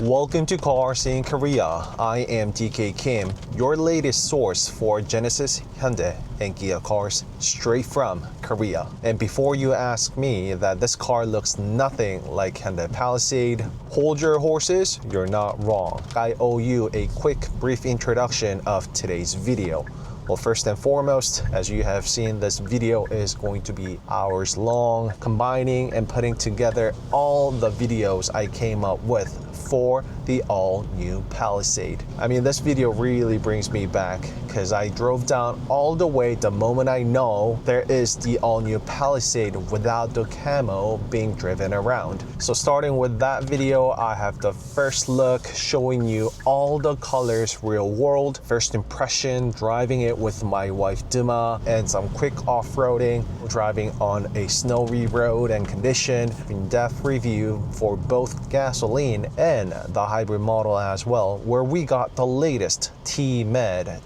Welcome to CarSceneKorea. I am DK Kim, your latest source for Genesis, Hyundai, and Kia cars straight from Korea. And before you ask me that this car looks nothing like Hyundai Palisade, hold your horses, you're not wrong. I owe you a quick, brief introduction of today's video. Well, first and foremost, as you have seen, this video is going to be hours long, combining and putting together all the videos I came up with for the all-new Palisade. I mean, this video really brings me back because I drove down all the way the moment I know there is the all-new Palisade without the camo being driven around. So starting with that video, I have the first look showing you all the colors real world, first impression, driving it with my wife DumA, and some quick off-roading, driving on a snowy road and condition, in-depth review for both gasoline and the hybrid model as well, where we got the latest TMED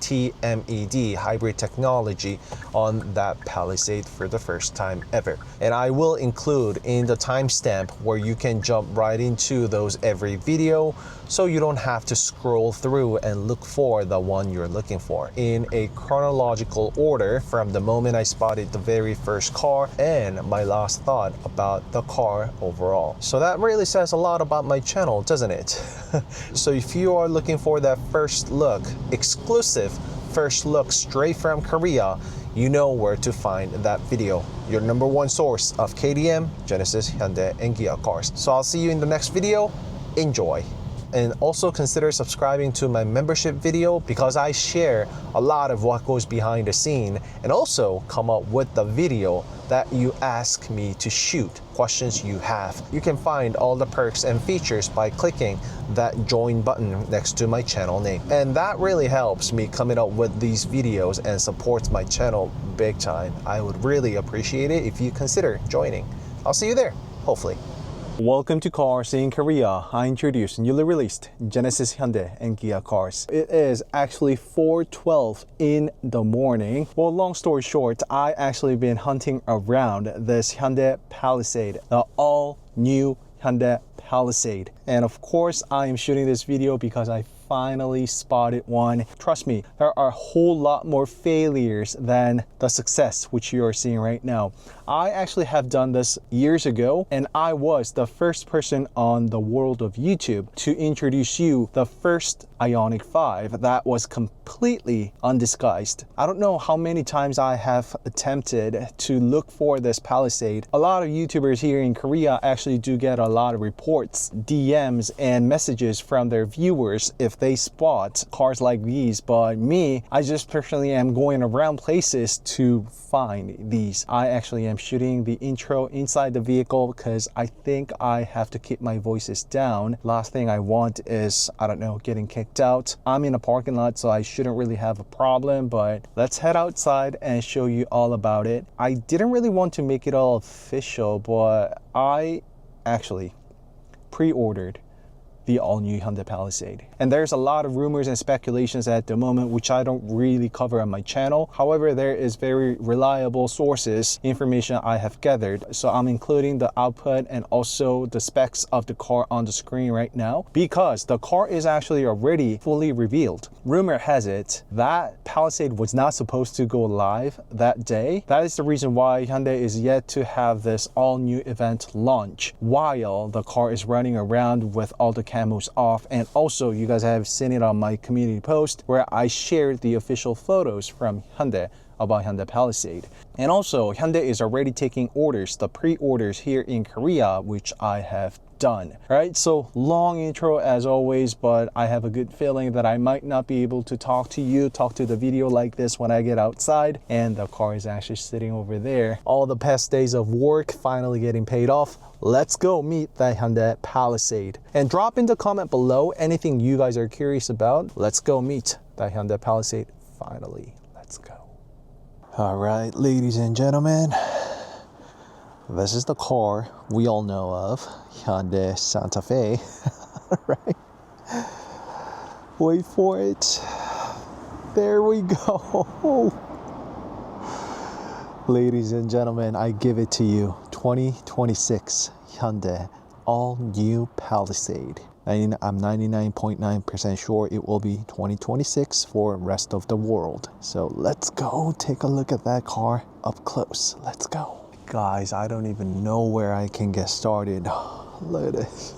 hybrid technology on that Palisade for the first time ever. And I will include in the timestamp where you can jump right into those every video, so you don't have to scroll through and look for the one you're looking for in a chronological order from the moment I spotted the very first car and my last thought about the car overall. So that really says a lot about my channel, doesn't it? So if you are looking for that first look, exclusive first look straight from Korea, you know where to find that video. Your number one source of KDM, Genesis, Hyundai, and Kia cars. So I'll see you in the next video. Enjoy. And also consider subscribing to my membership video because I share a lot of what goes behind the scene and also come up with the video that you ask me to shoot, questions you have. You can find all the perks and features by clicking that join button next to my channel name. And that really helps me coming up with these videos and supports my channel big time. I would really appreciate it if you consider joining. I'll see you there, hopefully. Welcome to CarSceneKorea. I introduce newly released Genesis, Hyundai, and Kia cars. It is actually 4:12 in the morning. Well, long story short, I actually been hunting around this Hyundai Palisade, the all-new Hyundai Palisade. And of course, I am shooting this video because I finally spotted one. Trust me, there are a whole lot more failures than the success which you are seeing right now. I actually have done this years ago, and I was the first person on the world of YouTube to introduce you the first IONIQ 5 that was completely undisguised. I don't know how many times I have attempted to look for this Palisade. A lot of YouTubers here in Korea actually do get a lot of reports, DMs, and messages from their viewers if they spot cars like these, but me, I just personally am going around places to find these. I actually am shooting the intro inside the vehicle because I think I have to keep my voices down. Last thing I want is, I don't know, getting kicked out. I'm in a parking lot, so I shouldn't really have a problem, but let's head outside and show you all about it. I didn't really want to make it all official, but I actually pre-ordered the all-new Hyundai Palisade. And there's a lot of rumors and speculations at the moment which I don't really cover on my channel. However, there is very reliable sources, information I have gathered. So I'm including the output and also the specs of the car on the screen right now because the car is actually already fully revealed. Rumor has it that Palisade was not supposed to go live that day. That is the reason why Hyundai is yet to have this all-new event launch while the car is running around with all the camos off. And also you guys have seen it on my community post where I shared the official photos from Hyundai about Hyundai Palisade. And also Hyundai is already taking orders, the pre-orders here in Korea, which I have done. Right, so long intro as always, but I have a good feeling that I might not be able to talk to the video like this when I get outside. And the car is actually sitting over there. All the past days of work finally getting paid off. Let's go meet the Hyundai Palisade. And drop in the comment below anything you guys are curious about. Let's go meet the Hyundai Palisade finally. Let's go. All right, ladies and gentlemen, this is the car we all know of, Hyundai Santa Fe. Right? Wait for it. There we go. Ladies and gentlemen, I give it to you. 2026 Hyundai all-new Palisade. And I'm 99.9% sure it will be 2026 for rest of the world. So let's go take a look at that car up close. Let's go. Guys, I don't even know where I can get started. Look at this.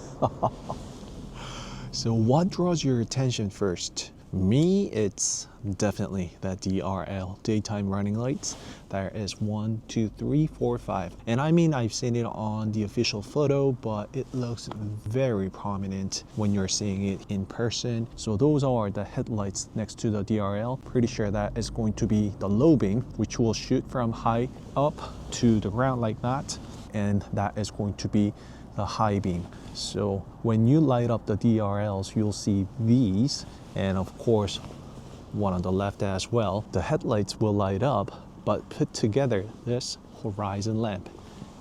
So what draws your attention first? Me, it's definitely that DRL, daytime running lights. There is 1, 2, 3, 4, 5. And I mean, I've seen it on the official photo, but it looks very prominent when you're seeing it in person. So those are the headlights next to the DRL. Pretty sure that is going to be the low beam, which will shoot from high up to the ground like that. And that is going to be the high beam. So when you light up the DRLs, you'll see these, and of course one on the left as well. The headlights will light up, but put together this horizon lamp.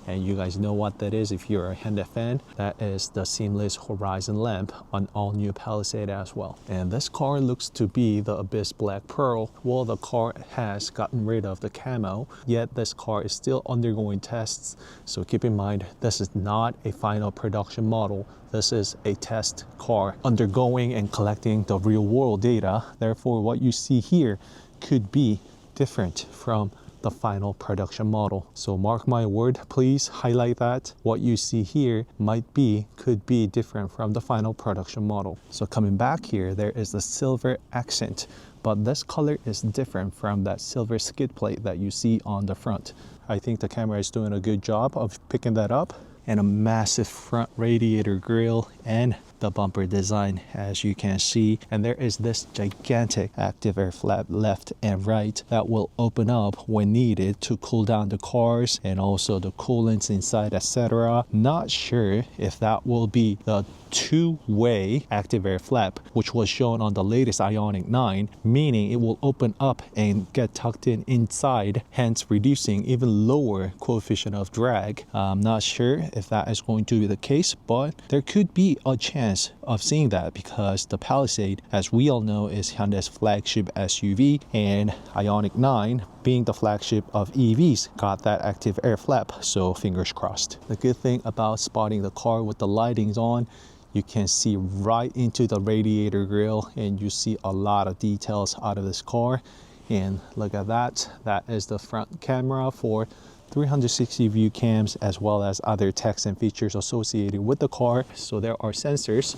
And you guys know what that is if you're a Hyundai fan. That is the seamless horizon lamp on all new Palisade as well. And this car looks to be the Abyss Black Pearl. Well, the car has gotten rid of the camo, yet this car is still undergoing tests. So keep in mind, this is not a final production model. This is a test car undergoing and collecting the real world data. Therefore, what you see here could be different from the final production model. So mark my word, please highlight that. What you see here could be different from the final production model. So coming back here, there is the silver accent, but this color is different from that silver skid plate that you see on the front. I think the camera is doing a good job of picking that up. And a massive front radiator grille and the bumper design, as you can see. And there is this gigantic active air flap left and right that will open up when needed to cool down the cars and also the coolants inside, etc. Not sure if that will be the two-way active air flap, which was shown on the latest IONIQ 9, meaning it will open up and get tucked in inside, hence reducing even lower coefficient of drag. I'm not sure if that is going to be the case, but there could be a chance of seeing that because the Palisade, as we all know, is Hyundai's flagship SUV, and IONIQ 9 being the flagship of EVs got that active air flap, so fingers crossed. The good thing about spotting the car with the lightings on, you can see right into the radiator grille and you see a lot of details out of this car. And look at that, that is the front camera for 360 view cams, as well as other text and features associated with the car. So there are sensors,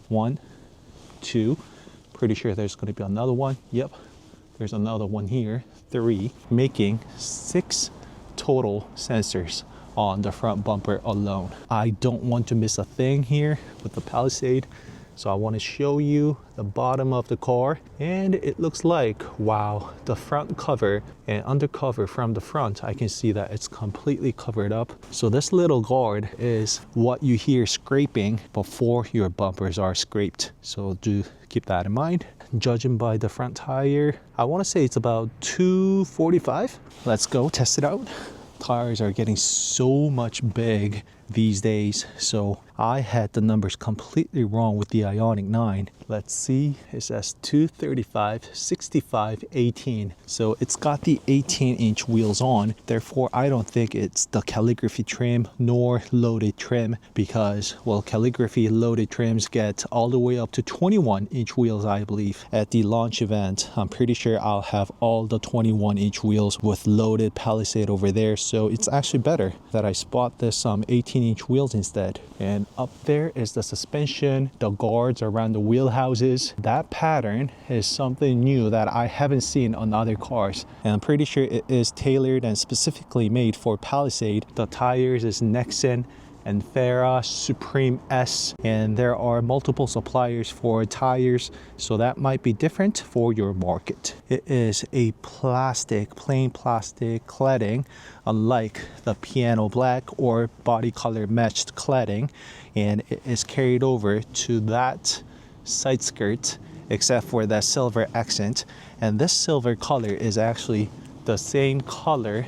1, 2, pretty sure there's going to be another one. Yep, there's another one here, 3, making 6 total sensors on the front bumper alone. I don't want to miss a thing here with the Palisade, so I want to show you the bottom of the car, and it looks like, wow, the front cover and undercover from the front, I can see that it's completely covered up. So this little guard is what you hear scraping before your bumpers are scraped, so do keep that in mind. Judging by the front tire, I want to say it's about 245. Let's go test it out. Tires are getting so much big these days, so I had the numbers completely wrong with the IONIQ 9. Let's see, it says 235, 65, 18. So it's got the 18-inch wheels on, therefore I don't think it's the Calligraphy trim nor loaded trim, because, well, Calligraphy loaded trims get all the way up to 21-inch wheels, I believe. At the launch event, I'm pretty sure I'll have all the 21-inch wheels with loaded Palisade over there, so it's actually better that I spot this 18-inch wheels instead. And up there is the suspension, the guards around the wheel houses. That pattern is something new that I haven't seen on other cars, and I'm pretty sure it is tailored and specifically made for Palisade. The tires is Nexen and Farah, Supreme S, and there are multiple suppliers for tires, so that might be different for your market. It is a plain plastic cladding, unlike the piano black or body color matched cladding, and it is carried over to that side skirt except for that silver accent, and this silver color is actually the same color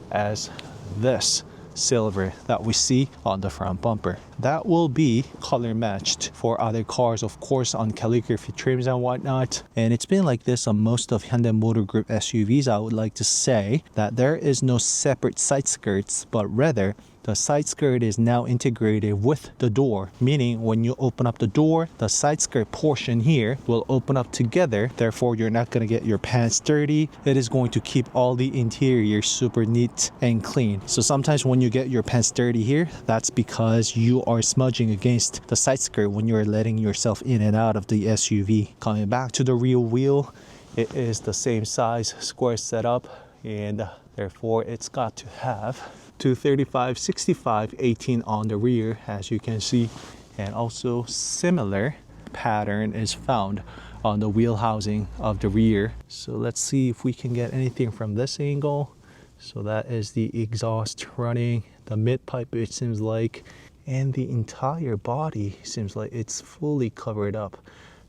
as this silver that we see on the front bumper. That will be color matched for other cars, of course, on Calligraphy trims and whatnot. And it's been like this on most of Hyundai Motor Group SUVs. I would like to say that there is no separate side skirts, but rather the side skirt is now integrated with the door, meaning when you open up the door, the side skirt portion here will open up together. Therefore, you're not going to get your pants dirty. It is going to keep all the interior super neat and clean. So sometimes when you get your pants dirty here, that's because you are smudging against the side skirt when you're letting yourself in and out of the SUV. Coming back to the rear wheel, it is the same size square setup, and therefore it's got to have 235, 65, 18 on the rear, as you can see, and also similar pattern is found on the wheel housing of the rear. So let's see if we can get anything from this angle. So that is the exhaust running, the mid pipe it seems like, and the entire body seems like it's fully covered up.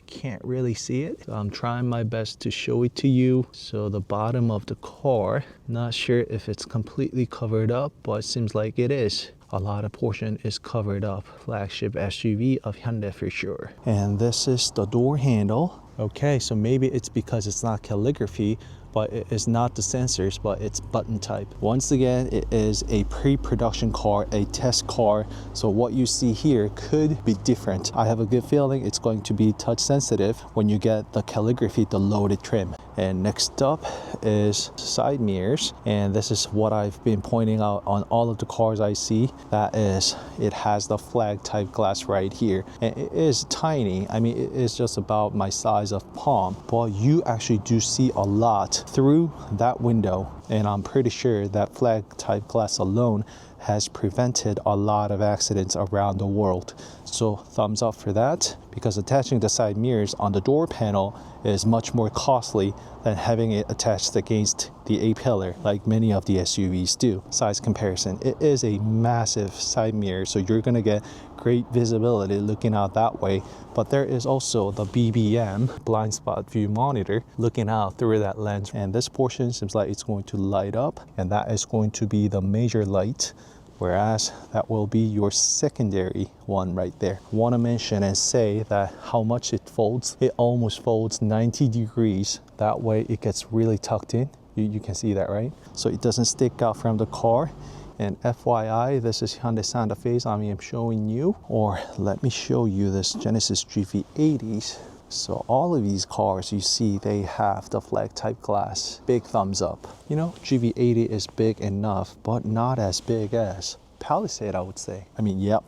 Can't really see it. So I'm trying my best to show it to you. So the bottom of the car, not sure if it's completely covered up, but it seems like it is. A lot of portion is covered up. Flagship SUV of Hyundai for sure. And this is the door handle. Okay, so maybe it's because it's not calligraphy, but it is not the sensors, but it's button type. Once again, it is a pre-production car, a test car. So what you see here could be different. I have a good feeling it's going to be touch sensitive when you get the calligraphy, the loaded trim. And next up is side mirrors. And this is what I've been pointing out on all of the cars I see. That is, it has the flag type glass right here. And it is tiny. I mean, it is just about my size of palm, but you actually do see a lot through that window, and I'm pretty sure that flag type glass alone has prevented a lot of accidents around the world. So thumbs up for that, because attaching the side mirrors on the door panel is much more costly than having it attached against the A-pillar like many of the SUVs do. Size comparison, it is a massive side mirror, so you're gonna get great visibility looking out that way, but there is also the BBM, blind spot view monitor, looking out through that lens, and this portion seems like it's going to light up, and that is going to be the major light, whereas that will be your secondary one right there. Want to mention and say that how much it folds. It almost folds 90 degrees. That way it gets really tucked in. You can see that, right? So it doesn't stick out from the car. And FYI, this is Hyundai Santa Fe's I am showing you, or let me show you this Genesis GV80s. So all of these cars you see, they have the flag type glass. Big thumbs up. You know, GV80 is big enough, but not as big as Palisade, I would say. I mean, yep,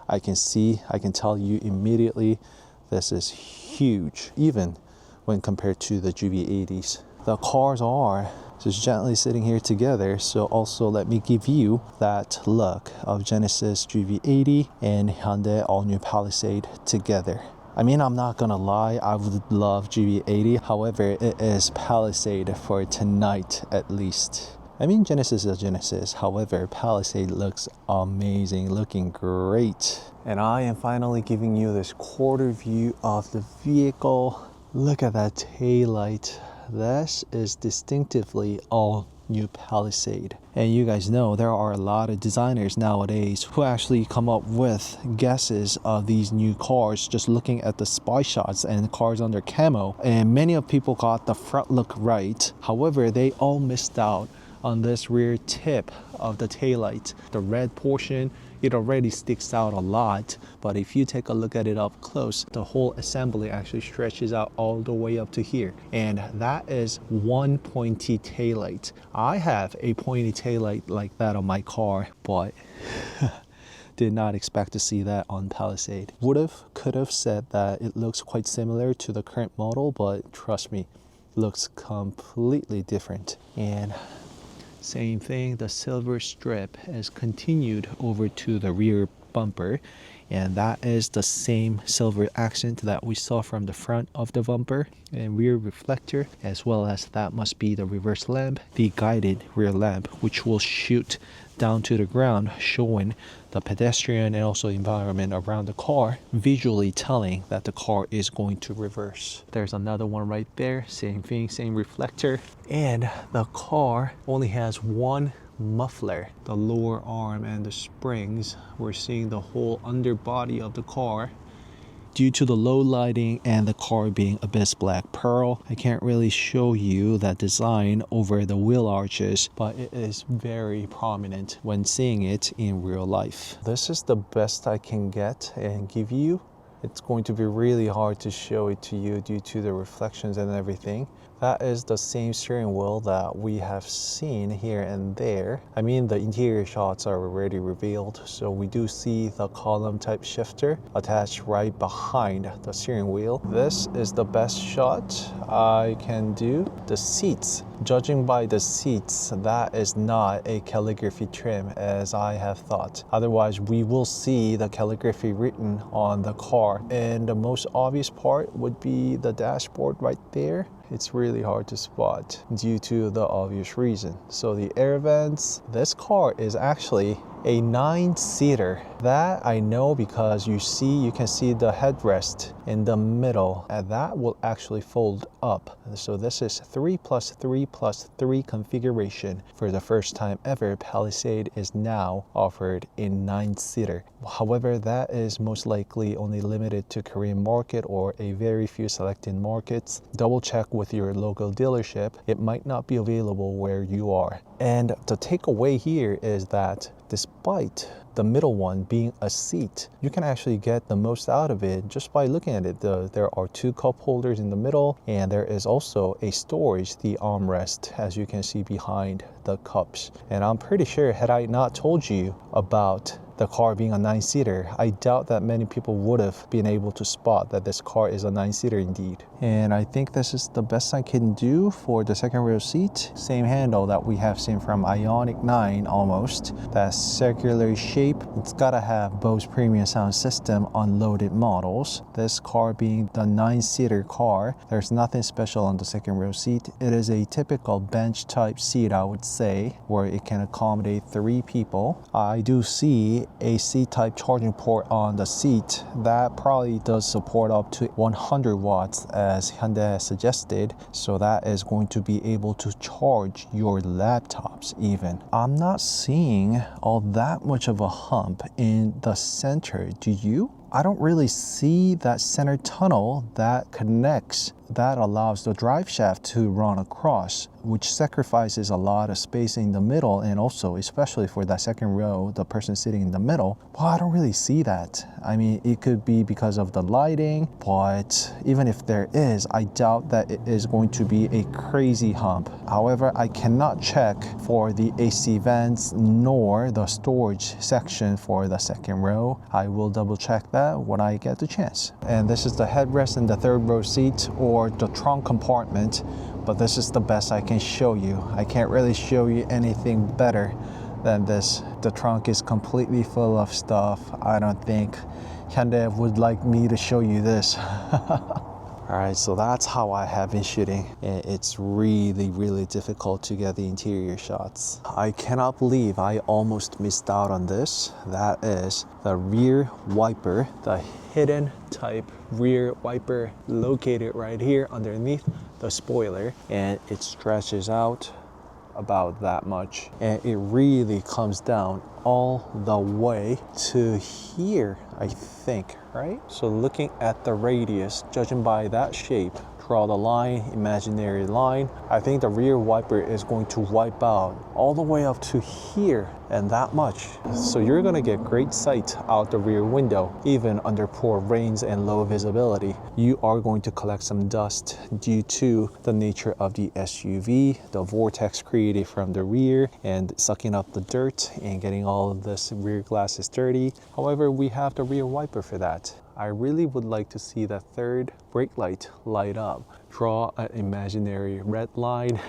I can tell you immediately, this is huge, even when compared to the GV80s. The cars are just gently sitting here together. So also let me give you that look of Genesis GV80 and Hyundai all-new Palisade together. I mean, I'm not gonna lie, I would love GV80. However, it is Palisade for tonight at least. I mean, Genesis is Genesis. However, Palisade looks amazing, looking great. And I am finally giving you this quarter view of the vehicle. Look at that taillight. This is distinctively all new Palisade. And you guys know there are a lot of designers nowadays who actually come up with guesses of these new cars just looking at the spy shots and the cars under camo. And many of people got the front look right. However, they all missed out on this rear tip of the taillight. The red portion, it already sticks out a lot, but if you take a look at it up close, the whole assembly actually stretches out all the way up to here, and that is one pointy taillight. I have a pointy taillight like that on my car, but did not expect to see that on Palisade. Could have said that it looks quite similar to the current model, but trust me, looks completely different. And same thing, the silver strip is continued over to the rear bumper, and that is the same silver accent that we saw from the front of the bumper and rear reflector, as well as that must be the reverse lamp, the guided rear lamp, which will shoot down to the ground, showing the pedestrian and also environment around the car, visually telling that the car is going to reverse. There's another one right there, same thing, same reflector. And the car only has one muffler, the lower arm and the springs. We're seeing the whole underbody of the car due to the low lighting and the car being Abyss Black Pearl, I can't really show you that design over the wheel arches, but it is very prominent when seeing it in real life. This is the best I can get and give you. It's going to be really hard to show it to you due to the reflections and everything. That is the same steering wheel that we have seen here and there. I mean, the interior shots are already revealed, so we do see the column type shifter attached right behind the steering wheel. This is the best shot I can do. The seats, judging by the seats, that is not a calligraphy trim as I have thought. Otherwise, we will see the calligraphy written on the car. And the most obvious part would be the dashboard right there. It's really hard to spot due to the obvious reason. So the air vents, this car is actually a 9-seater. That I know because you can see the headrest in the middle, and that will actually fold up. So this is 3+3+3 configuration. For the first time ever, Palisade is now offered in 9-seater. However, that is most likely only limited to Korean market or a very few selected markets. Double check with your local dealership. It might not be available where you are. And the takeaway here is that despite the middle one being a seat, you can actually get the most out of it just by looking at it. There are 2 cup holders in the middle, and there is also a storage, the armrest, as you can see behind the cups. And I'm pretty sure, had I not told you about the car being a 9-seater, I doubt that many people would have been able to spot that this car is a 9-seater indeed. And I think this is the best I can do for the second row seat. Same handle that we have seen from IONIQ 9 almost. That circular shape. It's gotta have Bose premium sound system on loaded models. This car being the 9-seater car, there's nothing special on the second row seat. It is a typical bench type seat, I would say, where it can accommodate 3 people. I do see a C-type charging port on the seat. That probably does support up to 100 watts as Hyundai has suggested, so that is going to be able to charge your laptops even. I'm not seeing all that much of a hump in the center, do you? I don't really see that center tunnel that connects, that allows the drive shaft to run across, which sacrifices a lot of space in the middle, and also especially for that second row, the person sitting in the middle. Well, I don't really see that. I mean, it could be because of the lighting, but even if there is, I doubt that it is going to be a crazy hump. However, I cannot check for the AC vents nor the storage section for the second row. I will double check that when I get the chance. And this is the headrest in the third row seat, or the trunk compartment, but this is the best I can show you. I can't really show you anything better than this. The trunk is completely full of stuff. I don't think Hyundai would like me to show you this. Alright, so that's how I have been shooting. It's really difficult to get the interior shots. I cannot believe I almost missed out on this. That is the rear wiper, the hidden type rear wiper located right here underneath the spoiler, and it stretches out about that much, and it really comes down all the way to here, I think, right? So looking at the radius, judging by that shape, draw the line, imaginary line, I think the rear wiper is going to wipe out all the way up to here, and that much. So you're gonna get great sight out the rear window, even under poor rains and low visibility. You are going to collect some dust due to the nature of the SUV, the vortex created from the rear and sucking up the dirt and getting all of this rear glasses dirty. However, we have the rear wiper for that. I really would like to see that third brake light light up. Draw an imaginary red line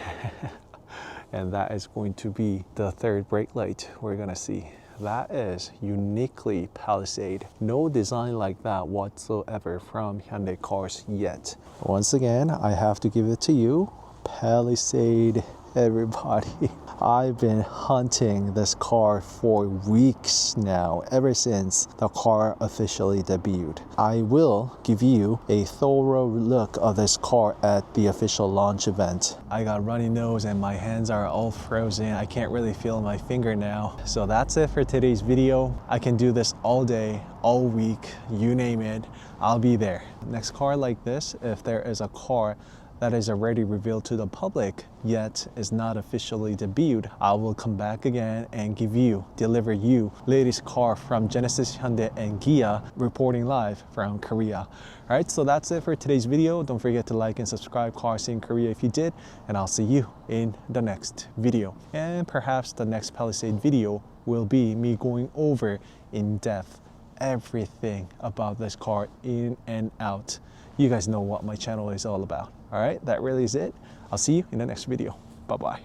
and that is going to be the third brake light we're gonna see. That is uniquely Palisade. No design like that whatsoever from Hyundai cars yet. Once again, I have to give it to you. Palisade Everybody, I've been hunting this car for weeks now, ever since the car officially debuted. I will give you a thorough look of this car at the official launch event. I got runny nose and my hands are all frozen. I can't really feel my finger now. So that's it for today's video. I can do this all day, all week, you name it, I'll be there. Next car like this, if there is a car that is already revealed to the public yet is not officially debuted, I will come back again and deliver you latest car from Genesis, Hyundai and Kia, reporting live from Korea. All right, so that's it for today's video. Don't forget to like and subscribe CarSceneKorea if you did, and I'll see you in the next video. And perhaps the next Palisade video will be me going over in depth everything about this car in and out. You guys know what my channel is all about. All right, that really is it. I'll see you in the next video. Bye-bye.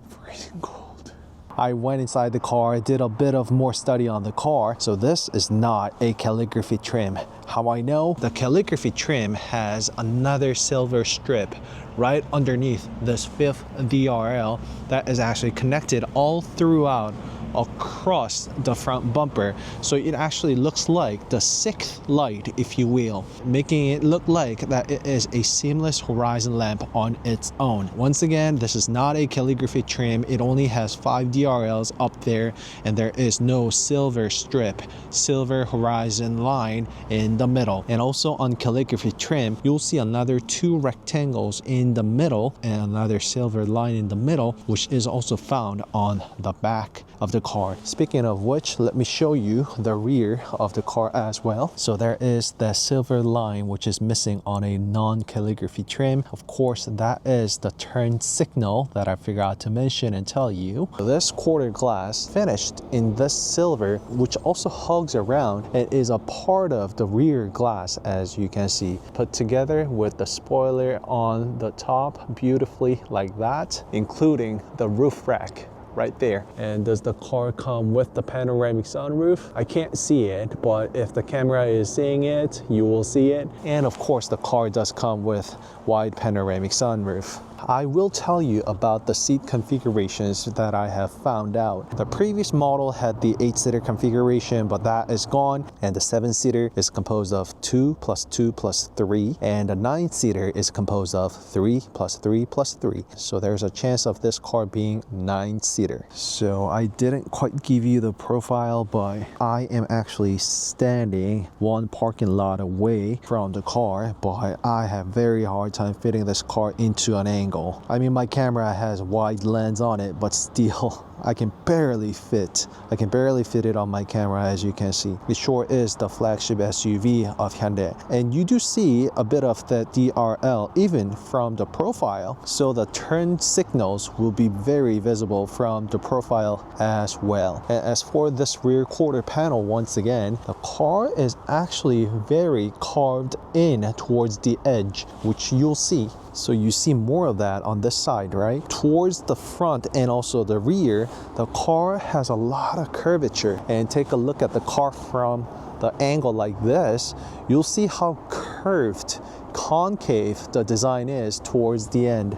Freezing cold. I went inside the car, did a bit of more study on the car. So this is not a calligraphy trim. How I know? The calligraphy trim has another silver strip right underneath this 5th DRL that is actually connected all throughout across the front bumper, so it actually looks like the 6th light, if you will, making it look like that it is a seamless horizon lamp on its own. Once again, this is not a calligraphy trim. It only has 5 DRLs up there, and there is no silver strip, silver horizon line in the middle. And also on calligraphy trim, you'll see another 2 rectangles in the middle and another silver line in the middle, which is also found on the back of the car. Speaking of which, let me show you the rear of the car as well. So there is the silver line which is missing on a non-calligraphy trim. Of course, that is the turn signal that I forgot to mention and tell you. This quarter glass finished in this silver, which also hugs around and is a part of the rear glass, as you can see, put together with the spoiler on the top beautifully like that, including the roof rack right there. And does the car come with the panoramic sunroof? I can't see it, but if the camera is seeing it, you will see it. And of course, the car does come with wide panoramic sunroof. I will tell you about the seat configurations that I have found out. The previous model had the 8-seater configuration, but that is gone, and the 7-seater is composed of 2 + 2 + 3, and the 9-seater is composed of 3 + 3 + 3. So there's a chance of this car being 9-seater. So I didn't quite give you the profile, but I am actually standing one parking lot away from the car, but I have very hard time fitting this car into an angle. I mean, my camera has wide lens on it, but still, I can barely fit it on my camera, as you can see. It sure is the flagship SUV of Hyundai. And you do see a bit of the DRL even from the profile. So the turn signals will be very visible from the profile as well. And as for this rear quarter panel, once again, the car is actually very carved in towards the edge, which you'll see. So you see more of that on this side, right? Towards the front and also the rear, the car has a lot of curvature. And take a look at the car from the angle like this, you'll see how curved, concave the design is towards the end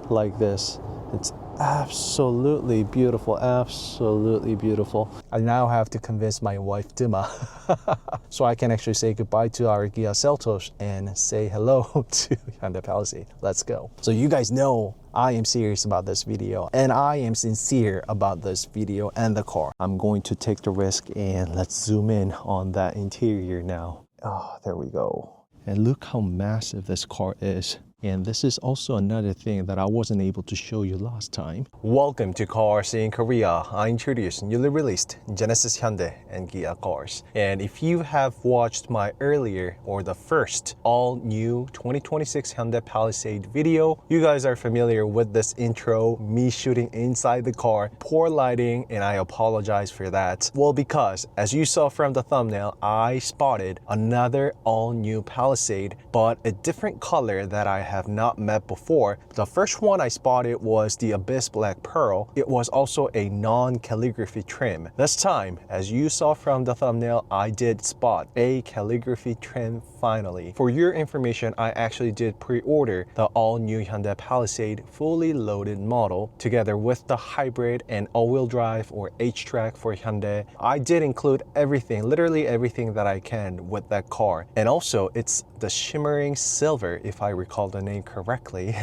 like this. It's absolutely beautiful, absolutely beautiful. I now have to convince my wife DumA so I can actually say goodbye to our Kia Seltos and say hello to Hyundai Palisade. Let's go. So you guys know I am serious about this video, and I am sincere about this video and the car. I'm going to take the risk, and let's zoom in on that interior now. Oh, there we go. And look how massive this car is. And this is also another thing that I wasn't able to show you last time. Welcome to CarSceneKorea. I introduce newly released Genesis, Hyundai and Kia cars. And if you have watched my earlier or the first all-new 2026 Hyundai Palisade video, you guys are familiar with this intro, me shooting inside the car, poor lighting, and I apologize for that. Well, because as you saw from the thumbnail, I spotted another all-new Palisade, but a different color that I have not met before. The first one I spotted was the Abyss Black Pearl. It was also a non-calligraphy trim. This time, as you saw from the thumbnail, I did spot a calligraphy trim finally. For your information, I actually did pre-order the all-new Hyundai Palisade fully loaded model together with the hybrid and all-wheel drive or HTRAC for Hyundai. I did include everything, literally everything that I can with that car. And also, it's the shimmering silver, if I recall the name correctly.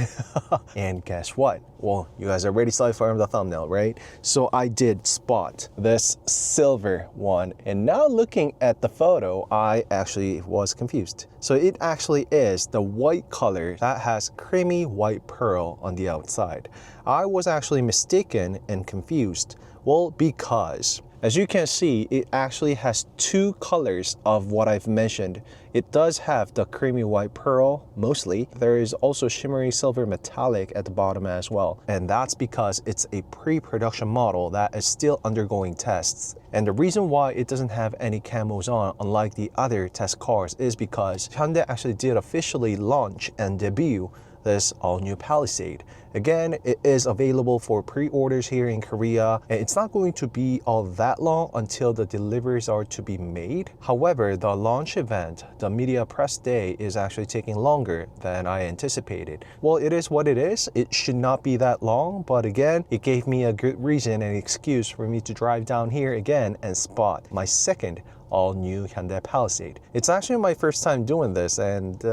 And guess what? Well, you guys already saw it from the thumbnail, right? So I did spot this silver one. And now looking at the photo, I actually was confused. So it actually is the white color that has creamy white pearl on the outside. I was actually mistaken and confused. Well, because as you can see, it actually has two colors of what I've mentioned. It does have the creamy white pearl, mostly. There is also shimmering silver metallic at the bottom as well. And that's because it's a pre-production model that is still undergoing tests. And the reason why it doesn't have any camos on, unlike the other test cars, is because Hyundai actually did officially launch and debut this all-new Palisade. Again, it is available for pre-orders here in Korea, and it's not going to be all that long until the deliveries are to be made. However, the launch event, the media press day, is actually taking longer than I anticipated. Well, it is what it is. It should not be that long, but again, it gave me a good reason and excuse for me to drive down here again and spot my second all-new Hyundai Palisade. It's actually my first time doing this, and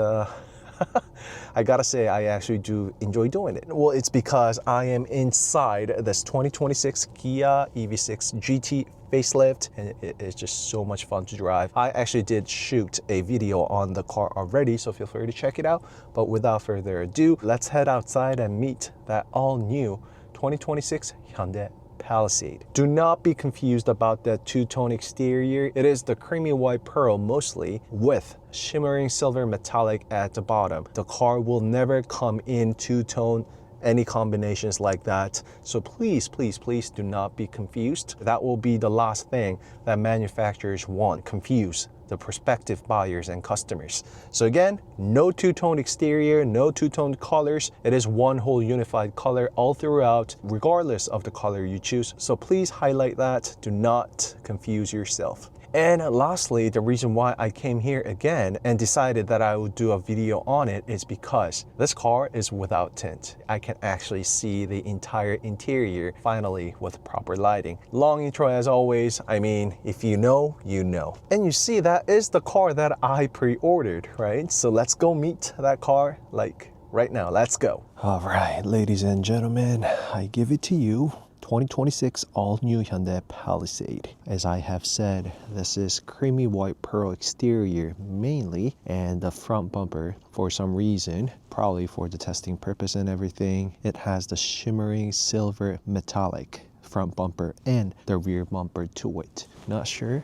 I gotta say, I actually do enjoy doing it. Well, it's because I am inside this 2026 Kia EV6 GT facelift, and it is just so much fun to drive. I actually did shoot a video on the car already, so feel free to check it out. But without further ado, let's head outside and meet that all-new 2026 Hyundai Palisade. Do not be confused about the two-tone exterior. It is the creamy white pearl mostly with shimmering silver metallic at the bottom. The car will never come in two-tone, any combinations like that. So please, please, please do not be confused. That will be the last thing that manufacturers want, confuse the prospective buyers and customers. So again, no two-tone exterior, no two-tone colors. It is one whole unified color all throughout, regardless of the color you choose. So please highlight that. Do not confuse yourself. And lastly, the reason why I came here again and decided that I would do a video on it is because this car is without tint. I can actually see the entire interior finally with proper lighting. Long intro as always. I mean, if you know, you know. And you see, that is the car that I pre-ordered, right? So let's go meet that car like right now. Let's go. All right, ladies and gentlemen, I give it to you. 2026 all-new Hyundai Palisade. As I have said, this is creamy white pearl exterior mainly, and the front bumper, for some reason, probably for the testing purpose and everything, it has the shimmering silver metallic front bumper and the rear bumper to it. Not sure.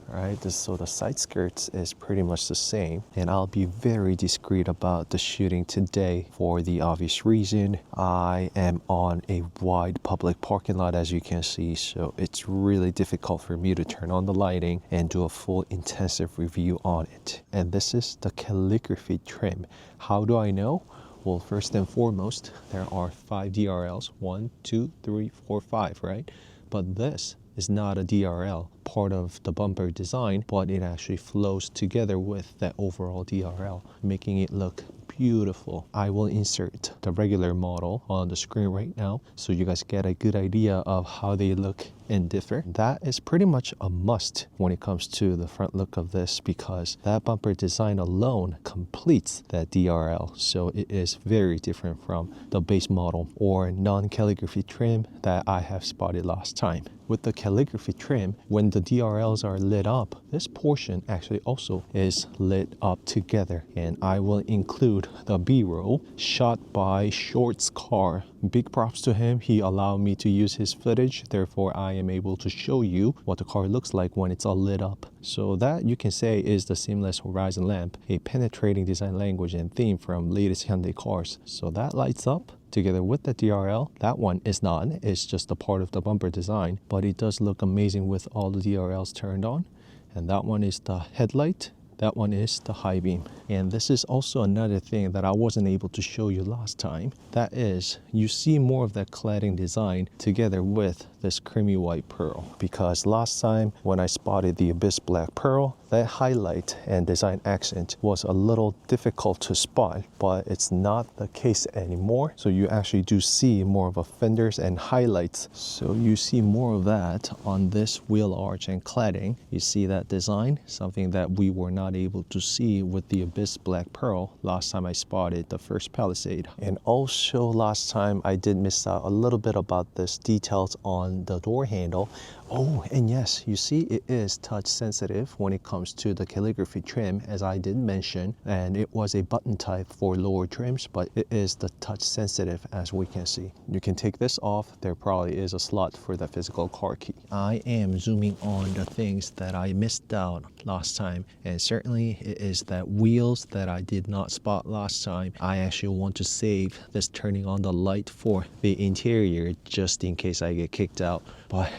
Right, so the side skirts is pretty much the same, and I'll be very discreet about the shooting today for the obvious reason. I am on a wide public parking lot, as you can see, so it's really difficult for me to turn on the lighting and do a full intensive review on it. And this is the calligraphy trim. How do I know? Well, first and foremost, there are 5 DRLs, 1, 2, 3, 4, 5, right? But this is not a DRL, part of the bumper design, but it actually flows together with that overall DRL, making it look beautiful. I will insert the regular model on the screen right now so you guys get a good idea of how they look and differ. That is pretty much a must when it comes to the front look of this, because that bumper design alone completes that DRL. So it is very different from the base model or non-calligraphy trim that I have spotted last time. With the calligraphy trim, when the DRLs are lit up, this portion actually also is lit up together. And I will include the B-roll shot by Short's car. Big props to him. He allowed me to use his footage. Therefore, I am able to show you what the car looks like when it's all lit up. So that, you can say, is the seamless horizon lamp, a penetrating design language and theme from latest Hyundai cars. So that lights up together with the DRL. That one is not, it's just a part of the bumper design, but it does look amazing with all the DRLs turned on. And that one is the headlight That one is the high beam. And this is also another thing that I wasn't able to show you last time. That is, you see more of that cladding design together with this creamy white pearl. Because last time when I spotted the Abyss Black Pearl, that highlight and design accent was a little difficult to spot, but it's not the case anymore. So you actually do see more of a fenders and highlights. So you see more of that on this wheel arch and cladding. You see that design, something that we were not able to see with the Abyss Black Pearl last time I spotted the first Palisade. And also last time I did miss out a little bit about this details on the door handle. Oh, and yes, you see it is touch sensitive when it comes to the calligraphy trim, as I did mention, and it was a button type for lower trims, but it is the touch sensitive, as we can see. You can take this off. There probably is a slot for the physical car key. I am zooming on the things that I missed out last time, and certainly it is that wheels that I did not spot last time. I actually want to save this turning on the light for the interior just in case I get kicked out, but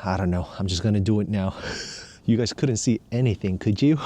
I don't know, I'm just gonna do it now. You guys couldn't see anything, could you?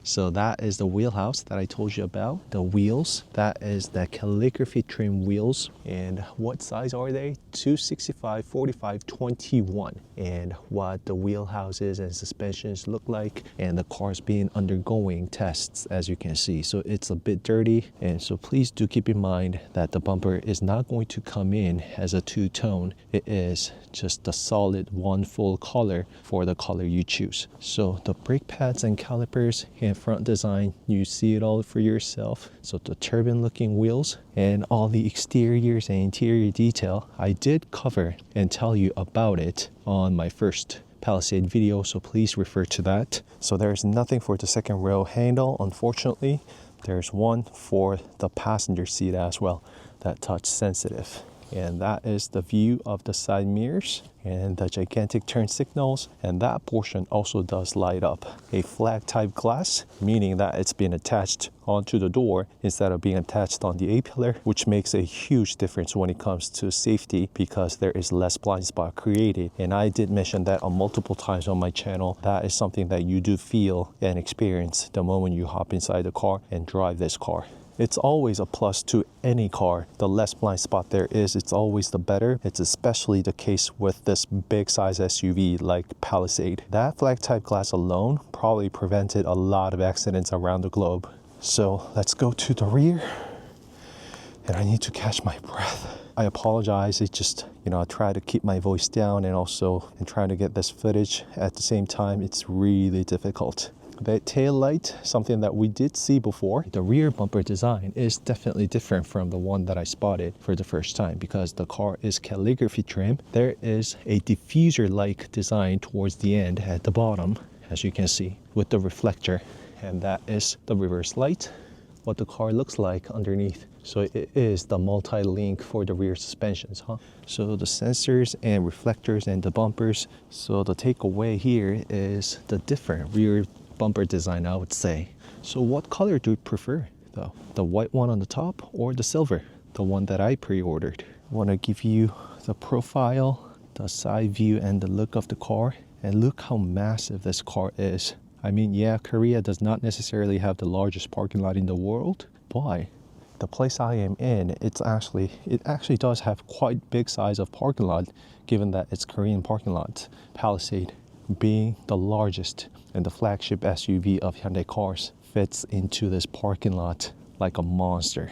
So that is the wheelhouse that I told you about. The wheels, that is the calligraphy trim wheels. And what size are they? 265, 45, 21. And what the wheelhouses and suspensions look like. And the car's being undergoing tests, as you can see. So it's a bit dirty. And so please do keep in mind that the bumper is not going to come in as a two-tone. It is just a solid one full color for the color you choose. So the brake pads and calipers and front design, you see it all for yourself. So the turban looking wheels and all the exteriors and interior detail, I did cover and tell you about it on my first Palisade video, so please refer to that. So there's nothing for the second row handle, unfortunately. There's one for the passenger seat as well, that touch sensitive. And that is the view of the side mirrors and the gigantic turn signals, and that portion also does light up. A flag type glass, meaning that it's been attached onto the door instead of being attached on the A-pillar, which makes a huge difference when it comes to safety because there is less blind spot created. And I did mention that on multiple times on my channel. That is something that you do feel and experience the moment you hop inside the car and drive this car. It's always a plus to any car. The less blind spot there is, it's always the better. It's especially the case with this big size SUV like Palisade. That flag type glass alone probably prevented a lot of accidents around the globe. So let's go to the rear. And I need to catch my breath. I apologize. It just, I try to keep my voice down and also in trying to get this footage at the same time. It's really difficult. The tail light, something that we did see before. The rear bumper design is definitely different from the one that I spotted for the first time because the car is calligraphy trim. There is a diffuser-like design towards the end at the bottom, as you can see, with the reflector. And that is the reverse light, what the car looks like underneath. So it is the multi-link for the rear suspensions, huh? So the sensors and reflectors and the bumpers. So the takeaway here is the different rear bumper design, I would say. So what color do you prefer though? The white one on the top or the silver? The one that I pre-ordered. I want to give you the profile, the side view and the look of the car. And look how massive this car is. I mean, yeah, Korea does not necessarily have the largest parking lot in the world, but the place I am in, it actually does have quite big size of parking lot, given that it's Korean parking lot. Palisade being the largest and the flagship SUV of Hyundai cars fits into this parking lot like a monster.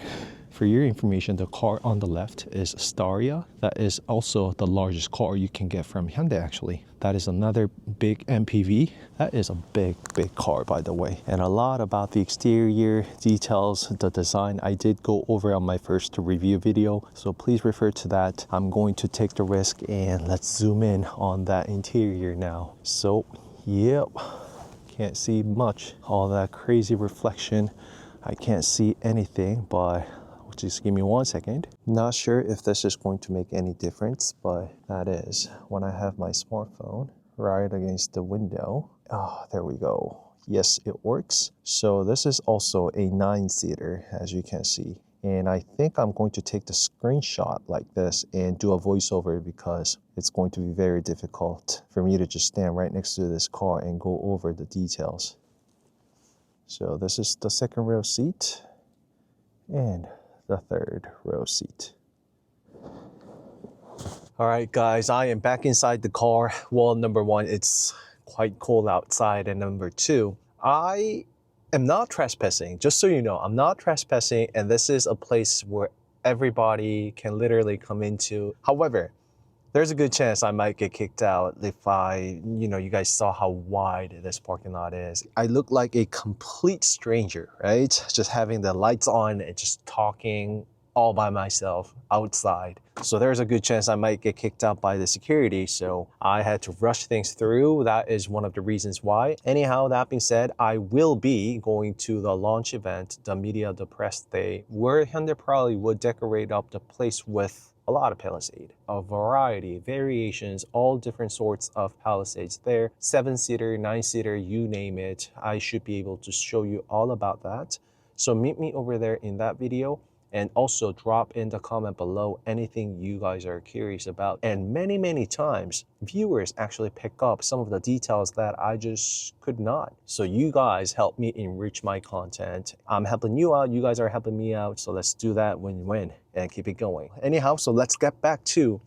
For your information, the car on the left is Staria. That is also the largest car you can get from Hyundai, actually. That is another big MPV. That is a big car, by the way. And a lot about the exterior details, the design, I did go over on my first review video. So please refer to that. I'm going to take the risk and let's zoom in on that interior now. So, yep, can't see much. All that crazy reflection. I can't see anything, but just give me 1 second. Not sure if this is going to make any difference, but that is when I have my smartphone right against the window. Oh, there we go. Yes, it works. So this is also a 9-seater, as you can see. And I think I'm going to take the screenshot like this and do a voiceover because it's going to be very difficult for me to just stand right next to this car and go over the details. So this is the second row seat and the third row seat. All right, guys, I am back inside the car. Well, number one, it's quite cold outside. And number two, I am not trespassing. Just so you know, I'm not trespassing. And this is a place where everybody can literally come into. However, there's a good chance I might get kicked out if you guys saw how wide this parking lot is. I look like a complete stranger, right? Just having the lights on and just talking all by myself outside. So there's a good chance I might get kicked out by the security. So I had to rush things through. That is one of the reasons why. Anyhow, that being said, I will be going to the launch event, the Media the Press Day, where Hyundai probably would decorate up the place with a lot of Palisade, a variety, variations, all different sorts of Palisades there. 7-seater, 9-seater, you name it. I should be able to show you all about that. So meet me over there in that video. And also drop in the comment below anything you guys are curious about. And many times, viewers actually pick up some of the details that I just could not. So you guys help me enrich my content. I'm helping you out, you guys are helping me out. So let's do that win-win and keep it going. Anyhow, so let's get back to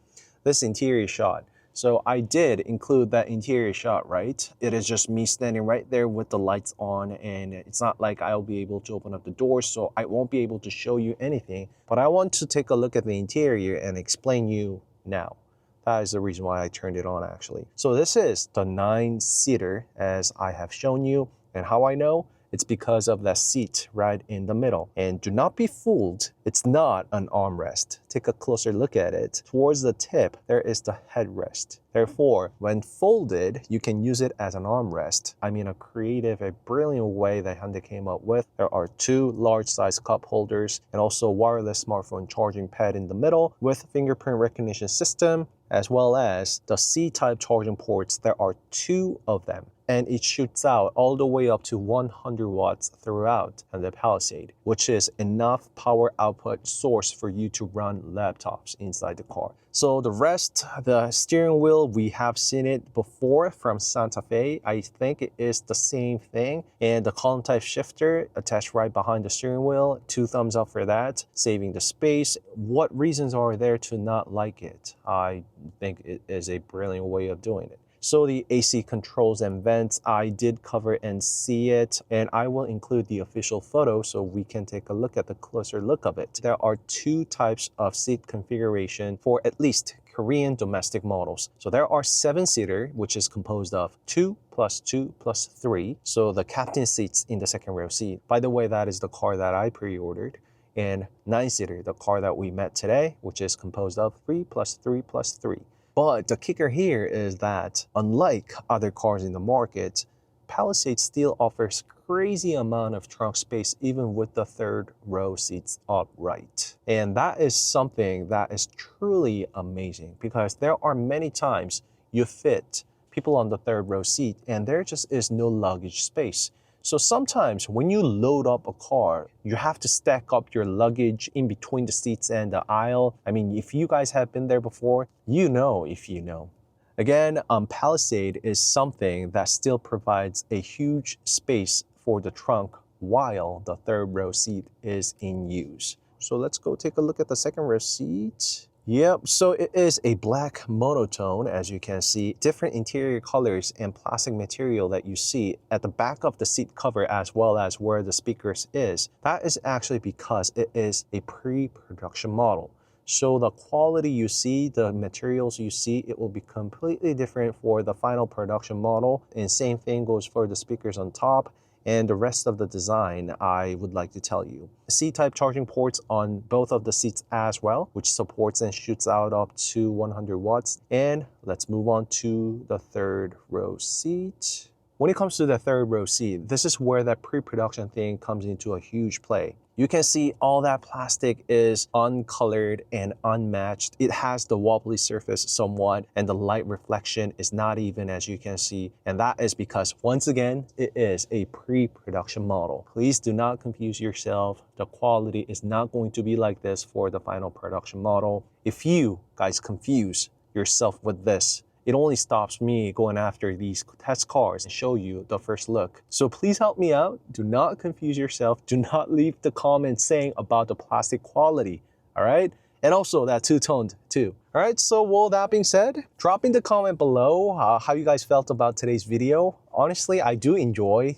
this interior shot. So I did include that interior shot, right? It is just me standing right there with the lights on, and it's not like I'll be able to open up the door, so I won't be able to show you anything. But I want to take a look at the interior and explain you now. That is the reason why I turned it on actually. So this is the 9-seater as I have shown you, and how I know? It's because of that seat right in the middle. And do not be fooled, it's not an armrest. Take a closer look at it. Towards the tip, there is the headrest. Therefore, when folded, you can use it as an armrest. I mean, a creative, a brilliant way that Hyundai came up with. There are 2 large-size cup holders and also wireless smartphone charging pad in the middle with fingerprint recognition system, as well as the C-type charging ports. There are 2 of them. And it shoots out all the way up to 100 watts throughout the Palisade, which is enough power output source for you to run laptops inside the car. So the rest, the steering wheel, we have seen it before from Santa Fe. I think it is the same thing. And the column type shifter attached right behind the steering wheel, 2 thumbs up for that, saving the space. What reasons are there to not like it? I think it is a brilliant way of doing it. So the AC controls and vents, I did cover and see it, and I will include the official photo so we can take a look at the closer look of it. There are 2 types of seat configuration for at least Korean domestic models. So there are 7-seater, which is composed of 2 plus 2 plus 3. So the captain seats in the second row seat. By the way, that is the car that I pre-ordered. And 9-seater, the car that we met today, which is composed of 3 plus 3 plus 3. But the kicker here is that unlike other cars in the market, Palisade still offers crazy amount of trunk space even with the 3rd row seats upright. And that is something that is truly amazing because there are many times you fit people on the 3rd row seat and there just is no luggage space. So sometimes when you load up a car, you have to stack up your luggage in between the seats and the aisle. I mean, if you guys have been there before, you know if you know. Again, Palisade is something that still provides a huge space for the trunk while the 3rd row seat is in use. So let's go take a look at the 2nd row seat. Yep, so it is a black monotone, as you can see. Different interior colors and plastic material that you see at the back of the seat cover as well as where the speakers is. That is actually because it is a pre-production model. So the quality you see, the materials you see, it will be completely different for the final production model. And same thing goes for the speakers on top. And the rest of the design, I would like to tell you. C-type charging ports on both of the seats as well, which supports and shoots out up to 100 watts. And let's move on to the 3rd row seat. When it comes to the 3rd row seat, this is where that pre-production thing comes into a huge play. You can see all that plastic is uncolored and unmatched. It has the wobbly surface somewhat, and the light reflection is not even, as you can see. And that is because, once again, it is a pre-production model. Please do not confuse yourself. The quality is not going to be like this for the final production model. If you guys confuse yourself with this, it only stops me going after these test cars and show you the first look. So please help me out. Do not confuse yourself. Do not leave the comments saying about the plastic quality, all right? And also that two-toned too. All right, so with that being said, drop in the comment below how you guys felt about today's video. Honestly, I do enjoy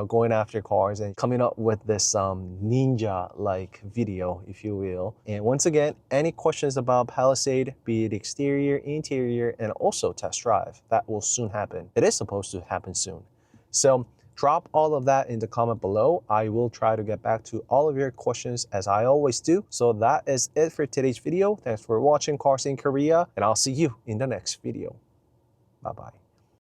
going after cars and coming up with this ninja-like video, if you will. And once again, any questions about Palisade, be it exterior, interior, and also test drive, that will soon happen. It is supposed to happen soon. So drop all of that in the comment below. I will try to get back to all of your questions as I always do. So that is it for today's video. Thanks for watching CarSceneKorea, and I'll see you in the next video. Bye-bye.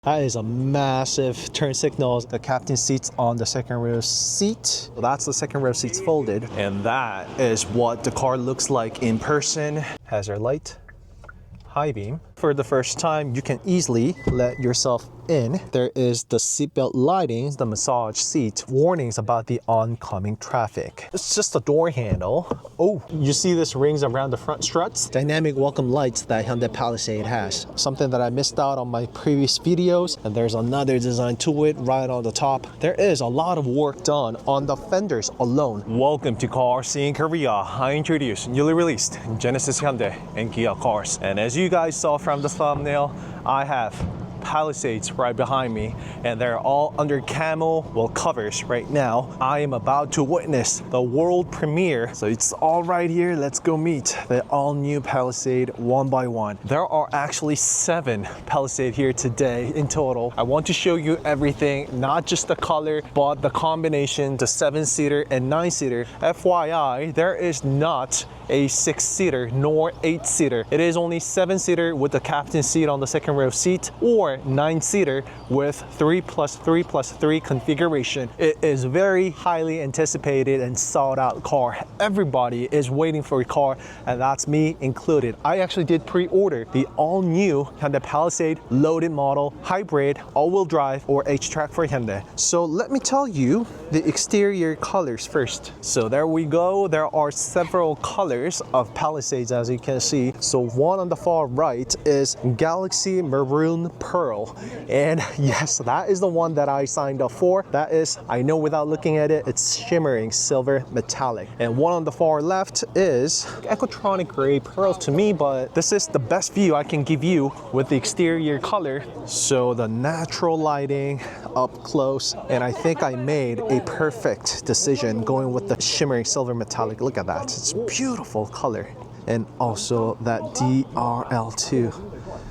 That is a massive turn signal. The captain seat's on the second row seat. So that's the second row seat's folded. And that is what the car looks like in person. Hazard light, high beam. For the first time, you can easily let yourself in. There is the seatbelt lighting, the massage seat, warnings about the oncoming traffic. It's just a door handle. Oh, you see this rings around the front struts? Dynamic welcome lights that Hyundai Palisade has. Something that I missed out on my previous videos, and there's another design to it right on the top. There is a lot of work done on the fenders alone. Welcome to CarSceneKorea. I introduce newly released Genesis Hyundai and Kia cars. And as you guys saw from the thumbnail, I have Palisades right behind me, and they're all under camo covers right now. I am about to witness the world premiere, so it's all right here. Let's go meet the all new Palisade one by one. There are actually 7 Palisade here today in total. I want to show you everything, not just the color, but the combination, the 7-seater and 9-seater. FYI, there is not a 6-seater nor 8-seater. It is only 7-seater with the captain seat on the second row seat, or 9-seater with 3+3+3 configuration. It is very highly anticipated and sought out car. Everybody is waiting for a car, and that's me included. I actually did pre-order the all new Hyundai Palisade loaded model, hybrid, all-wheel drive, or HTRAC for Hyundai. So let me tell you the exterior colors first. So there we go. There are several colors of Palisades, as you can see. So one on the far right is Galaxy Maroon Pearl. And yes, that is the one that I signed up for. That is, I know without looking at it, it's shimmering silver metallic. And one on the far left is Ecotronic Gray Pearl to me, but this is the best view I can give you with the exterior color. So the natural lighting up close, and I think I made a perfect decision going with the shimmering silver metallic. Look at that, it's beautiful color. And also that DRL2.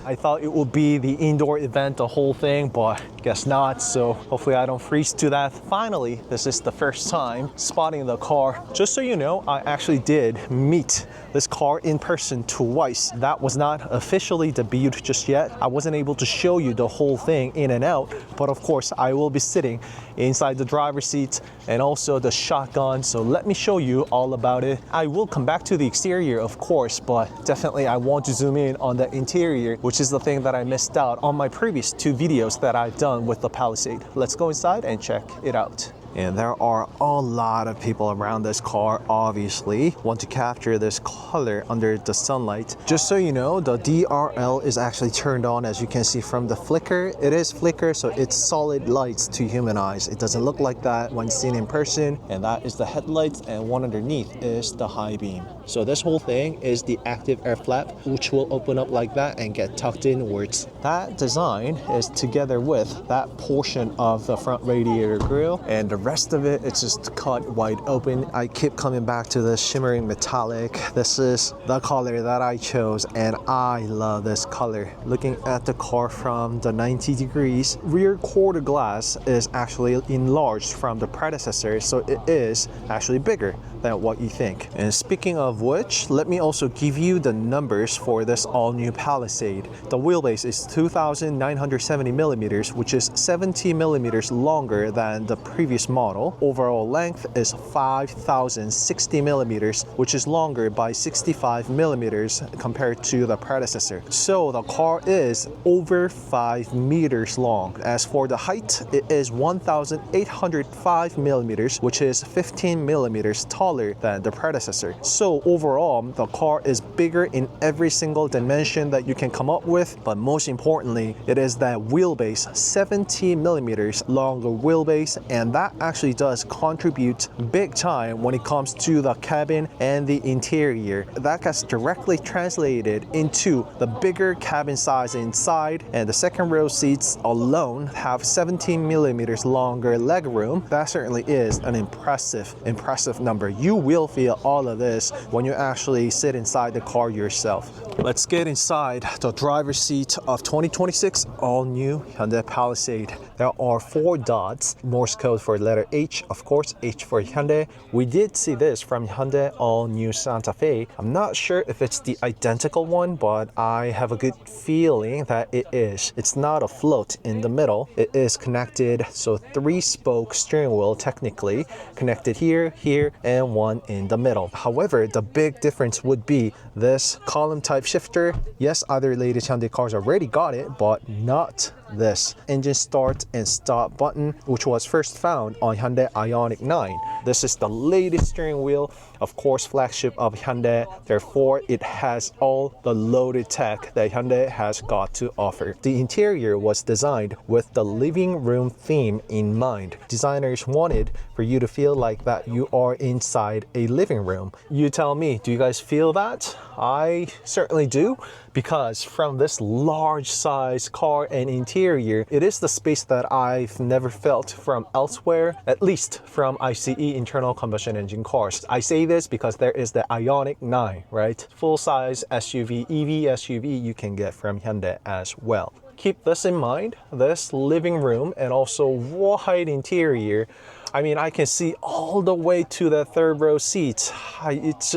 I thought it would be the indoor event, the whole thing, but guess not. So hopefully I don't freeze to that. Finally, this is the first time spotting the car. Just so you know, I actually did meet this car in person twice. That was not officially debuted just yet. I wasn't able to show you the whole thing in and out, but of course I will be sitting inside the driver's seat and also the shotgun. So let me show you all about it. I will come back to the exterior, of course, but definitely I want to zoom in on the interior, which is the thing that I missed out on my previous 2 videos that I've done with the Palisade. Let's go inside and check it out. And there are a lot of people around this car, obviously want to capture this color under the sunlight. Just so you know, the DRL is actually turned on, as you can see from the flicker. It is flicker, so it's solid lights to human eyes. It doesn't look like that when seen in person. And that is the headlights, and one underneath is the high beam. So this whole thing is the active air flap, which will open up like that and get tucked inwards. That design is together with that portion of the front radiator grille, and the rest of it, it's just cut wide open. I keep coming back to the shimmering metallic. This is the color that I chose, and I love this color. Looking at the car from the 90 degrees, rear quarter glass is actually enlarged from the predecessor, so it is actually bigger than what you think. And speaking of which, let me also give you the numbers for this all new Palisade. The wheelbase is 2,970 millimeters, which is 70 millimeters longer than the previous this model. Overall length is 5,060 millimeters, which is longer by 65 millimeters compared to the predecessor. So the car is over 5 meters long. As for the height, it is 1,805 millimeters, which is 15 millimeters taller than the predecessor. So overall, the car is bigger in every single dimension that you can come up with, but most importantly, it is that wheelbase, 70 millimeters longer wheelbase, and that actually does contribute big time when it comes to the cabin and the interior. That gets directly translated into the bigger cabin size inside, and the second row seats alone have 17 millimeters longer leg room. That certainly is an impressive number. You will feel all of this when you actually sit inside the car yourself. Let's get inside the driver's seat of 2026 all-new Hyundai Palisade. There are 4 dots, Morse code for letter H, of course, H for Hyundai. We did see this from Hyundai all-new Santa Fe. I'm not sure if it's the identical one, but I have a good feeling that it is. It's not a float in the middle. It is connected, so 3-spoke steering wheel technically connected here, here, and one in the middle. However, the big difference would be this column type shifter. Yes, other latest Hyundai cars already got it, but not this engine start and stop button, which was first found on Hyundai IONIQ 9. This is the latest steering wheel, of course, flagship of Hyundai. Therefore, it has all the loaded tech that Hyundai has got to offer. The interior was designed with the living room theme in mind. Designers wanted for you to feel like that you are inside a living room. You tell me, do you guys feel that? I certainly do, because from this large size car and interior, it is the space that I've never felt from elsewhere, at least from ICE internal combustion engine cars. I say this because there is the IONIQ 9, right? Full-size SUV, EV SUV you can get from Hyundai as well. Keep this in mind, this living room and also wide interior. I mean, I can see all the way to the third row seats. It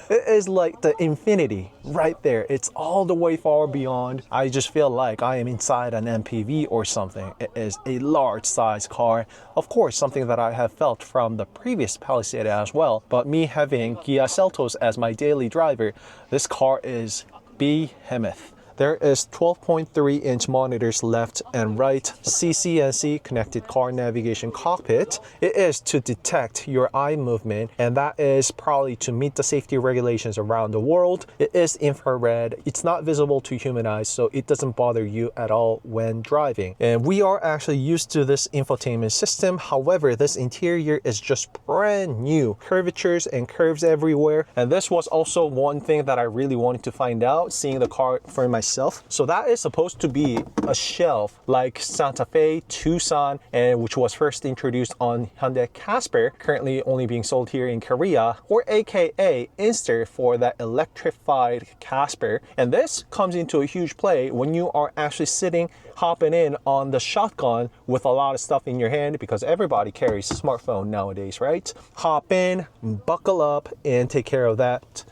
is like the infinity right there. It's all the way far beyond. I just feel like I am inside an MPV or something. It is a large size car. Of course, something that I have felt from the previous Palisade as well. But me having Kia Seltos as my daily driver, this car is behemoth. There is 12.3-inch monitors left and right, CCNC connected car navigation cockpit. It is to detect your eye movement, and that is probably to meet the safety regulations around the world. It is infrared. It's not visible to human eyes, so it doesn't bother you at all when driving. And we are actually used to this infotainment system. However, this interior is just brand new. Curvatures and curves everywhere. And this was also one thing that I really wanted to find out, seeing the car for myself. So that is supposed to be a shelf like Santa Fe, Tucson, and which was first introduced on Hyundai Casper, currently only being sold here in Korea, or aka Inster for that electrified Casper. And this comes into a huge play when you are actually hopping in on the shotgun with a lot of stuff in your hand, because everybody carries a smartphone nowadays, right? Hop in, buckle up, and take care of that.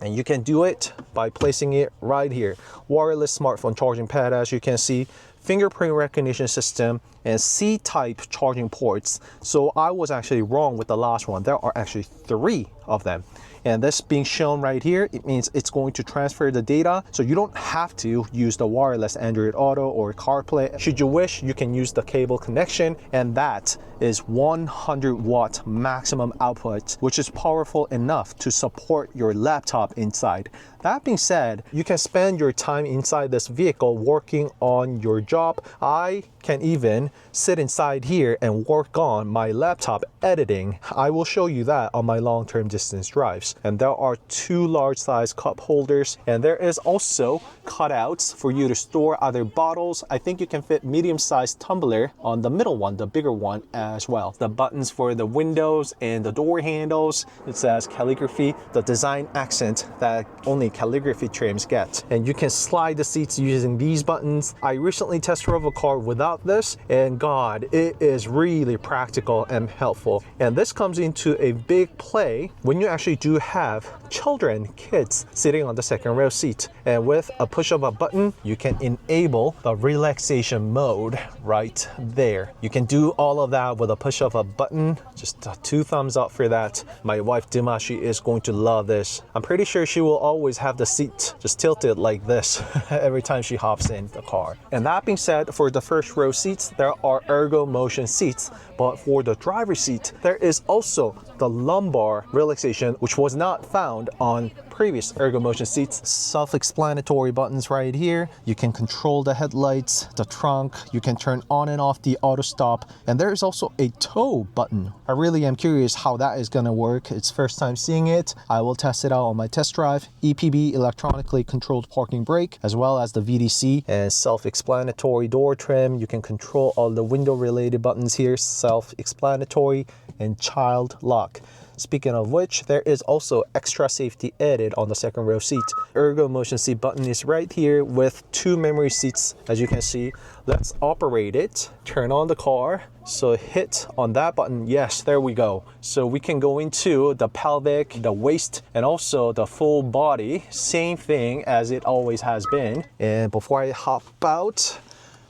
And you can do it by placing it right here. Wireless smartphone charging pad, as you can see, fingerprint recognition system, and C-type charging ports. So I was actually wrong with the last one. There are actually 3 of them. And this being shown right here, it means it's going to transfer the data. So you don't have to use the wireless Android Auto or CarPlay. Should you wish, you can use the cable connection, and that is 100-watt maximum output, which is powerful enough to support your laptop inside. That being said, you can spend your time inside this vehicle working on your job. I can even sit inside here and work on my laptop editing. I will show you that on my long-term distance drives. And there are 2 large-size cup holders, and there is also cutouts for you to store other bottles. I think you can fit medium-sized tumbler on the middle one, the bigger one as well. The buttons for the windows and the door handles, it says Calligraphy, the design accent that only Calligraphy trims get. And you can slide the seats using these buttons. I recently test drove a car without this, and And God, it is really practical and helpful. And this comes into a big play when you actually do have children, kids, sitting on the second row seat. And with a push of a button, you can enable the relaxation mode right there. You can do all of that with a push of a button. Just 2 thumbs up for that. My wife DumA, she is going to love this. I'm pretty sure she will always have the seat just tilted like this every time she hops in the car. And that being said, for the first row seats, there are ergo motion seats, but for the driver's seat, there is also the lumbar relaxation, which was not found on previous ergo motion seats. Self-explanatory buttons right here. You can control the headlights, the trunk, you can turn on and off the auto stop, and there is also a tow button. I really am curious how that is gonna work. It's first time seeing it. I will test it out on my test drive. EPB, electronically controlled parking brake, as well as the VDC, and self-explanatory door trim. You can control all the window related buttons here, self-explanatory, and child lock. Speaking of which, there is also extra safety added on the second row seat. Ergo motion seat button is right here with 2 memory seats, as you can see. Let's operate it. Turn on the car. So hit on that button. Yes, there we go. So we can go into the pelvic, the waist, and also the full body. Same thing as it always has been. And before I hop out,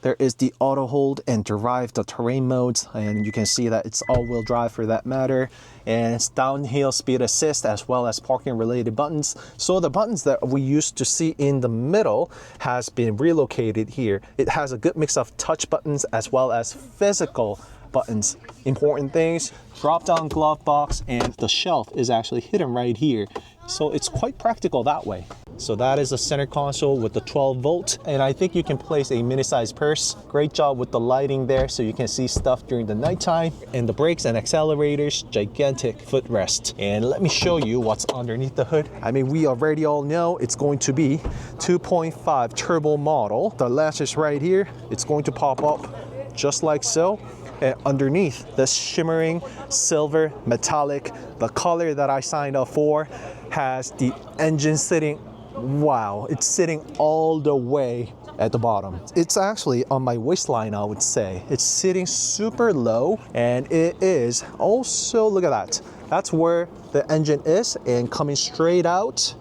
there is the auto hold and drive, the terrain modes, and you can see that it's all-wheel drive for that matter, and it's downhill speed assist as well as parking related buttons. So the buttons that we used to see in the middle has been relocated here. It has a good mix of touch buttons as well as physical buttons. Important things, drop down glove box, and the shelf is actually hidden right here. So it's quite practical that way. So that is the center console with the 12 volt, and I think you can place a mini-sized purse. Great job with the lighting there so you can see stuff during the nighttime. And the brakes and accelerators, gigantic footrest. And let me show you what's underneath the hood. I mean, we already all know it's going to be 2.5 turbo model. The latch is right here. It's going to pop up just like so. And underneath, this shimmering silver metallic, the color that I signed up for, has the engine sitting, wow, it's sitting all the way at the bottom. It's actually on my waistline, I would say. It's sitting super low, and it is also, look at that. That's where the engine is, and coming straight out,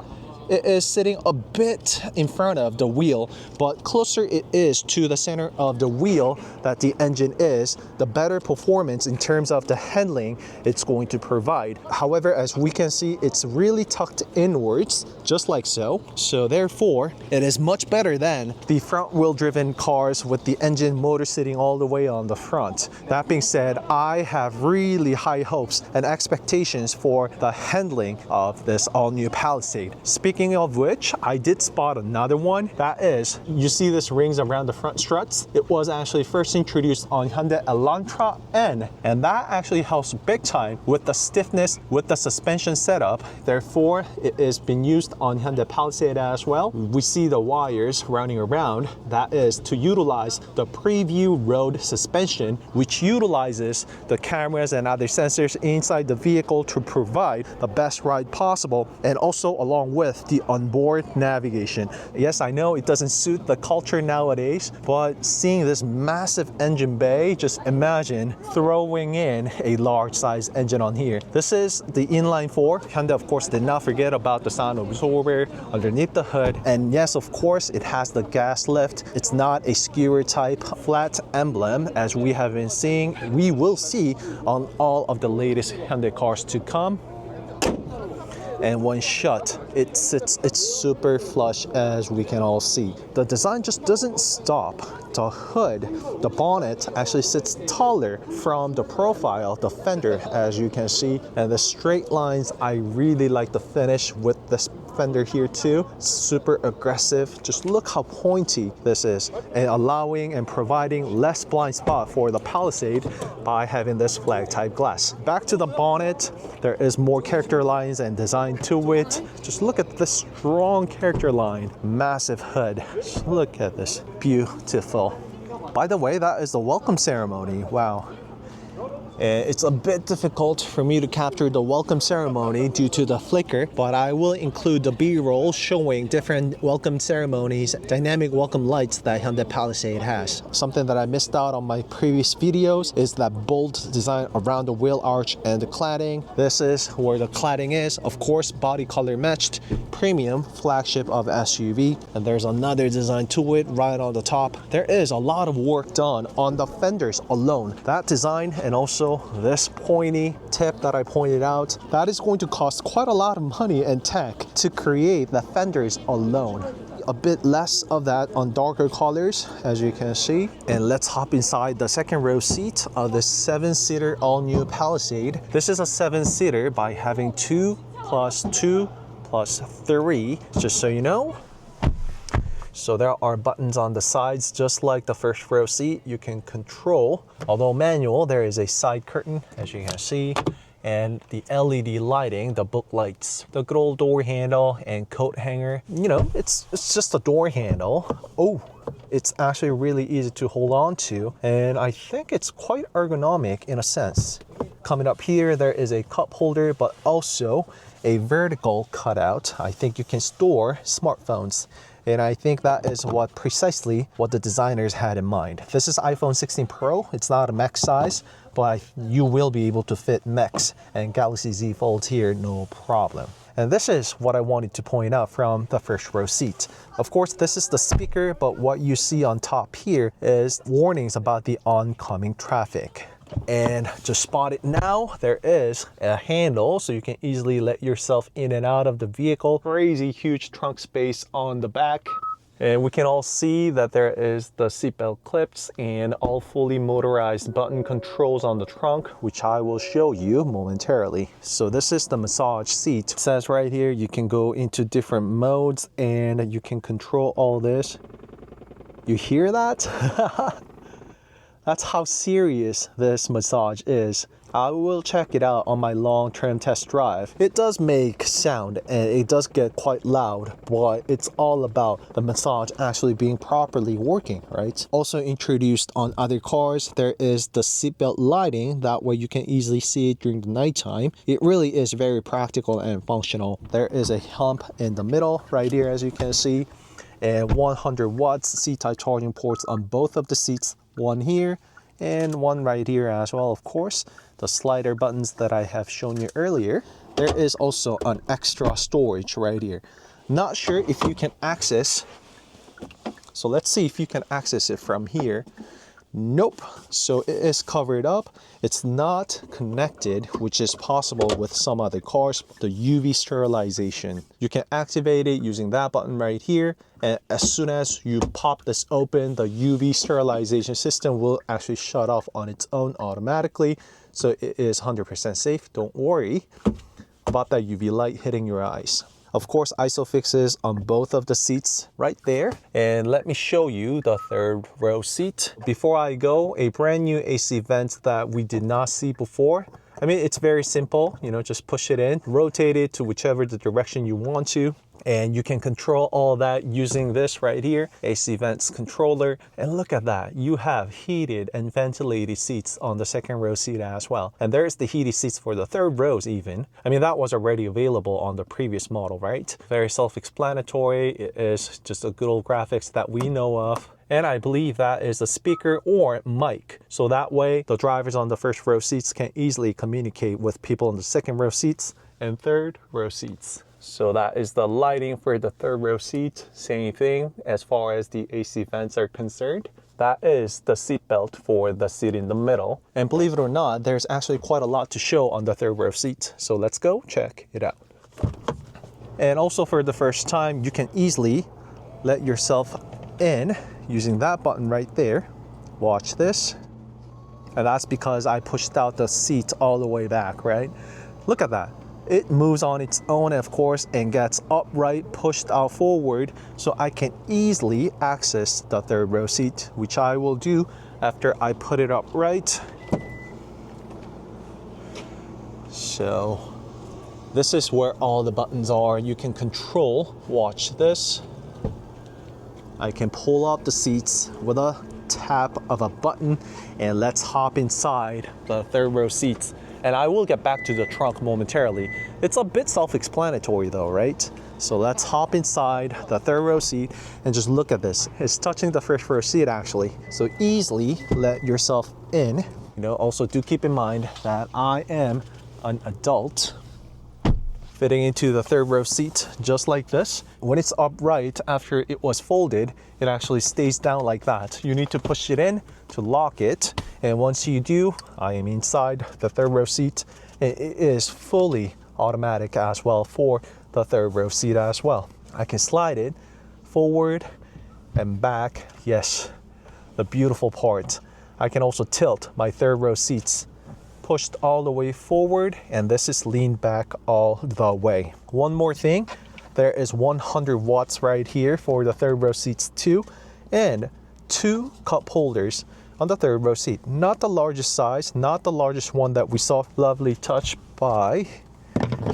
it is sitting a bit in front of the wheel, but closer it is to the center of the wheel that the engine is, the better performance in terms of the handling it's going to provide. However, as we can see, it's really tucked inwards, just like so. So therefore, it is much better than the front wheel driven cars with the engine motor sitting all the way on the front. That being said, I have really high hopes and expectations for the handling of this all new Palisade. Speaking of which, I did spot another one. That is, you see this rings around the front struts? It was actually first introduced on Hyundai Elantra N, and that actually helps big time with the stiffness with the suspension setup. Therefore, it is being used on Hyundai Palisade as well. We see the wires running around. That is to utilize the preview road suspension, which utilizes the cameras and other sensors inside the vehicle to provide the best ride possible, and also along with the onboard navigation. Yes, I know it doesn't suit the culture nowadays, but seeing this massive engine bay, just imagine throwing in a large size engine on here. This is the inline 4. Hyundai, of course, did not forget about the sound absorber underneath the hood. And yes, of course, it has the gas lift. It's not a skewer type flat emblem as we have been seeing. We will see on all of the latest Hyundai cars to come. And when shut, it's super flush, as we can all see. The design just doesn't stop. The hood, the bonnet actually sits taller from the profile, the fender, as you can see. And the straight lines, I really like the finish with this fender here too. Super aggressive. Just look how pointy this is, and allowing and providing less blind spot for the Palisade by having this flag type glass. Back to the bonnet, there is more character lines and design to it. Just look at this strong character line. Massive hood. Just look at this. Beautiful. By the way, that is the welcome ceremony. Wow. And it's a bit difficult for me to capture the welcome ceremony due to the flicker, but I will include the B-roll showing different welcome ceremonies, dynamic welcome lights that Hyundai Palisade has. Something that I missed out on my previous videos is that bold design around the wheel arch and the cladding. This is where the cladding is. Of course, body color matched, premium flagship of SUV. And there's another design to it right on the top. There is a lot of work done on the fenders alone. That design and also this pointy tip that I pointed out, that is going to cost quite a lot of money and tech to create the fenders alone. A bit less of that on darker colors, as you can see. And let's hop inside the second row seat of the 7-seater all-new Palisade. This is a 7-seater by having 2 plus 2 plus 3, just so you know. So there are buttons on the sides, just like the first row seat. You can control, although manual, there is a side curtain, as you can see, and the LED lighting, the book lights, the good old door handle and coat hanger. You know, it's just a door handle. Oh, it's actually really easy to hold on to, and I think it's quite ergonomic in a sense. Coming up here, there is a cup holder, but also a vertical cutout. I think you can store smartphones. And I think that is precisely what the designers had in mind. This is iPhone 16 Pro. It's not a Max size, but you will be able to fit Max and Galaxy Z Fold here, no problem. And this is what I wanted to point out from the first row seat. Of course, this is the speaker, but what you see on top here is warnings about the oncoming traffic. And to spot it now, there is a handle so you can easily let yourself in and out of the vehicle. Crazy huge trunk space on the back. And we can all see that there is the seatbelt clips and all fully motorized button controls on the trunk, which I will show you momentarily. So this is the massage seat. It says right here you can go into different modes and you can control all this. You hear that? That's how serious this massage is. I will check it out on my long-term test drive. It does make sound and it does get quite loud, but it's all about the massage actually being properly working, right? Also introduced on other cars, there is the seatbelt lighting. That way you can easily see it during the nighttime. It really is very practical and functional. There is a hump in the middle right here, as you can see, and 100 watts C-type charging ports on both of the seats. One here and one right here as well, of course. The slider buttons that I have shown you earlier. There is also an extra storage right here. Not sure if you can access, so let's see if you can access it from here. Nope, so it is covered up. It's not connected, which is possible with some other cars. The UV sterilization, you can activate it using that button right here, and as soon as you pop this open, the UV sterilization system will actually shut off on its own automatically. So it is 100% safe. Don't worry about that UV light hitting your eyes. Of course, ISOFIXes on both of the seats right there. And let me show you the third row seat. Before I go, a brand new AC vent that we did not see before. I mean, it's very simple, you know, just push it in, rotate it to whichever the direction you want to. And you can control all that using this right here, AC vents controller. And look at that, you have heated and ventilated seats on the second row seat as well. And there's the heated seats for the third rows even. I mean, that was already available on the previous model, right? Very self-explanatory. It is just a good old graphics that we know of. And I believe that is a speaker or mic. So that way the drivers on the first row seats can easily communicate with people in the second row seats and third row seats. So that is the lighting for the third row seat. Same thing as far as the AC vents are concerned. That is the seat belt for the seat in the middle. And believe it or not, there's actually quite a lot to show on the third row seat. So let's go check it out. And also for the first time, you can easily let yourself in using that button right there. Watch this. And that's because I pushed out the seat all the way back, right? Look at that. It moves on its own, of course, and gets upright, pushed out forward, so I can easily access the third row seat, which I will do after I put it upright. So this is where all the buttons are. You can control, watch this. I can pull up the seats with a tap of a button, and let's hop inside the third row seats. And I will get back to the trunk momentarily. It's a bit self-explanatory though, right? So let's hop inside the third row seat and just look at this. It's touching the first row seat actually. So easily let yourself in. You know, also do keep in mind that I am an adult. Fitting into the third row seat just like this. When it's upright after it was folded, it actually stays down like that. You need to push it in to lock it. And once you do, I am inside the third row seat. It is fully automatic as well for the third row seat as well. I can slide it forward and back. Yes, the beautiful part. I can also tilt my third row seats pushed all the way forward, and this is leaned back all the way. One more thing, there is 100 watts right here for the third row seats too, and 2 cup holders on the third row seat. Not the largest size, not the largest one that we saw. Lovely touch by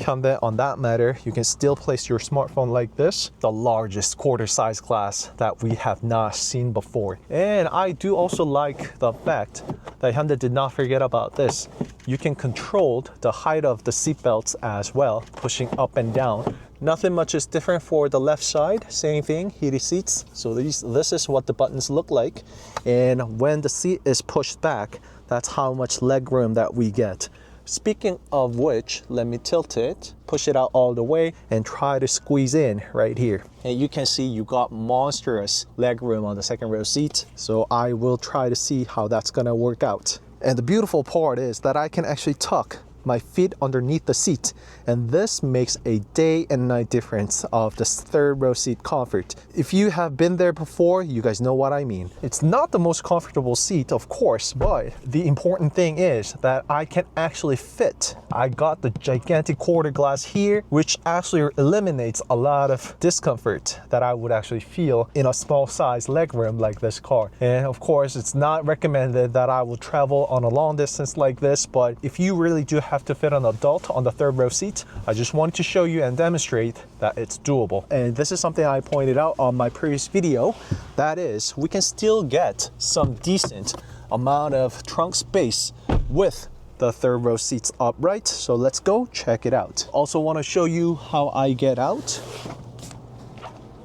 Hyundai on that matter. You can still place your smartphone like this. The largest quarter size glass that we have not seen before. And I do also like the fact that Hyundai did not forget about this. You can control the height of the seat belts as well, pushing up and down. Nothing much is different for the left side. Same thing, heated seats. So this is what the buttons look like. And when the seat is pushed back, that's how much leg room that we get. Speaking of which, let me tilt it, push it out all the way, and try to squeeze in right here. And you can see you got monstrous leg room on the second row seat. So I will try to see how that's gonna work out. And the beautiful part is that I can actually tuck my feet underneath the seat, and this makes a day and night difference of this third row seat comfort. If you have been there before, you guys know what I mean. It's not the most comfortable seat, of course, but the important thing is that I can actually fit. I got the gigantic quarter glass here, which actually eliminates a lot of discomfort that I would actually feel in a small size legroom like this car. And of course, it's not recommended that I will travel on a long distance like this, but if you really do have to fit an adult on the third row seat, I just wanted to show you and demonstrate that it's doable. And this is something I pointed out on my previous video. That is, we can still get some decent amount of trunk space with the third row seats upright. So let's go check it out. Also want to show you how I get out.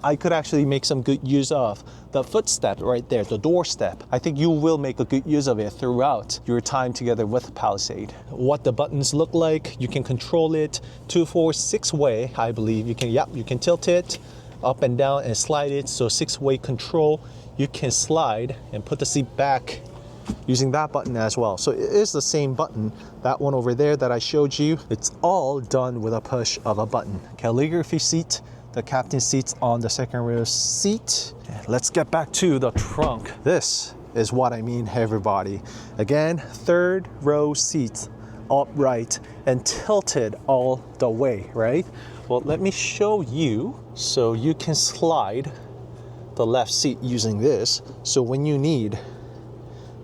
I could actually make some good use of the footstep right there, the doorstep. I think you will make a good use of it throughout your time together with Palisade. What the buttons look like, you can control it 2, 4, 6 way, I believe. You can tilt it up and down and slide it. So 6-way control. You can slide and put the seat back using that button as well. So it is the same button, that one over there that I showed you. It's all done with a push of a button. Calligraphy seat, the captain seats on the second row seat. Let's get back to the trunk. This is what I mean, everybody. Again, third row seats upright and tilted all the way, right? Well, let me show you. So you can slide the left seat using this. So when you need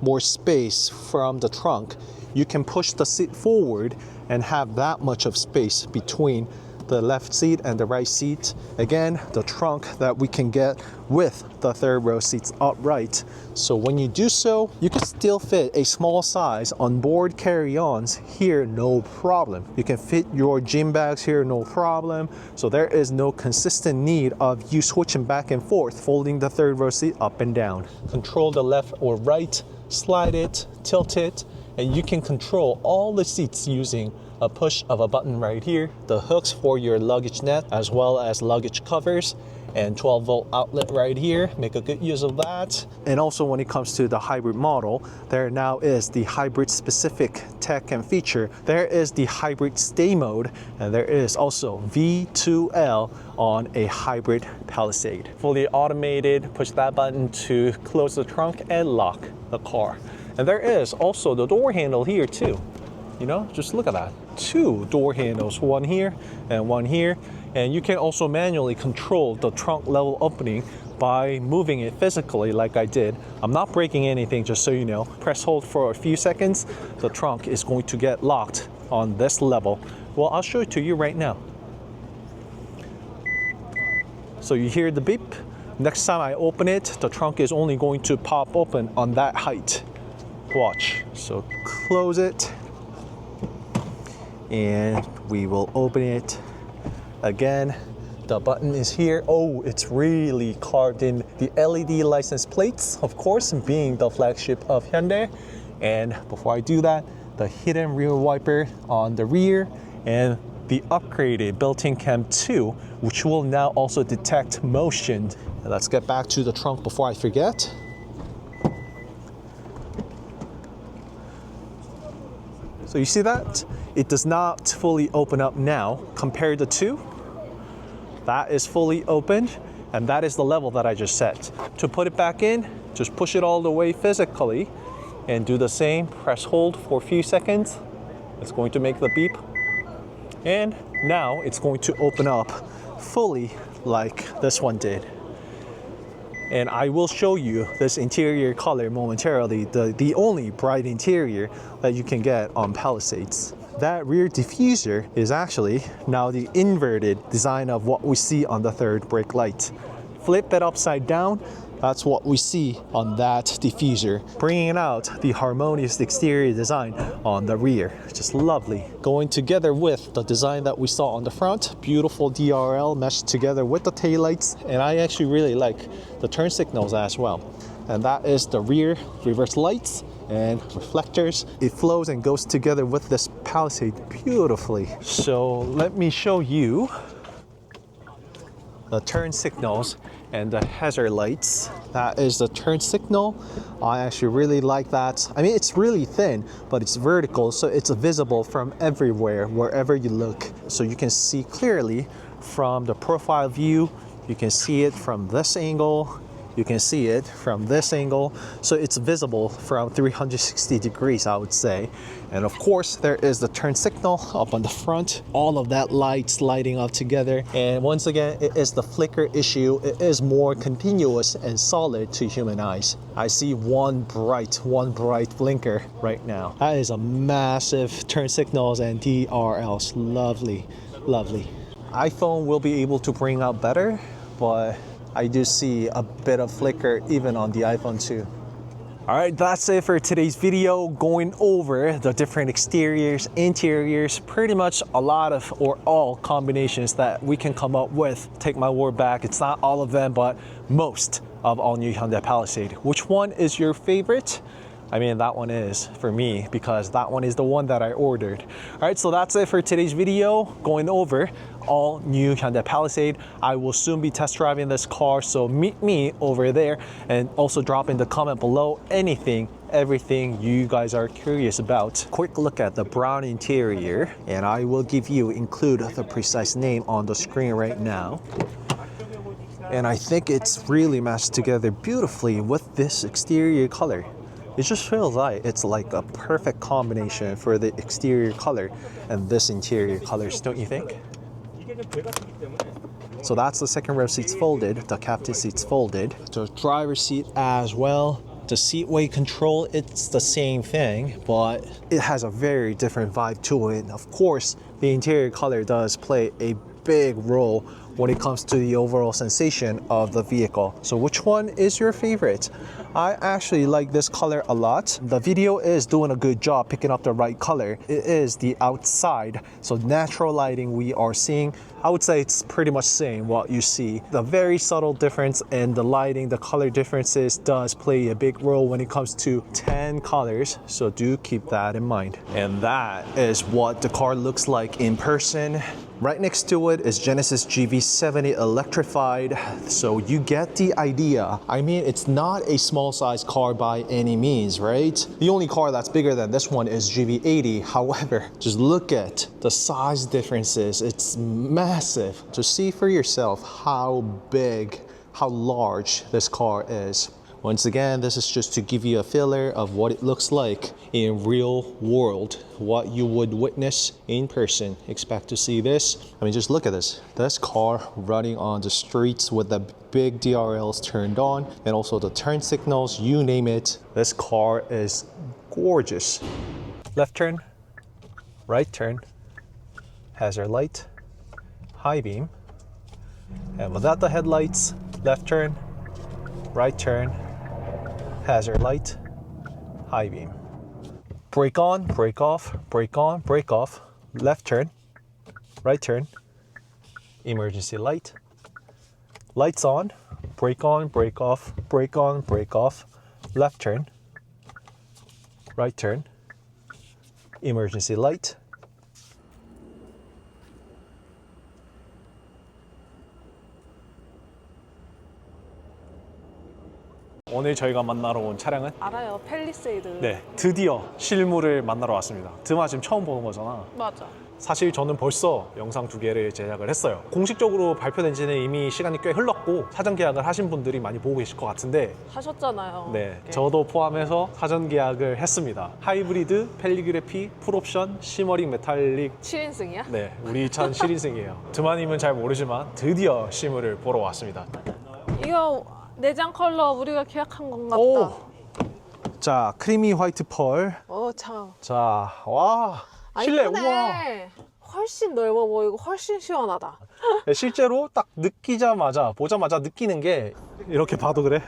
more space from the trunk, you can push the seat forward and have that much of space between the left seat and the right seat. Again, the trunk that we can get with the third row seats upright. So when you do so, you can still fit a small size onboard carry-ons here, no problem. You can fit your gym bags here, no problem. So there is no consistent need of you switching back and forth, folding the third row seat up and down. Control the left or right, slide it, tilt it, and you can control all the seats using a push of a button right here. The hooks for your luggage net as well as luggage covers, and 12-volt outlet right here. Make a good use of that. And also when it comes to the hybrid model, there now is the hybrid specific tech and feature. There is the hybrid stay mode, and there is also V2L on a hybrid Palisade. Fully automated, push that button to close the trunk and lock the car. And there is also the door handle here too. You know, just look at that. 2 door handles, one here and one here. And you can also manually control the trunk level opening by moving it physically like I did. I'm not breaking anything, just so you know. Press hold for a few seconds. The trunk is going to get locked on this level. Well, I'll show it to you right now. So you hear the beep. Next time I open it, the trunk is only going to pop open on that height. Watch. So close it, and we will open it again. The button is here. Oh, it's really carved in the LED license plates, of course, being the flagship of Hyundai. And before I do that, the hidden rear wiper on the rear and the upgraded built-in cam 2, which will now also detect motion. And let's get back to the trunk before I forget. So you see that? It does not fully open up now. Compare the two. That is fully opened, and that is the level that I just set. To put it back in, just push it all the way physically and do the same. Press hold for a few seconds. It's going to make the beep. And now it's going to open up fully like this one did. And I will show you this interior color momentarily, the only bright interior that you can get on Palisades. That rear diffuser is actually now the inverted design of what we see on the third brake light. Flip it upside down, that's what we see on that diffuser, bringing out the harmonious exterior design on the rear. Just lovely. Going together with the design that we saw on the front, beautiful DRL meshed together with the taillights, and I actually really like the turn signals as well. And that is the rear reverse lights and reflectors. It flows and goes together with this Palisade beautifully. So let me show you the turn signals and the hazard lights. That is the turn signal. I actually really like that. I mean, it's really thin, but it's vertical, so it's visible from everywhere, wherever you look. So you can see clearly from the profile view. You can see it from this angle. You can see it from this angle. So it's visible from 360 degrees, I would say. And of course, there is the turn signal up on the front. All of that lights lighting up together. And once again, it is the flicker issue. It is more continuous and solid to human eyes. I see one bright blinker right now. That is a massive turn signals and DRLs. Lovely, lovely. iPhone will be able to bring out better, but I do see a bit of flicker even on the iPhone 2. All right, that's it for today's video, going over the different exteriors, interiors, pretty much a lot of or all combinations that we can come up with. Take my word back, it's not all of them, but most of all new Hyundai Palisade. Which one is your favorite? I mean, that one is for me because that one is the one that I ordered. All right, so that's it for today's video, going over all new Hyundai Palisade. I will soon be test driving this car, so meet me over there, and also drop in the comment below everything you guys are curious about. Quick look at the brown interior, and I will include the precise name on the screen right now. And I think it's really matched together beautifully with this exterior color. It just feels like it's like a perfect combination for the exterior color and this interior colors, don't you think? So that's the second row seats folded, the captain seats folded, the driver's seat as well. The seatway control, it's the same thing, but it has a very different vibe to it. Of course, the interior color does play a big role when it comes to the overall sensation of the vehicle. So which one is your favorite? I actually like this color a lot. The video is doing a good job picking up the right color. It is the outside, so natural lighting we are seeing. I would say it's pretty much same what you see. The very subtle difference in the lighting, the color differences does play a big role when it comes to 10 colors, so do keep that in mind. And that is what the car looks like in person. Right next to it is Genesis GV70 electrified, so you get the idea. I mean, it's not a small size car by any means, right? The only car that's bigger than this one is GV80. However, just look at the size differences. It's massive. Just see for yourself how big, how large this car is. Once again, this is just to give you a filler of what it looks like in real world, what you would witness in person. Expect to see this. I mean, just look at this. This car running on the streets with the big DRLs turned on and also the turn signals, you name it. This car is gorgeous. Left turn, right turn, hazard light, high beam, and without the headlights, left turn, right turn, hazard light, high beam. Brake on, brake off, brake on, brake off, left turn, right turn, emergency light, lights on, brake on, brake off, brake on, brake off, left turn, right turn, emergency light. 오늘 저희가 만나러 온 차량은 알아요. 팰리세이드. 네, 드디어 실물을 만나러 왔습니다. 드마 지금 처음 보는 거잖아. 맞아. 사실 저는 벌써 영상 2개를 제작을 했어요. 공식적으로 발표된 지는 이미 시간이 꽤 흘렀고 사전 계약을 하신 분들이 많이 보고 계실 것 같은데 하셨잖아요. 네, 저도 포함해서 사전 계약을 했습니다. 하이브리드, 캘리그래피, 풀옵션, 시머링 메탈릭. 7인승이야? 네, 우리 차는 7인승이에요. 드마님은 잘 모르지만 드디어 실물을 보러 왔습니다. 이거 내장 컬러 우리가 계약한 건 같다. 오! 자, 크리미 화이트 펄. 참. 자, 와, 실내, 우와. 이쁘네. 훨씬 넓어 보이고 훨씬 시원하다. 네, 실제로 딱 느끼자마자, 보자마자 느끼는 게 이렇게 봐도 그래?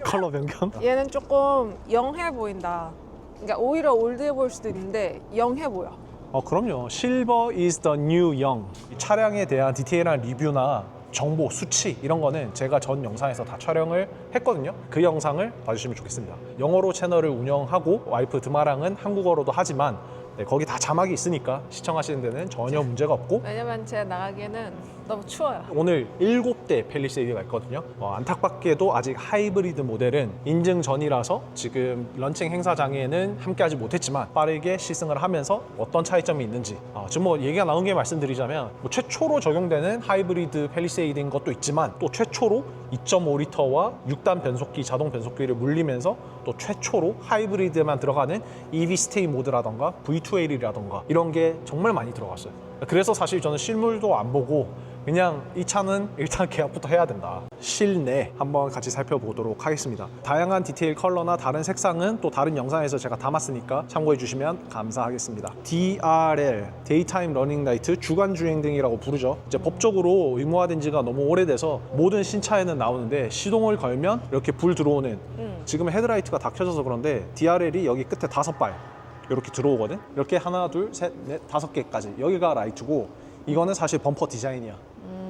컬러 변경. 얘는 조금 영해 보인다. 그러니까 오히려 올드해 보일 수도 있는데 영해 보여. 그럼요. 실버 is the new young. 이 차량에 대한 디테일한 리뷰나 정보, 수치 이런 거는 제가 전 영상에서 다 촬영을 했거든요. 그 영상을 봐주시면 좋겠습니다. 영어로 채널을 운영하고 와이프 드마랑은 한국어로도 하지만 네, 거기 다 자막이 있으니까 시청하시는 데는 전혀 문제가 없고 왜냐면 제가 나가기에는 너무 추워요. 오늘 7대 팰리세이드가 있거든요. 안타깝게도 아직 하이브리드 모델은 인증 전이라서 지금 런칭 행사장에는 함께하지 못했지만 빠르게 시승을 하면서 어떤 차이점이 있는지 지금 뭐 얘기가 나온 게 말씀드리자면 뭐 최초로 적용되는 하이브리드 팰리세이드인 것도 있지만 또 최초로 2.5리터와 6단 변속기, 자동 변속기를 물리면서 또 최초로 하이브리드에만 들어가는 EV 스테이 모드라던가 V2L이라던가 이런 게 정말 많이 들어갔어요. 그래서 사실 저는 실물도 안 보고 그냥 이 차는 일단 계약부터 해야 된다. 실내 한번 같이 살펴보도록 하겠습니다. 다양한 디테일 컬러나 다른 색상은 또 다른 영상에서 제가 담았으니까 참고해 주시면 감사하겠습니다. DRL, 데이타임 러닝 라이트, 주간 주행등이라고 부르죠. 이제 법적으로 의무화된 지가 너무 오래돼서 모든 신차에는 나오는데 시동을 걸면 이렇게 불 들어오는 지금 헤드라이트가 다 켜져서 그런데 DRL이 여기 끝에 5발 이렇게 들어오거든. 이렇게 하나, 둘, 셋, 넷, 5개까지 여기가 라이트고 이거는 사실 범퍼 디자인이야.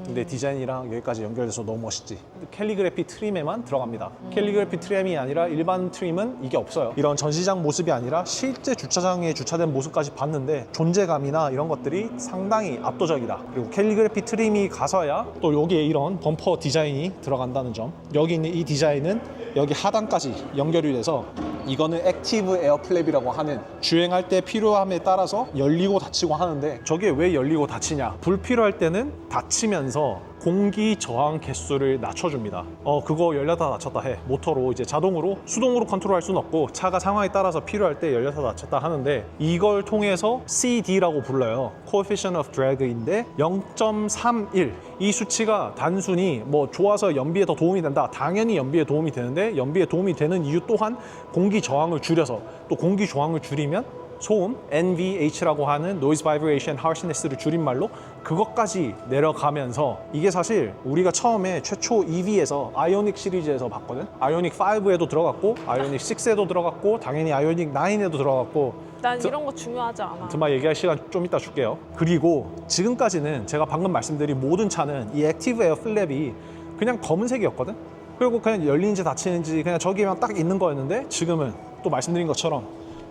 근데 디자인이랑 여기까지 연결돼서 너무 멋있지. 캘리그래피 트림에만 들어갑니다. 캘리그래피 트림이 아니라 일반 트림은 이게 없어요. 이런 전시장 모습이 아니라 실제 주차장에 주차된 모습까지 봤는데 존재감이나 이런 것들이 상당히 압도적이다. 그리고 캘리그래피 트림이 가서야 또 여기에 이런 범퍼 디자인이 들어간다는 점. 여기 있는 이 디자인은 여기 하단까지 연결이 돼서 이거는 액티브 에어 플랩이라고 하는 주행할 때 필요함에 따라서 열리고 닫히고 하는데 저게 왜 열리고 닫히냐? 불필요할 때는 닫히면서 공기 저항 개수를 낮춰줍니다. 그거 열렸다 닫혔다 해. 모터로 이제 자동으로 수동으로 컨트롤할 수는 없고 차가 상황에 따라서 필요할 때 열렸다 닫혔다 하는데 이걸 통해서 CD라고 불러요. Coefficient of Drag인데 0.31 이 수치가 단순히 뭐 좋아서 연비에 더 도움이 된다. 당연히 연비에 도움이 되는데 연비에 도움이 되는 이유 또한 공기 저항을 줄여서 또 공기 저항을 줄이면 소음, NVH라고 하는 Noise Vibration Harshness를 줄임말로 그것까지 내려가면서 이게 사실 우리가 처음에 최초 EV에서 아이오닉 시리즈에서 봤거든. 아이오닉 5에도 들어갔고 아이오닉 6에도 들어갔고 당연히 아이오닉 9에도 들어갔고 난 이런 거 중요하지 않아. 드마 얘기할 시간 좀 이따 줄게요. 그리고 지금까지는 제가 방금 말씀드린 모든 차는 이 액티브 에어 플랩이 그냥 검은색이었거든. 그리고 그냥 열리는지 닫히는지 그냥 저기만 딱 있는 거였는데 지금은 또 말씀드린 것처럼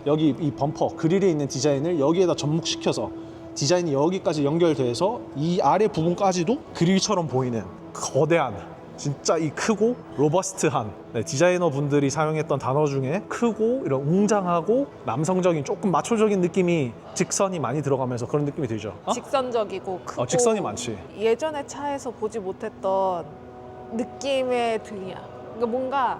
여기 이 범퍼 그릴에 있는 디자인을 여기에다 접목시켜서 디자인이 여기까지 연결돼서 이 아래 부분까지도 그릴처럼 보이는 거대한 진짜 이 크고 로버스트한 디자이너 분들이 사용했던 단어 중에 크고 이런 웅장하고 남성적인 조금 마초적인 느낌이 직선이 많이 들어가면서 그런 느낌이 들죠. 직선적이고 크고 직선이 많지. 예전에 차에서 보지 못했던 느낌의 등이야. 그러니까 뭔가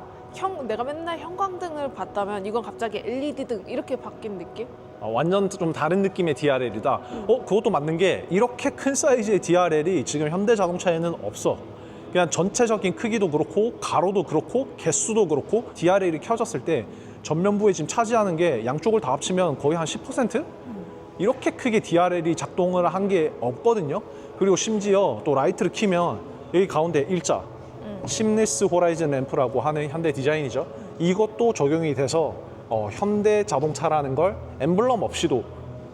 내가 맨날 형광등을 봤다면 이건 갑자기 LED 등 이렇게 바뀐 느낌? 완전 좀 다른 느낌의 DRL이다. 그것도 맞는 게 이렇게 큰 사이즈의 DRL이 지금 현대 자동차에는 없어. 그냥 전체적인 크기도 그렇고 가로도 그렇고 개수도 그렇고 DRL이 켜졌을 때 전면부에 지금 차지하는 게 양쪽을 다 합치면 거의 한 10%? 이렇게 크게 DRL이 작동을 한 게 없거든요. 그리고 심지어 또 라이트를 켜면 여기 가운데 일자 심리스 호라이즌 램프라고 하는 현대 디자인이죠. 이것도 적용이 돼서 현대 자동차라는 걸 엠블럼 없이도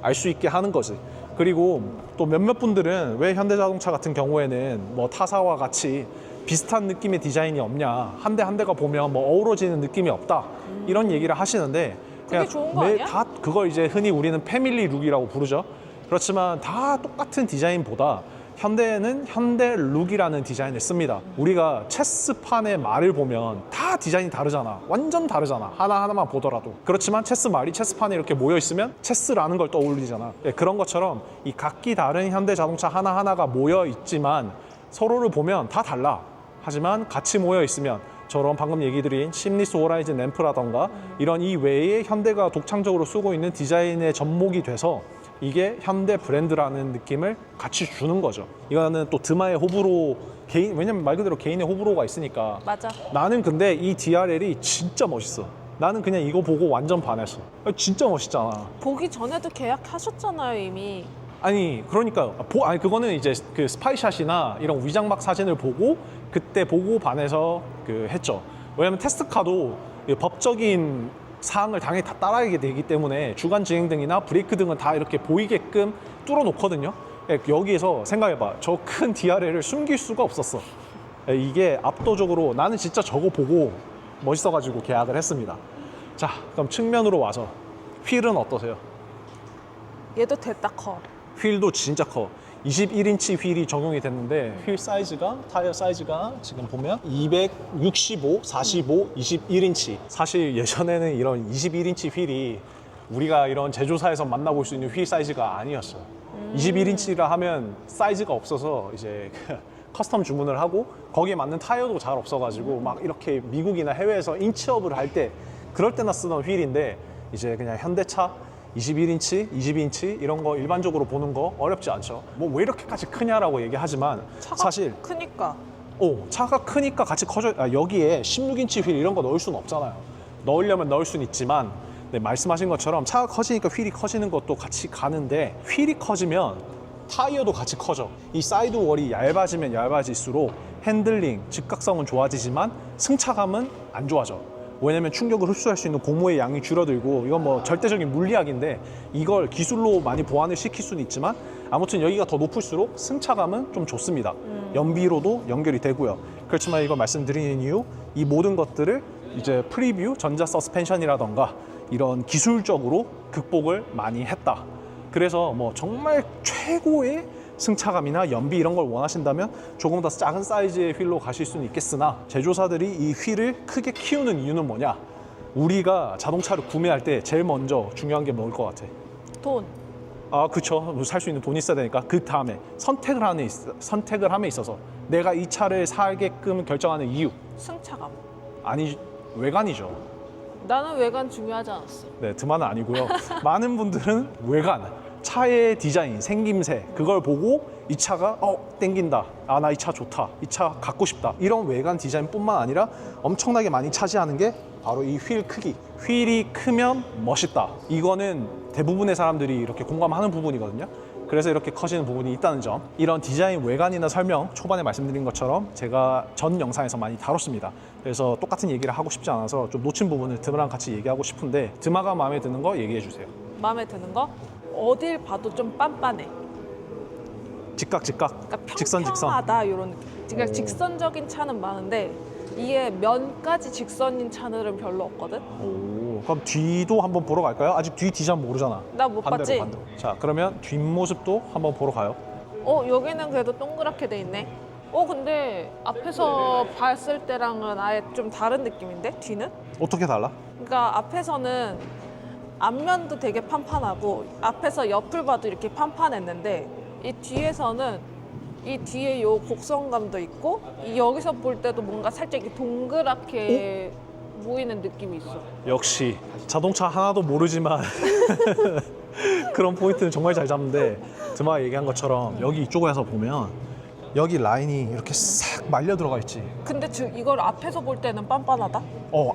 알 수 있게 하는 거지. 그리고 또 몇몇 분들은 왜 현대 자동차 같은 경우에는 뭐 타사와 같이 비슷한 느낌의 디자인이 없냐, 한 대 한 대가 보면 뭐 어우러지는 느낌이 없다, 이런 얘기를 하시는데, 그게 좋은 거 아니야? 다 그걸 이제 흔히 우리는 패밀리 룩이라고 부르죠. 그렇지만 다 똑같은 디자인보다 현대에는 현대 룩이라는 디자인을 씁니다. 우리가 체스판의 말을 보면 다 디자인이 다르잖아. 완전 다르잖아. 하나하나만 보더라도. 그렇지만 체스 말이 체스판에 이렇게 모여 있으면 체스라는 걸 떠올리잖아. 네, 그런 것처럼 이 각기 다른 현대 자동차 하나하나가 모여 있지만 서로를 보면 다 달라. 하지만 같이 모여 있으면 저런 방금 얘기 드린 심리스 호라이즌 램프라던가 이런 이 외에 현대가 독창적으로 쓰고 있는 디자인의 접목이 돼서 이게 현대 브랜드라는 느낌을 같이 주는 거죠. 이거는 또 드마의 호불호, 왜냐면 말 그대로 개인의 호불호가 있으니까. 맞아. 나는 근데 이 DRL이 진짜 멋있어. 나는 그냥 이거 보고 완전 반했어. 진짜 멋있잖아. 보기 전에도 계약하셨잖아요, 이미. 아니 그러니까 아니 그거는 이제 그 스파이샷이나 이런 위장막 사진을 보고 그때 보고 반해서 했죠. 왜냐면 테스트카도 법적인 사항을 당연히 다 따라가게 되기 때문에 주간 진행등이나 브레이크 등은 다 이렇게 보이게끔 뚫어 놓거든요. 여기에서 생각해봐. 저 큰 DRL을 숨길 수가 없었어. 이게 압도적으로 나는 진짜 저거 보고 멋있어가지고 계약을 했습니다. 자, 그럼 측면으로 와서 휠은 어떠세요? 얘도 됐다 커. 휠도 진짜 커. 21인치 휠이 적용이 됐는데 휠 사이즈가, 타이어 사이즈가 지금 보면 265, 45, 21인치. 사실 예전에는 이런 21인치 휠이 우리가 이런 제조사에서 만나볼 수 있는 휠 사이즈가 아니었어요. 21인치라 하면 사이즈가 없어서 이제 커스텀 주문을 하고 거기에 맞는 타이어도 잘 없어가지고 막 이렇게 미국이나 해외에서 인치업을 할 때 그럴 때나 쓰던 휠인데 이제 그냥 현대차 21인치, 22인치 이런 거 일반적으로 보는 거 어렵지 않죠. 뭐 왜 이렇게까지 크냐라고 얘기하지만 차가 사실 크니까. 차가 크니까 같이 커져. 여기에 16인치 휠 이런 거 넣을 수는 없잖아요. 넣으려면 넣을 수는 있지만 네, 말씀하신 것처럼 차가 커지니까 휠이 커지는 것도 같이 가는데 휠이 커지면 타이어도 같이 커져. 이 사이드 월이 얇아지면 얇아질수록 핸들링, 직각성은 좋아지지만 승차감은 안 좋아져. 왜냐면 충격을 흡수할 수 있는 고무의 양이 줄어들고 이건 뭐 절대적인 물리학인데 이걸 기술로 많이 보완을 시킬 수는 있지만 아무튼 여기가 더 높을수록 승차감은 좀 좋습니다. 연비로도 연결이 되고요. 그렇지만 이걸 말씀드리는 이유, 이 모든 것들을 이제 프리뷰, 전자 서스펜션이라던가 이런 기술적으로 극복을 많이 했다. 그래서 뭐 정말 최고의 승차감이나 연비 이런 걸 원하신다면 조금 더 작은 사이즈의 휠로 가실 수는 있겠으나 제조사들이 이 휠을 크게 키우는 이유는 뭐냐? 우리가 자동차를 구매할 때 제일 먼저 중요한 게 뭐일 것 같아? 돈. 아, 그렇죠. 살 수 있는 돈이 있어야 되니까 그 다음에 선택을 함에 있어서 내가 이 차를 사게끔 결정하는 이유. 승차감. 아니, 외관이죠. 나는 외관 중요하지 않았어. 네, 드마는 아니고요. 많은 분들은 외관, 차의 디자인, 생김새 그걸 보고 이 차가 땡긴다. 아, 나 이 차 좋다. 이 차 갖고 싶다. 이런 외관 디자인뿐만 아니라 엄청나게 많이 차지하는 게 바로 이 휠 크기. 휠이 크면 멋있다. 이거는 대부분의 사람들이 이렇게 공감하는 부분이거든요. 그래서 이렇게 커지는 부분이 있다는 점. 이런 디자인 외관이나 설명 초반에 말씀드린 것처럼 제가 전 영상에서 많이 다뤘습니다. 그래서 똑같은 얘기를 하고 싶지 않아서 좀 놓친 부분을 드마랑 같이 얘기하고 싶은데 드마가 마음에 드는 거 얘기해 주세요. 마음에 드는 거? 어딜 봐도 좀 빤빤해. 직각 그러니까 직선 평평하다 이런 느낌. 그러니까 직선적인 차는 많은데 이게 면까지 직선인 차들은 별로 없거든. 오, 그럼 뒤도 한번 보러 갈까요? 아직 뒤 디자인 모르잖아. 나 못 봤지? 반대로. 자, 그러면 뒷모습도 한번 보러 가요. 여기는 그래도 동그랗게 돼 있네. 근데 앞에서 봤을 때랑은 아예 좀 다른 느낌인데 뒤는? 어떻게 달라? 그러니까 앞에서는 앞면도 되게 판판하고 앞에서 옆을 봐도 이렇게 판판했는데 이 뒤에서는 이 뒤에 요 곡선감도 있고 여기서 볼 때도 뭔가 살짝 이렇게 동그랗게 보이는 느낌이 있어. 역시 자동차 하나도 모르지만 그런 포인트는 정말 잘 잡는데 드마 얘기한 것처럼 여기 이쪽에서 보면 여기 라인이 이렇게 싹 말려 들어가 있지. 근데 이걸 앞에서 볼 때는 빤빤하다?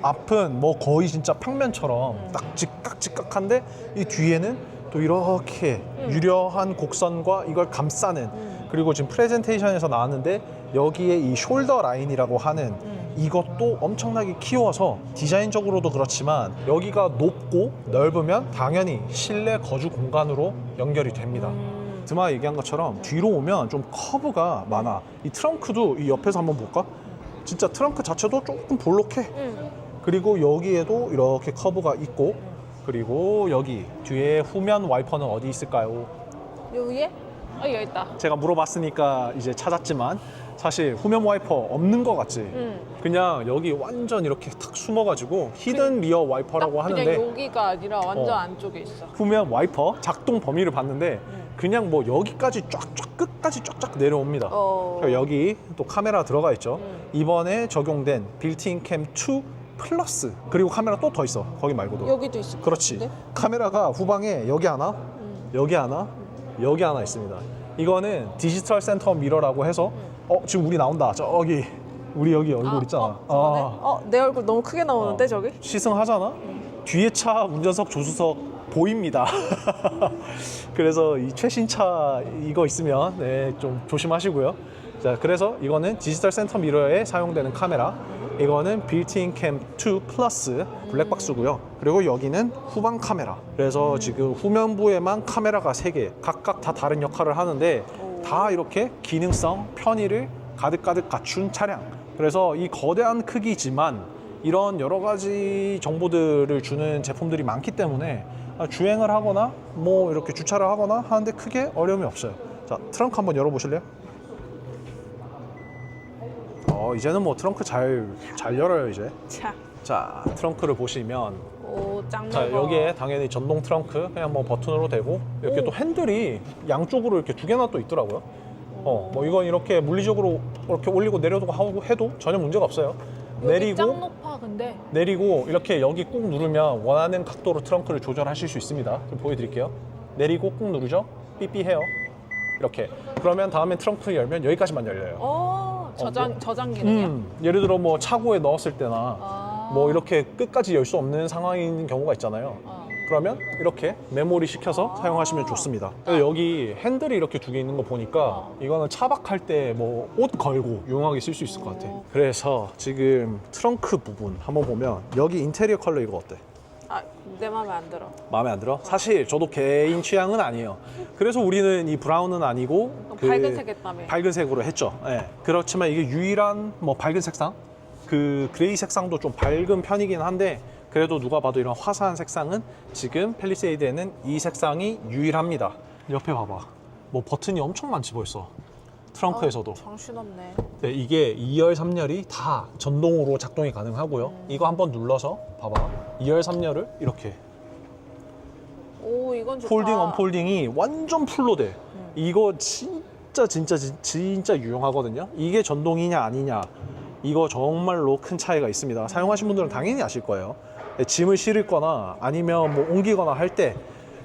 앞은 뭐 거의 진짜 평면처럼 딱 직각한데 이 뒤에는 또 이렇게 유려한 곡선과 이걸 감싸는 그리고 지금 프레젠테이션에서 나왔는데 여기에 이 숄더 라인이라고 하는 이것도 엄청나게 키워서 디자인적으로도 그렇지만 여기가 높고 넓으면 당연히 실내 거주 공간으로 연결이 됩니다. 드마 얘기한 것처럼 뒤로 오면 좀 커브가 많아. 이 트렁크도 이 옆에서 한번 볼까? 진짜 트렁크 자체도 조금 볼록해. 그리고 여기에도 이렇게 커브가 있고, 그리고 여기 뒤에 후면 와이퍼는 어디 있을까요? 여기에? 여기 있다. 제가 물어봤으니까 이제 찾았지만 사실 후면 와이퍼 없는 것 같지? 그냥 여기 완전 이렇게 탁 숨어가지고 히든 리어 와이퍼라고 하는데 그냥 여기가 아니라 완전 안쪽에 있어. 후면 와이퍼 작동 범위를 봤는데 그냥 뭐 여기까지 쫙쫙 끝까지 쫙쫙 내려옵니다. 여기 또 카메라 들어가 있죠. 이번에 적용된 빌트인 캠 2 플러스, 그리고 카메라 또 더 있어. 거기 말고도. 여기도 있을 것 그렇지. 같은데? 카메라가 후방에 여기 하나, 여기 하나, 여기 하나 있습니다. 이거는 디지털 센터 미러라고 해서 지금 우리 나온다. 저기 우리 여기 얼굴 있잖아. 내 얼굴 너무 크게 나오는데 저기? 시승하잖아? 뒤에 차 운전석 조수석 보입니다. 그래서 이 최신 차 이거 있으면 네, 좀 조심하시고요. 자, 그래서 이거는 디지털 센터 미러에 사용되는 카메라, 이거는 빌트인 캠 2 플러스 블랙박스고요. 그리고 여기는 후방 카메라. 그래서 지금 후면부에만 카메라가 3개, 각각 다 다른 역할을 하는데 다 이렇게 기능성, 편의를 가득가득 갖춘 차량. 그래서 이 거대한 크기지만 이런 여러 가지 정보들을 주는 제품들이 많기 때문에 주행을 하거나 뭐 이렇게 주차를 하거나 하는데 크게 어려움이 없어요. 자, 트렁크 한번 열어보실래요? 이제는 뭐 트렁크 잘 열어요 이제. 자, 트렁크를 보시면 짱 자, 넓어. 여기에 당연히 전동 트렁크 그냥 뭐 버튼으로 되고, 이렇게 또 핸들이 양쪽으로 이렇게 2개나 또 있더라고요. 뭐 이건 이렇게 물리적으로 이렇게 올리고 내려도 하고 해도 전혀 문제가 없어요. 여기 짱 높아 근데. 내리고 이렇게 여기 꾹 누르면 원하는 각도로 트렁크를 조절하실 수 있습니다. 좀 보여드릴게요. 내리고 꾹 누르죠. 삐삐해요. 이렇게. 그러면 다음에 트렁크 열면 여기까지만 열려요. 저장 기능이야? 예를 들어 뭐 차고에 넣었을 때나 뭐 이렇게 끝까지 열 수 없는 상황인 경우가 있잖아요. 그러면 이렇게 메모리 시켜서 사용하시면 좋습니다. 그래서 여기 핸들이 이렇게 2개 있는 거 보니까 이거는 차박할 때 뭐 옷 걸고 유용하게 쓸 수 있을 것 같아. 그래서 지금 트렁크 부분 한번 보면 여기 인테리어 컬러 이거 어때? 내 맘에 안 들어. 마음에 안 들어? 사실 저도 개인 취향은 아니에요. 그래서 우리는 이 브라운은 아니고 밝은 색 했다며. 밝은 색으로 했죠. 네. 그렇지만 이게 유일한 뭐 밝은 색상, 그 그레이 색상도 좀 밝은 편이긴 한데 그래도 누가 봐도 이런 화사한 색상은 지금 팰리세이드에는 이 색상이 유일합니다. 옆에 봐봐. 뭐 버튼이 엄청 많지 벌써. 트렁크에서도. 정신없네. 네, 이게 2열, 3열이 다 전동으로 작동이 가능하고요. 이거 한번 눌러서 봐봐. 2열, 3열을 이렇게 이건 좋다. 폴딩, 언폴딩이 완전 풀로 돼. 이거 진짜 유용하거든요. 이게 전동이냐 아니냐, 이거 정말로 큰 차이가 있습니다. 사용하신 분들은 당연히 아실 거예요. 짐을 실을 거나 아니면 뭐 옮기거나 할 때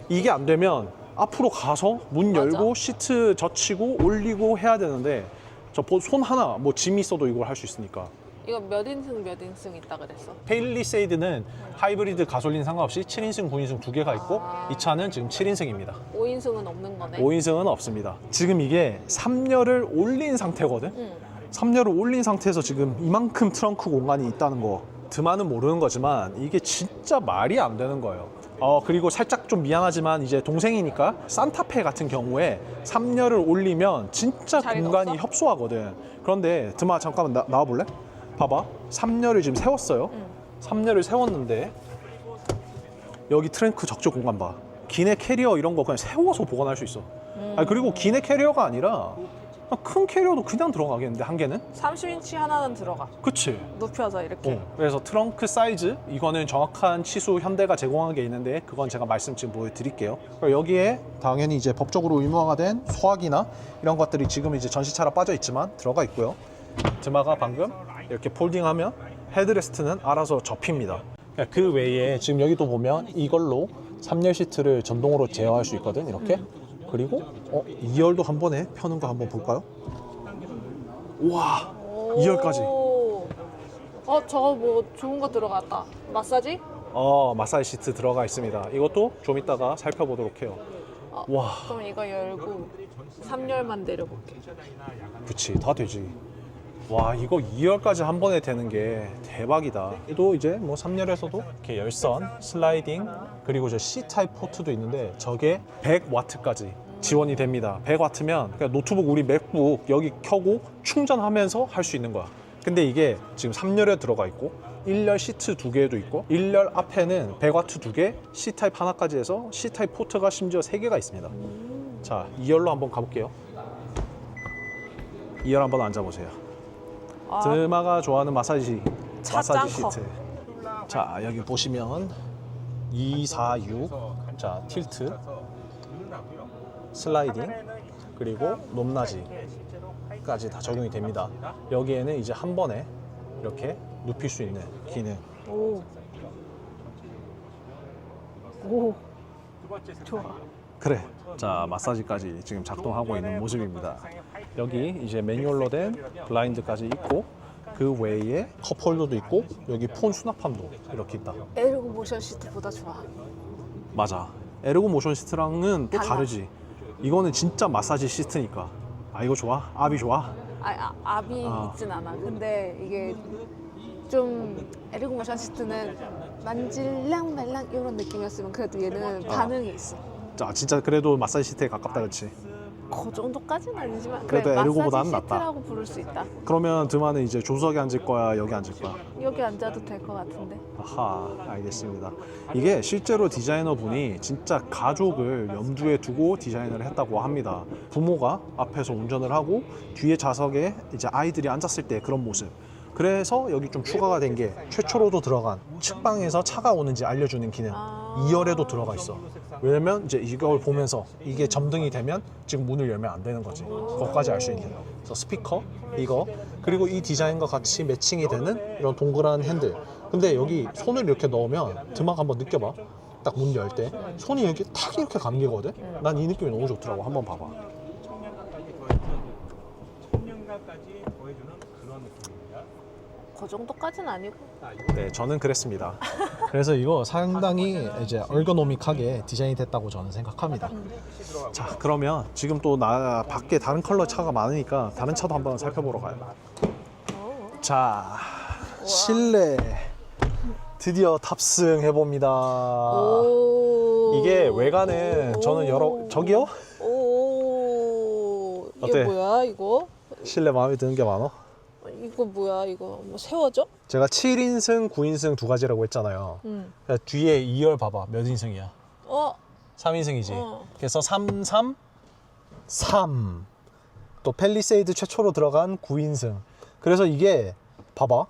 이게 안 되면 앞으로 가서 문 열고 시트 젖히고 올리고 해야 되는데 저 손 하나 뭐 짐이 있어도 이걸 할 수 있으니까. 이거 몇 인승 있다 그랬어? 페일리세이드는 하이브리드 가솔린 상관없이 7인승, 9인승 2개가 있고 이 차는 지금 7인승입니다. 5인승은 없는 거네. 5인승은 없습니다. 지금 이게 3열을 올린 상태거든. 3열을 올린 상태에서 지금 이만큼 트렁크 공간이 있다는 거 드마는 모르는 거지만 이게 진짜 말이 안 되는 거예요. 그리고 살짝 좀 미안하지만 이제 동생이니까 산타페 같은 경우에 3열을 올리면 진짜 공간이 없어? 협소하거든. 그런데 드마 잠깐만 나와볼래? 봐봐. 3열을 지금 세웠어요. 3열을 세웠는데 여기 트렁크 적재 공간 봐. 기내 캐리어 이런 거 그냥 세워서 보관할 수 있어. 그리고 기내 캐리어가 아니라 큰 캐리어도 그냥 들어가겠는데, 한 개는? 30인치 하나는 들어가. 그치? 눕혀서 이렇게. 그래서 트렁크 사이즈, 이거는 정확한 치수 현대가 제공한 게 있는데 그건 제가 말씀 지금 보여드릴게요. 여기에 당연히 이제 법적으로 의무화가 된 소화기나 이런 것들이 지금 이제 전시차라 빠져 있지만 들어가 있고요. 드마가 방금 이렇게 폴딩하면 헤드레스트는 알아서 접힙니다. 그 외에 지금 여기도 보면 이걸로 3열 시트를 전동으로 제어할 수 있거든, 이렇게. 그리고 2열도 한 번에 펴는 거 한번 볼까요? 우와, 2열까지. 저거 뭐 좋은 거 들어갔다. 마사지? 마사지 시트 들어가 있습니다. 이것도 좀 이따가 살펴보도록 해요. 와. 그럼 이거 열고 3열만 내려볼게. 그치, 다 되지. 와, 이거 2열까지 한 번에 되는 게 대박이다. 또 이제 뭐 3열에서도 이렇게 열선, 슬라이딩, 그리고 저 C타입 포트도 있는데 저게 100W까지 지원이 됩니다. 100W면 그러니까 노트북 우리 맥북 여기 켜고 충전하면서 할 수 있는 거야. 근데 이게 지금 3열에 들어가 있고 1열 시트 2개도 있고 1열 앞에는 100W 2개, C타입 하나까지 해서 C타입 포트가 심지어 3개가 있습니다. 자, 2열로 한번 가볼게요. 2열 한번 앉아보세요. 드마가 좋아하는 마사지 짱커. 시트. 자, 여기 보시면 246, 자 틸트, 슬라이딩, 그리고 높낮이까지 다 적용이 됩니다. 여기에는 이제 한 번에 이렇게 눕힐 수 있는 기능. 오, 좋아. 그래. 자, 마사지까지 지금 작동하고 있는 모습입니다. 여기 이제 매뉴얼로 된 블라인드까지 있고 그 외에 컵홀더도 있고 여기 폰 수납함도 이렇게 있다. 에르고 모션 시트보다 좋아. 맞아. 에르고 모션 시트랑은 또 달라. 다르지. 이거는 진짜 마사지 시트니까. 아, 이거 좋아? 압이 좋아? 압이 있진 않아. 근데 이게 좀 에르고 모션 시트는 만질랑 말랑 이런 느낌이었으면 그래도 얘는 반응이 있어. 자, 진짜 그래도 마사지 시트에 가깝다, 그렇지? 그 정도까지는 아니지만 그래도 그래, 에르고보다는 마사지 낫다. 시트라고 부를 수 있다. 그러면 드마는 이제 조석에 앉을 거야, 여기 앉을 거야? 여기 앉아도 될 것 같은데. 아하, 알겠습니다. 이게 실제로 디자이너 분이 진짜 가족을 염두에 두고 디자인을 했다고 합니다. 부모가 앞에서 운전을 하고 뒤에 좌석에 이제 아이들이 앉았을 때 그런 모습. 그래서 여기 좀 추가가 된 게 최초로도 들어간 측방에서 차가 오는지 알려주는 기능 2열에도 들어가 있어. 왜냐면 이제 이걸 보면서 이게 점등이 되면 지금 문을 열면 안 되는 거지. 그것까지 알 수 있는. 그래서 스피커 이거 그리고 이 디자인과 같이 매칭이 되는 이런 동그란 핸들. 근데 여기 손을 이렇게 넣으면 드막 한번 느껴봐. 딱 문 열 때 손이 이렇게 탁 이렇게 감기거든. 난 이 느낌이 너무 좋더라고. 한번 봐봐. 그 정도까지는 아니고. 네, 저는 그랬습니다. 그래서 이거 상당히 이제 얼거노믹하게 디자인이 됐다고 저는 생각합니다. 자, 그러면 지금 또 나 밖에 다른 컬러 차가 많으니까 다른 차도 한번 살펴보러 가요. 자, 실내 드디어 탑승해 봅니다. 이게 외관은 저는 저기요? 오, 이게 어때? 뭐야 이거? 실내 마음에 드는 게 많어? 이거 뭐야 이거 뭐 세워져? 제가 7인승, 9인승 두 가지라고 했잖아요. 뒤에 2열 봐봐. 몇 인승이야? 3인승이지. 그래서 3. 또 팰리세이드 최초로 들어간 9인승. 그래서 이게 봐봐.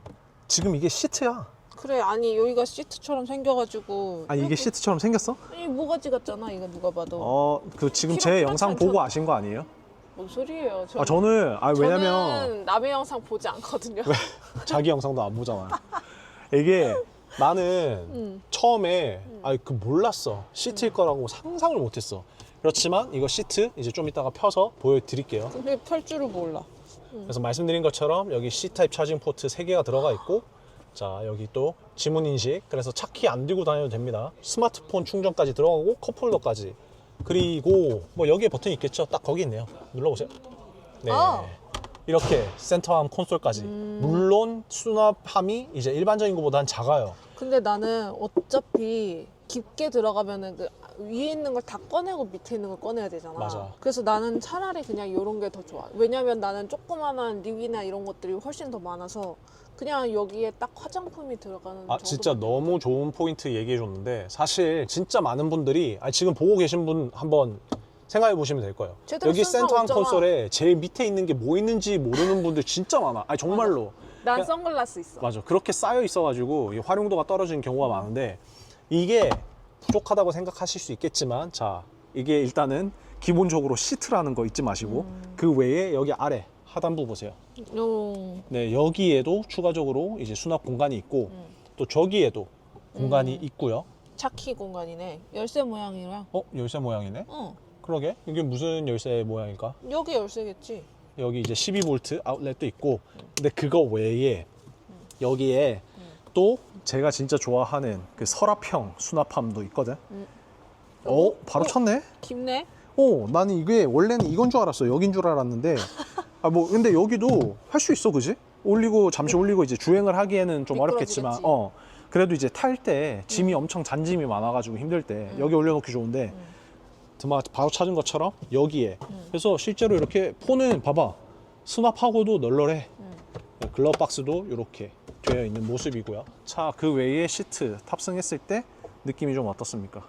지금 이게 시트야. 그래 아니 여기가 시트처럼 생겨가지고. 아니 이게 시트처럼 생겼어? 이 모가지 같잖아 이거 누가 봐도. 그 지금 제 영상 않죠. 보고 아신 거 아니에요? 뭔 소리예요? 저는 왜냐면 저는 남의 영상 보지 않거든요. 자기 영상도 안 보잖아요. 이게 나는 처음에 몰랐어. 시트일 거라고 상상을 못했어. 그렇지만 이거 시트 이제 좀 이따가 펴서 보여드릴게요. 근데 펼 줄을 몰라. 그래서 말씀드린 것처럼 여기 C타입 차징 포트 3개가 들어가 있고, 자 여기 또 지문 인식. 그래서 차키 안 들고 다녀도 됩니다. 스마트폰 충전까지 들어가고 컵홀더까지. 그리고 뭐 여기에 버튼이 있겠죠. 딱 거기 있네요. 눌러보세요. 네. 이렇게 센터암 콘솔까지. 물론 수납함이 이제 일반적인 것보다는 작아요. 근데 나는 어차피 깊게 들어가면은 그 위에 있는 걸 다 꺼내고 밑에 있는 걸 꺼내야 되잖아. 맞아. 그래서 나는 차라리 그냥 이런 게 더 좋아. 왜냐면 나는 조그만한 립이나 이런 것들이 훨씬 더 많아서 그냥 여기에 딱 화장품이 들어가는 정도. 진짜 너무 좋은 포인트 얘기해 줬는데, 사실 진짜 많은 분들이 지금 보고 계신 분 한번 생각해 보시면 될 거예요. 여기 센터암 콘솔에 제일 밑에 있는 게 뭐 있는지 모르는 분들 진짜 많아. 정말로. 난 선글라스 있어. 맞아. 그렇게 쌓여 있어가지고 이 활용도가 떨어지는 경우가 많은데, 이게 부족하다고 생각하실 수 있겠지만, 자 이게 일단은 기본적으로 시트라는 거 잊지 마시고 그 외에 여기 아래 하단부 보세요. 네, 여기에도 추가적으로 이제 수납 공간이 있고 또 저기에도 공간이 있고요. 차키 공간이네. 열쇠 모양이랑. 열쇠 모양이네. 그러게. 이게 무슨 열쇠 모양일까? 여기 열쇠겠지. 여기 이제 12V 아웃렛도 있고, 근데 그거 외에 여기에 또 제가 진짜 좋아하는 그 서랍형 수납함도 있거든. 바로 쳤네. 깊네. 나는 이게 원래는 이건 줄 알았어. 여긴 줄 알았는데 근데 여기도 할 수 있어, 그지? 올리고 잠시 올리고 이제 주행을 하기에는 좀 어렵겠지만 그래도 이제 탈 때 짐이 엄청 잔짐이 많아가지고 힘들 때 여기 올려놓기 좋은데 드마 바로 찾은 것처럼 여기에 그래서 실제로 이렇게 폰은 봐봐 수납하고도 널널해. 글러브 박스도 이렇게 되어 있는 모습이고요. 차 그 외에 시트 탑승했을 때 느낌이 좀 어떻습니까?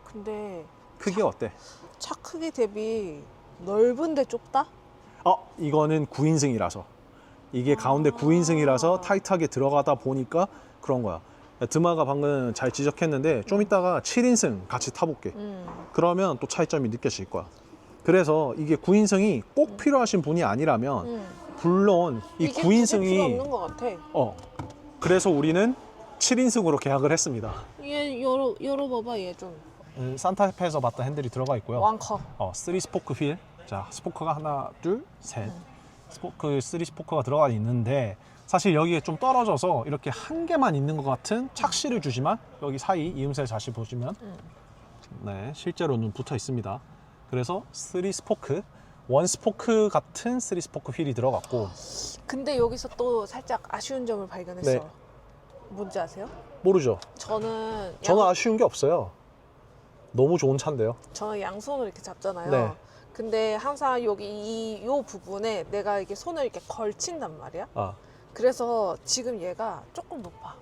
근데 크기 어때? 차 크기 대비 넓은데 좁다? 이거는 9인승이라서 이게 가운데 9인승이라서 타이트하게 들어가다 보니까 그런 거야. 드마가 방금 잘 지적했는데 좀 이따가 7인승 같이 타볼게. 그러면 또 차이점이 느껴질 거야. 그래서 이게 9인승이 꼭 필요하신 분이 아니라면 물론 이 이게 9인승이 필요 없는 것 같아. 그래서 우리는 7인승으로 계약을 했습니다. 얘 열어봐봐 얘 좀. 산타페에서 봤던 핸들이 들어가 있고요. 왕커. 3 스포크 휠. 자, 스포크가 하나, 둘, 셋. 스포크 3 스포크가 들어가 있는데 사실 여기에 좀 떨어져서 이렇게 한 개만 있는 것 같은 착시를 주지만 여기 사이 이음새 자시 보시면 네, 실제로는 붙어 있습니다. 그래서 3 스포크, 1 스포크 같은 3 스포크 휠이 들어갔고. 근데 여기서 또 살짝 아쉬운 점을 발견했어. 네. 뭔지 아세요? 모르죠. 저는 아쉬운 게 없어요. 너무 좋은 차인데요. 저는 양손으로 이렇게 잡잖아요. 네. 근데 항상 여기 요 부분에 내가 이렇게 손을 이렇게 걸친단 말이야. 아, 그래서 지금 얘가 조금 높아.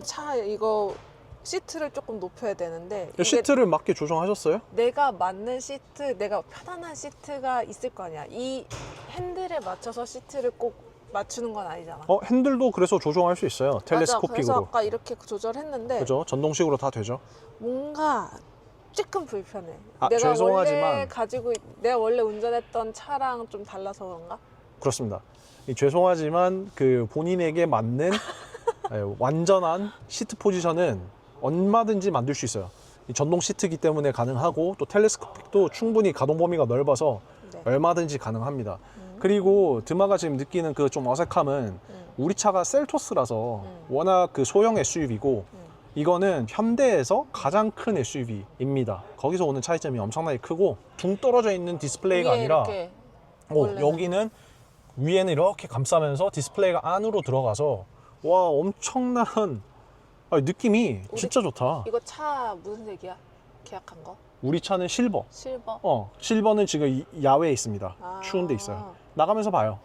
차 이거 시트를 조금 높여야 되는데 이게 시트를 맞게 조정하셨어요? 내가 맞는 시트, 내가 편안한 시트가 있을 거 아니야. 이 핸들에 맞춰서 시트를 꼭 맞추는 건 아니잖아. 핸들도 그래서 조정할 수 있어요. 맞아. 텔레스코픽으로. 그래서 아까 이렇게 조절했는데 그죠? 전동식으로 다 되죠. 뭔가 조금 불편해. 죄송하지만 내가 원래 운전했던 차랑 좀 달라서 그런가? 그렇습니다. 죄송하지만 그 본인에게 맞는 완전한 시트 포지션은 얼마든지 만들 수 있어요. 전동 시트이기 때문에 가능하고 또 텔레스코픽도 충분히 가동 범위가 넓어서 네. 얼마든지 가능합니다. 그리고 드마가 지금 느끼는 그 좀 어색함은 우리 차가 셀토스라서 워낙 그 소형 SUV고 이거는 현대에서 가장 큰 SUV입니다. 거기서 오는 차이점이 엄청나게 크고 둥 떨어져 있는 디스플레이가 아니라 여기는 위에는 이렇게 감싸면서 디스플레이가 안으로 들어가서 와 엄청난 느낌이 진짜 좋다. 이거 차 무슨 색이야? 계약한 거? 우리 차는 실버. 실버? 실버는 지금 야외에 있습니다. 추운 데 있어요. 나가면서 봐요.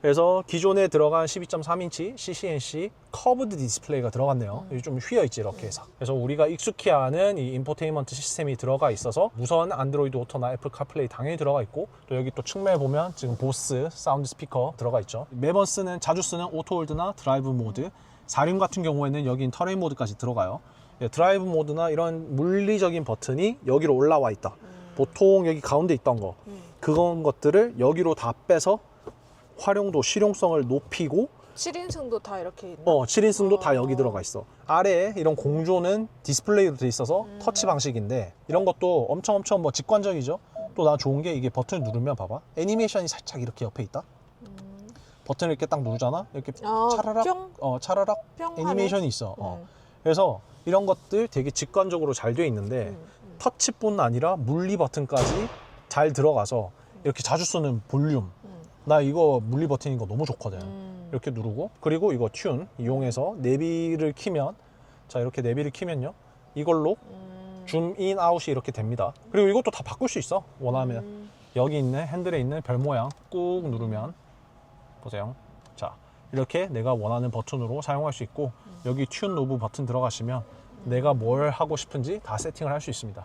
그래서 기존에 들어간 12.3인치 CCNC 커브드 디스플레이가 들어갔네요. 좀 휘어있지 이렇게 해서. 그래서 우리가 익숙히 아는 이 인포테인먼트 시스템이 들어가 있어서 무선 안드로이드 오토나 애플 카플레이 당연히 들어가 있고 또 여기 또 측면에 보면 지금 보스 사운드 스피커 들어가 있죠. 매번 자주 쓰는 오토홀드나 드라이브 모드, 사륜 같은 경우에는 여긴 터레인 모드까지 들어가요. 드라이브 모드나 이런 물리적인 버튼이 여기로 올라와 있다. 보통 여기 가운데 있던 거 그런 것들을 여기로 다 빼서 활용도, 실용성을 높이고 7인승도 다 이렇게 있나? 7인승도 다 여기 들어가 있어. 아래에 이런 공조는 디스플레이로 돼 있어서 터치 방식인데 이런 것도 엄청 뭐 직관적이죠. 또 나 좋은 게 이게 버튼을 누르면 봐봐. 애니메이션이 살짝 이렇게 옆에 있다. 버튼을 이렇게 딱 누르잖아. 이렇게 차라락 차라락 애니메이션이 있어. 그래서 이런 것들 되게 직관적으로 잘 돼 있는데 터치뿐 아니라 물리 버튼까지 잘 들어가서 이렇게 자주 쓰는 볼륨 나 이거 물리 버튼인 거 너무 좋거든. 이렇게 누르고 그리고 이거 튠 이용해서 내비를 키면 자 이렇게 내비를 키면요 이걸로 줌인 아웃이 이렇게 됩니다. 그리고 이것도 다 바꿀 수 있어 원하면. 여기 있는 핸들에 있는 별 모양 꾹 누르면 보세요. 자 이렇게 내가 원하는 버튼으로 사용할 수 있고 여기 튠 노브 버튼 들어가시면 내가 뭘 하고 싶은지 다 세팅을 할 수 있습니다.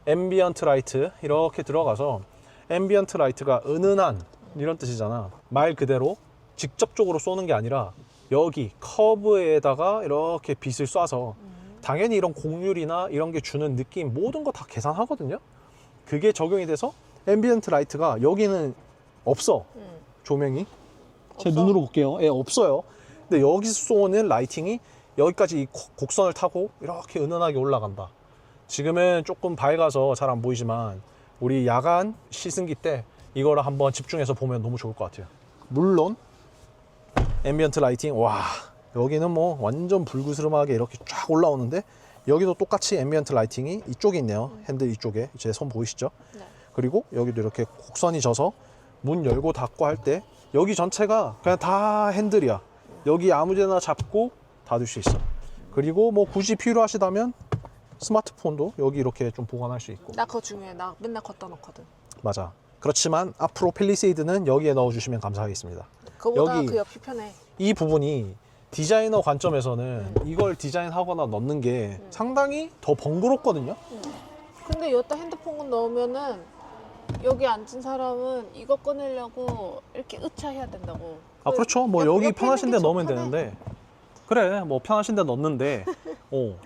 앰비언트 라이트 이렇게 들어가서 앰비언트 라이트가 은은한 이런 뜻이잖아. 말 그대로 직접적으로 쏘는 게 아니라 여기 커브에다가 이렇게 빛을 쏴서 당연히 이런 곡률이나 이런 게 주는 느낌 모든 거 다 계산하거든요. 그게 적용이 돼서 앰비언트 라이트가 여기는 없어. 조명이 제 눈으로 볼게요. 없어요. 근데 여기서 쏘는 라이팅이 여기까지 이 곡선을 타고 이렇게 은은하게 올라간다. 지금은 조금 밝아서 잘 안 보이지만 우리 야간 시승기 때 이거를 한번 집중해서 보면 너무 좋을 것 같아요. 물론 앰비언트 라이팅 와 여기는 뭐 완전 불그스름하게 이렇게 쫙 올라오는데 여기도 똑같이 앰비언트 라이팅이 이쪽에 있네요. 핸들 이쪽에 제 손 보이시죠? 네. 그리고 여기도 이렇게 곡선이 져서 문 열고 닫고 할 때 여기 전체가 그냥 다 핸들이야. 여기 아무데나 잡고 닫을 수 있어. 그리고 뭐 굳이 필요하시다면 스마트폰도 여기 이렇게 좀 보관할 수 있고. 나 그거 중요해. 나 맨날 걷다 놓거든. 맞아. 그렇지만 앞으로 팰리세이드는 여기에 넣어주시면 감사하겠습니다. 그거보다 여기 그 옆이 편해. 이 부분이 디자이너 관점에서는 이걸 디자인하거나 넣는 게 상당히 더 번거롭거든요. 근데 여기다 핸드폰 넣으면은 여기 앉은 사람은 이거 꺼내려고 이렇게 으차해야 된다고. 아 그렇죠. 뭐 여기 옆에 편하신 있는 데 게 넣으면 좀 편해. 되는데 그래 뭐 편하신 데 넣는데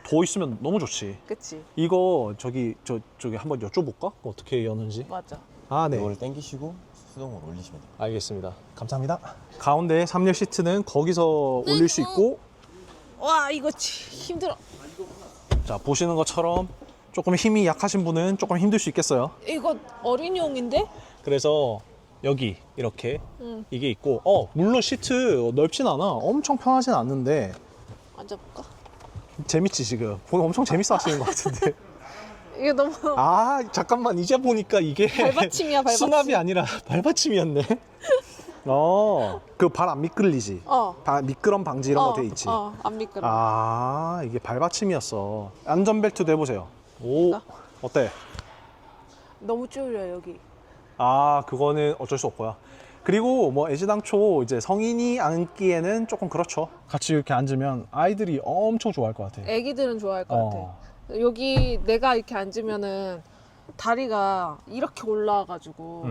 더 있으면 너무 좋지. 그치? 이거 저기 한번 여쭤볼까? 어떻게 여는지. 맞아. 아 네. 이거를 당기시고 수동으로 올리시면 돼요. 알겠습니다. 감사합니다. 가운데 3열 시트는 거기서 올릴 수 있고 와 이거 힘들어. 자 보시는 것처럼 조금 힘이 약하신 분은 조금 힘들 수 있겠어요. 이거 어린이용인데? 그래서 여기 이렇게 이게 있고 물론 시트 넓진 않아. 엄청 편하진 않는데 앉아볼까? 재밌지 지금. 보면 엄청 재밌어 하시는 것 같은데. 이게 너무 아 잠깐만 이제 보니까 이게 발받침이야, 발받침. 수납이 아니라 발받침이었네. 그 발 안 미끌리지. 미끄럼 방지 이런 거 돼 있지. 안 미끄러. 아 이게 발받침이었어. 안전벨트도 해보세요. 오 어때? 너무 쫄려 여기. 아 그거는 어쩔 수 없고요. 그리고 뭐 애시당초 이제 성인이 앉기에는 조금 그렇죠. 같이 이렇게 앉으면 아이들이 엄청 좋아할 것 같아. 애기들은 좋아할 것 같아. 여기 내가 이렇게 앉으면은 다리가 이렇게 올라와가지고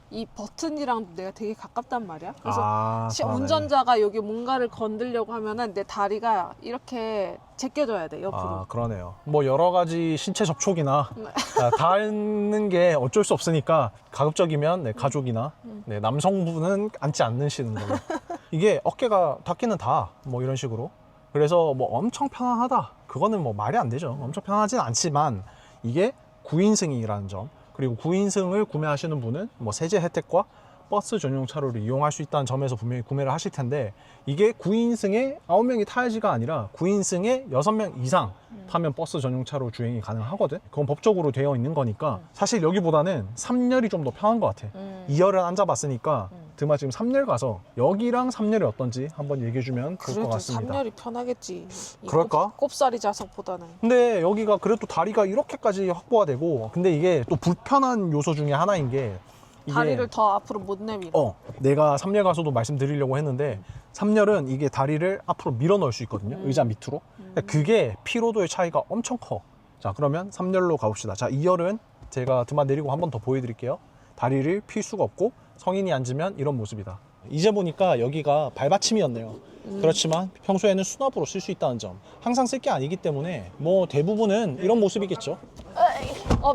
이 버튼이랑 내가 되게 가깝단 말이야. 그래서 그러네. 운전자가 여기 뭔가를 건들려고 하면은 내 다리가 이렇게 제껴져야 돼 옆으로. 아 그러네요. 뭐 여러 가지 신체 접촉이나 닿는 게 어쩔 수 없으니까 가급적이면 네, 가족이나 네, 남성분은 앉지 않으시는 걸로. 이게 어깨가 닿기는 닿아 뭐 이런 식으로. 그래서 뭐 엄청 편안하다 그거는 뭐 말이 안 되죠. 엄청 편하진 않지만 이게 9인승이라는 점, 그리고 9인승을 구매하시는 분은 뭐 세제 혜택과 버스 전용 차로를 이용할 수 있다는 점에서 분명히 구매를 하실 텐데, 이게 9인승에 9명이 타야지가 아니라 9인승에 6명 이상 타면 버스 전용 차로 주행이 가능하거든. 그건 법적으로 되어 있는 거니까 사실 여기보다는 3열이 좀 더 편한 것 같아. 2열은 앉아봤으니까 드마 지금 3열 가서 여기랑 3열이 어떤지 한번 얘기해주면 좋을 것 같습니다. 3열이 편하겠지. 이 그럴까? 꼽사리 좌석보다는. 근데 여기가 그래도 다리가 이렇게까지 확보가 되고, 근데 이게 또 불편한 요소 중에 하나인 게 이게 다리를 더 앞으로 못 내밀어. 내가 3열 가서도 말씀드리려고 했는데 3열은 이게 다리를 앞으로 밀어 넣을 수 있거든요. 의자 밑으로. 그게 피로도의 차이가 엄청 커. 자 그러면 3열로 가봅시다. 자 2열은 제가 드마 내리고 한 번 더 보여드릴게요. 다리를 필 수가 없고 성인이 앉으면 이런 모습이다. 이제 보니까 여기가 발받침이었네요. 그렇지만 평소에는 수납으로 쓸 수 있다는 점, 항상 쓸 게 아니기 때문에 뭐 대부분은 이런 모습이겠죠.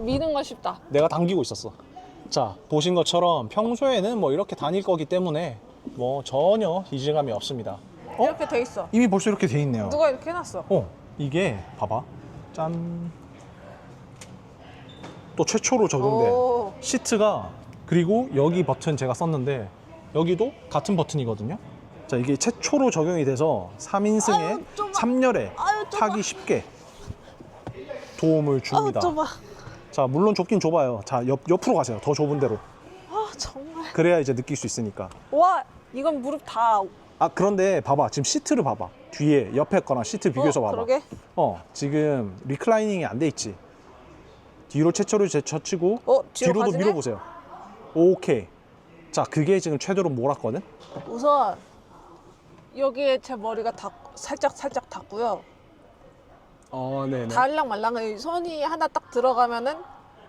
미는 건 쉽다. 내가 당기고 있었어. 자 보신 것처럼 평소에는 뭐 이렇게 다닐 거기 때문에 뭐 전혀 이질감이 없습니다. 이렇게 돼 있어. 이미 벌써 이렇게 돼 있네요. 누가 이렇게 해놨어? 이게 봐봐. 짠. 또 최초로 적용된 오. 시트가, 그리고 여기 버튼 제가 썼는데 여기도 같은 버튼이거든요. 자 이게 최초로 적용이 돼서 3인승에 아유, 좁아. 3열에 아유, 좁아. 타기 쉽게 도움을 줍니다. 좁아. 자 물론 좁긴 좁아요. 자 옆으로 가세요. 더 좁은 데로. 정말. 그래야 이제 느낄 수 있으니까. 와, 이건 무릎 다. 그런데 봐봐. 지금 시트를 봐봐. 뒤에 옆에 거랑 시트 비교해서 봐봐. 그러게. 지금 리클라이닝이 안 돼 있지. 뒤로 최초로 제쳐치고 뒤로도 가지네? 밀어보세요. 오케이. 자 그게 지금 최대로 몰았거든. 우선 여기에 제 머리가 살짝 닿고요. 네네. 닿을랑 말랑 손이 하나 딱 들어가면은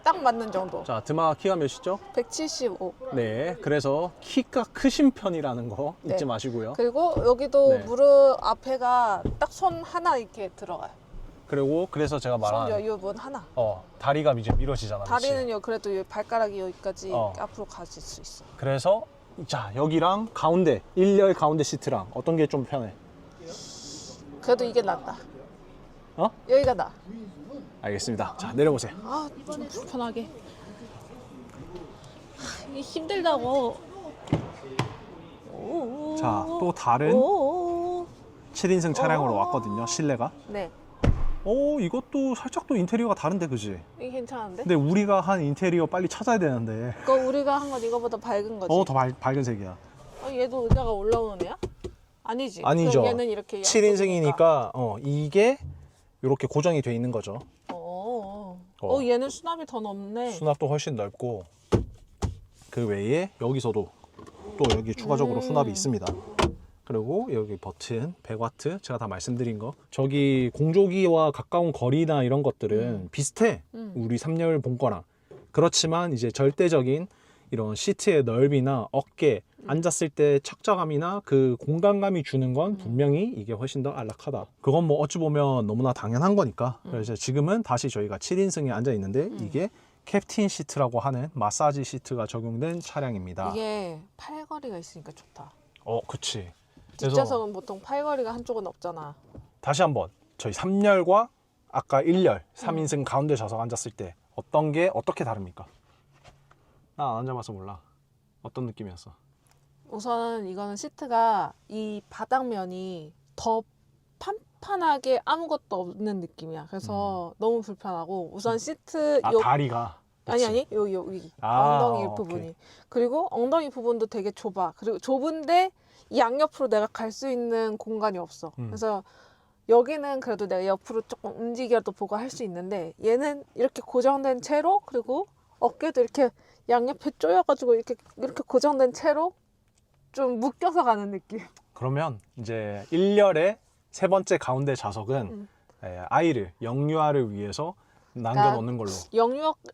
딱 맞는 정도. 자 드마 키가 몇이죠? 175. 네. 그래서 키가 크신 편이라는 거 잊지 네. 마시고요. 그리고 여기도 네. 무릎 앞에가 딱 손 하나 이렇게 들어가요. 그리고 그래서 제가 손 말한 여유분 하나. 다리가 이제 밀어지잖아. 그치? 다리는 그래도 발가락이 여기까지 어. 앞으로 가질 수 있어. 그래서 자 여기랑 가운데 1열 가운데 시트랑 어떤 게 좀 편해? 그래도 이게 낫다. 어? 여기가 나. 알겠습니다. 자 내려보세요. 좀 불편하게. 이게 힘들다고. 자 또 다른 7인승 차량으로 왔거든요. 실내가. 네. 오, 이것도 살짝 또 인테리어가 다른데, 그지? 이게 괜찮은데? 근데 우리가 한 인테리어 빨리 찾아야 되는데. 그거 우리가 한 건 이거보다 밝은 거지. 더 밝은 색이야. 얘도 의자가 올라오는 애야? 아니지. 아니죠. 그럼 얘는 이렇게 7인승이니까 이게 이렇게 고정이 돼 있는 거죠. 얘는 수납이 더 넓네. 수납도 훨씬 넓고 그 외에 여기서도 또 여기 추가적으로 수납이 있습니다. 그리고 여기 버튼 100W 제가 다 말씀드린 거, 저기 공조기와 가까운 거리나 이런 것들은 비슷해. 우리 3열 본 거랑. 그렇지만 이제 절대적인 이런 시트의 넓이나 어깨, 앉았을 때 착자감이나 그 공간감이 주는 건 분명히 이게 훨씬 더 안락하다. 그건 뭐 어찌 보면 너무나 당연한 거니까. 그래서 지금은 다시 저희가 7인승에 앉아 있는데 이게 캡틴 시트라고 하는 마사지 시트가 적용된 차량입니다. 이게 팔걸이가 있으니까 좋다. 그치. 뒷좌석은 보통 팔걸이가 한쪽은 없잖아. 다시 한번 저희 3열과 아까 1열 3인승 가운데 좌석 앉았을 때 어떤 게 어떻게 다릅니까? 나 안 앉아봐서 몰라. 어떤 느낌이었어? 우선 이거는 시트가 이 바닥면이 더 판판하게 아무것도 없는 느낌이야. 그래서 너무 불편하고, 우선 시트 다리가 그치? 아니 여기 엉덩이 부분이. 오케이. 그리고 엉덩이 부분도 되게 좁아. 그리고 좁은데 양옆으로 내가 갈 수 있는 공간이 없어. 그래서 여기는 그래도 내가 옆으로 조금 움직여도 보고 할 수 있는데, 얘는 이렇게 고정된 채로, 그리고 어깨도 이렇게 양옆에 조여가지고 이렇게 고정된 채로 좀 묶여서 가는 느낌. 그러면 이제 1열의 세 번째 가운데 좌석은 아이를 영유아를 위해서 남겨놓는 걸로.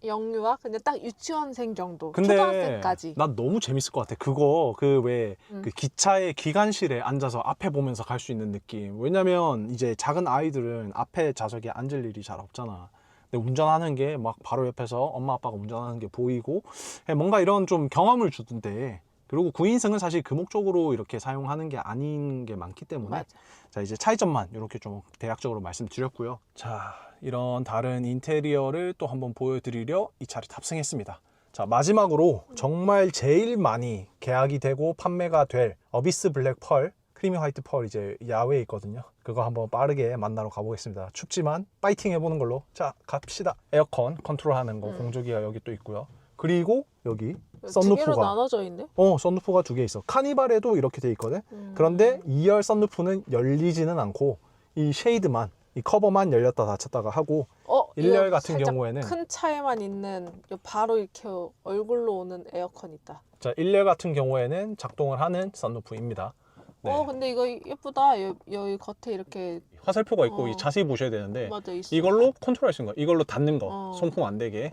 영유아 그냥 딱 유치원생 정도. 근데 초등학생까지. 난 너무 재밌을 것 같아. 그거 그 기차의 기관실에 앉아서 앞에 보면서 갈 수 있는 느낌. 왜냐면 이제 작은 아이들은 앞에 좌석에 앉을 일이 잘 없잖아. 근데 운전하는 게 막 바로 옆에서 엄마 아빠가 운전하는 게 보이고 뭔가 이런 좀 경험을 주던데. 그리고 9인승은 사실 그 목적으로 이렇게 사용하는 게 아닌 게 많기 때문에. 맞아. 자, 이제 차이점만 이렇게 좀 대략적으로 말씀드렸고요. 자, 이런 다른 인테리어를 또 한번 보여드리려 이 차를 탑승했습니다. 자, 마지막으로 정말 제일 많이 계약이 되고 판매가 될 어비스 블랙 펄, 크리미 화이트 펄 이제 야외에 있거든요. 그거 한번 빠르게 만나러 가보겠습니다. 춥지만 파이팅 해보는 걸로. 자, 갑시다. 에어컨 컨트롤하는 거 공조기가 여기 또 있고요. 그리고 여기 두 개로 나눠져 있네? 썬루프가 2개 있어. 카니발에도 이렇게 돼 있거든. 그런데 2열 썬루프는 열리지는 않고 이 쉐이드만, 이 커버만 열렸다 닫혔다가 하고 1열 같은 경우에는 큰 차에만 있는 바로 이렇게 얼굴로 오는 에어컨 있다. 자, 1열 같은 경우에는 작동을 하는 썬루프입니다. 네. 근데 이거 예쁘다. 여기 겉에 이렇게 화살표가 있고 자세히 보셔야 되는데 맞아, 있어. 이걸로 컨트롤할 수 있는 거야. 이걸로 닫는 거. 손풍 안 되게.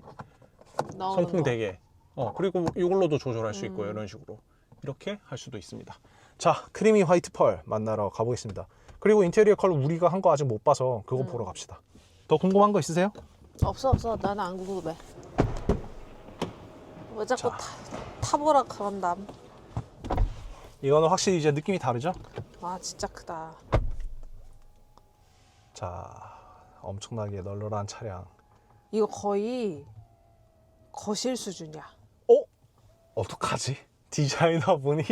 선풍 되게. 그리고 이걸로도 조절할 수 있고요. 이런 식으로 이렇게 할 수도 있습니다. 자, 크리미 화이트 펄 만나러 가보겠습니다. 그리고 인테리어 컬러 우리가 한 거 아직 못 봐서 그거 보러 갑시다. 더 궁금한 거 있으세요? 없어. 나는 안 궁금해. 왜 자꾸 타보라 그런담. 이거는 확실히 이제 느낌이 다르죠? 와, 진짜 크다. 자, 엄청나게 널널한 차량. 이거 거의 거실 수준이야. 어떡하지? 디자이너분이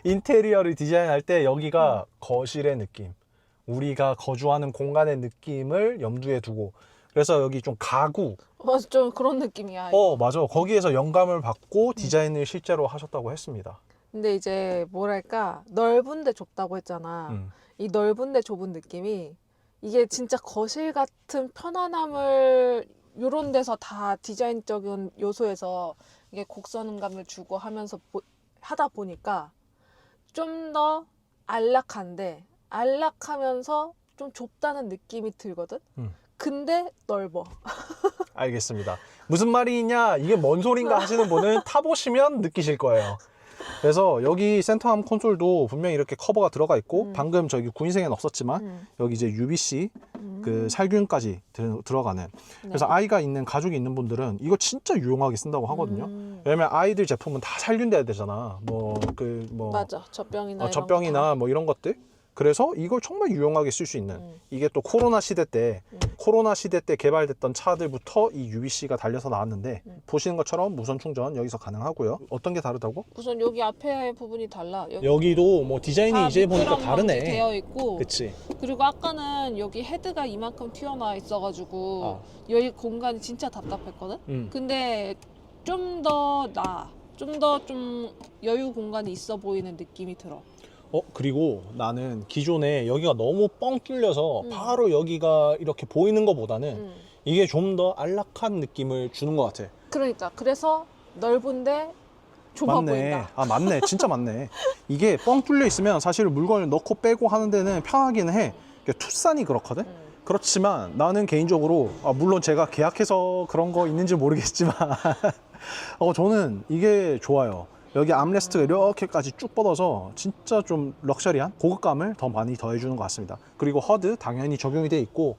인테리어를 디자인할 때 여기가 거실의 느낌, 우리가 거주하는 공간의 느낌을 염두에 두고, 그래서 여기 좀 가구, 좀 그런 느낌이야. 맞아. 거기에서 영감을 받고 디자인을 실제로 하셨다고 했습니다. 근데 이제 뭐랄까, 넓은데 좁다고 했잖아. 이 넓은데 좁은 느낌이, 이게 진짜 거실 같은 편안함을 요런 데서 다 디자인적인 요소에서 이게 곡선감을 주고 하면서 하다 보니까 좀 더 안락한데, 안락하면서 좀 좁다는 느낌이 들거든. 근데 넓어. 알겠습니다. 무슨 말이냐, 이게 뭔 소린가 하시는 분은 타보시면 느끼실 거예요. 그래서 여기 센터암 콘솔도 분명히 이렇게 커버가 들어가 있고, 방금 저기 9인승에는 없었지만 여기 이제 UVC 그 살균까지 들어가는. 그래서 아이가 있는, 가족이 있는 분들은 이거 진짜 유용하게 쓴다고 하거든요. 왜냐면 아이들 제품은 다 살균돼야 되잖아. 맞아. 젖병이나 젖병이나 뭐 이런 것들. 그래서 이걸 정말 유용하게 쓸 수 있는 이게 또 코로나 시대 때 개발됐던 차들부터 이 UVC가 달려서 나왔는데 보시는 것처럼 무선 충전 여기서 가능하고요. 어떤 게 다르다고? 우선 여기 앞에 부분이 달라. 여기도 뭐 디자인이 이제 보니까 다르네. 되어 있고. 그치. 그리고 아까는 여기 헤드가 이만큼 튀어나와 있어가지고 여기 공간이 진짜 답답했거든. 근데 좀 더 나아. 좀 더 여유 공간이 있어 보이는 느낌이 들어. 그리고 나는 기존에 여기가 너무 뻥 뚫려서 바로 여기가 이렇게 보이는 것보다는 이게 좀 더 안락한 느낌을 주는 것 같아. 그러니까 그래서 넓은데 좁아 맞네. 보인다. 아, 맞네. 진짜 맞네. 이게 뻥 뚫려 있으면 사실 물건을 넣고 빼고 하는 데는 편하긴 해. 투싼이 그렇거든. 그렇지만 나는 개인적으로 물론 제가 계약해서 그런 거 있는지 모르겠지만 저는 이게 좋아요. 여기 암레스트가 이렇게까지 쭉 뻗어서 진짜 좀 럭셔리한 고급감을 더 많이 더해주는 것 같습니다. 그리고 허드 당연히 적용이 돼 있고,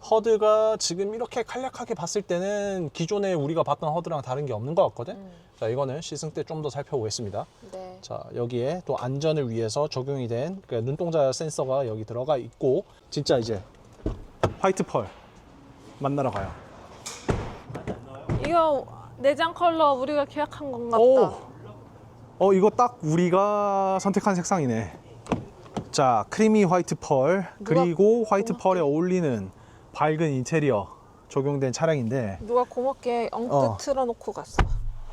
허드가 지금 이렇게 간략하게 봤을 때는 기존에 우리가 봤던 허드랑 다른 게 없는 것 같거든. 자, 이거는 시승 때 좀 더 살펴보겠습니다. 네. 자, 여기에 또 안전을 위해서 적용이 된 눈동자 센서가 여기 들어가 있고, 진짜 이제 화이트 펄 만나러 가요. 이거 내장 컬러 우리가 계약한 건 같다. 이거 딱 우리가 선택한 색상이네. 자, 크리미 화이트 펄, 그리고 화이트 펄에 어울리는 밝은 인테리어 적용된 차량인데, 누가 고맙게 엉뚱 틀어놓고 갔어.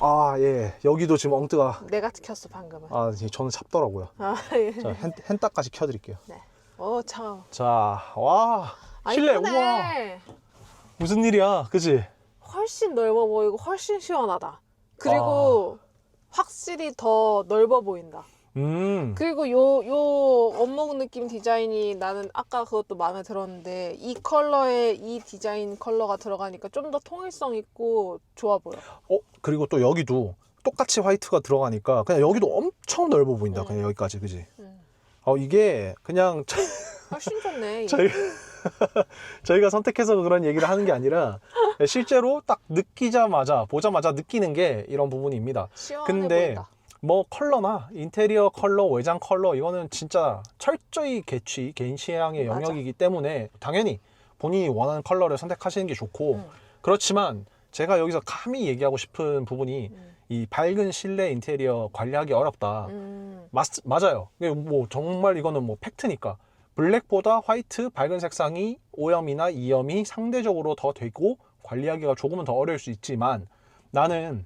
아, 예. 여기도 지금 엉뜨가, 내가 켰어 방금은. 저는 찹더라고요. 예. 자, 핸따까지 켜드릴게요. 네. 참. 자, 와, 실내, 이쁘네. 우와. 무슨 일이야, 그치? 훨씬 넓어 보이고 훨씬 시원하다. 그리고 확실히 더 넓어 보인다. 그리고 요 원목 느낌 디자인이 나는 아까 그것도 마음에 들었는데, 이 컬러에 이 디자인 컬러가 들어가니까 좀 더 통일성 있고 좋아 보여. 그리고 또 여기도 똑같이 화이트가 들어가니까 그냥 여기도 엄청 넓어 보인다. 그냥 여기까지, 그지? 이게 그냥 훨씬 좋네. 저희가 선택해서 그런 얘기를 하는 게 아니라 실제로 딱 보자마자 느끼는 게 이런 부분입니다. 시원해 근데 보인다. 뭐 컬러나 인테리어 컬러, 외장 컬러, 이거는 진짜 철저히 개인 취향의 맞아. 영역이기 때문에 당연히 본인이 원하는 컬러를 선택하시는 게 좋고, 그렇지만 제가 여기서 감히 얘기하고 싶은 부분이 이 밝은 실내 인테리어 관리하기 어렵다. 맞아요. 뭐 정말 이거는 뭐 팩트니까. 블랙보다 화이트, 밝은 색상이 오염이나 이염이 상대적으로 더 되고 관리하기가 조금은 더 어려울 수 있지만, 나는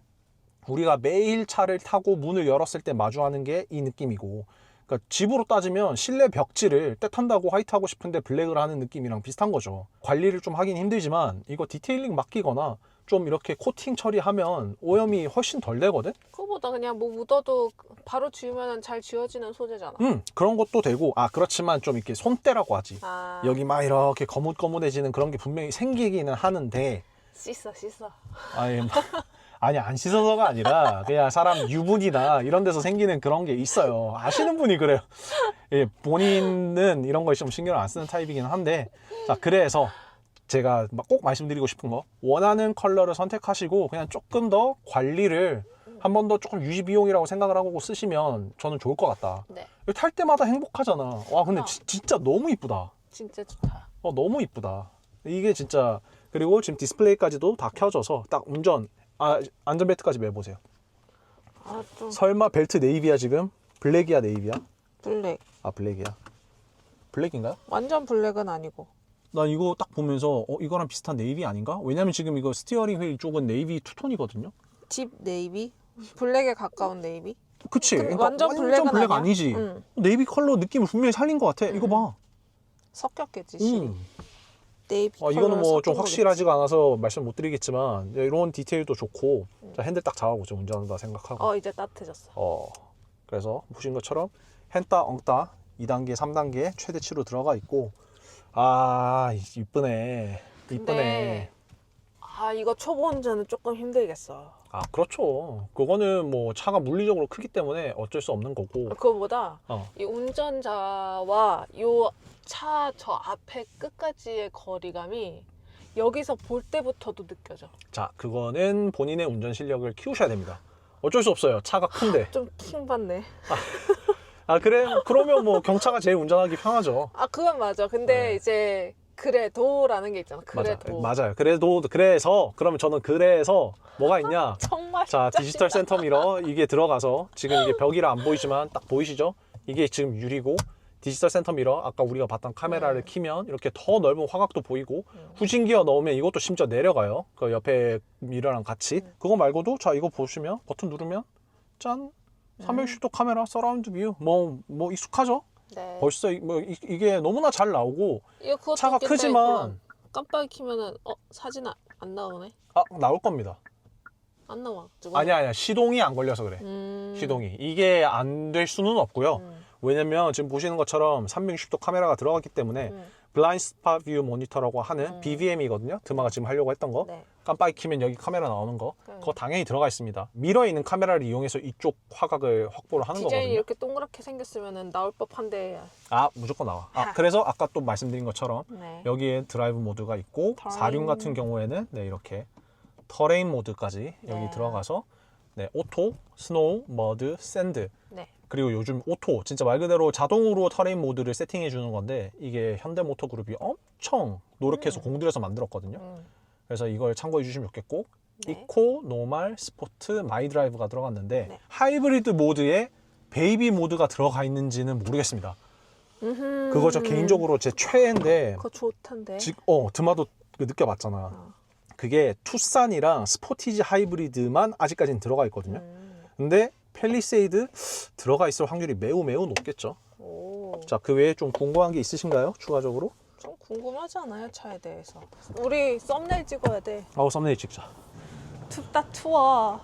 우리가 매일 차를 타고 문을 열었을 때 마주하는 게 이 느낌이고, 그러니까 집으로 따지면 실내 벽지를 때탄다고 화이트하고 싶은데 블랙을 하는 느낌이랑 비슷한 거죠. 관리를 좀 하긴 힘들지만 이거 디테일링 맡기거나 좀 이렇게 코팅 처리하면 오염이 훨씬 덜 되거든? 그거보다 그냥 뭐 묻어도 바로 지우면 잘 지워지는 소재잖아. 그런 것도 되고, 그렇지만 좀 이렇게 손때라고 하지. 여기 막 이렇게 거뭇거뭇해지는 그런 게 분명히 생기기는 하는데, 씻어. 아니, 안 씻어서가 아니라 그냥 사람 유분이나 이런 데서 생기는 그런 게 있어요. 아시는 분이 그래요. 예, 본인은 이런 거에 좀 신경을 안 쓰는 타입이긴 한데, 자, 그래서 제가 꼭 말씀드리고 싶은 거, 원하는 컬러를 선택하시고 그냥 조금 더 관리를 한 번 더 조금 유지 비용이라고 생각을 하고 쓰시면 저는 좋을 것 같다. 네. 탈 때마다 행복하잖아. 와, 근데 진짜 너무 이쁘다. 진짜 좋다. 너무 이쁘다. 이게 진짜. 그리고 지금 디스플레이까지도 다 켜져서 딱 안전벨트까지 매보세요. 설마 벨트 네이비야 지금? 블랙이야 네이비야? 블랙. 블랙이야. 블랙인가요? 완전 블랙은 아니고. 나 이거 딱 보면서 이거랑 비슷한 네이비 아닌가? 왜냐면 지금 이거 스티어링 휠 쪽은 네이비 투톤이거든요. 딥 네이비? 블랙에 가까운 네이비? 그치? 그러니까 완전 블랙은 블랙 아니야? 아니지. 네이비 컬러 느낌을 분명히 살린 것 같아. 이거 봐. 섞였겠지, 실이. 네이비 이거는 뭐 좀 확실하지가 않아서 말씀 못 드리겠지만, 이런 디테일도 좋고, 자, 핸들 딱 잡아보죠. 운전한다 생각하고. 이제 따뜻해졌어. 그래서 보신 것처럼 핸따 엉따 2단계 3단계 최대치로 들어가 있고, 이쁘네. 근데 이거 초보 운전은 조금 힘들겠어. 그렇죠. 그거는 뭐 차가 물리적으로 크기 때문에 어쩔 수 없는 거고. 그거보다 이 운전자와 요 차 저 앞에 끝까지의 거리감이 여기서 볼 때부터도 느껴져. 자, 그거는 본인의 운전 실력을 키우셔야 됩니다. 어쩔 수 없어요. 차가 큰데. 좀 킹받네. 아 그래? 그러면 뭐 경차가 제일 운전하기 편하죠. 아 그건 맞아. 근데 네. 이제 그래도라는 게 있잖아. 그래도. 맞아요. 그래서 그러면 저는 그래서 뭐가 있냐? 정말. 자, 디지털 센터 미러 이게 들어가서 지금 이게 벽이라 안 보이지만 딱 보이시죠? 이게 지금 유리고 디지털 센터 미러 아까 우리가 봤던 카메라를 키면 이렇게 더 넓은 화각도 보이고 후진 기어 넣으면 이것도 심지어 내려가요. 그 옆에 미러랑 같이. 그거 말고도 자 이거 보시면 버튼 누르면 짠 360도 카메라 서라운드 뷰 뭐 익숙하죠? 네. 벌써 이게 너무나 잘 나오고 이거 그것도 차가 웃긴데, 크지만 깜빡이 키면은 사진 안 나오네. 나올 겁니다. 안 나와. 아니야 시동이 안 걸려서 그래. 시동이 이게 안 될 수는 없고요. 왜냐면 지금 보시는 것처럼 360도 카메라가 들어갔기 때문에 블라인드 스팟 뷰 모니터라고 하는 BVM이거든요. 드마가 지금 하려고 했던 거. 네. 깜빡이 키면 여기 카메라 나오는 거. 그거 당연히 들어가 있습니다. 미러에 있는 카메라를 이용해서 이쪽 화각을 확보를 하는 디자인이 거거든요. 이렇게 동그랗게 생겼으면은 나올 법한데. 무조건 나와. 그래서 아까 또 말씀드린 것처럼 네. 여기에 드라이브 모드가 있고 터레인. 4륜 같은 경우에는 네, 이렇게 터레인 모드까지 여기 네. 들어가서 네, 오토, 스노우, 머드, 샌드 네. 그리고 요즘 오토 진짜 말 그대로 자동으로 터레인 모드를 세팅해 주는 건데 이게 현대모터그룹이 엄청 노력해서 공들여서 만들었거든요. 그래서 이걸 참고해 주시면 좋겠고 네. 이코, 노말, 스포트, 마이 드라이브가 들어갔는데 네. 하이브리드 모드에 베이비 모드가 들어가 있는지는 모르겠습니다. 그거 저 개인적으로 제 최애인데 그거 좋던데. 드마도 느껴봤잖아. 그게 투싼이랑 스포티지 하이브리드만 아직까지는 들어가 있거든요. 근데 팰리세이드 들어가 있을 확률이 매우 높겠죠. 오. 자, 그 외에 좀 궁금한 게 있으신가요? 추가적으로? 좀 궁금하지 않아요, 차에 대해서? 우리 썸네일 찍어야 돼. 썸네일 찍자. 춥다 투어.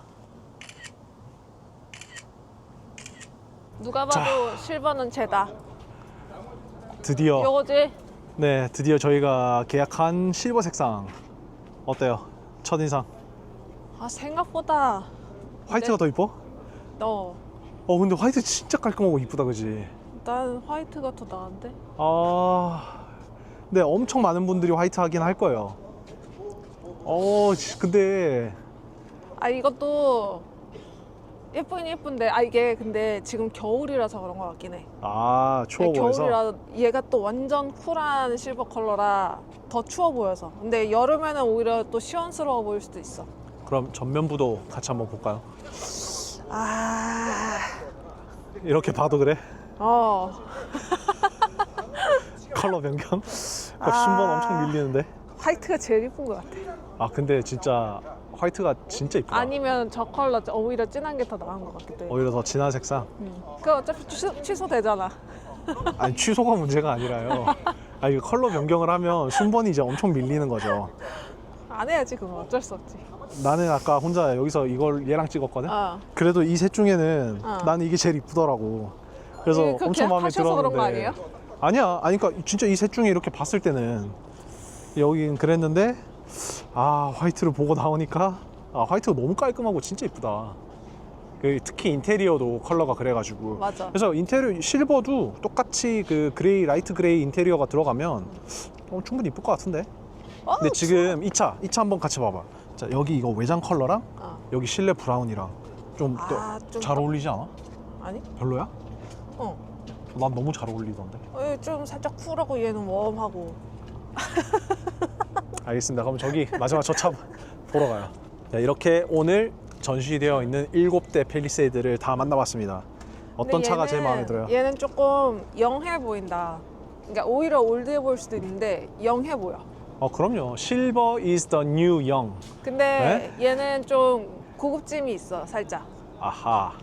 누가 봐도 실버는 쟤다. 드디어 요거지? 네, 드디어 저희가 계약한 실버 색상 어때요? 첫인상. 생각보다 화이트가 더 이뻐? 근데 화이트 진짜 깔끔하고 이쁘다, 그지? 난 화이트가 더 나은데? 근데 엄청 많은 분들이 화이트 하긴 할 거예요. 근데 이것도 예쁘긴 예쁜데 이게 근데 지금 겨울이라서 그런 것 같긴 해. 추워 보여서. 겨울이라 얘가 또 완전 쿨한 실버 컬러라 더 추워 보여서. 근데 여름에는 오히려 또 시원스러워 보일 수도 있어. 그럼 전면부도 같이 한번 볼까요? 이렇게 봐도 그래? 컬러 변경? 순번 엄청 밀리는데? 화이트가 제일 예쁜 것 같아. 근데 진짜 화이트가 진짜 이쁘다. 아니면 저 컬러 오히려 진한 게 더 나은 것 같기도 해. 오히려 더 진한 색상? 그 어차피 취소되잖아. 아니 취소가 문제가 아니라요. 이거 컬러 변경을 하면 순번이 이제 엄청 밀리는 거죠. 안 해야지 그건 어쩔 수 없지. 나는 아까 혼자 여기서 이걸 얘랑 찍었거든? 어. 그래도 이 셋 중에는 어. 나는 이게 제일 이쁘더라고. 그래서 그거 엄청 마음에 계약하셔서 들었는데 그런 거 아니에요? 아니야. 그러니까 진짜 이 셋 중에 이렇게 봤을 때는 여긴 그랬는데 화이트를 보고 나오니까 화이트가 너무 깔끔하고 진짜 이쁘다. 특히 인테리어도 컬러가 그래가지고. 맞아. 그래서 인테리어 실버도 똑같이 그 그레이 라이트 그레이 인테리어가 들어가면 충분히 이쁠 것 같은데. 근데 지금 이 차 한번 같이 봐봐. 자, 여기 이거 외장 컬러랑 여기 실내 브라운이랑 좀 잘 어울리지 않아? 아니? 별로야? 난 너무 잘 어울리던데. 좀 살짝 쿨하고 얘는 웜하고. 알겠습니다. 그럼 저기 마지막 저 차 보러 가요. 자, 이렇게 오늘 전시되어 있는 7대 팰리세이드를 다 만나봤습니다. 어떤 차가 제일 마음에 들어요? 얘는 조금 영해 보인다. 그러니까 오히려 올드해 보일 수도 있는데 영해 보여. 그럼요. Silver is the new young. 근데 얘는 좀 고급짐이 있어, 살짝. 아하.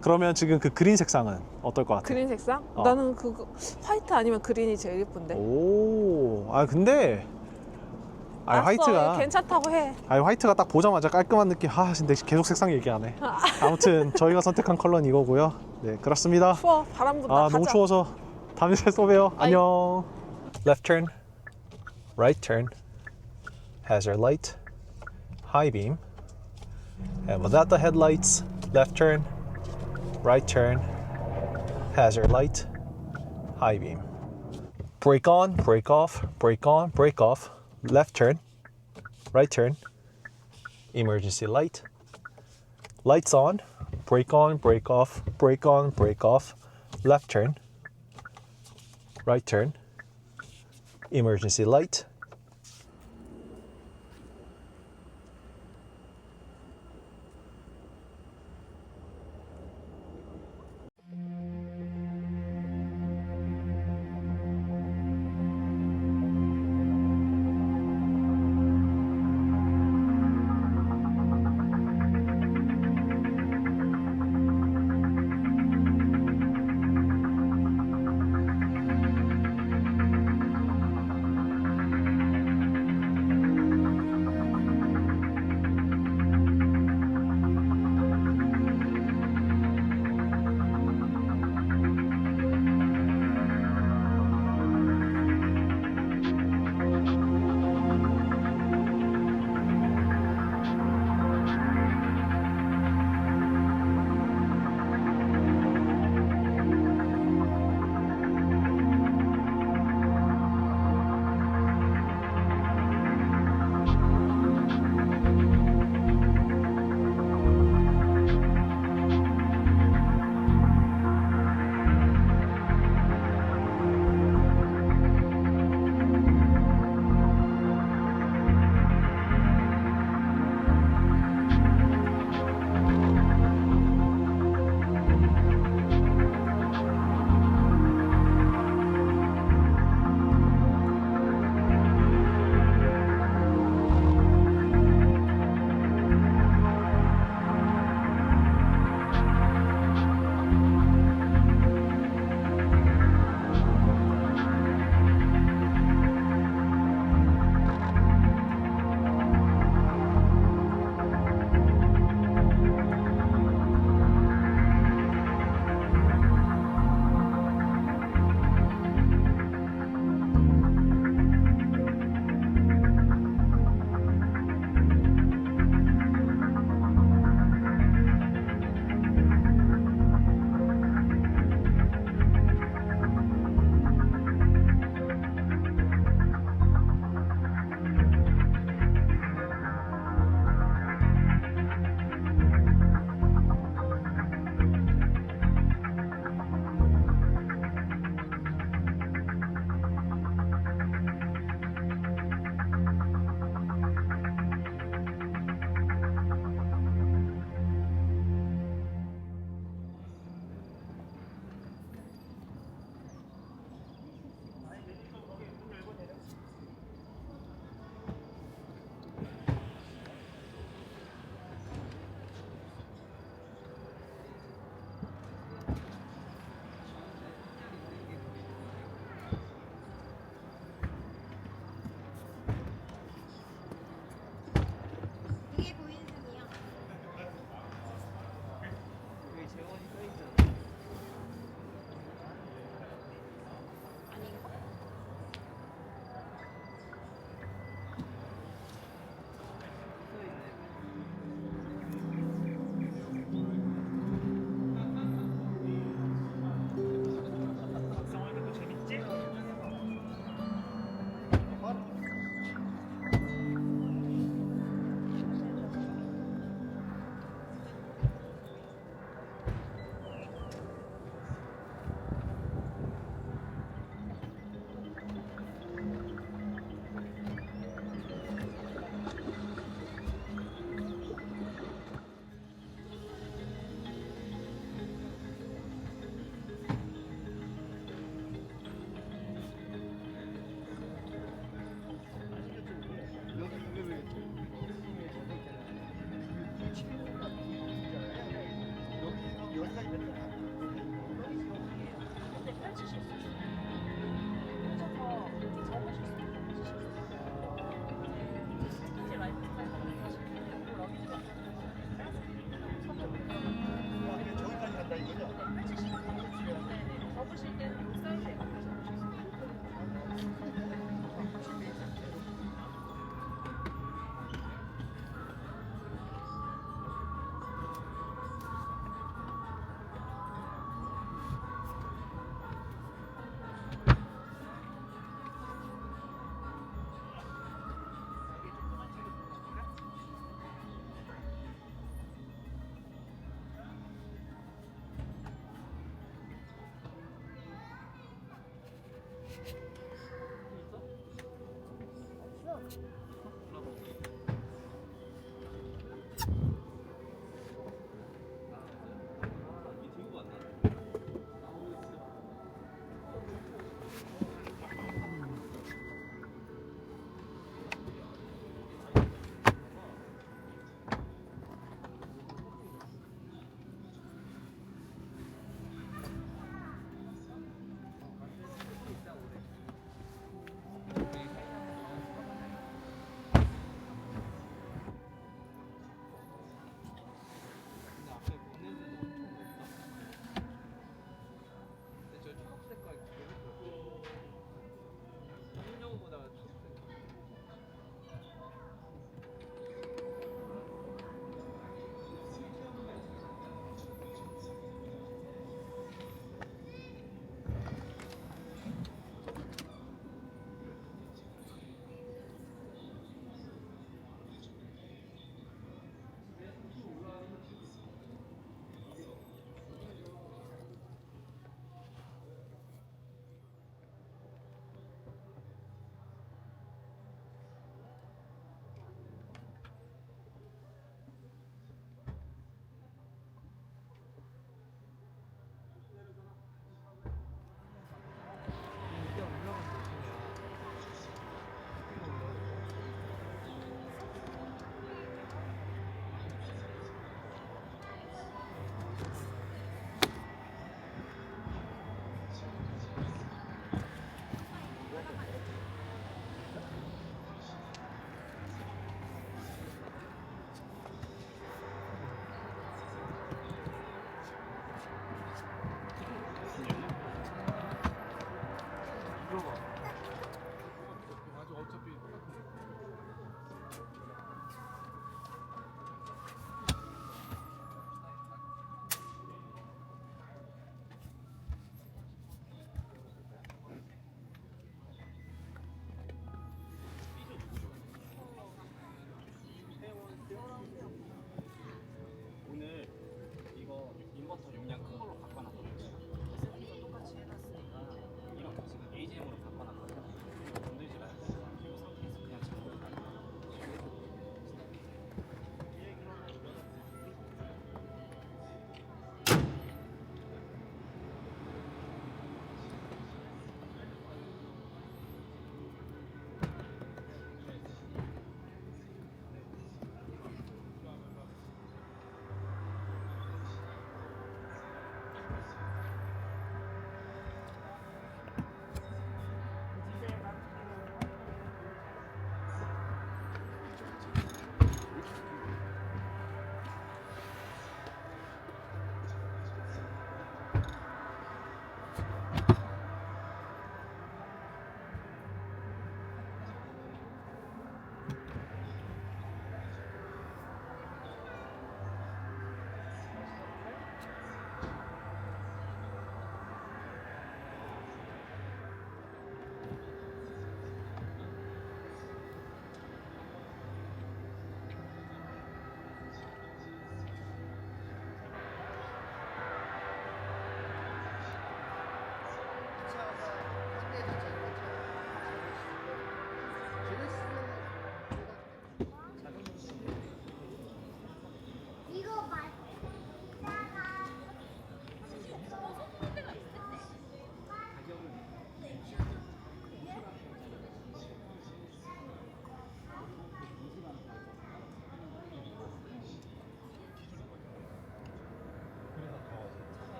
그러면 지금 그 그린 색상은 어떨 것 같아? 그린 색상? 나는 그거 화이트 아니면 그린이 제일 예쁜데. 근데 화이트가 괜찮다고 해. 화이트가 딱 보자마자 깔끔한 느낌. 근데 계속 색상 얘기하네. 아무튼 저희가 선택한 컬러는 이거고요. 네, 그렇습니다. 추워, 바람 분다. 너무 추워서 다음에 또 봬요. 안녕. Left turn, right turn, hazard light, high beam, and without the headlights, left turn, right turn, hazard light, high beam. Brake on, brake off, brake on, brake off. Left turn, right turn, emergency light, lights on, brake on, brake off, brake on, brake off, left turn, right turn, emergency light,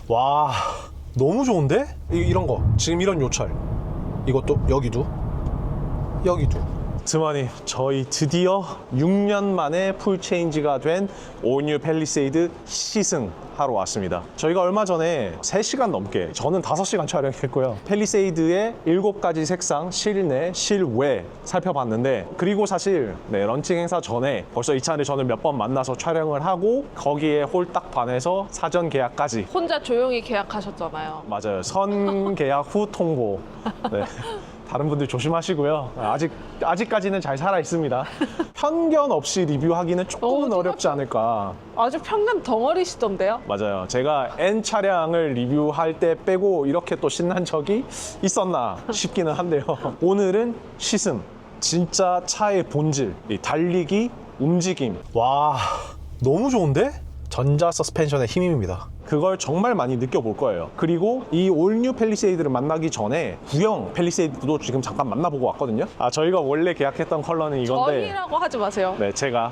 와, 너무 좋은데? 이런 거 지금 이런 요철, 이것도 여기도 드마님, 저희 드디어 6년 만에 풀체인지가 된 올뉴 팰리세이드 시승하러 왔습니다. 저희가 얼마 전에 3시간 넘게, 저는 5시간 촬영했고요, 팰리세이드의 7가지 색상 실내, 실외 살펴봤는데, 그리고 사실 런칭 행사 전에 벌써 이 차를 저는 몇 번 만나서 촬영을 하고 거기에 홀딱 반해서 사전 계약까지. 혼자 조용히 계약하셨잖아요. 맞아요. 선 계약 후 통보. 네. 다른 분들 조심하시고요. 아직까지는 잘 살아 있습니다. 편견 없이 리뷰하기는 조금은 어렵지 않을까. 아주 편견 덩어리시던데요? 맞아요. 제가 N 차량을 리뷰할 때 빼고 이렇게 또 신난 적이 있었나 싶기는 한데요. 오늘은 시승, 진짜 차의 본질, 이 달리기, 움직임. 와, 너무 좋은데? 전자 서스펜션의 힘입니다. 그걸 정말 많이 느껴볼 거예요. 그리고 이 올뉴 팰리세이드를 만나기 전에 구형 팰리세이드도 지금 잠깐 만나보고 왔거든요. 저희가 원래 계약했던 컬러는 이건데, 저희라고 하지 마세요. 네, 제가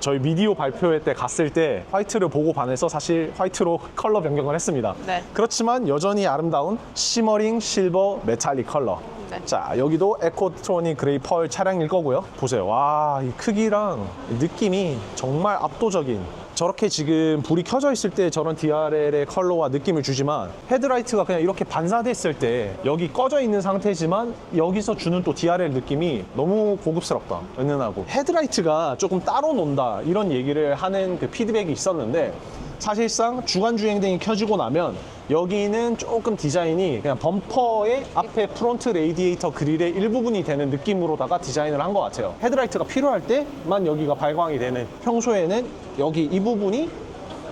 저희 미디어 발표회 때 갔을 때 화이트를 보고 반해서 사실 화이트로 컬러 변경을 했습니다. 네. 그렇지만 여전히 아름다운 시머링 실버 메탈릭 컬러. 네. 자, 여기도 에코트로닉 그레이 펄 차량일 거고요. 보세요. 와, 이 크기랑 느낌이 정말 압도적인. 저렇게 지금 불이 켜져 있을 때 저런 DRL의 컬러와 느낌을 주지만, 헤드라이트가 그냥 이렇게 반사됐을 때 여기 꺼져 있는 상태지만 여기서 주는 또 DRL 느낌이 너무 고급스럽다, 은은하고. 헤드라이트가 조금 따로 논다 이런 얘기를 하는 그 피드백이 있었는데, 사실상 주간 주행등이 켜지고 나면 여기는 조금 디자인이 그냥 범퍼의 앞에 프론트 레디에이터 그릴의 일부분이 되는 느낌으로다가 디자인을 한 것 같아요. 헤드라이트가 필요할 때만 여기가 발광이 되는, 평소에는 여기 이 부분이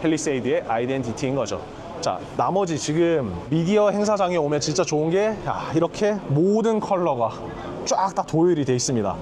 팰리세이드의 아이덴티티인 거죠. 자, 나머지 지금 미디어 행사장에 오면 진짜 좋은 게, 이렇게 모든 컬러가 쫙 다 도열이 돼 있습니다.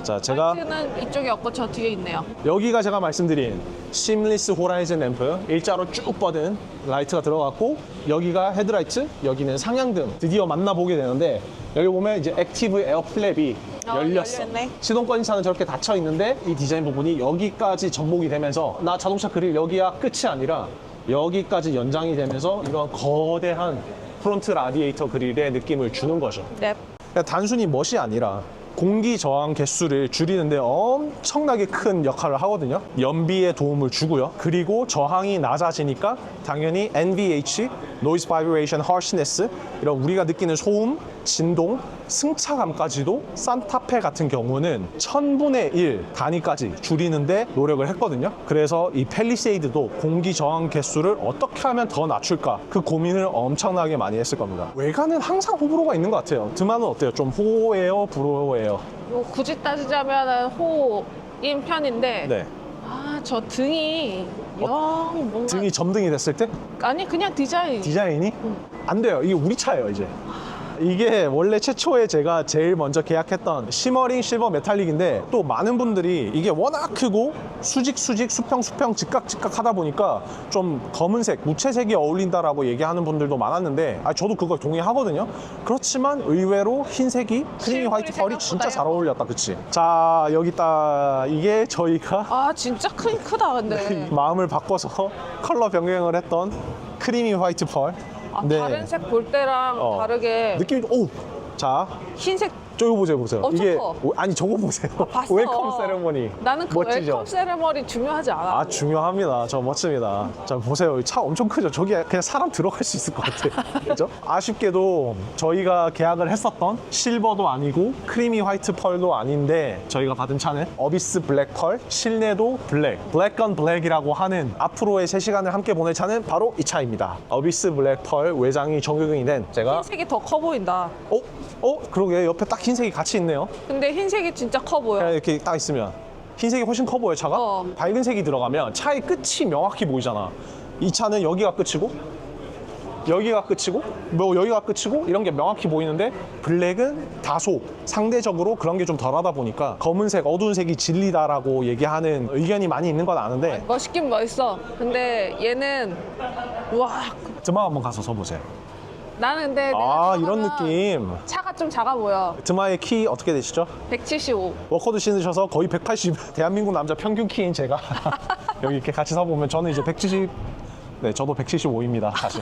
자, 제가 라이트는 이쪽에 없고 저 뒤에 있네요. 여기가 제가 말씀드린 심리스 호라이즌 램프, 일자로 쭉 뻗은 라이트가 들어갔고, 여기가 헤드라이트, 여기는 상향등 드디어 만나보게 되는데, 여기 보면 이제 액티브 에어 플랩이 열렸어. 열렸네. 시동권 차는 저렇게 닫혀 있는데 이 디자인 부분이 여기까지 접목이 되면서, 나 자동차 그릴 여기야 끝이 아니라 여기까지 연장이 되면서 이런 거대한 프론트 라디에이터 그릴의 느낌을 주는 거죠. 네. 그냥 단순히 멋이 아니라 공기 저항 개수를 줄이는데 엄청나게 큰 역할을 하거든요. 연비에 도움을 주고요. 그리고 저항이 낮아지니까 당연히 NVH, Noise Vibration Harshness, 이런 우리가 느끼는 소음, 진동, 승차감까지도 산타페 같은 경우는 1000분의 1 단위까지 줄이는데 노력을 했거든요. 그래서 이 팰리세이드도 공기 저항 개수를 어떻게 하면 더 낮출까, 그 고민을 엄청나게 많이 했을 겁니다. 외관은 항상 호불호가 있는 것 같아요. 드마는 어때요? 좀 호예요? 불호예요? 굳이 따지자면 호인 편인데, 네. 저 등이 뭔가 등이 점등이 됐을 때? 아니 그냥 디자인. 디자인이? 안 돼요. 이게 우리 차예요, 이제. 이게 원래 최초에 제가 제일 먼저 계약했던 시머링 실버 메탈릭인데 또 많은 분들이 이게 워낙 크고 수직 수평 즉각 하다 보니까 좀 검은색 무채색이 어울린다라고 얘기하는 분들도 많았는데 저도 그걸 동의하거든요. 그렇지만 의외로 흰색이 크리미 화이트 펄이 진짜 잘 어울렸다. 그치? 자, 여기 있다. 이게 저희가 아 진짜 크다 근데. 마음을 바꿔서 컬러 변경을 했던 크리미 화이트 펄. 네. 다른 색 볼 때랑 다르게 느낌이 자 흰색. 저거 보세요. 이게 커. 아니 저거 보세요. 봤어. 웰컴 세레머니. 나는 그 멋지죠? 웰컴 세레머니 중요하지 않아. 중요합니다. 저 멋집니다. 자 보세요. 차 엄청 크죠? 저기 그냥 사람 들어갈 수 있을 것 같아요. 그죠? 아쉽게도 저희가 계약을 했었던 실버도 아니고 크리미 화이트 펄도 아닌데 저희가 받은 차는 어비스 블랙 펄, 실내도 블랙 온 블랙이라고 하는 앞으로의 3시간을 함께 보낼 차는 바로 이 차입니다. 어비스 블랙 펄 외장이 적용이 된 제가 흰색이 더 커 보인다. 그러게 옆에 딱 흰색이 같이 있네요. 근데 흰색이 진짜 커 보여. 그냥 이렇게 딱 있으면 흰색이 훨씬 커 보여요. 차가 밝은 색이 들어가면 차의 끝이 명확히 보이잖아. 이 차는 여기가 끝이고 여기가 끝이고 여기가 끝이고 이런 게 명확히 보이는데 블랙은 다소 상대적으로 그런 게 좀 덜하다 보니까 검은색 어두운 색이 진리다라고 얘기하는 의견이 많이 있는 건 아는데 멋있긴 멋있어. 근데 얘는 와. 드마 한번 가서 서보세요. 나는 근데 내가 이런 느낌. 차가 좀 작아 보여. 드마의 키 어떻게 되시죠? 175. 워커도 신으셔서 거의 180 대한민국 남자 평균 키인 제가 여기 이렇게 같이 서보면 저는 이제 170 네, 저도 175입니다 사실.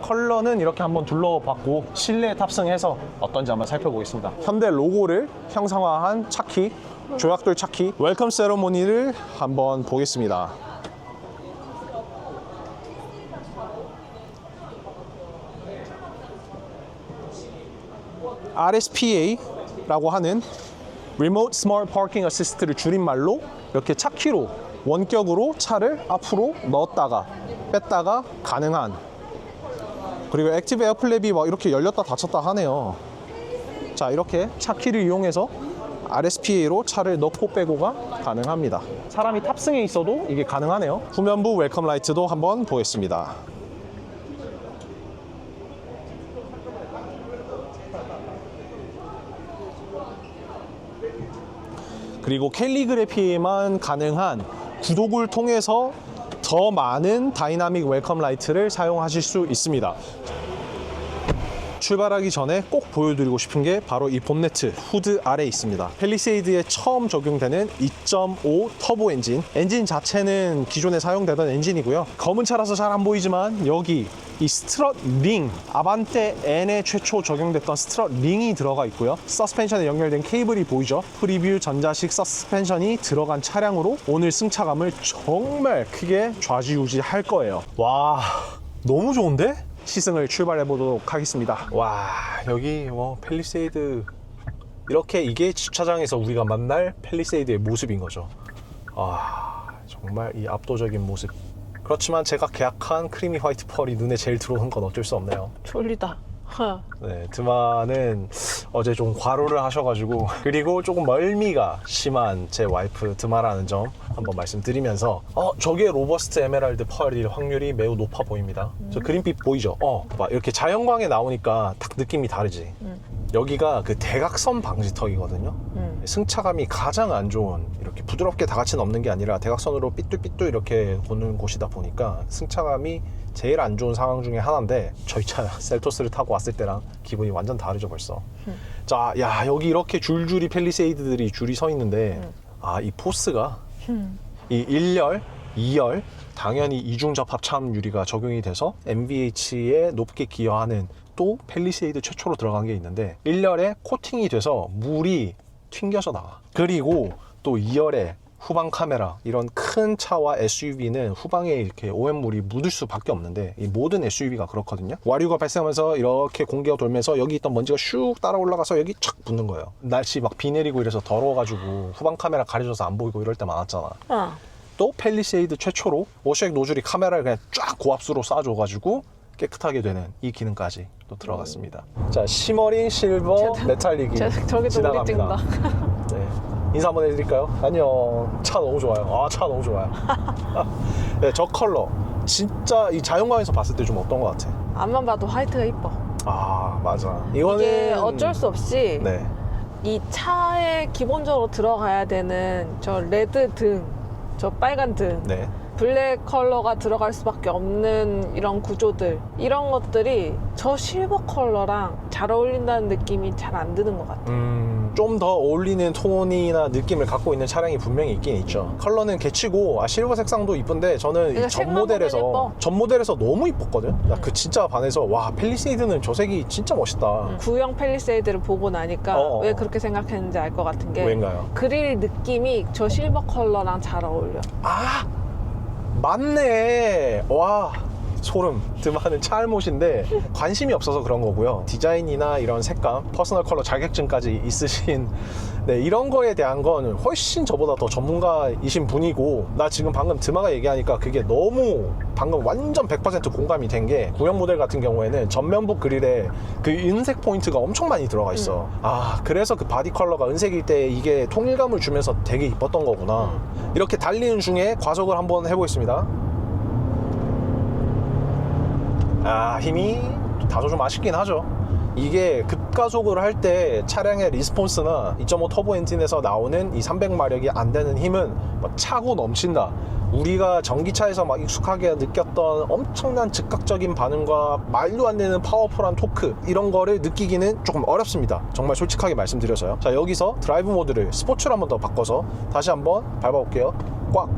컬러는 이렇게 한번 둘러봤고 실내에 탑승해서 어떤지 한번 살펴보겠습니다. 현대 로고를 형상화한 차키, 조약돌 차키 웰컴 세레모니를 한번 보겠습니다. RSPA라고 하는 Remote Smart Parking Assist를 줄임말로 이렇게 차키로 원격으로 차를 앞으로 넣었다가 뺐다가 가능한, 그리고 액티브 에어플랩이 막 이렇게 열렸다 닫혔다 하네요. 자, 이렇게 차키를 이용해서 RSPA로 차를 넣고 빼고가 가능합니다. 사람이 탑승해 있어도 이게 가능하네요. 후면부 웰컴 라이트도 한번 보겠습니다. 그리고 캘리그래피에만 가능한 구독을 통해서 더 많은 다이나믹 웰컴 라이트를 사용하실 수 있습니다. 출발하기 전에 꼭 보여드리고 싶은 게 바로 이 본네트 후드 아래에 있습니다. 팰리세이드에 처음 적용되는 2.5 터보 엔진 자체는 기존에 사용되던 엔진이고요. 검은 차라서 잘 안 보이지만 여기 이 스트럿 링, 아반떼 N에 최초 적용됐던 스트럿 링이 들어가 있고요. 서스펜션에 연결된 케이블이 보이죠. 프리뷰 전자식 서스펜션이 들어간 차량으로 오늘 승차감을 정말 크게 좌지우지할 거예요. 와, 너무 좋은데? 시승을 출발해 보도록 하겠습니다. 와, 여기 팰리세이드, 이렇게 이게 주차장에서 우리가 만날 팰리세이드의 모습인 거죠. 정말 이 압도적인 모습. 그렇지만 제가 계약한 크리미 화이트 펄이 눈에 제일 들어오는 건 어쩔 수 없네요. 졸리다. 네, 드마는 어제 좀 과로를 하셔가지고, 그리고 조금 멀미가 심한 제 와이프 드마라는 점 한번 말씀드리면서 저게 로버스트 에메랄드 펄일 확률이 매우 높아 보입니다. 저 그린빛 보이죠? 막 이렇게 자연광에 나오니까 딱 느낌이 다르지. 여기가 그 대각선 방지턱이거든요. 승차감이 가장 안 좋은, 이렇게 부드럽게 다 같이 넘는 게 아니라 대각선으로 삐뚤삐뚤 이렇게 도는 곳이다 보니까 승차감이 제일 안 좋은 상황 중에 하나인데, 저희 차 셀토스를 타고 왔을 때랑 기분이 완전 다르죠 벌써. 자, 야, 여기 이렇게 줄줄이 팰리세이드들이 줄이 서 있는데 이 포스가 이 1열, 2열 당연히 이중 접합 참 유리가 적용이 돼서 MVH에 높게 기여하는 또 팰리세이드 최초로 들어간 게 있는데, 1열에 코팅이 돼서 물이 튕겨서 나와. 그리고 또 2열에 후방 카메라, 이런 큰 차와 SUV는 후방에 이렇게 오염물이 묻을 수밖에 없는데 이 모든 SUV가 그렇거든요. 와류가 발생하면서 이렇게 공기가 돌면서 여기 있던 먼지가 슉 따라 올라가서 여기 착 붙는 거예요. 날씨 막 비 내리고 이래서 더러워가지고 후방 카메라 가려져서 안 보이고 이럴 때 많았잖아. 또 팰리세이드 최초로 워셔액 노즐이 카메라를 그냥 쫙 고압수로 쏴줘가지고 깨끗하게 되는 이 기능까지 또 들어갔습니다. 자, 시머링 실버 메탈릭이 저기도 지나갑니다. 네. 인사 한번 해드릴까요? 안녕. 차 너무 좋아요. 차 너무 좋아요. 네, 저 컬러 진짜 이 자연광에서 봤을 때 좀 어떤 것 같아? 앞만 봐도 화이트가 이뻐. 아 맞아. 이거는 이게 어쩔 수 없이 네. 이 차에 기본적으로 들어가야 되는 저 레드 등, 저 빨간 등, 네. 블랙 컬러가 들어갈 수밖에 없는 이런 구조들, 이런 것들이 저 실버 컬러랑 잘 어울린다는 느낌이 잘 안 드는 것 같아요. 좀 더 어울리는 톤이나 느낌을 갖고 있는 차량이 분명히 있긴 있죠. 컬러는 개치고 실버 색상도 이쁜데 저는 이 전 모델에서 너무 이뻤거든. 나 그 진짜 반해서 와 팰리세이드는 저 색이 진짜 멋있다. 구형 팰리세이드를 보고 나니까 왜 그렇게 생각했는지 알 것 같은 게 왜인가요? 그릴 느낌이 저 실버 컬러랑 잘 어울려. 아 맞네. 와 소름 듬하는 차알못인데 관심이 없어서 그런 거고요. 디자인이나 이런 색감, 퍼스널 컬러 자격증까지 있으신 네, 이런 거에 대한 건 훨씬 저보다 더 전문가이신 분이고, 나 지금 방금 드마가 얘기하니까 그게 너무 방금 완전 100% 공감이 된 게, 구형 모델 같은 경우에는 전면부 그릴에 그 은색 포인트가 엄청 많이 들어가 있어. 아 그래서 그 바디 컬러가 은색일 때 이게 통일감을 주면서 되게 이뻤던 거구나. 이렇게 달리는 중에 과속을 한번 해보겠습니다. 아 힘이 다소 좀 아쉽긴 하죠. 이게 급가속을 할 때 차량의 리스폰스나 2.5 터보 엔진에서 나오는 이 300마력이 안 되는 힘은 막 차고 넘친다. 우리가 전기차에서 막 익숙하게 느꼈던 엄청난 즉각적인 반응과 말도 안 되는 파워풀한 토크, 이런 거를 느끼기는 조금 어렵습니다. 정말 솔직하게 말씀드려서요. 자, 여기서 드라이브 모드를 스포츠로 한번 더 바꿔서 다시 한번 밟아볼게요. 꽉.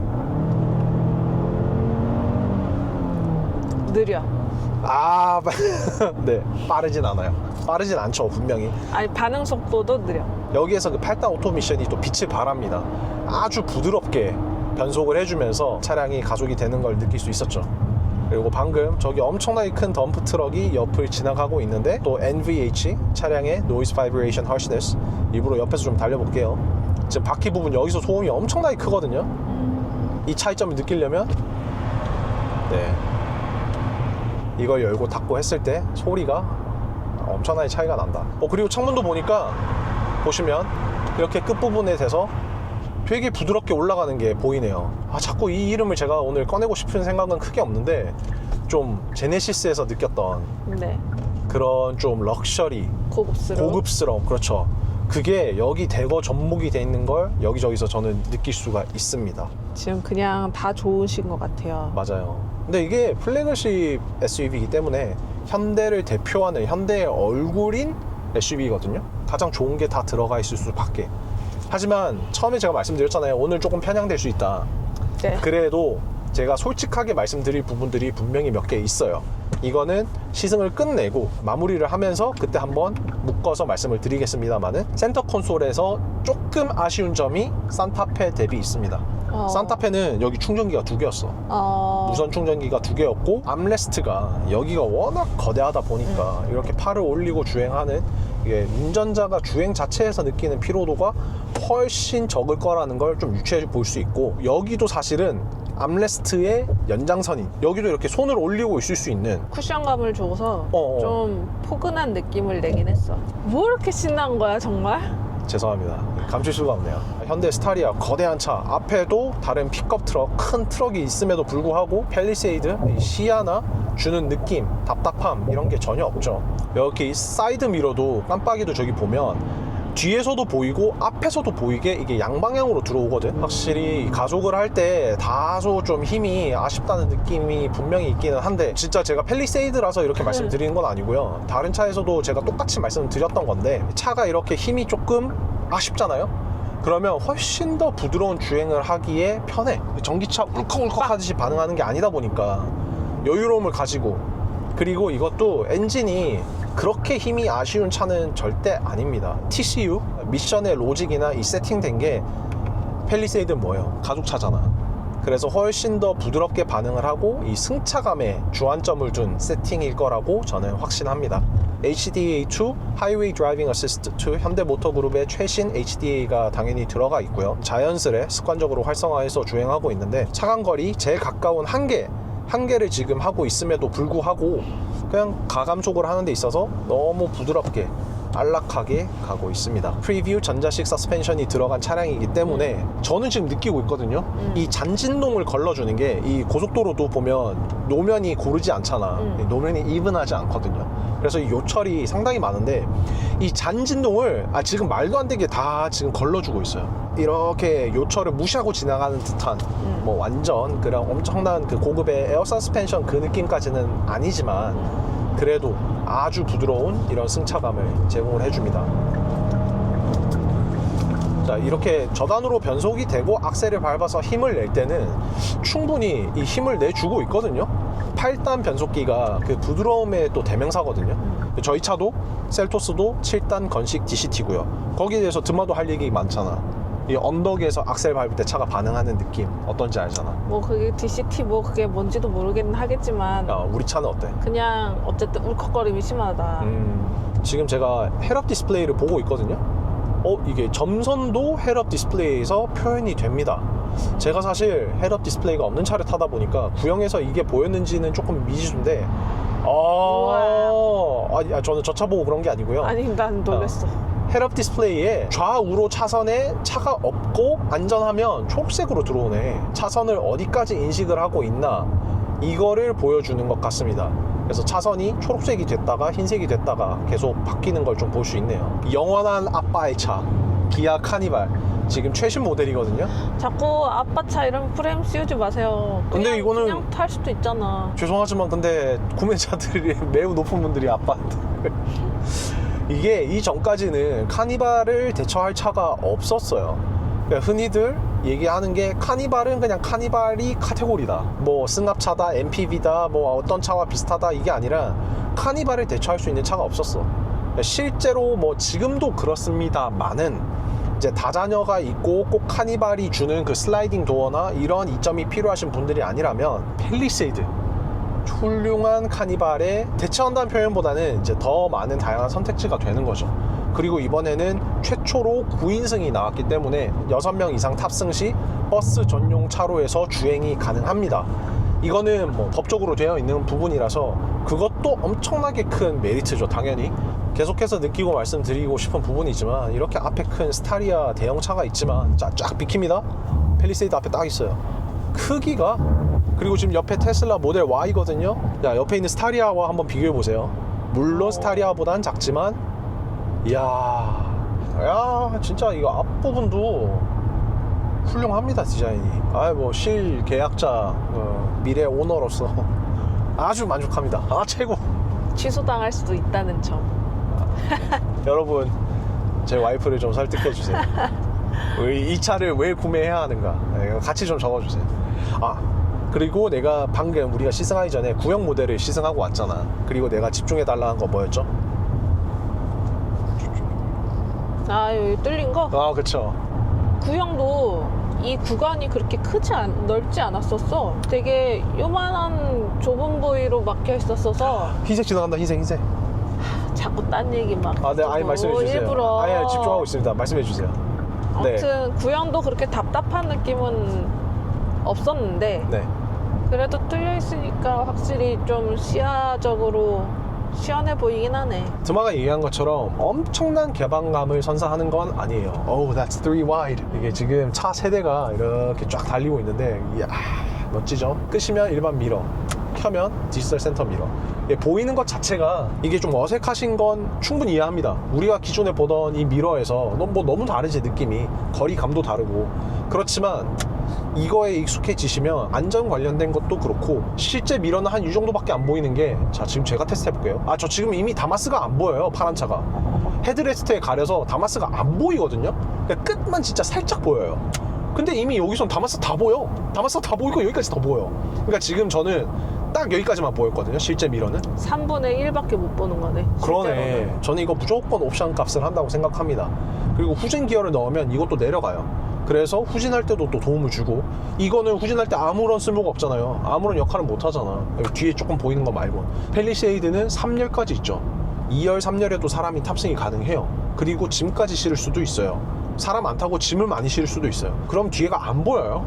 느려. 아, 네, 빠르진 않아요. 빠르진 않죠, 분명히. 아니 반응 속도도 느려. 여기에서 그 8단 오토 미션이 또 빛을 발합니다. 아주 부드럽게 변속을 해주면서 차량이 가속이 되는 걸 느낄 수 있었죠. 그리고 방금 저기 엄청나게 큰 덤프 트럭이 옆을 지나가고 있는데, 또 NVH 차량의 Noise Vibration Harshness 일부러 옆에서 좀 달려볼게요. 지금 바퀴 부분 여기서 소음이 엄청나게 크거든요. 이 차이점을 느끼려면 네, 이걸 열고 닫고 했을 때 소리가 엄청나게 차이가 난다. 그리고 창문도 보니까 보시면 이렇게 끝부분에 대서 되게 부드럽게 올라가는 게 보이네요. 아, 자꾸 이 이름을 제가 오늘 꺼내고 싶은 생각은 크게 없는데, 좀 제네시스에서 느꼈던 네. 그런 좀 럭셔리, 고급스러움, 그렇죠. 그게 여기 대거 접목이 돼 있는 걸 여기저기서 저는 느낄 수가 있습니다. 지금 그냥 다 좋으신 것 같아요. 맞아요. 근데 이게 플래그십 SUV이기 때문에 현대를 대표하는 현대의 얼굴인 SUV거든요. 가장 좋은 게 다 들어가 있을 수밖에. 하지만 처음에 제가 말씀드렸잖아요. 오늘 조금 편향될 수 있다. 네. 그래도 제가 솔직하게 말씀드릴 부분들이 분명히 몇 개 있어요. 이거는 시승을 끝내고 마무리를 하면서 그때 한번 묶어서 말씀을 드리겠습니다만은, 센터 콘솔에서 조금 아쉬운 점이 산타페 대비 있습니다. 산타페는 여기 충전기가 2개였어. 무선 충전기가 2개였고, 암레스트가 여기가 워낙 거대하다 보니까 이렇게 팔을 올리고 주행하는, 이게 운전자가 주행 자체에서 느끼는 피로도가 훨씬 적을 거라는 걸 좀 유추해 볼 수 있고, 여기도 사실은 암레스트의 연장선인, 여기도 이렇게 손을 올리고 있을 수 있는 쿠션감을 줘서 좀 포근한 느낌을 내긴 했어. 뭐 이렇게 신난 거야 정말? 죄송합니다. 감출 수가 없네요. 현대 스타리아 거대한 차, 앞에도 다른 픽업 트럭, 큰 트럭이 있음에도 불구하고 팰리세이드 시야나 주는 느낌, 답답함 이런 게 전혀 없죠. 여기 사이드 미러도 깜빡이도 저기 보면 뒤에서도 보이고 앞에서도 보이게 이게 양방향으로 들어오거든. 확실히 가속을 할 때 다소 좀 힘이 아쉽다는 느낌이 분명히 있기는 한데, 진짜 제가 팰리세이드라서 이렇게 말씀드리는 건 아니고요. 다른 차에서도 제가 똑같이 말씀드렸던 건데, 차가 이렇게 힘이 조금 아쉽잖아요. 그러면 훨씬 더 부드러운 주행을 하기에 편해. 전기차 울컥울컥 하듯이 반응하는 게 아니다 보니까 여유로움을 가지고, 그리고 이것도 엔진이 그렇게 힘이 아쉬운 차는 절대 아닙니다. TCU 미션의 로직이나 이 세팅된 게, 팰리세이드는 뭐예요? 가속차잖아. 그래서 훨씬 더 부드럽게 반응을 하고 이 승차감에 주안점을 둔 세팅일 거라고 저는 확신합니다. HDA2 Highway Driving Assist 2 현대모터그룹의 최신 HDA가 당연히 들어가 있고요. 자연스레 습관적으로 활성화해서 주행하고 있는데, 차간거리 제일 가까운 한계를 지금 하고 있음에도 불구하고 그냥 가감속을 하는 데 있어서 너무 부드럽게 안락하게 가고 있습니다. 프리뷰 전자식 서스펜션이 들어간 차량이기 때문에 저는 지금 느끼고 있거든요. 이 잔진동을 걸러주는 게 이 고속도로도 보면 노면이 고르지 않잖아. 노면이 이븐하지 않거든요. 그래서 이 요철이 상당히 많은데 이 잔진동을 지금 말도 안 되게 다 지금 걸러주고 있어요. 이렇게 요철을 무시하고 지나가는 듯한 뭐 완전 그런 엄청난 그 고급의 에어 서스펜션 그 느낌까지는 아니지만 그래도 아주 부드러운 이런 승차감을 제공을 해줍니다. 자, 이렇게 저단으로 변속이 되고 악셀을 밟아서 힘을 낼 때는 충분히 이 힘을 내주고 있거든요. 8단 변속기가 그 부드러움의 또 대명사거든요. 저희 차도 셀토스도 7단 건식 DCT고요. 거기에 대해서 드마도 할 얘기 많잖아. 이 언덕에서 악셀 밟을 때 차가 반응하는 느낌 어떤지 알잖아. 뭐 그게 DCT 뭐 그게 뭔지도 모르겠긴 하겠지만 우리 차는 어때? 그냥 어쨌든 울컥거림이 심하다. 지금 제가 헤드업 디스플레이를 보고 있거든요. 이게 점선도 헤드업 디스플레이에서 표현이 됩니다. 제가 사실 헤드업 디스플레이가 없는 차를 타다 보니까 구형에서 이게 보였는지는 조금 미지수인데 저는 저 차 보고 그런 게 아니고요. 아니 난 놀랬어. 헤드업 디스플레이에 좌우로 차선에 차가 없고 안전하면 초록색으로 들어오네. 차선을 어디까지 인식을 하고 있나 이거를 보여주는 것 같습니다. 그래서 차선이 초록색이 됐다가 흰색이 됐다가 계속 바뀌는 걸 좀 볼 수 있네요. 영원한 아빠의 차 기아 카니발 지금 최신 모델이거든요. 자꾸 아빠 차 이런 프레임 씌우지 마세요. 근데 이거는 그냥 탈 수도 있잖아. 죄송하지만 근데 구매자들이 매우 높은 분들이 아빠한테 이게 이전까지는 카니발을 대처할 차가 없었어요. 그러니까 흔히들 얘기하는 게 카니발은 그냥 카니발이 카테고리다, 뭐 승합차다, MPV다, 뭐 어떤 차와 비슷하다, 이게 아니라 카니발을 대처할 수 있는 차가 없었어. 실제로 뭐 지금도 그렇습니다만은 이제 다자녀가 있고 꼭 카니발이 주는 그 슬라이딩 도어나 이런 이점이 필요하신 분들이 아니라면 팰리세이드 훌륭한 카니발에 대체한다는 표현보다는 이제 더 많은 다양한 선택지가 되는 거죠. 그리고 이번에는 최초로 9인승이 나왔기 때문에 6명 이상 탑승 시 버스 전용 차로에서 주행이 가능합니다. 이거는 뭐 법적으로 되어 있는 부분이라서 그것도 엄청나게 큰 메리트죠. 당연히 계속해서 느끼고 말씀드리고 싶은 부분이지만 이렇게 앞에 큰 스타리아 대형차가 있지만 쫙 비킵니다. 팰리세이드 앞에 딱 있어요. 크기가, 그리고 지금 옆에 테슬라 모델 Y거든요. 자, 옆에 있는 스타리아와 한번 비교해 보세요. 물론 스타리아보단 작지만 이야 진짜 이거 앞부분도 훌륭합니다. 디자인이. 뭐 실 계약자 미래 오너로서 아주 만족합니다. 최고. 취소당할 수도 있다는 점. 여러분 제 와이프를 좀 설득해 주세요. 이 차를 왜 구매해야 하는가 같이 좀 적어주세요. 그리고 내가 방금 우리가 시승하기 전에 구형 모델을 시승하고 왔잖아. 그리고 내가 집중해 달라는 거 뭐였죠? 여기 뚫린 거? 그쵸. 구형도 이 구간이 그렇게 넓지 않았었어. 되게 요만한 좁은 부위로 막혀 있었어서. 흰색 지나간다. 흰색. 자꾸 딴 얘기 막. 네, 말씀해 주세요. 일부러. 집중하고 있습니다. 말씀해 주세요. 아무튼 네. 구형도 그렇게 답답한 느낌은 없었는데 네. 그래도 뚫려 있으니까 확실히 좀 시야적으로 시원해 보이긴 하네. 드마가 얘기한 것처럼 엄청난 개방감을 선사하는 건 아니에요. That's 3 wide. 이게 지금 차 세대가 이렇게 쫙 달리고 있는데 이야 멋지죠. 끄시면 일반 미러, 켜면 디지털 센터 미러. 보이는 것 자체가 이게 좀 어색하신 건 충분히 이해합니다. 우리가 기존에 보던 이 미러에서 너무 다르지. 느낌이 거리감도 다르고. 그렇지만 이거에 익숙해지시면 안전 관련된 것도 그렇고 실제 미러는 한 이 정도밖에 안 보이는 게, 자 지금 제가 테스트 해볼게요. 저 지금 이미 다마스가 안 보여요. 파란 차가 헤드레스트에 가려서 다마스가 안 보이거든요. 그러니까 끝만 진짜 살짝 보여요. 근데 이미 여기선 다마스 다 보여. 다마스가 다 보이고 여기까지 다 보여. 그러니까 지금 저는 딱 여기까지만 보였거든요. 실제 미러는 3분의 1밖에 못 보는 거네. 그러네. 실제로는. 저는 이거 무조건 옵션 값을 한다고 생각합니다. 그리고 후진 기어를 넣으면 이것도 내려가요. 그래서 후진할 때도 또 도움을 주고, 이거는 후진할 때 아무런 쓸모가 없잖아요. 아무런 역할은 못 하잖아. 뒤에 조금 보이는 거 말고. 팰리세이드는 3열까지 있죠. 2열, 3열에도 사람이 탑승이 가능해요. 그리고 짐까지 실을 수도 있어요. 사람 안 타고 짐을 많이 실을 수도 있어요. 그럼 뒤에가 안 보여요.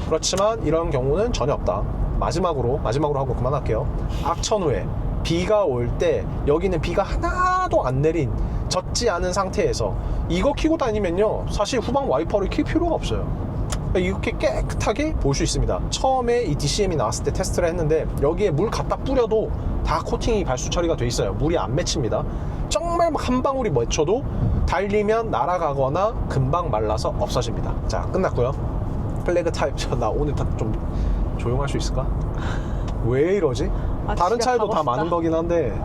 그렇지만 이런 경우는 전혀 없다. 마지막으로 하고 그만할게요. 악천후에 비가 올 때 여기는 비가 하나도 안 내린 젖지 않은 상태에서 이거 켜고 다니면요 사실 후방 와이퍼를 킬 필요가 없어요. 이렇게 깨끗하게 볼 수 있습니다. 처음에 이 DCM이 나왔을 때 테스트를 했는데 여기에 물 갖다 뿌려도 다 코팅이 발수 처리가 돼 있어요. 물이 안 맺힙니다. 정말 한 방울이 맺혀도 달리면 날아가거나 금방 말라서 없어집니다. 자, 끝났고요. 플래그 타입. 나 오늘 좀 조용할 수 있을까? 왜 이러지? 다른 차에도 다 많은 거긴 한데.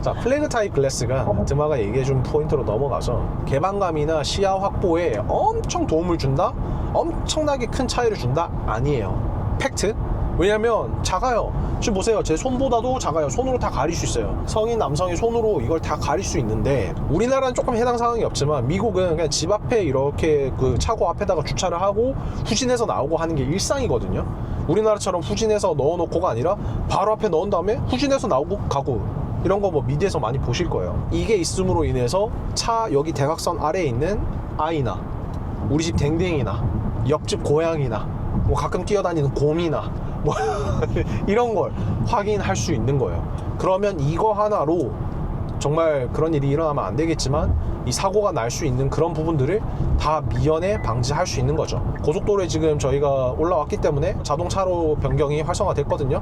자, 플래그 타입 글래스가 드마가 얘기해준 포인트로 넘어가서 개방감이나 시야 확보에 엄청 도움을 준다? 엄청나게 큰 차이를 준다? 아니에요. 팩트? 왜냐면 작아요. 지금 보세요. 제 손보다도 작아요. 손으로 다 가릴 수 있어요. 성인 남성이 손으로 이걸 다 가릴 수 있는데 우리나라는 조금 해당 사항이 없지만 미국은 그냥 집 앞에 이렇게 그 차고 앞에다가 주차를 하고 후진해서 나오고 하는 게 일상이거든요. 우리나라처럼 후진해서 넣어놓고가 아니라 바로 앞에 넣은 다음에 후진해서 나오고 가고 이런 거 뭐 미드에서 많이 보실 거예요. 이게 있음으로 인해서 차 여기 대각선 아래에 있는 아이나 우리 집 댕댕이나 옆집 고양이나 뭐 가끔 뛰어다니는 곰이나 뭐 이런 걸 확인할 수 있는 거예요. 그러면 이거 하나로 정말 그런 일이 일어나면 안 되겠지만 이 사고가 날 수 있는 그런 부분들을 다 미연에 방지할 수 있는 거죠. 고속도로에 지금 저희가 올라왔기 때문에 자동차로 변경이 활성화됐거든요.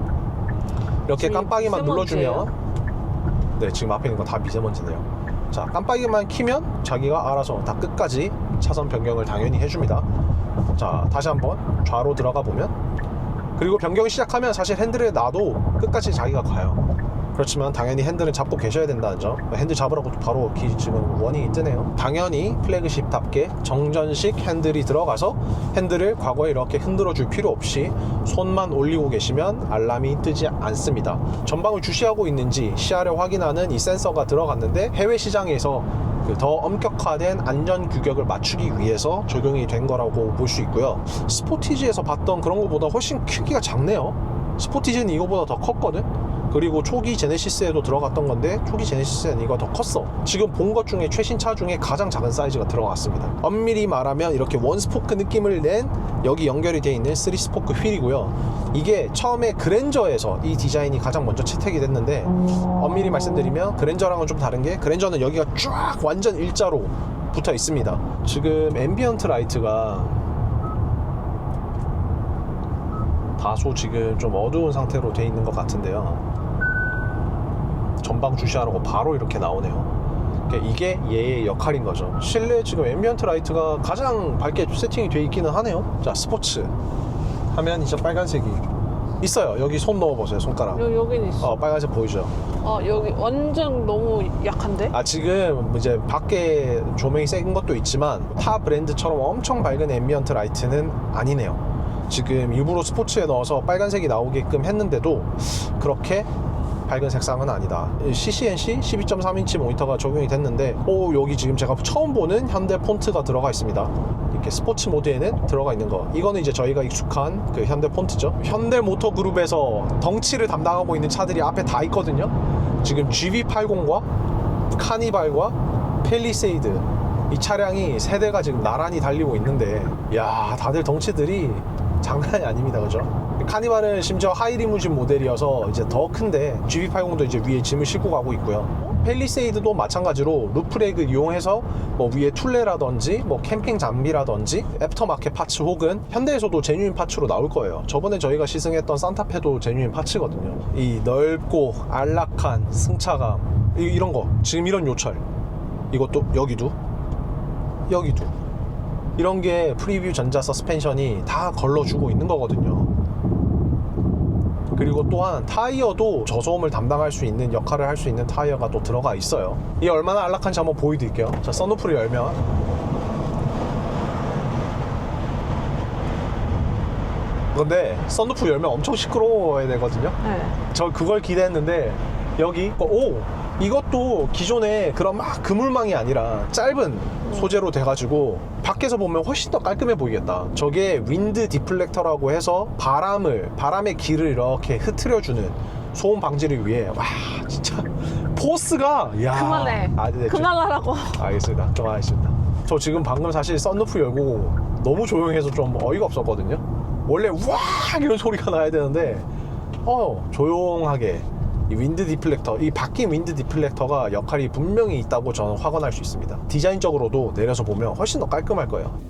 이렇게 깜빡이만 눌러주면 네, 지금 앞에 있는 거 다 미세먼지네요. 자, 깜빡이만 키면 자기가 알아서 다 끝까지 차선 변경을 당연히 해줍니다. 자, 다시 한번 좌로 들어가 보면, 그리고 변경이 시작하면 사실 핸들에 놔도 끝까지 자기가 가요. 그렇지만 당연히 핸들은 잡고 계셔야 된다는 점. 핸들 잡으라고 바로 지금 워닝이 뜨네요. 당연히 플래그십답게 정전식 핸들이 들어가서 핸들을 과거에 이렇게 흔들어 줄 필요 없이 손만 올리고 계시면 알람이 뜨지 않습니다. 전방을 주시하고 있는지 시야를 확인하는 이 센서가 들어갔는데 해외 시장에서 더 엄격화된 안전 규격을 맞추기 위해서 적용이 된 거라고 볼 수 있고요. 스포티지에서 봤던 그런 것보다 훨씬 크기가 작네요. 스포티지는 이거보다 더 컸거든. 그리고 초기 제네시스에도 들어갔던 건데 초기 제네시스는 이거 더 컸어. 지금 본 것 중에 최신 차 중에 가장 작은 사이즈가 들어갔습니다. 엄밀히 말하면 이렇게 원스포크 느낌을 낸 여기 연결이 되어 있는 3스포크 휠이고요. 이게 처음에 그랜저에서 이 디자인이 가장 먼저 채택이 됐는데 엄밀히 말씀드리면 그랜저랑은 좀 다른 게 그랜저는 여기가 쫙 완전 일자로 붙어 있습니다. 지금 앰비언트 라이트가 다소 지금 좀 어두운 상태로 돼 있는 것 같은데요. 전방 주시하라고 바로 이렇게 나오네요. 그러니까 이게 얘의 역할인 거죠. 실내 지금 앰비언트 라이트가 가장 밝게 세팅이 돼 있기는 하네요. 자, 스포츠 하면 이제 빨간색이 있어요. 여기 손 넣어보세요. 손가락. 여긴 있어. 빨간색 보이죠? 여기 완전 너무 약한데? 지금 이제 밖에 조명이 센 것도 있지만 타 브랜드처럼 엄청 밝은 앰비언트 라이트는 아니네요. 지금 일부러 스포츠에 넣어서 빨간색이 나오게끔 했는데도 그렇게 밝은 색상은 아니다. CCNC 12.3인치 모니터가 적용이 됐는데 여기 지금 제가 처음 보는 현대 폰트가 들어가 있습니다. 이렇게 스포츠 모드에는 들어가 있는 거. 이거는 이제 저희가 익숙한 그 현대 폰트죠. 현대 모터 그룹에서 덩치를 담당하고 있는 차들이 앞에 다 있거든요. 지금 GV80과 카니발과 팰리세이드 이 차량이 세 대가 지금 나란히 달리고 있는데 야, 다들 덩치들이 장난이 아닙니다. 그죠? 카니발은 심지어 하이리무진 모델이어서 이제 더 큰데 GV80도 이제 위에 짐을 싣고 가고 있고요. 팰리세이드도 마찬가지로 루프렉을 이용해서 뭐 위에 툴레라든지 뭐 캠핑 장비라든지 애프터마켓 파츠 혹은 현대에서도 제뉴인 파츠로 나올 거예요. 저번에 저희가 시승했던 산타페도 제뉴인 파츠거든요. 이 넓고 안락한 승차감 이런 거 지금 이런 요철 이것도 여기도 이런 게 프리뷰 전자 서스펜션이 다 걸러주고 있는 거거든요. 그리고 또한 타이어도 저소음을 담당할 수 있는 역할을 할 수 있는 타이어가 또 들어가 있어요. 이게 얼마나 안락한지 한번 보여드릴게요. 자, 선루프를 열면 근데 선루프 열면 엄청 시끄러워야 되거든요. 네. 저 그걸 기대했는데 여기 이것도 기존에 그런 막 그물망이 아니라 짧은 소재로 돼가지고 밖에서 보면 훨씬 더 깔끔해 보이겠다. 저게 윈드 디플렉터라고 해서 바람의 길을 이렇게 흐트려주는 소음 방지를 위해 와 진짜 포스가 야 그만해. 네, 그만하라고. 알겠습니다. 좀 알겠습니다. 저 지금 방금 사실 썬루프 열고 너무 조용해서 좀 어이가 없었거든요. 원래 우와 이런 소리가 나야 되는데 조용하게 이 윈드 디플렉터, 이 바뀐 윈드 디플렉터가 역할이 분명히 있다고 저는 확언할 수 있습니다. 디자인적으로도 내려서 보면 훨씬 더 깔끔할 거예요.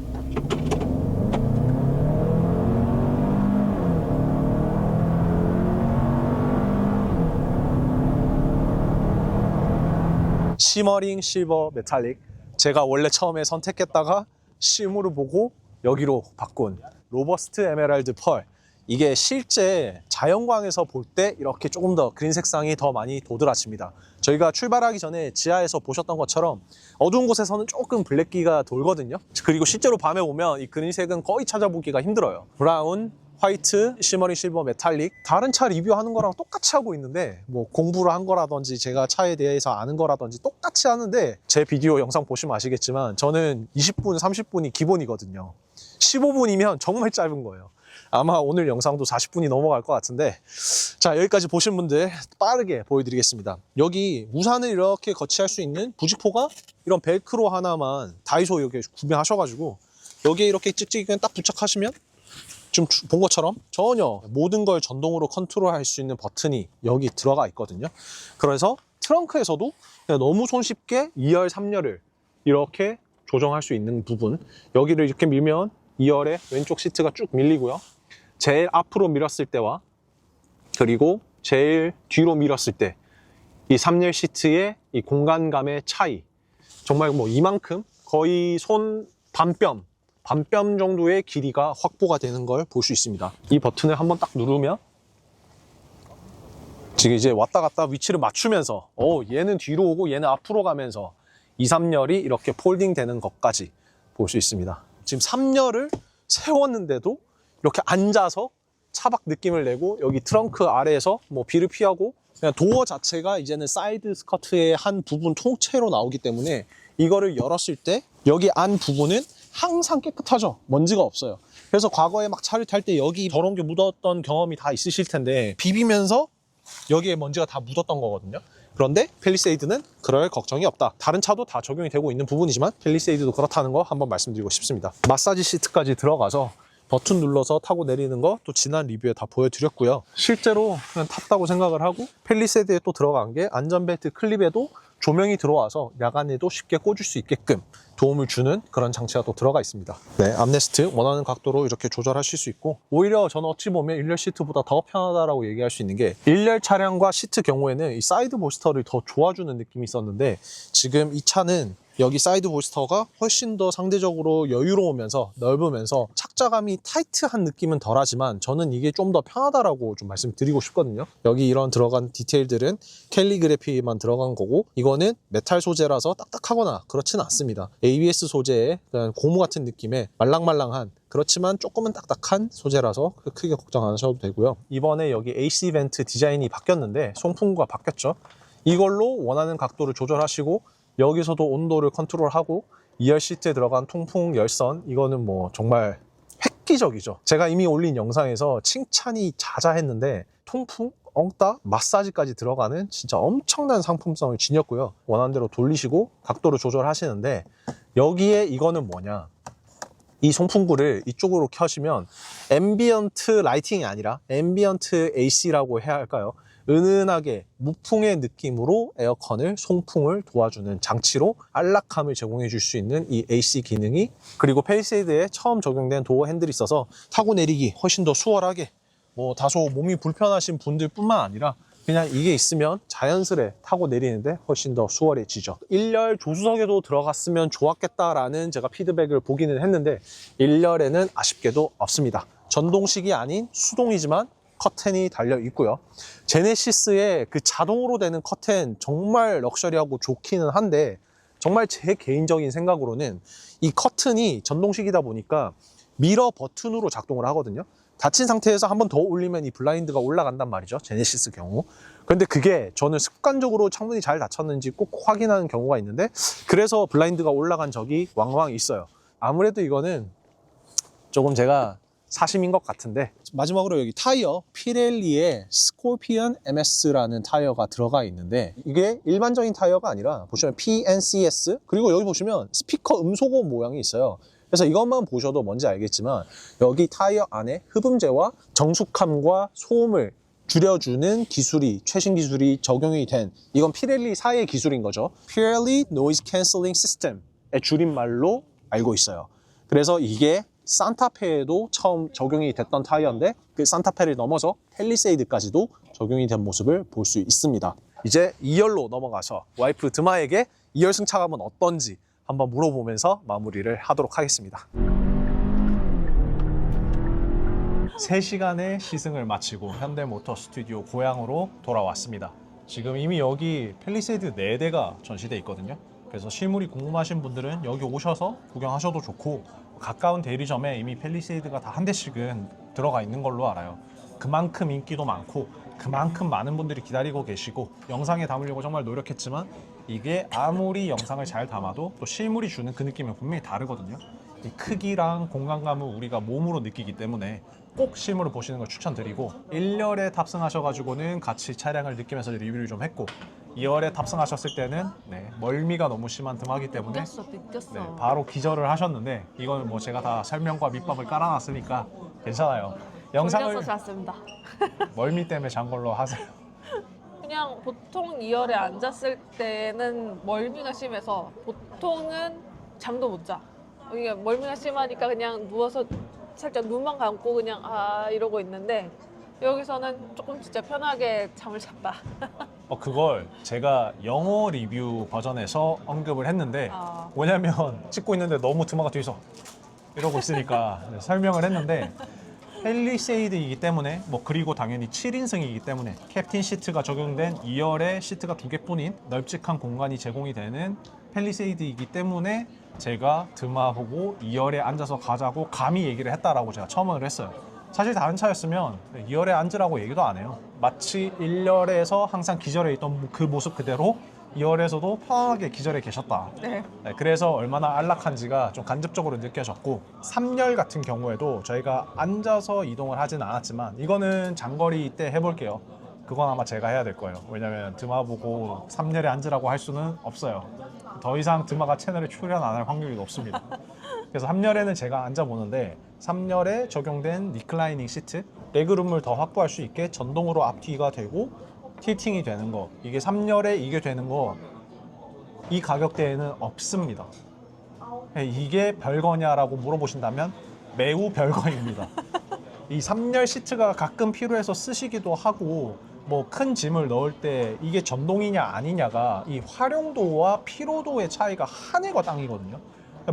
시머링 실버 메탈릭, 제가 원래 처음에 선택했다가 실물을 보고 여기로 바꾼 로버스트 에메랄드 펄. 이게 실제 자연광에서 볼 때 이렇게 조금 더 그린 색상이 더 많이 도드라집니다. 저희가 출발하기 전에 지하에서 보셨던 것처럼 어두운 곳에서는 조금 블랙기가 돌거든요. 그리고 실제로 밤에 오면 이 그린색은 거의 찾아보기가 힘들어요. 브라운, 화이트, 시머링 실버 메탈릭, 다른 차 리뷰하는 거랑 똑같이 하고 있는데 뭐 공부를 한 거라든지 제가 차에 대해서 아는 거라든지 똑같이 하는데, 제 비디오 영상 보시면 아시겠지만 저는 20분, 30분이 기본이거든요. 15분이면 정말 짧은 거예요. 아마 오늘 영상도 40분이 넘어갈 것 같은데, 자, 여기까지 보신 분들 빠르게 보여드리겠습니다. 여기 우산을 이렇게 거치할 수 있는 부직포가 이런 벨크로 하나만 다이소 여기 구매하셔가지고 여기에 이렇게 찍찍이 그냥 딱 부착하시면 지금 본 것처럼 전혀 모든 걸 전동으로 컨트롤할 수 있는 버튼이 여기 들어가 있거든요. 그래서 트렁크에서도 그냥 너무 손쉽게 2열, 3열을 이렇게 조정할 수 있는 부분, 여기를 이렇게 밀면 2열에 왼쪽 시트가 쭉 밀리고요. 제일 앞으로 밀었을 때와 그리고 제일 뒤로 밀었을 때 이 3열 시트의 이 공간감의 차이, 정말 뭐 이만큼, 거의 손 반뼘 정도의 길이가 확보가 되는 걸 볼 수 있습니다. 이 버튼을 한번 딱 누르면 지금 이제 왔다 갔다 위치를 맞추면서 얘는 뒤로 오고 얘는 앞으로 가면서 2, 3열이 이렇게 폴딩 되는 것까지 볼 수 있습니다. 지금 3열을 세웠는데도 이렇게 앉아서 차박 느낌을 내고, 여기 트렁크 아래에서 뭐 비를 피하고, 그냥 도어 자체가 이제는 사이드 스커트의 한 부분 통째로 나오기 때문에 이거를 열었을 때 여기 안 부분은 항상 깨끗하죠. 먼지가 없어요. 그래서 과거에 막 차를 탈 때 여기 저런 게 묻었던 경험이 다 있으실 텐데, 비비면서 여기에 먼지가 다 묻었던 거거든요. 그런데 팰리세이드는 그럴 걱정이 없다. 다른 차도 다 적용이 되고 있는 부분이지만 팰리세이드도 그렇다는 거 한번 말씀드리고 싶습니다. 마사지 시트까지 들어가서 버튼 눌러서 타고 내리는 거 또 지난 리뷰에 다 보여드렸고요. 실제로 그냥 탔다고 생각을 하고, 팰리세이드에 또 들어간 게 안전벨트 클립에도 조명이 들어와서 야간에도 쉽게 꽂을 수 있게끔 도움을 주는 그런 장치가 또 들어가 있습니다. 네, 암레스트 원하는 각도로 이렇게 조절하실 수 있고, 오히려 저는 어찌 보면 1열 시트보다 더 편하다라고 얘기할 수 있는 게, 1열 차량과 시트 경우에는 이 사이드 볼스터를 더 좋아주는 느낌이 있었는데, 지금 이 차는 여기 사이드 볼스터가 훨씬 더 상대적으로 여유로우면서 넓으면서 착자감이 타이트한 느낌은 덜하지만 저는 이게 좀 더 편하다라고 좀 말씀드리고 싶거든요. 여기 이런 들어간 디테일들은 캘리그래피만 들어간 거고, 이거는 메탈 소재라서 딱딱하거나 그렇지는 않습니다. ABS 소재의 고무 같은 느낌의 말랑말랑한, 그렇지만 조금은 딱딱한 소재라서 크게 걱정 안 하셔도 되고요. 이번에 여기 AC 벤트 디자인이 바뀌었는데, 송풍구가 바뀌었죠. 이걸로 원하는 각도를 조절하시고 여기서도 온도를 컨트롤하고, 2열 시트에 들어간 통풍 열선, 이거는 뭐 정말 획기적이죠. 제가 이미 올린 영상에서 칭찬이 자자했는데 통풍, 엉따, 마사지까지 들어가는 진짜 엄청난 상품성을 지녔고요. 원하는 대로 돌리시고 각도를 조절하시는데, 여기에 이거는 뭐냐, 이 송풍구를 이쪽으로 켜시면 앰비언트 라이팅이 아니라 앰비언트 AC라고 해야 할까요? 은은하게 무풍의 느낌으로 에어컨을, 송풍을 도와주는 장치로 안락함을 제공해 줄 수 있는 이 AC 기능이, 그리고 팰리세이드에 처음 적용된 도어 핸들이 있어서 타고 내리기 훨씬 더 수월하게, 뭐 다소 몸이 불편하신 분들 뿐만 아니라 그냥 이게 있으면 자연스레 타고 내리는데 훨씬 더 수월해지죠. 1열 조수석에도 들어갔으면 좋았겠다라는 제가 피드백을 보기는 했는데, 1열에는 아쉽게도 없습니다. 전동식이 아닌 수동이지만 커튼이 달려 있고요. 제네시스의 그 자동으로 되는 커튼 정말 럭셔리하고 좋기는 한데, 정말 제 개인적인 생각으로는 이 커튼이 전동식이다 보니까 미러 버튼으로 작동을 하거든요. 닫힌 상태에서 한 번 더 올리면 이 블라인드가 올라간단 말이죠, 제네시스 경우. 그런데 그게 저는 습관적으로 창문이 잘 닫혔는지 꼭 확인하는 경우가 있는데, 그래서 블라인드가 올라간 적이 왕왕 있어요. 아무래도 이거는 조금 제가 사심인 것 같은데, 마지막으로 여기 타이어, 피렐리의 스콜피언 MS라는 타이어가 들어가 있는데, 이게 일반적인 타이어가 아니라 보시면 PNCS, 그리고 여기 보시면 스피커 음소거 모양이 있어요. 그래서 이것만 보셔도 뭔지 알겠지만, 여기 타이어 안에 흡음재와 정숙함과 소음을 줄여주는 기술이, 최신 기술이 적용이 된, 이건 피렐리사의 기술인 거죠. Pirelli Noise Cancelling System의 줄임말로 알고 있어요. 그래서 이게 산타페에도 처음 적용이 됐던 타이어인데 그 산타페를 넘어서 팰리세이드까지도 적용이 된 모습을 볼 수 있습니다. 이제 2열로 넘어가서 와이프 드마에게 2열 승차감은 어떤지 한번 물어보면서 마무리를 하도록 하겠습니다. 3시간의 시승을 마치고 현대모터 스튜디오 고향으로 돌아왔습니다. 지금 이미 여기 팰리세이드 4대가 전시돼 있거든요. 그래서 실물이 궁금하신 분들은 여기 오셔서 구경하셔도 좋고, 가까운 대리점에 이미 팰리세이드가 다 한 대씩은 들어가 있는 걸로 알아요. 그만큼 인기도 많고 그만큼 많은 분들이 기다리고 계시고, 영상에 담으려고 정말 노력했지만 이게 아무리 영상을 잘 담아도 또 실물이 주는 그 느낌은 분명히 다르거든요. 이 크기랑 공간감을 우리가 몸으로 느끼기 때문에 꼭 실물을 보시는 걸 추천드리고, 1열에 탑승하셔가지고는 같이 차량을 느끼면서 리뷰를 좀 했고, 2열에 탑승하셨을 때는 멀미가 너무 심한 드마기 때문에 느꼈어. 바로 기절을 하셨는데, 이거는 뭐 제가 다 설명과 밑밥을 깔아놨으니까 괜찮아요. 영상을 졸려서 잤습니다. 멀미 때문에 잔 걸로 하세요. 그냥 보통 2열에 앉았을 때는 멀미가 심해서 보통은 잠도 못 자. 이게 멀미가 심하니까 그냥 누워서 살짝 눈만 감고 그냥 이러고 있는데, 여기서는 조금 진짜 편하게 잠을 잤다. 그걸 제가 영어 리뷰 버전에서 언급을 했는데, 뭐냐면 찍고 있는데 너무 드마가 뒤에서 이러고 있으니까 설명을 했는데, 팰리세이드이기 때문에 그리고 당연히 7인승이기 때문에 캡틴 시트가 적용된 2열에 시트가 2개뿐인 널찍한 공간이 제공이 되는 팰리세이드이기 때문에 제가 드마 보고 2열에 앉아서 가자고 감히 얘기를 했다라고 제가 첨언을 했어요. 사실 다른 차였으면 2열에 앉으라고 얘기도 안 해요. 마치 1열에서 항상 기절해 있던 그 모습 그대로 2열에서도 편하게 기절해 계셨다. 네. 그래서 얼마나 안락한지가 좀 간접적으로 느껴졌고, 3열 같은 경우에도 저희가 앉아서 이동을 하진 않았지만, 이거는 장거리 때 해볼게요. 그건 아마 제가 해야 될 거예요. 왜냐면 드마 보고 3열에 앉으라고 할 수는 없어요. 더 이상 드마가 채널에 출연 안 할 확률이 높습니다. 그래서 3열에는 제가 앉아보는데, 3열에 적용된 리클라이닝 시트, 레그룸을 더 확보할 수 있게 전동으로 앞뒤가 되고 틸팅이 되는 거, 이게 3열에 이게 되는 거 이 가격대에는 없습니다. 이게 별거냐라고 물어보신다면 매우 별거입니다. 이 3열 시트가 가끔 필요해서 쓰시기도 하고, 큰 짐을 넣을 때 이게 전동이냐 아니냐가 이 활용도와 피로도의 차이가 하늘과 땅이거든요.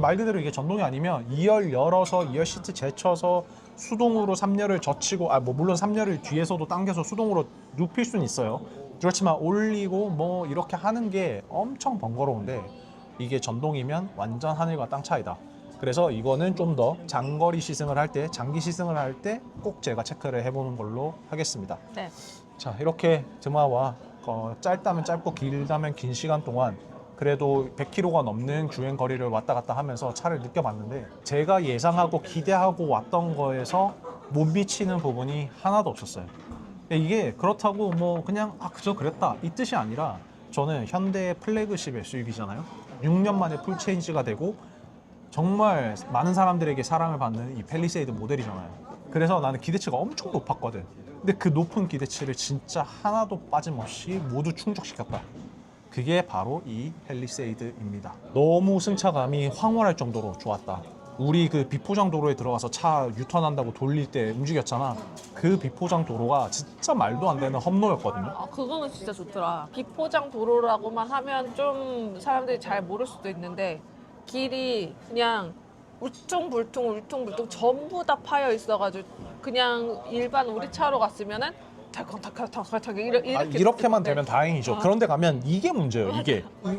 말 그대로 이게 전동이 아니면 2열 열어서 2열 시트 제쳐서 수동으로 3열을 젖히고, 물론 3열을 뒤에서도 당겨서 수동으로 눕힐 수는 있어요. 그렇지만 올리고 이렇게 하는 게 엄청 번거로운데, 이게 전동이면 완전 하늘과 땅 차이다. 그래서 이거는 좀 더 장거리 시승을 할 때, 장기 시승을 할 때 꼭 제가 체크를 해보는 걸로 하겠습니다. 네. 자, 이렇게 드마와 짧다면 짧고 길다면 긴 시간 동안 그래도 100km가 넘는 주행 거리를 왔다 갔다 하면서 차를 느껴봤는데, 제가 예상하고 기대하고 왔던 거에서 못 미치는 부분이 하나도 없었어요. 이게 그렇다고 그냥 그저 그랬다 이 뜻이 아니라, 저는 현대 플래그십 SUV잖아요. 6년 만에 풀 체인지가 되고 정말 많은 사람들에게 사랑을 받는 이 팰리세이드 모델이잖아요. 그래서 나는 기대치가 엄청 높았거든. 근데 그 높은 기대치를 진짜 하나도 빠짐없이 모두 충족시켰다. 그게 바로 이 팰리세이드입니다. 너무 승차감이 황홀할 정도로 좋았다. 우리 그 비포장 도로에 들어가서 차 유턴한다고 돌릴 때 움직였잖아. 그 비포장 도로가 진짜 말도 안 되는 험로였거든요. 그거는 진짜 좋더라. 비포장 도로라고만 하면 좀 사람들이 잘 모를 수도 있는데, 길이 그냥 울퉁불퉁 전부 다 파여 있어가지고, 그냥 일반 우리 차로 갔으면은 덜컹덜컹 이렇게만 되면 다행이죠. 그런데 가면 이게 문제예요.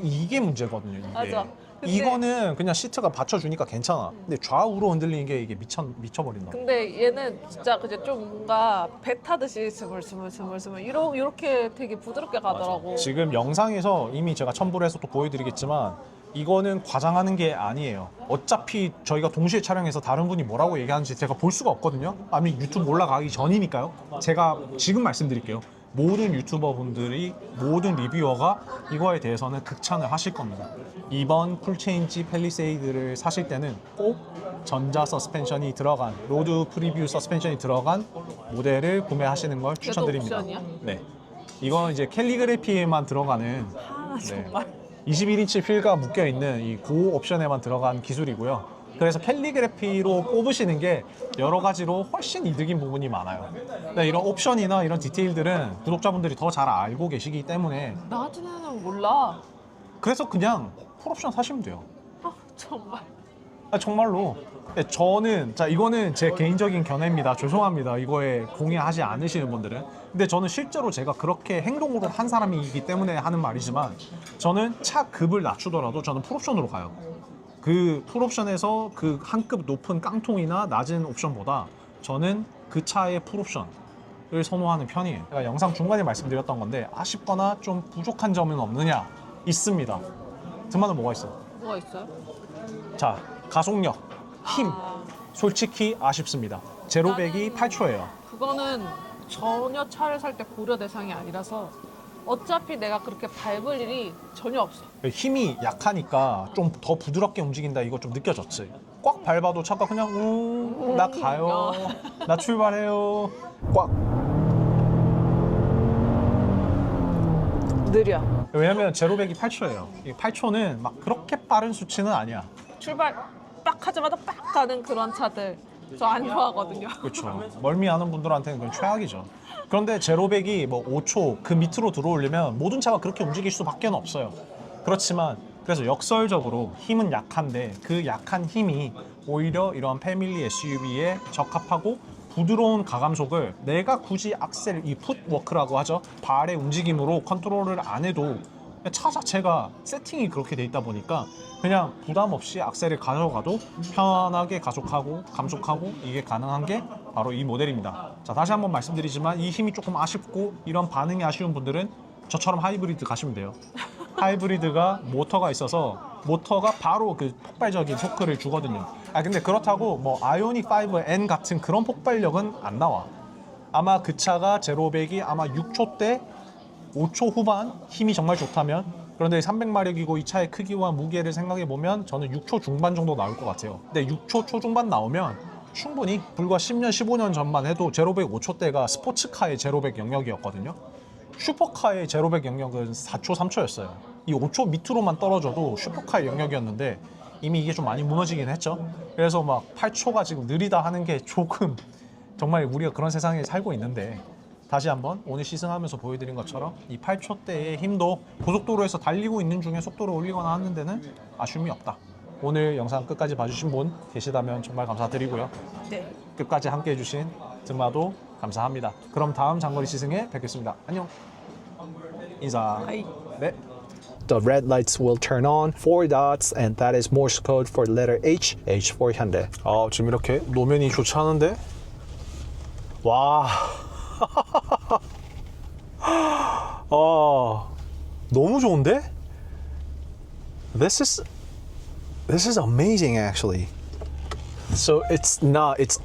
이게 문제거든요. 이게. 맞아. 이거는 그냥 시트가 받쳐주니까 괜찮아. 근데 좌우로 흔들리는 게 이게 미쳐버린다. 근데 얘는 진짜 그냥 좀 뭔가 배 타듯이 스물스물 이렇게 되게 부드럽게 가더라고. 맞아. 지금 영상에서 이미 제가 첨부를 해서 또 보여드리겠지만, 이거는 과장하는 게 아니에요. 어차피 저희가 동시에 촬영해서 다른 분이 뭐라고 얘기하는지 제가 볼 수가 없거든요. 아니 유튜브 올라가기 전이니까요. 제가 지금 말씀드릴게요. 모든 유튜버 분들이, 모든 리뷰어가 이거에 대해서는 극찬을 하실 겁니다. 이번 풀체인지 팰리세이드를 사실 때는 꼭 전자 서스펜션이 들어간, 로드 프리뷰 서스펜션이 들어간 모델을 구매하시는 걸 추천드립니다. 옵션이야? 네, 이건 이제 캘리그래피에만 들어가는 정말. 21인치 휠과 묶여있는 이 고 옵션에만 들어간 기술이고요. 그래서 캘리그래피로 뽑으시는 게 여러 가지로 훨씬 이득인 부분이 많아요. 근데 이런 옵션이나 이런 디테일들은 구독자분들이 더 잘 알고 계시기 때문에, 나 같은 애는 몰라. 그래서 그냥 풀옵션 사시면 돼요. 정말. 정말로. 저는, 자, 이거는 제 개인적인 견해입니다. 죄송합니다, 이거에 공유하지 않으시는 분들은. 근데 저는 실제로 제가 그렇게 행동으로 한 사람이기 때문에 하는 말이지만, 저는 차 급을 낮추더라도 저는 풀옵션으로 가요. 그 풀옵션에서 그 한 급 높은 깡통이나 낮은 옵션보다 저는 그 차의 풀옵션을 선호하는 편이에요. 제가 영상 중간에 말씀드렸던 건데, 아쉽거나 좀 부족한 점은 없느냐? 있습니다. 등만은 뭐가 있어? 뭐가 있어요? 자, 가속력, 힘. 솔직히 아쉽습니다. 제로백이 8초예요. 그거는 전혀 차를 살 때 고려 대상이 아니라서 어차피 내가 그렇게 밟을 일이 전혀 없어. 힘이 약하니까 좀 더 부드럽게 움직인다, 이거 좀 느껴졌지. 꽉 밟아도 차가 그냥 나 가요, 나 출발해요. 꽉. 느려. 왜냐면 제로백이 8초예요. 8초는 막 그렇게 빠른 수치는 아니야. 출발 빡 하자마자 빡 가는 그런 차들 저 안 좋아하거든요. 그렇죠. 멀미하는 분들한테는 그건 최악이죠. 그런데 제로백이 뭐 5초 그 밑으로 들어오려면 모든 차가 그렇게 움직일 수밖에 없어요. 그렇지만 그래서 역설적으로 힘은 약한데 그 약한 힘이 오히려 이런 패밀리 SUV에 적합하고 부드러운 가감속을 내가 굳이 악셀, 이 풋워크라고 하죠, 발의 움직임으로 컨트롤을 안 해도 차 자체가 세팅이 그렇게 돼 있다 보니까 그냥 부담 없이 악셀을 가져가도 편하게 가속하고 감속하고 이게 가능한 게 바로 이 모델입니다. 자, 다시 한번 말씀드리지만 이 힘이 조금 아쉽고 이런 반응이 아쉬운 분들은 저처럼 하이브리드 가시면 돼요. 하이브리드가 모터가 있어서 모터가 바로 그 폭발적인 토크를 주거든요. 근데 그렇다고 뭐 아이오닉 5N 같은 그런 폭발력은 안 나와. 아마 그 차가 제로백이 아마 6초대 5초 후반 힘이 정말 좋다면, 그런데 300마력이고 이 차의 크기와 무게를 생각해 보면 저는 6초 중반 정도 나올 것 같아요. 근데 6초 초중반 나오면 충분히 불과 10년 15년 전만 해도 제로백 5초대가 스포츠카의 제로백 영역이었거든요. 슈퍼카의 제로백 영역은 4초 3초였어요 이 5초 밑으로만 떨어져도 슈퍼카의 영역이었는데 이미 이게 좀 많이 무너지긴 했죠. 그래서 막 8초가 지금 느리다 하는 게 조금, 정말 우리가 그런 세상에 살고 있는데, 다시 한번 오늘 시승하면서 보여드린 것처럼 이 8초대의 힘도 고속도로에서 달리고 있는 중에 속도를 올리거나 하는 데는 아쉬움이 없다. 오늘 영상 끝까지 봐주신 분 계시다면 정말 감사드리고요. 네. 끝까지 함께 해주신 등마도 감사합니다. 그럼 다음 장거리 시승에 뵙겠습니다. 안녕. 인사. 아이. 네. The red lights will turn on, 4 dots, and that is Morse code for the letter H, H for Hyundai. 지금 이렇게 노면이 좋지 않은데? 와. 너무 좋은데? This is amazing actually. So it's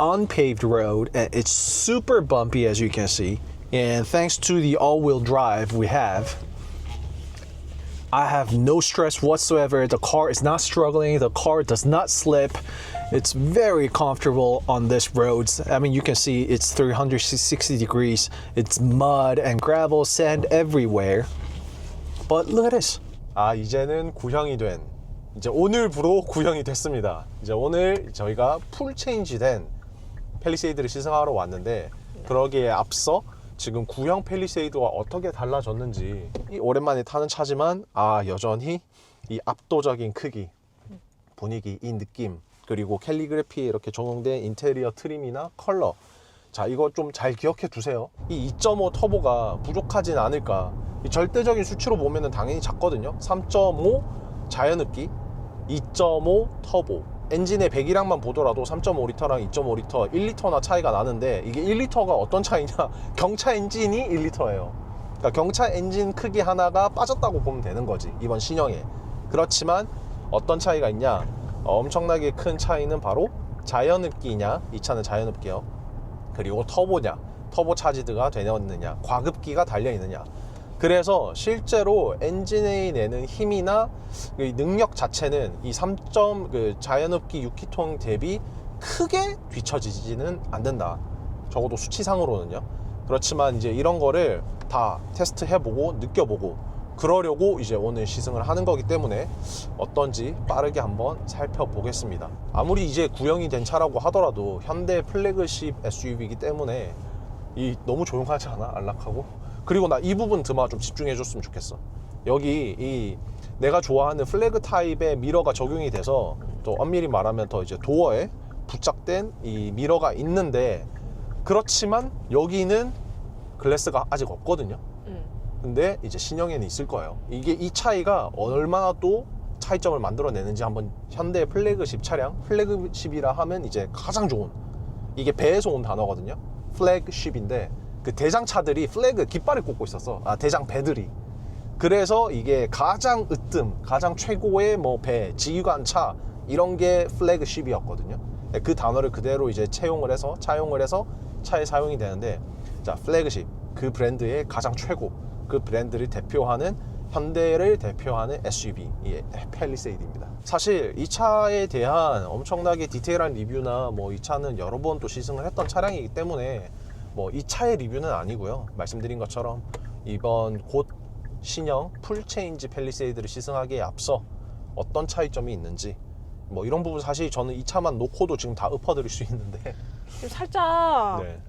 unpaved road and it's super bumpy as you can see. And thanks to the all-wheel drive we have, I have no stress whatsoever. The car is not struggling. The car does not slip. It's very comfortable on this roads. I mean, you can see it's 360 degrees. It's mud and gravel, sand everywhere. But look at this. 이제는 구형이 된, 이제 오늘부로 구형이 됐습니다. 이제 오늘 저희가 풀 체인지된 팰리세이드를 시승하러 왔는데, 그러기에 앞서 지금 구형 팰리세이드와 어떻게 달라졌는지, 오랜만에 타는 차지만 여전히 이 압도적인 크기, 분위기, 이 느낌, 그리고 캘리그래피에 이렇게 적용된 인테리어 트림이나 컬러, 자, 이거 좀 잘 기억해 두세요. 이 2.5 터보가 부족하진 않을까. 이 절대적인 수치로 보면은 당연히 작거든요. 3.5 자연흡기, 2.5 터보. 엔진의 배기량만 보더라도 3.5리터랑 2.5리터, 1리터나 차이가 나는데, 이게 1리터가 어떤 차이냐? 경차 엔진이 1리터예요. 그러니까 경차 엔진 크기 하나가 빠졌다고 보면 되는 거지, 이번 신형에. 그렇지만 어떤 차이가 있냐? 엄청나게 큰 차이는 바로 자연흡기냐, 이 차는 자연흡기요, 그리고 터보냐. 터보차지드가 되었느냐, 과급기가 달려있느냐. 그래서 실제로 엔진이 내는 힘이나 능력 자체는 이 3점 자연흡기 6기통 대비 크게 뒤처지지는 않는다. 적어도 수치상으로는요. 그렇지만 이제 이런 거를 다 테스트해보고 느껴보고 그러려고 이제 오늘 시승을 하는 거기 때문에 어떤지 빠르게 한번 살펴보겠습니다. 아무리 이제 구형이 된 차라고 하더라도 현대 플래그십 SUV이기 때문에 너무 조용하지 않아? 안락하고? 그리고 나 이 부분 드마 좀 집중해 줬으면 좋겠어. 여기 내가 좋아하는 플래그 타입의 미러가 적용이 돼서 또 엄밀히 말하면 더 이제 도어에 부착된 이 미러가 있는데, 그렇지만 여기는 글래스가 아직 없거든요. 근데 이제 신형에는 있을 거예요. 이게 이 차이가 얼마나 또 차이점을 만들어내는지 한번 현대 플래그십 차량, 플래그십이라 하면 이제 가장 좋은, 이게 배에서 온 단어거든요. 플래그십인데 그 대장차들이 플래그 깃발을 꽂고 있었어. 대장 배들이. 그래서 이게 가장 으뜸, 가장 최고의 뭐 배, 지휘관차 이런 게 플래그십이었거든요. 그 단어를 그대로 이제 차용을 해서 차에 사용이 되는데, 자, 플래그십, 그 브랜드의 가장 최고, 그 브랜드를 대표하는, 현대를 대표하는 SUV, 이 팰리세이드입니다. 사실 이 차에 대한 엄청나게 디테일한 리뷰나 뭐 이 차는 여러 번 또 시승을 했던 차량이기 때문에 뭐 이 차의 리뷰는 아니고요. 말씀드린 것처럼 이번 곧 신형 풀체인지 팰리세이드를 시승하기에 앞서 어떤 차이점이 있는지 뭐 이런 부분, 사실 저는 이 차만 놓고도 지금 다 읊어드릴 수 있는데 지금 살짝 네.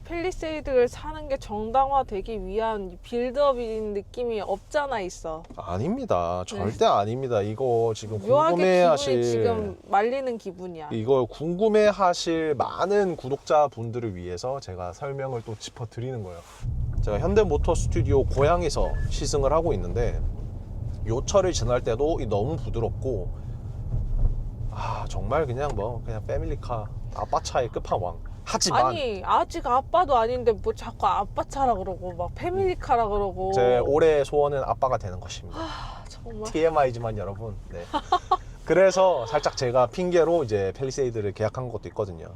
팰리세이드를 사는 게 정당화되기 위한 빌드업인 느낌이 없잖아 있어. 아닙니다. 절대 아닙니다. 이거 지금 묘하게 궁금해하실, 기분이 지금 말리는 기분이야. 이걸 궁금해하실 많은 구독자분들을 위해서 제가 설명을 또 짚어드리는 거예요. 제가 현대모터 스튜디오 고향에서 시승을 하고 있는데 요 차를 지날 때도 너무 부드럽고, 정말 그냥 패밀리카, 아빠 차의 끝판왕. 하지만 아니 아직 아빠도 아닌데 뭐 자꾸 아빠 차라 그러고 막 패밀리카라 그러고. 제 올해의 소원은 아빠가 되는 것입니다. 정말. TMI지만 여러분. 네. 그래서 살짝 제가 핑계로 이제 팰리세이드를 계약한 것도 있거든요.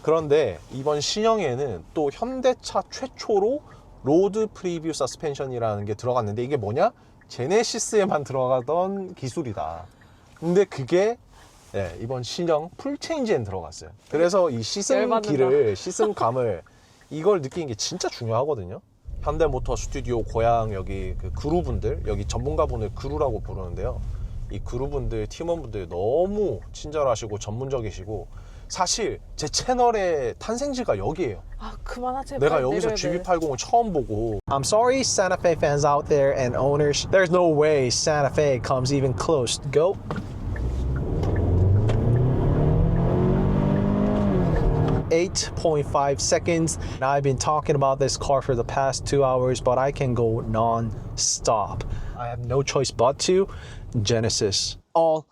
그런데 이번 신형에는 또 현대차 최초로 로드 프리뷰 서스펜션이라는 게 들어갔는데, 이게 뭐냐? 제네시스에만 들어가던 기술이다. 근데 그게 이번 신형 풀체인지엔 들어갔어요. 그래서 이 시승감을 이걸 느끼는 게 진짜 중요하거든요. 현대모터 스튜디오 고향 여기 그 그루분들, 여기 전문가분을 그루라고 부르는데요. 이 그루분들, 팀원분들 너무 친절하시고 전문적이시고, 사실 제 채널의 탄생지가 여기에요. 그만하자. 내가 여기서 GV80을 처음 보고. I'm sorry, Santa Fe fans out there and owners. There's no way Santa Fe comes even close. Go. 8.5 seconds. Now I've been talking about this car for the past 2 hours, but I can go non-stop. I have no choice but to. Genesis. All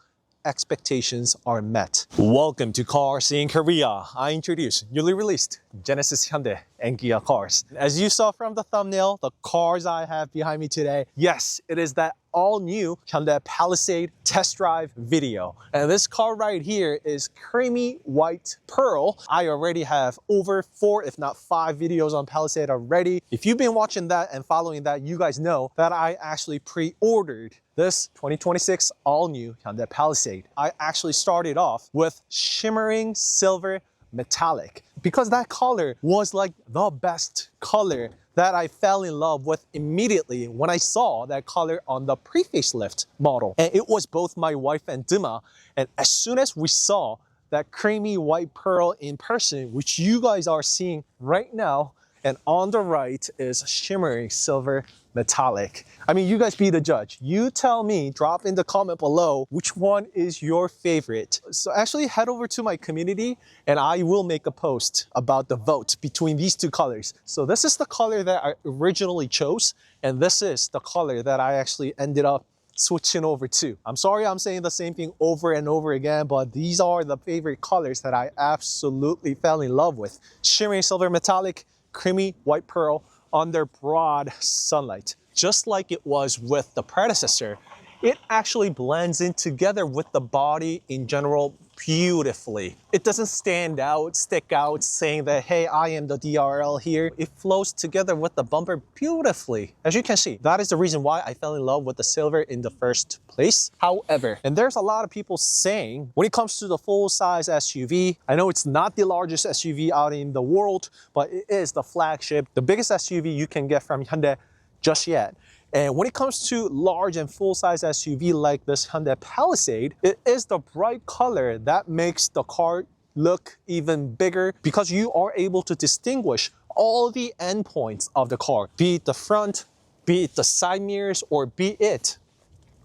expectations are met. Welcome to CarSceneKorea. I introduce newly released Genesis, Hyundai, and Kia cars. As you saw from the thumbnail, the cars I have behind me today, yes, it is that all-new Hyundai Palisade test drive video. And this car right here is creamy white pearl. I already have over 4, if not 5 videos on Palisade already. If you've been watching that and following that, you guys know that I actually pre-ordered this 2026 all-new Hyundai Palisade. I actually started off with shimmering silver metallic because that color was like the best color that I fell in love with immediately when I saw that color on the pre-facelift model. And it was both my wife and DumA. And as soon as we saw that creamy white pearl in person, which you guys are seeing right now, and on the right is shimmering silver metallic. I mean, you guys be the judge. You tell me, drop in the comment below, which one is your favorite. So actually head over to my community and I will make a post about the vote between these two colors. So this is the color that I originally chose, and this is the color that I actually ended up switching over to. I'm sorry I'm saying the same thing over and over again, but these are the favorite colors that I absolutely fell in love with. Shimmering silver metallic, creamy white pearl under broad sunlight. Just like it was with the predecessor, it actually blends in together with the body in general beautifully. It doesn't stand out, stick out, saying that, hey, I am the DRL here. It flows together with the bumper beautifully. As you can see, that is the reason why I fell in love with the silver in the first place. However, and there's a lot of people saying, when it comes to the full-size SUV, I know it's not the largest SUV out in the world, but it is the flagship, the biggest SUV you can get from Hyundai just yet. And when it comes to large and full-size SUV like this Hyundai Palisade, it is the bright color that makes the car look even bigger because you are able to distinguish all the endpoints of the car, be it the front, be it the side mirrors, or be it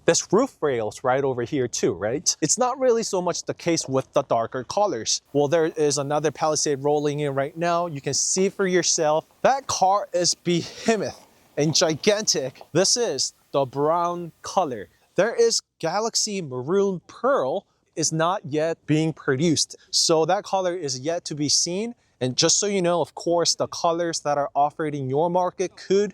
this roof rails right over here too, right? It's not really so much the case with the darker colors. Well, there is another Palisade rolling in right now. You can see for yourself. That car is behemoth and gigantic. This is the brown color. There is Galaxy Maroon Pearl is not yet being produced. So that color is yet to be seen. And just so you know, of course, the colors that are offered in your market could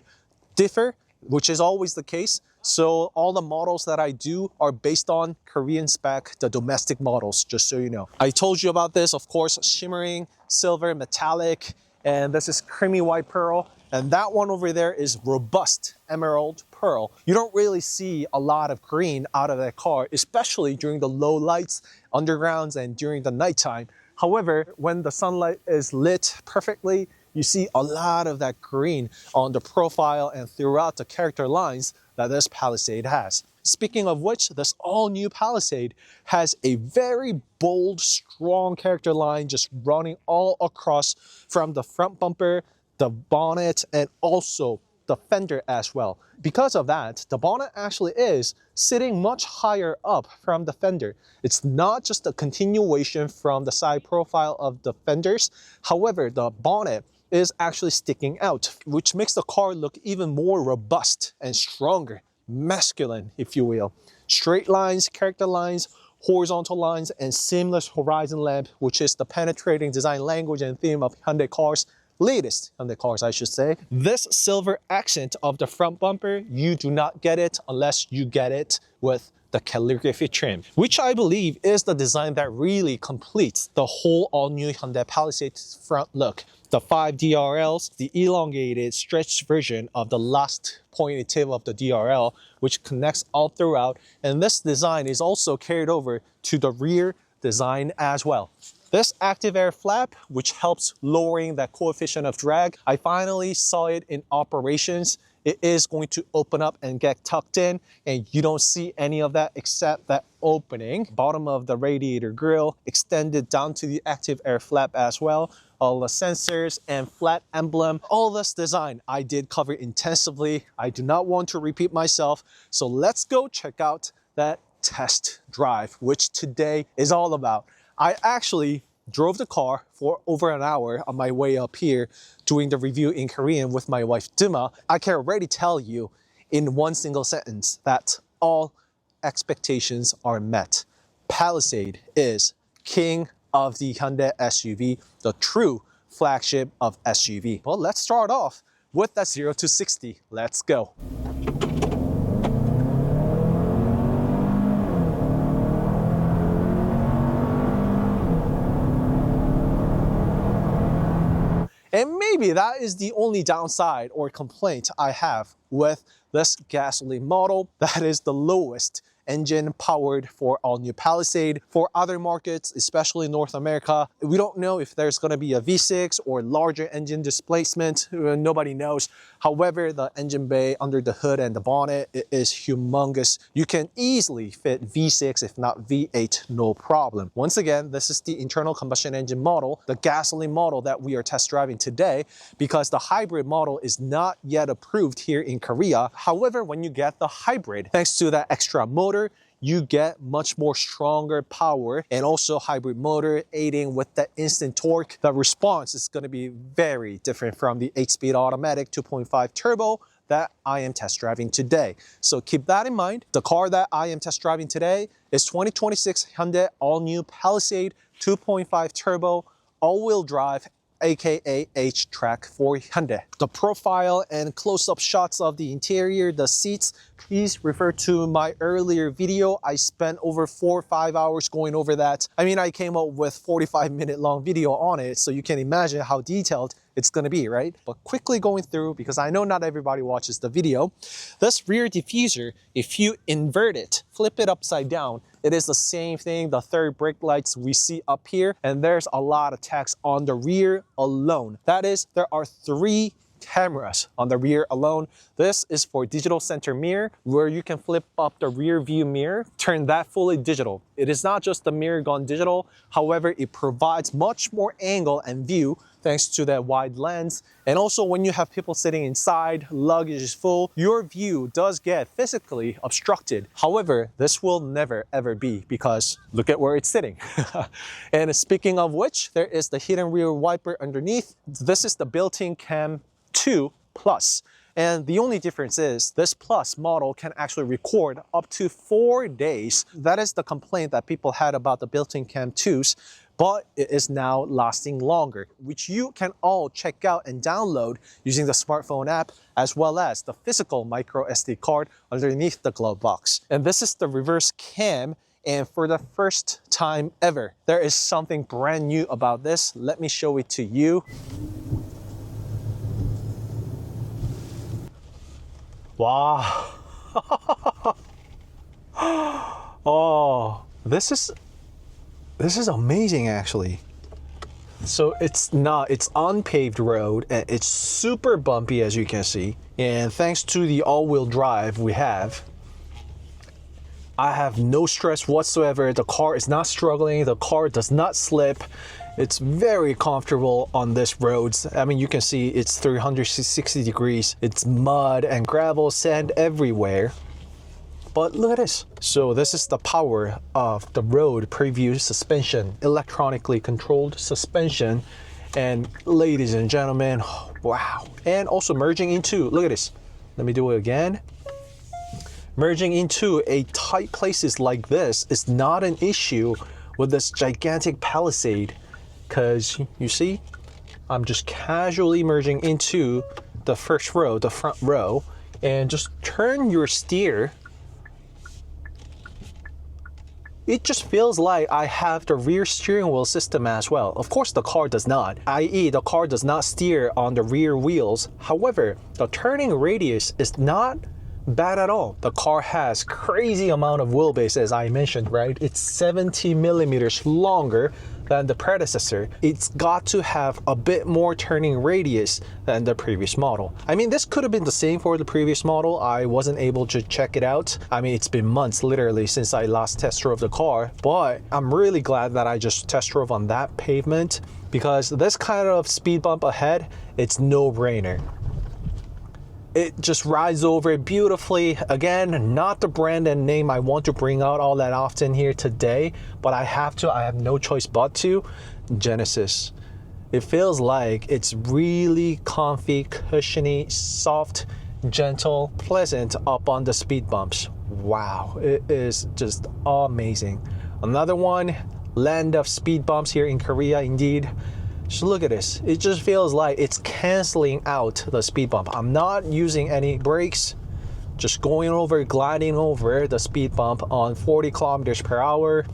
differ, which is always the case. So all the models that I do are based on Korean spec, the domestic models, just so you know. I told you about this, of course, shimmering, silver, metallic, and this is creamy white pearl. And that one over there is robust emerald pearl. You don't really see a lot of green out of that car, especially during the low lights, undergrounds, and during the nighttime. However, when the sunlight is lit perfectly, you see a lot of that green on the profile and throughout the character lines that this Palisade has. Speaking of which, this all-new Palisade has a very bold, strong character line just running all across from the front bumper, the bonnet, and also the fender as well. Because of that, the bonnet actually is sitting much higher up from the fender. It's not just a continuation from the side profile of the fenders. However, the bonnet is actually sticking out, which makes the car look even more robust and stronger, masculine, if you will. Straight lines, character lines, horizontal lines, and seamless horizon lamp, which is the penetrating design language and theme of Hyundai cars. Latest Hyundai cars, I should say. This silver accent of the front bumper, you do not get it unless you get it with the calligraphy trim, which I believe is the design that really completes the whole all-new Hyundai Palisade front look. The 5 DRLs, the elongated, stretched version of the last pointed tip of the DRL, which connects all throughout, and this design is also carried over to the rear design as well. This active air flap, which helps lowering that coefficient of drag, I finally saw it in operations. It is going to open up and get tucked in, and you don't see any of that except that opening. Bottom of the radiator grille extended down to the active air flap as well. All the sensors and flat emblem, all this design I did cover intensively. I do not want to repeat myself, so let's go check out that test drive, which today is all about. I actually drove the car for over an hour on my way up here doing the review in Korean with my wife DumA. I can already tell you in one single sentence that all expectations are met. Palisade is king of the Hyundai SUV, the true flagship of SUV. Well, let's start off with that 0 to 60. Let's go. And maybe that is the only downside or complaint I have with this gasoline model. That is the lowest engine powered for all-new Palisade. For other markets, especially North America, we don't know if there's going to be a V6 or larger engine displacement. Nobody knows. However, the engine bay under the hood and the bonnet is humongous. You can easily fit V6 if not V8, no problem. Once again, this is the internal combustion engine model, the gasoline model that we are test driving today, because the hybrid model is not yet approved here in Korea. However, when you get the hybrid, thanks to that extra motor, you get much more stronger power and also hybrid motor aiding with that instant torque. The response is going to be very different from the 8-speed automatic 2.5 turbo that I am test driving today. So keep that in mind. The car that I am test driving today is 2026 Hyundai all-new Palisade 2.5 turbo, all-wheel drive, aka HTRAC for Hyundai. The profile and close-up shots of the interior, the seats, please refer to my earlier video. I spent over 4 or 5 hours going over that. I mean, I came up with 45-minute long video on it, so you can imagine how detailed it's gonna be, right? But quickly going through, because I know not everybody watches the video, this rear diffuser, if you invert it, flip it upside down, it is the same thing, the third brake lights we see up here, and there's a lot of text on the rear alone. That is, there are 3 cameras on the rear alone. This is for digital center mirror, where you can flip up the rear view mirror, turn that fully digital. It is not just the mirror gone digital, however, it provides much more angle and view thanks to that wide lens. And also when you have people sitting inside, luggage is full, your view does get physically obstructed. However, this will never ever be, because look at where it's sitting. And speaking of which, there is the hidden rear wiper underneath. This is the built-in Cam 2 Plus. And the only difference is this Plus model can actually record up to 4 days. That is the complaint that people had about the built-in Cam 2s, but it is now lasting longer, which you can all check out and download using the smartphone app, as well as the physical micro SD card underneath the glove box. And this is the reverse cam. And for the first time ever, there is something brand new about this. Let me show it to you. Wow. Oh, this is amazing actually. So it's on paved road and it's super bumpy, as you can see. And thanks to the all-wheel drive we have, I have no stress whatsoever. The car is not struggling. The car does not slip. It's very comfortable on this roads. I mean, you can see it's 360 degrees. It's mud and gravel, sand everywhere. But look at this. So this is the power of the road preview suspension, electronically controlled suspension. And ladies and gentlemen, wow. And also merging into, look at this. Let me do it again. Merging into a tight places like this is not an issue with this gigantic Palisade, because you see, I'm just casually merging into the first row, the front row, and just turn your steer. It just feels like I have the rear steering wheel system as well. Of course, the car does not, i.e. the car does not steer on the rear wheels. However, the turning radius is not bad at all. The car has crazy amount of wheelbase, as I mentioned, right? It's 70 millimeters longer than the predecessor. It's got to have a bit more turning radius than the previous model. I mean, this could have been the same for the previous model. I wasn't able to check it out. I mean, it's been months literally since I last test drove the car, but I'm really glad that I just test drove on that pavement, because this kind of speed bump ahead, it's no-brainer. It just rides over it beautifully. Again, not the brand and name I want to bring out all that often here today, but I have no choice but to. Genesis. It feels like it's really comfy, cushiony, soft, gentle, pleasant up on the speed bumps. Wow, it is just amazing. Another one, land of speed bumps here in Korea indeed. Just look at this. It just feels like it's canceling out the speed bump. I'm not using any brakes, just gliding over the speed bump on 40 kilometers per hour.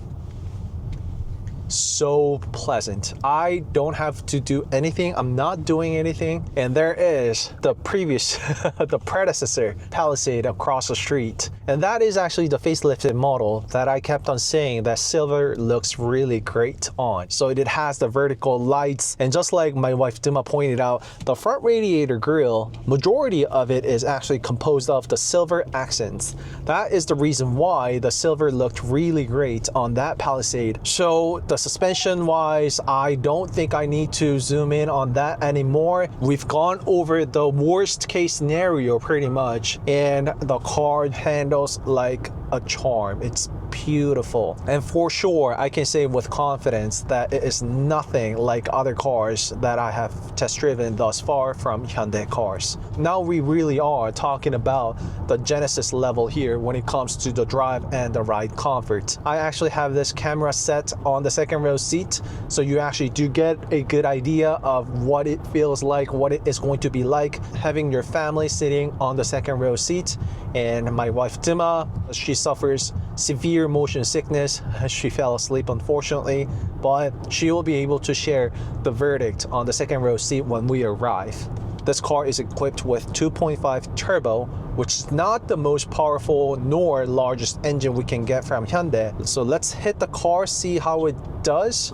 So pleasant. I don't have to do anything. I'm not doing anything. And there is the previous, the predecessor Palisade across the street. And that is actually the facelifted model that I kept on saying that silver looks really great on. So it has the vertical lights. And just like my wife DumA pointed out, the front radiator grille, majority of it is actually composed of the silver accents. That is the reason why the silver looked really great on that Palisade. So the suspension wise, I don't think I need to zoom in on that anymore. We've gone over the worst case scenario pretty much, and the car handles like a charm. It's beautiful. And for sure, I can say with confidence that it is nothing like other cars that I have test driven thus far from Hyundai cars. Now we really are talking about the Genesis level here when it comes to the drive and the ride comfort. I actually have this camera set on the second row seat, so you actually do get a good idea of what it feels like, what it is going to be like having your family sitting on the second row seat. And my wife DumA, she suffers severe motion sickness. She fell asleep unfortunately, but she will be able to share the verdict on the second row seat when we arrive. This car is equipped with 2.5 turbo, which is not the most powerful nor largest engine we can get from Hyundai. So let's hit the car, see how it does.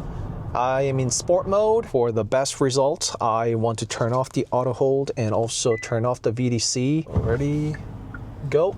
I am in sport mode. For the best result, I want to turn off the auto hold and also turn off the VDC. Ready, go.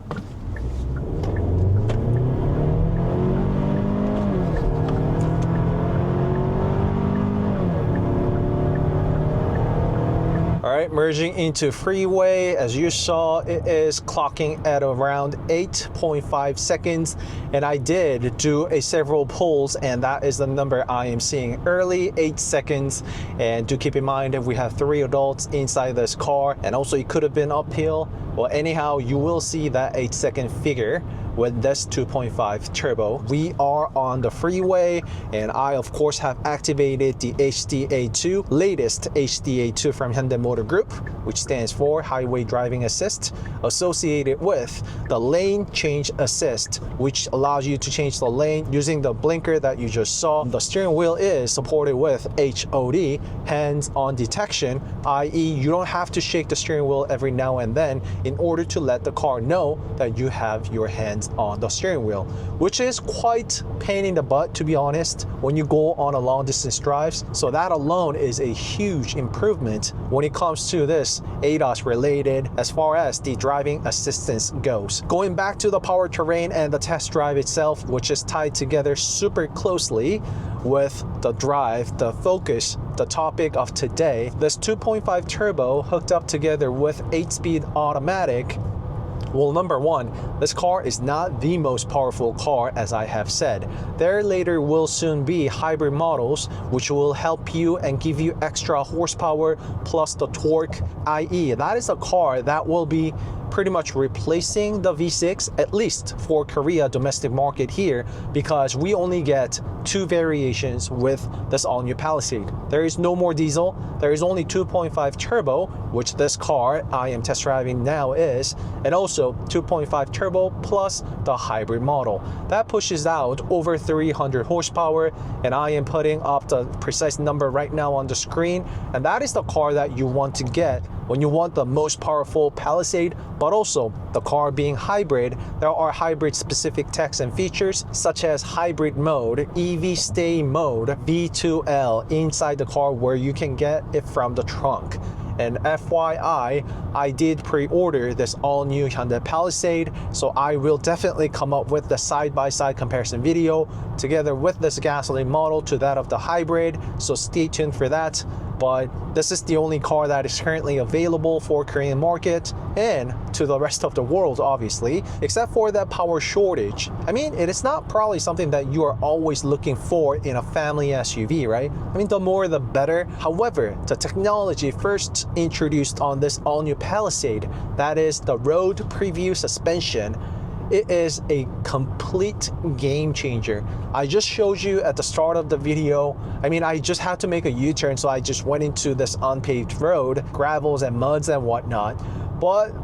All right, merging into freeway. As you saw, it is clocking at around 8.5 seconds. And I did do a several pulls, and that is the number I am seeing early, 8 seconds. And do keep in mind that we have 3 adults inside this car, and also it could have been uphill. Well, anyhow, you will see that 8-second figure with this 2.5 turbo. We are on the freeway, and I of course have activated the HDA2, latest HDA2 from Hyundai Motor Group, which stands for Highway Driving Assist, associated with the lane change assist, which allows you to change the lane using the blinker that you just saw. The steering wheel is supported with HOD, hands-on detection, i.e. you don't have to shake the steering wheel every now and then in order to let the car know that you have your hands on the steering wheel, which is quite pain in the butt, to be honest, when you go on a long distance drives. So that alone is a huge improvement when it comes to this ADAS related as far as the driving assistance goes. Going back to the powertrain and the test drive itself, which is tied together super closely with the drive, the focus, the topic of today, this 2.5 turbo hooked up together with 8-speed automatic. Well, number one, this car is not the most powerful car, as I have said. There later will soon be hybrid models which will help you and give you extra horsepower plus the torque, i.e. that is a car that will be pretty much replacing the V6, at least for Korea domestic market here, because we only get 2 variations with this all-new Palisade. There is no more diesel. There is only 2.5 turbo, which this car I am test driving now is, and also 2.5 turbo plus the hybrid model. That pushes out over 300 horsepower, and I am putting up the precise number right now on the screen, and that is the car that you want to get when you want the most powerful Palisade, but also the car being hybrid. There are hybrid specific techs and features such as hybrid mode, EV stay mode, V2L inside the car where you can get it from the trunk. And FYI, I did pre-order this all-new Hyundai Palisade, so I will definitely come up with the side-by-side comparison video together with this gasoline model to that of the hybrid, so stay tuned for that. But this is the only car that is currently available for Korean market and to the rest of the world, obviously, except for that power shortage. I mean, it is not probably something that you are always looking for in a family SUV, right? I mean, the more the better. However, the technology first introduced on this all-new Palisade, that is the road preview suspension, it is a complete game changer. I just showed you at the start of the video. I mean, I just had to make a U-turn, so I just went into this unpaved road, gravels and muds and whatnot. But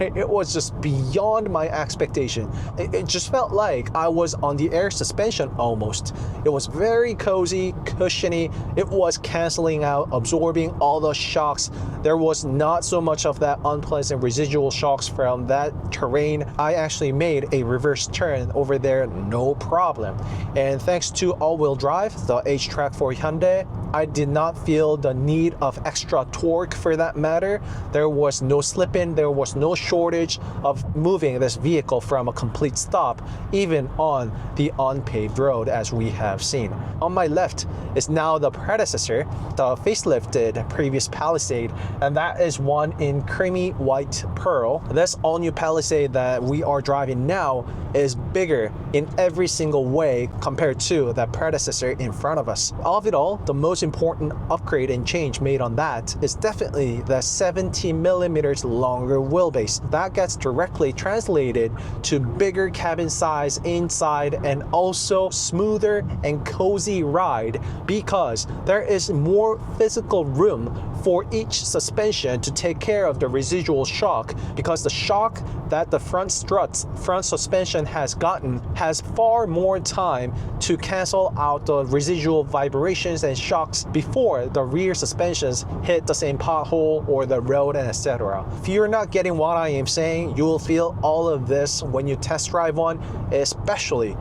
it was just beyond my expectation. It just felt like I was on the air suspension almost. It was very cozy, cushiony. It was canceling out, absorbing all the shocks. There was not so much of that unpleasant residual shocks from that terrain. I actually made a reverse turn over there, no problem. And thanks to all-wheel drive, the HTRAC for Hyundai, I did not feel the need of extra torque for that matter. There was no slip-in, there was no shortage of moving this vehicle from a complete stop, even on the unpaved road as we have seen. On my left is now the predecessor, the facelifted previous Palisade, and that is one in creamy white pearl. This all-new Palisade that we are driving now is bigger in every single way compared to that predecessor in front of us. Of it all, the most important upgrade and change made on that is definitely the 70 millimeters longer wheelbase. That gets directly translated to bigger cabin size inside and also smoother and cozy ride because there is more physical room for each suspension to take care of the residual shock, because the shock that the front suspension has gotten has far more time to cancel out the residual vibrations and shocks before the rear suspensions hit the same pothole or the road and etc. If you're not getting what I am saying, you will feel all of this when you test drive one, especially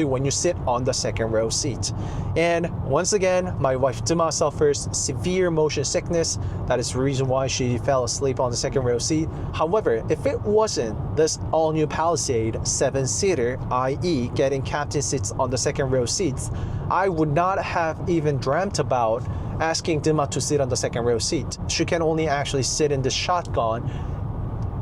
when you sit on the second row seat. And once again, my wife DumA suffers severe motion sickness. That is the reason why she fell asleep on the second row seat. However, if it wasn't this all-new Palisade 7-seater, i.e. getting captain seats on the second row seats, I would not have even dreamt about asking DumA to sit on the second row seat. She can only actually sit in the shotgun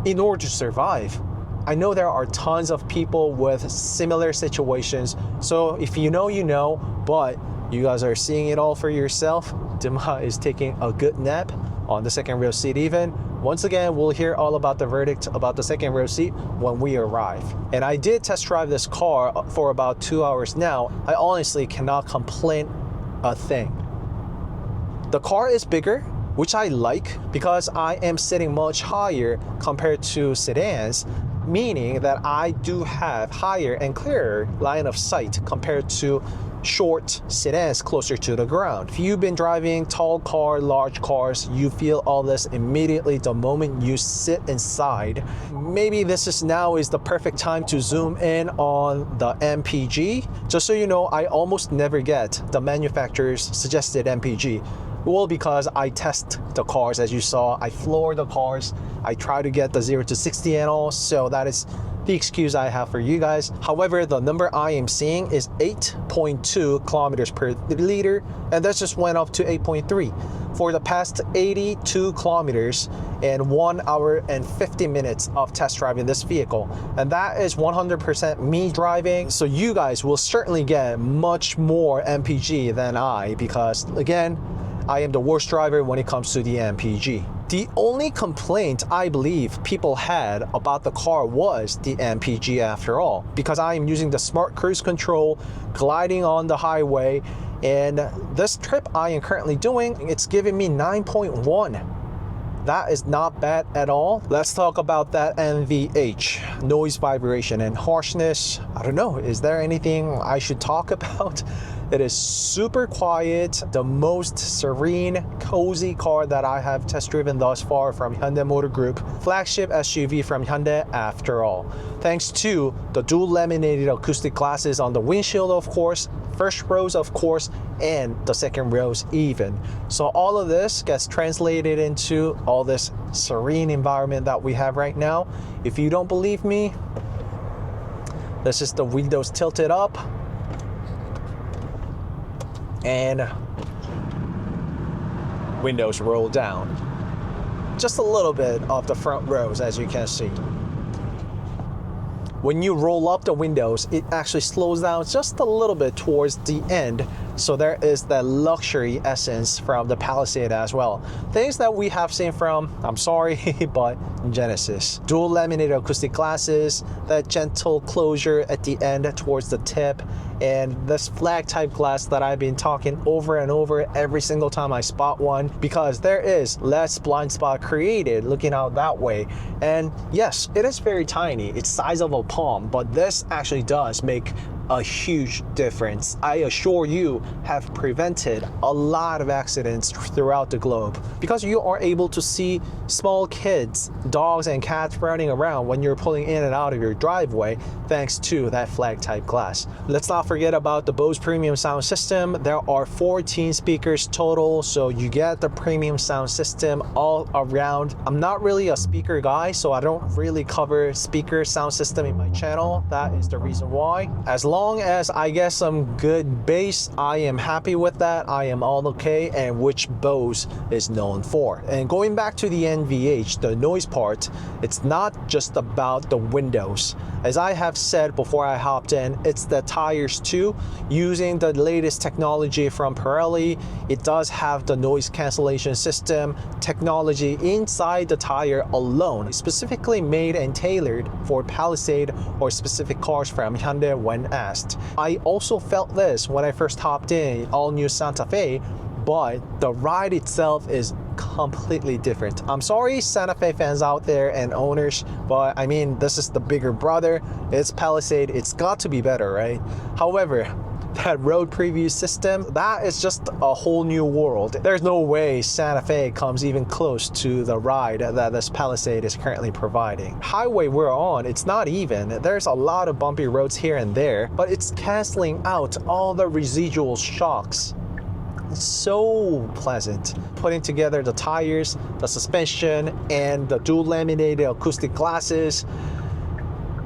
in order to survive. I know there are tons of people with similar situations, so if you know, you know, but you guys are seeing it all for yourself. DumA is taking a good nap on the second row seat even. Once again, we'll hear all about the verdict about the second row seat when we arrive. And I did test drive this car for about 2 hours now. I honestly cannot complain a thing. The car is bigger, which I like because I am sitting much higher compared to sedans, meaning that I do have higher and clearer line of sight compared to short sedans closer to the ground. If you've been driving tall car, large cars, you feel all this immediately the moment you sit inside. Maybe this is the perfect time to zoom in on the MPG. Just so you know, I almost never get the manufacturer's suggested MPG. Well, because I test the cars, as you saw, I floor the cars, I try to get the 0 to 60 and all, so that is the excuse I have for you guys. However, the number I am seeing is 8.2 kilometers per liter, and that just went up to 8.3 for the past 82 kilometers and 1 hour and 50 minutes of test driving this vehicle. And that is 100% me driving, so you guys will certainly get much more MPG than I, because again, I am the worst driver when it comes to the MPG. The only complaint I believe people had about the car was the MPG after all, because I am using the smart cruise control, gliding on the highway, and this trip I am currently doing, it's giving me 9.1. That is not bad at all. Let's talk about that NVH, noise, vibration, and harshness. I don't know, is there anything I should talk about? It is super quiet, the most serene, cozy car that I have test driven thus far from Hyundai Motor Group. Flagship SUV from Hyundai after all. Thanks to the dual laminated acoustic glasses on the windshield, of course, first rows, of course, and the second rows even. So all of this gets translated into all this serene environment that we have right now. If you don't believe me, this is the windows tilted up and windows roll down. Just a little bit of the front rows, as you can see. When you roll up the windows, it actually slows down just a little bit towards the end. So there is that luxury essence from the Palisade as well. Things that we have seen from, I'm sorry, but Genesis. Dual laminated acoustic glasses, that gentle closure at the end towards the tip, and this flag type glass that I've been talking over and over every single time I spot one, because there is less blind spot created looking out that way. And yes, it is very tiny, it's size of a palm, but this actually does make a huge difference. I assure you, have prevented a lot of accidents throughout the globe, because you are able to see small kids, dogs and cats running around when you're pulling in and out of your driveway thanks to that flag type glass. Let's not forget about the Bose premium sound system. There are 14 speakers total, so you get the premium sound system all around. I'm not really a speaker guy, so I don't really cover speaker sound system in my channel. That is the reason why. As long long as I get some good bass, I am happy with that. I am all okay, and which Bose is known for. And going back to the NVH, the noise part, it's not just about the windows. As I have said before I hopped in, it's the tires too. Using the latest technology from Pirelli, it does have the noise cancellation system technology inside the tire alone, specifically made and tailored for Palisade or specific cars from Hyundai when asked. I also felt this when I first hopped in all new Santa Fe, but the ride itself is completely different. I'm sorry Santa Fe fans out there and owners, but I mean, this is the bigger brother. It's Palisade, it's got to be better, right? However, that road preview system, that is just a whole new world. There's no way Santa Fe comes even close to the ride that this Palisade is currently providing. Highway we're on, it's not even. There's a lot of bumpy roads here and there, but it's canceling out all the residual shocks. It's so pleasant. Putting together the tires, the suspension, and the dual laminated acoustic glasses,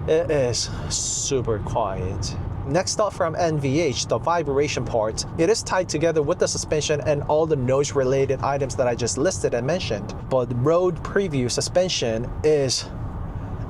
it is super quiet. Next up from NVH, the vibration part. It is tied together with the suspension and all the noise related items that I just listed and mentioned. But road preview suspension is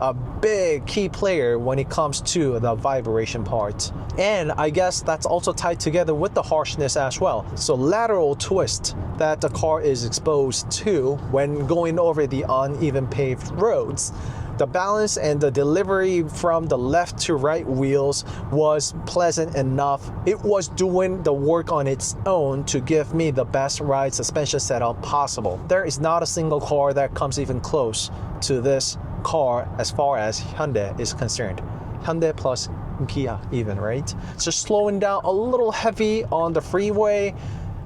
a big key player when it comes to the vibration part. And I guess that's also tied together with the harshness as well. So lateral twist that the car is exposed to when going over the uneven paved roads. The balance and the delivery from the left to right wheels was pleasant enough. It was doing the work on its own to give me the best ride suspension setup possible. There is not a single car that comes even close to this car as far as Hyundai is concerned. Hyundai plus Kia even, right? Just slowing down a little heavy on the freeway.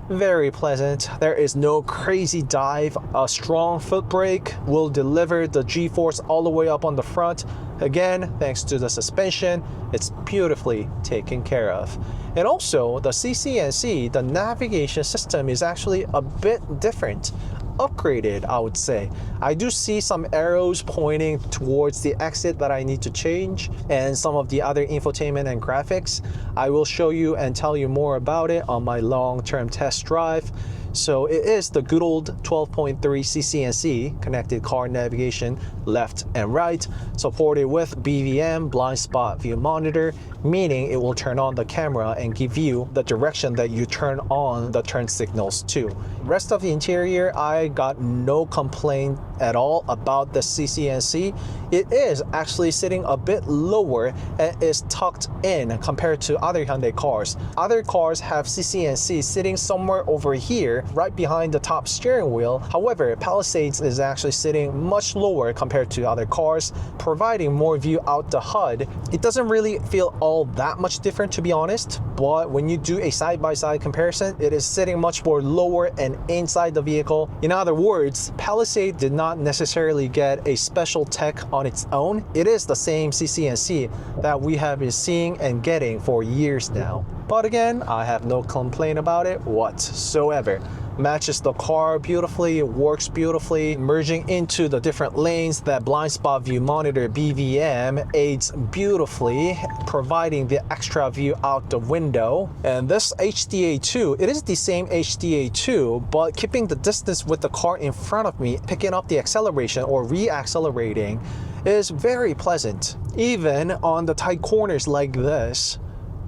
Very pleasant. There is no crazy dive. A strong foot brake will deliver the G-force all the way up on the front. Again, thanks to the suspension, it's beautifully taken care of. And also, the CCNC, the navigation system is actually a bit different. Upgraded, I would say. I do see some arrows pointing towards the exit that I need to change, and some of the other infotainment and graphics. I will show you and tell you more about it on my long-term test drive. So it is the good old 12.3 CCNC, connected car navigation left and right, supported with BVM, blind spot view monitor, meaning it will turn on the camera and give you the direction that you turn on the turn signals to. Rest of the interior, I got no complaint at all about the CCNC. It is actually sitting a bit lower and is tucked in compared to other Hyundai cars. Other cars have CCNC sitting somewhere over here, right behind the top steering wheel. However, Palisades is actually sitting much lower compared to other cars, providing more view out the HUD. It doesn't really feel all that much different, to be honest, but when you do a side-by-side comparison, it is sitting much more lower and inside the vehicle. In other words, Palisade did not necessarily get a special tech on its own. It is the same CCNC that we have been seeing and getting for years now. But again, I have no complaint about it whatsoever. Matches the car beautifully, it works beautifully, merging into the different lanes. That blind spot view monitor BVM aids beautifully, providing the extra view out the window. And this HDA2, it is the same HDA2, but keeping the distance with the car in front of me, picking up the acceleration or re-accelerating is very pleasant. Even on the tight corners like this,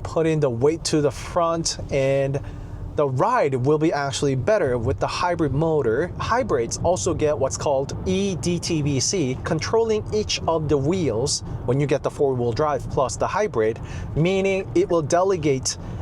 putting the weight to the front, and the ride will be actually better with the hybrid motor. Hybrids also get what's called eDTVC, controlling each of the wheels when you get the four-wheel drive plus the hybrid, meaning it will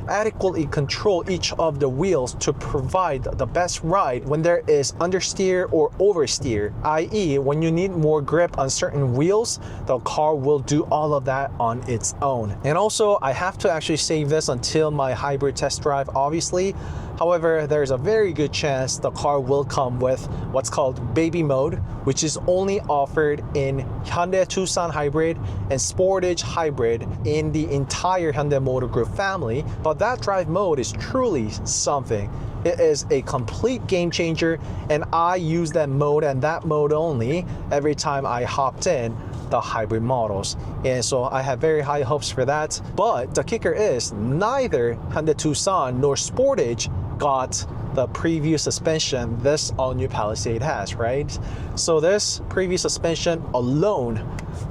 adequately control each of the wheels to provide the best ride when there is understeer or oversteer, i.e. when you need more grip on certain wheels, the car will do all of that on its own. And also, I have to actually save this until my hybrid test drive, obviously. However, there's a very good chance the car will come with what's called baby mode, which is only offered in Hyundai Tucson Hybrid and Sportage Hybrid in the entire Hyundai Motor Group family. But that drive mode is truly something. It is a complete game changer, and I use that mode and that mode only every time I hopped in the hybrid models. And so I have very high hopes for that. But the kicker is neither Hyundai Tucson nor Sportage got the preview suspension this all-new Palisade has, right? So this preview suspension alone,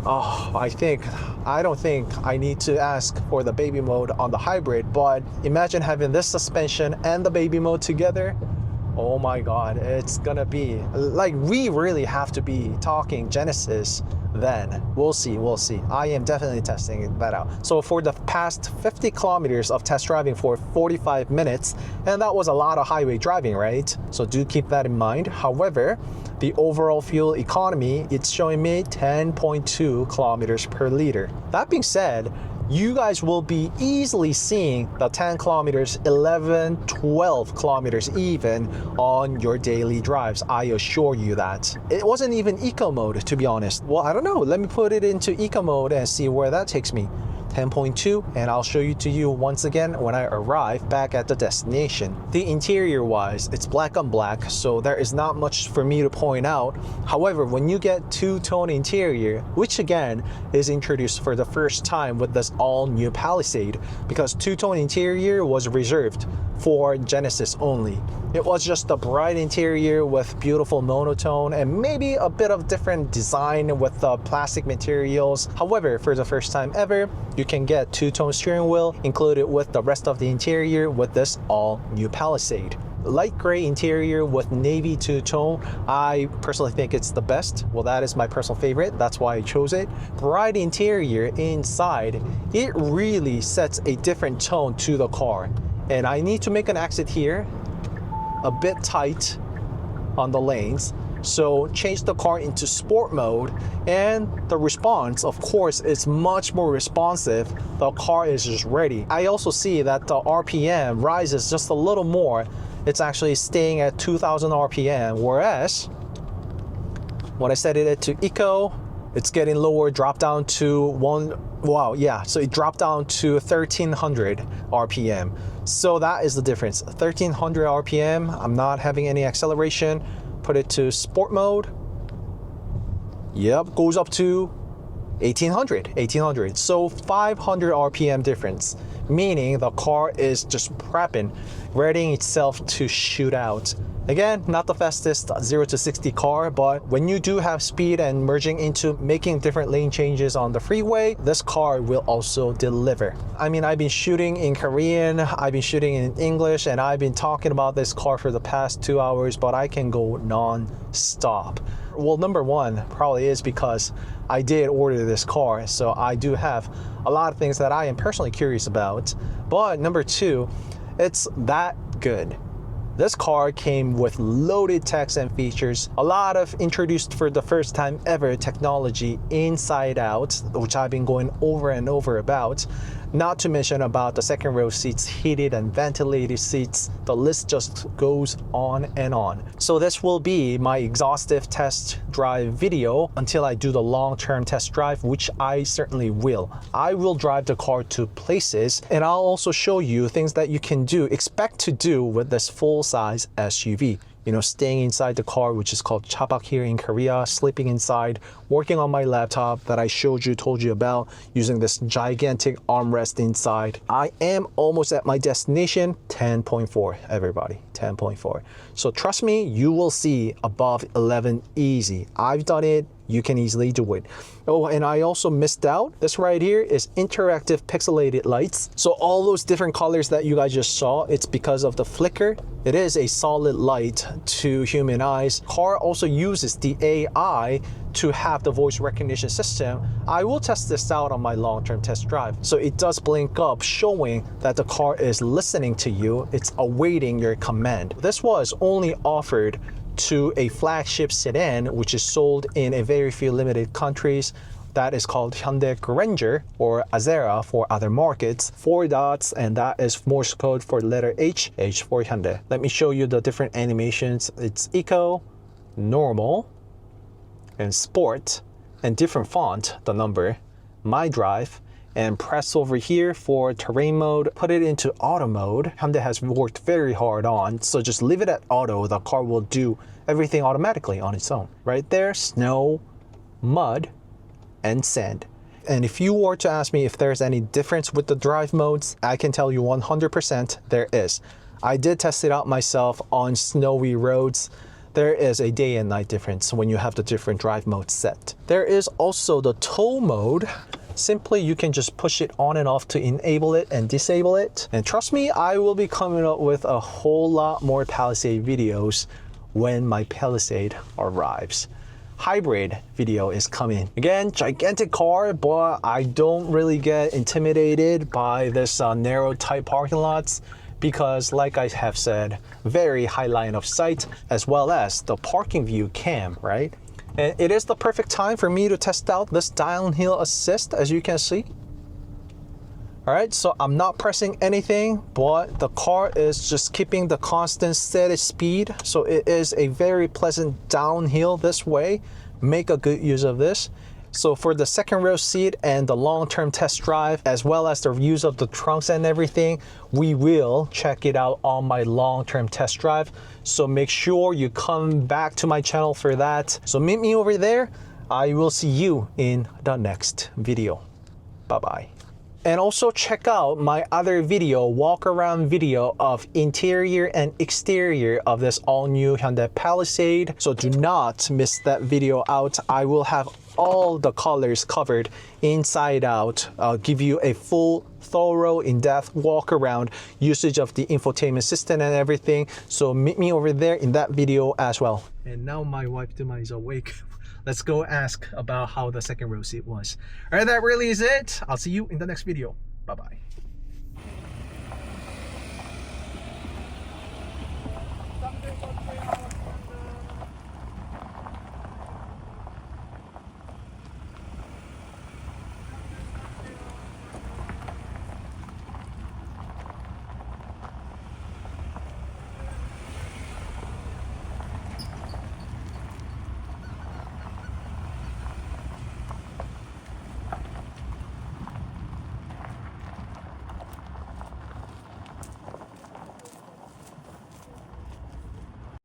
I don't think I need to ask for the baby mode on the hybrid, but imagine having this suspension and the baby mode together. Oh my God, it's gonna be like, we really have to be talking Genesis then. We'll see. I am definitely testing that out. So for the past 50 kilometers of test driving for 45 minutes, and that was a lot of highway driving, right? So do keep that in mind. However, the overall fuel economy, it's showing me 10.2 kilometers per liter. That being said, you guys will be easily seeing the 10 kilometers, 11, 12 kilometers even on your daily drives. I assure you that. It wasn't even eco mode, to be honest. Well, I don't know. Let me put it into eco mode and see where that takes me. 10.2, and I'll show you to you once again when I arrive back at the destination. The interior wise, it's black on black, so there is not much for me to point out. However, when you get two-tone interior, which again is introduced for the first time with this all-new Palisade, because two-tone interior was reserved for Genesis only. It was just a bright interior with beautiful monotone and maybe a bit of different design with the plastic materials. However, for the first time ever, you can get two-tone steering wheel included with the rest of the interior with this all-new Palisade. Light gray interior with navy two-tone. I personally think it's the best. Well, that is my personal favorite. That's why I chose it. Bright interior inside, it really sets a different tone to the car. And I need to make an exit here, a bit tight on the lanes. So change the car into sport mode, and the response, of course, is much more responsive. The car is just ready. I also see that the RPM rises just a little more. It's actually staying at 2000 RPM, whereas when I set it to eco, it's getting lower, drop down to so it dropped down to 1300 RPM. So that is the difference. 1300 RPM, I'm not having any acceleration. Put it to sport mode. Yep, goes up to 1800. So 500 RPM difference, meaning the car is just prepping, readying itself to shoot out. Again, not the fastest 0 to 60 car, but when you do have speed and merging into making different lane changes on the freeway, this car will also deliver. I mean, I've been shooting in Korean, I've been shooting in English, and I've been talking about this car for the past 2 hours, but I can go non-stop. Well, number one probably is because I did order this car, so I do have a lot of things that I am personally curious about. But number two, it's that good. This car came with loaded text and features, a lot of introduced for the first time ever technology inside out, which I've been going over and over about. Not to mention about the second row seats, heated and ventilated seats. The list just goes on and on. So this will be my exhaustive test drive video until I do the long-term test drive, which I certainly will. I will drive the car to places, and I'll also show you things that you can do, expect to do with this full-size SUV. You know, staying inside the car, which is called chapak here in Korea, sleeping inside, working on my laptop that I told you about, using this gigantic armrest inside. I am almost at my destination, 10.4, everybody, 10.4. So trust me, you will see above 11 easy. I've done it. You can easily do it. Oh, and I also missed out. This right here is interactive pixelated lights. So all those different colors that you guys just saw, it's because of the flicker. It is a solid light to human eyes. Car also uses the AI to have the voice recognition system. I will test this out on my long-term test drive. So it does blink up, showing that the car is listening to you. It's awaiting your command. This was only offered to a flagship sedan, which is sold in a very few limited countries. That is called Hyundai Granger, or Azera for other markets. 4 dots, and that is Morse code for letter H for Hyundai. Let me show you the different animations. It's eco, normal, and sport, and different font, the number, my drive, and press over here for terrain mode, put it into auto mode. Hyundai has worked very hard on, so just leave it at auto. The car will do everything automatically on its own. Right there, snow, mud, and sand. And if you were to ask me if there's any difference with the drive modes, I can tell you 100% there is. I did test it out myself on snowy roads. There is a day and night difference when you have the different drive modes set. There is also the tow mode. Simply, you can just push it on and off to enable it and disable it. And trust me, I will be coming up with a whole lot more Palisade videos when my Palisade arrives. Hybrid video is coming. Again, gigantic car, but I don't really get intimidated by this narrow tight parking lots because, like I have said, very high line of sight as well as the parking view cam, right? And it is the perfect time for me to test out this downhill assist, as you can see. All right, so I'm not pressing anything, but the car is just keeping the constant steady speed. So it is a very pleasant downhill this way. Make a good use of this. So for the second row seat and the long-term test drive, as well as the use of the trunks and everything, we will check it out on my long-term test drive. So make sure you come back to my channel for that. So meet me over there. I will see you in the next video. Bye-bye. And also check out my other video, walk around video of interior and exterior of this all new Hyundai Palisade. So do not miss that video out. I will have all the colors covered inside out. I'll give you a full, thorough, in-depth walk around, usage of the infotainment system and everything. So meet me over there in that video as well. And now my wife DumA is awake. Let's go ask about how the second row seat was. All right, that really is it. I'll see you in the next video. Bye-bye.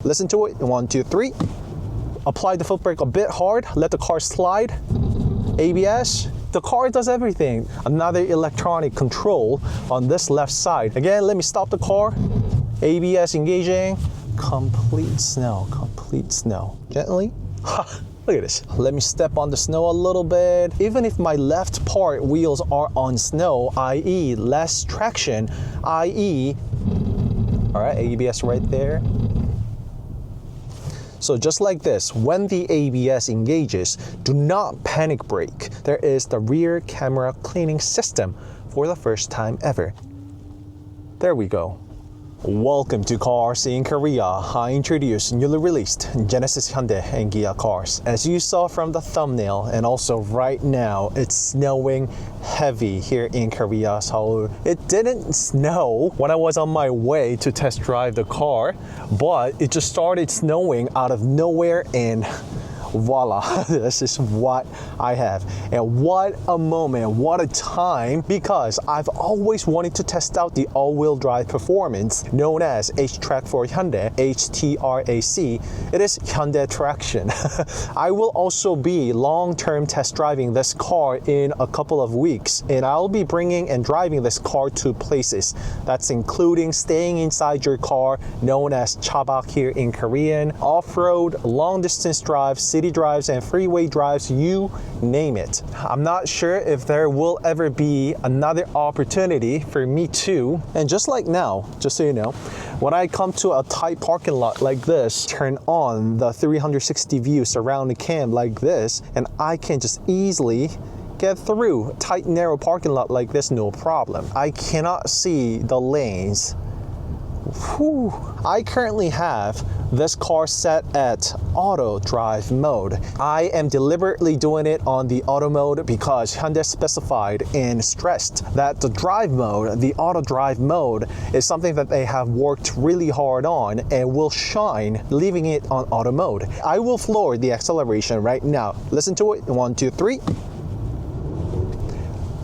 Listen to it. 1, 2, 3. Apply the foot brake a bit hard. Let the car slide. ABS. The car does everything. Another electronic control on this left side. Again, let me stop the car. ABS engaging. Complete snow. Complete snow. Gently. Ha. Look at this. Let me step on the snow a little bit. Even if my left part wheels are on snow, i.e. less traction, i.e. all right, ABS right there. So just like this, when the ABS engages, do not panic brake. There is the rear camera cleaning system for the first time ever. There we go. Welcome to CarSceneKorea. I introduce newly released Genesis Hyundai and Kia cars. As you saw from the thumbnail, and also right now, it's snowing heavy here in Korea, Seoul. It didn't snow when I was on my way to test drive the car, but it just started snowing out of nowhere and voila, this is what I have. And what a moment, what a time, because I've always wanted to test out the all-wheel drive performance known as HTRAC for Hyundai, HTRAC. It is Hyundai Traction. I will also be long-term test driving this car in a couple of weeks, and I'll be bringing and driving this car to places. That's including staying inside your car, known as chabak here in Korean, off-road, long-distance drives, city drives and freeway drives, you name it. I'm not sure if there will ever be another opportunity for me to. And just like now, just so you know, when I come to a tight parking lot like this, turn on the 360 view surround cam like this, and I can just easily get through a tight narrow parking lot like this, no problem. I cannot see the lanes. Whew. I currently have this car set at auto drive mode. I am deliberately doing it on the auto mode because Hyundai specified and stressed that the drive mode, the auto drive mode, is something that they have worked really hard on and will shine leaving it on auto mode. I will floor the acceleration right now. Listen to it. 1, 2, 3.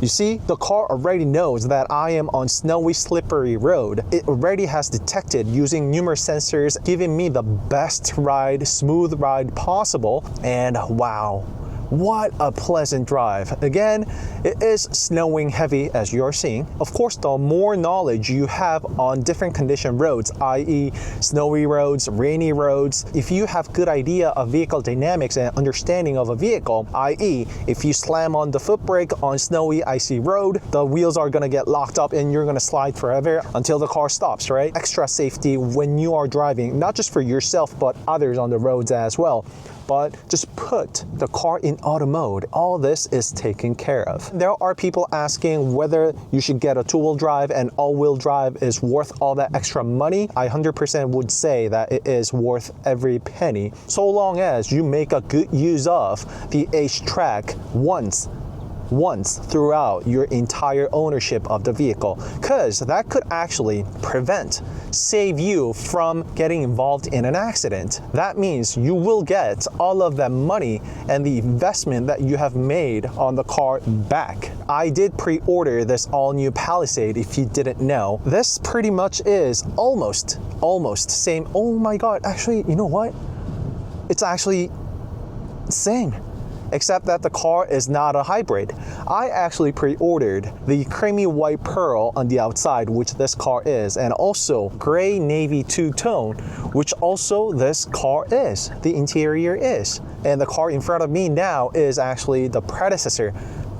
You see, the car already knows that I am on snowy, slippery road. It already has detected using numerous sensors, giving me the best ride, smooth ride possible. And wow, What a pleasant drive. Again, it is snowing heavy as you're seeing. Of course, the more knowledge you have on different condition roads, i.e. snowy roads, rainy roads, if you have good idea of vehicle dynamics and understanding of a vehicle, i.e. if you slam on the foot brake on snowy, icy road, the wheels are gonna get locked up and you're gonna slide forever until the car stops, right? Extra safety when you are driving, not just for yourself, but others on the roads as well. But just put the car in auto mode. All this is taken care of. There are people asking whether you should get a two-wheel drive and all-wheel drive is worth all that extra money. I 100% would say that it is worth every penny, so long as you make a good use of the HTRAC once throughout your entire ownership of the vehicle, because that could actually save you from getting involved in an accident. That means you will get all of that money and the investment that you have made on the car back. I did pre-order this all-new Palisade, if you didn't know. This pretty much is almost same. Oh my god, actually, you know what? It's actually same, except that the car is not a hybrid. I actually pre-ordered the creamy white pearl on the outside, which this car is, and also gray navy two-tone, which also this car is. The interior is. And the car in front of me now is actually the predecessor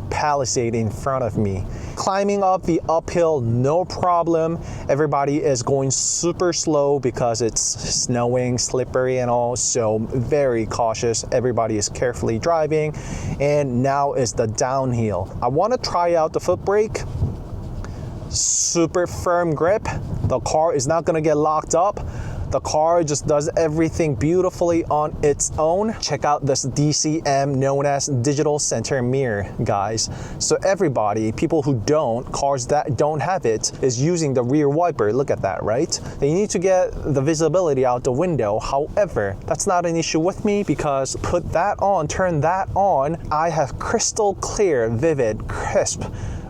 Palisade in front of me. Climbing up the uphill, no problem. Everybody is going super slow because it's snowing, slippery and all, so very cautious. Everybody is carefully driving. And now is the downhill. I want to try out the foot brake. Super firm grip. The car is not going to get locked up. The car just does everything beautifully on its own. Check out this DCM, known as digital center mirror, guys. So everybody, people who cars that don't have it, is using the rear wiper. Look at that, right? They need to get the visibility out the window. However, that's not an issue with me, because put that on, turn that on, I have crystal clear, vivid, crisp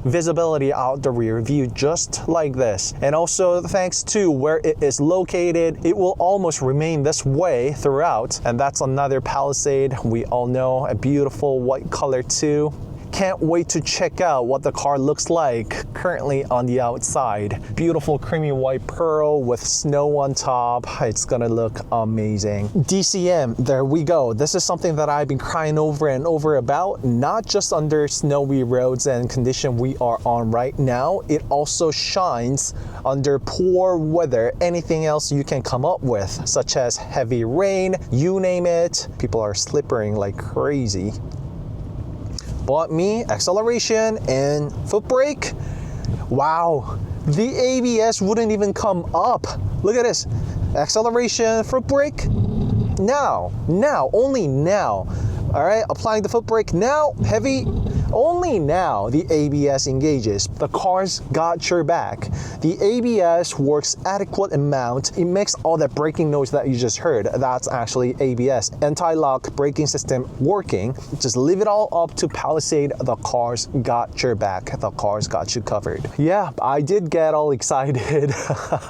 visibility out the rear view, just like this. And also, thanks to where it is located, it will almost remain this way throughout. And that's another Palisade. We all know, a beautiful white color too. Can't wait to check out what the car looks like currently on the outside. Beautiful creamy white pearl with snow on top. It's gonna look amazing. DCM, there we go. This is something that I've been crying over and over about, not just under snowy roads and condition we are on right now. It also shines under poor weather, anything else you can come up with, such as heavy rain, you name it. People are slippering like crazy. But me, acceleration and foot brake, wow, the ABS wouldn't even come up. Look at this, acceleration, foot brake, now, only now. All right, applying the foot brake now, heavy, only now the ABS engages. The car's got your back. The ABS works adequate amount. It makes all that braking noise that you just heard. That's actually ABS, anti-lock braking system working. Just leave it all up to Palisade. The car's got your back. The car's got you covered. Yeah, I did get all excited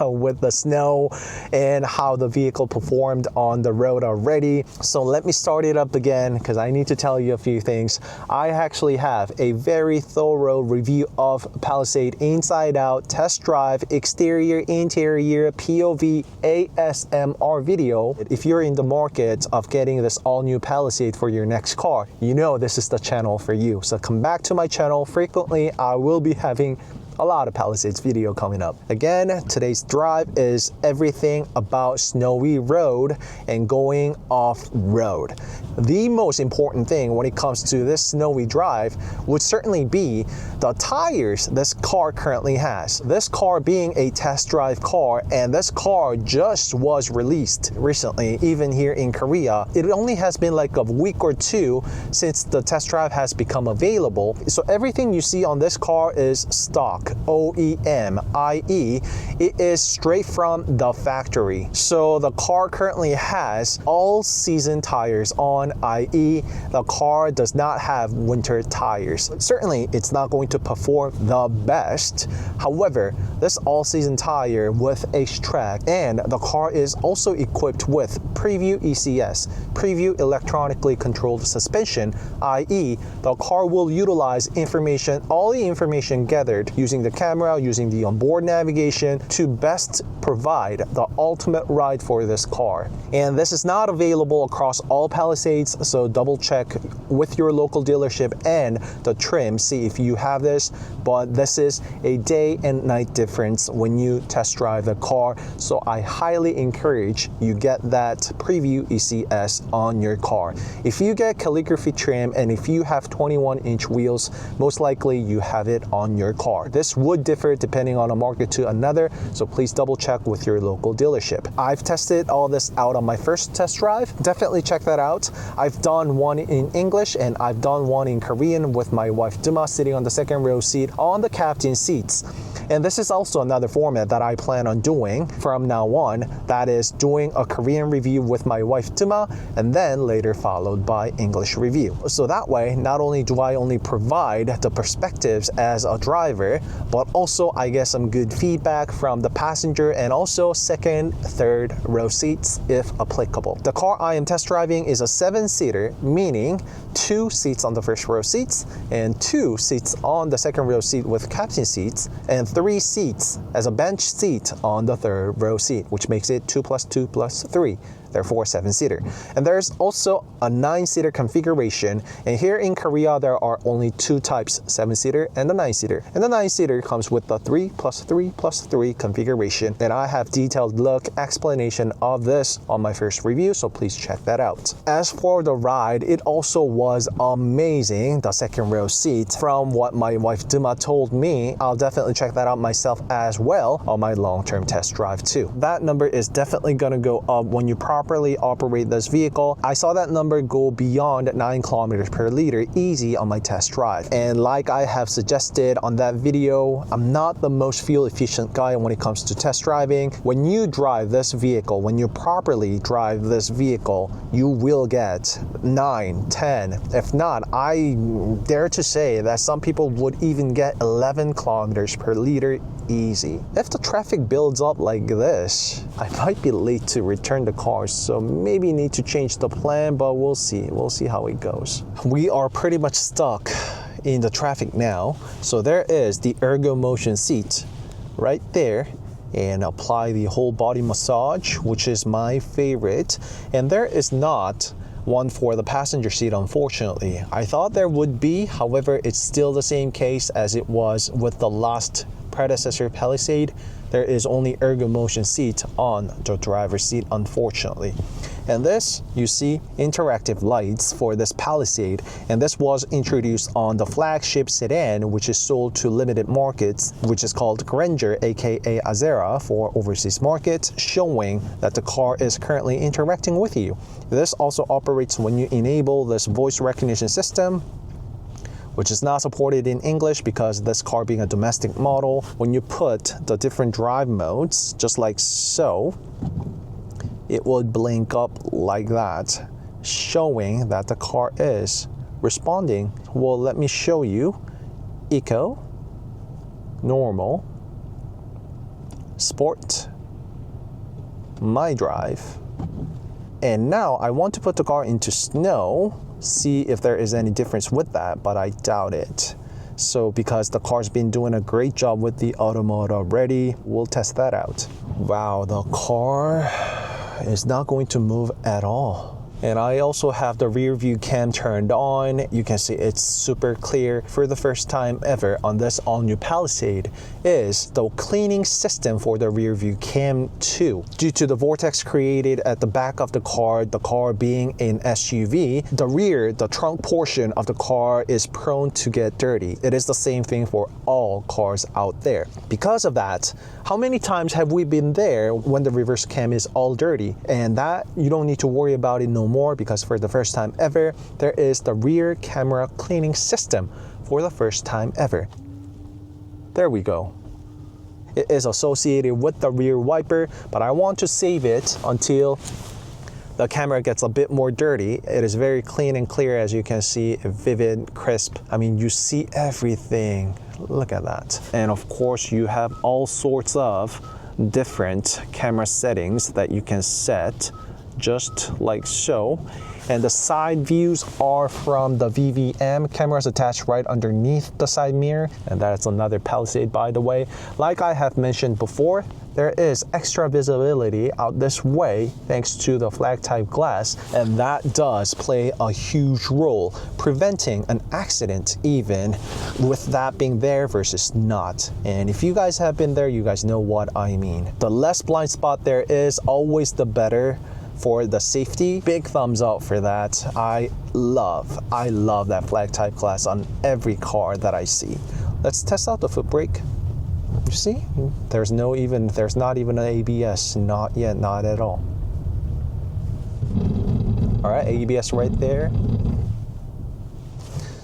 with the snow and how the vehicle performed on the road already. So let me start it up again, because I need to tell you a few things. I actually have a very thorough review of Palisade inside out, test drive, exterior, interior, POV, ASMR video. If you're in the market of getting this all new Palisade for your next car, you know this is the channel for you. So come back to my channel frequently. I will be having a lot of Palisades video coming up. Again, today's drive is everything about snowy road and going off-road. The most important thing when it comes to this snowy drive would certainly be the tires this car currently has. This car being a test drive car, and this car just was released recently, even here in Korea. It only has been like a week or two since the test drive has become available. So everything you see on this car is stock. OEM, i.e. it is straight from the factory. So the car currently has all season tires on, i.e. the car does not have winter tires. Certainly it's not going to perform the best. However, this all season tire with HTRAC, and the car is also equipped with Preview ECS, Preview electronically controlled suspension, i.e. the car will utilize information, all the information gathered using the camera, using the onboard navigation to best provide the ultimate ride for this car. And this is not available across all Palisades, so double check with your local dealership and the trim, see if you have this, but this is a day and night difference when you test drive the car, so I highly encourage you get that Preview ECS on your car. If you get Calligraphy trim and if you have 21-inch wheels, most likely you have it on your car. This would differ depending on a market to another, so please double check with your local dealership. I've tested all this out on my first test drive. Definitely check that out. I've done one in English and I've done one in Korean with my wife DumA sitting on the second row seat on the captain seats. And this is also another format that I plan on doing from now on, that is doing a Korean review with my wife DumA and then later followed by English review. So that way, not only do I only provide the perspectives as a driver, but also I get some good feedback from the passenger and also second, third row seats if applicable. The car I am test driving is a 7-seater, meaning 2 seats on the first row seats and 2 seats on the second row seat with captain seats and 3 seats as a bench seat on the third row seat, which makes it 2 + 2 + 3. Therefore 7-seater. And there's also a 9-seater configuration, and here in Korea there are only 2 types, 7-seater and the 9-seater. And the 9-seater comes with the 3 + 3 + 3 configuration, and I have detailed look explanation of this on my first review, so please check that out. As for the ride, it also was amazing, the second row seat. From what my wife DumA told me, I'll definitely check that out myself as well on my long-term test drive too. That number is definitely gonna go up when you properly operate this vehicle. I saw that number go beyond 9 kilometers per liter easy on my test drive. And like I have suggested on that video, I'm not the most fuel efficient guy when it comes to test driving. When you drive this vehicle, when you properly drive this vehicle, you will get 9, 10. If not, I dare to say that some people would even get 11 kilometers per liter easy. If the traffic builds up like this, I might be late to return the car, so maybe need to change the plan, but we'll see. We'll see how it goes. We are pretty much stuck in the traffic now, so there is the ergo motion seat right there, and apply the whole body massage, which is my favorite. And there is not one for the passenger seat, unfortunately. I thought there would be, however, it's still the same case as it was with the last predecessor Palisade. There is only ergo motion seat on the driver's seat, unfortunately. And this, you see interactive lights for this Palisade, and this was introduced on the Flagship sedan, which is sold to limited markets, which is called Granger, aka Azera for overseas markets, showing that the car is currently interacting with you. This also operates when you enable this voice recognition system, which is not supported in English because this car being a domestic model. When you put the different drive modes, just like so, it will blink up like that, showing that the car is responding. Well, let me show you. Eco, normal, sport, my drive. And now I want to put the car into snow, see if there is any difference with that, but I doubt it. So because the car's been doing a great job with the auto mode already, we'll test that out. Wow, the car is not going to move at all. And I also have the rear view cam turned on. You can see it's super clear. For the first time ever on this all new Palisade is the cleaning system for the rear view cam too. Due to the vortex created at the back of the car being an SUV, the rear, the trunk portion of the car is prone to get dirty. It is the same thing for all cars out there. Because of that, how many times have we been there when the reverse cam is all dirty? And that you don't need to worry about it no more, because for the first time ever, there is the rear camera cleaning system for the first time ever. There we go. It is associated with the rear wiper, but I want to save it until the camera gets a bit more dirty. It is very clean and clear, as you can see, vivid, crisp. I mean, you see everything. Look at that. And of course, you have all sorts of different camera settings that you can set, just like so. And the side views are from the VVM cameras attached right underneath the side mirror. And that's another Palisade, by the way. Like I have mentioned before, there is extra visibility out this way thanks to the flag type glass, and that does play a huge role preventing an accident, even with that being there versus not. And if you guys have been there, you guys know what I mean. The less blind spot there is, always the better for the safety. Big thumbs up for that. I love that flag type glass on every car that I see. Let's test out the foot brake. You see, there's not even an ABS, not yet, not at all. All right, ABS right there.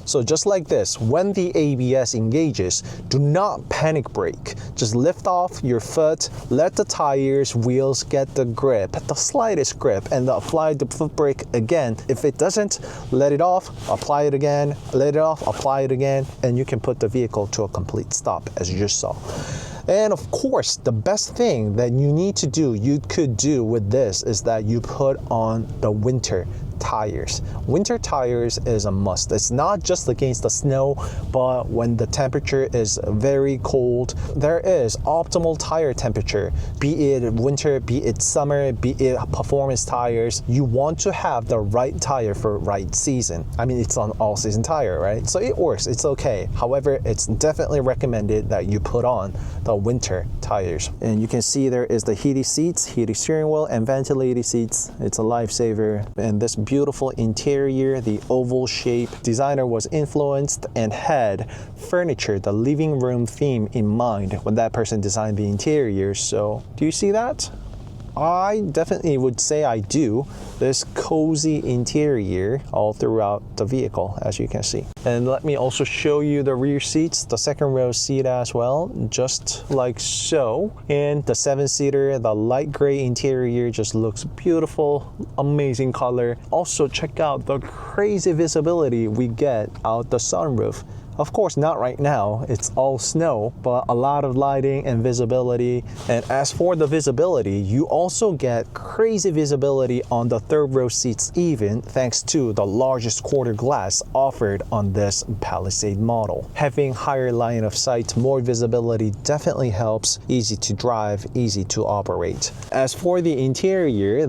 So just like this, when the ABS engages, do not panic brake. Just lift off your foot, let the tires, wheels get the grip, the slightest grip, and apply the foot brake again. If it doesn't, let it off, apply it again, let it off, apply it again, and you can put the vehicle to a complete stop, as you just saw. And of course, the best thing that you could do with this is that you put on the winter tires. Winter tires is a must. It's not just against the snow, but when the temperature is very cold, there is optimal tire temperature, be it winter, be it summer, be it performance tires. You want to have the right tire for right season. I mean, it's on all season tire, right? So it works, it's okay. However, it's definitely recommended that you put on the winter tires. And you can see there is the heated seats, heated steering wheel, and ventilated seats. It's a lifesaver. And this beautiful interior, the oval shape. Designer was influenced and had furniture, the living room theme in mind when that person designed the interior. So do you see that? I definitely would say I do. This cozy interior all throughout the vehicle, as you can see. And let me also show you the rear seats, the second row seat as well, just like so. And the 7-seater, the light gray interior just looks beautiful, amazing color. Also check out the crazy visibility we get out the sunroof. Of course, not right now, it's all snow, but a lot of lighting and visibility. And as for the visibility, you also get crazy visibility on the third row seats even, thanks to the largest quarter glass offered on this Palisade model. Having higher line of sight, more visibility definitely helps. Easy to drive, easy to operate. As for the interior,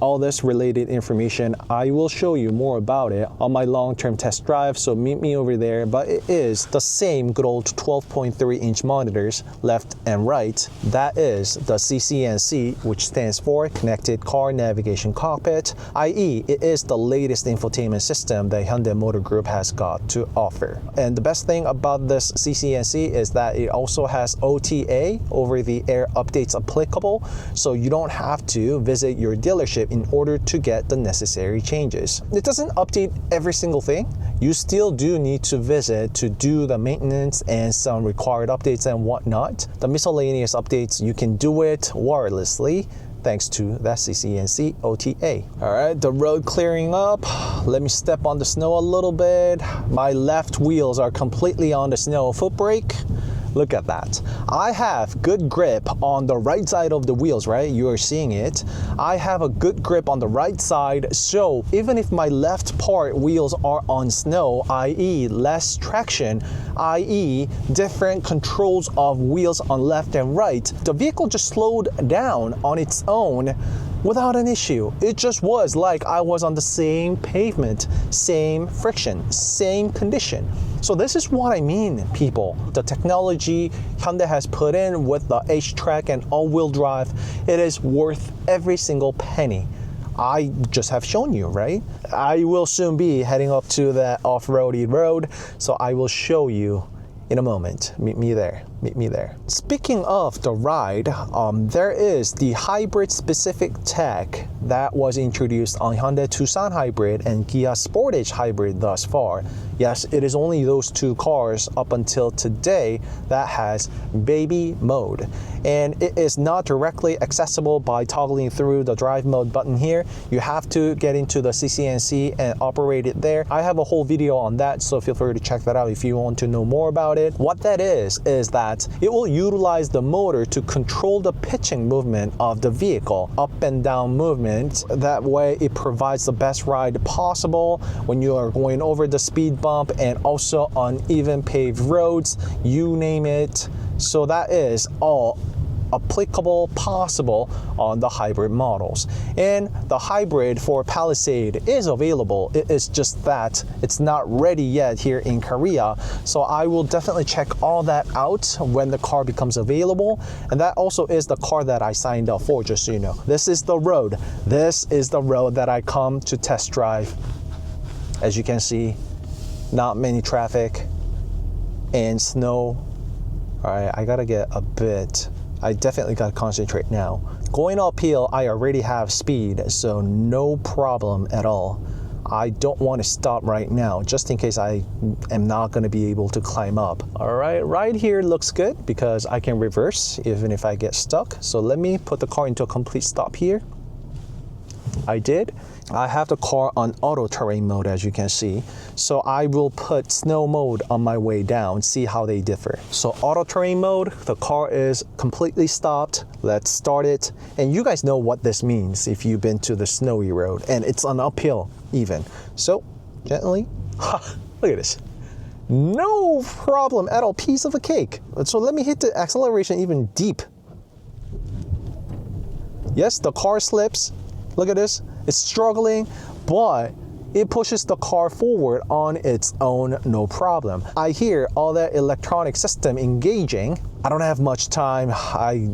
all this related information, I will show you more about it on my long-term test drive, so meet me over there. But it is the same good old 12.3-inch monitors left and right. That is the CCNC, which stands for Connected Car Navigation Cockpit, i.e. it is the latest infotainment system that Hyundai Motor Group has got to offer. And the best thing about this CCNC is that it also has OTA, over-the-air updates applicable, so you don't have to visit your dealership in order to get the necessary changes. It doesn't update every single thing. You still do need to visit to do the maintenance and some required updates and whatnot. The miscellaneous updates, you can do it wirelessly thanks to that CCNC OTA. All right, the road clearing up. Let me step on the snow a little bit. My left wheels are completely on the snow. Foot brake. Look at that. I have good grip on the right side of the wheels, right? You are seeing it. I have a good grip on the right side, so even if my left part wheels are on snow, i.e. less traction, i.e. different controls of wheels on left and right, the vehicle just slowed down on its own without an issue. It just was like I was on the same pavement, same friction, same condition. So this is what I mean, people. The technology Hyundai has put in with the HTRAC and all-wheel drive, it is worth every single penny. I just have shown you, right? I will soon be heading up to that off-roady road, so I will show you in a moment. Meet me there. meet me there. Speaking of the ride, there is the hybrid specific tech that was introduced on Hyundai Tucson Hybrid and Kia Sportage Hybrid thus far. Yes, it is only those two cars up until today that has baby mode. And it is not directly accessible by toggling through the drive mode button here. You have to get into the CCNC and operate it there. I have a whole video on that, so feel free to check that out if you want to know more about it. What that is that it will utilize the motor to control the pitching movement of the vehicle, up and down movement. That way it provides the best ride possible when you are going over the speed bump and also on even paved roads, you name it. So that is all applicable possible on the hybrid models. And the hybrid for Palisade is available. It is just that it's not ready yet here in Korea. So I will definitely check all that out when the car becomes available. And that also is the car that I signed up for, just so you know. This is the road. This is the road that I come to test drive. As you can see, not many traffic and snow. All right, I gotta get a bit. I definitely gotta concentrate now. Going uphill, I already have speed, so no problem at all. I don't want to stop right now, just in case I am not gonna be able to climb up. All right, right here looks good because I can reverse even if I get stuck. So let me put the car into a complete stop here. I did. I have the car on auto terrain mode, as you can see. So I will put snow mode on my way down, see how they differ. So auto terrain mode, the car is completely stopped. Let's start it. And you guys know what this means if you've been to the snowy road, and it's an uphill even. So gently, look at this. No problem at all, piece of a cake. So let me hit the acceleration even deep. Yes, the car slips. Look at this, it's struggling, but it pushes the car forward on its own, no problem. I hear all that electronic system engaging. I don't have much time. I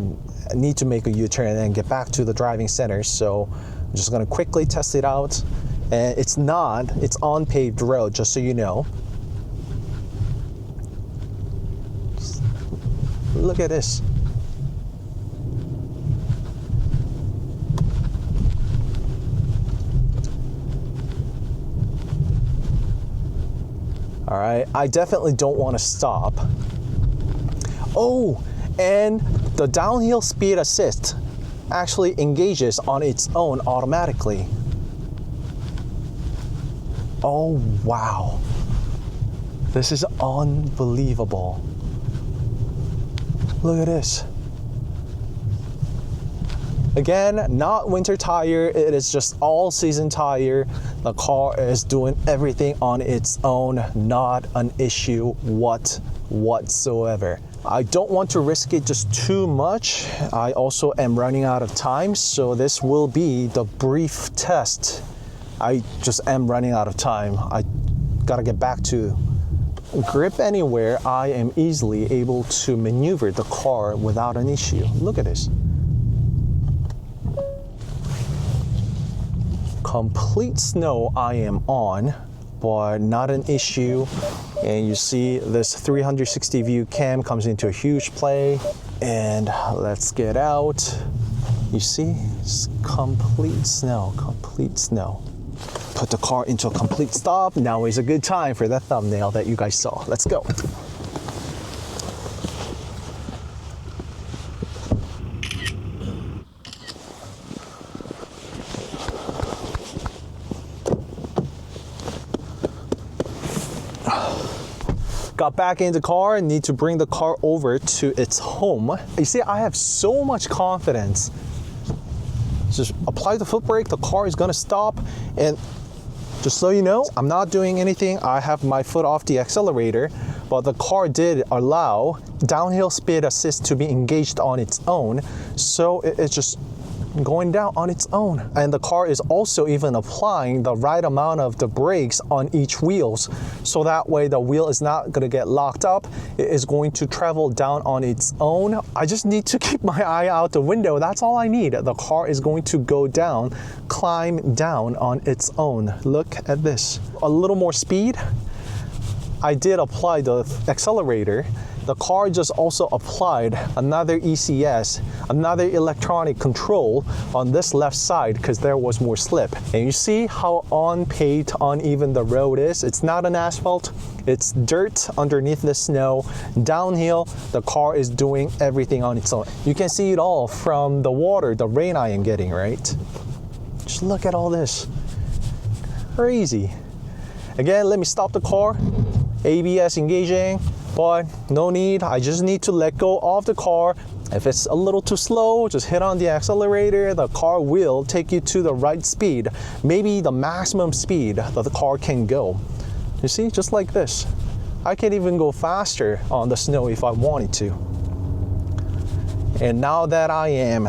need to make a U-turn and get back to the driving center, so I'm just gonna quickly test it out. And it's on paved road, just so you know. Look at this. All right, I definitely don't want to stop. Oh, and the downhill speed assist actually engages on its own automatically. Oh, wow. This is unbelievable. Look at this. Again, not winter tire, it is just all season tire. The car is doing everything on its own, not an issue whatsoever. I don't want to risk it just too much. I also am running out of time, so this will be the brief test. I just am running out of time. I gotta get back to grip anywhere. I am easily able to maneuver the car without an issue. Look at this. Complete snow I am on, but not an issue. And you see this 360 view cam comes into a huge play. And let's get out. You see, it's complete snow, complete snow. Put the car into a complete stop. Now is a good time for that thumbnail that you guys saw. Let's go. Got back in the car and need to bring the car over to its home. You see, I have so much confidence. Just apply the foot brake, the car is gonna stop. And just so you know, I'm not doing anything. I have my foot off the accelerator, but the car did allow downhill speed assist to be engaged on its own. So it's just going down on its own. And the car is also even applying the right amount of the brakes on each wheels. So that way the wheel is not gonna get locked up. It is going to travel down on its own. I just need to keep my eye out the window. That's all I need. The car is going to go down, climb down on its own. Look at this. A little more speed. I did apply the accelerator. the car just also applied another ECS, another electronic control on this left side because there was more slip. And you see how unpaved, uneven the road is? It's not an asphalt, it's dirt underneath the snow. Downhill, the car is doing everything on its own. You can see it all from the water, the rain I am getting, right? Just look at all this. Crazy. Again, let me stop the car. ABS engaging, but no need. I just need to let go of the car. If it's a little too slow, just hit on the accelerator. The car will take you to the right speed, maybe the maximum speed that the car can go. You see, just like this. I can even go faster on the snow if I wanted to. And now that I am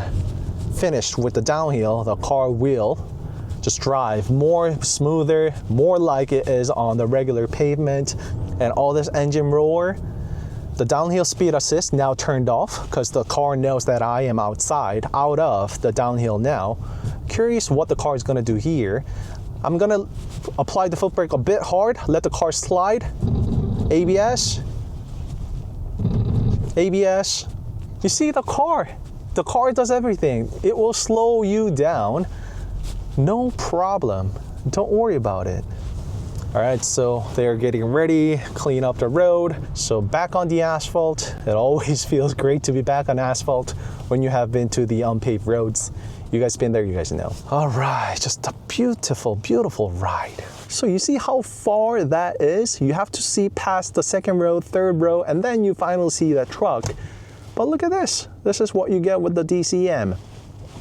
finished with the downhill, the car will just drive more smoother, more like it is on the regular pavement. And all this engine roar, the downhill speed assist now turned off because the car knows that I am outside, out of the downhill now. Curious what the car is gonna do here. I'm gonna apply the foot brake a bit hard, let the car slide. ABS. ABS. You see the car does everything. It will slow you down. No problem. Don't worry about it. All right, so they're getting ready, clean up the road. So back on the asphalt. It always feels great to be back on asphalt when you have been to the unpaved roads. You guys been there, you guys know. All right, just a beautiful, beautiful ride. So you see how far that is? You have to see past the second row, third row, and then you finally see that truck. But look at this. This is what you get with the DCM.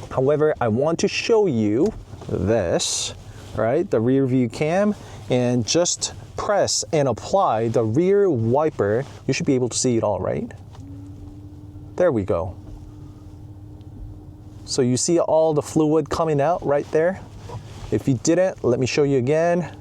However, I want to show you this, right? The rear view cam, and just press and apply the rear wiper. You should be able to see it all, right? There we go. So you see all the fluid coming out right there. If you didn't, let me show you again.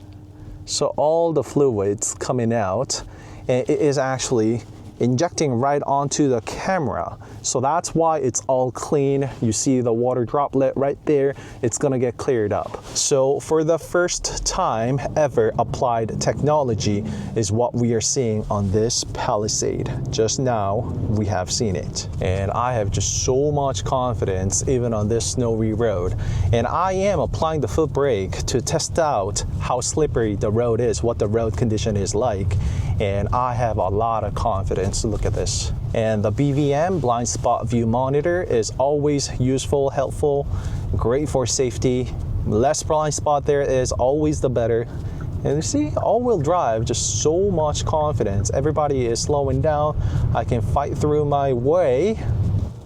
So all the fluids coming out, and it is actually injecting right onto the camera. So that's why it's all clean. You see the water droplet right there. It's gonna get cleared up. So for the first time ever, applied technology is what we are seeing on this Palisade. Just now, we have seen it. And I have just so much confidence even on this snowy road. And I am applying the foot brake to test out how slippery the road is, what the road condition is like. And I have a lot of confidence. Look at this. And the BVM, blind spot view monitor, is always useful, helpful, great for safety. Less blind spot there is always the better. And you see, all-wheel drive, just so much confidence. Everybody is slowing down. I can fight through my way.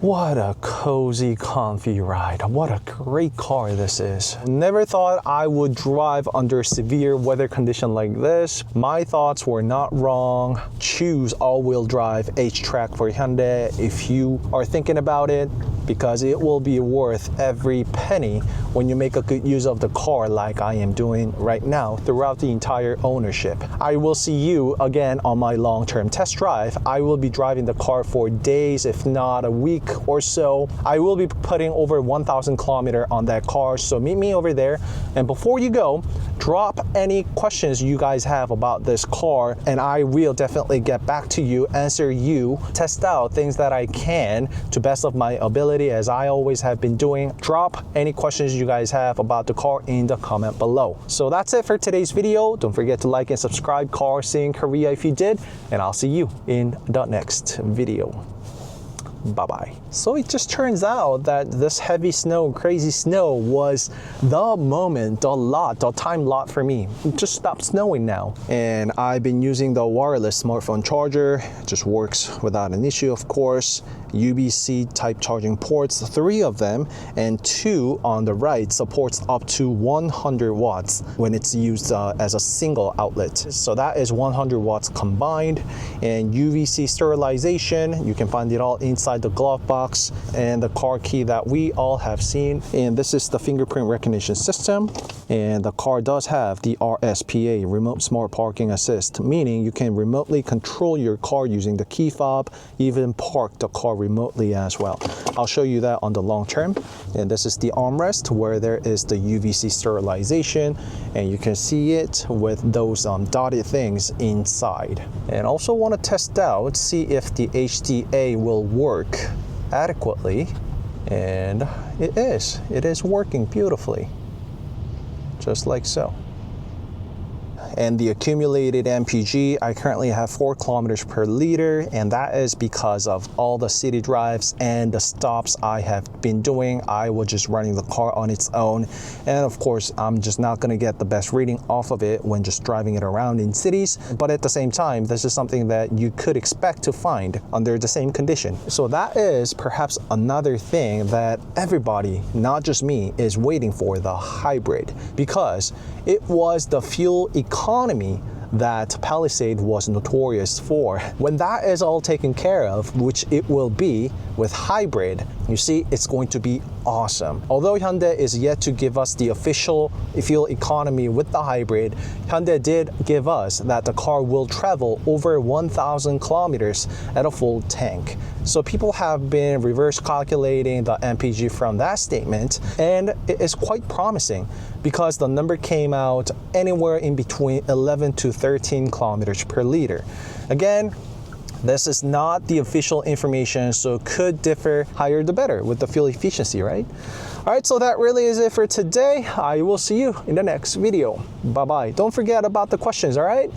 What a cozy, comfy ride. What a great car this is. Never thought I would drive under severe weather condition like this. My thoughts were not wrong. Choose all-wheel drive HTRAC for Hyundai if you are thinking about it, because it will be worth every penny when you make a good use of the car like I am doing right now throughout the entire ownership. I will see you again on my long-term test drive. I will be driving the car for days, if not a week or so. I will be putting over 1,000 kilometers on that car, so meet me over there. And before you go, drop any questions you guys have about this car, and I will definitely get back to you, answer you, test out things that I can to best of my ability, as I always have been doing. Drop any questions you guys have about the car in the comment below. So that's it for today's video. Don't forget to like and subscribe CarSceneKorea if you did, and I'll see you in the next video. Bye-bye. So it just turns out that this heavy snow, crazy snow, was the moment, the time lot for me. It just stopped snowing now. And I've been using the wireless smartphone charger. It just works without an issue, of course. USB-C type charging ports, 3 of them, and 2 on the right supports up to 100 watts when it's used as a single outlet. So that is 100 watts combined. And UVC sterilization, you can find it all inside inside the glove box and the car key that we all have seen. And this is the fingerprint recognition system. And the car does have the RSPA, Remote Smart Parking Assist, meaning you can remotely control your car using the key fob, even park the car remotely as well. I'll show you that on the long term. And this is the armrest where there is the UVC sterilization, and you can see it with those dotted things inside. And also want to test out, see if the HDA will work adequately. And it is working beautifully, just like so. And the accumulated MPG, I currently have 4 kilometers per liter, and that is because of all the city drives and the stops I have been doing. I was just running the car on its own, and of course I'm just not going to get the best reading off of it when just driving it around in cities. But at the same time, this is something that you could expect to find under the same condition. So that is perhaps another thing that everybody, not just me, is waiting for, the hybrid, because it was the fuel economy that Palisade was notorious for. When that is all taken care of, which it will be with hybrid, you see, it's going to be awesome. Although Hyundai is yet to give us the official fuel economy with the hybrid, Hyundai did give us that the car will travel over 1,000 kilometers at a full tank. So people have been reverse calculating the MPG from that statement, and it is quite promising because the number came out anywhere in between 11 to 13 kilometers per liter. Again, this is not the official information, so could differ, higher the better with the fuel efficiency, right? All right, so that really is it for today. I will see you in the next video. Bye-bye. Don't forget about the questions, all right?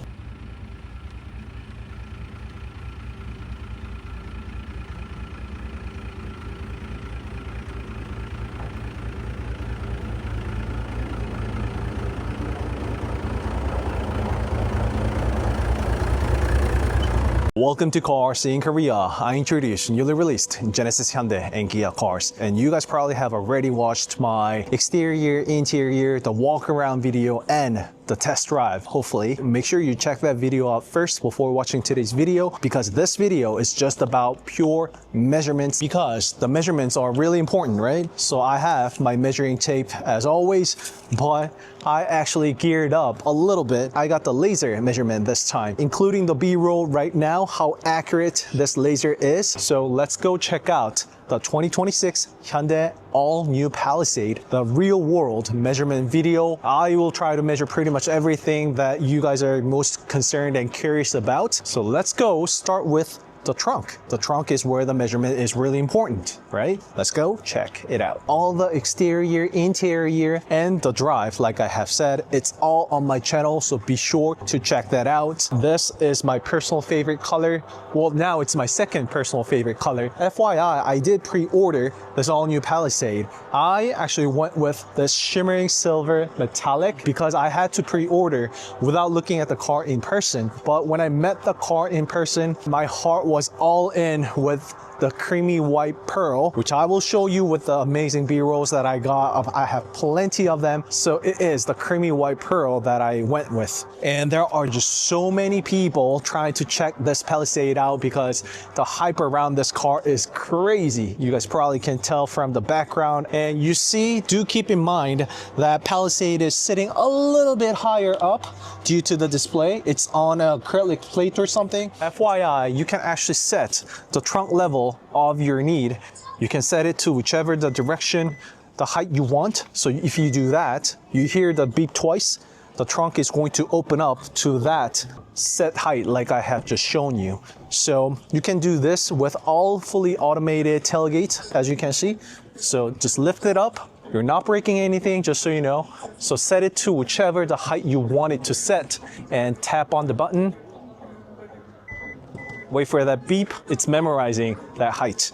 Welcome to CarSceneKorea. I introduce newly released Genesis Hyundai and Kia cars. And you guys probably have already watched my exterior, interior, the walk around video, and the test drive, hopefully. Make sure you check that video out first before watching today's video, because this video is just about pure measurements, because the measurements are really important, right? So I have my measuring tape as always, but I actually geared up a little bit. I got the laser measurement this time, including the B-roll right now, how accurate this laser is. So let's go check out the 2026 Hyundai all-new Palisade, the real-world measurement video. I will try to measure pretty much everything that you guys are most concerned and curious about. So let's go start with the trunk. The trunk is where the measurement is really important, right? Let's go check it out. All the exterior, interior, and the drive, like I have said, it's all on my channel, so be sure to check that out. This is my personal favorite color. Well, now it's my second personal favorite color. FYI, I did pre-order this all-new Palisade. I actually went with this shimmering silver metallic because I had to pre-order without looking at the car in person. But when I met the car in person, my heart was all in with the creamy white pearl, which I will show you with the amazing B-rolls that I got. I have plenty of them. So it is the creamy white pearl that I went with. And there are just so many people trying to check this Palisade out because the hype around this car is crazy. You guys probably can tell from the background. And you see, do keep in mind that Palisade is sitting a little bit higher up due to the display. It's on an acrylic plate or something. FYI, you can actually set the trunk level of your need. You can set it to whichever the direction, the height you want. So if you do that, you hear the beep twice, the trunk is going to open up to that set height like I have just shown you. So you can do this with all fully automated tailgates, as you can see. So just lift it up. You're not breaking anything, just so you know. So set it to whichever the height you want it to set and tap on the button. Wait for that beep, it's memorizing that height.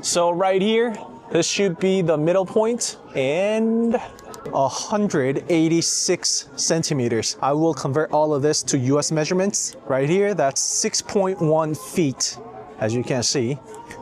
So right here, this should be the middle point, and 186 centimeters. I will convert all of this to US measurements. Right here, that's 6.1 feet, as you can see,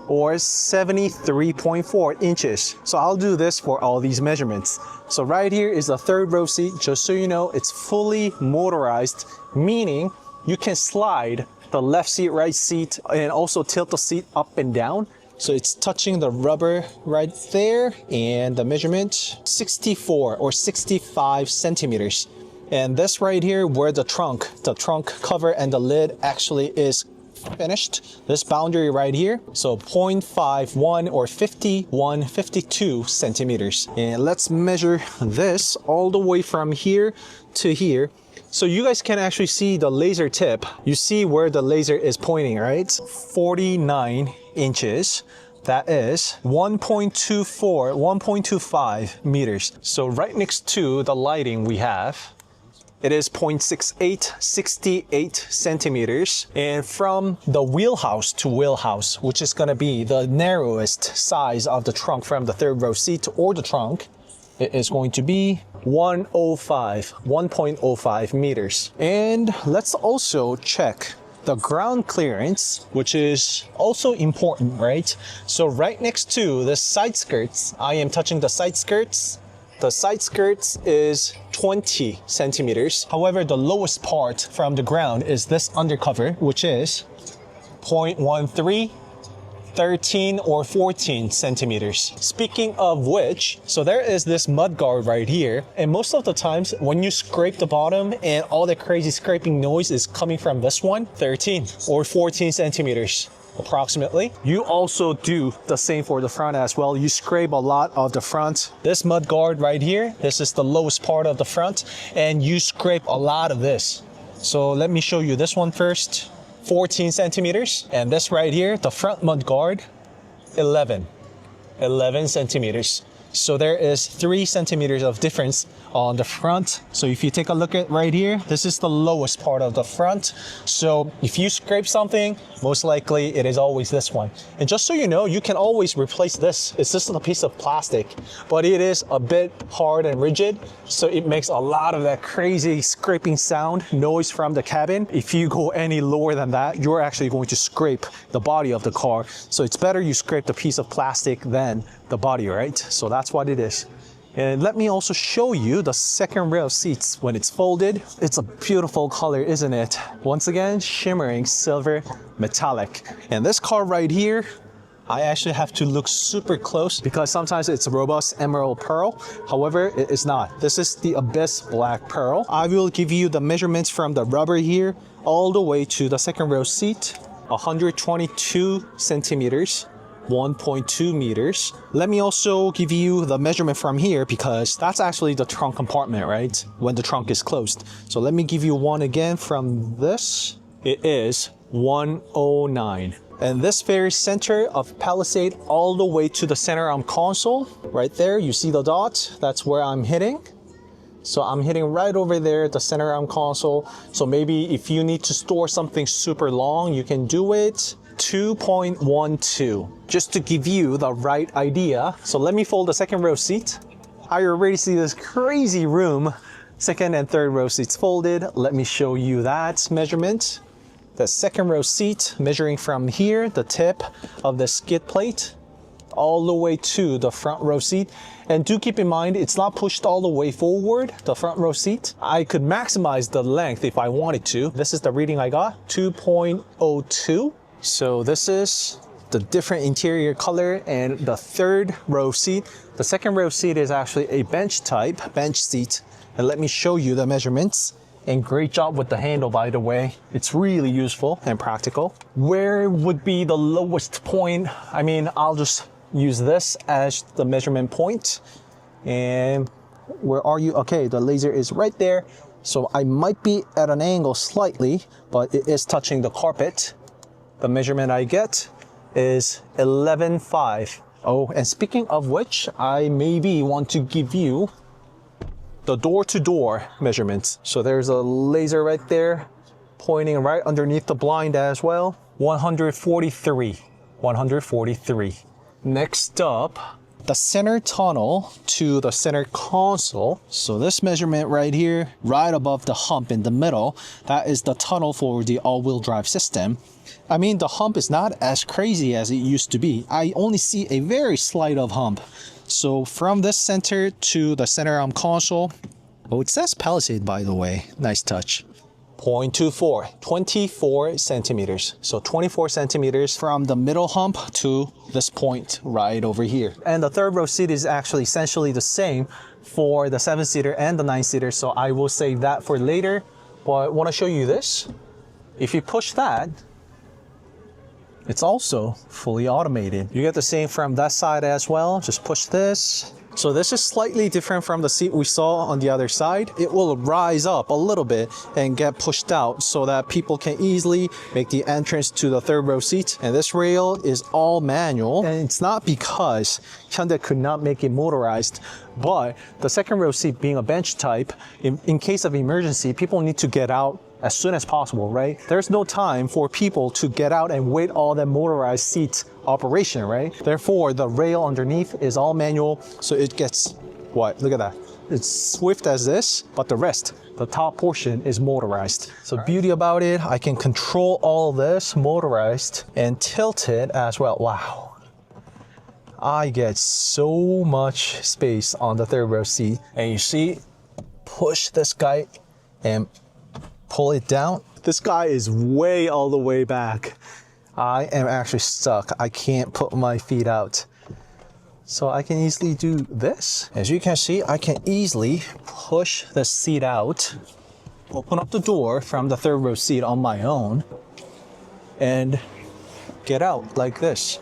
or 73.4 inches. So I'll do this for all these measurements. So right here is the third row seat. Just so you know, it's fully motorized, meaning you can slide the left seat, right seat, and also tilt the seat up and down. So it's touching the rubber right there, and the measurement 64 or 65 centimeters. And this right here where the trunk cover and the lid actually is finished, this boundary right here, so 0.51 or 52 centimeters. And let's measure this all the way from here to here. So you guys can actually see the laser tip. You see where the laser is pointing, right? 49 inches. That is 1.25 meters. So right next to the lighting we have, it is 0.68, 68 centimeters. And from the wheelhouse to wheelhouse, which is gonna be the narrowest size of the trunk from the third row seat or the trunk, it is going to be 1.05 meters. And let's also check the ground clearance, which is also important, right? So right next to the side skirts, I am touching the side skirts. The side skirts is 20 centimeters. However, the lowest part from the ground is this undercover, which is 0.13, 13 or 14 centimeters. Speaking of which, so there is this mud guard right here, and most of the times when you scrape the bottom and all the crazy scraping noise is coming from this one, 13 or 14 centimeters approximately. You also do the same for the front as well. You scrape a lot of the front. This mud guard right here, this is the lowest part of the front, and you scrape a lot of this. So let me show you this one first. 14 centimeters, and this right here, the front mud guard, 11 centimeters. So there is 3 centimeters of difference on the front. So if you take a look at right here, this is the lowest part of the front. So if you scrape something, most likely it is always this one. And just so you know, you can always replace this. It's just a piece of plastic, but it is a bit hard and rigid. So it makes a lot of that crazy scraping sound, noise from the cabin. If you go any lower than that, you're actually going to scrape the body of the car. So it's better you scrape the piece of plastic than the body, right? So that's what it is. And let me also show you the second row seats when it's folded. It's a beautiful color, isn't it? Once again, shimmering silver metallic. And this car right here, I actually have to look super close because sometimes it's robust emerald pearl. However, it is not. This is the abyss black pearl. I will give you the measurements from the rubber here all the way to the second row seat. 122 centimeters. 1.2 meters. Let me also give you the measurement from here because that's actually the trunk compartment, right? When the trunk is closed. So let me give you one again from this. It is 109. And this very center of Palisade all the way to the center arm console. Right there, you see the dot? That's where I'm hitting. So I'm hitting right over there, the center arm console. So maybe if you need to store something super long, you can do it. 2.12, just to give you the right idea. So let me fold the second row seat. I already see this crazy room. Second and third row seats folded. Let me show you that measurement. The second row seat measuring from here, the tip of the skid plate, all the way to the front row seat. And do keep in mind, it's not pushed all the way forward, the front row seat. I could maximize the length if I wanted to. This is the reading I got, 2.02. So this is the different interior color and the third row seat. The second row seat is actually a bench type, bench seat. And let me show you the measurements. And great job with the handle, by the way. It's really useful and practical. Where would be the lowest point? I mean, I'll just use this as the measurement point. And where are you? Okay, the laser is right there. So I might be at an angle slightly, but it is touching the carpet. The measurement I get is 11.5. Oh, and speaking of which, I maybe want to give you the door-to-door measurements. So there's a laser right there pointing right underneath the blind as well. 143. Next up, the center tunnel to the center console. So this measurement right here, right above the hump in the middle, that is the tunnel for the all-wheel drive system. I mean, the hump is not as crazy as it used to be. I only see a very slight of hump. So from this center to the center arm console, oh, it says Palisade, by the way. Nice touch. 0.24, 24 centimeters. So 24 centimeters from the middle hump to this point right over here. And the third row seat is actually essentially the same for the 7-seater and the 9-seater. So I will save that for later. But I want to show you this. If you push that, it's also fully automated. You get the same from that side as well. Just push this. So this is slightly different from the seat we saw on the other side. It will rise up a little bit and get pushed out so that people can easily make the entrance to the third row seat. And this rail is all manual. And it's not because Hyundai could not make it motorized, but the second row seat being a bench type, in case of emergency, people need to get out as soon as possible, right? There's no time for people to get out and wait all that motorized seat operation, right? Therefore, the rail underneath is all manual, so it gets, what? Look at that. It's swift as this, but the rest, the top portion is motorized. So beauty about it, I can control all this motorized and tilt it as well. Wow. I get so much space on the third row seat. And you see, push this guy and pull it down. This guy is way all the way back. I am actually stuck. I can't put my feet out. So I can easily do this. As you can see, I can easily push the seat out, open up the door from the third row seat on my own, and get out like this.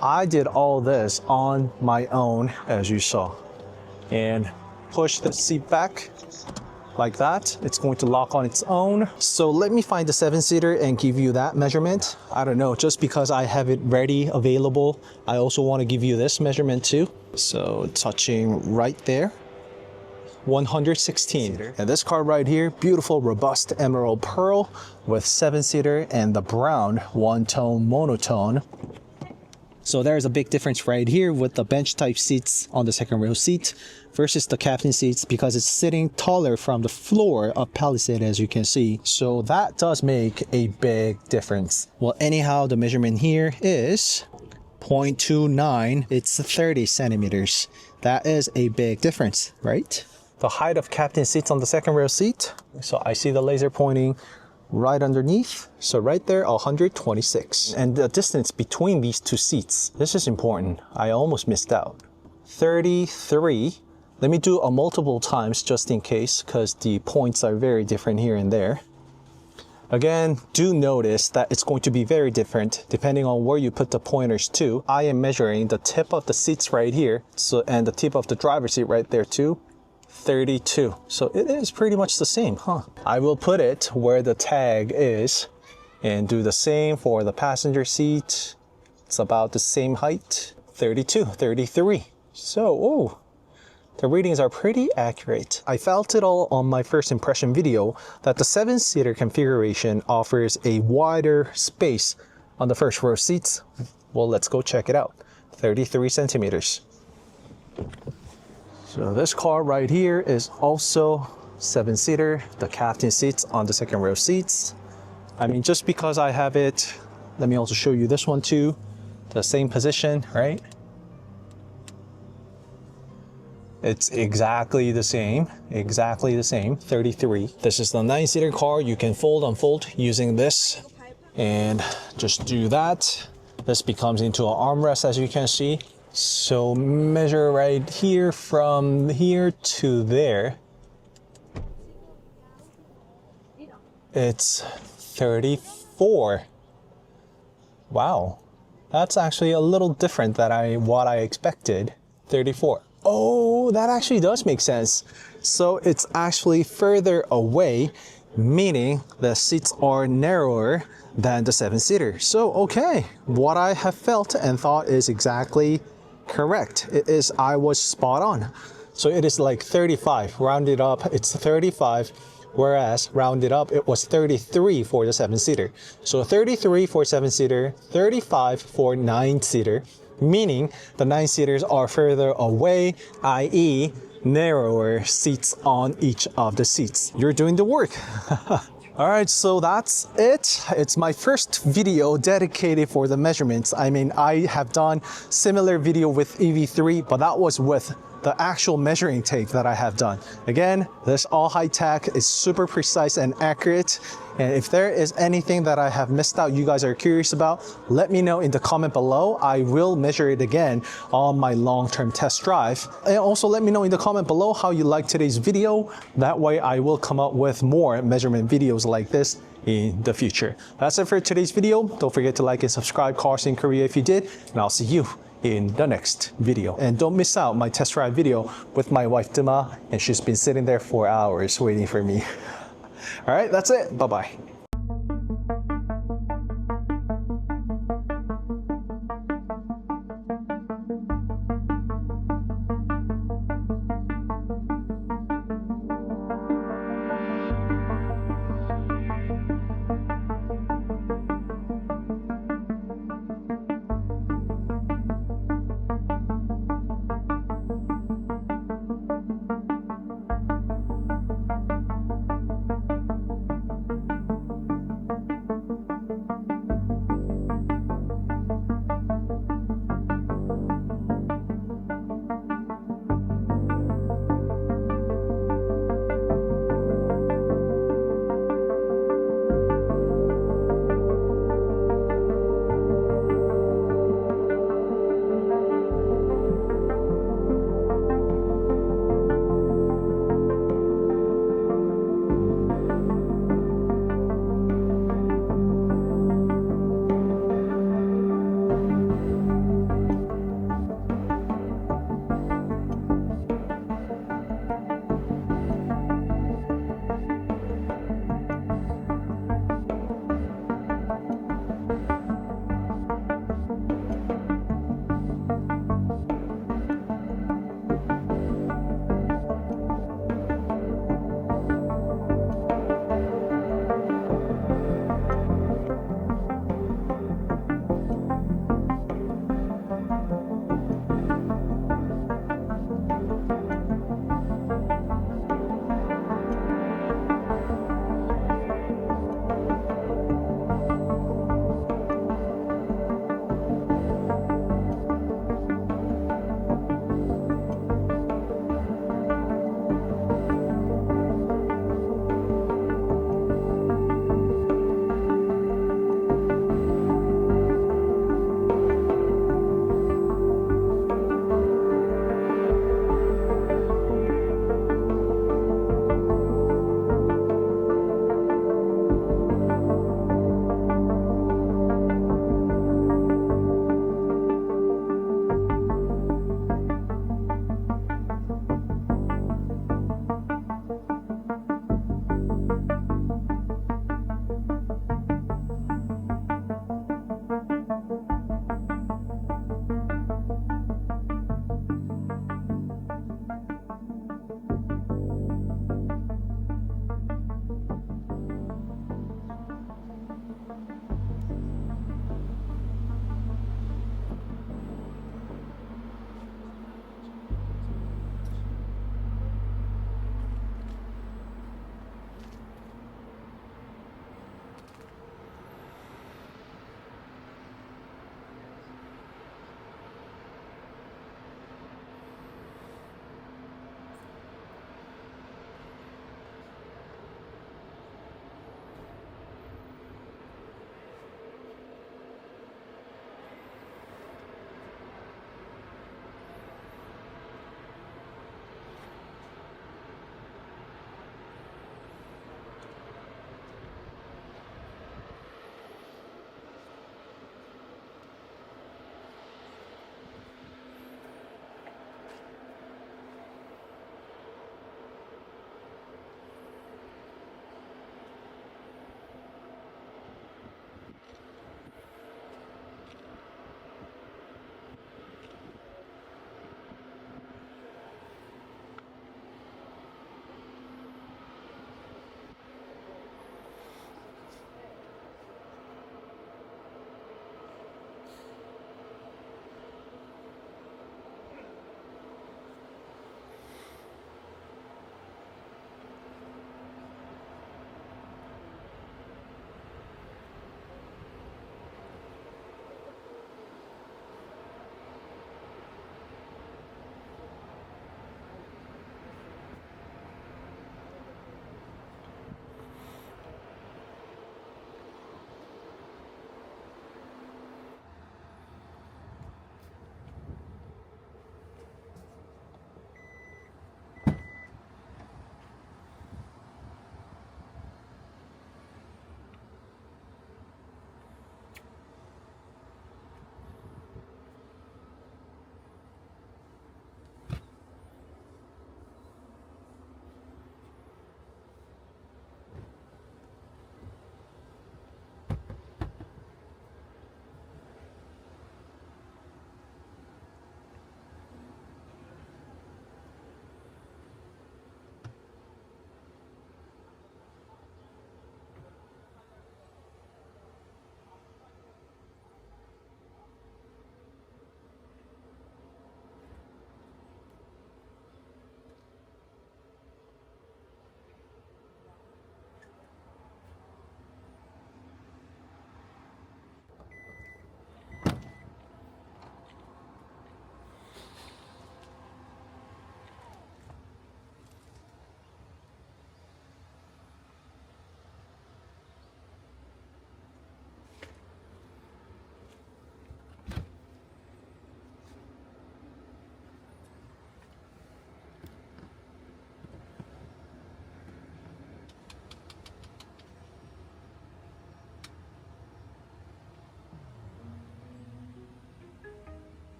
I did all this on my own, as you saw, and push the seat back like that. It's going to lock on its own. So let me find the 7-seater and give you that measurement. I don't know, just because I have it ready, available, I also want to give you this measurement too. So touching right there, 116. And this car right here, beautiful, robust emerald pearl with 7-seater and the brown one-tone monotone. So there's a big difference right here with the bench type seats on the second row seat versus the captain seats, because it's sitting taller from the floor of Palisade, as you can see. So that does make a big difference. Well, anyhow, the measurement here is 0.29. It's 30 centimeters. That is a big difference, right? The height of captain seats on the second row seat. So I see the laser pointing right underneath. So right there, 126. And the distance between these two seats, this is important. I almost missed out. 33. Let me do a multiple times just in case, because the points are very different here and there. Again, do notice that it's going to be very different depending on where you put the pointers to. I am measuring the tip of the seats right here, so, and the tip of the driver's seat right there too. 32. So it is pretty much the same, huh? I will put it where the tag is and do the same for the passenger seat. It's about the same height. 32, 33. So, oh, the readings are pretty accurate. I felt it all on my first impression video that the 7-seater configuration offers a wider space on the first row seats. Well, let's go check it out. 33 centimeters. So this car right here is also 7-seater, the captain seats on the second row seats. I mean, just because I have it, let me also show you this one too. The same position, right? It's exactly the same, 33. This is the 9-seater car. You can fold, unfold using this and just do that. This becomes into an armrest, as you can see. So measure right here from here to there. It's 34. Wow, that's actually a little different than what I expected. 34. Oh, that actually does make sense. So it's actually further away, meaning the seats are narrower than the 7-seater. So, okay, what I have felt and thought is exactly correct. I was spot on. So it is like 35, rounded up, it's 35, whereas rounded up, it was 33 for the 7-seater. So 33 for 7-seater, 35 for 9-seater, meaning the 9-seaters are further away, i.e. narrower seats on each of the seats. You're doing the work. All right, so that's it. It's my first video dedicated for the measurements. I mean, I have done similar video with EV3, but that was with the actual measuring tape that I have done. Again, this all high-tech is super precise and accurate. And if there is anything that I have missed out you guys are curious about, let me know in the comment below. I will measure it again on my long-term test drive. And also let me know in the comment below how you like today's video. That way I will come up with more measurement videos like this in the future. That's it for today's video. Don't forget to like and subscribe CarSceneKorea if you did, and I'll see you in the next video. And don't miss out my test drive video with my wife DumA, and she's been sitting there for hours waiting for me. All right, that's it. Bye-bye.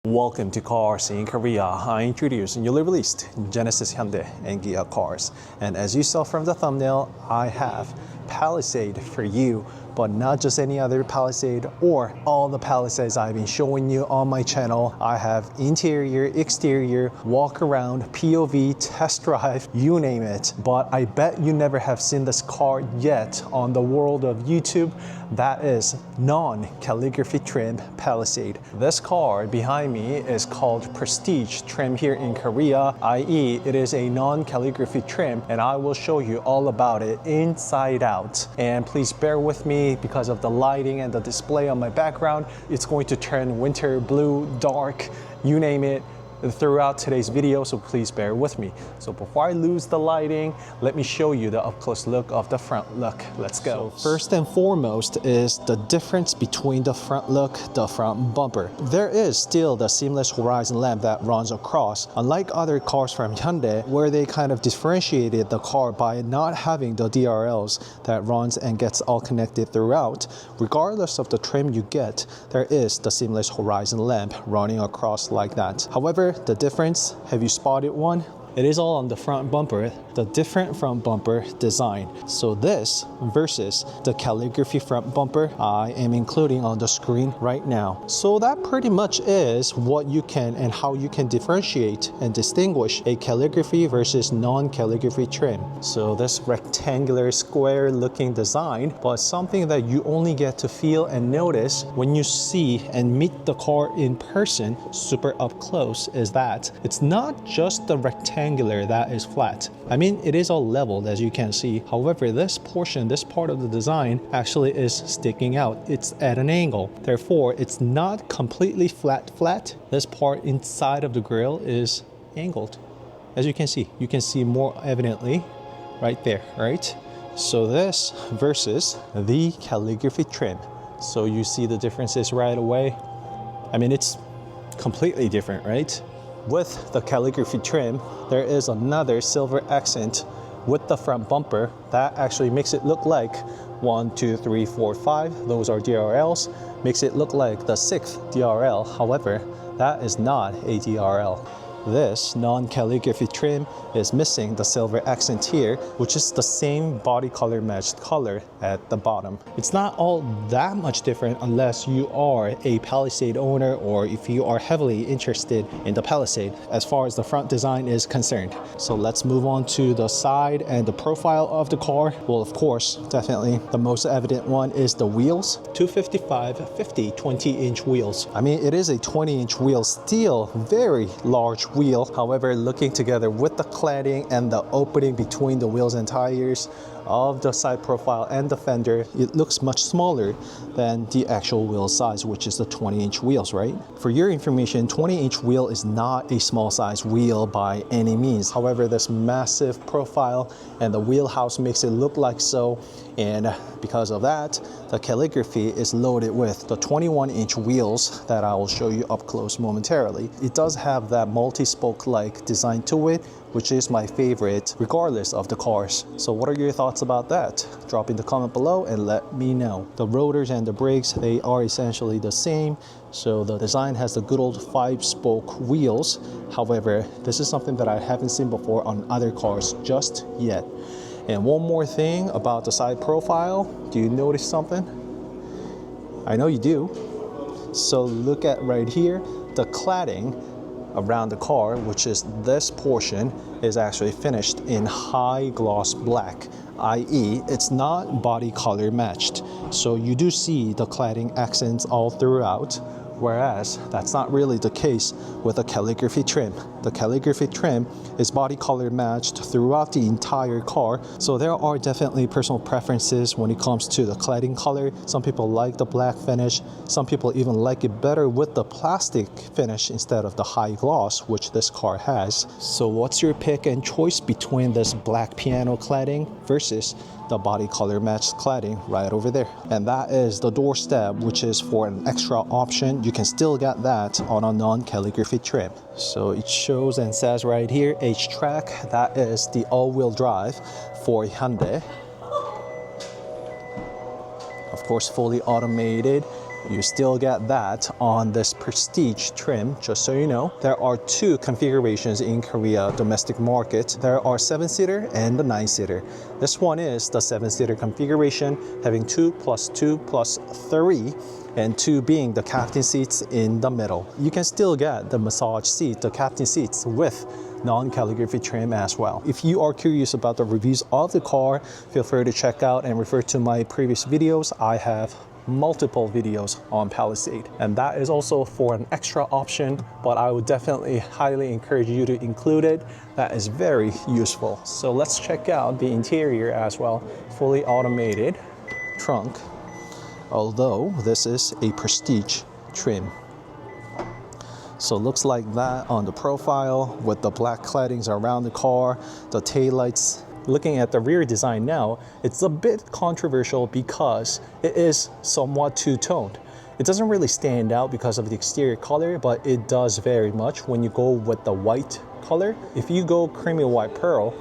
Welcome to CarSceneKorea. I introduce newly released Genesis, Hyundai, and Kia cars. And as you saw from the thumbnail, I have Palisade for you, but not just any other Palisade or all the Palisades I've been showing you on my channel. I have interior, exterior, walk around, POV, test drive, you name it. But I bet you never have seen this car yet on the world of YouTube. That is non-calligraphy trim Palisade. This car behind me is called Prestige trim here in Korea, i.e. it is a non-calligraphy trim, and I will show you all about it inside out. And please bear with me because of the lighting and the display on my background. It's going to turn winter blue, dark, you name it, throughout today's video, so please bear with me. So before I lose the lighting, let me show you the up-close look of the front look. Let's go. So first and foremost is the difference between the front look, the front bumper. There is still the seamless horizon lamp that runs across, unlike other cars from Hyundai, where they kind of differentiated the car by not having the DRLs that runs and gets all connected throughout. Regardless of the trim you get, there is the seamless horizon lamp running across like that. However, the difference, have you spotted one? It is all on the front bumper, the different front bumper design. So this versus the calligraphy front bumper I am including on the screen right now. So that pretty much is what you can and how you can differentiate and distinguish a calligraphy versus non-calligraphy trim. So this rectangular square looking design, but something that you only get to feel and notice when you see and meet the car in person super up close is that it's not just the rectangular that is flat. I mean, it is all leveled as you can see. However, this portion, this part of the design actually is sticking out. It's at an angle. Therefore, it's not completely flat. This part inside of the grille is angled. As you can see more evidently right there, right? So this versus the calligraphy trim. So you see the differences right away. I mean, it's completely different, right? With the calligraphy trim, there is another silver accent with the front bumper that actually makes it look like 1, 2, 3, 4, 5. Those are DRLs. Makes it look like the 6th DRL. However, that is not a DRL. This non-calligraphy trim is missing the silver accent here, which is the same body color matched color at the bottom. It's not all that much different unless you are a Palisade owner or if you are heavily interested in the Palisade as far as the front design is concerned. So let's move on to the side and the profile of the car. Well, of course, definitely the most evident one is the wheels. 255/50 20-inch wheels. I mean, it is a 20-inch wheel, still very large wheel. However, looking together with the cladding and the opening between the wheels and tires of the side profile and the fender, it looks much smaller than the actual wheel size, which is the 20-inch wheels, right? For your information, 20-inch wheel is not a small size wheel by any means. However, this massive profile and the wheelhouse makes it look like so, and because of that, the calligraphy is loaded with the 21-inch wheels that I will show you up close momentarily. It does have that multi-spoke-like design to it, which is my favorite regardless of the cars. So what are your thoughts about that? Drop in the comment below and let me know. The rotors and the brakes, they are essentially the same. So the design has the good old 5-spoke wheels. However, this is something that I haven't seen before on other cars just yet. And one more thing about the side profile. Do you notice something? I know you do. So look at right here, the cladding around the car, which is this portion, is actually finished in high gloss black, i.e. it's not body color matched. So you do see the cladding accents all throughout Whereas that's not really the case with the calligraphy trim. The calligraphy trim is body color matched throughout the entire car. So there are definitely personal preferences when it comes to the cladding color. Some people like the black finish. Some people even like it better with the plastic finish instead of the high gloss, which this car has. So what's your pick and choice between this black piano cladding versus the body color matched cladding right over there? And that is the door stab, which is for an extra option. You can still get that on a non-calligraphy trim. So it shows and says right here, HTRAC. That is the all-wheel drive for Hyundai. Of course, fully automated. You still get that on this Prestige trim, just so you know. There are two configurations in Korea domestic market. There are 7-seater and the 9-seater. This one is the 7-seater configuration, having 2 + 2 + 3, and 2 being the captain seats in the middle. You can still get the massage seat, the captain seats, with non-calligraphy trim as well. If you are curious about the reviews of the car, feel free to check out and refer to my previous videos. I have multiple videos on Palisade, and that is also for an extra option, but I would definitely highly encourage you to include it. That is very useful. So let's check out the interior as well. Fully automated trunk, although this is a Prestige trim. So it looks like that on the profile with the black claddings around the car, the taillights. Looking at the rear design now, it's a bit controversial because it is somewhat two-toned. It doesn't really stand out because of the exterior color, but it does very much when you go with the white color. If you go creamy white pearl,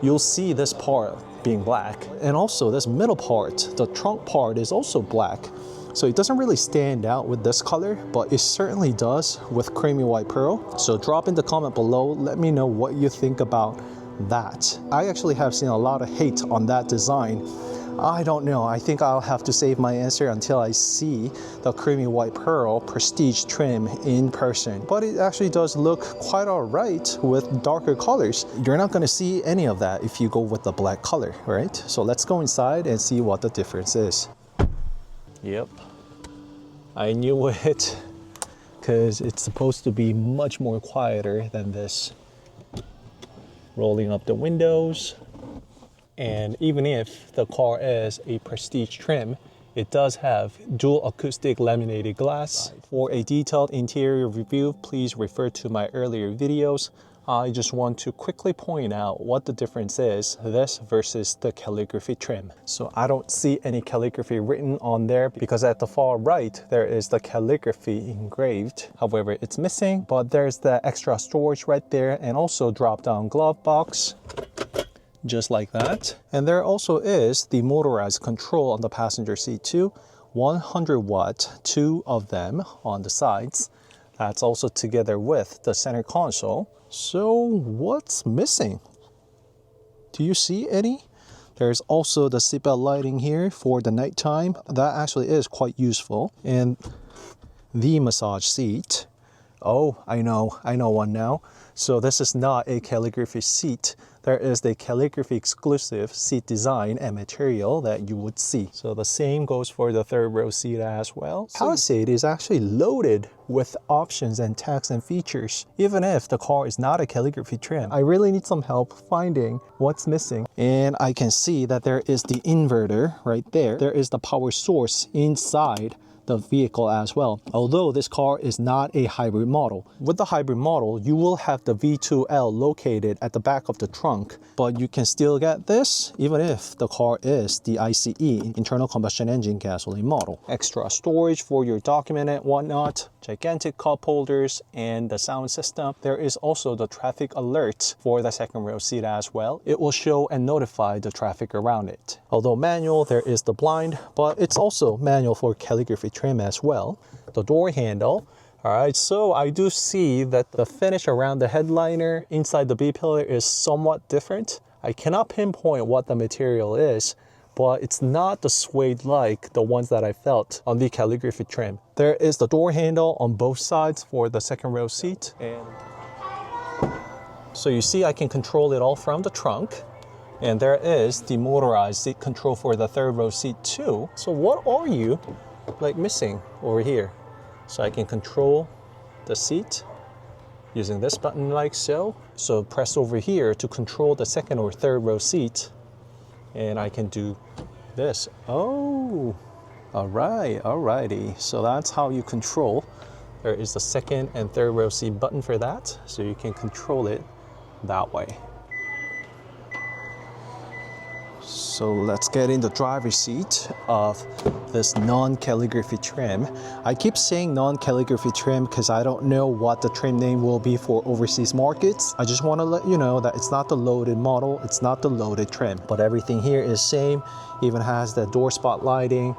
you'll see this part being black. And also this middle part, the trunk part, is also black. So it doesn't really stand out with this color, but it certainly does with creamy white pearl. So drop in the comment below, let me know what you think about that. I actually have seen a lot of hate on that design. I don't know, I think I'll have to save my answer until I see the creamy white pearl Prestige trim in person. But it actually does look quite all right with darker colors. You're not gonna see any of that if you go with the black color, right? So let's go inside and see what the difference is. Yep, I knew it, because it's supposed to be much more quieter than this. Rolling up the windows, and even if the car is a Prestige trim, it does have dual acoustic laminated glass. For a detailed interior review, please refer to my earlier videos. I just want to quickly point out what the difference is, this versus the calligraphy trim. So I don't see any calligraphy written on there because at the far right, there is the calligraphy engraved. However, it's missing, but there's the extra storage right there, and also drop-down glove box, just like that. And there also is the motorized control on the passenger seat too, 100 watt, 2 of them on the sides. That's also together with the center console. So what's missing? Do you see any? There's also the seatbelt lighting here for the nighttime. That actually is quite useful. And the massage seat. Oh, I know one now. So this is not a calligraphy seat. There is the calligraphy exclusive seat design and material that you would see. So the same goes for the third row seat as well. Palisade is actually loaded with options and tags and features, even if the car is not a calligraphy trim. I really need some help finding what's missing. And I can see that there is the inverter right there. There is the power source inside the vehicle as well, although this car is not a hybrid model. With the hybrid model, you will have the V2L located at the back of the trunk, but you can still get this even if the car is the ICE, internal combustion engine gasoline model. Extra storage for your document and whatnot, gigantic cup holders, and the sound system. There is also the traffic alert for the second row seat as well. It will show and notify the traffic around it. Although manual, there is the blind, but it's also manual for calligraphy trim as well. The door handle. All right, so I do see that the finish around the headliner inside the B-pillar is somewhat different. I cannot pinpoint what the material is, but it's not the suede like the ones that I felt on the calligraphy trim. There is the door handle on both sides for the second row seat. And so you see I can control it all from the trunk. And there is the motorized seat control for the third row seat too. So what are you missing over here? So I can control the seat using this button like so. So press over here to control the second or third row seat. And I can do this. Oh, alrighty. So that's how you control. There is the second and third row seat button for that. So you can control it that way. So let's get in the driver's seat of this non-calligraphy trim. I keep saying non-calligraphy trim because I don't know what the trim name will be for overseas markets. I just want to let you know that it's not the loaded model, it's not the loaded trim, but everything here is same. Even has the door spot lighting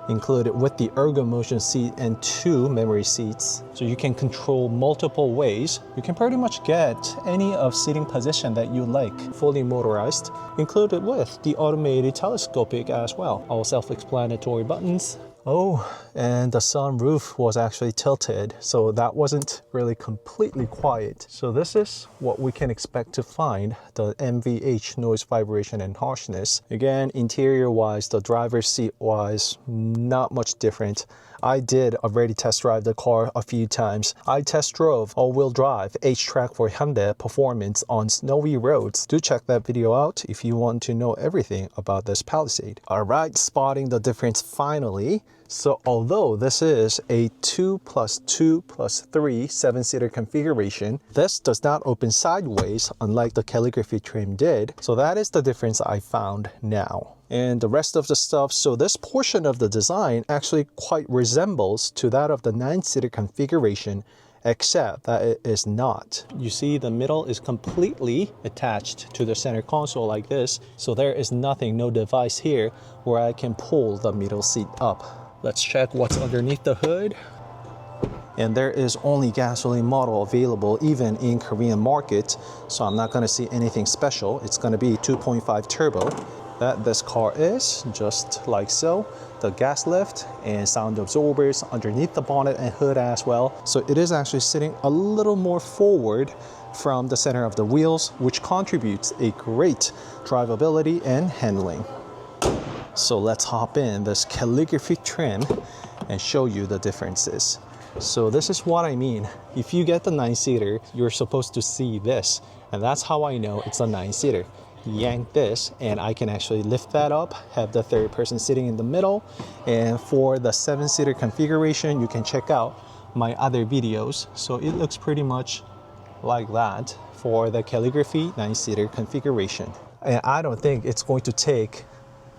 included with the ergo motion seat and 2 memory seats. So you can control multiple ways. You can pretty much get any of seating position that you like, fully motorized, included with the automated telescopic as well. All self-explanatory buttons. Oh, and the sunroof was actually tilted, so that wasn't really completely quiet. So this is what we can expect to find, the MVH, noise, vibration, and harshness. Again, interior-wise, the driver's seat-wise, not much different. I did already test drive the car a few times. I test drove all-wheel drive HTRAC for Hyundai Performance on snowy roads. Do check that video out if you want to know everything about this Palisade. Alright, spotting the difference finally. So although this is a 2+2+3 7-seater configuration, this does not open sideways unlike the calligraphy trim did. So that is the difference I found now. And the rest of the stuff, so this portion of the design actually quite resembles to that of the 9-seater configuration, except that it is not. You see the middle is completely attached to the center console like this, so there is nothing, no device here where I can pull the middle seat up. Let's check what's underneath the hood. And there is only gasoline model available even in Korean market, so I'm not going to see anything special. It's going to be 2.5 turbo. That this car is, just like so. The gas lift and sound absorbers underneath the bonnet and hood as well. So it is actually sitting a little more forward from the center of the wheels, which contributes a great drivability and handling. So let's hop in this calligraphy trim and show you the differences. So this is what I mean. If you get the 9-seater, you're supposed to see this, and that's how I know it's a 9-seater. Yank this and I can actually lift that up, have the third person sitting in the middle. And for the 7-seater configuration, you can check out my other videos. So it looks pretty much like that for the calligraphy 9-seater configuration. And I don't think it's going to take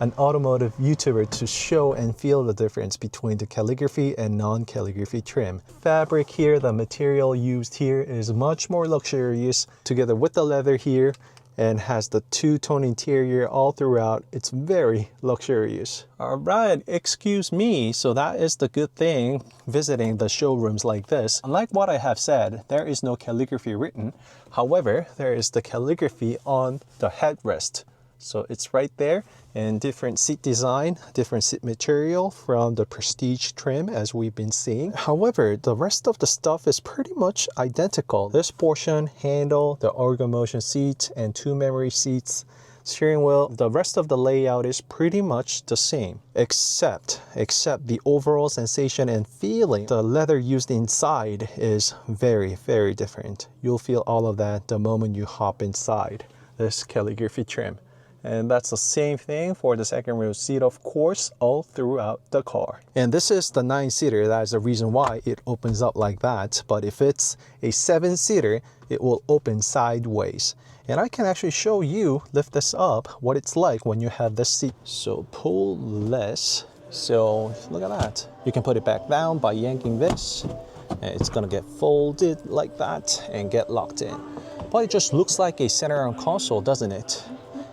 an automotive YouTuber to show and feel the difference between the calligraphy and non-calligraphy trim. Fabric here, the material used here is much more luxurious, together with the leather here, and has the 2-tone interior all throughout. It's very luxurious. All right, excuse me. So that is the good thing visiting the showrooms like this. Unlike what I have said, there is no calligraphy written. However, there is the calligraphy on the headrest. So it's right there, and different seat design, different seat material from the Prestige trim as we've been seeing. However, the rest of the stuff is pretty much identical. This portion, handle, the ergo motion seat, and 2 memory seats, steering wheel, the rest of the layout is pretty much the same, except the overall sensation and feeling. The leather used inside is very, very different. You'll feel all of that the moment you hop inside this calligraphy trim. And that's the same thing for the second row seat, of course, all throughout the car. And this is the 9-seater. That is the reason why it opens up like that. But if it's a 7-seater, it will open sideways. And I can actually show you, lift this up, what it's like when you have this seat. So pull this. So look at that. You can put it back down by yanking this. And it's gonna get folded like that and get locked in. But it just looks like a center-on console, doesn't it?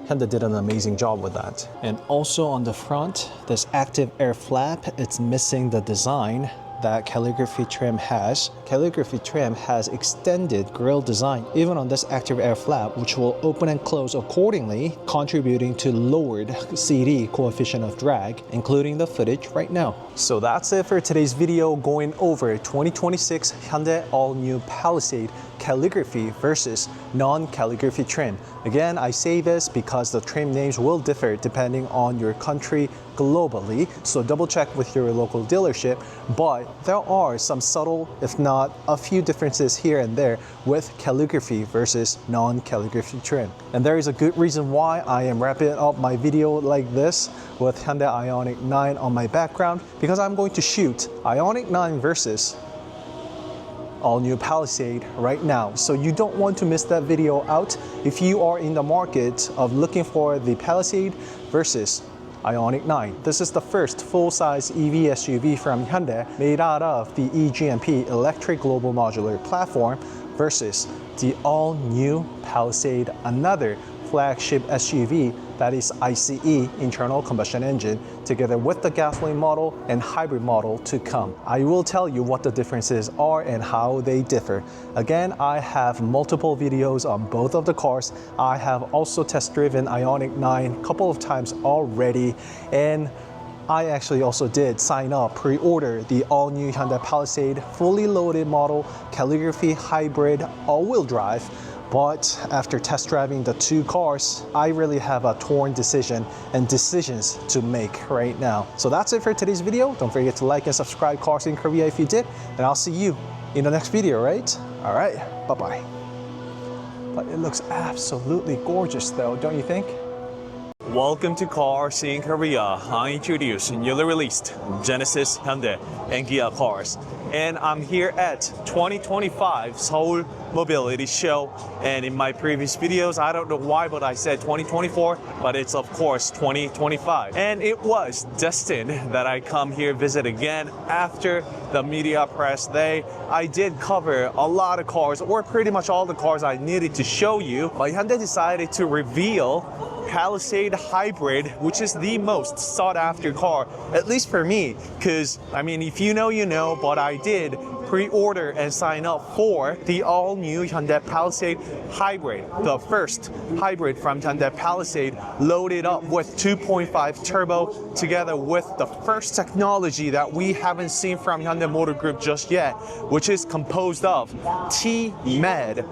Hyundai did an amazing job with that. And also on the front, this active air flap, it's missing the design that calligraphy trim has. Calligraphy trim has extended grille design even on this active air flap, which will open and close accordingly, contributing to lowered CD coefficient of drag, including the footage right now. So that's it for today's video, going over 2026 Hyundai all-new Palisade calligraphy versus non-calligraphy trim. Again, I say this because the trim names will differ depending on your country globally, so double check with your local dealership, but there are some subtle, if not a few differences here and there with calligraphy versus non-calligraphy trim. And there is a good reason why I am wrapping up my video like this with Hyundai IONIQ 9 on my background, because I'm going to shoot IONIQ 9 versus all new Palisade right now. So you don't want to miss that video out if you are in the market of looking for the Palisade versus IONIQ 9. This is the first full-size EV SUV from Hyundai made out of the eGMP electric global modular platform versus the all-new Palisade, another flagship SUV that is ICE, internal combustion engine, together with the gasoline model and hybrid model to come. I will tell you what the differences are and how they differ. Again, I have multiple videos on both of the cars. I have also test driven IONIQ 9 a couple of times already, and I actually also did sign up, pre-order the all-new Hyundai Palisade fully loaded model, Calligraphy hybrid, all-wheel drive. But after test driving the two cars, I really have a torn decision and decisions to make right now. So that's it for today's video. Don't forget to like and subscribe CarSceneKorea if you did, and I'll see you in the next video, right? All right, bye-bye. But it looks absolutely gorgeous though, don't you think? Welcome to CarSceneKorea. I introduce newly released Genesis, Hyundai, and Kia cars. And I'm here at 2025 Seoul Mobility Show. And in my previous videos, I don't know why, but I said 2024, but it's of course 2025. And it was destined that I come here visit again after the media press day. I did cover a lot of cars, or pretty much all the cars I needed to show you, but Hyundai decided to reveal Palisade Hybrid, which is the most sought after car, at least for me, because I mean, if you know, you know, but I did pre-order and sign up for the all-new Hyundai Palisade Hybrid, the first hybrid from Hyundai Palisade, loaded up with 2.5 turbo, together with the first technology that we haven't seen from Hyundai Motor Group just yet, which is composed of TMED,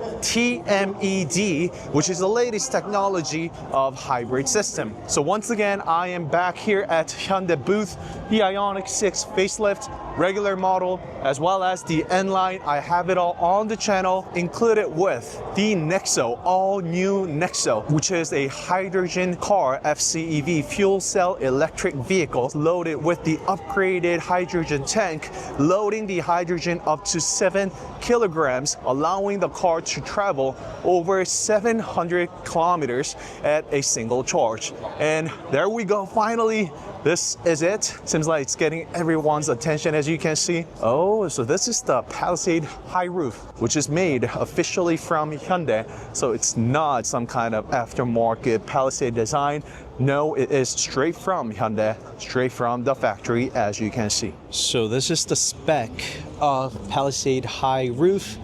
which is the latest technology of hybrid system. So once again, I am back here at Hyundai booth, the IONIQ 6 facelift, regular model, as well as the N-Line. I have it all on the channel, included with the Nexo, all new Nexo, which is a hydrogen car FCEV, fuel cell electric vehicle, loaded with the upgraded hydrogen tank, loading the hydrogen up to 7 kilograms, allowing the car to travel over 700 kilometers at a single charge. And there we go, finally. This is it. Seems like it's getting everyone's attention, as you can see. Oh, so this is the Palisade Highroof, which is made officially from Hyundai. So it's not some kind of aftermarket Palisade design. No, it is straight from Hyundai, straight from the factory, as you can see. So this is the spec of Palisade Highroof.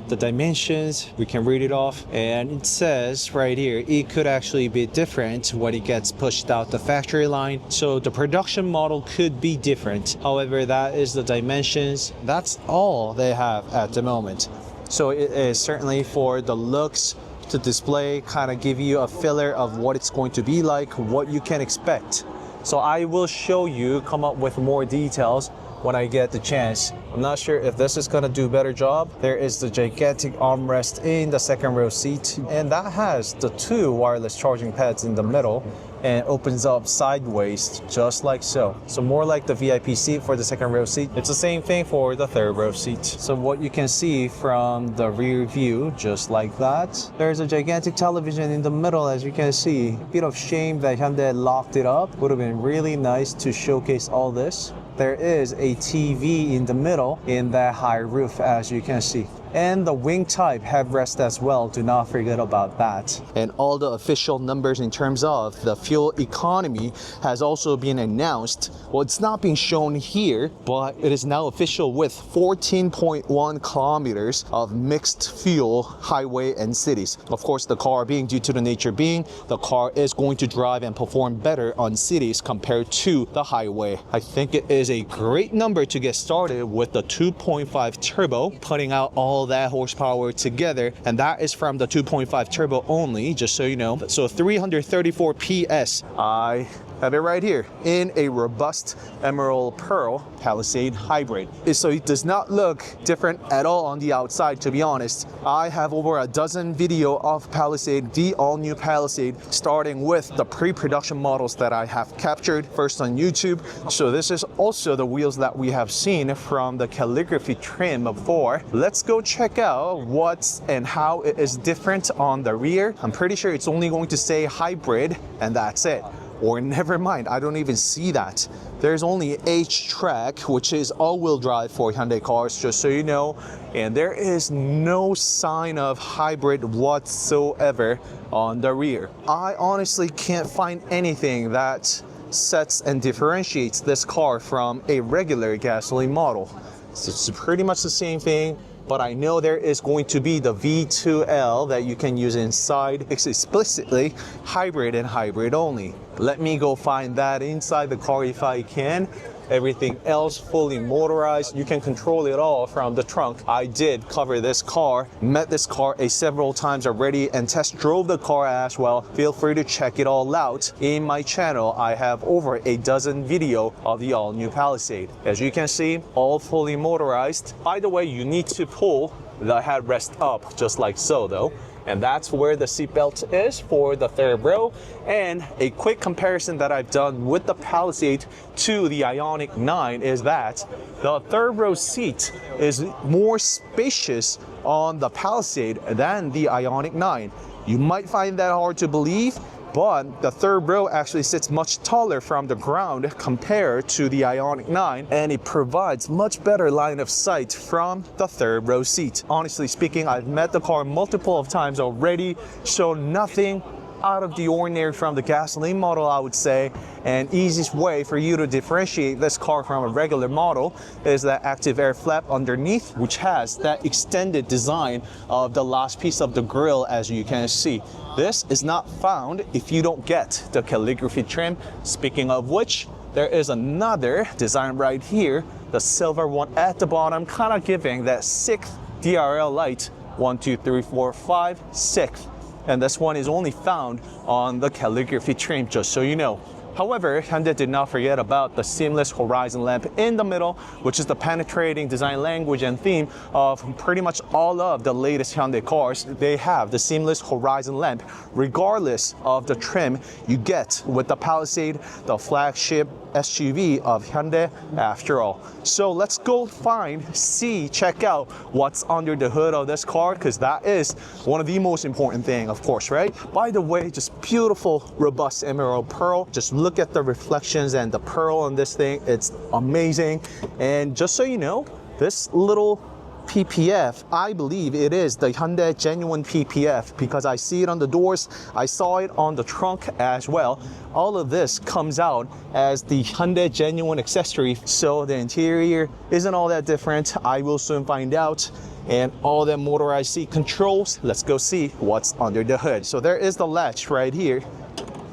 The dimensions, we can read it off, and it says right here it could actually be different when it gets pushed out the factory line, so the production model could be different. However, that is the dimensions. That's all they have at the moment. So it is certainly for the looks, to display, kind of give you a filler of what it's going to be like, what you can expect. So I will show you, come up with more details when I get the chance. I'm not sure if this is gonna do a better job. There is the gigantic armrest in the second row seat, and that has the 2 wireless charging pads in the middle and opens up sideways just like so. So more like the VIP seat for the second row seat. It's the same thing for the third row seat. So what you can see from the rear view, just like that, there's a gigantic television in the middle, as you can see. A bit of shame that Hyundai locked it up. Would have been really nice to showcase all this. There is a TV in the middle in that high roof, as you can see. And the wing type headrest as well, do not forget about that. And all the official numbers in terms of the fuel economy has also been announced. Well, it's not being shown here, but it is now official with 14.1 kilometers of mixed fuel highway and cities. Of course, the car being, due to the nature being, the car is going to drive and perform better on cities compared to the highway. I think it is a great number to get started with the 2.5 turbo, putting out all all that horsepower together, and that is from the 2.5 turbo only, just so you know. So 334 PS. I have it right here in a robust emerald pearl Palisade Hybrid. So it does not look different at all on the outside, to be honest. I have over a dozen video of Palisade, the all-new Palisade, starting with the pre-production models that I have captured first on YouTube. So this is also the wheels that we have seen from the Calligraphy trim before. Let's go check out what's and how it is different on the rear. I'm pretty sure it's only going to say hybrid and that's it. Or never mind, I don't even see that. There's only HTRAC, which is all-wheel drive for Hyundai cars, just so you know. And there is no sign of hybrid whatsoever on the rear. I honestly can't find anything that sets and differentiates this car from a regular gasoline model. So it's pretty much the same thing. But I know there is going to be the V2L that you can use inside. It's explicitly hybrid and hybrid only. Let me go find that inside the car if I can. Everything else fully motorized. You can control it all from the trunk. I did cover this car, met this car several times already, and test drove the car as well. Feel free to check it all out. In my channel, I have over a dozen video of the all-new Palisade. As you can see, all fully motorized. By the way, you need to pull the headrest up just like so though. And that's where the seatbelt is for the third row. And a quick comparison that I've done with the Palisade to the IONIQ 9 is that the third row seat is more spacious on the Palisade than the IONIQ 9. You might find that hard to believe, but the third row actually sits much taller from the ground compared to the IONIQ 9, and it provides much better line of sight from the third row seat. Honestly speaking, I've met the car multiple of times already, so nothing out of the ordinary from the gasoline model, I would say. And easiest way for you to differentiate this car from a regular model is that active air flap underneath, which has that extended design of the last piece of the grille, as you can see. This is not found if you don't get the Calligraphy trim. Speaking of which, there is another design right here, the silver one at the bottom, kind of giving that 6th DRL light. 1, 2, 3, 4, 5, 6th. And this one is only found on the Calligraphy trim, just so you know. However, Hyundai did not forget about the seamless horizon lamp in the middle, which is the penetrating design language and theme of pretty much all of the latest Hyundai cars. They have the seamless horizon lamp, regardless of the trim you get with the Palisade, the flagship SUV of Hyundai after all. So let's go check out what's under the hood of this car, because that is one of the most important things, of course, right? By the way, just beautiful, robust emerald pearl. Just look at the reflections and the pearl on this thing. It's amazing. And just so you know, this little PPF, I believe it is the Hyundai genuine PPF, because I see it on the doors, I saw it on the trunk as well. All of this comes out as the Hyundai genuine accessory, so the interior isn't all that different. I will soon find out. And all the motorized seat controls, let's go see what's under the hood. So there is the latch right here,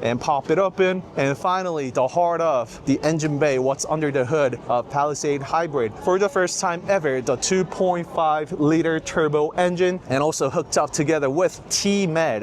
and pop it open. And finally, the heart of the engine bay, what's under the hood of Palisade Hybrid. For the first time ever, the 2.5 liter turbo engine, and also hooked up together with TMED.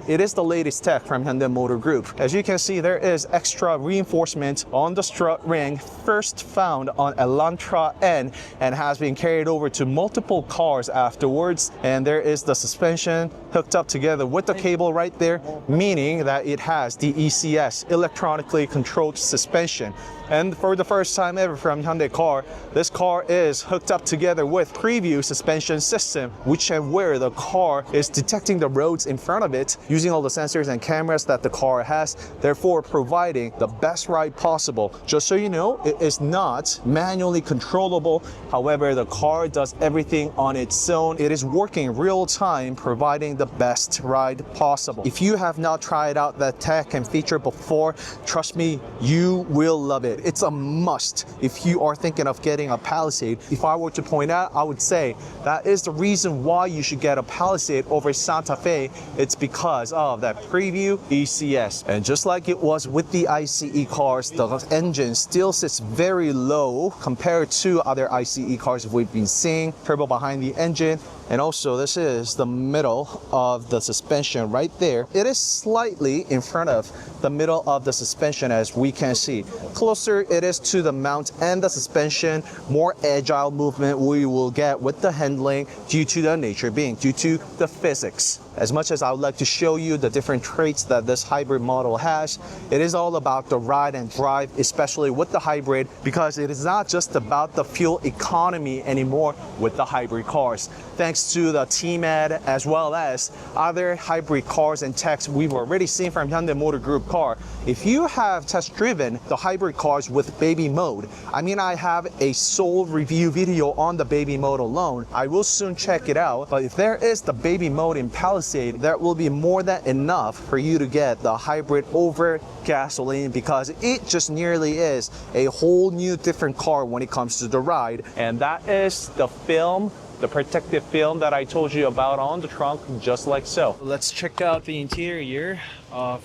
It is the latest tech from Hyundai Motor Group. As you can see, there is extra reinforcement on the strut ring, first found on Elantra N, and has been carried over to multiple cars afterwards. And there is the suspension hooked up together with the cable right there, meaning that it has the ECS, electronically controlled suspension. And for the first time ever from Hyundai car, this car is hooked up together with preview suspension system, which and where the car is detecting the roads in front of it using all the sensors and cameras that the car has, therefore providing the best ride possible. Just so you know, it is not manually controllable. However, the car does everything on its own. It is working real time, providing the best ride possible. If you have not tried out that tech and feature before, trust me, you will love it. It's a must if you are thinking of getting a Palisade. If I were to point out, I would say that is the reason why you should get a Palisade over Santa Fe. It's because of that preview ECS. And just like it was with the ICE cars, the engine still sits very low compared to other ICE cars we've been seeing. Turbo behind the engine. And also this is the middle of the suspension right there. It is slightly in front of the middle of the suspension, as we can see. Closer it is to the mount and the suspension, more agile movement we will get with the handling due to the nature being, due to the physics. As much as I would like to show you the different traits that this hybrid model has, it is all about the ride and drive, especially with the hybrid, because it is not just about the fuel economy anymore with the hybrid cars. Thanks to the T-Med as well as other hybrid cars and techs we've already seen from Hyundai Motor Group car. If you have test driven the hybrid cars with baby mode, I mean, I have a sole review video on the baby mode alone. I will soon check it out, but if there is the baby mode in Palisade, that will be more than enough for you to get the hybrid over gasoline, because it just nearly is a whole new different car when it comes to the ride. And that is the film, the protective film that I told you about on the trunk, just like so. Let's check out the interior of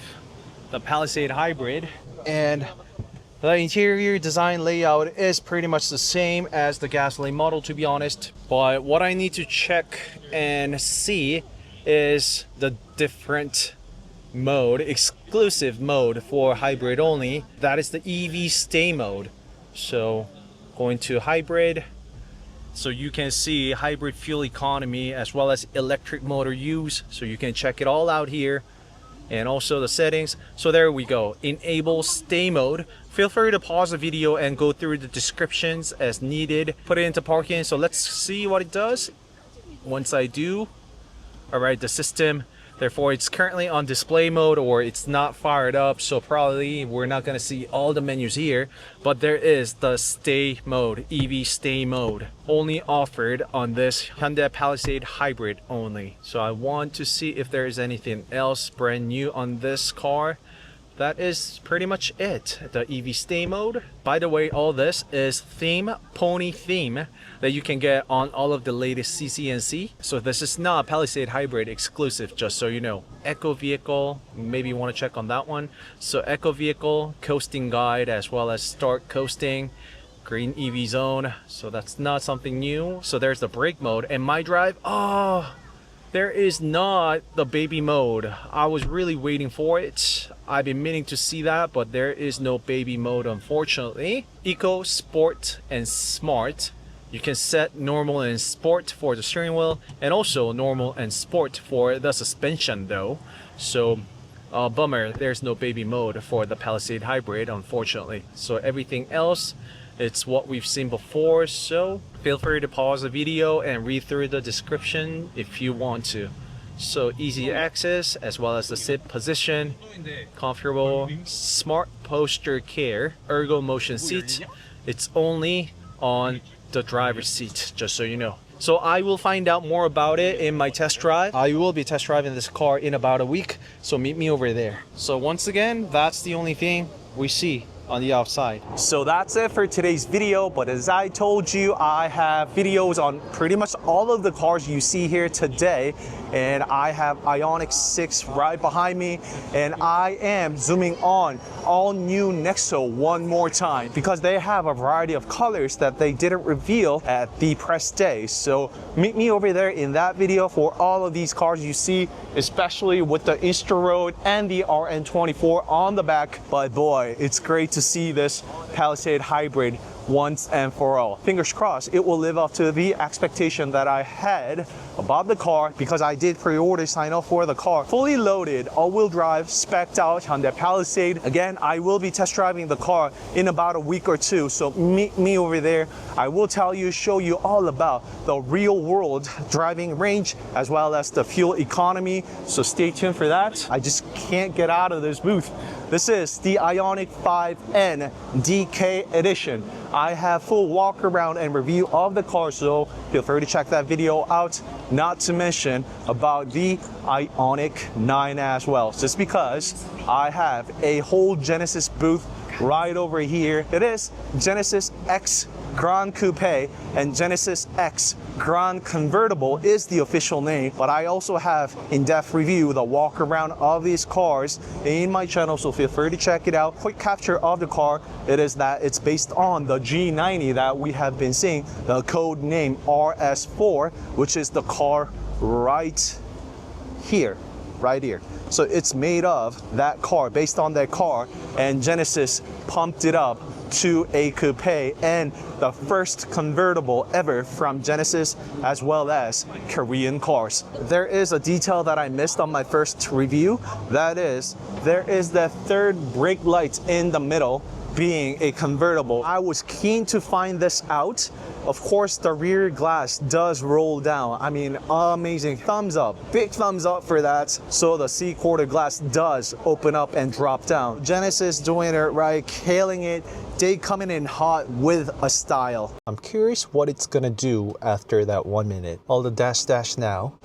the Palisade Hybrid. And the interior design layout is pretty much the same as the gasoline model, to be honest. But what I need to check and see is the different mode, exclusive mode for hybrid only. That is the EV stay mode. So going to hybrid, so you can see hybrid fuel economy as well as electric motor use. So you can check it all out here, and also the settings. So there we go, enable stay mode. Feel free to pause the video and go through the descriptions as needed. Put it into parking. So let's see what it does. Once I do, all right, the system, therefore it's currently on display mode, or it's not fired up, so probably we're not going to see all the menus here, but there is the stay mode, EV stay mode, only offered on this Hyundai Palisade Hybrid only. So I want to see if there is anything else brand new on this car. That is pretty much it, the EV stay mode. By the way, all this is theme, pony theme, that you can get on all of the latest CCNC. So this is not Palisade Hybrid exclusive, just so you know. Eco vehicle, maybe you want to check on that one. So eco vehicle, coasting guide, as well as start coasting, green EV zone. So that's not something new. So there's the brake mode and my drive. Oh, there is not the baby mode. I was really waiting for it. I've been meaning to see that, but there is no baby mode, unfortunately. Eco, Sport, and Smart. You can set normal and sport for the steering wheel, and also normal and sport for the suspension though. So bummer, there's no baby mode for the Palisade Hybrid, unfortunately. So everything else, it's what we've seen before. So feel free to pause the video and read through the description if you want to. So easy access, as well as the sit position, comfortable, smart posture care, ergo motion seat. It's only on the driver's seat, just so you know. So I will find out more about it in my test drive. I will be test driving this car in about a week, so meet me over there. So once again, that's the only thing we see on the outside. So that's it for today's video, but as I told you, I have videos on pretty much all of the cars you see here today, and I have IONIQ 6 right behind me, and I am zooming on all new Nexo one more time because they have a variety of colors that they didn't reveal at the press day. So meet me over there in that video for all of these cars you see, especially with the Insta Road and the RN24 on the back. But boy, it's great to see this Palisade Hybrid once and for all. Fingers crossed it will live up to the expectation that I had about the car, because I did pre-order sign up for the car. Fully loaded, all-wheel drive, spec'd out Hyundai Palisade. Again, I will be test driving the car in about a week or two, so meet me over there. I will tell you, show you all about the real world driving range as well as the fuel economy, so stay tuned for that. I just can't get out of this booth. This is the IONIQ 5N DK edition I have full walk around and review of the car, so feel free to check that video out. Not to mention about the IONIQ 9 as well, just because I have a whole Genesis booth right over here. It is Genesis X Grand Coupe, and Genesis X Grand Convertible is the official name, but I also have in-depth review, the walk around of these cars in my channel, so feel free to check it out. Quick capture of the car, it is that it's based on the G90 that we have been seeing, the code name RS4, which is the car right here. So it's made of that car, based on that car, and Genesis pumped it up to a coupe and the first convertible ever from Genesis as well as Korean cars. There is a detail that I missed on my first review. That is, there is the third brake light in the middle being a convertible. I was keen to find this out. Of course, the rear glass does roll down. I mean, amazing. Thumbs up, big thumbs up for that. So the C-quarter glass does open up and drop down. Genesis doing it right, killing it. They coming in hot with a style. I'm curious what it's gonna do after that 1 minute. All the dash now.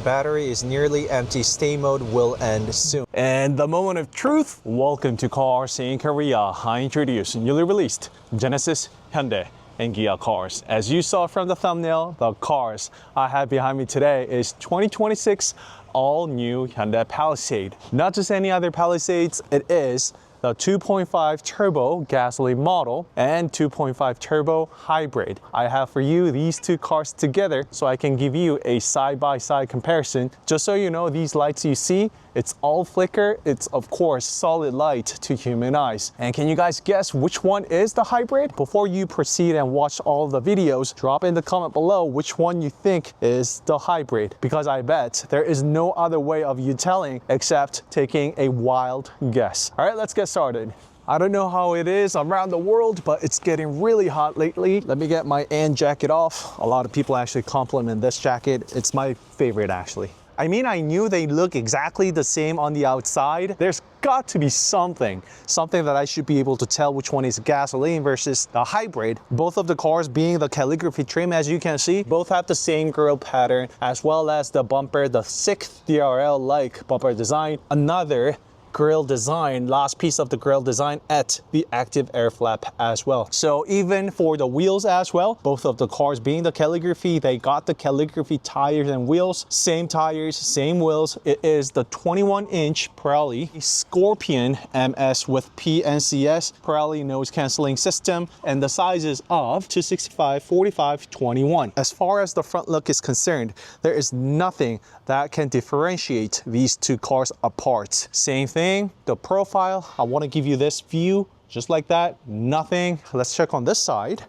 Battery is nearly empty. Stay mode will end soon. And the moment of truth, welcome to CarSceneKorea. I introduce newly released Genesis, Hyundai, and Kia cars. As you saw from the thumbnail, the cars I have behind me today is 2026 all-new Hyundai Palisade. Not just any other Palisades, it is the 2.5 turbo gasoline model and 2.5 turbo hybrid. I have for you these two cars together so I can give you a side-by-side comparison. Just so you know, these lights you see, it's all flicker. It's of course solid light to human eyes. And can you guys guess which one is the hybrid? Before you proceed and watch all the videos, drop in the comment below which one you think is the hybrid, because I bet there is no other way of you telling except taking a wild guess. All right, let's get started. I don't know how it is around the world, but it's getting really hot lately. Let me get my AN jacket off. A lot of people actually compliment this jacket. It's my favorite actually. I mean, I knew they look exactly the same on the outside. There's got to be something that I should be able to tell which one is gasoline versus the hybrid. Both of the cars being the calligraphy trim, as you can see, both have the same grille pattern as well as the bumper, the 6th DRL-like bumper design. Another grille design, last piece of the grille design at the active air flap as well. So even for the wheels as well, both of the cars being the calligraphy, they got the calligraphy tires and wheels, same tires, same wheels. It is the 21-inch Pirelli Scorpion MS with PNCS Pirelli nose cancelling system, and the sizes of 265, 45, 21. As far as the front look is concerned, there is nothing that can differentiate these two cars apart. Same thing, the profile, I want to give you this view just like that. Nothing. Let's check on this side.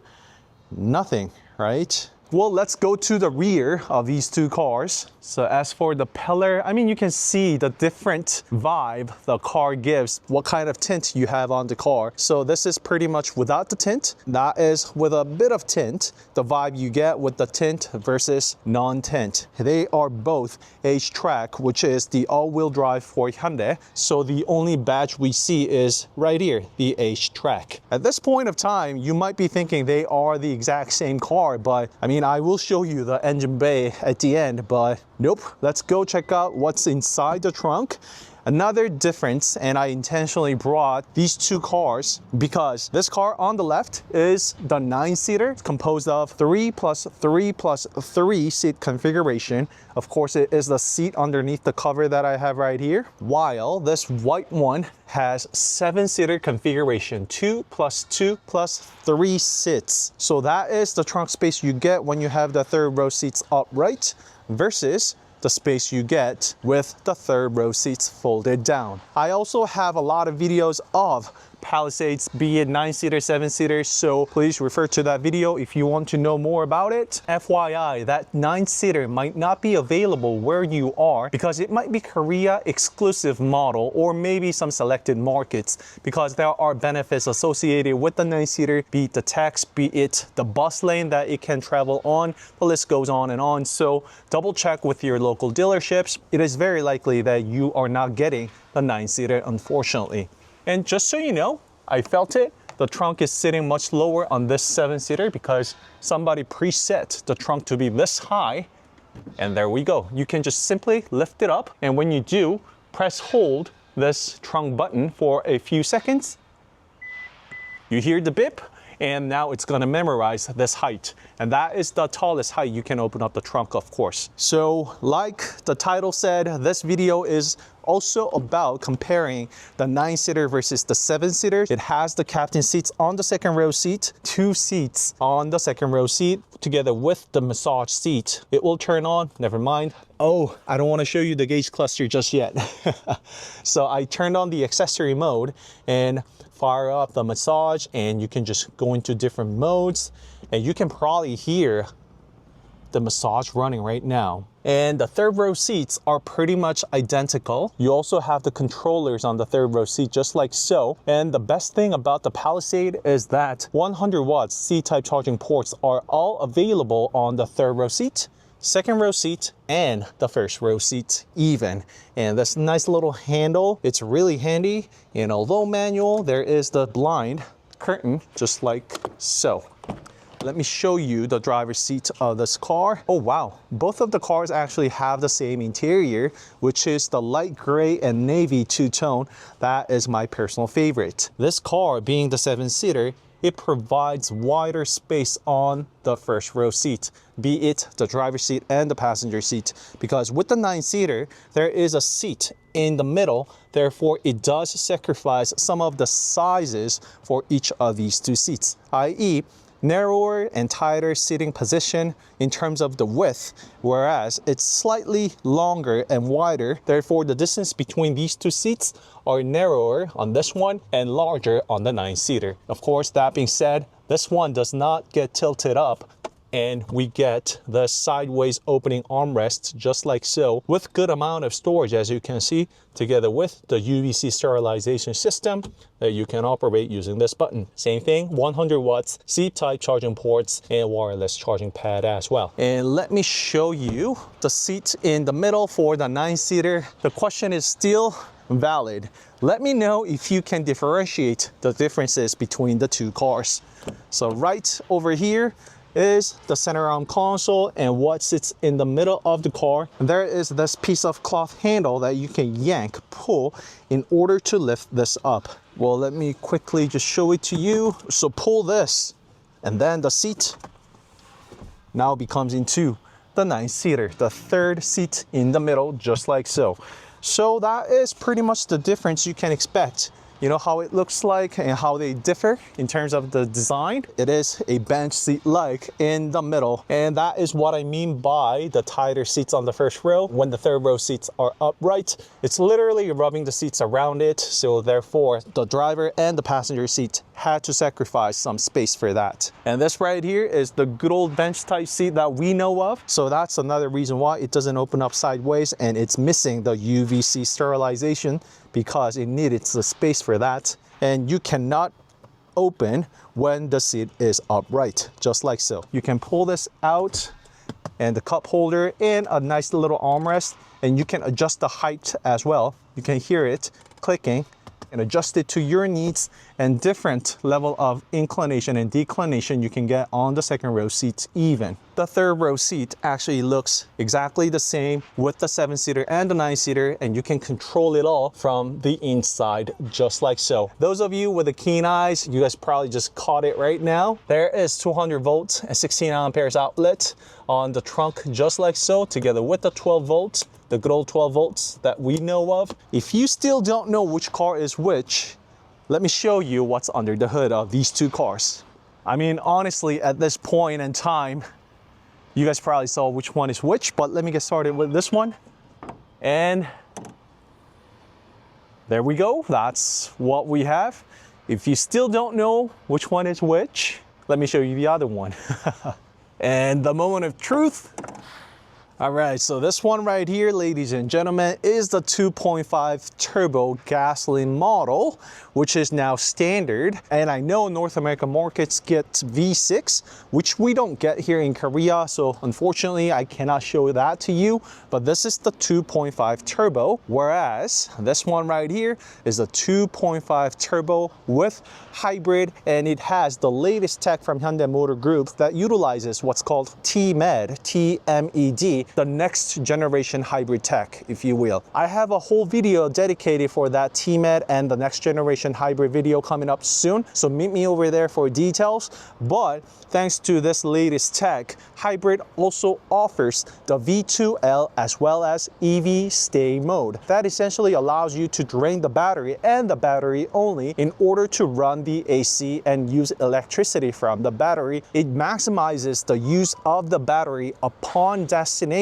Nothing, right? Well, let's go to the rear of these two cars. So as for the pillar, I mean, you can see the different vibe the car gives, what kind of tint you have on the car. So this is pretty much without the tint. That is with a bit of tint, the vibe you get with the tint versus non-tint. They are both HTRAC, which is the all-wheel drive for Hyundai. So the only badge we see is right here, the HTRAC. At this point of time, you might be thinking they are the exact same car, but I mean, I will show you the engine bay at the end, but nope. Let's go check out what's inside the trunk. Another difference, and I intentionally brought these two cars because this car on the left is the 9-seater, composed of 3 plus 3 plus 3 seat configuration. Of course, it is the seat underneath the cover that I have right here, while this white one has 7-seater configuration, 2 plus 2 plus 3 seats. So that is the trunk space you get when you have the third row seats upright versus the space you get with the third row seats folded down. I also have a lot of videos of Palisades, be it 9-seater, 7-seater, so please refer to that video if you want to know more about it. FYI, that 9-seater might not be available where you are because it might be Korea exclusive model or maybe some selected markets, because there are benefits associated with the 9-seater, be it the tax, be it the bus lane that it can travel on, the list goes on and on. So double check with your local dealerships. It is very likely that you are not getting the 9-seater, unfortunately. And just so you know, I felt it. The the trunk is sitting much lower on this 7-seater because somebody preset the trunk to be this high. And there we go. You can just simply lift it up. And when you do, press hold this trunk button for a few seconds. You hear the beep, and now it's gonna memorize this height. And that is the tallest height you can open up the trunk, of course. So like the title said, this video is also about comparing the 9-seater versus the 7-seater. It has the captain seats on the second row seat, 2 seats on the second row seat, together with the massage seat. It will turn on, never mind. Oh, I don't want to show you the gauge cluster just yet. So I turned on the accessory mode and fire up the massage, and you can just go into different modes, and you can probably hear the massage running right now. And the third row seats are pretty much identical. You also have the controllers on the third row seat, just like so. And the best thing about the Palisade is that 100 watts C-type charging ports are all available on the third row seat, second row seat, and the first row seat even. And this nice little handle, it's really handy. And although manual, there is the blind curtain, just like so. Let me show you the driver's seat of this car. Oh wow, both of the cars actually have the same interior, which is the light gray and navy two-tone. That is my personal favorite. This car, being the 7-seater, it provides wider space on the first row seat, be it the driver's seat and the passenger seat, because with the 9-seater, there is a seat in the middle. Therefore, it does sacrifice some of the sizes for each of these 2 seats, i.e., narrower and tighter seating position in terms of the width, whereas it's slightly longer and wider. Therefore, the distance between these 2 seats are narrower on this one and larger on the 9-seater. Of course, that being said, this one does not get tilted up, and we get the sideways opening armrest just like so, with good amount of storage, as you can see, together with the UVC sterilization system that you can operate using this button. Same thing, 100 watts C-type charging ports and wireless charging pad as well. And let me show you the seat in the middle for the 9-seater. The question is still valid. Let me know if you can differentiate the differences between the 2 cars. So right over here is the center arm console, and what sits in the middle of the car, there is this piece of cloth handle that you can yank, pull in order to lift this up. Well, let me quickly just show it to you. So pull this, and then the seat now becomes into the 9-seater, the third seat in the middle, just like so. So that is pretty much the difference you can expect. You know how it looks like and how they differ in terms of the design. It is a bench seat like in the middle, and that is what I mean by the tighter seats on the first row. When the third row seats are upright, it's literally rubbing the seats around it, so therefore the driver and the passenger seat had to sacrifice some space for that. And this right here is the good old bench type seat that we know of, so that's another reason why it doesn't open up sideways, and it's missing the UVC sterilization because it needed the space for that. And you cannot open when the seat is upright, just like so. You can pull this out, and the cup holder and a nice little armrest, and you can adjust the height as well. You can hear it clicking and adjust it to your needs, and different level of inclination and declination you can get on the second row seats even. The third row seat actually looks exactly the same with the 7-seater and the 9-seater, and you can control it all from the inside, just like so. Those of you with the keen eyes, you guys probably just caught it right now. There is 200 volts and 16 amperes outlet on the trunk, just like so, together with the 12 volts, the good old 12 volts that we know of. If you still don't know which car is which, let me show you what's under the hood of these 2 cars. I mean, honestly, at this point in time, you guys probably saw which one is which, but let me get started with this one. And there we go. That's what we have. If you still don't know which one is which, let me show you the other one. And the moment of truth, All right, so this one right here, ladies and gentlemen, is the 2.5 turbo gasoline model, which is now standard. And I know North American markets get V6, which we don't get here in Korea. So unfortunately, I cannot show that to you, but this is the 2.5 turbo. Whereas this one right here is a 2.5 turbo with hybrid, and it has the latest tech from Hyundai Motor Group that utilizes what's called TMED, T-M-E-D, the next generation hybrid tech, if you will. I have a whole video dedicated for that TMED and the next generation hybrid video coming up soon, so meet me over there for details. But thanks to this latest tech, hybrid also offers the V2L as well as EV stay mode. That essentially allows you to drain the battery and the battery only in order to run the AC and use electricity from the battery. It maximizes the use of the battery upon destination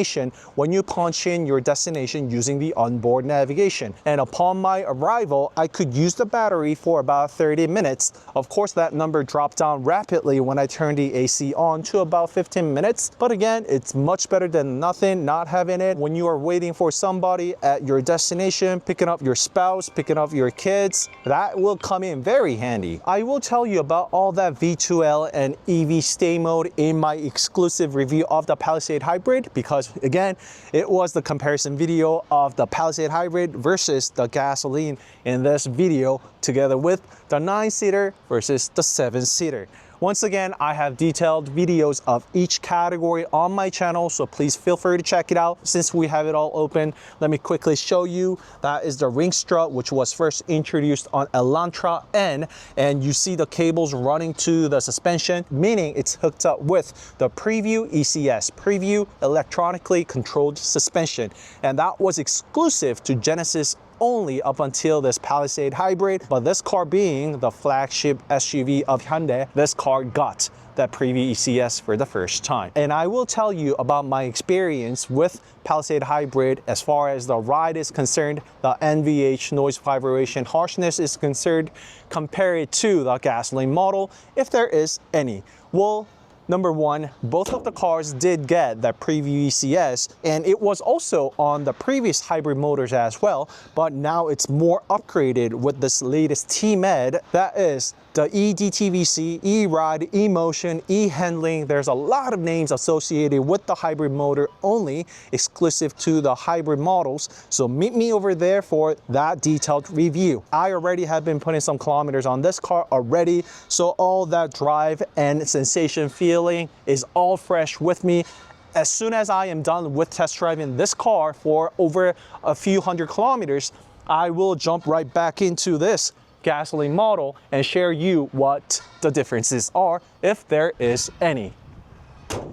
when you punch in your destination using the onboard navigation. And upon my arrival, I could use the battery for about 30 minutes. Of course, that number dropped down rapidly when I turned the AC on to about 15 minutes. But again, it's much better than nothing, not having it. When you are waiting for somebody at your destination, picking up your spouse, picking up your kids, that will come in very handy. I will tell you about all that V2L and EV stay mode in my exclusive review of the Palisade Hybrid, because again, it was the comparison video of the Palisade Hybrid versus the gasoline in this video, together with the 9-seater versus the 7-seater. Once again, I have detailed videos of each category on my channel, so please feel free to check it out. Since we have it all open, let me quickly show you. That is the ring strut, which was first introduced on Elantra N, and you see the cables running to the suspension, meaning it's hooked up with the Preview ECS, Preview Electronically Controlled Suspension, and that was exclusive to Genesis only up until this Palisade Hybrid. But this car being the flagship SUV of Hyundai, this car got that Preview ECS for the first time. And I will tell you about my experience with Palisade Hybrid as far as the ride is concerned, the NVH, noise, vibration, harshness is concerned, compare it to the gasoline model, if there is any. Well, number one, both of the cars did get that Preview ECS, and it was also on the previous hybrid motors as well, but now it's more upgraded with this latest TMED, that is the eDTVC, eRide, eMotion, eHandling. There's a lot of names associated with the hybrid motor, only exclusive to the hybrid models. So meet me over there for that detailed review. I already have been putting some kilometers on this car already, so all that drive and sensation feeling is all fresh with me. As soon as I am done with test driving this car for over a few hundred kilometers, I will jump right back into this gasoline model and share you what the differences are, if there is any.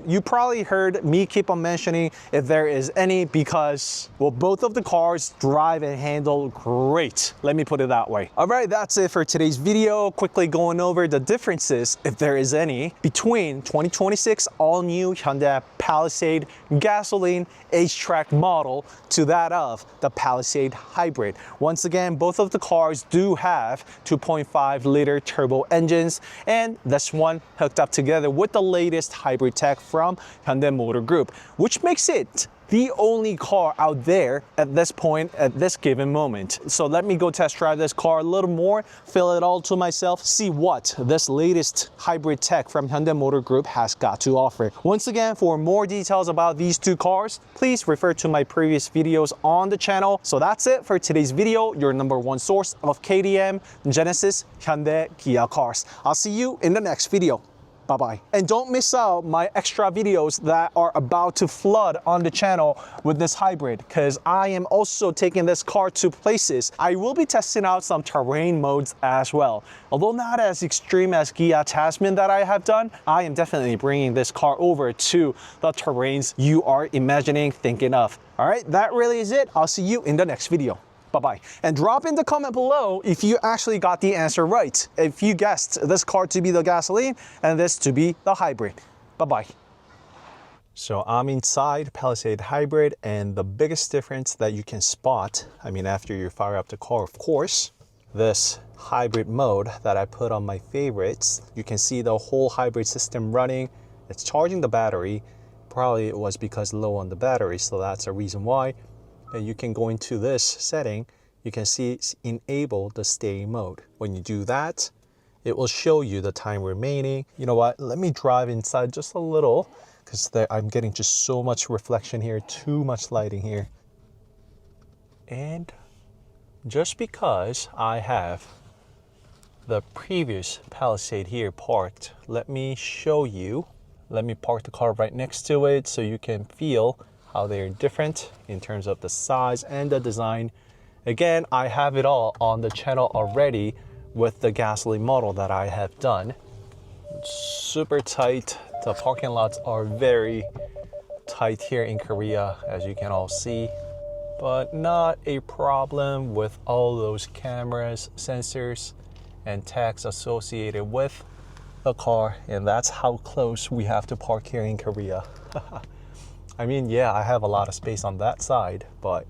You probably heard me keep on mentioning if there is any, because, well, both of the cars drive and handle great. Let me put it that way. All right, that's it for today's video. Quickly going over the differences, if there is any, between 2026 all-new Hyundai Palisade gasoline HTRAC model to that of the Palisade Hybrid. Once again, both of the cars do have 2.5-liter turbo engines, and this one hooked up together with the latest hybrid tech from Hyundai Motor Group, which makes it the only car out there at this point, at this given moment. So let me go test drive this car a little more, feel it all to myself, see what this latest hybrid tech from Hyundai Motor Group has got to offer. Once again, for more details about these two cars, please refer to my previous videos on the channel. So that's it for today's video, your #1 source of KTM, Genesis, Hyundai, Kia cars. I'll see you in the next video. Bye-bye. And don't miss out my extra videos that are about to flood on the channel with this hybrid, because I am also taking this car to places. I will be testing out some terrain modes as well. Although not as extreme as Gia Tasman that I have done, I am definitely bringing this car over to the terrains you are imagining, thinking of. All right, that really is it. I'll see you in the next video. Bye-bye. And drop in the comment below if you actually got the answer right. If you guessed this car to be the gasoline and this to be the hybrid. Bye-bye. So I'm inside Palisade Hybrid, and the biggest difference that you can spot, I mean, after you fire up the car, of course, this hybrid mode that I put on my favorites, you can see the whole hybrid system running. It's charging the battery, probably it was because low on the battery, so that's a reason why. And you can go into this setting, you can see it's enable the stay mode. When you do that, it will show you the time remaining. You know what, let me drive inside just a little, because I'm getting just so much reflection here, too much lighting here. And just because I have the previous Palisade here parked, let me show you. Let me park the car right next to it so you can feel how they're different in terms of the size and the design. Again, I have it all on the channel already with the gasoline model that I have done. It's super tight. The parking lots are very tight here in Korea, as you can all see, but not a problem with all those cameras, sensors, and tags associated with the car. And that's how close we have to park here in Korea. I mean, yeah, I have a lot of space on that side, but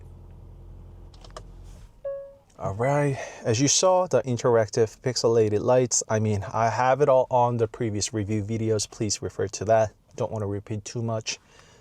all right, as you saw, the interactive pixelated lights, I mean, I have it all on the previous review videos. Please refer to that. Don't want to repeat too much.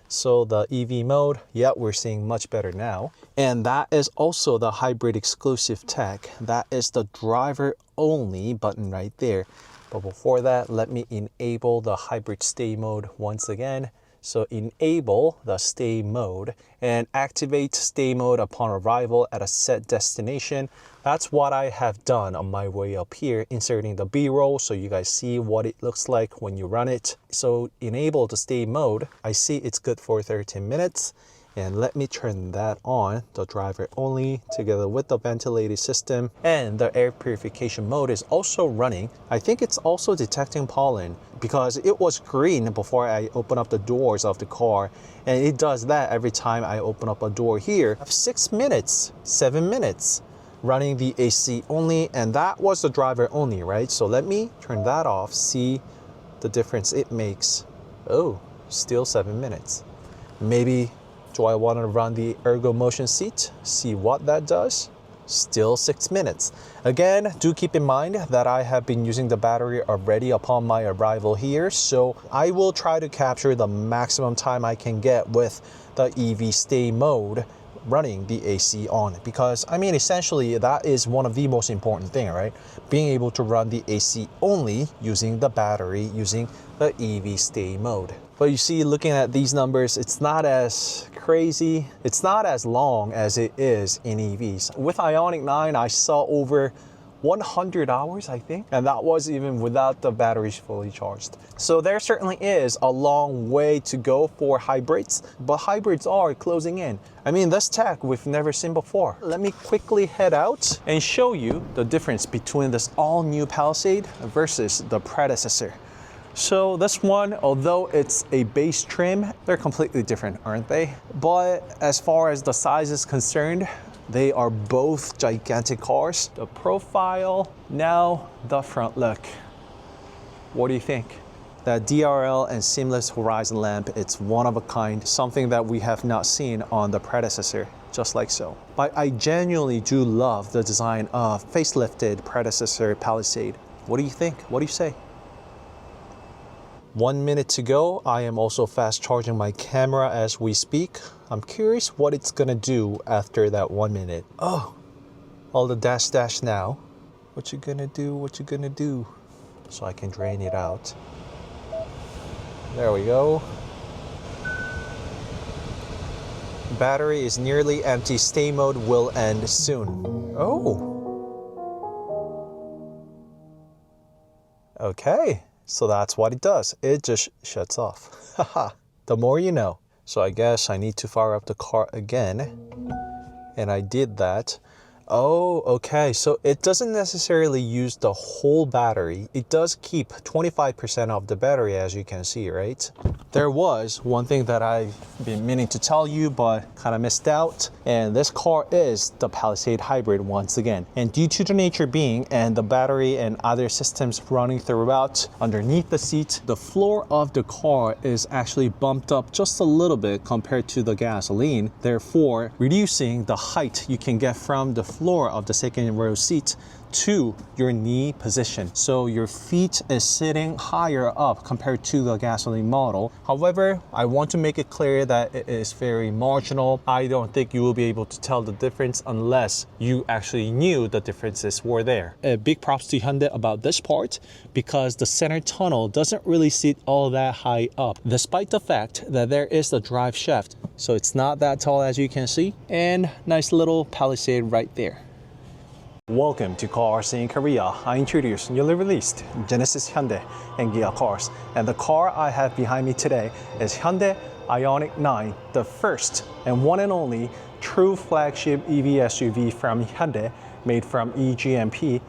So the EV mode, yeah, we're seeing much better now. And that is also the hybrid exclusive tech. That is the driver only button right there. But before that, let me enable the hybrid stay mode once again. So enable the stay mode and activate stay mode upon arrival at a set destination. That's what I have done on my way up here, inserting the B-roll so you guys see what it looks like when you run it. So enable the stay mode. I see it's good for 13 minutes. And let me turn that on, the driver only, together with the ventilated system. And the air purification mode is also running. I think it's also detecting pollen because it was green before I open up the doors of the car. And it does that every time I open up a door here. 6 minutes, 7 minutes, running the AC only. And that was the driver only, right? So let me turn that off, see the difference it makes. Oh, still 7 minutes. Maybe do I want to run the ergo motion seat? See what that does? Still 6 minutes. Again, do keep in mind that I have been using the battery already upon my arrival here, so I will try to capture the maximum time I can get with the EV stay mode running the AC on, because I mean, essentially that is one of the most important thing, right? Being able to run the AC only using the battery, using the EV stay mode. But you see, looking at these numbers, it's not as crazy. It's not as long as it is in EVs. With IONIQ 9, I saw over 100 hours, I think. And that was even without the batteries fully charged. So there certainly is a long way to go for hybrids, but hybrids are closing in. I mean, this tech we've never seen before. Let me quickly head out and show you the difference between this all-new Palisade versus the predecessor. So this one, although it's a base trim, they're completely different, aren't they? But as far as the size is concerned, they are both gigantic cars. The profile, now the front look. What do you think? That DRL and seamless horizon lamp, it's one of a kind, something that we have not seen on the predecessor, just like so. But I genuinely do love the design of facelifted predecessor Palisade. What do you think? What do you say? 1 minute to go. I am also fast charging my camera as we speak. I'm curious what it's gonna do after that 1 minute. Oh, all the dash now. What you gonna do? What you gonna do? So I can drain it out. There we go. Battery is nearly empty. Stay mode will end soon. Oh. Okay. So that's what it does. It just shuts off. Haha, the more you know. So I guess I need to fire up the car again. And I did that. Oh, okay. So it doesn't necessarily use the whole battery. It does keep 25% of the battery, as you can see, right? There was one thing that I've been meaning to tell you, but kind of missed out. And this car is the Palisade Hybrid once again. And due to the nature being and the battery and other systems running throughout underneath the seat, the floor of the car is actually bumped up just a little bit compared to the gasoline, therefore reducing the height you can get from the floor of the second row seat to your knee position. So your feet is sitting higher up compared to the gasoline model. However, I want to make it clear that it is very marginal. I don't think you will be able to tell the difference unless you actually knew the differences were there. A big props to Hyundai about this part because the center tunnel doesn't really sit all that high up, despite the fact that there is the drive shaft. So it's not that tall as you can see, and nice little Palisade right there. Welcome to CarSceneKorea. I introduce newly released Genesis Hyundai and Kia cars. And the car I have behind me today is Hyundai IONIQ 9, the first and one and only true flagship EV SUV from Hyundai, made from eGMP.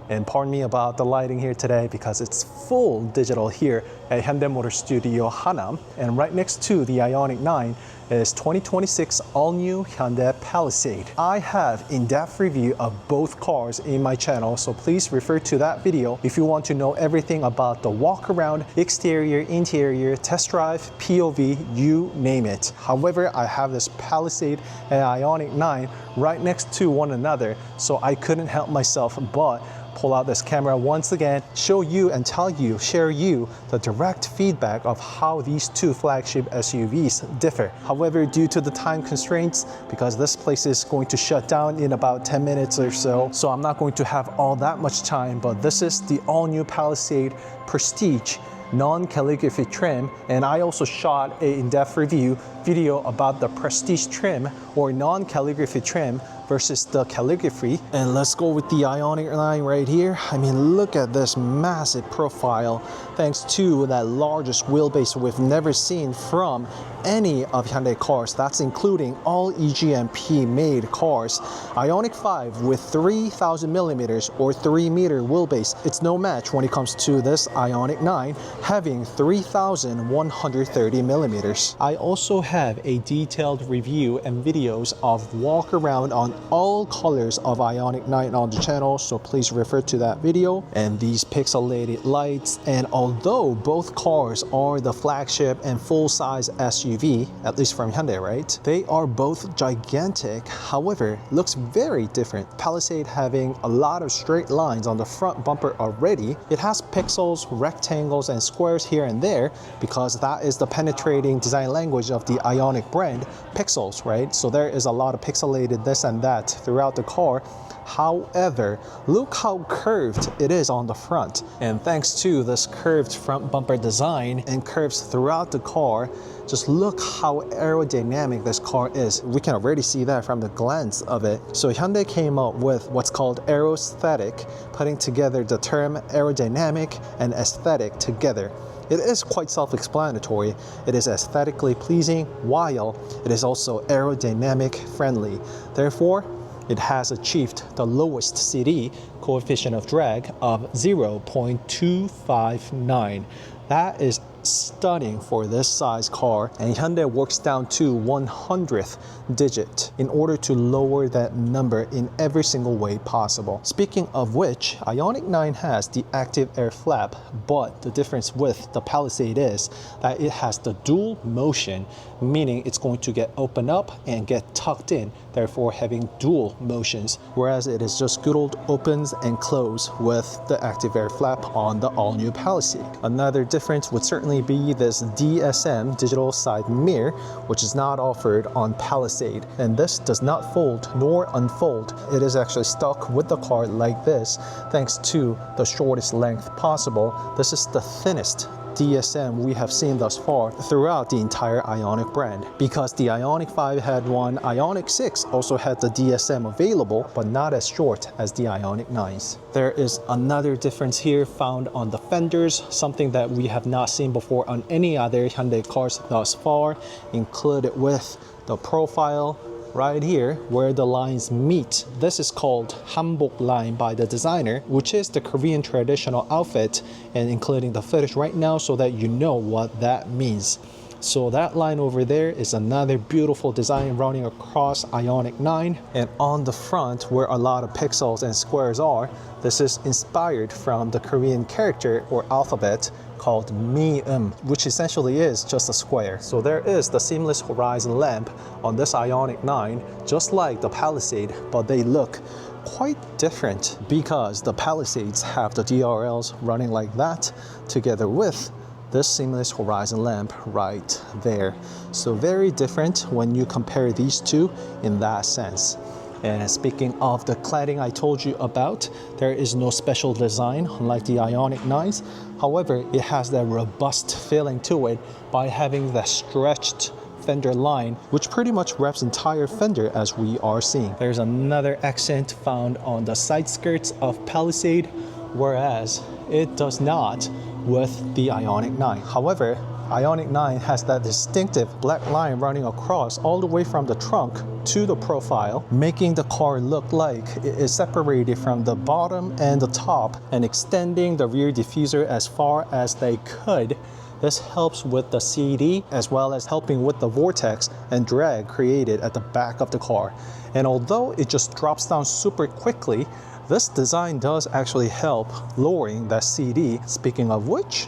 And pardon me about the lighting here today because it's full digital here at Hyundai Motor Studio Hanam. And right next to the IONIQ 9 is 2026 all-new Hyundai Palisade. I have in-depth review of both cars in my channel, so please refer to that video if you want to know everything about the walk-around, exterior, interior, test drive, POV, you name it. However, I have this Palisade and IONIQ 9 right next to one another, so I couldn't help myself but pull out this camera once again, show you and share you the direct feedback of how these two flagship SUVs differ. However, due to the time constraints, because this place is going to shut down in about 10 minutes or so, I'm not going to have all that much time, but this is the all-new Palisade Prestige non-calligraphy trim, and I also shot an in-depth review video about the Prestige trim or non-calligraphy trim versus the calligraphy. And let's go with the IONIQ 9 right here. I mean, look at this massive profile thanks to that largest wheelbase we've never seen from any of Hyundai cars. That's including all eGMP made cars. IONIQ 5 with 3,000 millimeters or 3 meter wheelbase. It's no match when it comes to this IONIQ 9 having 3,130 millimeters. I also have a detailed review and videos of walk around on all colors of IONIQ 9 on the channel, so please refer to that video. And these pixelated lights, and although both cars are the flagship and full-size SUV, at least from Hyundai, right? They are both gigantic, however, looks very different. Palisade having a lot of straight lines on the front bumper already. It has pixels, rectangles, and squares here and there because that is the penetrating design language of the IONIQ brand, pixels, right? So there is a lot of pixelated this and that throughout the car. However, look how curved it is on the front. And thanks to this curved front bumper design and curves throughout the car, just look how aerodynamic this car is. We can already see that from the glance of it. So Hyundai came up with what's called aeroaesthetic, putting together the term aerodynamic and aesthetic together. It is quite self-explanatory. It is aesthetically pleasing while it is also aerodynamic friendly. Therefore, it has achieved the lowest CD coefficient of drag of 0.259. That is stunning for this size car, and Hyundai works down to 100th digit in order to lower that number in every single way possible. Speaking of which, IONIQ 9 has the active air flap, but the difference with the Palisade is that it has the dual motion, meaning it's going to get opened up and get tucked in, therefore having dual motions, whereas it is just good old opens and close with the active air flap on the all-new Palisade. Another difference would certainly be this DSM digital side mirror, which is not offered on Palisade, and this does not fold nor unfold. It is actually stuck with the car like this thanks to the shortest length possible. This is the thinnest DSM we have seen thus far throughout the entire IONIQ brand. Because the IONIQ 5 had one, IONIQ 6 also had the DSM available, but not as short as the IONIQ 9s. There is another difference here found on the fenders, something that we have not seen before on any other Hyundai cars thus far, included with the profile right here where the lines meet. This is called hanbok line by the designer, which is the Korean traditional outfit, and including the footage right now so that you know what that means. So that line over there is another beautiful design running across IONIQ 9, and on the front where a lot of pixels and squares are, this is inspired from the Korean character or alphabet called Mi-eum, which essentially is just a square. So there is the seamless horizon lamp on this IONIQ 9, just like the Palisade, but they look quite different because the Palisades have the DRLs running like that together with this seamless horizon lamp right there. So very different when you compare these two in that sense. And speaking of the cladding I told you about, there is no special design like the IONIQ 9s. However, it has that robust feeling to it by having that stretched fender line, which pretty much wraps entire fender as we are seeing. There's another accent found on the side skirts of Palisade, whereas it does not with the IONIQ 9. However, IONIQ 9 has that distinctive black line running across all the way from the trunk to the profile, making the car look like it is separated from the bottom and the top and extending the rear diffuser as far as they could. This helps with the CD as well as helping with the vortex and drag created at the back of the car. And although it just drops down super quickly, this design does actually help lowering that CD. Speaking of which,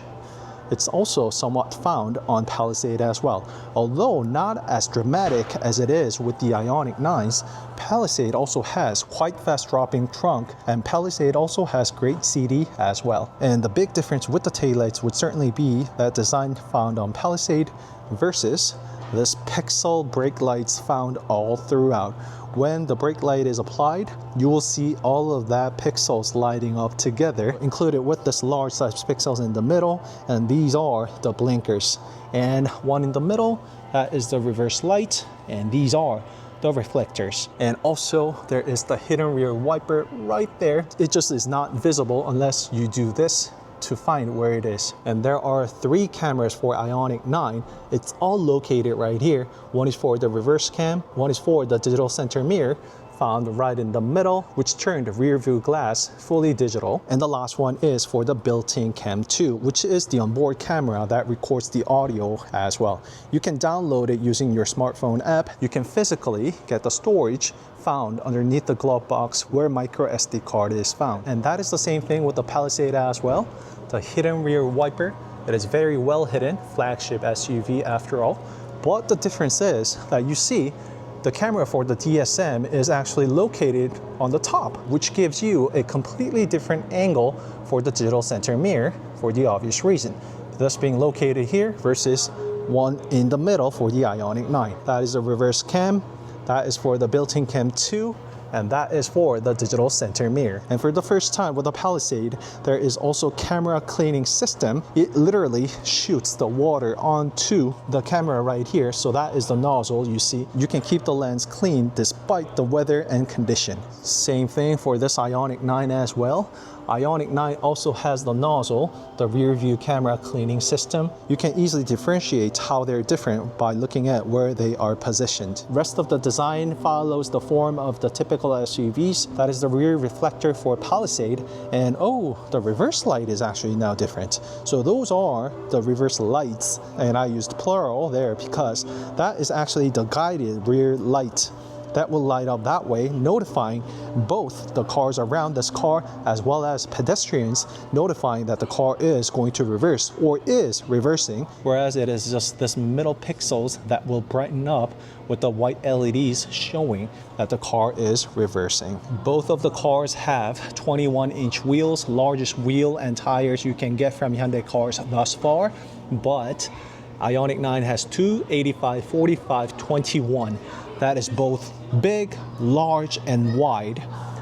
it's also somewhat found on Palisade as well. Although not as dramatic as it is with the IONIQ 9s, Palisade also has quite fast dropping trunk, and Palisade also has great CD as well. And the big difference with the taillights would certainly be that design found on Palisade versus this pixel brake lights found all throughout. When the brake light is applied, you will see all of that pixels lighting up together, included with this large size pixels in the middle, and these are the blinkers. And one in the middle, that is the reverse light, and these are the reflectors. And also there is the hidden rear wiper right there. It just is not visible unless you do this to find where it is. And there are 3 cameras for IONIQ 9. It's all located right here. One is for the reverse cam, one is for the digital center mirror, found right in the middle, which turned the rear view glass fully digital. And the last one is for the built-in Cam 2, which is the onboard camera that records the audio as well. You can download it using your smartphone app. You can physically get the storage found underneath the glove box where micro SD card is found. And that is the same thing with the Palisade as well. The hidden rear wiper, it is very well hidden, flagship SUV after all. But the difference is that you see the camera for the DSM is actually located on the top, which gives you a completely different angle for the digital center mirror for the obvious reason. Thus being located here versus one in the middle for the IONIQ 9. That is a reverse cam, that is for the built-in Cam 2, and that is for the digital center mirror. And for the first time with the Palisade, there is also camera cleaning system. It literally shoots the water onto the camera right here. So that is the nozzle you see. You can keep the lens clean despite the weather and condition. Same thing for this IONIQ 9 as well. IONIQ 9 also has the nozzle, the rear view camera cleaning system. You can easily differentiate how they're different by looking at where they are positioned. Rest of the design follows the form of the typical SUVs. That is the rear reflector for Palisade. And oh, the reverse light is actually now different. So those are the reverse lights. And I used plural there because that is actually the guided rear light that will light up that way, notifying both the cars around this car as well as pedestrians, notifying that the car is going to reverse or is reversing, whereas it is just this middle pixels that will brighten up with the white LEDs showing that the car is reversing. Both of the cars have 21-inch wheels, largest wheel and tires you can get from Hyundai cars thus far, but IONIQ 9 has 285, 45, 21. That is both big, large, and wide,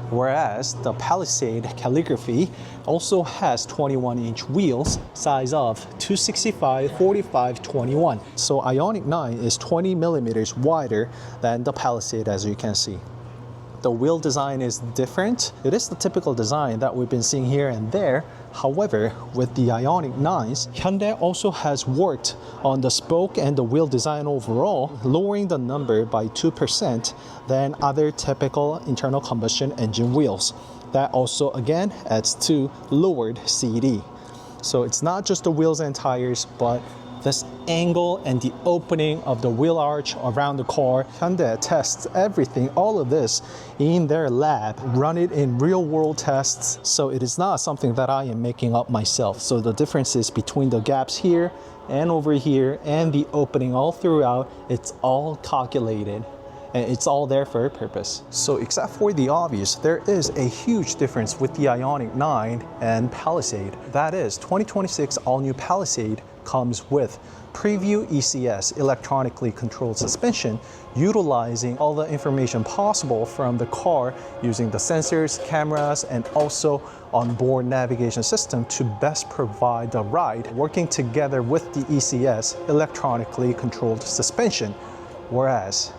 whereas the Palisade Calligraphy also has 21-inch wheels, size of 265, 45, 21. So IONIQ 9 is 20 millimeters wider than the Palisade, as you can see. The wheel design is different. It is the typical design that we've been seeing here and there. However, with the IONIQ 9s, Hyundai also has worked on the spoke and the wheel design overall, lowering the number by 2% than other typical internal combustion engine wheels. That also again adds to lowered CD. So it's not just the wheels and tires, but this angle and the opening of the wheel arch around the car. Hyundai tests everything, all of this in their lab, run it in real world tests. So it is not something that I am making up myself. So the differences between the gaps here and over here and the opening all throughout, it's all calculated. and it's all there for a purpose. So except for the obvious, there is a huge difference with the IONIQ 9 and Palisade. That is, 2026 all-new Palisade comes with Preview ECS, electronically controlled suspension, utilizing all the information possible from the car using the sensors, cameras, and also onboard navigation system to best provide the ride, working together with the ECS, electronically controlled suspension. Whereas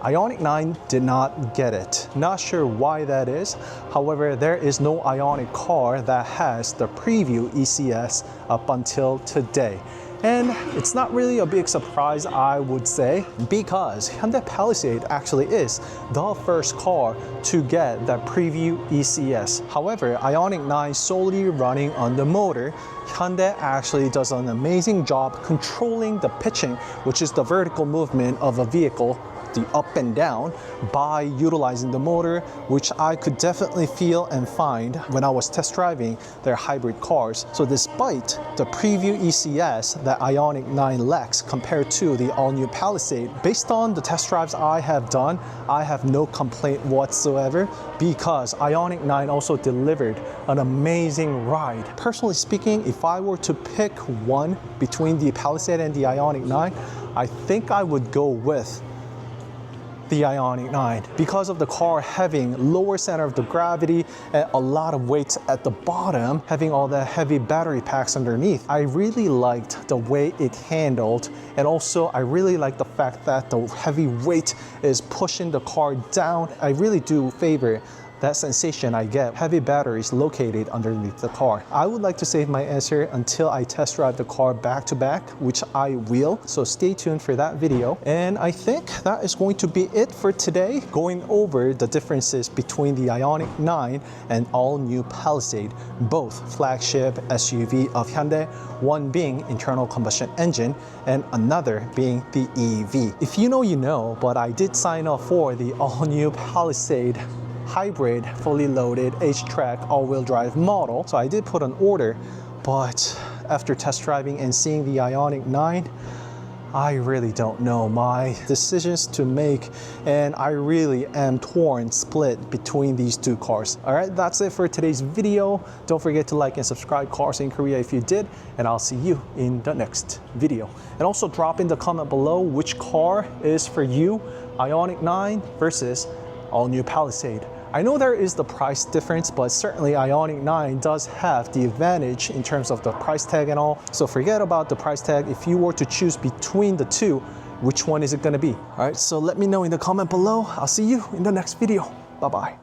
IONIQ 9 did not get it. Not sure why that is. However, there is no IONIQ car that has the Preview ECS up until today. And it's not really a big surprise, I would say, because Hyundai Palisade actually is the first car to get that Preview ECS. However, IONIQ 9 solely running on the motor, Hyundai actually does an amazing job controlling the pitching, which is the vertical movement of a vehicle, the up and down, by utilizing the motor, which I could definitely feel and find when I was test driving their hybrid cars. So despite the Preview ECS that IONIQ 9 lacks compared to the all-new Palisade, based on the test drives I have done, I have no complaint whatsoever because IONIQ 9 also delivered an amazing ride. Personally speaking, if I were to pick one between the Palisade and the IONIQ 9, I think I would go with the IONIQ 9 because of the car having lower center of the gravity and a lot of weight at the bottom, having all the heavy battery packs underneath. I really liked the way it handled, and also I really like the fact that the heavy weight is pushing the car down. I really do favor that sensation I get, heavy batteries located underneath the car. I would like to save my answer until I test drive the car back to back, which I will, so stay tuned for that video. And I think that is going to be it for today, going over the differences between the IONIQ 9 and all-new Palisade, both flagship SUV of Hyundai, one being internal combustion engine and another being the EV. If you know, you know, but I did sign up for the all-new Palisade hybrid, fully loaded HTRAC all-wheel drive model. So I did put an order, but after test driving and seeing the IONIQ 9, I really don't know my decisions to make, and I really am torn, split between these two cars. All right, that's it for today's video. Don't forget to like and subscribe CarSceneKorea if you did, and I'll see you in the next video. And also drop in the comment below which car is for you, IONIQ 9 versus all-new Palisade. I know there is the price difference, but certainly IONIQ 9 does have the advantage in terms of the price tag and all. So forget about the price tag. If you were to choose between the two, which one is it gonna be? All right, so let me know in the comment below. I'll see you in the next video. Bye-bye.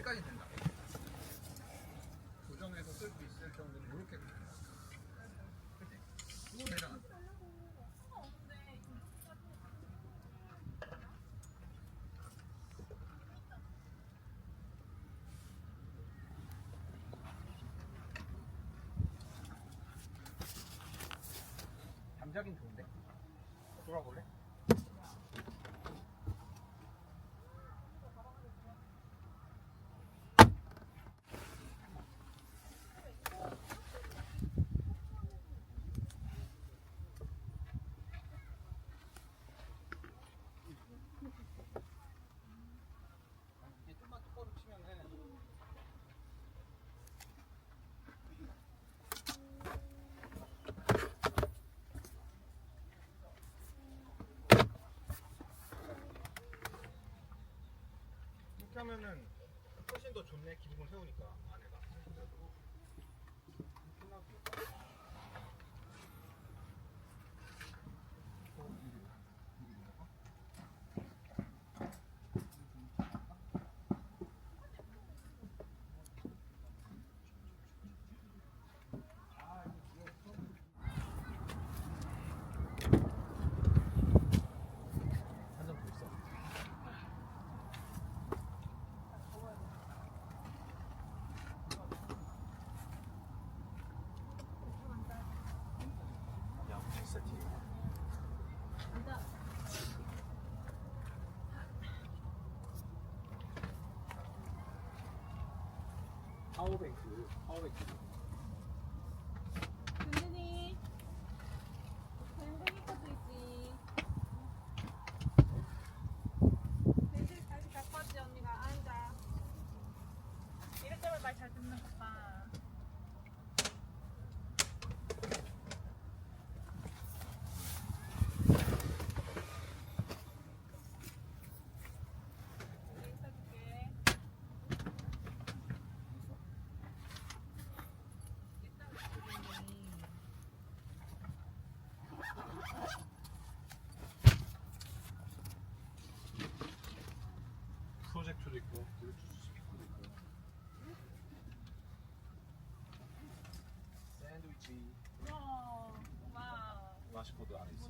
때까지 된다. 고정해서 쓸 수 있을 정도는 이렇게 된다. 그치? 이거 되잖아. 잠자긴 좋은데? 돌아볼래? 이게 좀만 똑바로 치면은 이렇게 하면은 훨씬 더 좋네. 기둥을 세우니까 안에가 파워뱅크. 든든히 댕댕이 것도 있지. 댕댕이 다시 갖고 왔지 언니가. 앉아. 이럴 때만 말 잘 듣는 것 봐. 프로젝터도 있고 블루투스 스피커도 있고 샌드위치 와. 마시코도 안에 있어.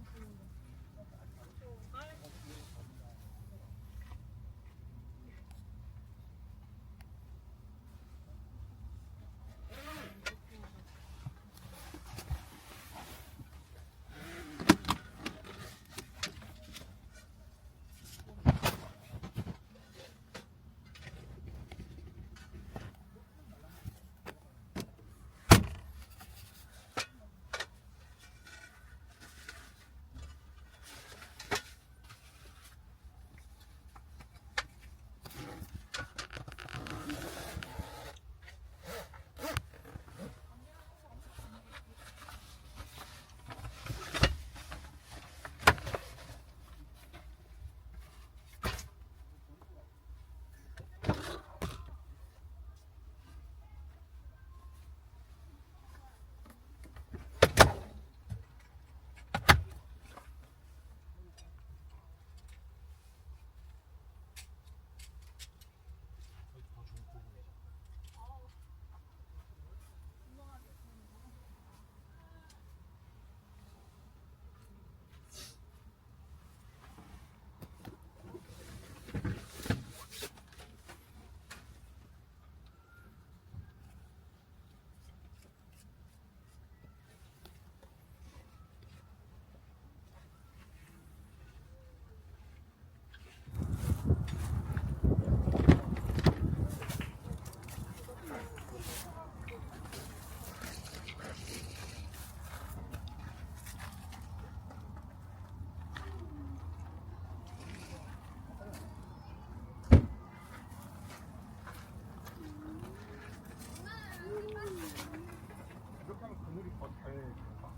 이렇게 하면 그물이 더잘 들어가.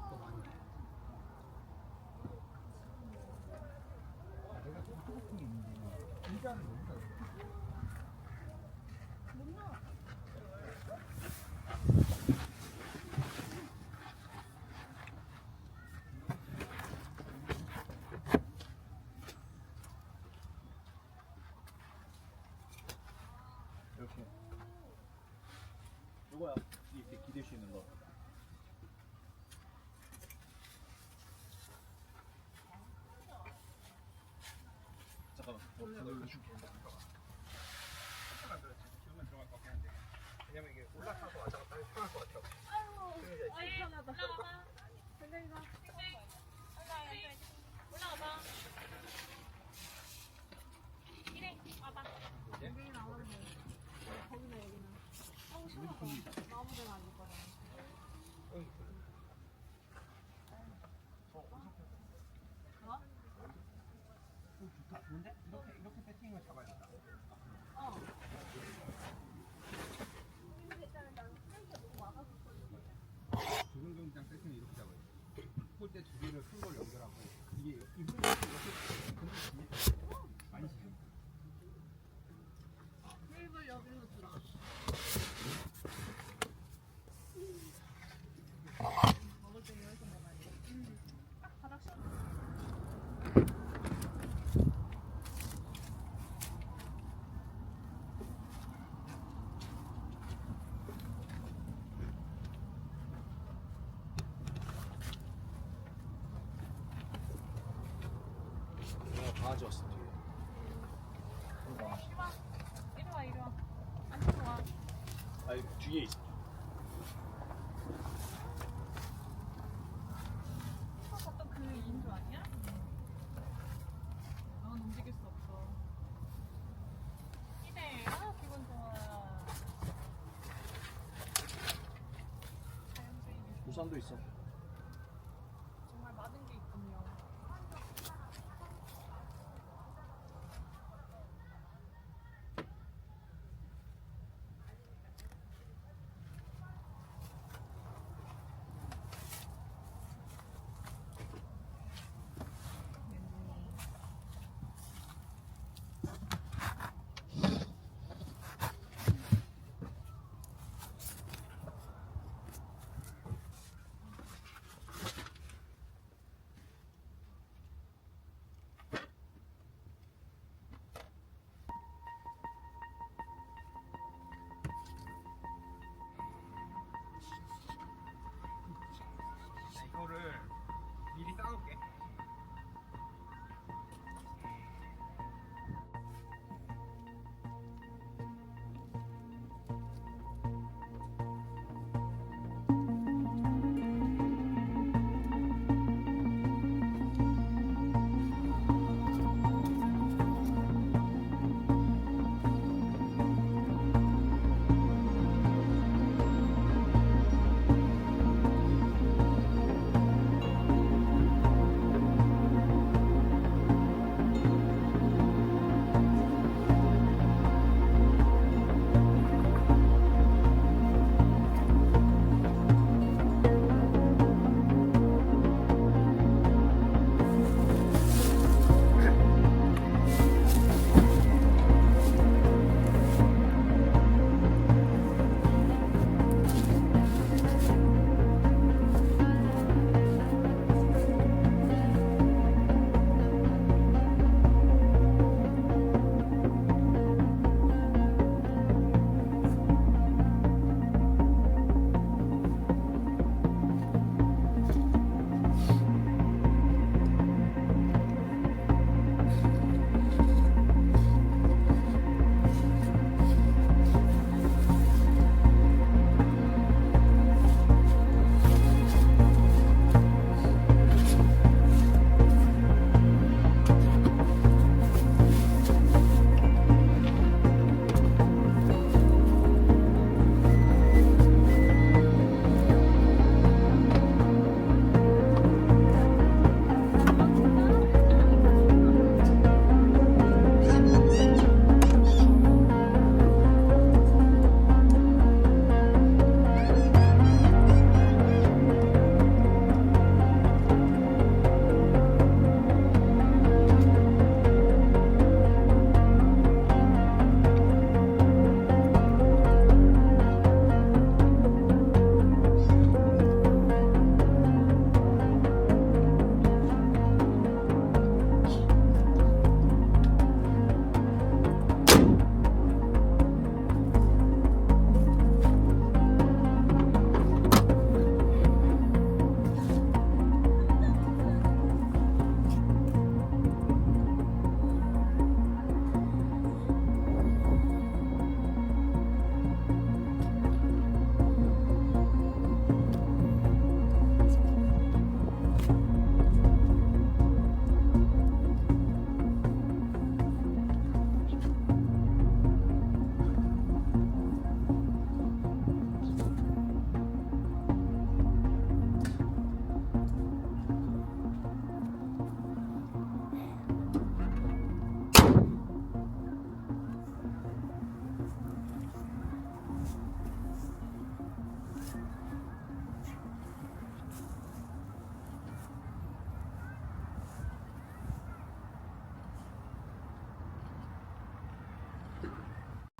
더 많이. 내가 좀 소모품이 있는데 의자는 너무 잘 돼. EDC 눌러. 잠깐만. 눌러줄게. 기분만 들어갈 것 같긴 한데. 왜냐면 이게 올라타서 왔다 갔다 하기 편할 것 같아요. 편하다. 올라와봐. 이래, 와봐. 여기 나오면 돼. 거기나 여기나. 아우 시원하다. 아무 데나 앉을 거야. 좋다. 좋은데? 이렇게 세팅을 잡아야겠다. 조경경장 세팅을 이렇게 잡아야 돼. 폴대 두 개를 큰 걸 연결하고 이게 이 폴대 이렇게 많이 시켜. 테이블 여기로 들어. 먹을 때 여기서 먹어야 돼. 딱 바닥 씌워. 다 지웠어 뒤에. 이리 와. 앉아서 와. 아니 뒤에 있어. 어떤 그 인조 아니야? 넌 움직일 수 없어. 이래, 기분 좋아. 자연스레 우산도 있어. 정말 많은 게 있군요.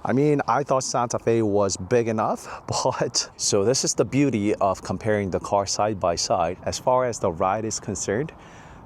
I mean, I thought Santa Fe was big enough, but so this is the beauty of comparing the car side by side. As far as the ride is concerned,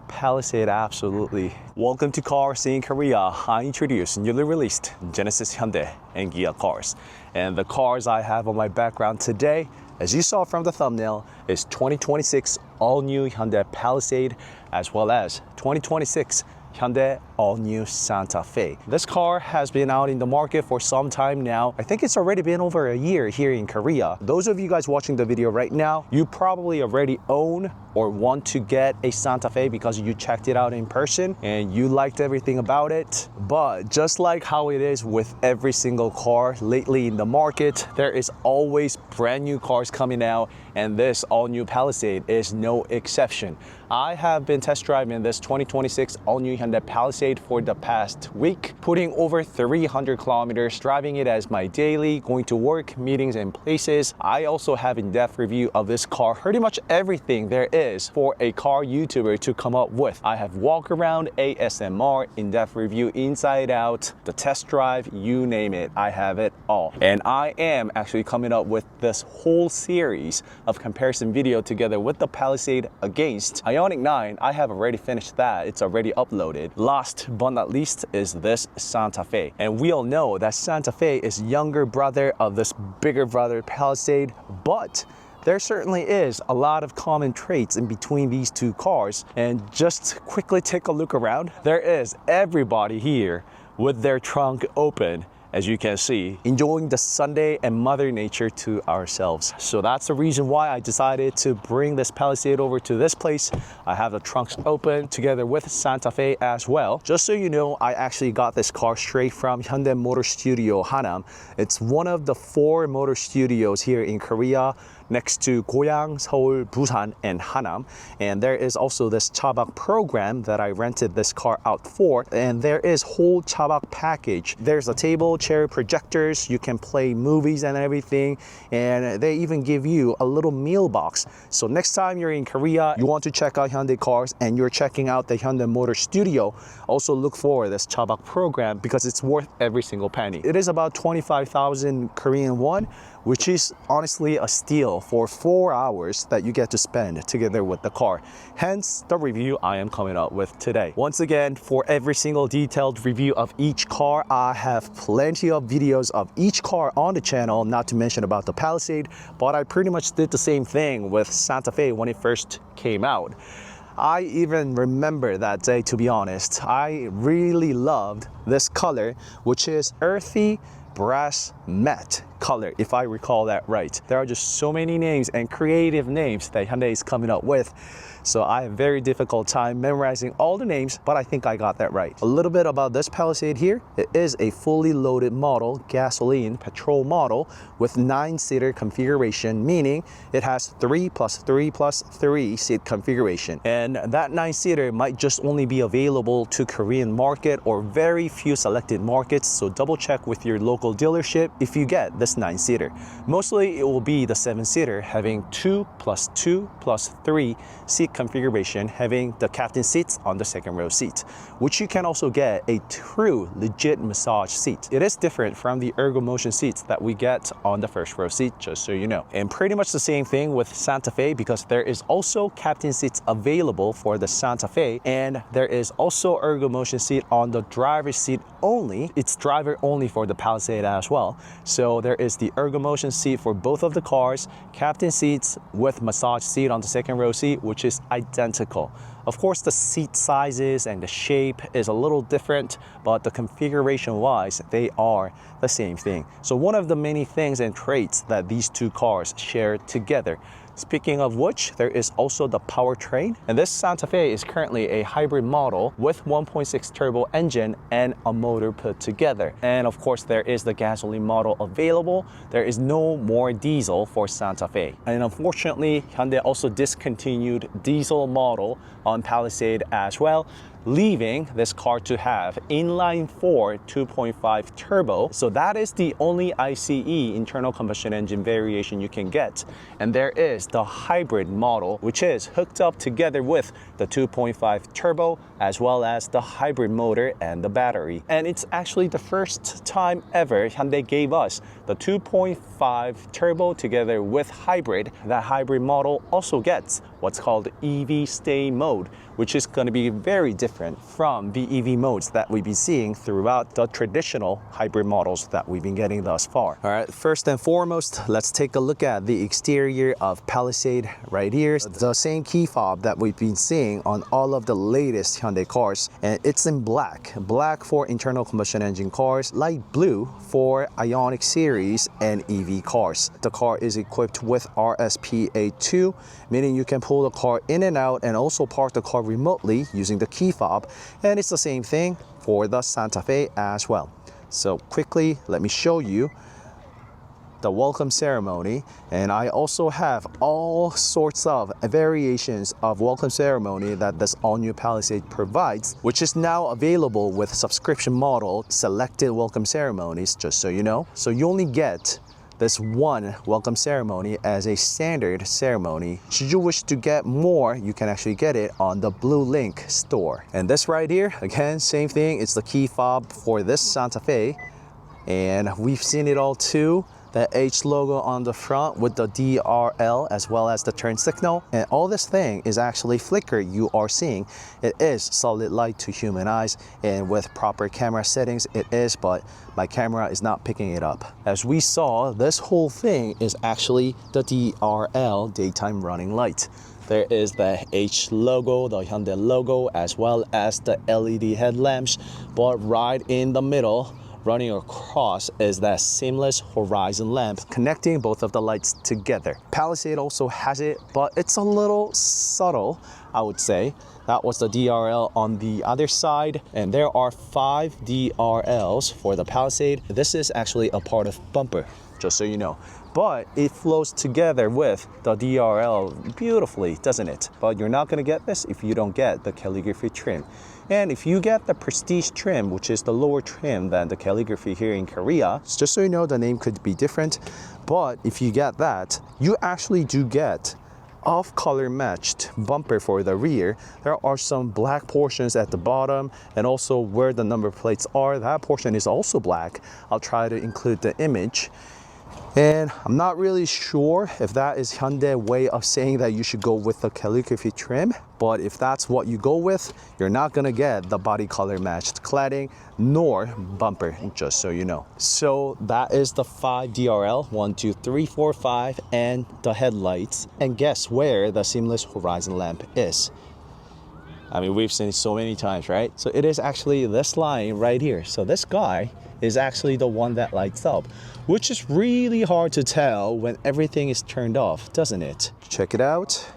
Palisade absolutely. Welcome to CarSceneKorea. I introduce newly released Genesis, Hyundai, and Kia cars. And the cars I have on my background today, as you saw from the thumbnail, is 2026 all-new Hyundai Palisade, as well as 2026 Hyundai all-new Santa Fe. This car has been out in the market for some time now. I think it's already been over a year here in Korea. Those of you guys watching the video right now, you probably already own or want to get a Santa Fe because you checked it out in person and you liked everything about it. But just like how it is with every single car lately in the market, there is always brand new cars coming out, and this all-new Palisade is no exception. I have been test driving this 2026 all-new Hyundai Palisade for the past week, putting over 300 kilometers, driving it as my daily, going to work, meetings, and places. I also have in-depth review of this car, pretty much everything there is for a car YouTuber to come up with. I have Walkaround, ASMR, in-depth review, inside out, the test drive, you name it, I have it all. And I am actually coming up with this whole series of comparison video together with the Palisade against IONIQ 9. I have already finished that, it's already uploaded. Last but not least is this Santa Fe. And we all know that Santa Fe is younger brother of this bigger brother Palisade, but there certainly is a lot of common traits in between these two cars. And just quickly take a look around. There is everybody here with their trunk open, as you can see, enjoying the Sunday and Mother Nature to ourselves. So that's the reason why I decided to bring this Palisade over to this place. I have the trunks open together with Santa Fe as well. Just so you know, I actually got this car straight from Hyundai Motor Studio Hanam. It's one of the 4 motor studios here in Korea, next to Goyang, Seoul, Busan, and Hanam. And there is also this Chabak program that I rented this car out for. And there is whole Chabak package. There's a table, chair, projectors, you can play movies and everything. And they even give you a little meal box. So next time you're in Korea, you want to check out Hyundai cars and you're checking out the Hyundai Motor Studio, also look for this Chabak program because it's worth every single penny. It is about 25,000 Korean won, which is honestly a steal for 4 hours that you get to spend together with the car. Hence the review I am coming up with today. Once again, for every single detailed review of each car, I have plenty of videos of each car on the channel, not to mention about the Palisade, but I pretty much did the same thing with Santa Fe when it first came out. I even remember that day, to be honest. I really loved this color, which is earthy brass matte color, if I recall that right. There are just so many names and creative names that Hyundai is coming up with. So I have a very difficult time memorizing all the names, but I think I got that right. A little bit about this Palisade here. It is a fully loaded model, gasoline petrol model with 9-seater configuration, meaning it has 3 plus 3 plus 3 seat configuration. And that 9-seater might just only be available to Korean market or very few selected markets. So double check with your local dealership if you get this 9-seater. Mostly it will be the 7-seater having 2 plus 2 plus 3 seat configuration, having the captain seats on the second row seat, which you can also get a true legit massage seat. It is different from the ergo motion seats that we get on the first row seat, just so you know. And pretty much the same thing with Santa Fe, because there is also captain seats available for the Santa Fe, and there is also ergo motion seat on the driver's seat only. It's driver only for the Palisade as well. So there is the ergo motion seat for both of the cars, captain seats with massage seat on the second row seat, which is identical. Of course, the seat sizes and the shape is a little different, but the configuration wise, they are the same thing. So one of the many things and traits that these two cars share together. Speaking of which, there is also the powertrain. And this Santa Fe is currently a hybrid model with 1.6 turbo engine and a motor put together. And of course, there is the gasoline model available. There is no more diesel for Santa Fe. And unfortunately, Hyundai also discontinued diesel model on Palisade as well. leaving this car to have inline 4 2.5 turbo. So that is the only ICE internal combustion engine variation you can get. And there is the hybrid model, which is hooked up together with the 2.5 turbo as well as the hybrid motor and the battery. And it's actually the first time ever Hyundai gave us the 2.5 turbo together with hybrid. That hybrid model also gets what's called EV stay mode, which is going to be very different from the EV modes that we've been seeing throughout the traditional hybrid models that we've been getting thus far. All right, first and foremost, let's take a look at the exterior of Palisade right here. The same key fob that we've been seeing on all of the latest Hyundai cars, and it's in black. Black for internal combustion engine cars, light blue for IONIQ series and EV cars. The car is equipped with RSPA2, meaning you can pull the car in and out and also park the car remotely using the key fob, and it's the same thing for the Santa Fe as well. So quickly, let me show you the welcome ceremony, and I also have all sorts of variations of welcome ceremony that this all-new Palisade provides, which is now available with subscription model selected welcome ceremonies, just so you know. So you only get this one welcome ceremony as a standard ceremony. Should you wish to get more, you can actually get it on the Blue Link store. And this right here, again, same thing. It's the key fob for this Santa Fe, and we've seen it all too. The H logo on the front with the DRL as well as the turn signal. And all this thing is actually flicker you are seeing. It is solid light to human eyes, and with proper camera settings it is, but my camera is not picking it up. As we saw, this whole thing is actually the DRL daytime running light. There is the H logo, the Hyundai logo, as well as the LED headlamps, but right in the middle, running across, is that seamless horizon lamp connecting both of the lights together. Palisade also has it, but it's a little subtle, I would say. That was the DRL on the other side, and there are 5 DRLs for the Palisade. This is actually a part of bumper, just so you know. But it flows together with the DRL beautifully, doesn't it? But you're not gonna get this if you don't get the Calligraphy trim. And if you get the Prestige trim, which is the lower trim than the Calligraphy here in Korea, just so you know, the name could be different, but if you get that, you actually do get off-color matched bumper for the rear. There are some black portions at the bottom, and also where the number plates are, that portion is also black. I'll try to include the image. And I'm not really sure if that is Hyundai's way of saying that you should go with the Calligraphy trim, but if that's what you go with, you're not gonna get the body color matched cladding nor bumper, just so you know. So that is the 5 DRL, 1, 2, 3, 4, 5, and the headlights. And guess where the seamless horizon lamp is? I mean, we've seen it so many times, right? So it is actually this line right here. So this guy is actually the one that lights up, which is really hard to tell when everything is turned off, doesn't it? Check it out.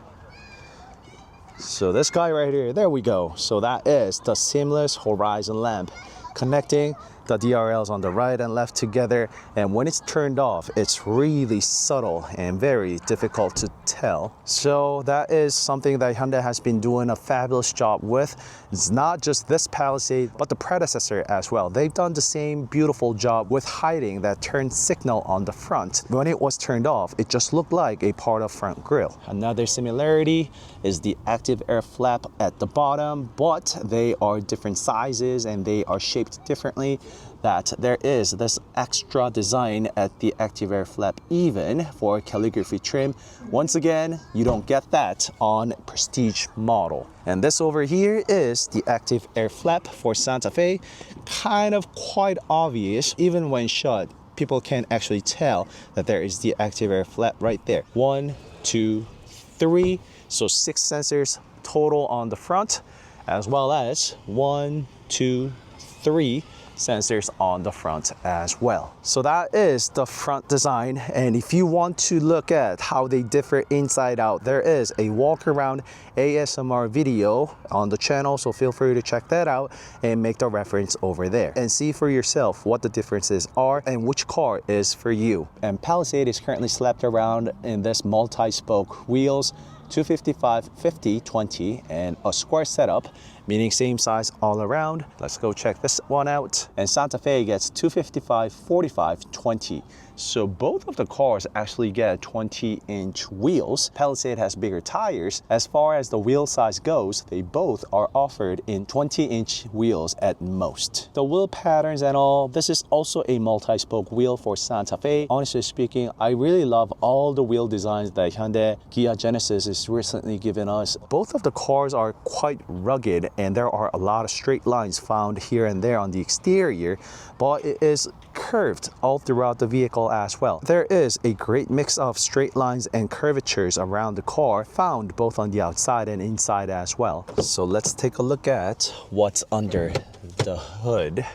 So this guy right here, there we go. So that is the seamless horizon lamp connecting the DRLs on the right and left together, and when it's turned off, it's really subtle and very difficult to tell. So that is something that Hyundai has been doing a fabulous job with. It's not just this Palisade, but the predecessor as well. They've done the same beautiful job with hiding that turn signal on the front. When it was turned off, it just looked like a part of front grille. Another similarity is the active air flap at the bottom, but they are different sizes and they are shaped differently. That there is this extra design at the active air flap even for Calligraphy trim. Once again, you don't get that on Prestige model. And this over here is the active air flap for Santa Fe. Kind of quite obvious, even when shut, people can actually tell that there is the active air flap right there. 1, 2, 3, so 6 sensors total on the front, as well as 1, 2, 3 sensors on the front as well. So that is the front design, and if you want to look at how they differ inside out, there is a Walkaround ASMR video on the channel, so feel free to check that out and make the reference over there and see for yourself what the differences are and which car is for you. And Palisade is currently slapped around in this multi-spoke wheels, 255, 50, 20, and a square setup. meaning same size all around. Let's go check this one out. And Santa Fe gets 255, 45, 20. So both of the cars actually get 20-inch wheels. Palisade has bigger tires. As far as the wheel size goes, they both are offered in 20-inch wheels at most. The wheel patterns and all, this is also a multi-spoke wheel for Santa Fe. Honestly speaking, I really love all the wheel designs that Hyundai Kia Genesis has recently given us. Both of the cars are quite rugged and there are a lot of straight lines found here and there on the exterior, but it is curved all throughout the vehicle as well. There is a great mix of straight lines and curvatures around the car found both on the outside and inside as well. So let's take a look at what's under the hood.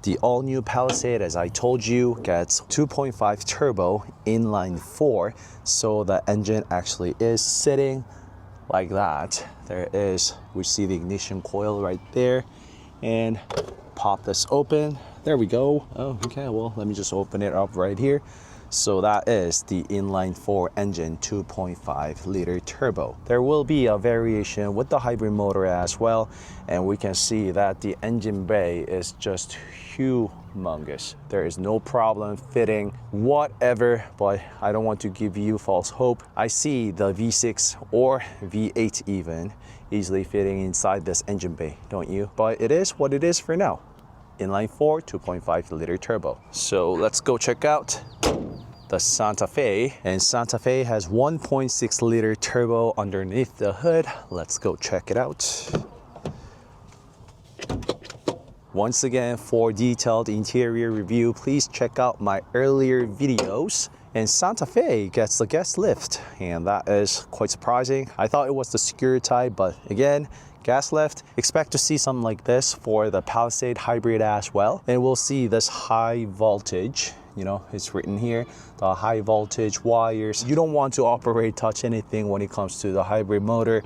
The all-new Palisade, as I told you, gets 2.5 turbo inline 4, so the engine actually is sitting like that. We see the ignition coil right there, and pop this open. There we go. Oh, okay, well, let me just open it up right here. So that is the inline 4 engine 2.5 liter turbo. There will be a variation with the hybrid motor as well, and we can see that the engine bay is just humongous. There is no problem fitting whatever, but I don't want to give you false hope. I see the V6 or V8 even easily fitting inside this engine bay, don't you? But it is what it is for now. Inline 4, 2.5 liter turbo. So let's go check out the Santa Fe. And Santa Fe has 1.6 liter turbo underneath the hood. Let's go check it out. Once again, for detailed interior review, please check out my earlier videos. And Santa Fe gets the gas lift, and that is quite surprising. I thought it was the secure type, but again, gas lift. Expect to see something like this for the Palisade Hybrid as well. And we'll see this high voltage, you know, it's written here, the high voltage wires. You don't want to touch anything when it comes to the hybrid motor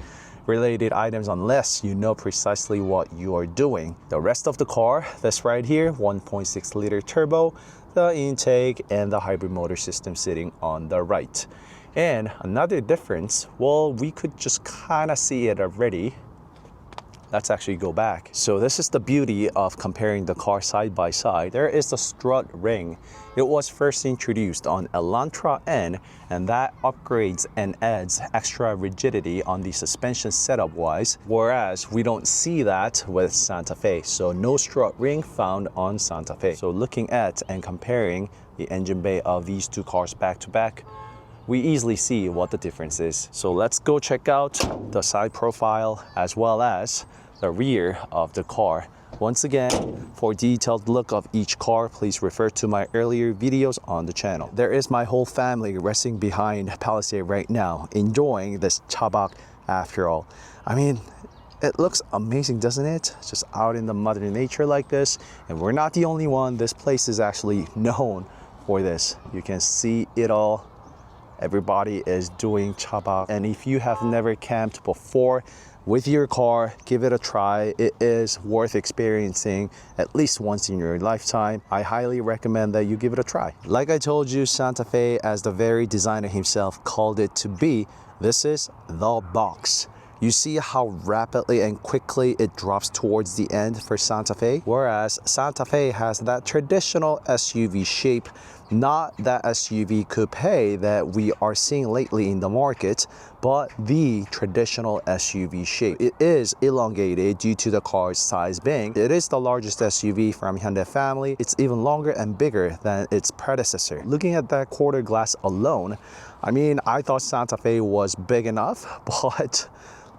related items unless you know precisely what you are doing. The rest of the car, this right here, 1.6 liter turbo, the intake and the hybrid motor system sitting on the right. And another difference, well, we could just kind of see it already. Let's actually go back. So this is the beauty of comparing the car side by side. There is the strut ring. It was first introduced on Elantra N, and that upgrades and adds extra rigidity on the suspension setup wise, whereas we don't see that with Santa Fe. So no strut ring found on Santa Fe. So looking at and comparing the engine bay of these two cars back to back, we easily see what the difference is. So let's go check out the side profile as well as the rear of the car. Once again, for a detailed look of each car, please refer to my earlier videos on the channel. There is my whole family resting behind Palisade right now, enjoying this chabak after all. I mean, it looks amazing, doesn't it? Just out in the mother nature like this. And we're not the only one. This place is actually known for this. You can see it all. Everybody is doing chabak. And if you have never camped before with your car, give it a try. It is worth experiencing at least once in your lifetime. I highly recommend that you give it a try. Like I told you, Santa Fe, as the very designer himself called it to be, this is the box. You see how rapidly and quickly it drops towards the end for Santa Fe? Whereas Santa Fe has that traditional SUV shape, not that SUV coupe that we are seeing lately in the market, but the traditional SUV shape. It is elongated due to the car's size being. It is the largest SUV from Hyundai family. It's even longer and bigger than its predecessor. Looking at that quarter glass alone, I mean, I thought Santa Fe was big enough, but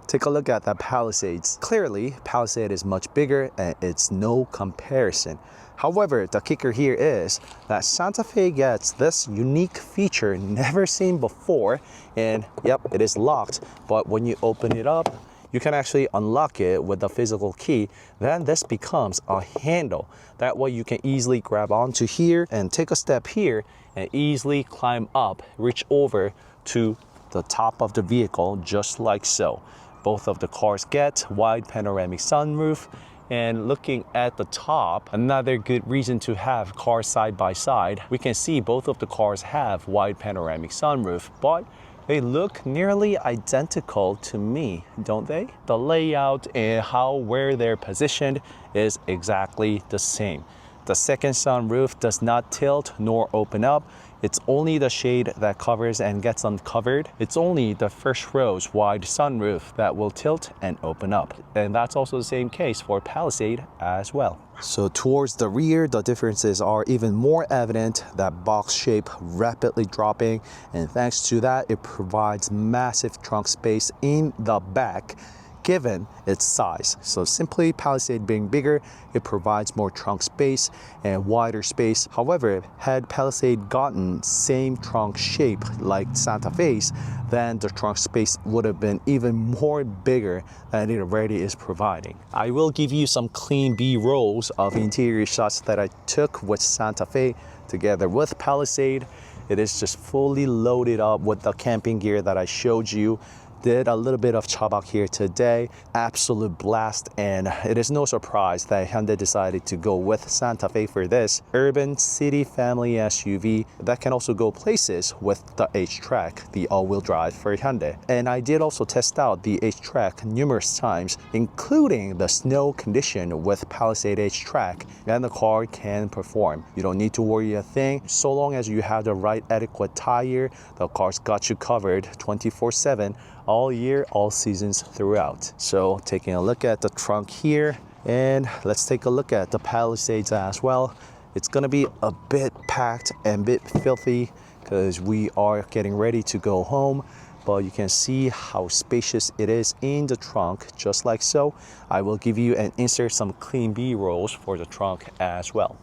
take a look at that Palisades. Clearly, Palisade is much bigger and it's no comparison. However, the kicker here is that Santa Fe gets this unique feature never seen before, and yep, it is locked, but when you open it up, you can actually unlock it with the physical key. Then this becomes a handle. That way you can easily grab onto here and take a step here and easily climb up, reach over to the top of the vehicle just like so. Both of the cars get wide panoramic sunroof. And looking at the top, another good reason to have cars side by side, we can see both of the cars have wide panoramic sunroof, but They look nearly identical to me, don't they? The layout and where they're positioned is exactly the same. The second sunroof does not tilt nor open up. It's only the shade that covers and gets uncovered. It's only the first row's wide sunroof that will tilt and open up. And that's also the same case for Palisade as well. So towards the rear, the differences are even more evident, that box shape rapidly dropping. And thanks to that, it provides massive trunk space in the back, given its size. So simply Palisade being bigger, it provides more trunk space and wider space. However, had Palisade gotten same trunk shape like Santa Fe's, then the trunk space would have been even more bigger than it already is providing. I will give you some clean B-rolls of interior shots that I took with Santa Fe together with Palisade. It is just fully loaded up with the camping gear that I showed you. Did a little bit of chabak here today, absolute blast, and it is no surprise that Hyundai decided to go with Santa Fe for this urban city family SUV that can also go places with the HTRAC, the all-wheel drive for Hyundai. And I did also test out the HTRAC numerous times, including the snow condition with Palisade HTRAC, and the car can perform. You don't need to worry a thing. So long as you have the right adequate tire, the car's got you covered 24/7. All year, all seasons throughout. So taking a look at the trunk here, and let's take a look at the Palisades as well. It's gonna be a bit packed and a bit filthy because we are getting ready to go home, but you can see how spacious it is in the trunk, just like so. I will give you and insert some clean B-rolls for the trunk as well.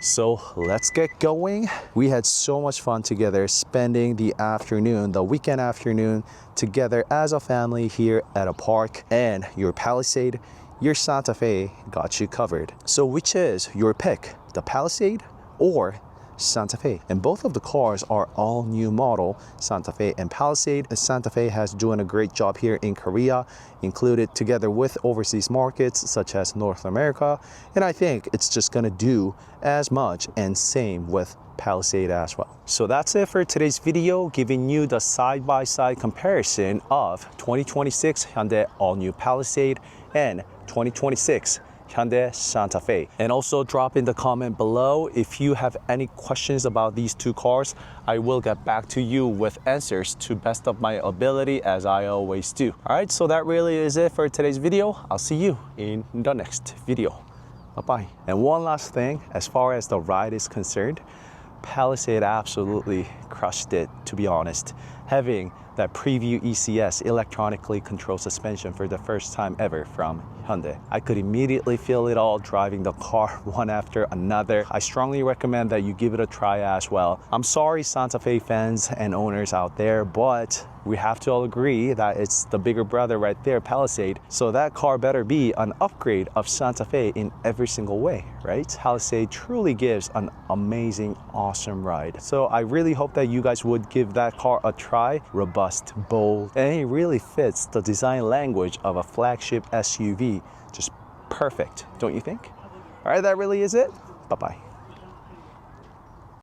So let's get going. We had so much fun together spending the afternoon, the weekend afternoon together as a family here at a park, and your Palisade, your Santa Fe got you covered. So which is your pick, the Palisade or Santa Fe? And both of the cars are all new model, Santa Fe and Palisade. Santa Fe has doing a great job here in Korea, included together with overseas markets such as North America. And I think it's just gonna do as much, and same with Palisade as well. So that's it for today's video, giving you the side-by-side comparison of 2026 Hyundai all-new Palisade and 2026 Hyundai Santa Fe. And also drop in the comment below if you have any questions about these two cars. I will get back to you with answers to best of my ability, as I always do. All right, so that really is it for today's video. I'll see you in the next video. Bye-bye. And one last thing, as far as the ride is concerned, Palisade absolutely crushed it, to be honest. Having that preview ECS, electronically controlled suspension, for the first time ever from Hyundai. I could immediately feel it all driving the car one after another. I strongly recommend that you give it a try as well. I'm sorry, Santa Fe fans and owners out there, but we have to all agree that it's the bigger brother right there, Palisade. So that car better be an upgrade of Santa Fe in every single way, right? Palisade truly gives an amazing, awesome ride. So I really hope that you guys would give that car a try. Robust, bold, and it really fits the design language of a flagship SUV. Just perfect, don't you think? All right, that really is it. Bye-bye.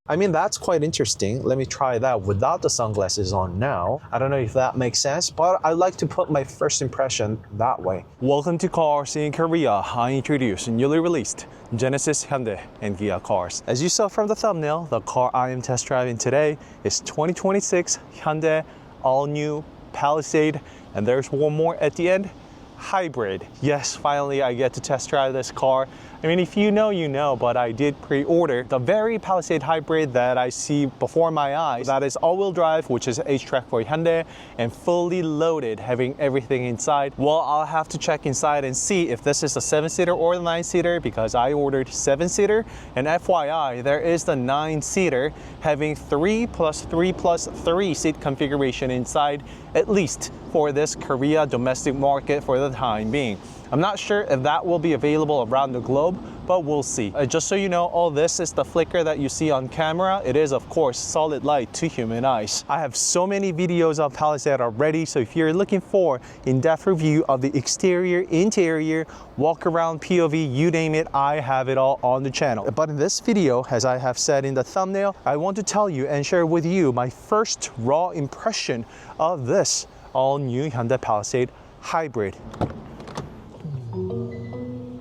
I mean, that's quite interesting. Let me try that without the sunglasses on now. I don't know if that makes sense, but I like to put my first impression that way. Welcome to CarSceneKorea. I introduce newly released Genesis, Hyundai, and Kia cars. As you saw from the thumbnail, the car I am test driving today is 2026 Hyundai all-new Palisade, and there's one more at the end, Hybrid. Yes, finally I get to test drive this car. I mean, if you know, you know, but I did pre-order the very Palisade Hybrid that I see before my eyes. That is all-wheel drive, which is HTRAC for Hyundai, and fully loaded, having everything inside. Well, I'll have to check inside and see if this is a 7-seater or the 9-seater, because I ordered 7-seater. And FYI, there is the 9-seater having 3 plus 3 plus 3 seat configuration inside, at least for this Korea domestic market for the time being. I'm not sure if that will be available around the globe, but we'll see. Just so you know, all this is the flicker that you see on camera. It is, of course, solid light to human eyes. I have so many videos of Palisade already, so if you're looking for in-depth review of the exterior, interior, walk around, POV, you name it, I have it all on the channel. But in this video, as I have said in the thumbnail, I want to tell you and share with you my first raw impression of this all-new Hyundai Palisade Hybrid.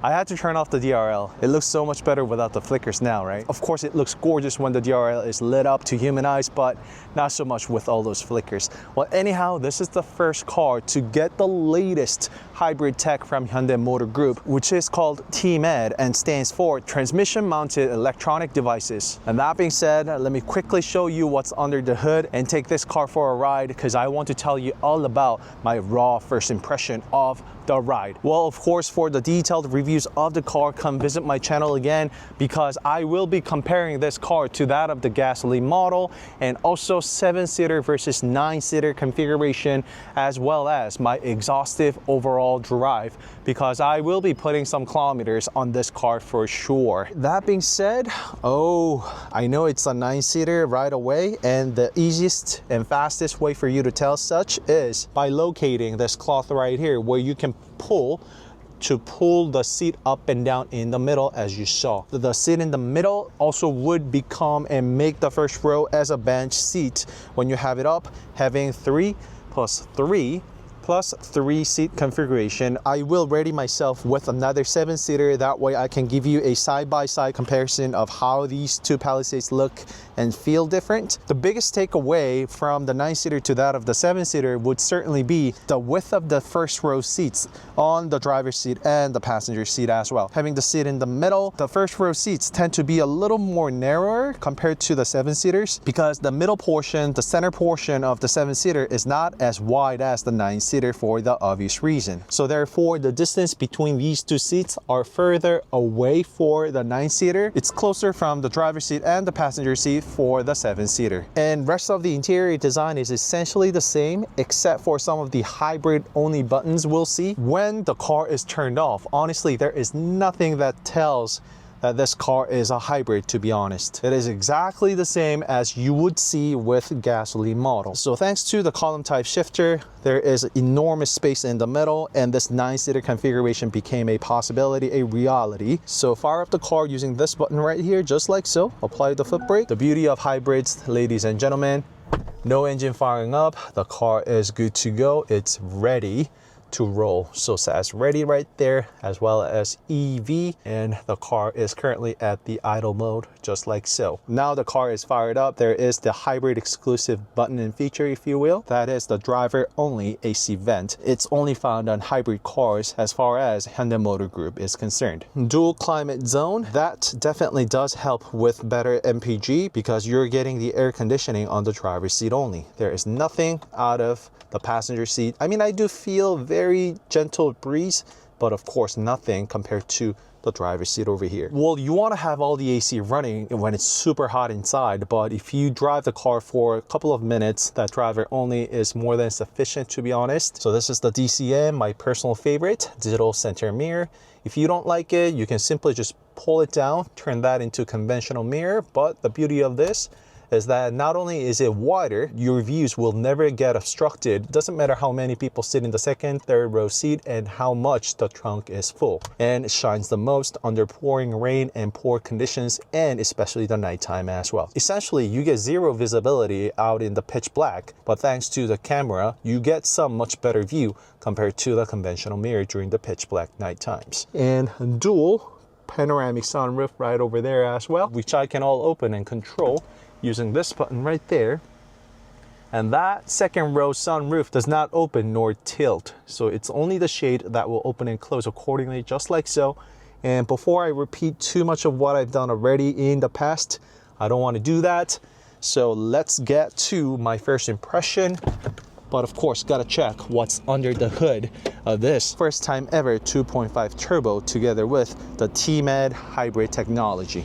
I had to turn off the DRL. It looks so much better without the flickers now, right? Of course, it looks gorgeous when the DRL is lit up to human eyes, but not so much with all those flickers. Well, anyhow, this is the first car to get the latest hybrid tech from Hyundai Motor Group, which is called TMED and stands for Transmission Mounted Electronic Devices. And that being said, let me quickly show you what's under the hood and take this car for a ride, because I want to tell you all about my raw first impression of the ride. Well, of course, for the detailed reviews of the car, come visit my channel again, because I will be comparing this car to that of the gasoline model, and also 7-seater versus 9-seater configuration, as well as my exhaustive overall drive, because I will be putting some kilometers on this car for sure. That being said, I know it's a 9-seater right away, and the easiest and fastest way for you to tell such is by locating this cloth right here, where you can pull the seat up and down in the middle, as you saw. The seat in the middle also would become and make the first row as a bench seat when you have it up, having 3 plus 3 plus 3 seat configuration. I will ready myself with another 7-seater. That way I can give you a side-by-side comparison of how these two Palisades look and feel different. The biggest takeaway from the 9-seater to that of the 7-seater would certainly be the width of the first row seats on the driver's seat and the passenger seat as well. Having the seat in the middle, the first row seats tend to be a little more narrower compared to the 7-seaters, because the middle portion, the center portion of the 7-seater is not as wide as the 9-seater for the obvious reason. So therefore, the distance between these two seats are further away for the 9-seater. It's closer from the driver's seat and the passenger seat for the 7-seater. And rest of the interior design is essentially the same, except for some of the hybrid only buttons we'll see when the car is turned off. Honestly, there is nothing that tells that this car is a hybrid, to be honest. It is exactly the same as you would see with gasoline models. So thanks to the column type shifter, there is enormous space in the middle, and this 9-seater configuration became a possibility, a reality. So fire up the car using this button right here, just like so. Apply the foot brake. The beauty of hybrids, ladies and gentlemen, no engine firing up. The car is good to go. It's ready to roll. So says ready right there, as well as EV, and the car is currently at the idle mode, just like so. Now the car is fired up. There is the hybrid exclusive button and feature, if you will. That is the driver only AC vent. It's only found on hybrid cars as far as Hyundai Motor Group is concerned. Dual climate zone, that definitely does help with better MPG, because you're getting the air conditioning on the driver's seat only. There is nothing out of the passenger seat. I mean, I do feel very gentle breeze, but of course nothing compared to the driver's seat over here. Well, you want to have all the AC running when it's super hot inside, but if you drive the car for a couple of minutes, that driver only is more than sufficient, to be honest. So this is the DCM, my personal favorite, digital center mirror. If you don't like it, you can simply just pull it down, turn that into conventional mirror. But the beauty of this is that not only is it wider, your views will never get obstructed. It doesn't matter how many people sit in the second, third row seat and how much the trunk is full. And it shines the most under pouring rain and poor conditions, and especially the nighttime as well. Essentially, you get zero visibility out in the pitch black, but thanks to the camera, you get some much better view compared to the conventional mirror during the pitch black night times. And dual panoramic sunroof right over there as well, which I can all open and control using this button right there. And that second row sunroof does not open nor tilt, so it's only the shade that will open and close accordingly, just like so. And before I repeat too much of what I've done already in the past, I don't want to do that. So let's get to my first impression. But of course, gotta check what's under the hood of this first time ever 2.5 turbo together with the TMED hybrid technology.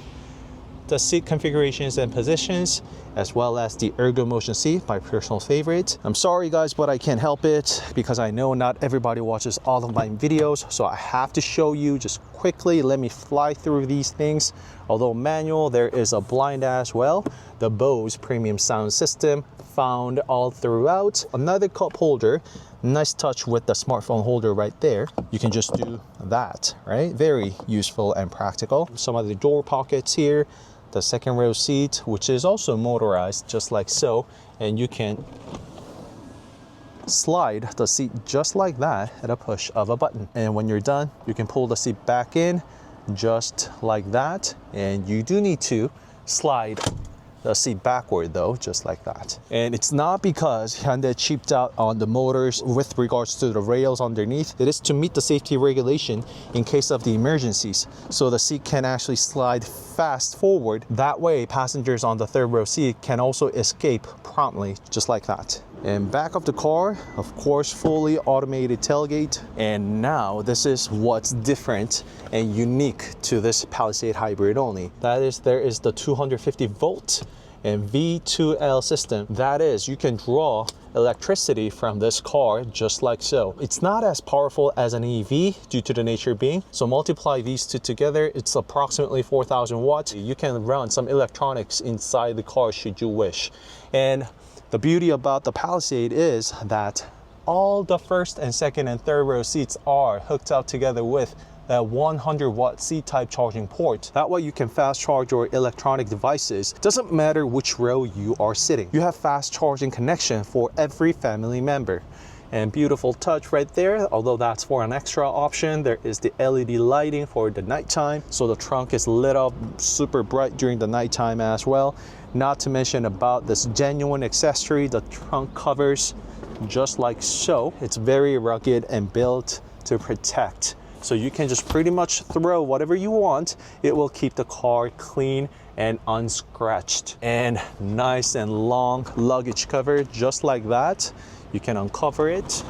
the seat configurations and positions, as well as the Ergo Motion seat, my personal favorite. I'm sorry guys, but I can't help it because I know not everybody watches all of my videos, so I have to show you just quickly. Let me fly through these things. Although manual, there is a blind as well. The Bose premium sound system found all throughout. Another cup holder. Nice touch with the smartphone holder right there. You can just do that, right? Very useful and practical. Some of the door pockets here. The second row seat, which is also motorized, just like so. And you can slide the seat just like that at a push of a button. And when you're done, you can pull the seat back in just like that. And you do need to slide the seat backward though, just like that. And it's not because Hyundai cheaped out on the motors with regards to the rails underneath. It is to meet the safety regulation in case of the emergencies. So the seat can actually slide fast forward. That way, passengers on the third row seat can also escape promptly, just like that. And back of the car, of course, fully automated tailgate. And now this is what's different and unique to this Palisade Hybrid only. That is, there is the 250 volt and V2L system. That is, you can draw electricity from this car just like so. It's not as powerful as an EV due to the nature being. So multiply these two together, it's approximately 4,000 watts. You can run some electronics inside the car should you wish. And the beauty about the Palisade is that all the first and second and third row seats are hooked up together with a 100 watt C-type charging port. That way you can fast charge your electronic devices. Doesn't matter which row you are sitting. You have fast charging connection for every family member. And beautiful touch right there, although that's for an extra option. There is the LED lighting for the nighttime. So the trunk is lit up super bright during the nighttime as well. Not to mention about this genuine accessory, the trunk covers just like so. It's very rugged and built to protect. So you can just pretty much throw whatever you want. It will keep the car clean and unscratched. And nice and long luggage cover just like that. You can uncover it.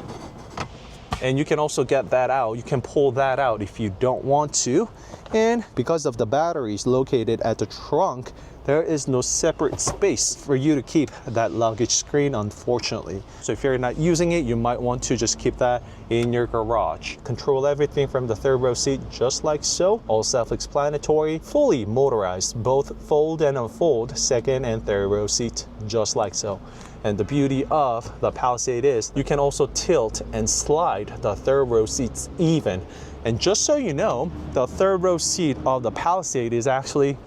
And you can also get that out. You can pull that out if you don't want to. And because of the batteries located at the trunk, there is no separate space for you to keep that luggage screen, unfortunately. So if you're not using it, you might want to just keep that in your garage. Control everything from the third row seat, just like so. All self-explanatory, fully motorized, both fold and unfold, second and third row seat, just like so. And the beauty of the Palisade is you can also tilt and slide the third row seats even. And just so you know, the third row seat of the Palisade is actually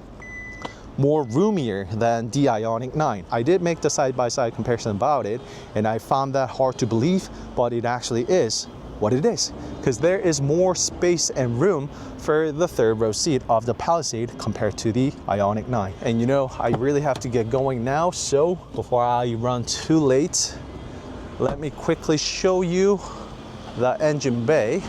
more roomier than the IONIQ 9. I did make the side-by-side comparison about it, and I found that hard to believe, but it actually is what it is, because there is more space and room for the third row seat of the Palisade compared to the IONIQ 9. And you know, I really have to get going now, so before I run too late, let me quickly show you the engine bay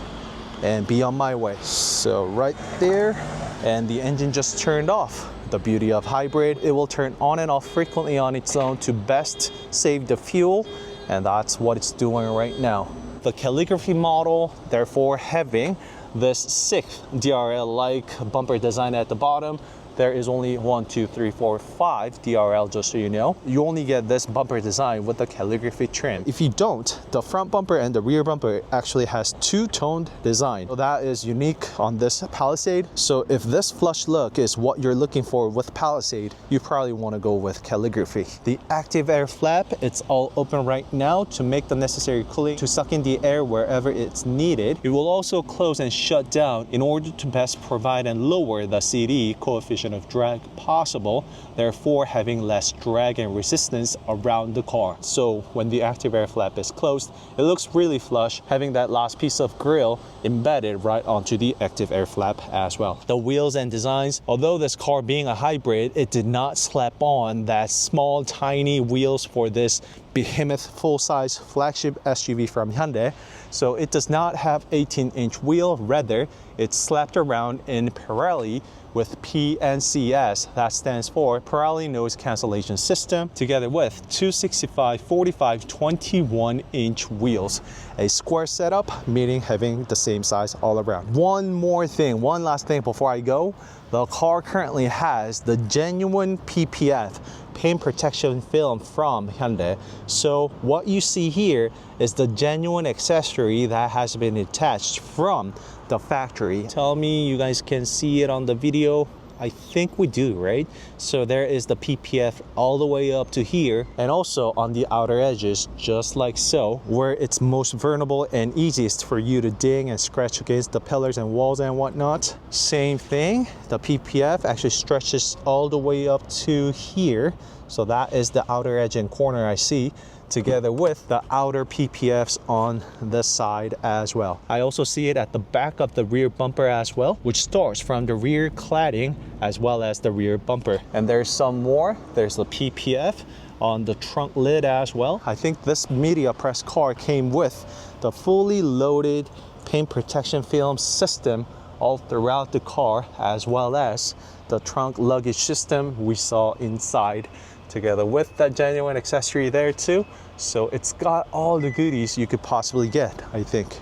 and be on my way. So right there, and the engine just turned off. The beauty of hybrid, it will turn on and off frequently on its own to best save the fuel, and that's what it's doing right now. The Calligraphy model, therefore having this 6th DRL-like bumper design at the bottom. There is only 1, 2, 3, 4, 5 DRL, just so you know. You only get this bumper design with the Calligraphy trim. If you don't, the front bumper and the rear bumper actually has two-toned design. So that is unique on this Palisade. So if this flush look is what you're looking for with Palisade, you probably want to go with Calligraphy. The active air flap, it's all open right now to make the necessary cooling to suck in the air wherever it's needed. It will also close and shut down in order to best provide and lower the CD coefficient of drag possible, therefore having less drag and resistance around the car. So when the active air flap is closed, it looks really flush, having that last piece of grille embedded right onto the active air flap as well. The wheels and designs, although this car being a hybrid, it did not slap on that small tiny wheels for this behemoth full-size flagship SUV from Hyundai. So it does not have 18-inch wheel, rather it's slapped around in Pirelli with PNCS, that stands for Pirelli Noise Cancellation System, together with 265, 45, 21-inch wheels. A square setup, meaning having the same size all around. One last thing before I go. The car currently has the genuine PPF, paint protection film from Hyundai. So what you see here is the genuine accessory that has been attached from the factory. Tell me you guys can see it on the video. I think we do, right? So there is the PPF all the way up to here, and also on the outer edges, just like so, where it's most vulnerable and easiest for you to ding and scratch against the pillars and walls and whatnot. Same thing, the PPF actually stretches all the way up to here. So that is the outer edge and corner I see, together with the outer PPFs on the side as well. I also see it at the back of the rear bumper as well, which starts from the rear cladding as well as the rear bumper. And there's some more. There's the PPF on the trunk lid as well. I think this media press car came with the fully loaded paint protection film system all throughout the car, as well as the trunk luggage system we saw inside, together with that genuine accessory there too. So it's got all the goodies you could possibly get, I think.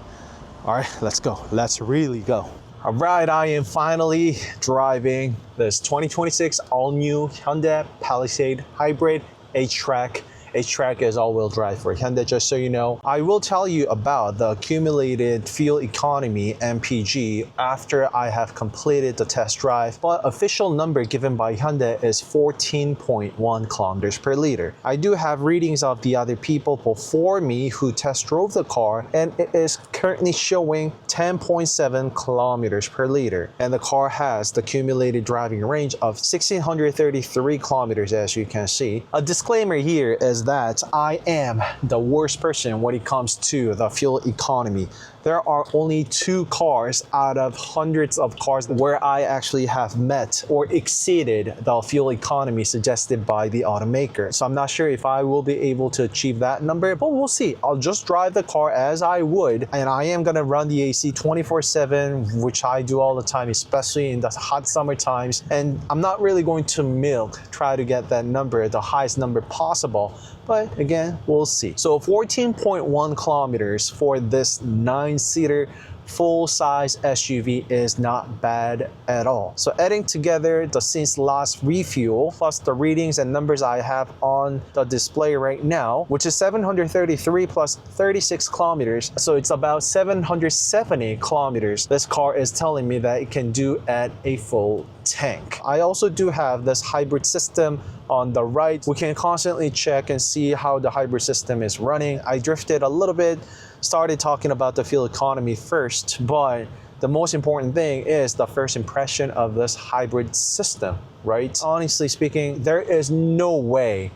All right, let's go. Let's really go. All right, I am finally driving this 2026 all-new Hyundai Palisade Hybrid HTRAC. HTRAC is all-wheel drive for Hyundai, just so you know. I will tell you about the accumulated fuel economy MPG after I have completed the test drive, but official number given by Hyundai is 14.1 kilometers per liter. I do have readings of the other people before me who test drove the car, and it is currently showing 10.7 kilometers per liter. And the car has the accumulated driving range of 1,633 kilometers, as you can see. A disclaimer here is that I am the worst person when it comes to the fuel economy. There are only 2 cars out of hundreds of cars where I actually have met or exceeded the fuel economy suggested by the automaker. So I'm not sure if I will be able to achieve that number, but we'll see. I'll just drive the car as I would, and I am gonna run the AC 24/7, which I do all the time, especially in the hot summer times. And I'm not really going to try to get that number, the highest number possible. But again, we'll see. So 14.1 kilometers for this 9-seater full-size SUV is not bad at all. So adding together the since last refuel plus the readings and numbers I have on the display right now, which is 733 plus 36 kilometers, so it's about 770 kilometers this car is telling me that it can do at a full tank. I also do have this hybrid system on the right. We can constantly check and see how the hybrid system is running. I drifted a little bit, started talking about the fuel economy first, but the most important thing is the first impression of this hybrid system, right? Honestly speaking, there is no way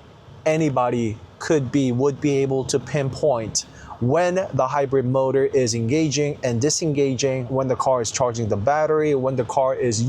anybody would be able to pinpoint when the hybrid motor is engaging and disengaging, when the car is charging the battery, when the car is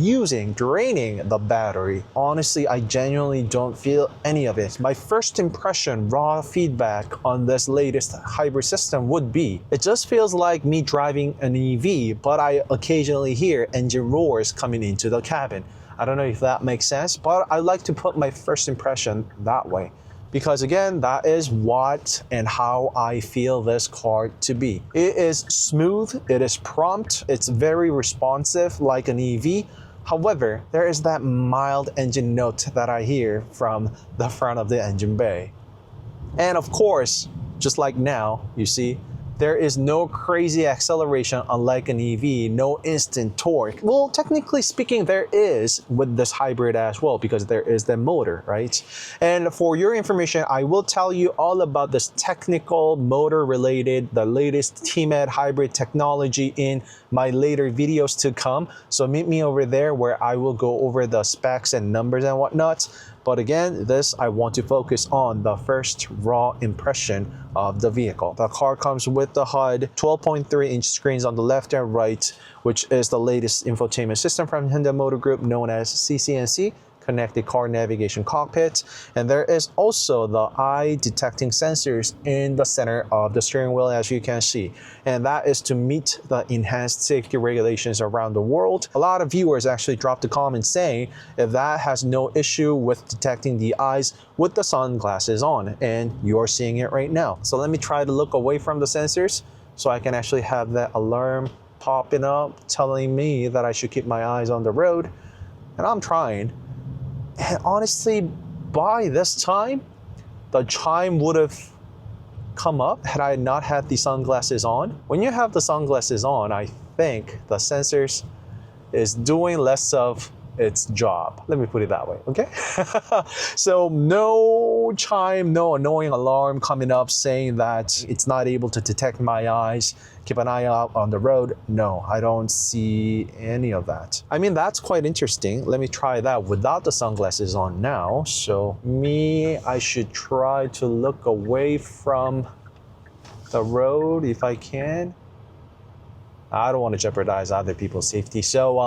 draining the battery. Honestly, I genuinely don't feel any of it. My first impression, raw feedback on this latest hybrid system would be, it just feels like me driving an EV, but I occasionally hear engine roars coming into the cabin. I don't know if that makes sense, but I like to put my first impression that way. Because again, that is what and how I feel this car to be. It is smooth, it is prompt, it's very responsive like an EV. However, there is that mild engine note that I hear from the front of the engine bay. And of course, just like now, you see, there is no crazy acceleration unlike an EV, no instant torque. Well, technically speaking, there is with this hybrid as well, because there is the motor, right? And for your information, I will tell you all about this technical motor related, the latest TMED hybrid technology in my later videos to come. So meet me over there where I will go over the specs and numbers and whatnot. But again, I want to focus on the first raw impression of the vehicle. The car comes with the HUD, 12.3-inch screens on the left and right, which is the latest infotainment system from Hyundai Motor Group known as CCNC. connected car navigation cockpit, and there is also the eye detecting sensors in the center of the steering wheel, as you can see, and that is to meet the enhanced safety regulations around the world. A lot of viewers actually dropped a comment saying if that has no issue with detecting the eyes with the sunglasses on, and you're seeing it right now. So let me try to look away from the sensors so I can actually have that alarm popping up telling me that I should keep my eyes on the road, and I'm trying. And honestly, by this time, the chime would have come up had I not had the sunglasses on. When you have the sunglasses on, I think the sensors is doing less of its job. Let me put it that way, okay? So no chime, no annoying alarm coming up saying that it's not able to detect my eyes, keep an eye out on the road. No, I don't see any of that. I mean, that's quite interesting. Let me try that without the sunglasses on now. So I should try to look away from the road if I can. I don't want to jeopardize other people's safety. So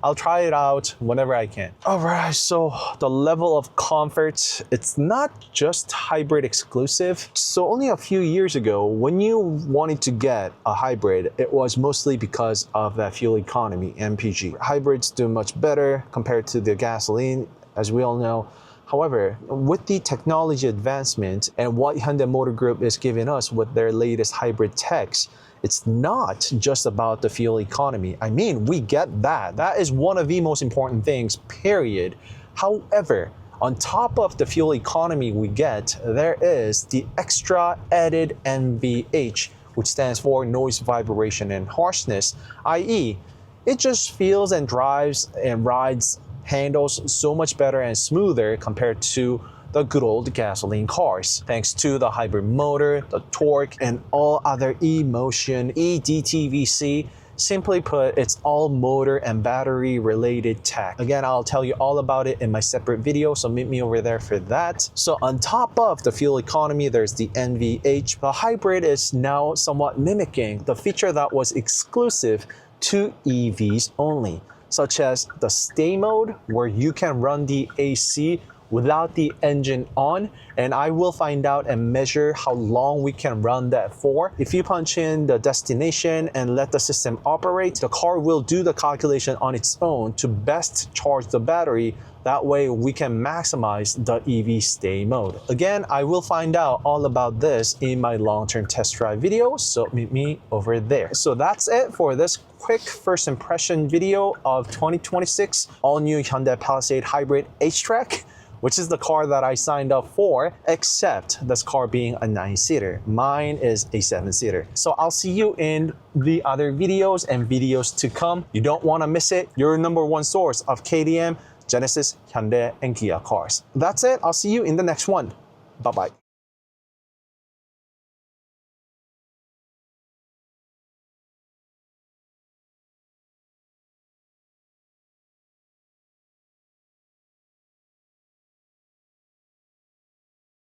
I'll try it out whenever I can. All right, so the level of comfort, it's not just hybrid exclusive. So only a few years ago, when you wanted to get a hybrid, it was mostly because of that fuel economy, MPG. Hybrids do much better compared to the gasoline, as we all know. However, with the technology advancement and what Hyundai Motor Group is giving us with their latest hybrid techs, it's not just about the fuel economy. I mean, we get that. That is one of the most important things, period. However, on top of the fuel economy we get, there is the extra added NVH, which stands for noise, vibration, and harshness, i.e., it just feels and drives and rides, handles so much better and smoother compared to the good old gasoline cars, thanks to the hybrid motor, the torque, and all other e-motion, e-DTVC. Simply put, it's all motor and battery related tech. Again, I'll tell you all about it in my separate video, so meet me over there for that. So on top of the fuel economy, there's the NVH. The hybrid is now somewhat mimicking the feature that was exclusive to EVs only, such as the stay mode, where you can run the AC without the engine on, and I will find out and measure how long we can run that for. If you punch in the destination and let the system operate, the car will do the calculation on its own to best charge the battery. That way we can maximize the EV stay mode. Again, I will find out all about this in my long-term test drive video, so meet me over there. So that's it for this quick first impression video of 2026 all-new Hyundai Palisade Hybrid HTRAC, which is the car that I signed up for, except this car being a 9-seater. Mine is a 7-seater. So I'll see you in the other videos and videos to come. You don't want to miss it. Your #1 source of KTM, Genesis, Hyundai, and Kia cars. That's it. I'll see you in the next one. Bye-bye.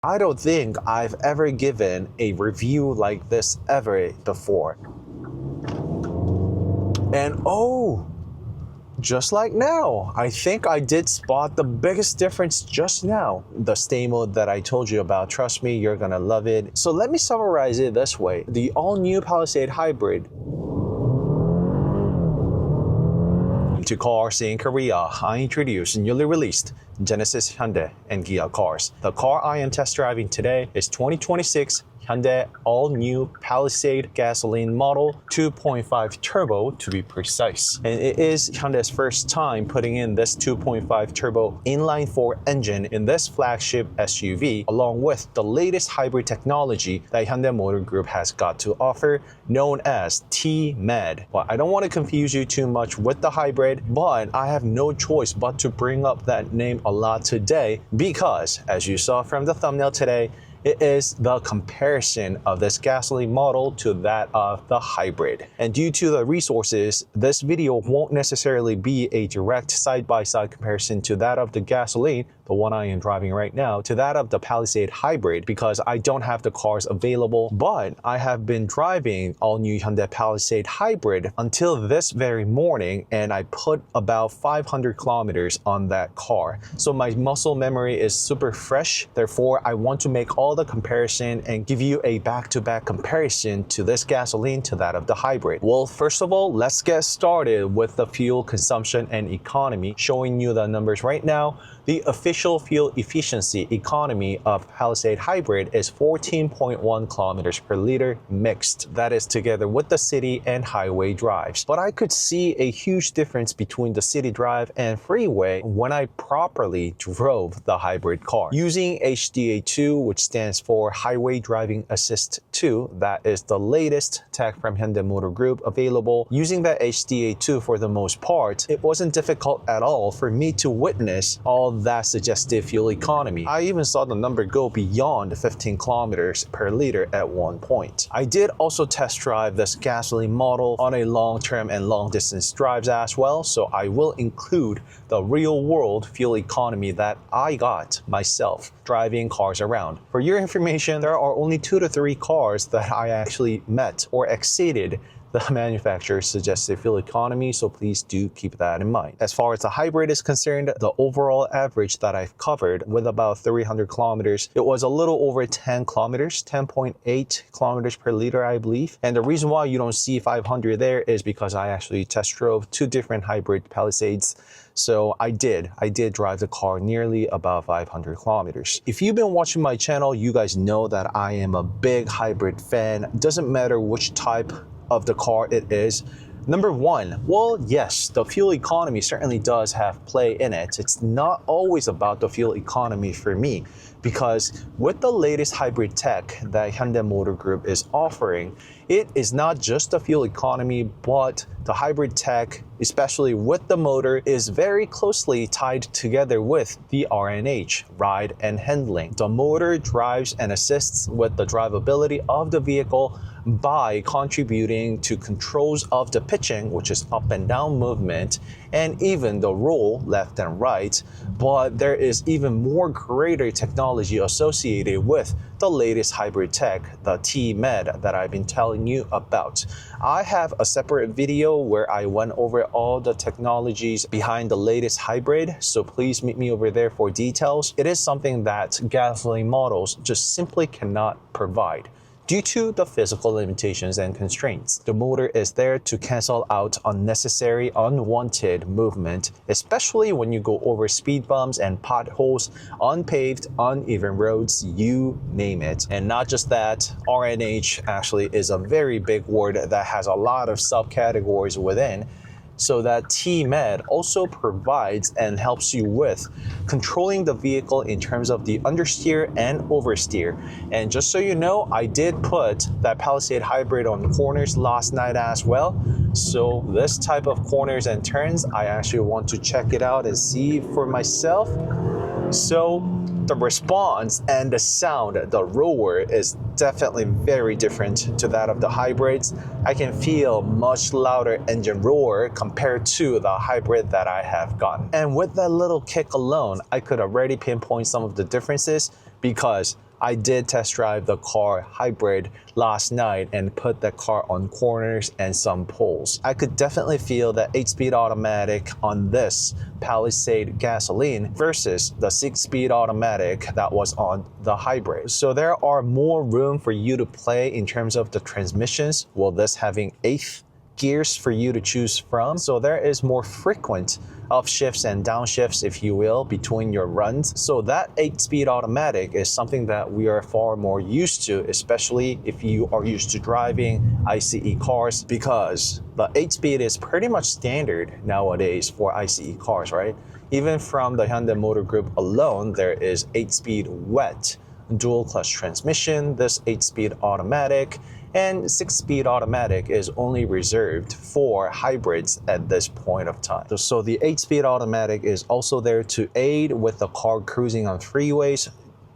I don't think I've ever given a review like this ever before. And oh, just like now, I think I did spot the biggest difference just now. The stay mode that I told you about, trust me, you're gonna love it. So let me summarize it this way. The all-new Palisade Hybrid to CarSceneKorea, I introduce newly released Genesis, Hyundai, and Kia cars. The car I am test driving today is 2026 Hyundai all-new Palisade gasoline model 2.5 turbo to be precise. And it is Hyundai's first time putting in this 2.5 turbo inline-4 engine in this flagship SUV, along with the latest hybrid technology that Hyundai Motor Group has got to offer, known as T-Med. Well, I don't want to confuse you too much with the hybrid, but I have no choice but to bring up that name a lot today because, as you saw from the thumbnail today, it is the comparison of this gasoline model to that of the hybrid. And due to the resources, this video won't necessarily be a direct side-by-side comparison to that of the gasoline, the one I am driving right now, to that of the Palisade Hybrid because I don't have the cars available, but I have been driving all new Hyundai Palisade Hybrid until this very morning, and I put about 500 kilometers on that car. So my muscle memory is super fresh. Therefore, I want to make all the comparison and give you a back-to-back comparison to this gasoline to that of the hybrid. Well, first of all, let's get started with the fuel consumption and economy, showing you the numbers right now. The official fuel efficiency economy of Palisade Hybrid is 14.1 kilometers per liter mixed. That is together with the city and highway drives. But I could see a huge difference between the city drive and freeway when I properly drove the hybrid car. Using HDA2, which stands for Highway Driving Assist 2, that is the latest tech from Hyundai Motor Group available. Using that HDA2 for the most part, it wasn't difficult at all for me to witness all that suggestive fuel economy. I even saw the number go beyond 15 kilometers per liter at one point. I did also test drive this gasoline model on a long-term and long-distance drives as well, so I will include the real-world fuel economy that I got myself driving cars around. For your information, there are only 2 to 3 cars that I actually met or exceeded the manufacturer's suggested fuel economy, so please do keep that in mind. As far as the hybrid is concerned, the overall average that I've covered with about 300 kilometers, it was a little over 10 kilometers, 10.8 kilometers per liter, I believe. And the reason why you don't see 500 there is because I actually test drove 2 different hybrid Palisades. So I did drive the car nearly about 500 kilometers. If you've been watching my channel, you guys know that I am a big hybrid fan. Doesn't matter which type of the car it is. Number one, well, yes, the fuel economy certainly does have play in it. It's not always about the fuel economy for me, because with the latest hybrid tech that Hyundai Motor Group is offering, it is not just the fuel economy, but the hybrid tech, especially with the motor, is very closely tied together with the RNH, ride and handling. The motor drives and assists with the drivability of the vehicle by contributing to controls of the pitching, which is up and down movement, and even the roll left and right. But there is even more greater technology associated with the latest hybrid tech, the T-Med that I've been telling you about. I have a separate video where I went over all the technologies behind the latest hybrid, so please meet me over there for details. It is something that gasoline models just simply cannot provide due to the physical limitations and constraints. The motor is there to cancel out unnecessary, unwanted movement, especially when you go over speed bumps and potholes, unpaved, uneven roads, you name it. And not just that, RNH actually is a very big word that has a lot of subcategories within. So that T-Med also provides and helps you with controlling the vehicle in terms of the understeer and oversteer. And just so you know, I did put that Palisade Hybrid on corners last night as well. So this type of corners and turns, I actually want to check it out and see for myself. So the response and the sound, the roar, is definitely very different to that of the hybrids. I can feel much louder engine roar compared to the hybrid that I have gotten. And with that little kick alone, I could already pinpoint some of the differences because I did test drive the car hybrid last night and put the car on corners and some poles. I could definitely feel the 8-speed automatic on this Palisade gasoline versus the 6-speed automatic that was on the hybrid. So there are more room for you to play in terms of the transmissions, while this having 8 gears for you to choose from. So there is more frequent upshifts and downshifts, if you will, between your runs. So that 8-speed automatic is something that we are far more used to, especially if you are used to driving ICE cars, because the 8-speed is pretty much standard nowadays for ICE cars, right? Even from the Hyundai Motor Group alone, there is 8-speed wet dual clutch transmission, this 8-speed automatic, and 6-speed automatic is only reserved for hybrids at this point of time. So the 8-speed automatic is also there to aid with the car cruising on freeways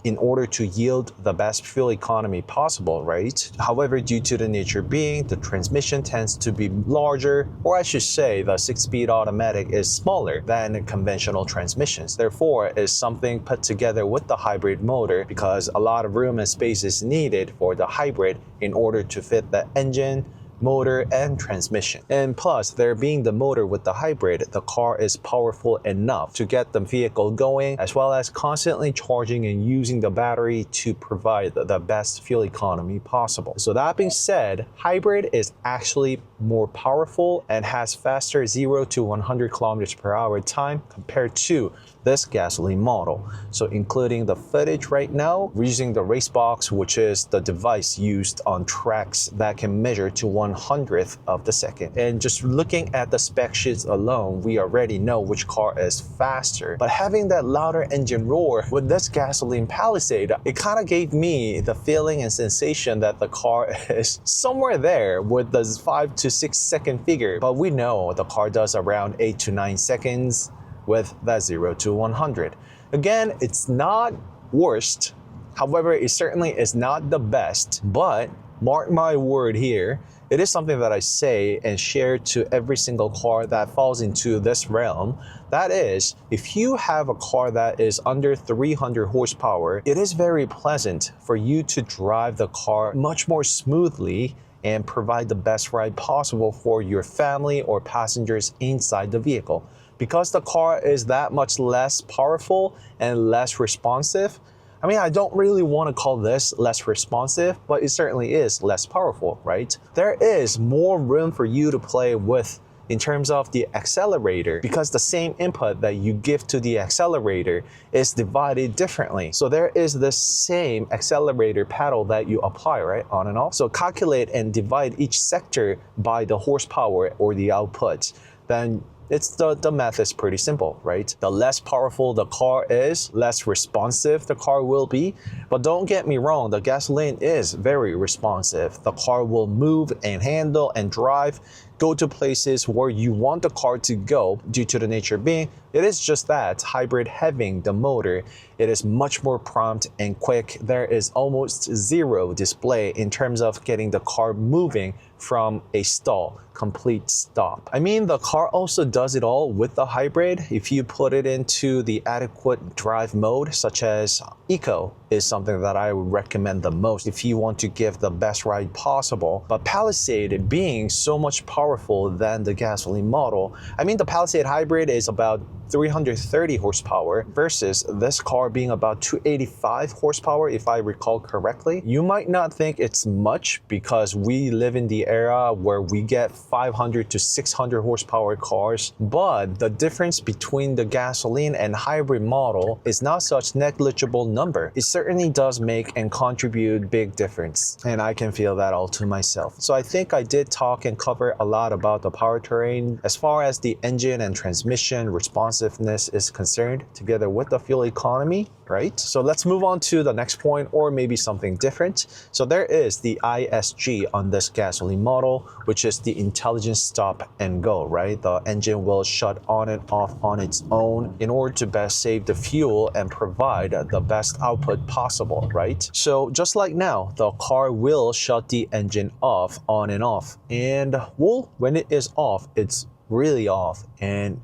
in order to yield the best fuel economy possible, right? However, due to the nature being, the transmission tends to be larger, or I should say the 6-speed automatic is smaller than conventional transmissions. Therefore, is something put together with the hybrid motor because a lot of room and space is needed for the hybrid in order to fit the engine, motor, and transmission. And plus, there being the motor with the hybrid, the car is powerful enough to get the vehicle going, as well as constantly charging and using the battery to provide the best fuel economy possible. So that being said, hybrid is actually more powerful and has faster 0 to 100 kilometers per hour time compared to this gasoline model. So including the footage right now, we're using the race box, which is the device used on tracks that can measure to 1/100th of the second. And just looking at the spec sheets alone, we already know which car is faster. But having that louder engine roar with this gasoline Palisade, it kind of gave me the feeling and sensation that the car is somewhere there with the 5 to 6 second figure. But we know the car does around 8 to 9 seconds with that 0 to 100. Again, it's not worst. However, it certainly is not the best, but mark my word here, it is something that I say and share to every single car that falls into this realm. That is, if you have a car that is under 300 horsepower, it is very pleasant for you to drive the car much more smoothly and provide the best ride possible for your family or passengers inside the vehicle. Because the car is that much less powerful and less responsive, I mean, I don't really want to call this less responsive, but it certainly is less powerful, right? There is more room for you to play with in terms of the accelerator because the same input that you give to the accelerator is divided differently. So there is the same accelerator pedal that you apply, right, on and off. So calculate and divide each sector by the horsepower or the output. Then the math is pretty simple, right? The less powerful the car is, less responsive the car will be. But don't get me wrong, the gasoline is very responsive. The car will move and handle and drive, go to places where you want the car to go due to the nature being. It is just that hybrid having the motor, it is much more prompt and quick. There is almost zero display in terms of getting the car moving from a stall, complete stop. I mean, the car also does it all with the hybrid. If you put it into the adequate drive mode, such as Eco, is something that I would recommend the most if you want to give the best ride possible. But Palisade being so much powerful than the gasoline model, I mean, the Palisade hybrid is about 330 horsepower versus this car being about 285 horsepower, if I recall correctly. You might not think it's much because we live in the era where we get 500 to 600 horsepower cars, but the difference between the gasoline and hybrid model is not such negligible number. It certainly does make and contribute big difference, and I can feel that all to myself. So I think I did talk and cover a lot about the powertrain as far as the engine and transmission responsiveness is concerned, together with the fuel economy, right? So let's move on to the next point, or maybe something different. So there is the ISG on this gasoline model, which is the intelligent stop and go, right? The engine will shut on and off on its own in order to best save the fuel and provide the best output possible, right? So just like now, the car will shut the engine off on and off. And well, when it is off, it's really off, and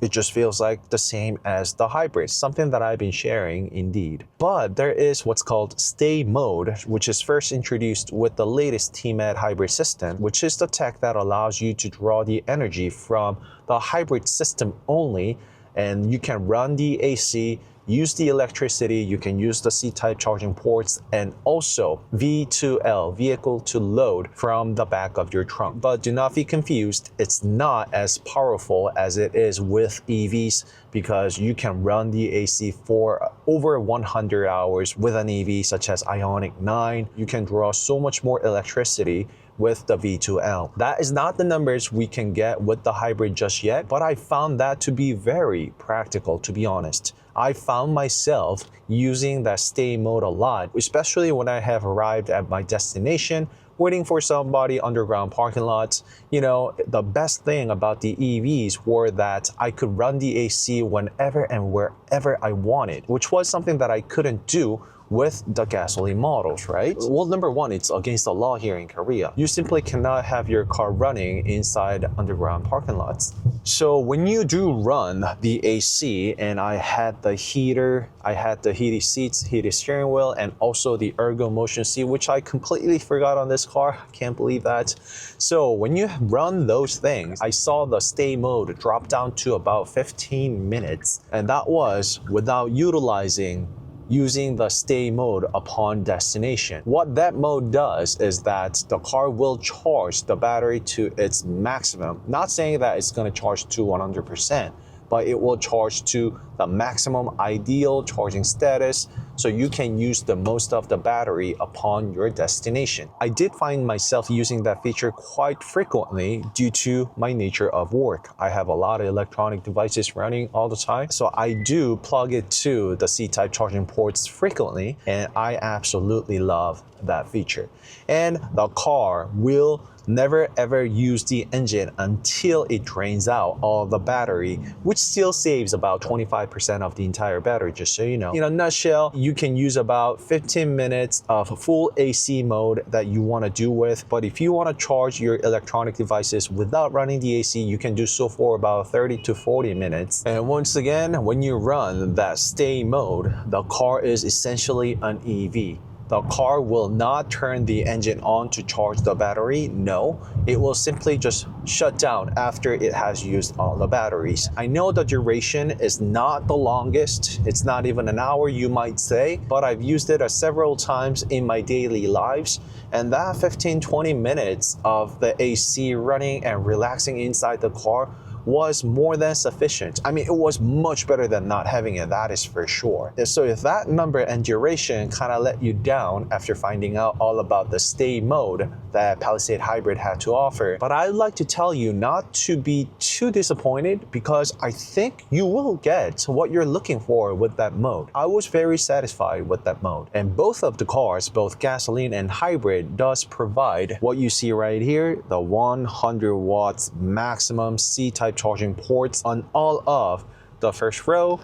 it just feels like the same as the hybrid, something that I've been sharing indeed. But there is what's called stay mode, which is first introduced with the latest TMAD hybrid system, which is the tech that allows you to draw the energy from the hybrid system only, and you can run the AC, use the electricity, you can use the C-type charging ports, and also V2L, vehicle to load, from the back of your trunk. But do not be confused, it's not as powerful as it is with EVs, because you can run the AC for over 100 hours with an EV such as IONIQ 9. You can draw so much more electricity with the V2L. That is not the numbers we can get with the hybrid just yet, but I found that to be very practical, to be honest. I found myself using that stay mode a lot, especially when I have arrived at my destination, waiting for somebody underground parking lots. You know, the best thing about the EVs were that I could run the AC whenever and wherever I wanted, which was something that I couldn't do with the gasoline models, right? Well, number one, it's against the law here in Korea. You simply cannot have your car running inside underground parking lots. So when you do run the AC, and I had the heater, I had the heated seats, heated steering wheel, and also the ergo motion seat, which I completely forgot on this car. I can't believe that. So when you run those things, I saw the stay mode drop down to about 15 minutes. And that was without using the stay mode upon destination. What that mode does is that the car will charge the battery to its maximum. Not saying that it's going to charge to 100%, but it will charge to the maximum ideal charging status, so you can use the most of the battery upon your destination. I did find myself using that feature quite frequently due to my nature of work. I have a lot of electronic devices running all the time, so I do plug it to the C-type charging ports frequently, and I absolutely love that feature. And the car will never ever use the engine until it drains out all the battery, which still saves about 25% of the entire battery, just so you know. In a nutshell, you can use about 15 minutes of full AC mode that you want to do with, but if you want to charge your electronic devices without running the AC, you can do so for about 30 to 40 minutes. And once again, when you run that stay mode, the car is essentially an EV. The car will not turn the engine on to charge the battery. No, it will simply just shut down after it has used all the batteries. I know the duration is not the longest. It's not even an hour, you might say, but I've used it several times in my daily lives. And that 15-20 minutes of the AC running and relaxing inside the car was more than sufficient. I mean, it was much better than not having it, that is for sure. So if that number and duration kind of let you down after finding out all about the stay mode that Palisade Hybrid had to offer, but I'd like to tell you not to be too disappointed, because I think you will get what you're looking for with that mode. I was very satisfied with that mode. And both of the cars, both gasoline and hybrid, does provide what you see right here, the 100 watts maximum C-type charging ports on all of the first row,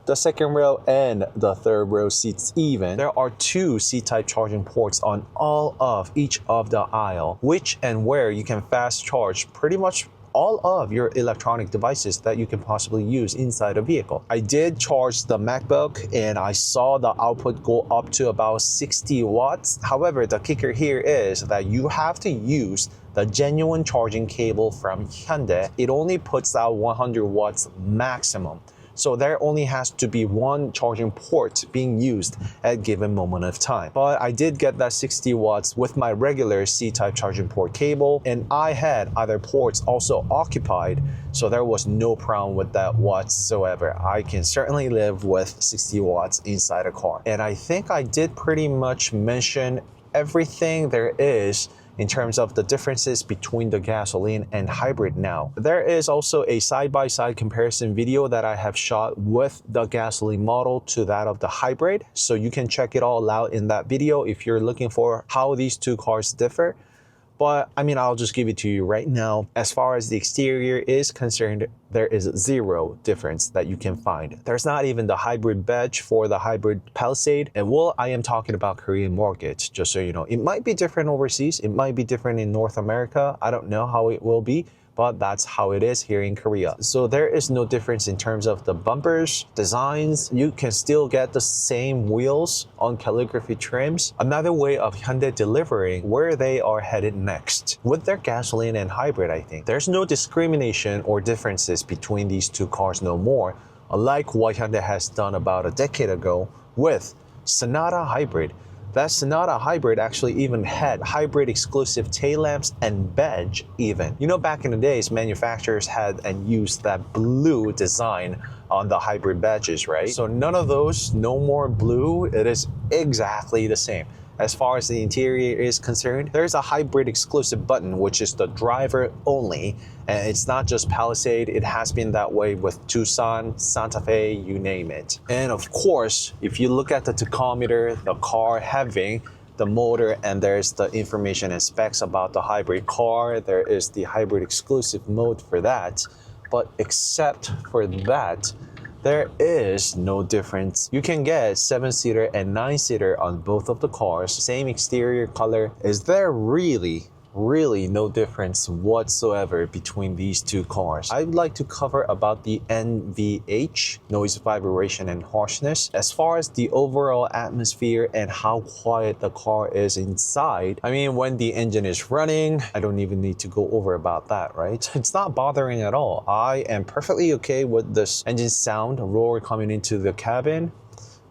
the second row, and the third row seats even. There are 2 C-type charging ports on all of each of the aisle, which and where you can fast charge pretty much all of your electronic devices that you can possibly use inside a vehicle. I did charge the MacBook and I saw the output go up to about 60 watts. However, the kicker here is that you have to use the genuine charging cable from Hyundai. It only puts out 100 watts maximum. So there only has to be 1 charging port being used at a given moment of time. But I did get that 60 watts with my regular C-type charging port cable, and I had other ports also occupied, so there was no problem with that whatsoever. I can certainly live with 60 watts inside a car. And I think I did pretty much mention everything there is in terms of the differences between the gasoline and hybrid now. There is also a side-by-side comparison video that I have shot with the gasoline model to that of the hybrid, so you can check it all out in that video if you're looking for how these 2 cars differ. But I mean, I'll just give it to you right now. As far as the exterior is concerned, there is 0 difference that you can find. There's not even the hybrid badge for the hybrid Palisade. And well, I am talking about Korean markets, just so you know. It might be different overseas. It might be different in North America. I don't know how it will be, but that's how it is here in Korea. So there is no difference in terms of the bumpers, designs. You can still get the same wheels on calligraphy trims. Another way of Hyundai delivering where they are headed next. With their gasoline and hybrid, I think, there's no discrimination or differences between these 2 cars no more, unlike what Hyundai has done about a decade ago with Sonata Hybrid. That Sonata Hybrid actually even had hybrid exclusive tail lamps and badge even. You know, back in the days, manufacturers had and used that blue design on the hybrid badges, right? So none of those, no more blue. It is exactly the same. As far as the interior is concerned, there's a hybrid exclusive button, which is the driver only. And it's not just Palisade, it has been that way with Tucson, Santa Fe, you name it. And of course, if you look at the tachometer, the car having the motor, and there's the information and specs about the hybrid car, there is the hybrid exclusive mode for that. But except for that, there is no difference. You can get 7-seater and 9-seater on both of the cars, same exterior color. Is there really no difference whatsoever between these two cars? I'd like to cover about the NVH, noise, vibration, and harshness. As far as the overall atmosphere and how quiet the car is inside, I mean, when the engine is running, I don't even need to go over about that, right? It's not bothering at all. I am perfectly okay with this engine sound roar coming into the cabin.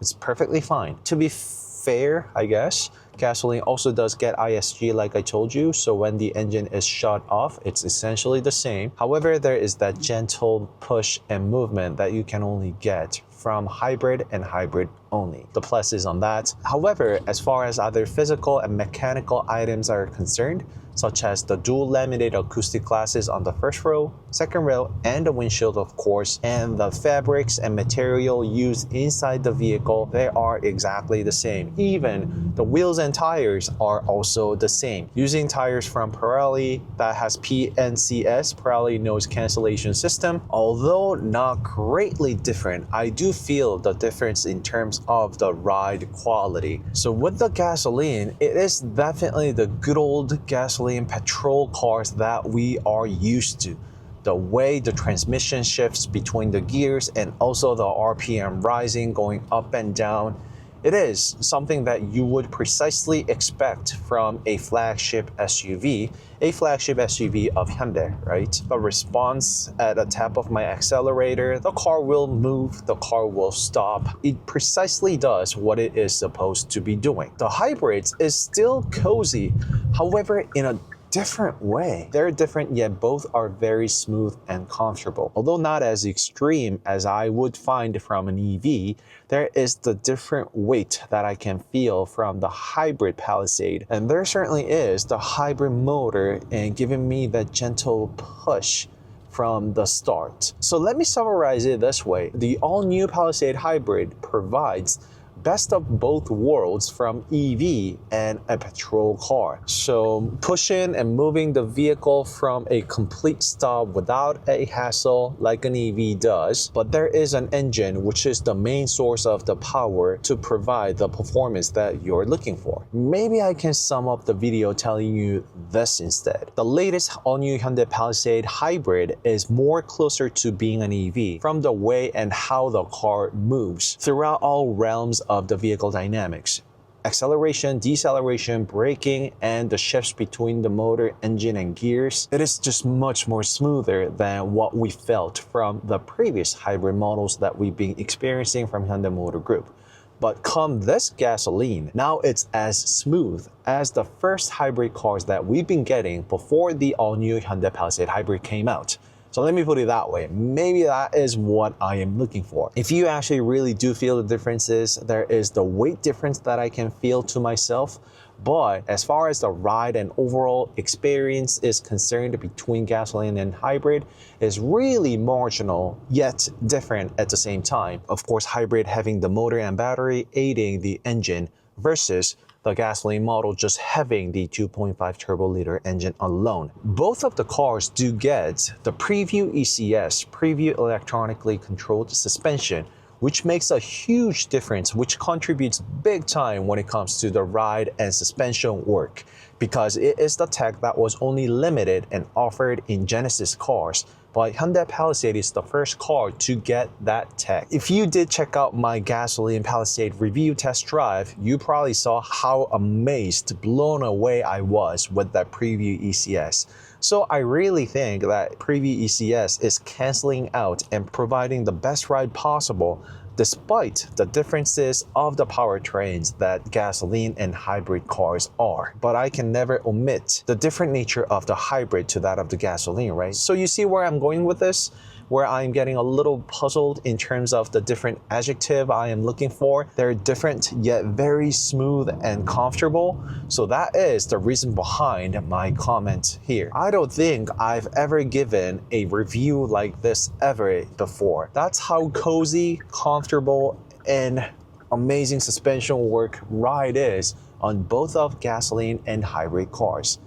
It's perfectly fine. To be fair, I guess, gasoline also does get ISG like I told you, so when the engine is shut off, it's essentially the same. However, there is that gentle push and movement that you can only get from hybrid and hybrid only. The plus is on that. However, as far as other physical and mechanical items are concerned, such as the dual laminated acoustic glasses on the first row, second row, and the windshield, of course, and the fabrics and material used inside the vehicle, they are exactly the same. Even the wheels and tires are also the same. Using tires from Pirelli that has PNCS, Pirelli noise cancellation system. Although not greatly different, I do feel the difference in terms of the ride quality. So with the gasoline, it is definitely the good old gasoline petrol cars that we are used to. The way the transmission shifts between the gears and also the RPM rising, going up and down, it is something that you would precisely expect from a flagship SUV of Hyundai, right? The response at a tap of my accelerator, the car will move, the car will stop. It precisely does what it is supposed to be doing. The hybrids is still cozy, however, in a different way. They're different, yet both are very smooth and comfortable. Although not as extreme as I would find from an EV, there is the different weight that I can feel from the hybrid Palisade. And there certainly is the hybrid motor and giving me that gentle push from the start. So let me summarize it this way. The all-new Palisade Hybrid provides best of both worlds from EV and a petrol car. So pushing and moving the vehicle from a complete stop without a hassle like an EV does, but there is an engine which is the main source of the power to provide the performance that you're looking for. Maybe I can sum up the video telling you this instead. The latest all-new Hyundai Palisade Hybrid is more closer to being an EV from the way and how the car moves throughout all realms of the vehicle dynamics. Acceleration, deceleration, braking, and the shifts between the motor, engine, and gears. It is just much more smoother than what we felt from the previous hybrid models that we've been experiencing from Hyundai Motor Group. But come this gasoline, now it's as smooth as the first hybrid cars that we've been getting before the all-new Hyundai Palisade Hybrid came out. So let me put it that way. Maybe that is what I am looking for. If you actually really do feel the differences, there is the weight difference that I can feel to myself. But as far as the ride and overall experience is concerned between gasoline and hybrid, is really marginal, yet different at the same time. Of course, hybrid having the motor and battery aiding the engine versus the gasoline model just having the 2.5 turbo liter engine alone. Both of the cars do get the Preview ECS, Preview electronically controlled suspension, which makes a huge difference, which contributes big time when it comes to the ride and suspension work, because it is the tech that was only limited and offered in Genesis cars. But Hyundai Palisade is the first car to get that tech. If you did check out my gasoline Palisade review test drive, you probably saw how amazed, blown away I was with that Preview ECS. So I really think that Preview ECS is canceling out and providing the best ride possible despite the differences of the powertrains that gasoline and hybrid cars are. But I can never omit the different nature of the hybrid to that of the gasoline, right? So you see where I'm going with this? Where I'm getting a little puzzled in terms of the different adjective I am looking for. They're different yet very smooth and comfortable. So that is the reason behind my comment here. I don't think I've ever given a review like this ever before. That's how cozy, comfortable, and amazing suspension work ride is on both of gasoline and hybrid cars.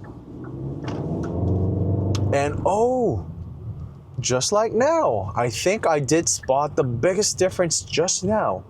And oh, just like now. I think I did spot the biggest difference just now.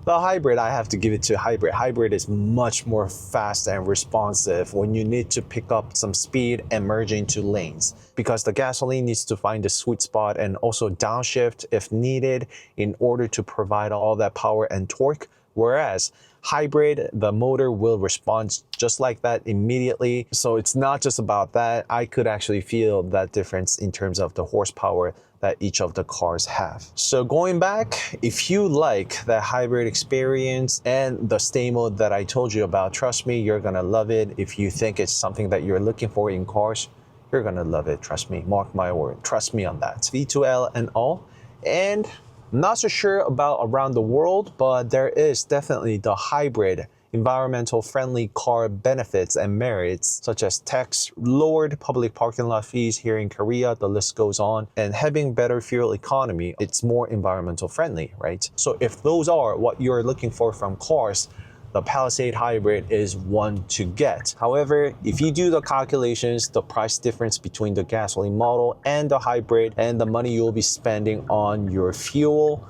The hybrid, I have to give it to hybrid. Hybrid is much more fast and responsive when you need to pick up some speed and merge into lanes, because the gasoline needs to find the sweet spot and also downshift if needed in order to provide all that power and torque. Whereas hybrid, the motor will respond just like that immediately. So it's not just about that. I could actually feel that difference in terms of the horsepower that each of the cars have. So going back, if you like the hybrid experience and the stay mode that I told you about, trust me, you're gonna love it. If you think it's something that you're looking for in cars, you're gonna love it, trust me, mark my word, trust me on that. V2L and all. And I'm not so sure about around the world, but there is definitely the hybrid environmental friendly car benefits and merits, such as tax, lowered public parking lot fees here in Korea, the list goes on, and having better fuel economy. It's more environmental friendly, right? So if those are what you're looking for from cars, the Palisade Hybrid is one to get. However, if you do the calculations, the price difference between the gasoline model and the hybrid and the money you'll be spending on your fuel,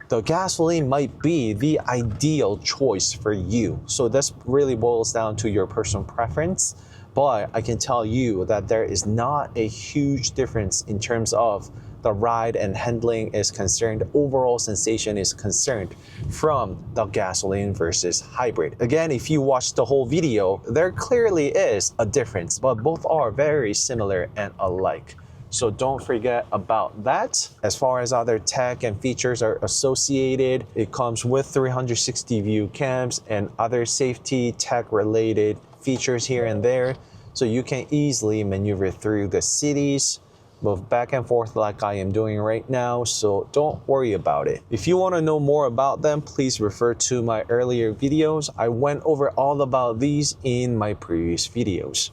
the gasoline might be the ideal choice for you. So this really boils down to your personal preference, but I can tell you that there is not a huge difference in terms of the ride and handling is concerned, overall sensation is concerned from the gasoline versus hybrid. Again, if you watch the whole video, there clearly is a difference, but both are very similar and alike. So don't forget about that. As far as other tech and features are associated, it comes with 360 view cams and other safety tech related features here and there. So you can easily maneuver through the cities, move back and forth like I am doing right now. So don't worry about it. If you want to know more about them, please refer to my earlier videos. I went over all about these in my previous videos.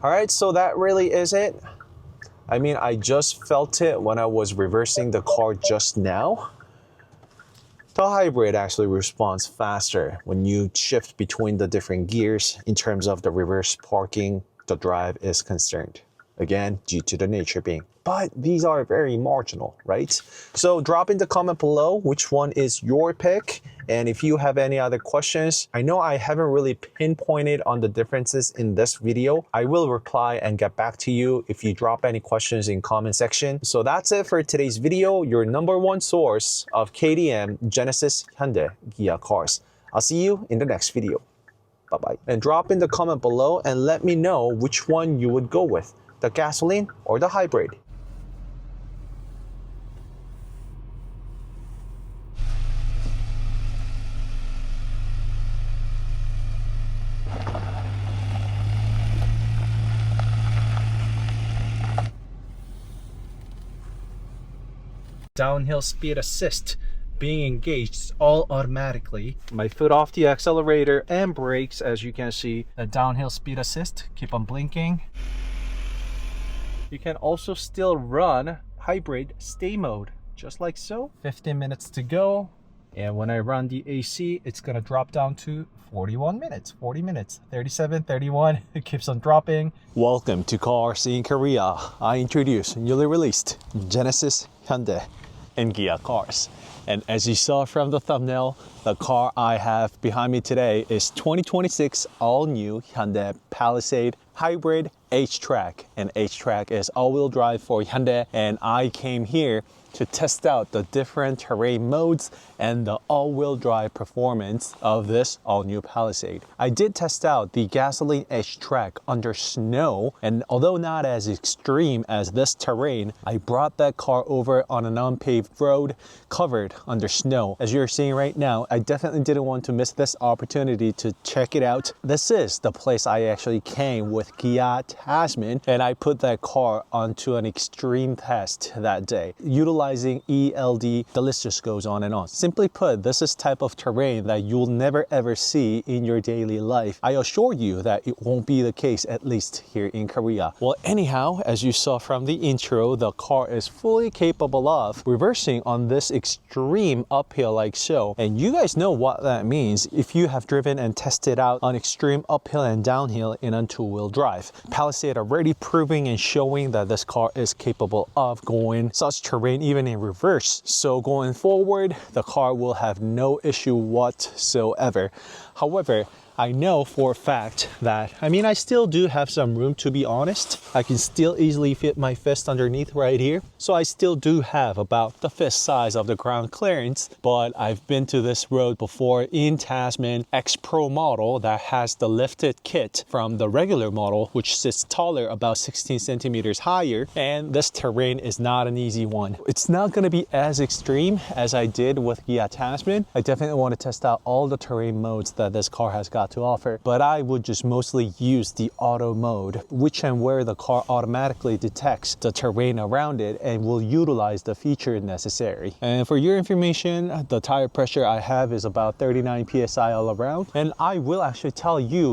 All right, so that really is it. I mean, I just felt it when I was reversing the car just now. The hybrid actually responds faster when you shift between the different gears in terms of the reverse parking, the drive is concerned. Again, due to the nature being. But these are very marginal, right? So drop in the comment below which one is your pick. And if you have any other questions, I know I haven't really pinpointed on the differences in this video. I will reply and get back to you if you drop any questions in comment section. So that's it for today's video, your #1 source of KTM, Genesis, Hyundai, Kia cars. I'll see you in the next video. Bye-bye. And drop in the comment below and let me know which one you would go with, the gasoline or the hybrid. Downhill speed assist being engaged all automatically. My foot off the accelerator and brakes, as you can see. The downhill speed assist, keep on blinking. You can also still run hybrid stay mode, just like so. 15 minutes to go. And when I run the AC, it's gonna drop down to 41 minutes, 40 minutes, 37, 31, it keeps on dropping. Welcome to CarSceneKorea. I introduce newly released Genesis, Hyundai, and Kia cars. And as you saw from the thumbnail, the car I have behind me today is 2026 all-new Hyundai Palisade Hybrid HTRAC. And HTRAC is all-wheel drive for Hyundai, and I came here to test out the different terrain modes and the all-wheel drive performance of this all-new Palisade. I did test out the gasoline HTRAC under snow, and although not as extreme as this terrain, I brought that car over on an unpaved road covered under snow. As you're seeing right now, I definitely didn't want to miss this opportunity to check it out. This is the place I actually came with Kia Tasman, and I put that car onto an extreme test that day. Utilizing ELD, the list just goes on and on. Simply put, this is type of terrain that you'll never ever see in your daily life. I assure you that it won't be the case, at least here in Korea. Well, anyhow, as you saw from the intro, the car is fully capable of reversing on this extreme uphill like so. And you guys know what that means if you have driven and tested out on extreme uphill and downhill in a two-wheel drive. Palisade Palisade already proving and showing that this car is capable of going such terrain even in reverse. So going forward, the car will have no issue whatsoever. However, I know for a fact that, I still do have some room, to be honest. I can still easily fit my fist underneath right here. So I still do have about the fist size of the ground clearance, but I've been to this road before in Tasman X Pro model that has the lifted kit from the regular model, which sits taller, about 16 centimeters higher. And this terrain is not an easy one. It's not going to be as extreme as I did with Kia Tasman. I definitely want to test out all the terrain modes that this car has got to offer, but I would just mostly use the auto mode, which and where the car automatically detects the terrain around it and will utilize the feature necessary. And for your information, the tire pressure I have is about 39 psi all around, and I will actually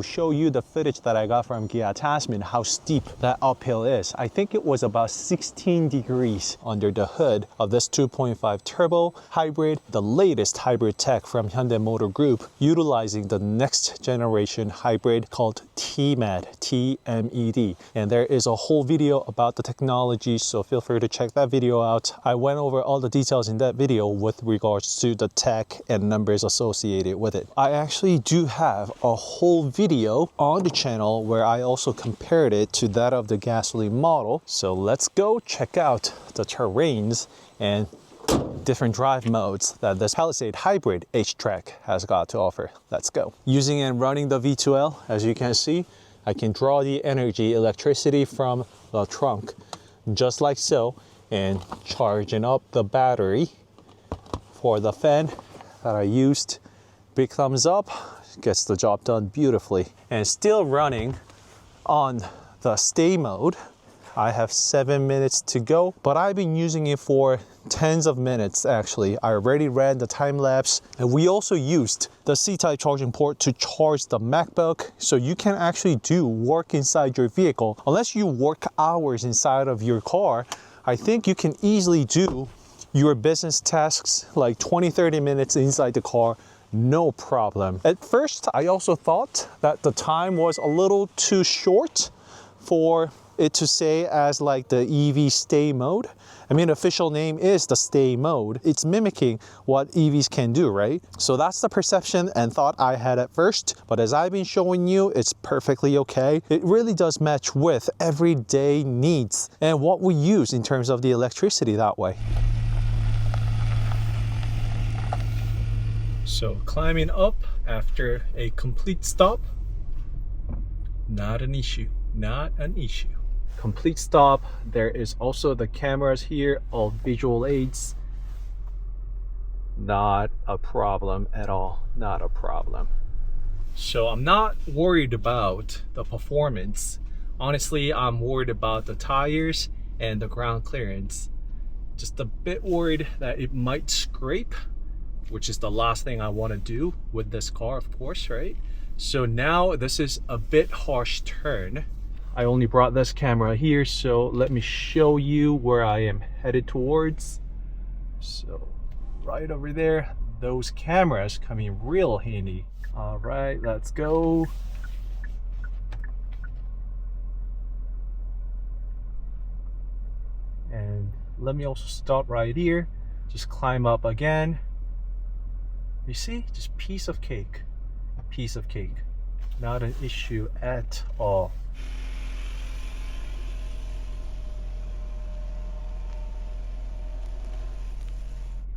show you the footage that I got from Kia Tasman, how steep that uphill is. I think it was about 16 degrees under the hood of this 2.5 turbo hybrid, the latest hybrid tech from Hyundai Motor Group, utilizing the next generation hybrid called TMED. And there is a whole video about the technology, so feel free to check that video out. I went over all the details in that video with regards to the tech and numbers associated with it. I actually do have a whole video on the channel where I also compared it to that of the gasoline model. So let's go check out the terrains and different drive modes that this Palisade Hybrid HTRAC has got to offer. Let's go. Using and running the V2L, as you can see, I can draw the electricity from the trunk, just like so, and charging up the battery for the fan that I used. Big thumbs up, gets the job done beautifully. And still running on the stay mode. I have 7 minutes to go, but I've been using it for tens of minutes actually. I already ran the time lapse, and we also used the C-type charging port to charge the MacBook, so you can actually do work inside your vehicle. Unless you work hours inside of your car, I think you can easily do your business tasks like 20-30 minutes inside the car, no problem. At first, I also thought that the time was a little too short for it to say as like the EV stay mode. Official name is the stay mode. It's mimicking what EVs can do, right? So that's the perception and thought I had at first, but as I've been showing you, it's perfectly okay. It really does match with everyday needs and what we use in terms of the electricity that way. So climbing up after a complete stop, not an issue, not an issue. Complete stop. There is also the cameras here, all visual aids. Not a problem at all, not a problem. So I'm not worried about the performance. Honestly, I'm worried about the tires and the ground clearance. Just a bit worried that it might scrape, which is the last thing I want to do with this car, of course, right? So now this is a bit harsh turn. I only brought this camera here, so let me show you where I am headed towards. So right over there, those cameras come in real handy. All right, let's go. And let me also stop right here, just climb up again. You see, just piece of cake, not an issue at all.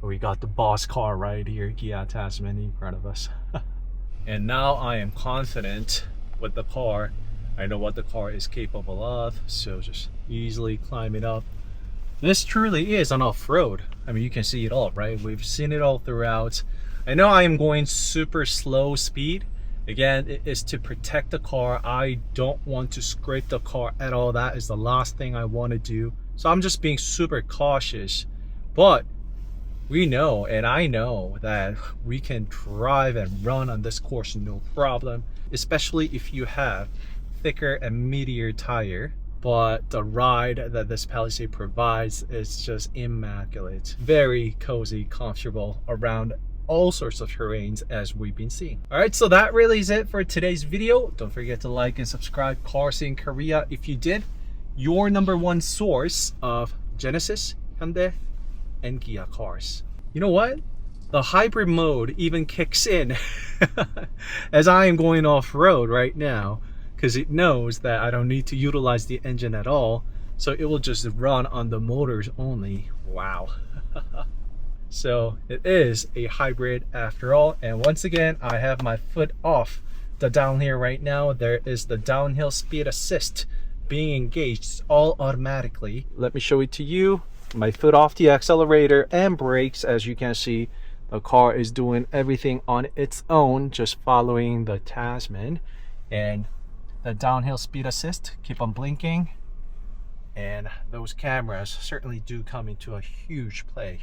We got the boss car right here, Kia Tasman, in front of us. And now I am confident with the car. I know what the car is capable of, so just easily climb it up. This truly is an off-road. You can see it all, right? We've seen it all throughout. I know I am going super slow speed. Again, it is to protect the car. I don't want to scrape the car at all. That is the last thing I want to do. So I'm just being super cautious. But we know, and I know, that we can drive and run on this course no problem, especially if you have thicker and meatier tire. But the ride that this Palisade provides is just immaculate. Very cozy, comfortable around all sorts of terrains as we've been seeing. All right, so that really is it for today's video. Don't forget to like and subscribe CarSceneKorea if you did. Your #1 source of Genesis, Hyundai, and Kia cars. You know what? The hybrid mode even kicks in as I am going off-road right now, because it knows that I don't need to utilize the engine at all, so it will just run on the motors only. Wow. So it is a hybrid after all. And once again, I have my foot off the downhill right now. There is the downhill speed assist being engaged all automatically. Let me show it to you. My foot off the accelerator and brakes. As you can see, the car is doing everything on its own, just following the Tasman. And the downhill speed assist, keep on blinking. And those cameras certainly do come into a huge play.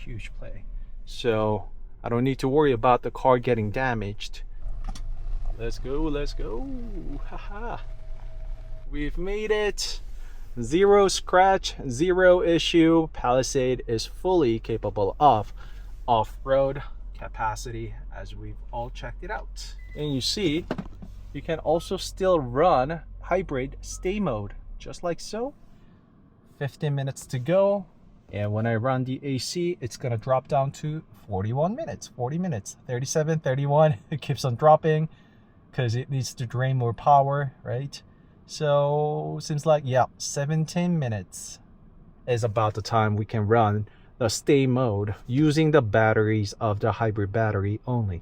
So I don't need to worry about the car getting damaged. Let's go. Haha. We've made it. 0 scratch, 0 issue. Palisade is fully capable of off-road capacity, as we've all checked it out. And you see, you can also still run hybrid stay mode, just like so. 15 minutes to go. And when I run the AC, it's gonna drop down to 40 minutes, 37, 31. It keeps on dropping because it needs to drain more power, right? So seems like, yeah, 17 minutes is about the time we can run the stay mode using the batteries of the hybrid battery only.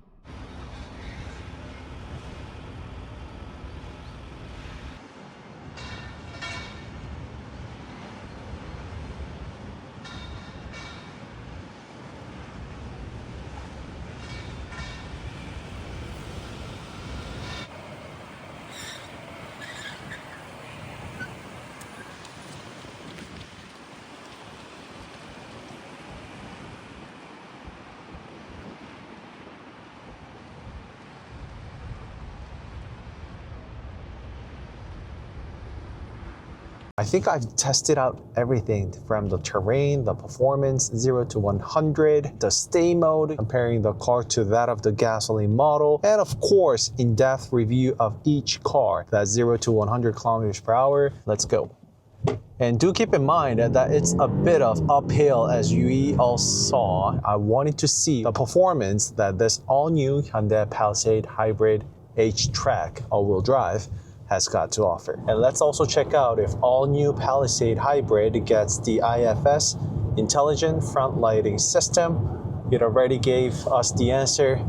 I think I've tested out everything from the terrain, the performance, 0 to 100, the stay mode, comparing the car to that of the gasoline model, and of course, in-depth review of each car, that's 0 to 100 kilometers per hour. Let's go. And do keep in mind that it's a bit of uphill, as you all saw. I wanted to see the performance that this all-new Hyundai Palisade Hybrid HTRAC all-wheel drive has got to offer. And let's also check out if all new Palisade Hybrid gets the IFS Intelligent Front Lighting System. It already gave us the answer.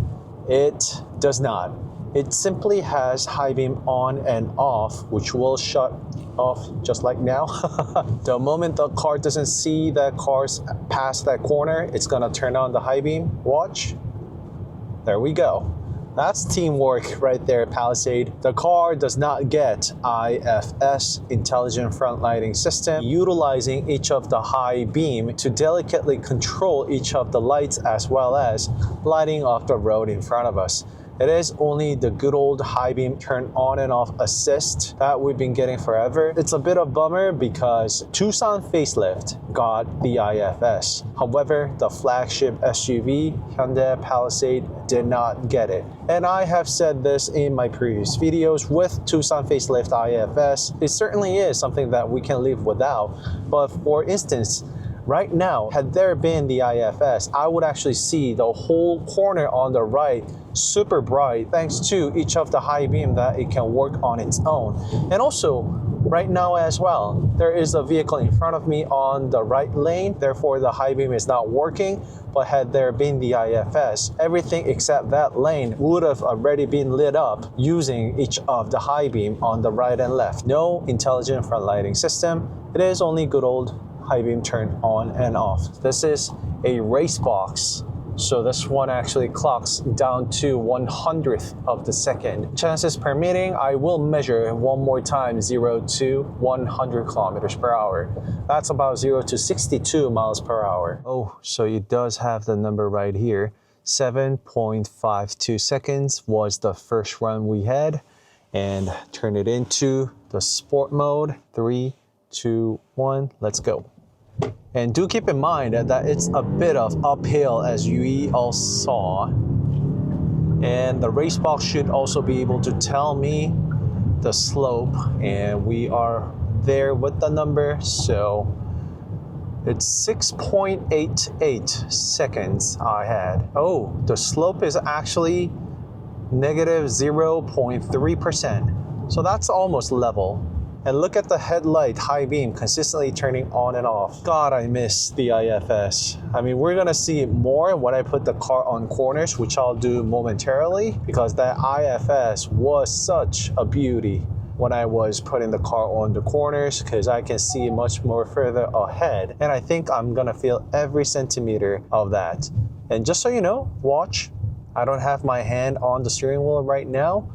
It does not. It simply has high beam on and off, which will shut off just like now. The moment the car doesn't see that car's past that corner, it's gonna turn on the high beam. Watch. There we go. That's teamwork right there, Palisade. The car does not get IFS, Intelligent Front Lighting System, utilizing each of the high beam to delicately control each of the lights as well as lighting off the road in front of us. It is only the good old high beam turn on and off assist that we've been getting forever. It's a bit of a bummer because Tucson Facelift got the IFS. However, the flagship SUV, Hyundai Palisade, did not get it. And I have said this in my previous videos, with Tucson Facelift IFS, it certainly is something that we can live without. But for instance, right now, had there been the IFS, I would actually see the whole corner on the right super bright thanks to each of the high beam that it can work on its own. And also, right now as well, there is a vehicle in front of me on the right lane, therefore the high beam is not working. But had there been the IFS, everything except that lane would have already been lit up using each of the high beam on the right and left. No intelligent front lighting system. It is only good old high beam turn on and off. This is a race box, so this one actually clocks down to 1/100th of the second. Chances permitting, I will measure one more time 0 to 100 kilometers per hour. That's about 0 to 62 miles per hour. Oh, so it does have the number right here. 7.52 seconds was the first run we had, and turn it into the sport mode. 3, 2, 1, let's go. And do keep in mind that it's a bit of uphill, as you all saw. And the race box should also be able to tell me the slope, and we are there with the number, so it's 6.88 seconds I had. Oh, the slope is actually negative 0.3%. So that's almost level. And look at the headlight high beam consistently turning on and off. God, I miss the IFS. I mean, we're gonna see it more when I put the car on corners, which I'll do momentarily, because that IFS was such a beauty when I was putting the car on the corners, because I can see much more further ahead. And I think I'm gonna feel every centimeter of that. And just so you know, watch, I don't have my hand on the steering wheel right now,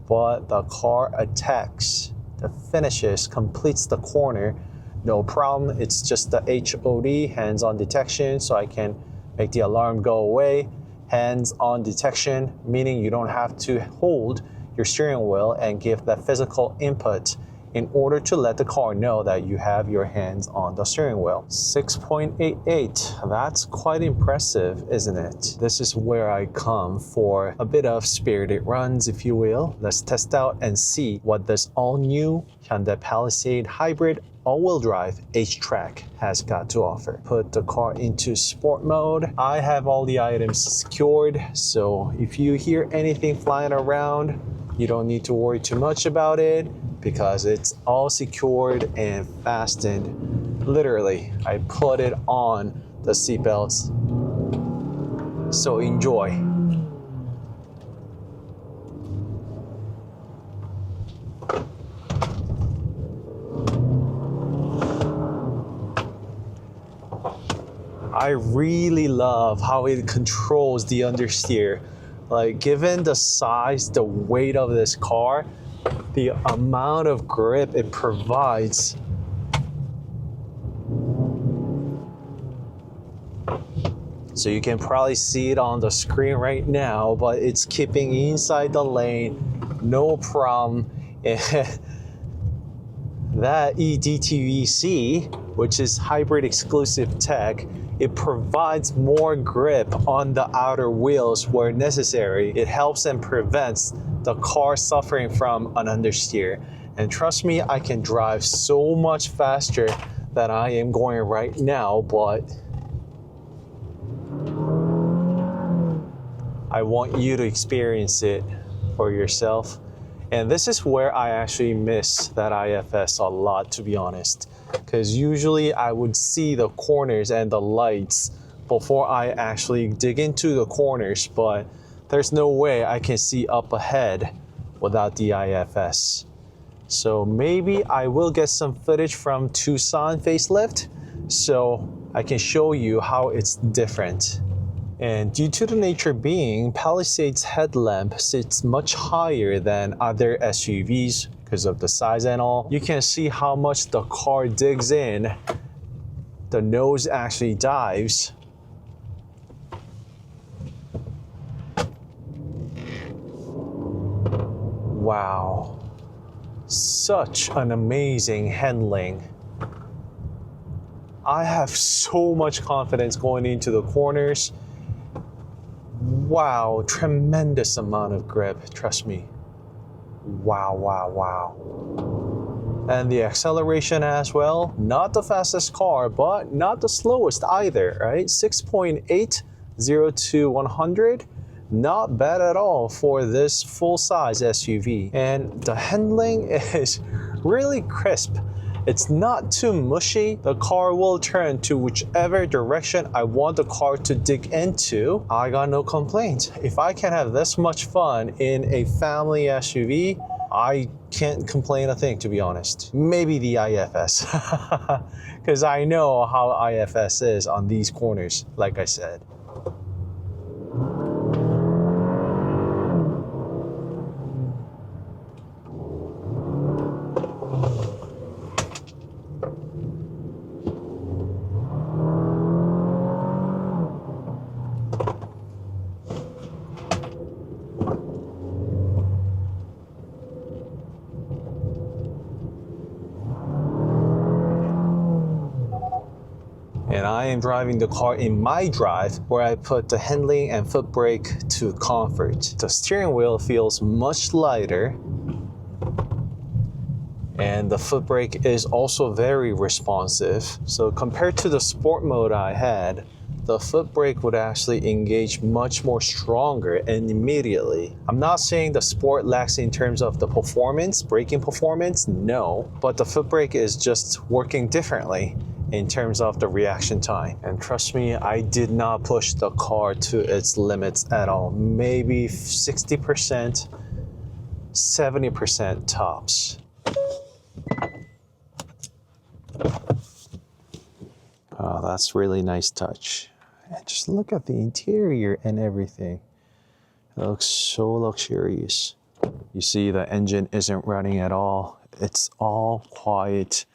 but the car attacks, the finishes, completes the corner, no problem. It's just the HOD, hands-on detection, so I can make the alarm go away. Hands-on detection, meaning you don't have to hold your steering wheel and give that physical input in order to let the car know that you have your hands on the steering wheel. 6.88, that's quite impressive, isn't it? This is where I come for a bit of spirited runs, if you will. Let's test out and see what this all-new Hyundai Palisade Hybrid all-wheel drive HTRAC has got to offer. Put the car into sport mode. I have all the items secured, so if you hear anything flying around, you don't need to worry too much about it because it's all secured and fastened. Literally, I put it on the seatbelts. So enjoy. I really love how it controls the understeer. Like, given the size, the weight of this car, the amount of grip it provides, so you can probably see it on the screen right now, but it's keeping inside the lane, no problem. That eDTVC, which is hybrid exclusive tech, it provides more grip on the outer wheels where necessary. It helps and prevents the car suffering from an understeer. And trust me, I can drive so much faster than I am going right now, but I want you to experience it for yourself. And this is where I actually miss that IFS a lot, to be honest. Because usually I would see the corners and the lights before I actually dig into the corners, but there's no way I can see up ahead without the IFS. So maybe I will get some footage from Tucson Facelift so I can show you how it's different. And due to the nature being, Palisade's headlamp sits much higher than other SUVs because of the size and all. You can see how much the car digs in. The nose actually dives. Wow. Such an amazing handling. I have so much confidence going into the corners. Wow, tremendous amount of grip, trust me. Wow, wow, wow. And the acceleration as well, not the fastest car, but not the slowest either, right? 6.80 to 100, not bad at all for this full-size SUV. And the handling is really crisp. It's not too mushy. The car will turn to whichever direction I want the car to dig into. I got no complaints. If I can have this much fun in a family SUV, I can't complain a thing, to be honest. Maybe the IFS, because I know how IFS is on these corners, like I said. And I am driving the car in my drive, where I put the handling and foot brake to comfort. The steering wheel feels much lighter, and the foot brake is also very responsive. So compared to the sport mode I had, the foot brake would actually engage much more stronger and immediately. I'm not saying the sport lacks in terms of the performance, braking performance, no, but the foot brake is just working differently in terms of the reaction time. And trust me, I did not push the car to its limits at all. Maybe 60%, 70% tops. Oh, that's really nice touch. And just look at the interior and everything. It looks so luxurious. You see the engine isn't running at all. It's all quiet.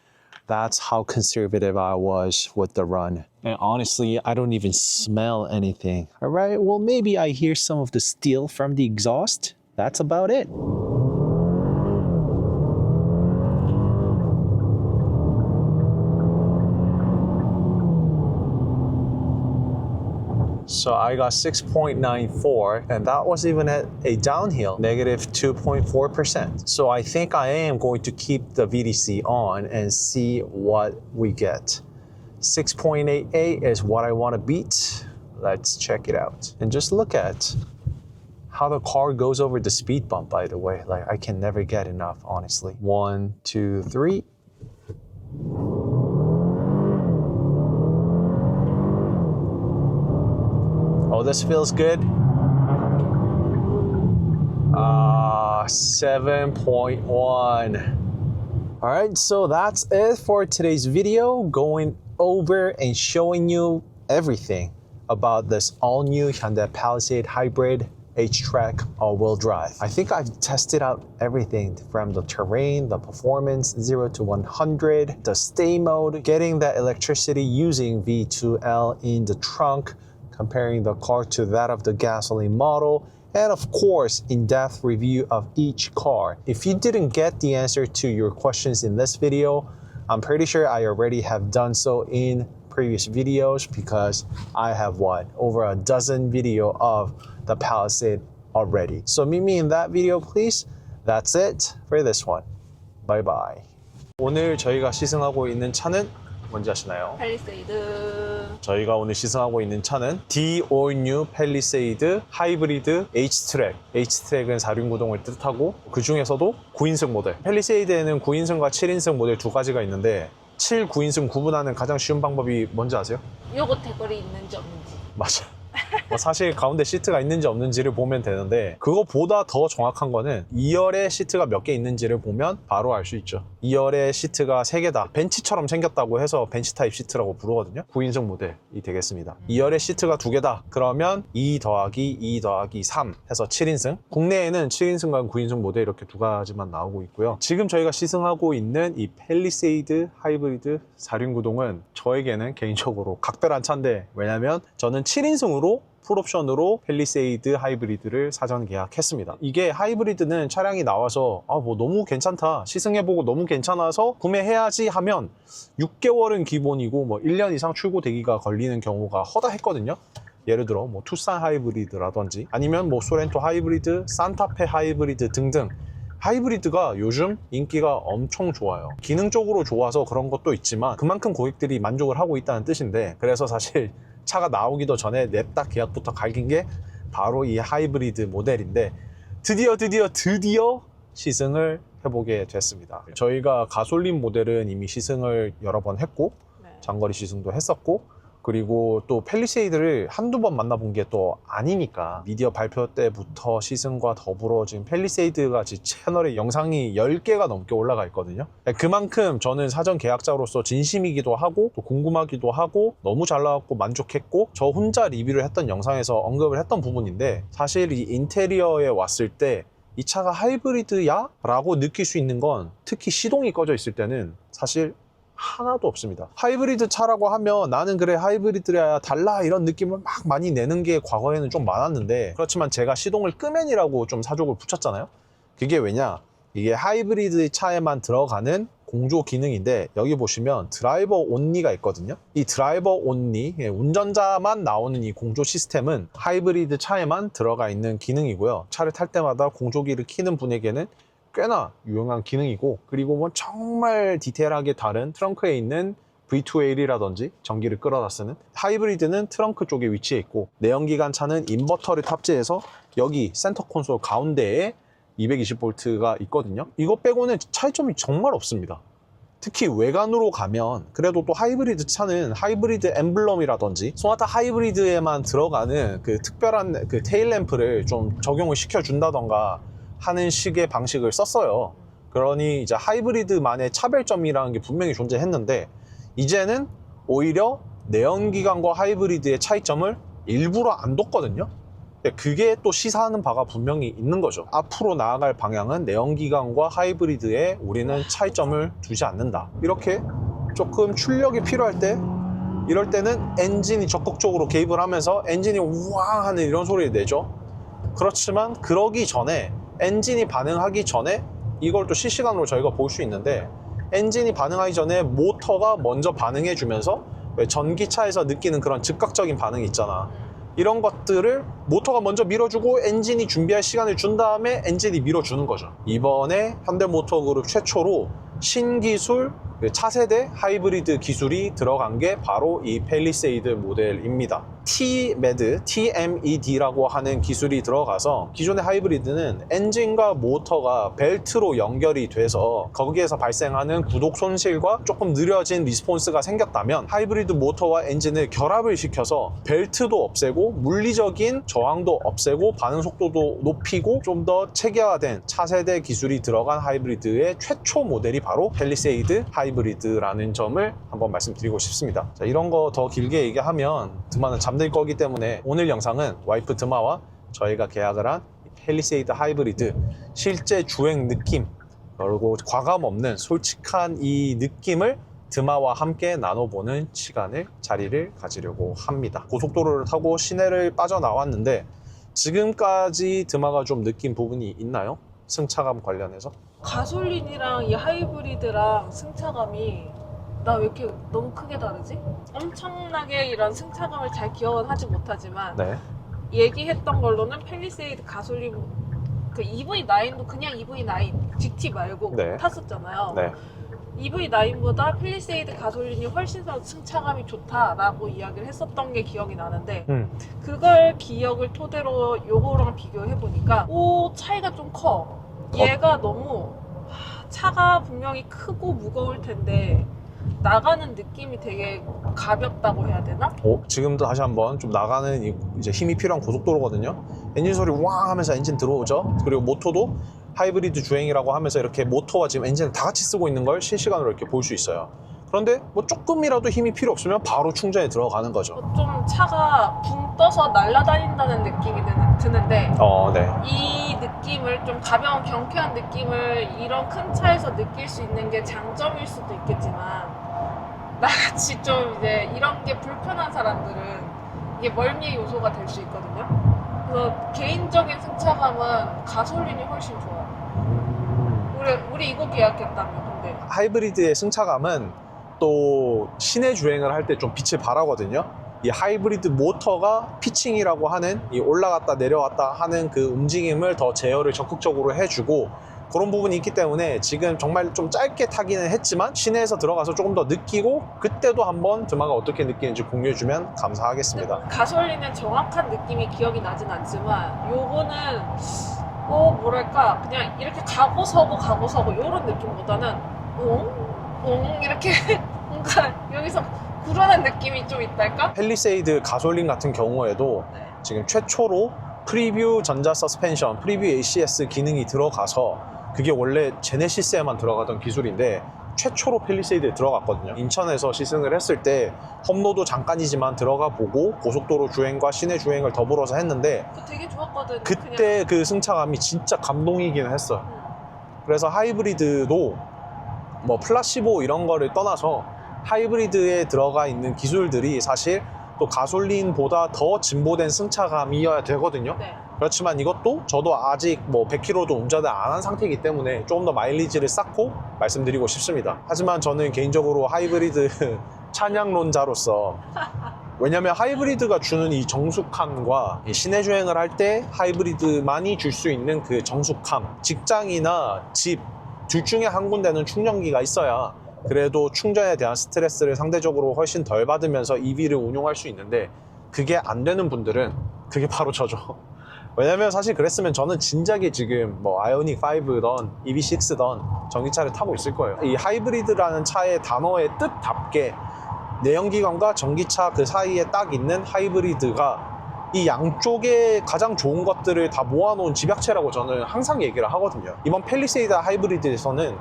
That's how conservative I was with the run. And honestly, I don't even smell anything. All right, well, maybe I hear some of the steel from the exhaust. That's about it. So I got 6.94, and that was even at a downhill, negative 2.4%. So I think I am going to keep the VDC on and see what we get. 6.88 is what I want to beat. Let's check it out. And just look at how the car goes over the speed bump, by the way. Like, I can never get enough, honestly. 1, 2, 3. Oh, this feels good. 7.1. All right, so that's it for today's video, going over and showing you everything about this all-new Hyundai Palisade Hybrid HTRAC all-wheel drive. I think I've tested out everything from the terrain, the performance, 0 to 100, the stay mode, getting that electricity using V2L in the trunk, comparing the car to that of the gasoline model, and of course, in-depth review of each car. If you didn't get the answer to your questions in this video, I'm pretty sure I already have done so in previous videos, because I have over a dozen videos of the Palisade already. So meet me in that video, please. That's it for this one. Bye bye. 오늘 저희가 시승하고 있는 차는 뭔지 아시나요? 팰리세이드. 저희가 오늘 시승하고 있는 차는 The All New Palisade Hybrid HTRAC. HTRAC은 4륜구동을 뜻하고, 그 중에서도 9인승 모델. 팰리세이드에는 9인승과 7인승 모델 두 가지가 있는데, 7, 9인승 구분하는 가장 쉬운 방법이 뭔지 아세요? 요거 대거리 있는지 없는지. 맞아. 사실 가운데 시트가 있는지 없는지를 보면 되는데, 그거보다 더 정확한 거는 2열에 시트가 몇 개 있는지를 보면 바로 알 수 있죠. 2열에 시트가 3개다. 벤치처럼 생겼다고 해서 벤치 타입 시트라고 부르거든요. 9인승 모델이 되겠습니다. 2열에 시트가 2개다. 그러면 2 더하기 2 더하기 3 해서 7인승. 국내에는 7인승과 9인승 모델 이렇게 두 가지만 나오고 있고요. 지금 저희가 시승하고 있는 이 팰리세이드 하이브리드 4륜구동은 저에게는 개인적으로 각별한 차인데, 왜냐면 저는 7인승으로 풀옵션으로 팰리세이드 하이브리드를 사전 계약했습니다. 이게 하이브리드는 차량이 나와서 뭐 너무 괜찮다, 시승해보고 너무 괜찮아서 구매해야지 하면 6개월은 기본이고 뭐 1년 이상 출고 대기가 걸리는 경우가 허다했거든요. 예를 들어 뭐 투싼 하이브리드라든지, 아니면 뭐 소렌토 하이브리드, 산타페 하이브리드 등등. 하이브리드가 요즘 인기가 엄청 좋아요. 기능적으로 좋아서 그런 것도 있지만, 그만큼 고객들이 만족을 하고 있다는 뜻인데, 그래서 사실 차가 나오기도 전에 냅다 계약부터 갈긴 게 바로 이 하이브리드 모델인데, 드디어 시승을 해보게 됐습니다. 저희가 가솔린 모델은 이미 시승을 여러 번 했고, 장거리 시승도 했었고, 그리고 또 팰리세이드를 한두 번 만나본 게 또 아니니까, 미디어 발표 때부터 시승과 더불어 지금 팰리세이드가 제 채널에 영상이 10개가 넘게 올라가 있거든요. 그만큼 저는 사전 계약자로서 진심이기도 하고, 또 궁금하기도 하고, 너무 잘 나왔고 만족했고, 저 혼자 리뷰를 했던 영상에서 언급을 했던 부분인데, 사실 이 인테리어에 왔을 때 이 차가 하이브리드야? 라고 느낄 수 있는 건, 특히 시동이 꺼져 있을 때는 사실 하나도 없습니다. 하이브리드 차라고 하면 나는 그래 하이브리드야 달라 이런 느낌을 막 많이 내는 게 과거에는 좀 많았는데, 그렇지만 제가 시동을 끄면이라고 좀 사족을 붙였잖아요. 그게 왜냐, 이게 하이브리드 차에만 들어가는 공조 기능인데 여기 보시면 드라이버 온리가 있거든요. 이 드라이버 온리, 운전자만 나오는 이 공조 시스템은 하이브리드 차에만 들어가 있는 기능이고요. 차를 탈 때마다 공조기를 켜는 분에게는 꽤나 유용한 기능이고, 그리고 뭐 정말 디테일하게 다른 트렁크에 있는 V2L이라든지 전기를 끌어다 쓰는 하이브리드는 트렁크 쪽에 위치해 있고, 내연기관 차는 인버터를 탑재해서 여기 센터 콘솔 가운데에 220V가 있거든요. 이거 빼고는 차이점이 정말 없습니다. 특히 외관으로 가면 그래도 또 하이브리드 차는 하이브리드 엠블럼이라든지 소나타 하이브리드에만 들어가는 그 특별한 그 테일램프를 좀 적용을 시켜준다던가 하는 식의 방식을 썼어요. 그러니 이제 하이브리드만의 차별점이라는 게 분명히 존재했는데, 이제는 오히려 내연기관과 하이브리드의 차이점을 일부러 안 뒀거든요. 그게 또 시사하는 바가 분명히 있는 거죠. 앞으로 나아갈 방향은 내연기관과 하이브리드에 우리는 차이점을 두지 않는다. 이렇게 조금 출력이 필요할 때, 이럴 때는 엔진이 적극적으로 개입을 하면서 엔진이 우왕 하는 이런 소리를 내죠. 그렇지만 그러기 전에, 엔진이 반응하기 전에 이걸 또 실시간으로 저희가 볼 수 있는데, 엔진이 반응하기 전에 모터가 먼저 반응해 주면서 왜 전기차에서 느끼는 그런 즉각적인 반응이 있잖아. 이런 것들을 모터가 먼저 밀어주고 엔진이 준비할 시간을 준 다음에 엔진이 밀어주는 거죠. 이번에 현대모터그룹 최초로 신기술 차세대 하이브리드 기술이 들어간 게 바로 이 팰리세이드 모델입니다. TMED라고 하는 기술이 들어가서 기존의 하이브리드는 엔진과 모터가 벨트로 연결이 돼서 거기에서 발생하는 구독 손실과 조금 느려진 리스폰스가 생겼다면, 하이브리드 모터와 엔진을 결합을 시켜서 벨트도 없애고 물리적인 저항도 없애고 반응 속도도 높이고 좀 더 체계화된 차세대 기술이 들어간 하이브리드의 최초 모델이 바로 팰리세이드 하이브리드라는 점을 한번 말씀드리고 싶습니다. 자, 이런 거 더 길게 얘기하면 드마는 잠들 거기 때문에 오늘 영상은 와이프 드마와 저희가 계약을 한 팰리세이드 하이브리드 실제 주행 느낌, 그리고 과감 없는 솔직한 이 느낌을 드마와 함께 나눠보는 시간을, 자리를 가지려고 합니다. 고속도로를 타고 시내를 빠져나왔는데 지금까지 드마가 좀 느낀 부분이 있나요? 승차감 관련해서? 가솔린이랑 이 하이브리드랑 승차감이 나 왜 이렇게 너무 크게 다르지? 엄청나게 이런 승차감을 잘 기억은 하지 못하지만 네. 얘기했던 걸로는 팰리세이드 가솔린 그 EV9도 그냥 EV9 GT 말고 네. 탔었잖아요. 네. EV9보다 팰리세이드 가솔린이 훨씬 더 승차감이 좋다라고 이야기를 했었던 게 기억이 나는데 그걸 기억을 토대로 요거랑 비교해보니까 오, 차이가 좀 커. 얘가 너무 차가 분명히 크고 무거울 텐데 나가는 느낌이 되게 가볍다고 해야 되나? 지금도 다시 한번 좀 나가는 이제 힘이 필요한 고속도로거든요. 엔진 소리 왕 하면서 엔진 들어오죠. 그리고 모터도 하이브리드 주행이라고 하면서 이렇게 모터와 지금 엔진을 다 같이 쓰고 있는 걸 실시간으로 이렇게 볼 수 있어요. 그런데 뭐 조금이라도 힘이 필요 없으면 바로 충전에 들어가는 거죠. 좀 차가 붕 떠서 날아다닌다는 느낌이 드는데 네. 이 느낌을 좀 가벼운 경쾌한 느낌을 이런 큰 차에서 느낄 수 있는 게 장점일 수도 있겠지만, 나같이 좀 이제 이런 게 불편한 사람들은 이게 멀미의 요소가 될 수 있거든요. 그래서 개인적인 승차감은 가솔린이 훨씬 좋아요. 우리 이거 계약했다며. 근데 하이브리드의 승차감은 또 시내 주행을 할 때 좀 빛을 발하거든요. 이 하이브리드 모터가 피칭이라고 하는 이 올라갔다 내려왔다 하는 그 움직임을 더 제어를 적극적으로 해주고, 그런 부분이 있기 때문에 지금 정말 좀 짧게 타기는 했지만 시내에서 들어가서 조금 더 느끼고, 그때도 한번 드마가 어떻게 느끼는지 공유해주면 감사하겠습니다. 가솔린은 정확한 느낌이 기억이 나진 않지만 요거는 뭐랄까 그냥 이렇게 가고 서고 이런 느낌보다는 이렇게 뭔가 여기서 구르는 느낌이 좀 있달까? 팰리세이드 가솔린 같은 경우에도 네. 지금 최초로 프리뷰 전자 서스펜션, 프리뷰 ACS 기능이 들어가서, 그게 원래 제네시스에만 들어가던 기술인데 최초로 팰리세이드에 들어갔거든요. 인천에서 시승을 했을 때 험로도 잠깐이지만 들어가 보고 고속도로 주행과 시내 주행을 더불어서 했는데 그거 되게 좋았거든. 그때 그 승차감이 진짜 감동이기는 했어요. 그래서 하이브리드도 뭐 플라시보 이런 거를 떠나서 하이브리드에 들어가 있는 기술들이 사실 또 가솔린보다 더 진보된 승차감이어야 되거든요. 네. 그렇지만 이것도 저도 아직 뭐 100km도 운전을 안 한 상태이기 때문에 조금 더 마일리지를 쌓고 말씀드리고 싶습니다. 하지만 저는 개인적으로 하이브리드 찬양론자로서, 왜냐면 하이브리드가 주는 이 정숙함과 이 시내 주행을 할 때 하이브리드만이 줄 수 있는 그 정숙함, 직장이나 집 둘 중에 한 군데는 충전기가 있어야 그래도 충전에 대한 스트레스를 상대적으로 훨씬 덜 받으면서 EV를 운용할 수 있는데, 그게 안 되는 분들은 그게 바로 저죠. 왜냐면 사실 그랬으면 저는 진작에 지금 뭐 아이오닉 5던 EV6던 전기차를 타고 있을 거예요. 이 하이브리드라는 차의 단어의 뜻답게 내연기관과 전기차 그 사이에 딱 있는 하이브리드가 이 양쪽에 가장 좋은 것들을 다 모아놓은 집약체라고 저는 항상 얘기를 하거든요. 이번 팰리세이드 하이브리드에서는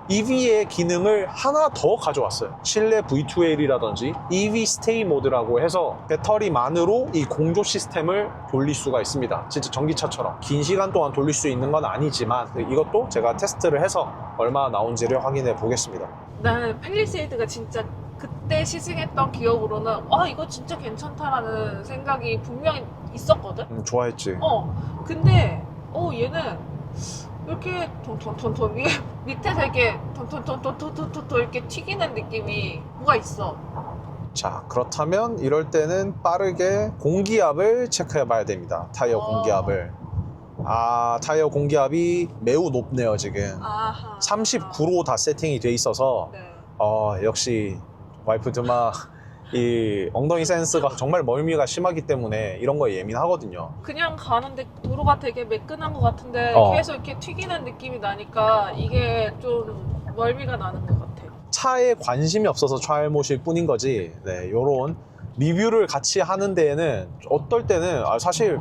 EV의 기능을 하나 더 가져왔어요. 실내 V2L이라든지 EV 스테이 모드라고 해서 배터리만으로 이 공조 시스템을 돌릴 수가 있습니다. 진짜 전기차처럼 긴 시간 동안 돌릴 수 있는 건 아니지만 이것도 제가 테스트를 해서 얼마나 나온지를 확인해 보겠습니다. 나는 팰리세이드가 진짜 그때 시승했던 기억으로는 이거 진짜 괜찮다라는 생각이 분명히 있었거든. 좋아했지. 근데 얘는 이렇게 톤톤톤톤 위에 밑에서 이렇게 톤톤톤톤톤톤 이렇게 튀기는 느낌이 뭐가 있어. 자, 그렇다면 이럴 때는 빠르게 공기압을 체크해 봐야 됩니다. 타이어 공기압을. 타이어 공기압이 매우 높네요. 지금 아하. 39로 다 세팅이 돼 있어서 네. 역시 와이프 드마 이 엉덩이 센스가 정말 멀미가 심하기 때문에 이런 거에 예민하거든요. 그냥 가는데 도로가 되게 매끈한 것 같은데 계속 이렇게 튀기는 느낌이 나니까 이게 좀 멀미가 나는 것 같아. 차에 관심이 없어서 차일못일 뿐인 거지. 네, 요런 리뷰를 같이 하는 데에는 어떨 때는 사실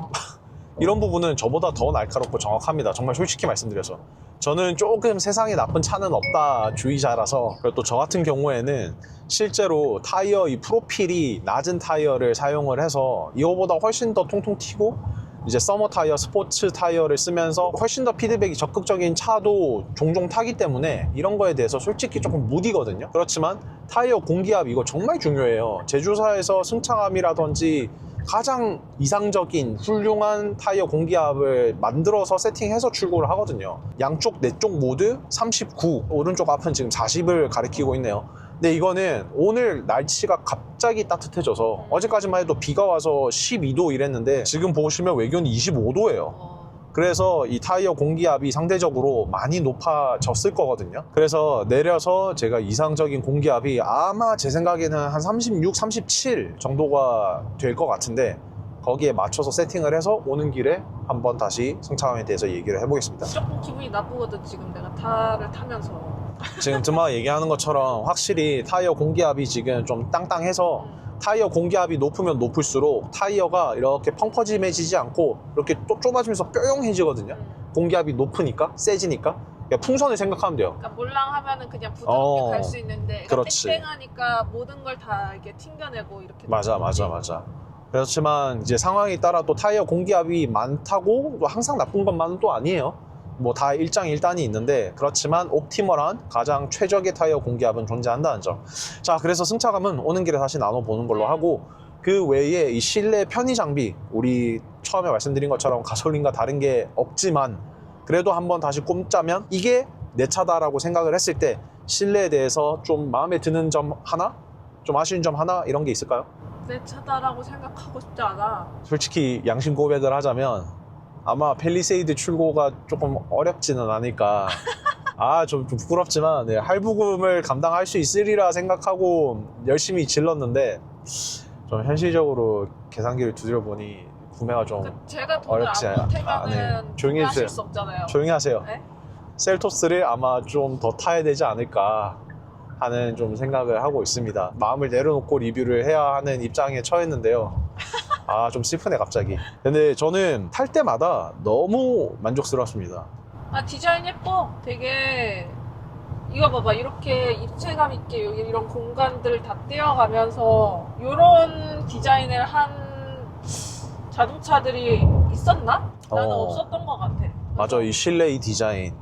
이런 부분은 저보다 더 날카롭고 정확합니다. 정말 솔직히 말씀드려서 저는 조금 세상에 나쁜 차는 없다 주의자라서. 그리고 또 저 같은 경우에는 실제로 타이어 이 프로필이 낮은 타이어를 사용을 해서 이거보다 훨씬 더 통통 튀고 이제 서머 타이어, 스포츠 타이어를 쓰면서 훨씬 더 피드백이 적극적인 차도 종종 타기 때문에 이런 거에 대해서 솔직히 조금 무디거든요. 그렇지만 타이어 공기압 이거 정말 중요해요. 제조사에서 승차감이라든지 가장 이상적인 훌륭한 타이어 공기압을 만들어서 세팅해서 출고를 하거든요. 양쪽 내쪽 모두 39, 오른쪽 앞은 지금 40을 가리키고 있네요. 근데 이거는 오늘 날씨가 갑자기 따뜻해져서 어제까지만 해도 비가 와서 12도 이랬는데 지금 보시면 외견이 25도예요. 그래서 이 타이어 공기압이 상대적으로 많이 높아졌을 거거든요. 그래서 내려서 제가 이상적인 공기압이 아마 제 생각에는 한 36, 37 정도가 될 것 같은데 거기에 맞춰서 세팅을 해서 오는 길에 한번 다시 승차감에 대해서 얘기를 해보겠습니다. 조금 기분이 나쁘거든 지금 내가 차를 타면서. 지금 드마 얘기하는 것처럼 확실히 타이어 공기압이 지금 좀 땅땅해서 타이어 공기압이 높으면 높을수록 타이어가 이렇게 펑퍼짐해지지 않고 이렇게 또 좁아지면서 뾰용해지거든요. 공기압이 높으니까, 세지니까. 그러니까 풍선을 생각하면 돼요. 그러니까 몰랑하면은 그냥 부드럽게 갈 수 있는데 그렇지. 땡땡하니까 모든 걸 다 이렇게 튕겨내고 이렇게. 맞아. 그렇지만 이제 상황에 따라 또 타이어 공기압이 많다고 또 항상 나쁜 것만은 또 아니에요. 뭐 다 일장일단이 있는데 그렇지만 옵티멀한 가장 최적의 타이어 공기압은 존재한다는 점. 자, 그래서 승차감은 오는 길에 다시 나눠보는 걸로 하고, 그 외에 이 실내 편의 장비, 우리 처음에 말씀드린 것처럼 가솔린과 다른 게 없지만 그래도 한번 다시 꼽자면 이게 내 차다라고 생각을 했을 때 실내에 대해서 좀 마음에 드는 점 하나? 좀 아쉬운 점 하나? 이런 게 있을까요? 내 차다라고 생각하고 싶지 않아. 솔직히 양심 고백을 하자면 아마 팰리세이드 출고가 조금 어렵지는 않을까. 좀 부끄럽지만 할부금을 감당할 수 있으리라 생각하고 열심히 질렀는데 좀 현실적으로 계산기를 두드려보니 구매가 좀 제가 돈을 어렵지 안 보태면은 조용히 해주세요. 하실 수 없잖아요. 조용히 하세요. 네? 셀토스를 아마 좀 더 타야 되지 않을까 하는 좀 생각을 하고 있습니다. 마음을 내려놓고 리뷰를 해야 하는 입장에 처했는데요. 좀 슬프네 갑자기. 근데 저는 탈 때마다 너무 만족스럽습니다. 디자인 예뻐. 되게 이거 봐봐. 이렇게 입체감 있게 여기 이런 공간들 다 떼어가면서 이런 디자인을 한 자동차들이 있었나? 나는 없었던 것 같아. 맞아, 이 실내 이 디자인.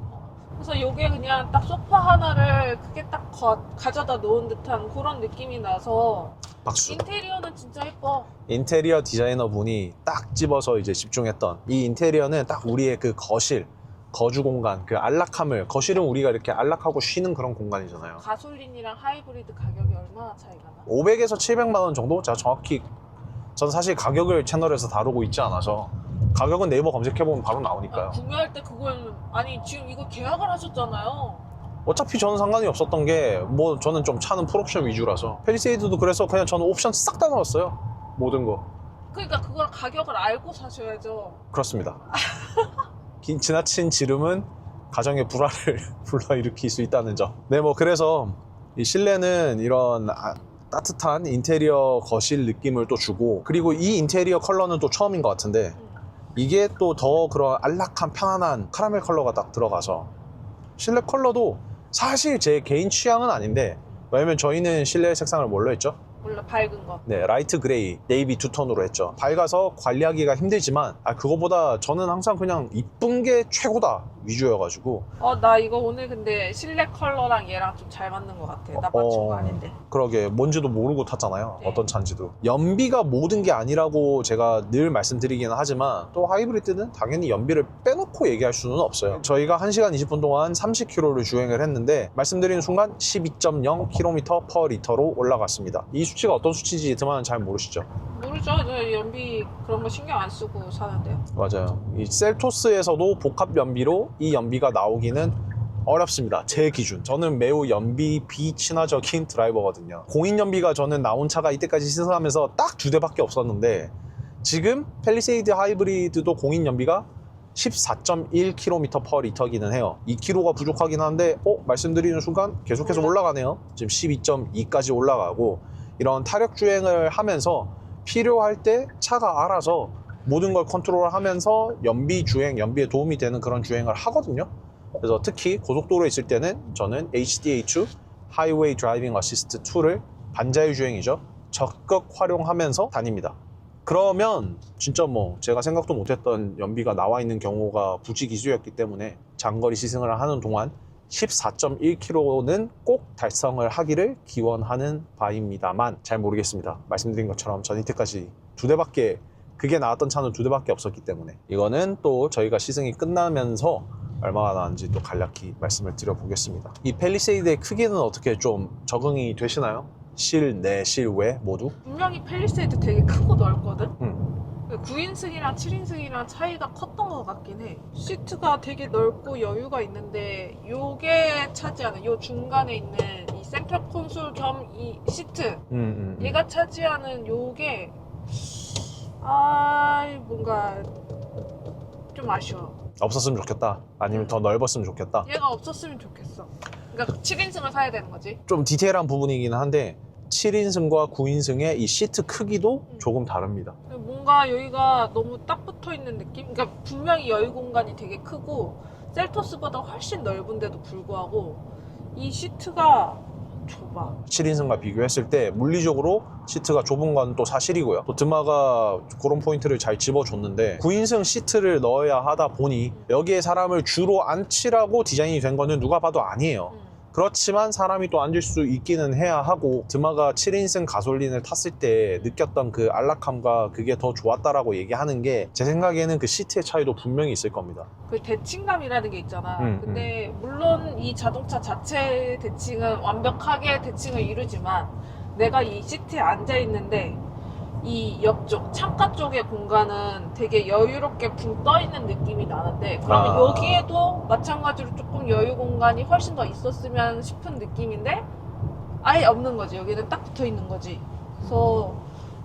그래서 요게 그냥 딱 소파 하나를 크게 딱 가져다 놓은 듯한 그런 느낌이 나서 박수. 인테리어는 진짜 예뻐. 인테리어 디자이너 분이 딱 집어서 이제 집중했던 이 인테리어는 딱 우리의 그 거실, 거주 공간, 그 안락함을, 거실은 우리가 이렇게 안락하고 쉬는 그런 공간이잖아요. 가솔린이랑 하이브리드 가격이 얼마나 차이가 나? 500에서 700만 원 정도? 제가 정확히, 저는 사실 가격을 채널에서 다루고 있지 않아서, 가격은 네이버 검색해보면 바로 나오니까요. 구매할 때 그걸, 아니 지금 이거 계약을 하셨잖아요. 어차피 저는 상관이 없었던 게, 뭐 저는 좀 차는 풀옵션 위주라서, 펠리세이드도 그래서 그냥 저는 옵션 싹 다 넣었어요. 모든 거. 그러니까 그걸 가격을 알고 사셔야죠. 그렇습니다. 지나친 지름은 가정의 불화를 불러일으킬 수 있다는 점. 네, 뭐 그래서 이 실내는 이런 따뜻한 인테리어 거실 느낌을 또 주고, 그리고 이 인테리어 컬러는 또 처음인 것 같은데 이게 또 더 그런 안락한 편안한 카라멜 컬러가 딱 들어가서, 실내 컬러도 사실 제 개인 취향은 아닌데, 왜냐면 저희는 실내 색상을 뭘로 했죠? 원래 밝은 거. 네, 라이트 그레이, 네이비 투톤으로 했죠. 밝아서 관리하기가 힘들지만 그거보다 저는 항상 그냥 이쁜 게 최고다 위주여가지고. 나 이거 오늘 근데 실내 컬러랑 얘랑 좀 잘 맞는 것 같아. 나 맞춘 거 아닌데. 그러게, 뭔지도 모르고 탔잖아요. 네. 어떤 차인지도. 연비가 모든 게 아니라고 제가 늘 말씀드리기는 하지만, 또 하이브리드는 당연히 연비를 빼놓고 얘기할 수는 없어요. 저희가 1시간 20분 동안 30km를 주행을 했는데, 말씀드리는 순간 12.0km/L로 올라갔습니다. 이 수치가 어떤 수치인지 드만 잘 모르시죠? 모르죠. 저 연비 그런 거 신경 안 쓰고 사는데요. 맞아요. 이 셀토스에서도 복합 연비로 이 연비가 나오기는 어렵습니다. 제 기준. 저는 매우 연비 비친화적인 드라이버거든요. 공인 연비가 저는 나온 차가 이때까지 시승하면서 딱 2대밖에 없었는데, 지금 팰리세이드 하이브리드도 공인 연비가 14.1km/L이기는 해요. 2km가 부족하긴 한데 말씀드리는 순간 계속해서 올라가네요. 지금 12.2까지 올라가고, 이런 타력 주행을 하면서 필요할 때 차가 알아서 모든 걸 컨트롤하면서 연비 주행, 연비에 도움이 되는 그런 주행을 하거든요. 그래서 특히 고속도로에 있을 때는 저는 HDH, Highway Driving Assist 2를 반자율 주행이죠, 적극 활용하면서 다닙니다. 그러면 진짜 뭐 제가 생각도 못했던 연비가 나와 있는 경우가 부지기수였기 때문에 장거리 시승을 하는 동안 14.1km는 꼭 달성을 하기를 기원하는 바입니다만, 잘 모르겠습니다. 말씀드린 것처럼 전 이때까지 2대밖에, 그게 나왔던 차는 2대밖에 없었기 때문에. 이거는 또 저희가 시승이 끝나면서 얼마나 나왔는지 또 간략히 말씀을 드려보겠습니다. 이 팰리세이드의 크기는 어떻게 좀 적응이 되시나요? 실내, 실외 모두? 분명히 팰리세이드 되게 크고 넓거든? 9인승이랑 7인승이랑 차이가 컸던 것 같긴 해. 시트가 되게 넓고 여유가 있는데, 요게 차지하는, 요 중간에 있는 이 센터 콘솔 겸 이 시트, 얘가 차지하는 요게 뭔가 좀 아쉬워. 없었으면 좋겠다, 아니면 더 넓었으면 좋겠다. 얘가 없었으면 좋겠어. 그러니까 7인승을 사야 되는 거지. 좀 디테일한 부분이긴 한데 7인승과 9인승의 이 시트 크기도 조금 다릅니다. 뭔가 여기가 너무 딱 붙어 있는 느낌? 그러니까 분명히 여유 공간이 되게 크고 셀토스보다 훨씬 넓은데도 불구하고 이 시트가 좁아. 7인승과 비교했을 때 물리적으로 시트가 좁은 건 또 사실이고요. 또 드마가 그런 포인트를 잘 집어줬는데, 9인승 시트를 넣어야 하다 보니 여기에 사람을 주로 앉히라고 디자인이 된 거는 누가 봐도 아니에요. 그렇지만 사람이 또 앉을 수 있기는 해야 하고, 드마가 7인승 가솔린을 탔을 때 느꼈던 그 안락함과 그게 더 좋았다라고 얘기하는 게, 제 생각에는 그 시트의 차이도 분명히 있을 겁니다. 그 대칭감이라는 게 있잖아. 근데 물론 이 자동차 자체의 대칭은 완벽하게 대칭을 이루지만, 내가 이 시트에 앉아 있는데 이 옆쪽 창가 쪽의 공간은 되게 여유롭게 붕 떠 있는 느낌이 나는데, 그러면 여기에도 마찬가지로 조금 여유 공간이 훨씬 더 있었으면 싶은 느낌인데 아예 없는 거지. 여기는 딱 붙어 있는 거지. 그래서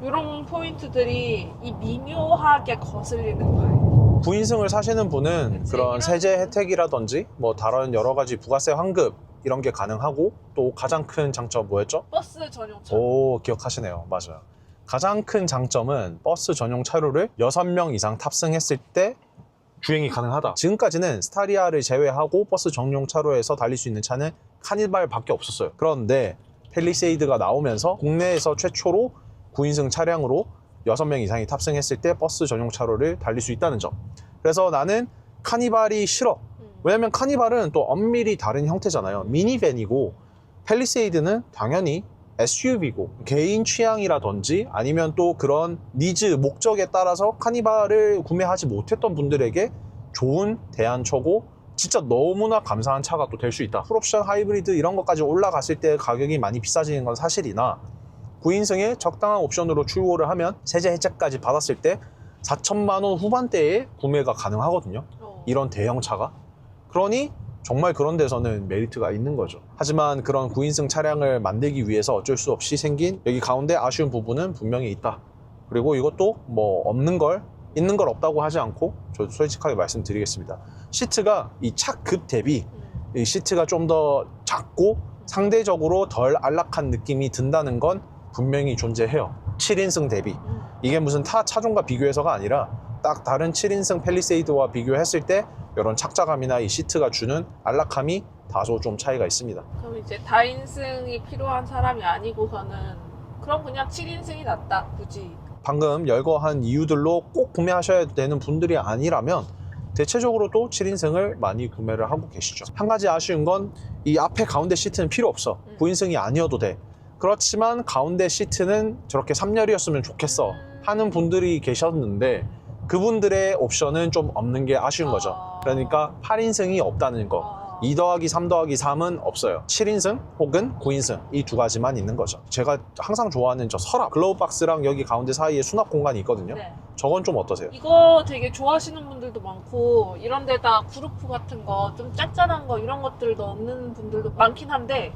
이런 포인트들이 이 미묘하게 거슬리는 거예요. 9인승을 사시는 분은 그런 세제 혜택이라든지 뭐 다른 여러 가지 부가세 환급 이런 게 가능하고, 또 가장 큰 장점 뭐였죠? 버스 전용차. 오, 기억하시네요. 맞아요. 가장 큰 장점은 버스 전용 차로를 6명 이상 탑승했을 때 주행이 가능하다. 지금까지는 스타리아를 제외하고 버스 전용 차로에서 달릴 수 있는 차는 카니발밖에 없었어요. 그런데 팰리세이드가 나오면서 국내에서 최초로 9인승 차량으로 6명 이상이 탑승했을 때 버스 전용 차로를 달릴 수 있다는 점. 그래서 나는 카니발이 싫어, 왜냐면 카니발은 또 엄밀히 다른 형태잖아요. 미니밴이고 팰리세이드는 당연히 SUV고 개인 취향이라든지 아니면 또 그런 니즈, 목적에 따라서 카니발을 구매하지 못했던 분들에게 좋은 대안처고 진짜 너무나 감사한 차가 또 될 수 있다. 풀옵션 하이브리드 이런 것까지 올라갔을 때 가격이 많이 비싸지는 건 사실이나 9인승에 적당한 옵션으로 출고를 하면 세제 혜택까지 받았을 때 4천만 원 후반대에 구매가 가능하거든요. 이런 대형차가. 그러니 정말 그런 데서는 메리트가 있는 거죠. 하지만 그런 9인승 차량을 만들기 위해서 어쩔 수 없이 생긴 여기 가운데 아쉬운 부분은 분명히 있다. 그리고 이것도 뭐 없는 걸 있는 걸 없다고 하지 않고 저 솔직하게 말씀드리겠습니다. 시트가 이 차급 대비 이 시트가 좀 더 작고 상대적으로 덜 안락한 느낌이 든다는 건 분명히 존재해요. 7인승 대비. 이게 무슨 타 차종과 비교해서가 아니라 딱 다른 7인승 팰리세이드와 비교했을 때 이런 착자감이나 이 시트가 주는 안락함이 다소 좀 차이가 있습니다. 그럼 이제 다인승이 필요한 사람이 아니고서는 그럼 그냥 7인승이 낫다 굳이. 방금 열거한 이유들로 꼭 구매하셔야 되는 분들이 아니라면 대체적으로 또 7인승을 많이 구매를 하고 계시죠. 한 가지 아쉬운 건 이 앞에 가운데 시트는 필요 없어. 9인승이 아니어도 돼. 그렇지만 가운데 시트는 저렇게 3열이었으면 좋겠어 하는 분들이 계셨는데 그분들의 옵션은 좀 없는 게 아쉬운 거죠. 그러니까 8인승이 없다는 거. 2 더하기 3 더하기 3은 없어요. 7인승 혹은 9인승 이 두 가지만 있는 거죠. 제가 항상 좋아하는 저 서랍 글로우 박스랑 여기 가운데 사이에 수납 공간이 있거든요. 네. 저건 좀 어떠세요? 이거 되게 좋아하시는 분들도 많고 이런 데다 그루프 같은 거 좀 짠짠한 거 이런 것들 넣는 분들도 많긴 한데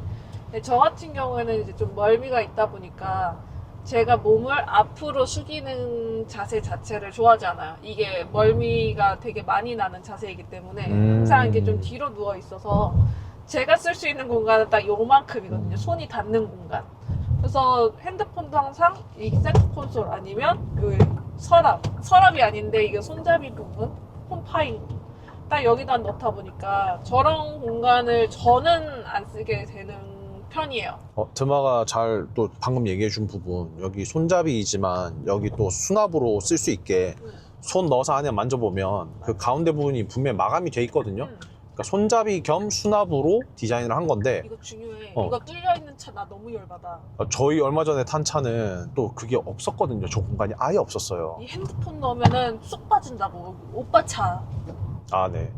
저 같은 경우에는 이제 좀 멀미가 있다 보니까 제가 몸을 앞으로 숙이는 자세 자체를 좋아하지 않아요. 이게 멀미가 되게 많이 나는 자세이기 때문에 항상 이게 좀 뒤로 누워 있어서 제가 쓸 수 있는 공간은 딱 요만큼이거든요. 손이 닿는 공간. 그래서 핸드폰도 항상 이 센터 콘솔 아니면 그 서랍이 아닌데 이게 손잡이 부분, 홈파인 딱 여기다 넣다 보니까 저런 공간을 저는 안 쓰게 되는 편이에요. 드마가 잘 또 방금 얘기해 준 부분 여기 손잡이이지만 여기 또 수납으로 쓸 수 있게 손 넣어서 안에 만져보면 그 가운데 부분이 분명히 마감이 돼 있거든요. 그러니까 손잡이 겸 수납으로 디자인을 한 건데 이거 중요해. 이거 뚫려있는 차 나 너무 열받아. 저희 얼마 전에 탄 차는 또 그게 없었거든요. 저 공간이 아예 없었어요. 이 핸드폰 넣으면은 쑥 빠진다고. 오빠 차. 아, 네.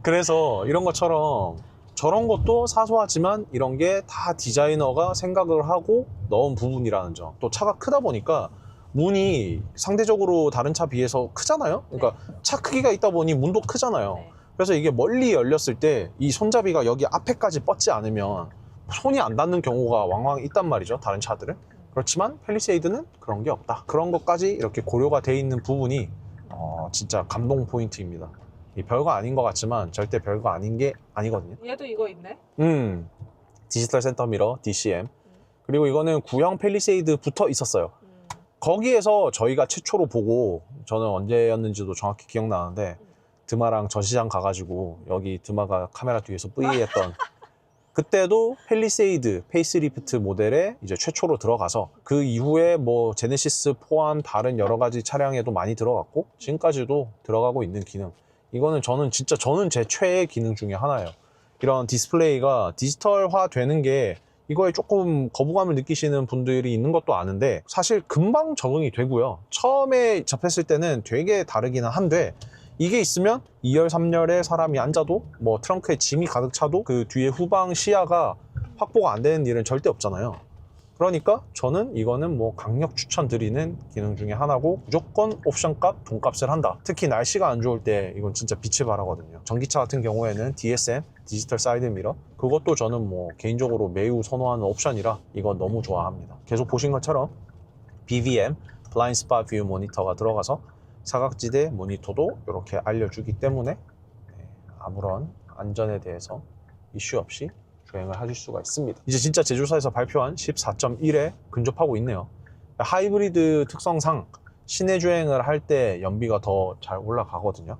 그래서 이런 것처럼 저런 것도 사소하지만 이런 게 다 디자이너가 생각을 하고 넣은 부분이라는 점. 또 차가 크다 보니까 문이 상대적으로 다른 차 비해서 크잖아요. 그러니까 차 크기가 있다 보니 문도 크잖아요. 그래서 이게 멀리 열렸을 때 이 손잡이가 여기 앞에까지 뻗지 않으면 손이 안 닿는 경우가 왕왕 있단 말이죠. 다른 차들은. 그렇지만 팰리세이드는 그런 게 없다. 그런 것까지 이렇게 고려가 돼 있는 부분이 진짜 감동 포인트입니다. 별거 아닌 것 같지만 절대 별거 아닌 게 아니거든요. 얘도 이거 있네. 디지털 센터 미러 DCM. 그리고 이거는 구형 팰리세이드 붙어 있었어요. 거기에서 저희가 최초로 보고 저는 언제였는지도 정확히 기억나는데 드마랑 전시장 가가지고 여기 드마가 카메라 뒤에서 뿌이했던 그때도 팰리세이드 페이스리프트 모델에 이제 최초로 들어가서 그 이후에 뭐 제네시스 포함 다른 여러 가지 차량에도 많이 들어갔고 지금까지도 들어가고 있는 기능. 이거는 저는 제 최애 기능 중에 하나예요. 이런 디스플레이가 디지털화 되는 게 이거에 조금 거부감을 느끼시는 분들이 있는 것도 아는데 사실 금방 적응이 되고요. 처음에 접했을 때는 되게 다르기는 한데 이게 있으면 2열, 3열에 사람이 앉아도 뭐 트렁크에 짐이 가득 차도 그 뒤에 후방 시야가 확보가 안 되는 일은 절대 없잖아요. 그러니까 저는 이거는 뭐 강력 추천드리는 기능 중에 하나고 무조건 옵션값, 돈값을 한다. 특히 날씨가 안 좋을 때 이건 진짜 빛을 발하거든요. 전기차 같은 경우에는 DSM, 디지털 사이드 미러 그것도 저는 뭐 개인적으로 매우 선호하는 옵션이라 이건 너무 좋아합니다. 계속 보신 것처럼 BVM, 블라인드 스팟 뷰 모니터가 들어가서 사각지대 모니터도 이렇게 알려주기 때문에 아무런 안전에 대해서 이슈 없이 주행을 하실 수가 있습니다. 이제 진짜 제조사에서 발표한 14.1에 근접하고 있네요. 하이브리드 특성상 시내 주행을 할 때 연비가 더 잘 올라가거든요.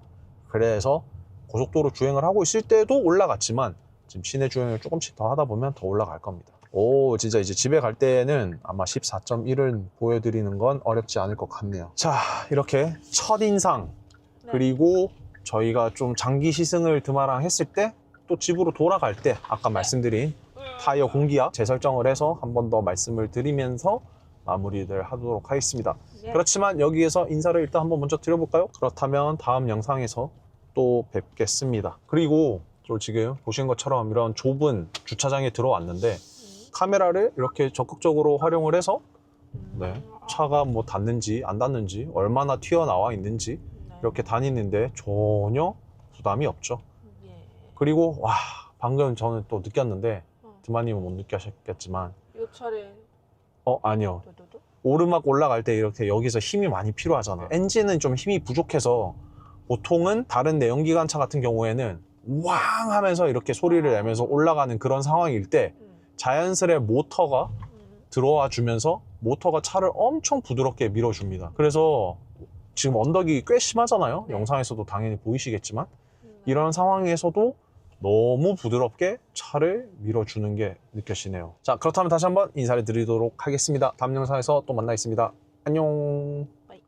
그래서 고속도로 주행을 하고 있을 때도 올라갔지만 지금 시내 주행을 조금씩 더 하다 보면 더 올라갈 겁니다. 오, 진짜 이제 집에 갈 때는 아마 14.1을 보여드리는 건 어렵지 않을 것 같네요. 자, 이렇게 첫인상 그리고 저희가 좀 장기 시승을 드마랑 했을 때 또 집으로 돌아갈 때 아까 말씀드린 타이어 공기압 재설정을 해서 한 번 더 말씀을 드리면서 마무리를 하도록 하겠습니다. 네. 그렇지만 여기에서 인사를 일단 한번 먼저 드려볼까요? 그렇다면 다음 영상에서 또 뵙겠습니다. 그리고 또 지금 보신 것처럼 이런 좁은 주차장에 들어왔는데 카메라를 이렇게 적극적으로 활용을 해서 네, 차가 뭐 닿는지 안 닿는지 얼마나 튀어나와 있는지 이렇게 다니는데 전혀 부담이 없죠. 예. 그리고 와 방금 저는 또 느꼈는데 드마님은 못 느끼셨겠지만 이 차례 아니요 도도도? 오르막 올라갈 때 이렇게 여기서 힘이 많이 필요하잖아요. 엔진은 좀 힘이 부족해서 보통은 다른 내연기관차 같은 경우에는 왕 하면서 이렇게 소리를 내면서 올라가는 그런 상황일 때 자연스레 모터가 들어와 주면서 모터가 차를 엄청 부드럽게 밀어줍니다. 그래서 지금 언덕이 꽤 심하잖아요. 영상에서도 당연히 보이시겠지만 이런 상황에서도 너무 부드럽게 차를 밀어주는 게 느껴지네요. 자, 그렇다면 다시 한번 인사를 드리도록 하겠습니다. 다음 영상에서 또 만나겠습니다. 안녕.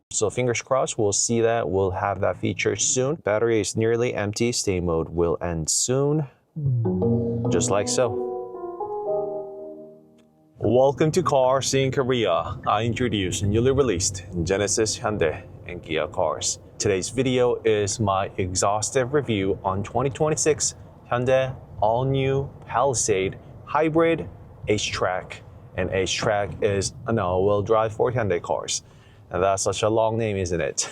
So fingers crossed, we'll see that. We'll have that feature soon. Battery is nearly empty. Stay mode will end soon. Just like so. Welcome to CarSceneKorea. I introduce newly released Genesis, Hyundai, and Kia cars. Today's video is my exhaustive review on 2026 Hyundai all-new Palisade Hybrid HTRAC. And HTRAC is an all-wheel drive for Hyundai cars. And that's such a long name, isn't it?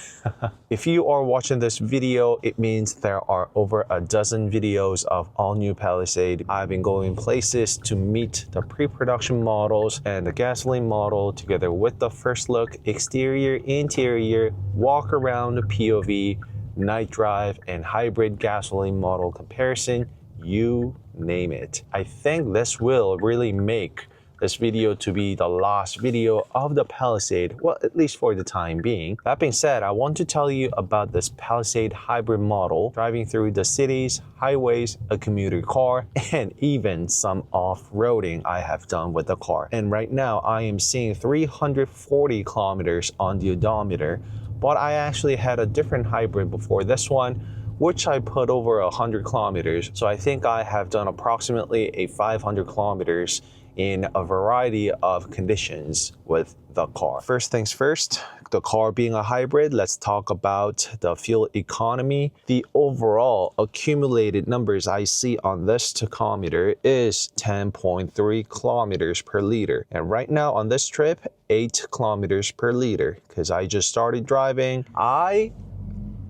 If you are watching this video, it means there are over a dozen videos of all-new Palisade. I've been going places to meet the pre-production models and the gasoline model together with the first look, exterior, interior, walk-around, POV, night drive, and hybrid gasoline model comparison, you name it. I think this will really make this video to be the last video of the Palisade, well, at least for the time being. That being said, I want to tell you about this Palisade hybrid model, driving through the cities, highways, a commuter car, and even some off-roading I have done with the car. And right now, I am seeing 340 kilometers on the odometer, but I actually had a different hybrid before this one, which I put over 100 kilometers. So I think I have done approximately 500 kilometers in a variety of conditions with the car. First things first, the car being a hybrid, let's talk about the fuel economy. The overall accumulated numbers I see on this tachometer is 10.3 kilometers per liter. And right now on this trip, 8 kilometers per liter, because I just started driving. I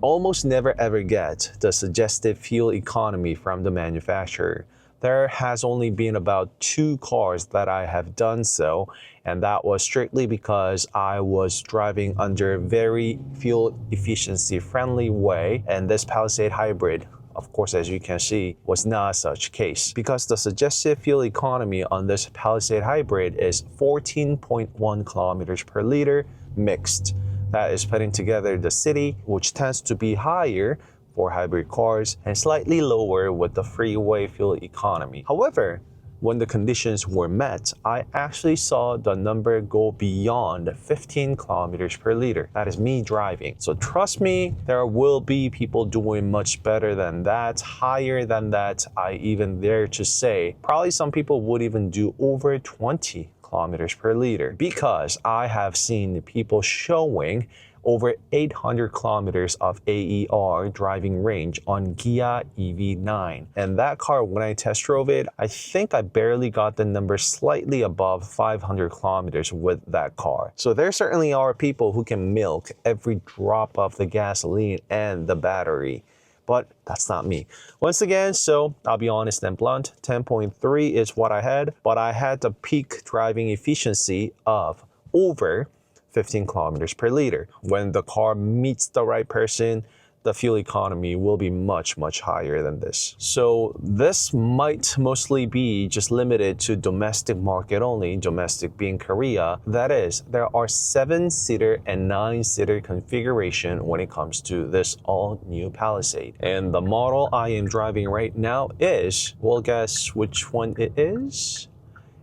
almost never ever get the suggested fuel economy from the manufacturer. There has only been about 2 cars that I have done so, and that was strictly because I was driving under very fuel efficiency friendly way, and this Palisade Hybrid, of course, as you can see, was not such case, because the suggested fuel economy on this Palisade Hybrid is 14.1 kilometers per liter mixed. That is putting together the city, which tends to be higher for hybrid cars and slightly lower with the freeway fuel economy. However, when the conditions were met, I actually saw the number go beyond 15 kilometers per liter. That is me driving. So trust me, there will be people doing much better than that, higher than that. I even dare to say, probably some people would even do over 20 kilometers per liter, because I have seen people showing over 800 kilometers of AER driving range on Kia EV9. And that car, when I test drove it, I think I barely got the number slightly above 500 kilometers with that car. So there certainly are people who can milk every drop of the gasoline and the battery, but that's not me. Once again, so I'll be honest and blunt, 10.3 is what I had, but I had the peak driving efficiency of over 15 kilometers per liter. When the car meets the right person, the fuel economy will be much, much higher than this. So this might mostly be just limited to domestic market only, domestic being Korea. That is, there are 7-seater and 9-seater configuration when it comes to this all-new Palisade. And the model I am driving right now is, well, guess which one it is?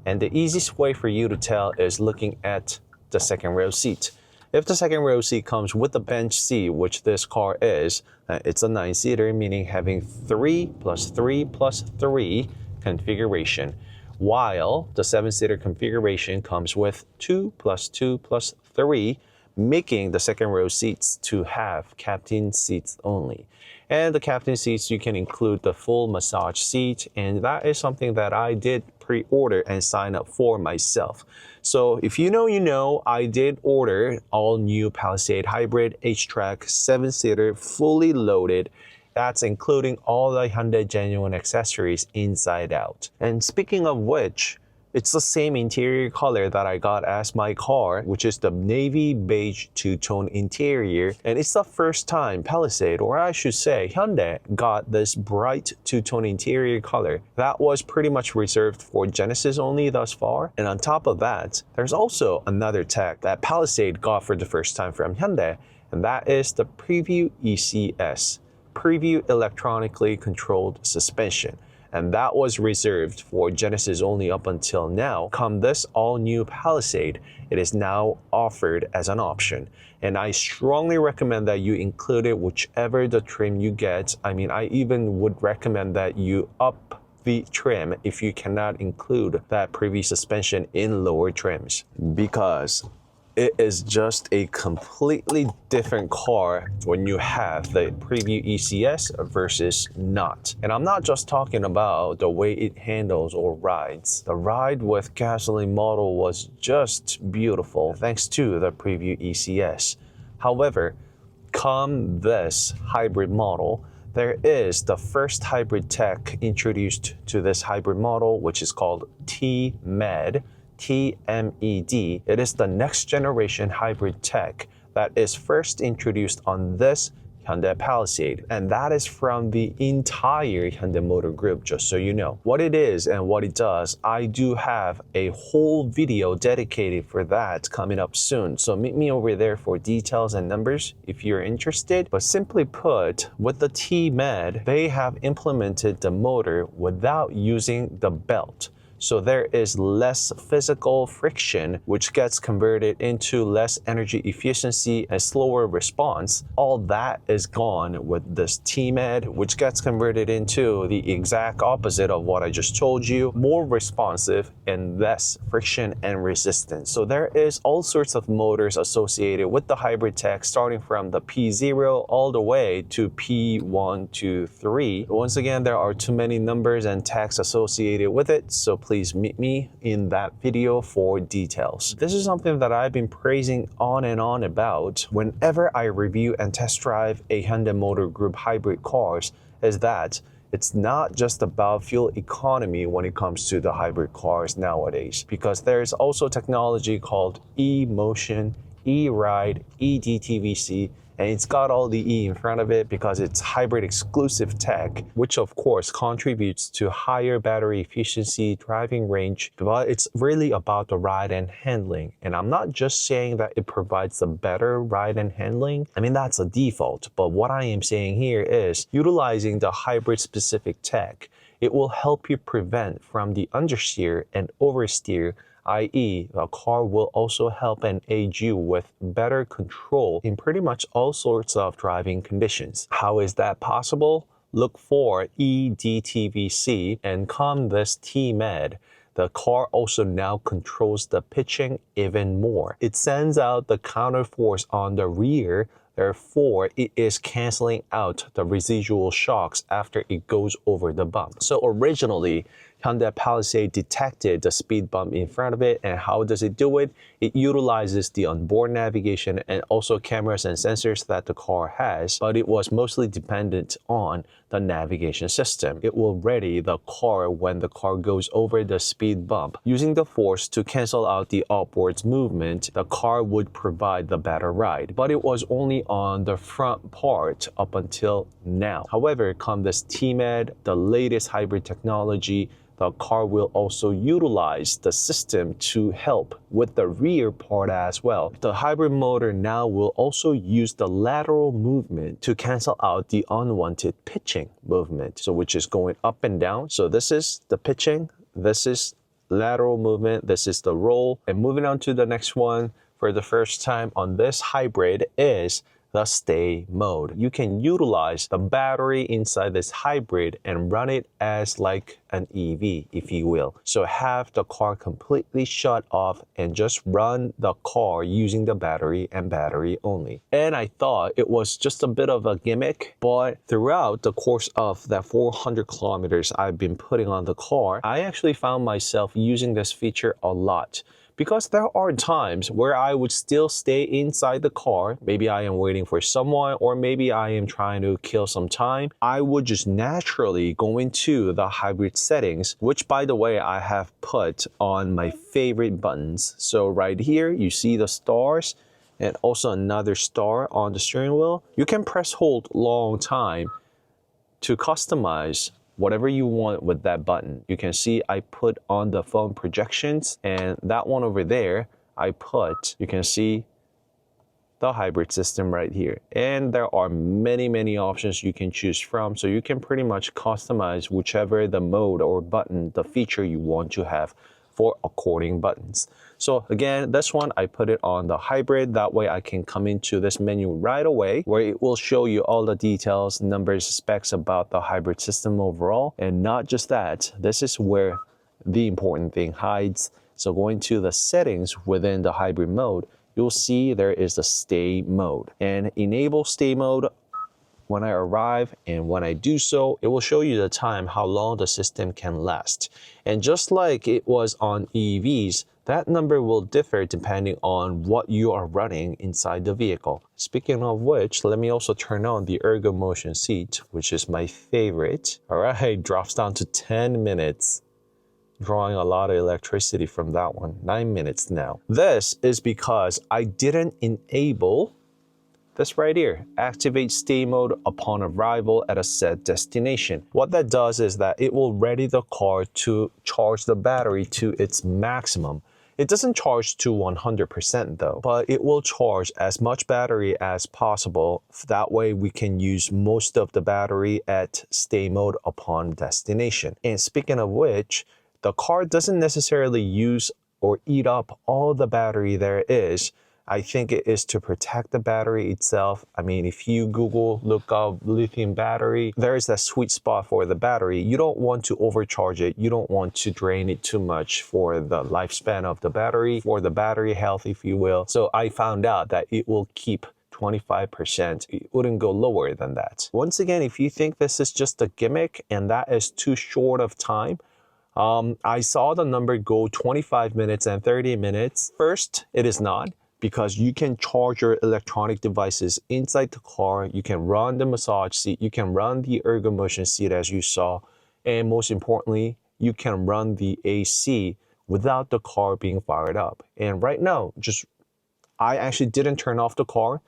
And the easiest way for you to tell is looking at the second row seat. If the second row seat comes with the bench seat, which this car is, it's a 9-seater, meaning having 3 plus 3 plus 3 configuration, while the 7-seater configuration comes with 2 plus 2 plus 3, making the second row seats to have captain seats only. And the captain seats, you can include the full massage seat, and that is something that I did pre-order and sign up for myself. So if you know, you know, I did order all new Palisade Hybrid HTRAC 7-seater fully loaded. That's including all the Hyundai genuine accessories inside out. And speaking of which, it's the same interior color that I got as my car, which is the navy beige two-tone interior. And it's the first time Palisade, or I should say Hyundai, got this bright two-tone interior color. That was pretty much reserved for Genesis only thus far. And on top of that, there's also another tech that Palisade got for the first time from Hyundai, and that is the Preview ECS, Preview Electronically Controlled Suspension. And that was reserved for Genesis only up until now. Come this all-new Palisade, it is now offered as an option. And I strongly recommend that you include it whichever the trim you get. I mean, I even would recommend that you up the trim if you cannot include that Preview suspension in lower trims, because it is just a completely different car when you have the Preview ECS versus not. And I'm not just talking about the way it handles or rides. The ride with gasoline model was just beautiful thanks to the Preview ECS. However, come this hybrid model, there is the first hybrid tech introduced to this hybrid model, which is called TMED. TMED. It is the next generation hybrid tech that is first introduced on this Hyundai Palisade, and that is from the entire Hyundai Motor Group, just so you know. What it is and what it does, I do have a whole video dedicated for that coming up soon, so meet me over there for details and numbers if you're interested. But simply put, with the TMED, they have implemented the motor without using the belt. So there is less physical friction, which gets converted into less energy efficiency and slower response. All that is gone with this TMED, which gets converted into the exact opposite of what I just told you, more responsive and less friction and resistance. So there is all sorts of motors associated with the hybrid tech, starting from the P0 all the way to P1, 2, 3. Once again, there are too many numbers and techs associated with it, so please meet me in that video for details. This is something that I've been praising on and on about whenever I review and test drive a Hyundai Motor Group hybrid cars, is that it's not just about fuel economy when it comes to the hybrid cars nowadays, because there's also technology called e-motion, e-ride, e-DTVC, and it's got all the E in front of it because it's hybrid exclusive tech, which of course contributes to higher battery efficiency, driving range, but it's really about the ride and handling. And I'm not just saying that it provides a better ride and handling. I mean, that's a default, but what I am saying here is utilizing the hybrid specific tech, it will help you prevent from the understeer and oversteer, i.e., the car will also help and aid you with better control in pretty much all sorts of driving conditions. How is that possible? Look for eDTVC, and come this TMED, the car also now controls the pitching even more. It sends out the counter force on the rear, therefore it is canceling out the residual shocks after it goes over the bump. So originally, Hyundai Palisade detected the speed bump in front of it, and how does it do it? It utilizes the onboard navigation and also cameras and sensors that the car has, but it was mostly dependent on the navigation system. It will ready the car when the car goes over the speed bump. Using the force to cancel out the upwards movement, the car would provide the better ride, but it was only on the front part up until now. However, come this TMED, the latest hybrid technology, the car will also utilize the system to help with the rear part as well. The hybrid motor now will also use the lateral movement to cancel out the unwanted pitching movement, so which is going up and down. So this is the pitching, this is lateral movement, this is the roll. And moving on to the next one, for the first time on this hybrid is the stay mode. You can utilize the battery inside this hybrid and run it as like an EV, if you will. So have the car completely shut off and just run the car using the battery and battery only. And I thought it was just a bit of a gimmick, but throughout the course of that 400 kilometers I've been putting on the car, I actually found myself using this feature a lot. Because there are times where I would still stay inside the car. Maybe I am waiting for someone, or maybe I am trying to kill some time. I would just naturally go into the hybrid settings, which by the way, I have put on my favorite buttons. So right here, you see the stars and also another star on the steering wheel. You can press hold long time to customize whatever you want with that button. You can see I put on the phone projections, and that one over there, you can see the hybrid system right here. And there are many options you can choose from. So you can pretty much customize whichever the mode or button, the feature you want to have for according buttons. So again, this one, I put it on the hybrid. That way I can come into this menu right away where it will show you all the details, numbers, specs about the hybrid system overall. And not just that, this is where the important thing hides. So going to the settings within the hybrid mode, you'll see there is the stay mode. And enable stay mode when I arrive, and when I do so, it will show you the time, how long the system can last. And just like it was on EVs, that number will differ depending on what you are running inside the vehicle. Speaking of which, let me also turn on the ergo motion seat, which is my favorite. All right, drops down to 10 minutes. Drawing a lot of electricity from that one. 9 minutes now. This is because I didn't enable this right here, activate stay mode upon arrival at a set destination. What that does is that it will ready the car to charge the battery to its maximum. It doesn't charge to 100% though, but it will charge as much battery as possible. That way we can use most of the battery at stay mode upon destination. And speaking of which, the car doesn't necessarily use or eat up all the battery there is. I think it is to protect the battery itself. I mean, if you look up lithium battery, there is that sweet spot for the battery. You don't want to overcharge it. You don't want to drain it too much for the lifespan of the battery, for the battery health, if you will. So I found out that it will keep 25%. It wouldn't go lower than that. Once again, if you think this is just a gimmick and that is too short of time, I saw the number go 25 minutes and 30 minutes. First, it is not, because you can charge your electronic devices inside the car. You can run the massage seat. You can run the ergo motion seat as you saw. And most importantly, you can run the AC without the car being fired up. And right now, I actually didn't turn off the car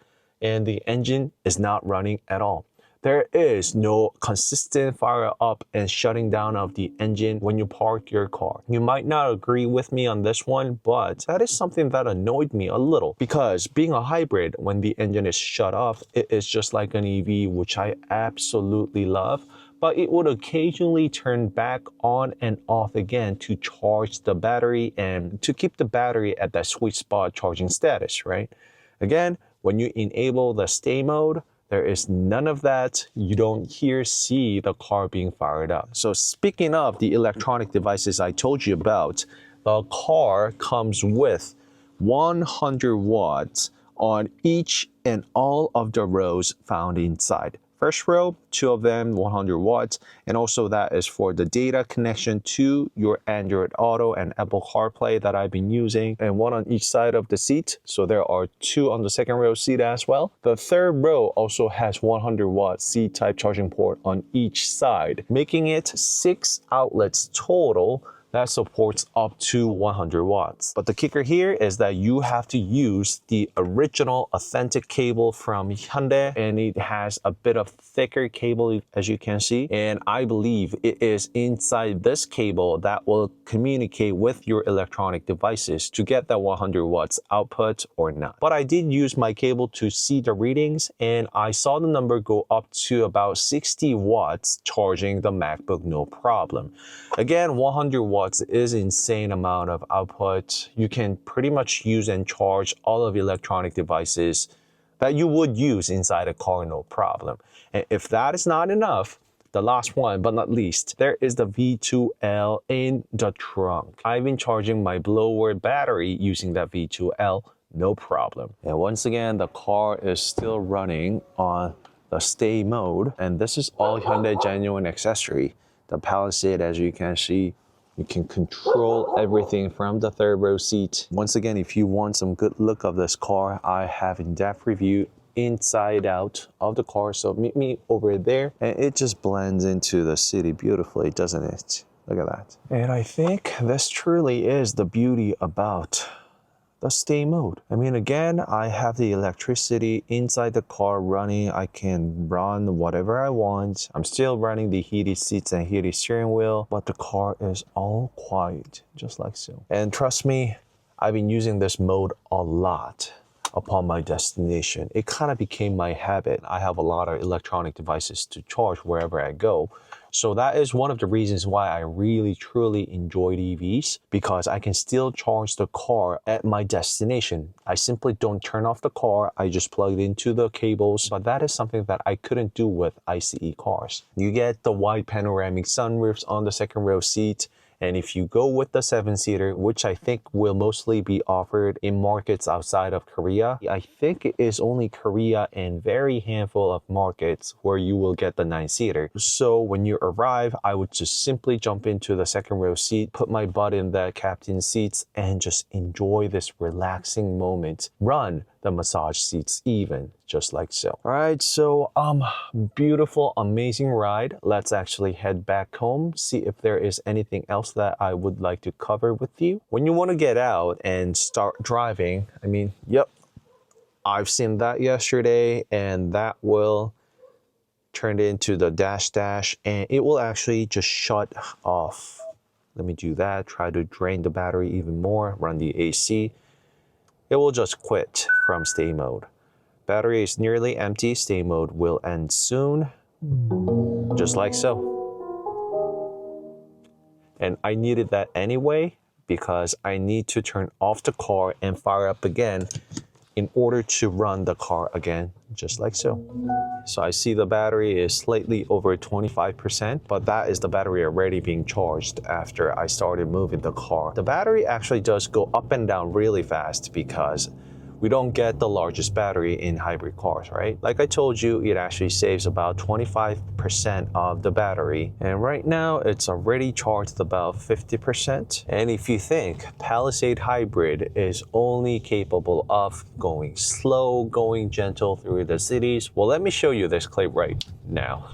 and the engine is not running at all. There is no consistent fire up and shutting down of the engine when you park your car. You might not agree with me on this one, but that is something that annoyed me a little, because being a hybrid, when the engine is shut off, it is just like an EV, which I absolutely love, but it would occasionally turn back on and off again to charge the battery and to keep the battery at that sweet spot charging status, right? Again, when you enable the stay mode, there is none of that. You don't see the car being fired up. So speaking of the electronic devices I told you about, the car comes with 100 watts on each and all of the rows found inside. First row, 2 of them, 100 watts. And also that is for the data connection to your Android Auto and Apple CarPlay that I've been using, and 1 on each side of the seat. So there are 2 on the second row seat as well. The third row also has 100 watt C-type charging port on each side, making it 6 outlets total that supports up to 100 watts. But the kicker here is that you have to use the original authentic cable from Hyundai, and it has a bit of thicker cable as you can see, and I believe it is inside this cable that will communicate with your electronic devices to get that 100 watts output or not. But I did use my cable to see the readings, and I saw the number go up to about 60 watts charging the MacBook no problem. Again, 100 watts kilowatts is insane amount of output. You can pretty much use and charge all of electronic devices that you would use inside a car, no problem. And if that is not enough, the last one but not least, there is the V2L in the trunk. I've been charging my blower battery using that V2L, no problem. And once again, the car is still running on the stay mode, and this is all Hyundai genuine accessory. The Palisade, as you can see, you can control everything from the third row seat. Once again, if you want some good look of this car, I have in-depth review inside out of the car, so meet me over there. And it just blends into the city beautifully, doesn't it? Look at that. And I think this truly is the beauty about the stay mode. I mean, again, I have the electricity inside the car running. I can run whatever I want. I'm still running the heated seats and heated steering wheel, but the car is all quiet, just like so. And trust me, I've been using this mode a lot upon my destination. It kind of became my habit. I have a lot of electronic devices to charge wherever I go. So that is one of the reasons why I really truly enjoy EVs, because I can still charge the car at my destination. I simply don't turn off the car, I just plug it into the cables, but that is something that I couldn't do with ICE cars. You get the wide panoramic sunroofs on the second row seat. And if you go with the 7-seater, which I think will mostly be offered in markets outside of Korea, I think it is only Korea and very handful of markets where you will get the 9-seater. So when you arrive, I would just simply jump into the second row seat, put my butt in the captain's seats, and just enjoy this relaxing moment. Run the massage seats even, just like so. All right, so beautiful, amazing ride. Let's actually head back home, see if there is anything else that I would like to cover with you. When you want to get out and start driving, I mean, yep, I've seen that yesterday, and that will turn into the dash, and it will actually just shut off. Let me do that, try to drain the battery even more, run the AC. It will just quit from stay mode. Battery is nearly empty. Stay mode will end soon. Just like so. And I needed that anyway because I need to turn off the car and fire up again in order to run the car again, just like so. So I see the battery is slightly over 25%, but that is the battery already being charged after I started moving the car. The battery actually does go up and down really fast because we don't get the largest battery in hybrid cars, right? Like I told you, it actually saves about 25% of the battery. And right now it's already charged about 50%. And if you think Palisade Hybrid is only capable of going slow, going gentle through the cities, well, let me show you this clip right now.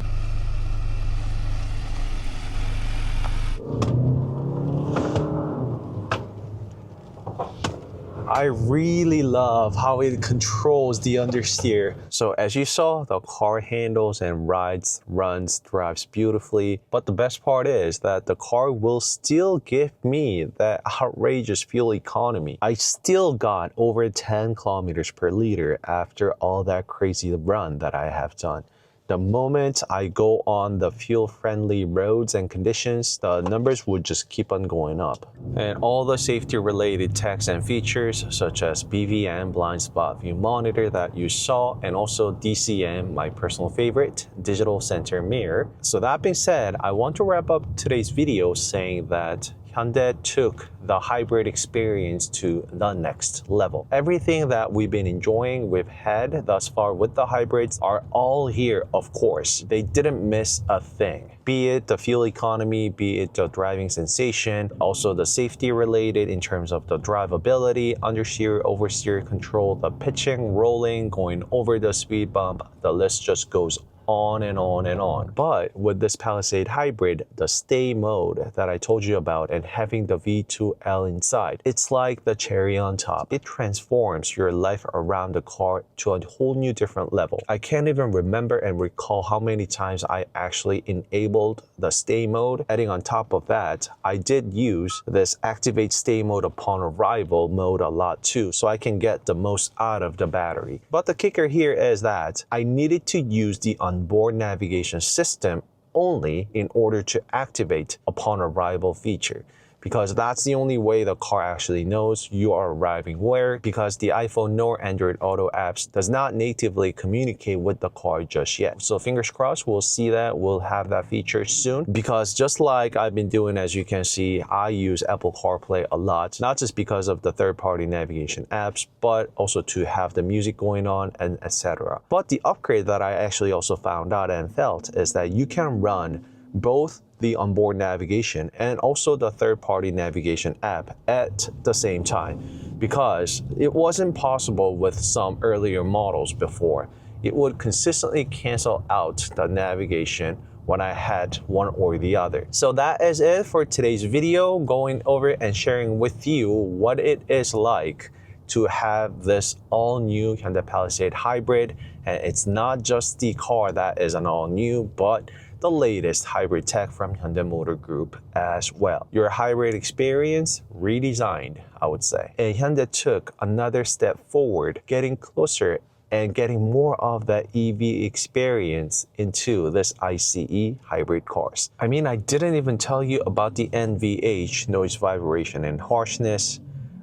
I really love how it controls the understeer. So as you saw, the car handles and rides, runs, drives beautifully. But the best part is that the car will still give me that outrageous fuel economy. I still got over 10 kilometers per liter after all that crazy run that I have done. The moment I go on the fuel-friendly roads and conditions, the numbers would just keep on going up. And all the safety-related techs and features, such as BVM, blind spot view monitor that you saw, and also DCM, my personal favorite, digital center mirror. So that being said, I want to wrap up today's video saying that Hyundai took the hybrid experience to the next level. Everything that we've been enjoying, we've had thus far with the hybrids are all here, of course. They didn't miss a thing. Be it the fuel economy, be it the driving sensation, also the safety related in terms of the drivability, understeer, oversteer control, the pitching, rolling, going over the speed bump, the list just goes on and on and on. But with this Palisade Hybrid, the stay mode that I told you about and having the V2L inside, it's like the cherry on top. It transforms your life around the car to a whole new different level. I can't even remember and recall how many times I actually enabled the stay mode. Adding on top of that, I did use this activate stay mode upon arrival mode a lot too, so I can get the most out of the battery. But the kicker here is that I needed to use the onboard navigation system only in order to activate upon arrival feature. because that's the only way the car actually knows you are arriving where, because the iPhone nor Android Auto apps does not natively communicate with the car just yet. So fingers crossed, we'll see that. We'll have that feature soon, because just like I've been doing, as you can see, I use Apple CarPlay a lot, not just because of the third-party navigation apps, but also to have the music going on and etc. But the upgrade that I actually also found out and felt is that you can run both the onboard navigation and also the third-party navigation app at the same time, because it wasn't possible with some earlier models before. It would consistently cancel out the navigation when I had one or the other. So that is it for today's video, going over and sharing with you what it is like to have this all-new Hyundai Palisade Hybrid. And it's not just the car that is an all-new, but the latest hybrid tech from Hyundai Motor Group as well. Your hybrid experience redesigned, I would say. And Hyundai took another step forward, getting closer and getting more of that EV experience into this ICE hybrid cars. I mean, I didn't even tell you about the NVH, noise, vibration, and harshness,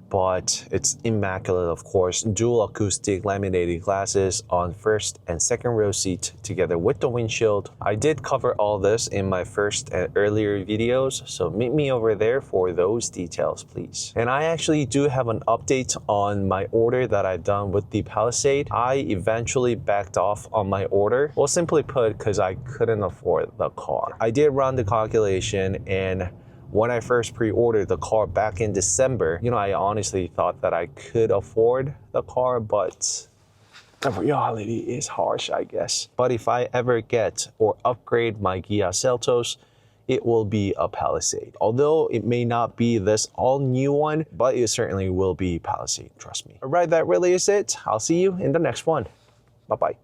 but it's immaculate, of course. Dual acoustic laminated glasses on first and second row seat together with the windshield. I did cover all this in my first and earlier videos, so meet me over there for those details, please. And I actually do have an update on my order that I've done with the Palisade. I eventually backed off on my order. Well, simply put, because I couldn't afford the car. I did run the calculation, and when I first pre-ordered the car back in December, I honestly thought that I could afford the car, but the reality is harsh, I guess. But if I ever get or upgrade my Kia Seltos, it will be a Palisade. Although it may not be this all-new one, but it certainly will be Palisade, trust me. All right, that really is it. I'll see you in the next one. Bye-bye.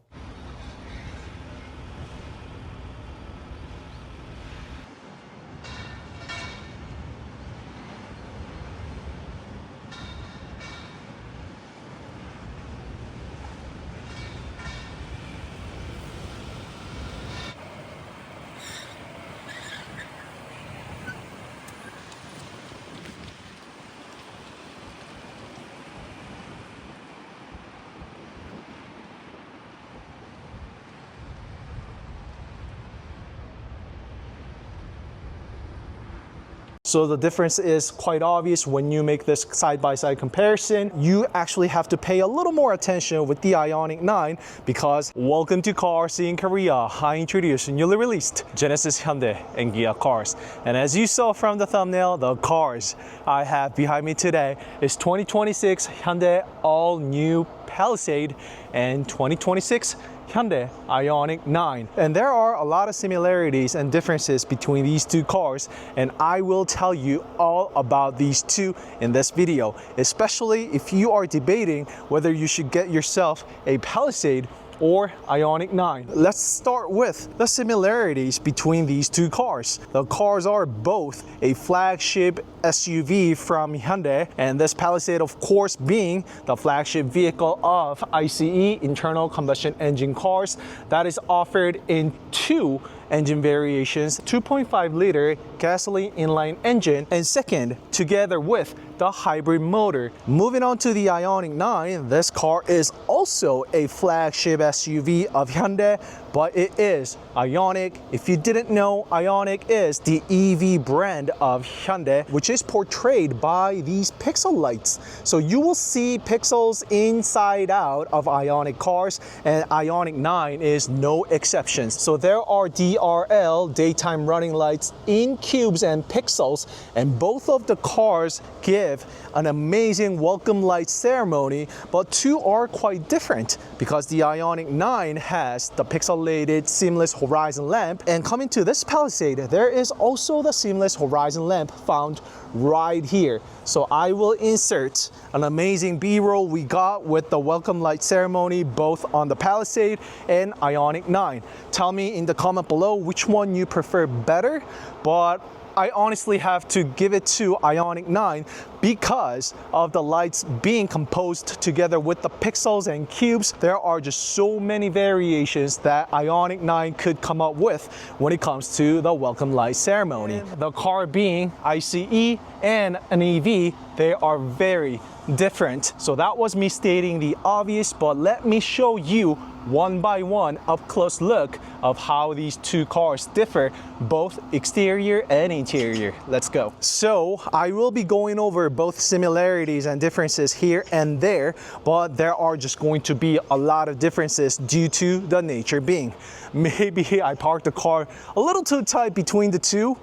So the difference is quite obvious when you make this side-by-side comparison. You actually have to pay a little more attention with the IONIQ 9 because welcome to CarSceneKorea. I introduce newly released Genesis Hyundai and Kia cars. And as you saw from the thumbnail, the cars I have behind me today is 2026 Hyundai all-new Palisade and 2026 Hyundai IONIQ 9. And there are a lot of similarities and differences between these two cars, and I will tell you all about these two in this video, especially if you are debating whether you should get yourself a Palisade or IONIQ 9. Let's start with the similarities between these two cars. The cars are both a flagship SUV from Hyundai, and this Palisade, of course, being the flagship vehicle of ICE, internal combustion engine cars, that is offered in two engine variations, 2.5 liter gasoline inline engine, and second, together with the hybrid motor. Moving on to the IONIQ 9, this car is also a flagship SUV of Hyundai, but it is IONIQ. If you didn't know, IONIQ is the EV brand of Hyundai, which is portrayed by these pixel lights. So you will see pixels inside out of IONIQ cars, and IONIQ 9 is no exception. So there are DRL, daytime running lights, in cubes and pixels, and both of the cars give an amazing welcome light ceremony, but two are quite different because the IONIQ 9 has the pixelated seamless horizon lamp, and coming to this Palisade, there is also the seamless horizon lamp found right here. So I will insert an amazing B-roll we got with the welcome light ceremony both on the Palisade and IONIQ 9. Tell me in the comment below which one you prefer better, but I honestly have to give it to IONIQ 9 because of the lights being composed together with the pixels and cubes. There are just so many variations that IONIQ 9 could come up with when it comes to the welcome light ceremony. The car being ICE and an EV, they are very different. So that was me stating the obvious, but let me show you one by one up close look of how these two cars differ, both exterior and interior. Let's go. So I will be going over both similarities and differences here and there, but there are just going to be a lot of differences due to the nature being. Maybe I parked the car a little too tight between the two.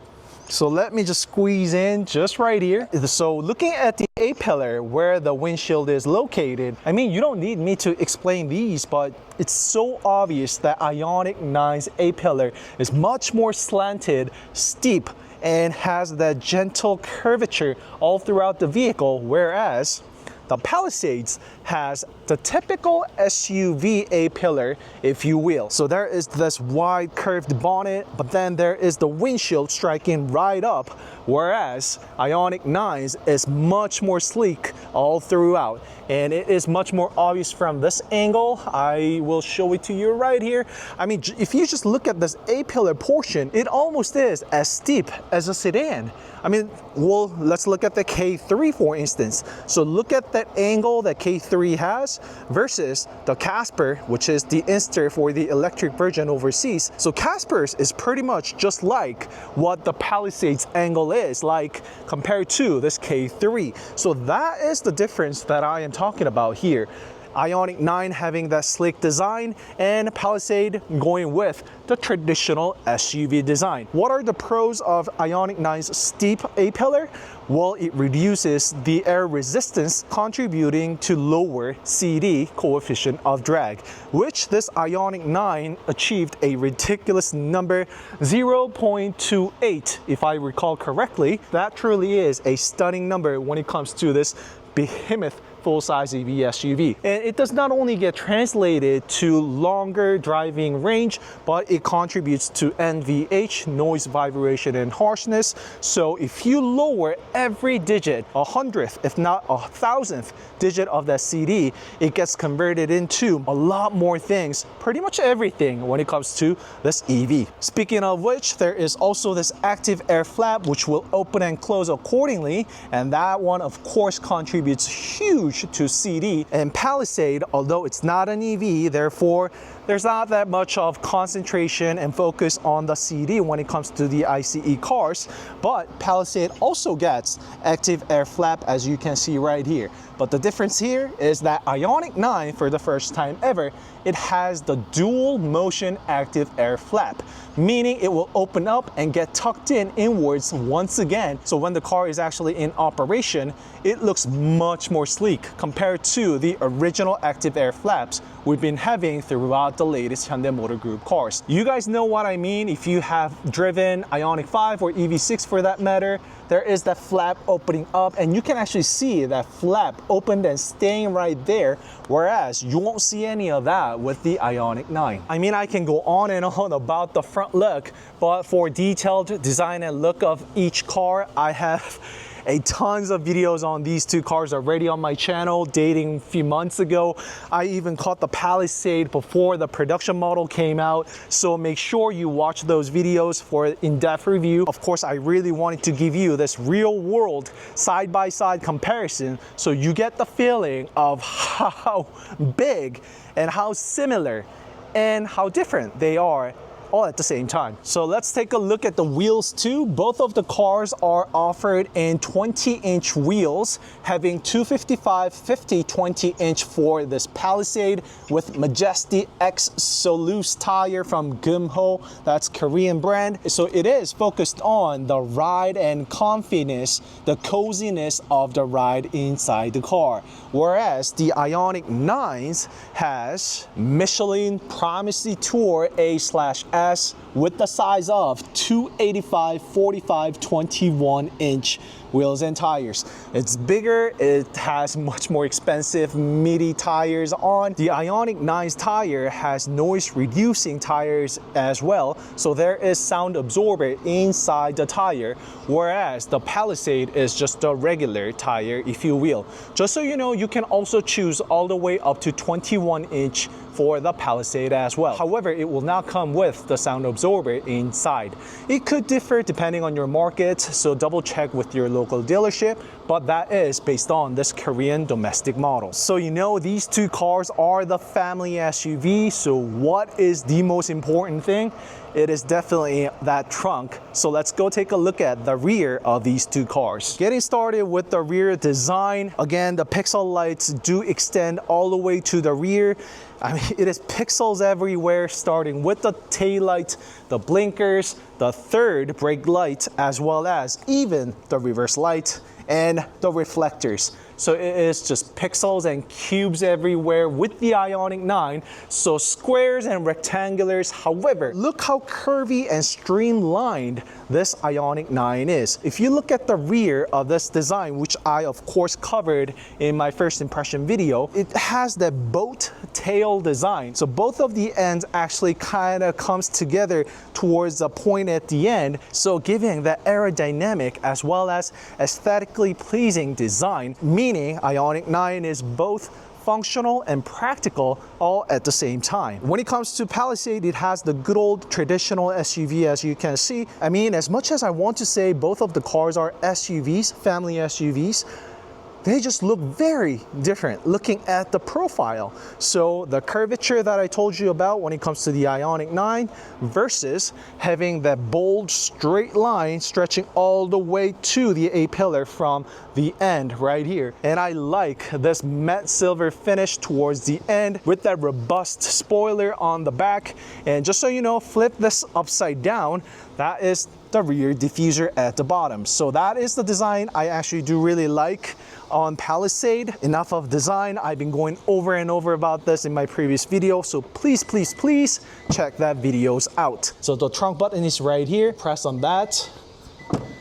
So let me just squeeze in just right here. So looking at the A-pillar where the windshield is located, I mean, you don't need me to explain these, but it's so obvious that IONIQ 9's A-pillar is much more slanted, steep, and has that gentle curvature all throughout the vehicle, whereas the Palisades has the typical SUV A-pillar, if you will. So there is this wide curved bonnet, but then there is the windshield striking right up, whereas IONIQ 9's is much more sleek all throughout. And it is much more obvious from this angle. I will show it to you right here. I mean, if you just look at this A-pillar portion, it almost is as steep as a sedan. I mean, well, let's look at the K3 for instance. So look at that angle that K3 has versus the Casper, which is the Inster for the electric version overseas. So Casper's is pretty much just like what the Palisade's angle is like compared to this K3. So that is the difference that I am talking about here. IONIQ 9 having that sleek design and Palisade going with the traditional SUV design. What are the pros of IONIQ 9's steep A-pillar? Well, it reduces the air resistance, contributing to lower CD coefficient of drag, which this IONIQ 9 achieved a ridiculous number, 0.28 if I recall correctly. That truly is a stunning number when it comes to this behemoth full-size EV SUV. And it does not only get translated to longer driving range, but it contributes to NVH, noise, vibration, and harshness. So if you lower every digit, 100th, if not 1,000th digit of that CD, it gets converted into a lot more things, pretty much everything when it comes to this EV. Speaking of which, there is also this active air flap, which will open and close accordingly. And that one, of course, contributes huge to CD. And Palisade, although it's not an EV, therefore there's not that much of concentration and focus on the CD when it comes to the ICE cars, but Palisade also gets active air flap, as you can see right here. But the difference here is that IONIQ 9, for the first time ever, it has the dual motion active air flap, meaning it will open up and get tucked in inwards once again. So when the car is actually in operation, it looks much more sleek compared to the original active air flaps we've been having throughout the latest Hyundai Motor Group cars. You guys know what I mean. If you have driven IONIQ 5 or EV6 for that matter, there is that flap opening up, and you can actually see that flap opened and staying right there, whereas you won't see any of that with the IONIQ 9. I mean, I can go on and on about the front look, but for detailed design and look of each car, I have tons of videos on these two cars already on my channel dating a few months ago. I even caught the Palisade before the production model came out, so make sure you watch those videos for in-depth review. Of course, I really wanted to give you this real-world side-by-side comparison so you get the feeling of how big and how similar and how different they are all at the same time. So let's take a look at the wheels too. Both of the cars are offered in 20-inch wheels, having 255/50 20-inch for this Palisade with Majesty X Solus tire from DumA, that's Korean brand. So it is focused on the ride and comfiness, the coziness of the ride inside the car. Whereas the IONIQ 9's has Michelin Promissory Tour A/S whereas with the size of 285, 45, 21-inch wheels and tires. It's bigger, it has much more expensive meaty tires on. The IONIQ 9's tire has noise reducing tires as well, so there is sound absorber inside the tire, whereas the Palisade is just a regular tire, if you will. Just so you know, you can also choose all the way up to 21-inch for the Palisade as well. However, it will not come with the sound absorber inside. It could differ depending on your market, so double check with your local dealership, but that is based on this Korean domestic model. So you know these two cars are the family SUV, so what is the most important thing? It is definitely that trunk. So let's go take a look at the rear of these two cars. Getting started with the rear design, again, the pixel lights do extend all the way to the rear. I mean, it is pixels everywhere, starting with the tail light, the blinkers, the third brake light, as well as even the reverse light and the reflectors. So it is just pixels and cubes everywhere with the IONIQ 9. So squares and rectangulars. However, look how curvy and streamlined this IONIQ 9 is. If you look at the rear of this design, which I of course covered in my first impression video, it has that boat tail design. So both of the ends actually kind of comes together towards a point at the end. So giving that aerodynamic as well as aesthetically pleasing design, meaning IONIQ 9 is both functional and practical all at the same time. When it comes to Palisade, it has the good old traditional SUV, as you can see. I mean, as much as I want to say both of the cars are SUVs, family SUVs, they just look very different looking at the profile. So the curvature that I told you about when it comes to the IONIQ 9 versus having that bold straight line stretching all the way to the A-pillar from the end right here. And I like this matte silver finish towards the end with that robust spoiler on the back. And just so you know, flip this upside down, that is the rear diffuser at the bottom. So that is the design I actually do really like on Palisade. Enough of design. I've been going over and over about this in my previous video, so please, please, please check that videos out. So the trunk button is right here. Press on that.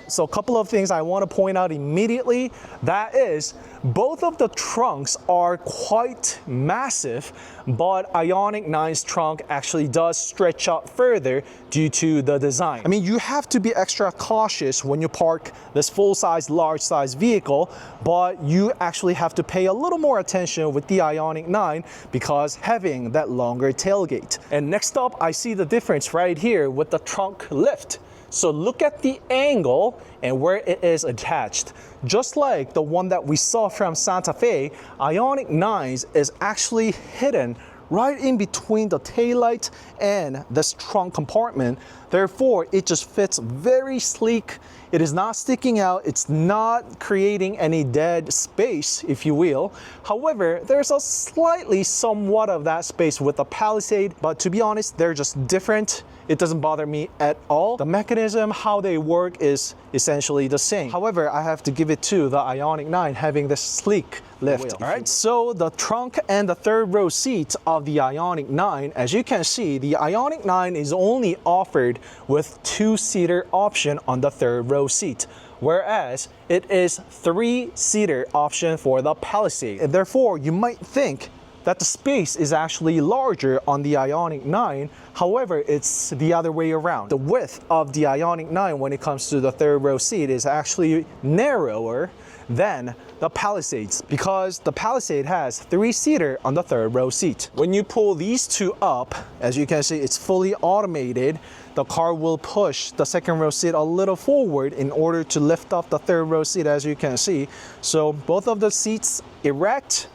So a couple of things I want to point out immediately, that is, both of the trunks are quite massive, but IONIQ 9's trunk actually does stretch out further due to the design. I mean, you have to be extra cautious when you park this full-size, large-size vehicle, but you actually have to pay a little more attention with the IONIQ 9 because having that longer tailgate. And next up, I see the difference right here with the trunk lift. So look at the angle and where it is attached. Just like the one that we saw from Santa Fe, IONIQ 9's is actually hidden right in between the taillight and this trunk compartment. Therefore, it just fits very sleek. It is not sticking out. It's not creating any dead space, if you will. However, there's a slightly somewhat of that space with the Palisade, but to be honest, they're just different. It doesn't bother me at all. The mechanism, how they work is essentially the same. However, I have to give it to the IONIQ 9 having this sleek lift. All right, so the trunk and the third row seat of the IONIQ 9, as you can see, the IONIQ 9 is only offered with two-seater option on the third row seat, whereas it is three-seater option for the Palisade. And therefore, you might think that the space is actually larger on the IONIQ 9. However, it's the other way around. The width of the IONIQ 9 when it comes to the third row seat is actually narrower than the Palisades because the Palisade has three-seater on the third row seat. When you pull these two up, as you can see, it's fully automated. The car will push the second row seat a little forward in order to lift up the third row seat, as you can see. So both of the seats erect.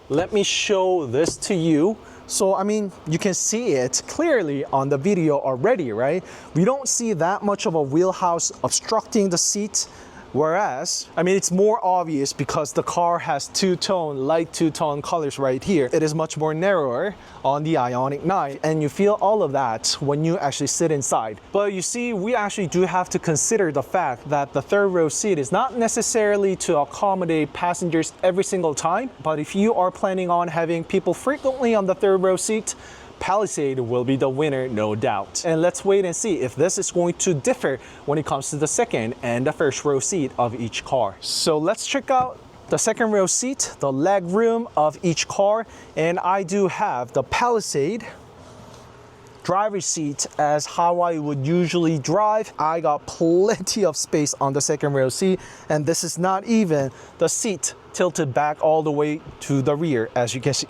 Let me show this to you. So, I mean, you can see it clearly on the video already, right? We don't see that much of a wheelhouse obstructing the seat. Whereas, I mean, it's more obvious because the car has two-tone, light two-tone colors right here. It is much more narrower on the IONIQ 9, and you feel all of that when you actually sit inside. But you see, we actually do have to consider the fact that the third row seat is not necessarily to accommodate passengers every single time, but if you are planning on having people frequently on the third row seat, Palisade will be the winner, no doubt. And let's wait and see if this is going to differ when it comes to the second and the first row seat of each car. So let's check out the second row seat, the leg room of each car, and I do have the Palisade driver's seat as how I would usually drive. I got plenty of space on the second row seat, and this is not even the seat tilted back all the way to the rear, as you can see.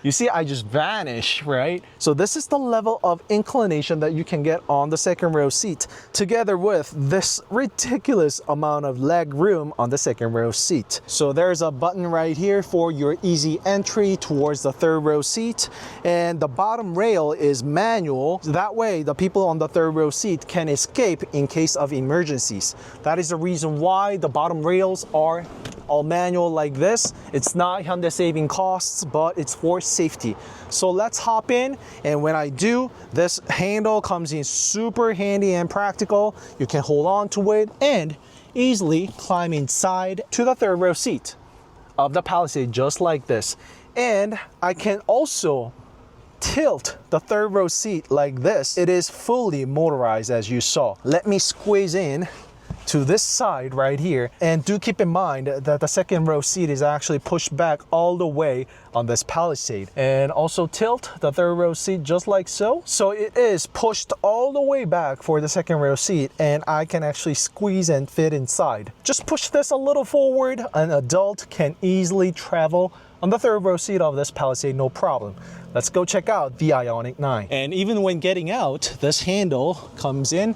You see, I just vanish, right? So this is the level of inclination that you can get on the second row seat, together with this ridiculous amount of leg room on the second row seat. So there's a button right here for your easy entry towards the third row seat, and the bottom rail is manual. That way, the people on the third row seat can escape in case of emergencies. That is the reason why the bottom rails are all manual like this. It's not Hyundai saving costs, but it's for safety. So let's hop in, and when I do, this handle comes in super handy and practical. You can hold on to it and easily climb inside to the third row seat of the Palisade just like this. And I can also tilt the third row seat like this. It is fully motorized, as you saw. Let me squeeze in to this side right here, and do keep in mind that the second row seat is actually pushed back all the way on this Palisade, and also tilt the third row seat just like so. So it is pushed all the way back for the second row seat, and I can actually squeeze and fit inside. Just push this a little forward. An adult can easily travel on the third row seat of this Palisade, no problem. Let's go check out the IONIQ 9. And even when getting out, this handle comes in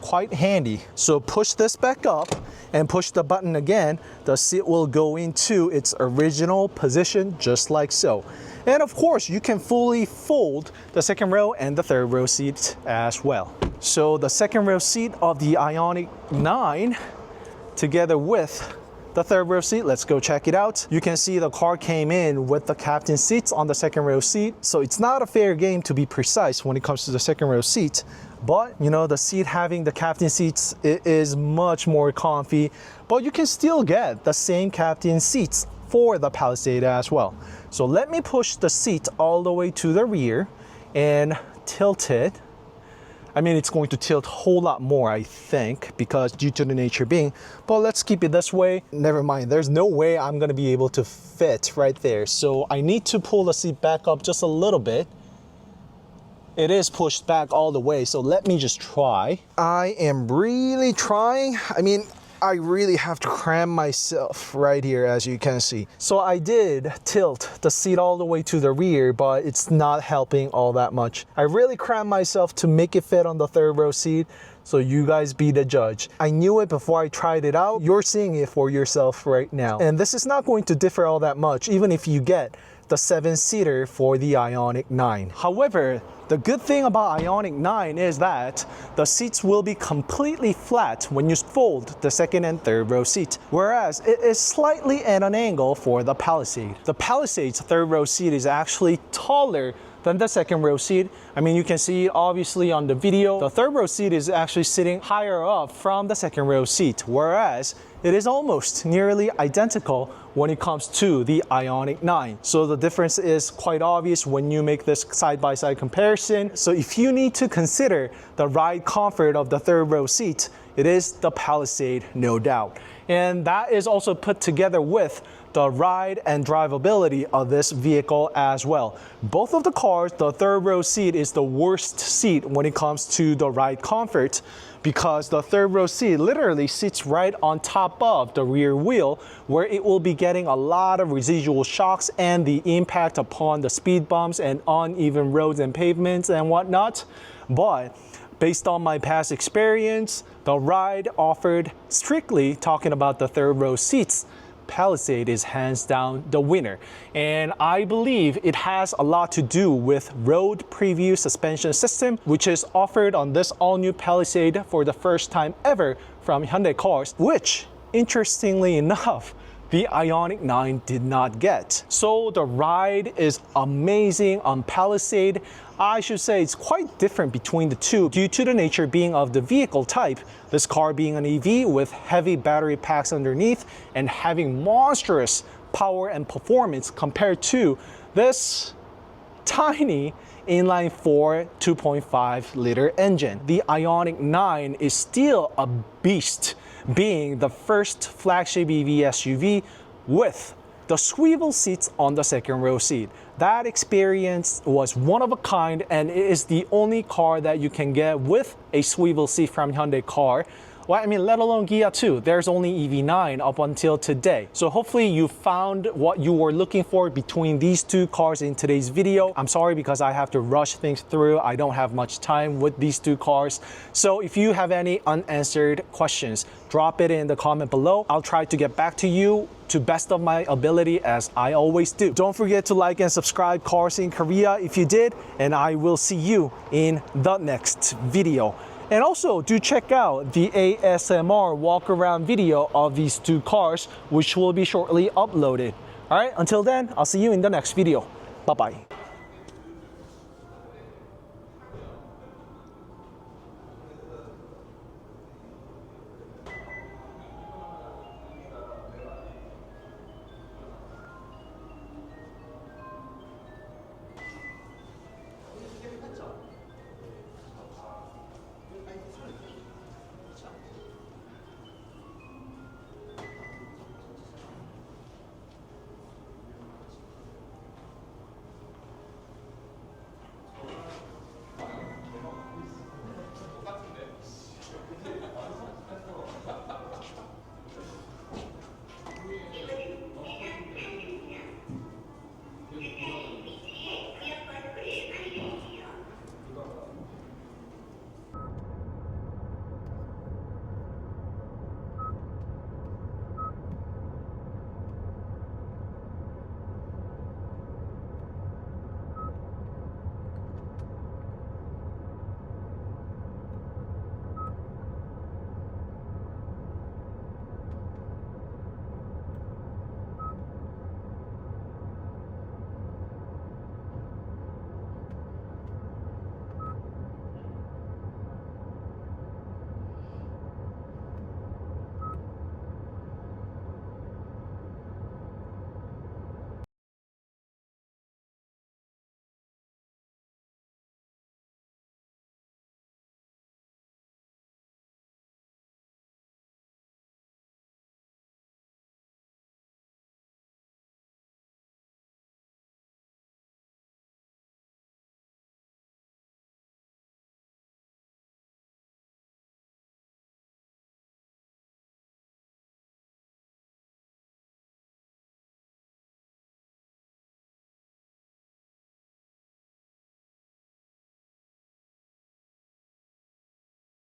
quite handy. So push this back up and push the button again. The seat will go into its original position just like so. And of course, you can fully fold the second row and the third row seat as well. So the second row seat of the IONIQ 9 together with the third row seat, let's go check it out. You can see the car came in with the captain seats on the second row seat. So it's not a fair game, to be precise, when it comes to the second row seat. But you know, the seat having the captain seats, it is much more comfy, but you can still get the same captain seats for the Palisade as well. So let me push the seat all the way to the rear and tilt it. I mean, it's going to tilt a whole lot more, I think, because due to the nature being, but let's keep it this way. Never mind, there's no way I'm gonna be able to fit right there. So I need to pull the seat back up just a little bit. It is pushed back all the way, so let me just try. I am really trying. I mean, I really have to cram myself right here, as you can see. So I did tilt the seat all the way to the rear, but it's not helping all that much. I really crammed myself to make it fit on the third row seat, so you guys be the judge. I knew it before I tried it out. You're seeing it for yourself right now. And this is not going to differ all that much, even if you get the 7-seater for the IONIQ 9. However, the good thing about IONIQ 9 is that the seats will be completely flat when you fold the second and third row seat, whereas it is slightly at an angle for the Palisade. The Palisade's third row seat is actually taller than the second row seat. I mean, you can see obviously on the video, the third row seat is actually sitting higher up from the second row seat, whereas it is almost nearly identical when it comes to the IONIQ 9. So the difference is quite obvious when you make this side-by-side comparison. So if you need to consider the ride comfort of the third row seat, it is the Palisade, no doubt. And that is also put together with the ride and drivability of this vehicle as well. Both of the cars, the third row seat is the worst seat when it comes to the ride comfort, because the third row seat literally sits right on top of the rear wheel, where it will be getting a lot of residual shocks and the impact upon the speed bumps and uneven roads and pavements and whatnot. But based on my past experience, the ride offered, strictly talking about the third row seats, Palisade is hands down the winner. And I believe it has a lot to do with road preview suspension system, which is offered on this all-new Palisade for the first time ever from Hyundai Cars, which, interestingly enough, the IONIQ 9 did not get. So the ride is amazing on Palisade. I should say it's quite different between the two due to the nature being of the vehicle type, this car being an EV with heavy battery packs underneath and having monstrous power and performance compared to this tiny inline 4 2.5 liter engine. The IONIQ 9 is still a beast, being the first flagship EV SUV with the swivel seats on the second row seat. That experience was one of a kind, and it is the only car that you can get with a swivel seat from Hyundai car. Well, I mean, let alone Kia 2. There's only EV9 up until today. So hopefully you found what you were looking for between these two cars in today's video. I'm sorry because I have to rush things through. I don't have much time with these two cars. So if you have any unanswered questions, drop it in the comment below. I'll try to get back to you to best of my ability, as I always do. Don't forget to like and subscribe CarSceneKorea if you did, and I will see you in the next video. And also do check out the ASMR walk around video of these two cars, which will be shortly uploaded. All right, until then, I'll see you in the next video. Bye-bye.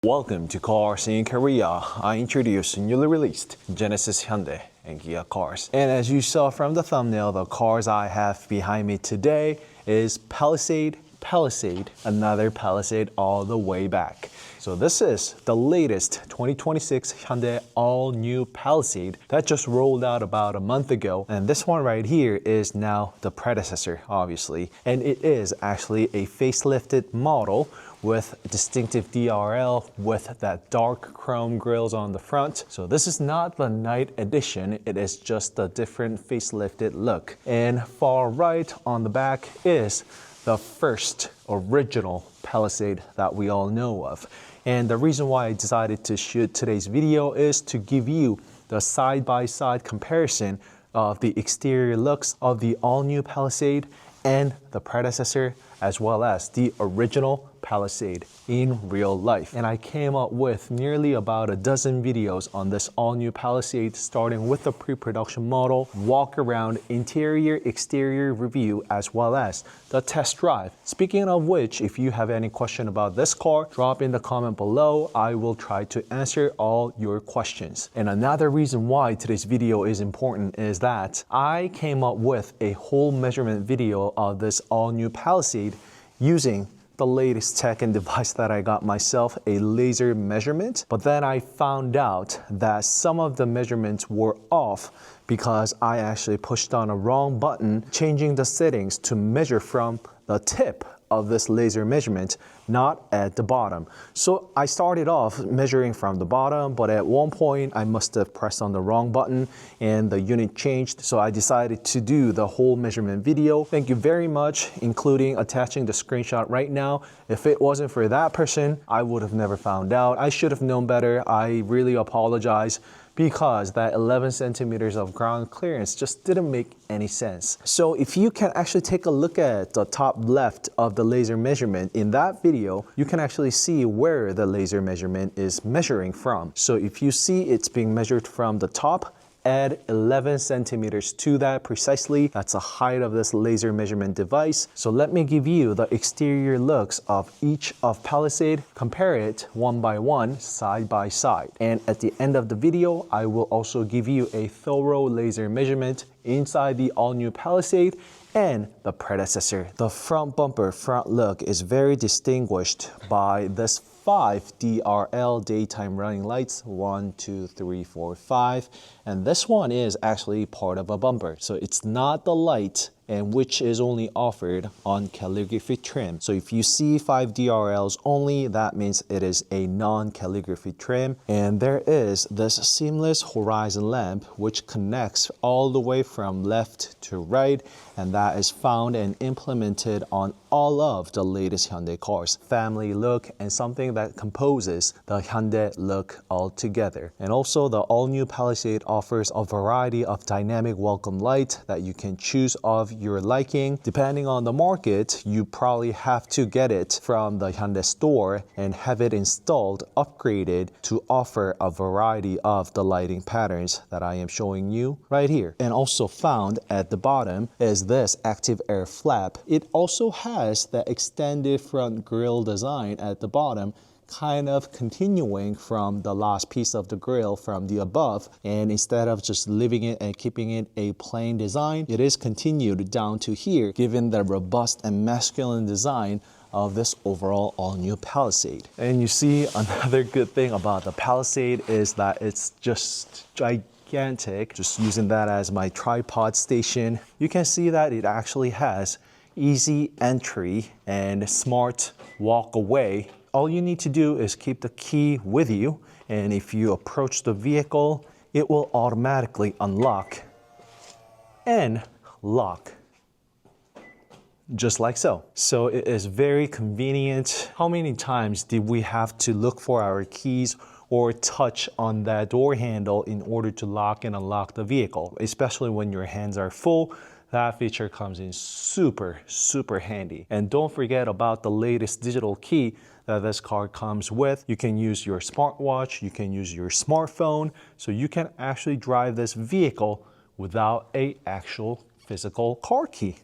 Welcome to CarSceneKorea. I introduce newly released Genesis, Hyundai, and Kia cars. And as you saw from the thumbnail, the cars I have behind me today is Palisade, another Palisade all the way back. So this is the latest 2026 Hyundai all-new Palisade that just rolled out about a month ago. And this one right here is now the predecessor, obviously. And it is actually a facelifted model with distinctive DRL with that dark chrome grills on the front. So this is not the night edition, it is just a different facelifted look. And far right on the back is the first original Palisade that we all know of. And the reason why I decided to shoot today's video is to give you the side-by-side comparison of the exterior looks of the all-new Palisade and the predecessor, as well as the original Palisade in real life. And I came up with nearly about a dozen videos on this all-new Palisade, starting with the pre-production model, walk around, interior, exterior review, as well as the test drive. Speaking of which, if you have any question about this car, drop in the comment below. I will try to answer all your questions. And another reason why today's video is important is that I came up with a whole measurement video of this all-new Palisade using the latest tech and device that I got myself, a laser measurement. But then I found out that some of the measurements were off because I actually pushed on a wrong button, changing the settings to measure from the tip of this laser measurement, not at the bottom. So I started off measuring from the bottom, but at one point I must have pressed on the wrong button and the unit changed. So I decided to do the whole measurement video. Thank you very much, including attaching the screenshot right now. If it wasn't for that person, I would have never found out. I should have known better. I really apologize, because that 11 centimeters of ground clearance just didn't make any sense. So if you can actually take a look at the top left of the laser measurement in that video, you can actually see where the laser measurement is measuring from. So if you see it's being measured from the top, add 11 centimeters to that precisely. That's the height of this laser measurement device. So let me give you the exterior looks of each of Palisade, compare it one by one, side by side. And at the end of the video, I will also give you a thorough laser measurement inside the all-new Palisade and the predecessor. The front bumper front look is very distinguished by this 5 DRL daytime running lights, 1, 2, 3, 4, 5, and this one is actually part of a bumper, so it's not the light, and which is only offered on calligraphy trim. So if you see 5 DRLs only, that means it is a non-calligraphy trim. And there is this seamless horizon lamp which connects all the way from left to right, and that is found and implemented on all of the latest Hyundai cars. Family look and something that composes the Hyundai look altogether. And also the all-new Palisade offers a variety of dynamic welcome light that you can choose of your liking. Depending on the market, you probably have to get it from the Hyundai store and have it installed, upgraded to offer a variety of the lighting patterns that I am showing you right here. And also found at the bottom is this active air flap. It also has the extended front grille design at the bottom, kind of continuing from the last piece of the grille from the above, and instead of just leaving it and keeping it a plain design, it is continued down to here, given the robust and masculine design of this overall all-new Palisade. And you see, another good thing about the Palisade is that it's just gigantic. Just using that as my tripod station, you can see that it actually has easy entry and smart walk away. All you need to do is keep the key with you, and if you approach the vehicle, it will automatically unlock and lock, just like so. So it is very convenient. How many times did we have to look for our keys or touch on that door handle in order to lock and unlock the vehicle? Especially when your hands are full, that feature comes in super, super handy. And don't forget about the latest digital key that this car comes with. You can use your smartwatch, you can use your smartphone, so you can actually drive this vehicle without an actual physical car key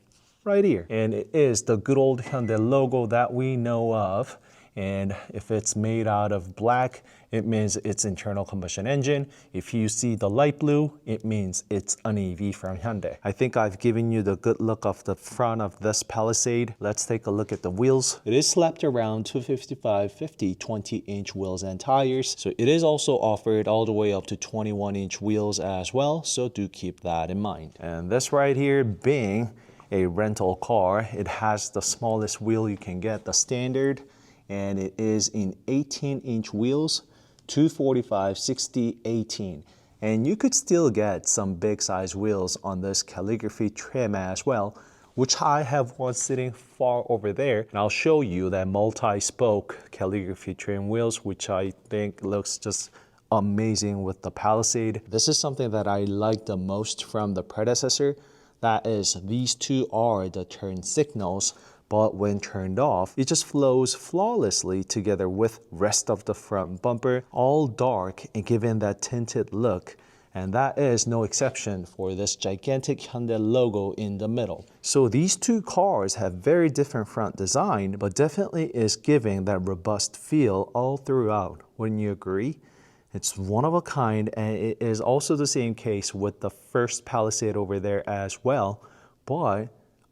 right here. And it is the good old Hyundai logo that we know of. And if it's made out of black, it means it's internal combustion engine. If you see the light blue, it means it's an EV from Hyundai. I think I've given you the good look of the front of this Palisade. Let's take a look at the wheels. It is slapped around 255/50 20-inch wheels and tires. So it is also offered all the way up to 21-inch wheels as well. So do keep that in mind. And this right here being a rental car, it has the smallest wheel you can get, the standard, and it is in 18-inch wheels, 245/60/18. And you could still get some big size wheels on this calligraphy trim as well, which I have one sitting far over there. And I'll show you that multi-spoke calligraphy trim wheels, which I think looks just amazing with the Palisade. This is something that I like the most from the predecessor. That is, these two are the turn signals, but when turned off, it just flows flawlessly together with rest of the front bumper, all dark and giving that tinted look. And that is no exception for this gigantic Hyundai logo in the middle. So these two cars have very different front design, but definitely is giving that robust feel all throughout. Wouldn't you agree? It's one of a kind, and it is also the same case with the first Palisade over there as well, but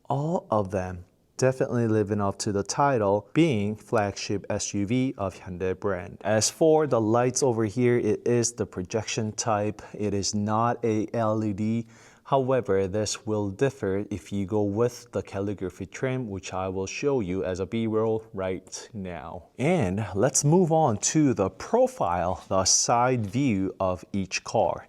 all of them definitely living up to the title, being flagship SUV of Hyundai brand. As for the lights over here, it is the projection type. It is not a LED. However, this will differ if you go with the calligraphy trim, which I will show you as a B-roll right now. And let's move on to the profile, the side view of each car.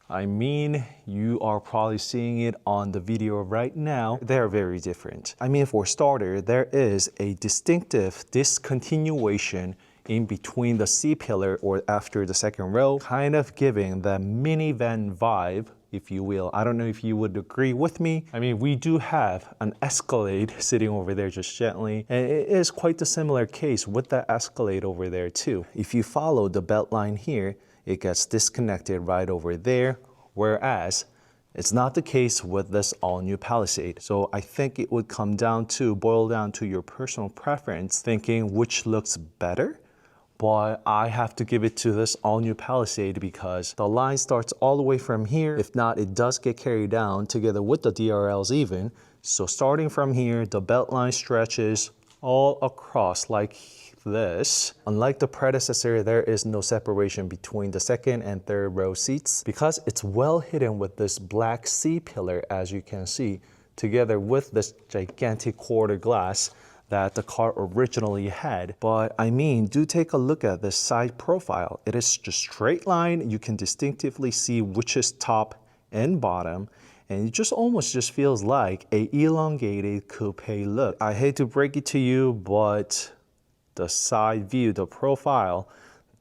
I mean, you are probably seeing it on the video right now. They're very different. I mean, for starter, there is a distinctive discontinuation in between the C-pillar or after the second row, kind of giving the minivan vibe, if you will. I don't know if you would agree with me. I mean, we do have an Escalade sitting over there just gently, and it is quite a similar case with that Escalade over there too. If you follow the belt line here, it gets disconnected right over there, whereas it's not the case with this all-new Palisade. So I think it would boil down to your personal preference, thinking which looks better. But I have to give it to this all-new Palisade because the line starts all the way from here. If not, it does get carried down together with the DRLs even. So starting from here, the belt line stretches all across like this. Unlike the predecessor, there is no separation between the second and third row seats because it's well hidden with this black C-pillar, as you can see, together with this gigantic quarter glass that the car originally had. But I mean, do take a look at this side profile. It is just straight line. You can distinctively see which is top and bottom, and it just almost just feels like a elongated coupe look. I hate to break it to you, but the side view, the profile,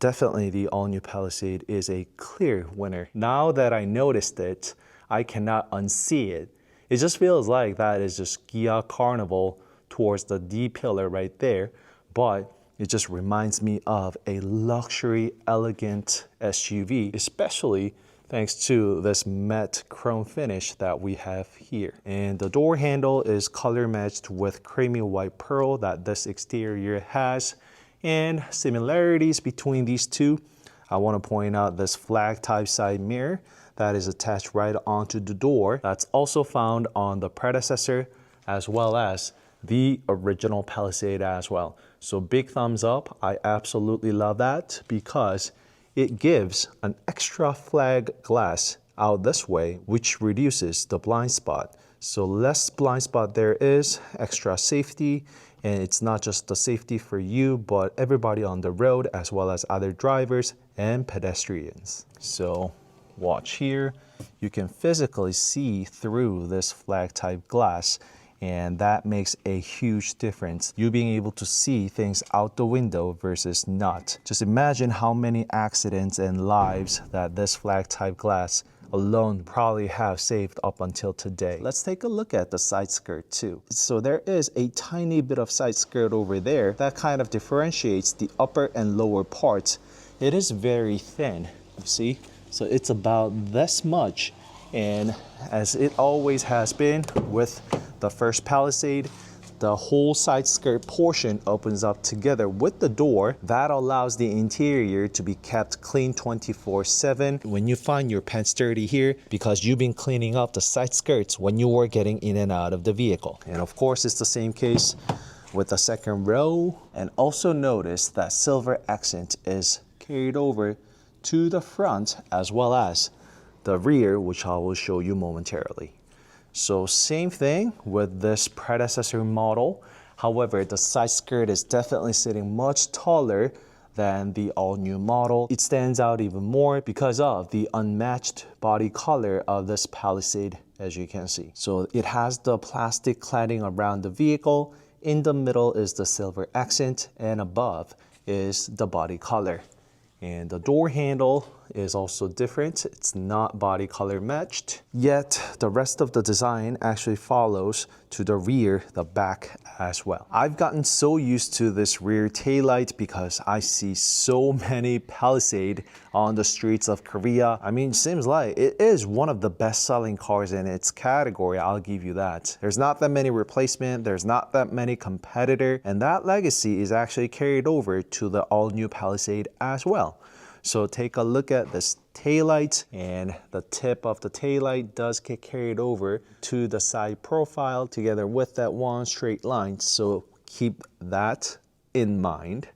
definitely the all-new Palisade is a clear winner. Now that I noticed it, I cannot unsee it. It just feels like that is just Kia Carnival towards the D pillar right there, but it just reminds me of a luxury, elegant SUV, especially thanks to this matte chrome finish that we have here. And the door handle is color matched with creamy white pearl that this exterior has. And similarities between these two, I want to point out this flag type side mirror that is attached right onto the door. That's also found on the predecessor as well as the original Palisade as well. So big thumbs up. I absolutely love that because it gives an extra flag glass out this way, which reduces the blind spot. So less blind spot there is, extra safety, and it's not just the safety for you, but everybody on the road as well as other drivers and pedestrians. So watch here, you can physically see through this flag type glass, and that makes a huge difference. You being able to see things out the window versus not. Just imagine how many accidents and lives that this flag type glass alone probably have saved up until today. Let's take a look at the side skirt too. So there is a tiny bit of side skirt over there that kind of differentiates the upper and lower parts. It is very thin, you see? So it's about this much. And as it always has been with the first Palisade, the whole side skirt portion opens up together with the door. That allows the interior to be kept clean 24/7 when you find your pants dirty here because you've been cleaning up the side skirts when you were getting in and out of the vehicle. And of course, it's the same case with the second row. And also notice that silver accent is carried over to the front as well as the rear, which I will show you momentarily. So same thing with this predecessor model. However, the side skirt is definitely sitting much taller than the all-new model. It stands out even more because of the unmatched body color of this Palisade, as you can see. So it has the plastic cladding around the vehicle. In the middle is the silver accent, and above is the body color. And the door handle is also different. It's not body color matched, yet the rest of the design actually follows to the rear, the back as well. I've gotten so used to this rear taillight because I see so many Palisade on the streets of Korea. I mean, it seems like it is one of the best-selling cars in its category, I'll give you that. There's not that many replacement, there's not that many competitor, and that legacy is actually carried over to the all-new Palisade as well. So take a look at this taillight, and the tip of the taillight does get carried over to the side profile together with that one straight line. So keep that in mind.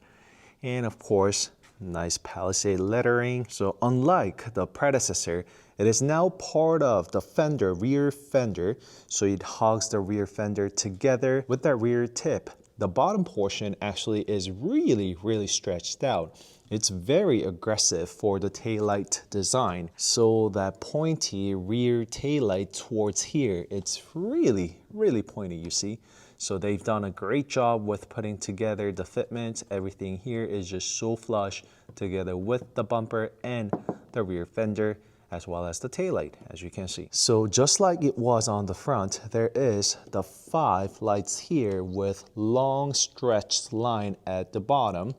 And of course, Nice Palisade lettering. So unlike the predecessor, it is now part of the fender, rear fender. So it hugs the rear fender together with that rear tip. The bottom portion actually is really stretched out. It's very aggressive for the taillight design. So that pointy rear taillight towards here, it's really pointy, you see. So they've done a great job with putting together the fitment. Everything here is just so flush together with the bumper and the rear fender, as well as the taillight, as you can see. So just like it was on the front, there is the 5 lights here with long stretched line at the bottom.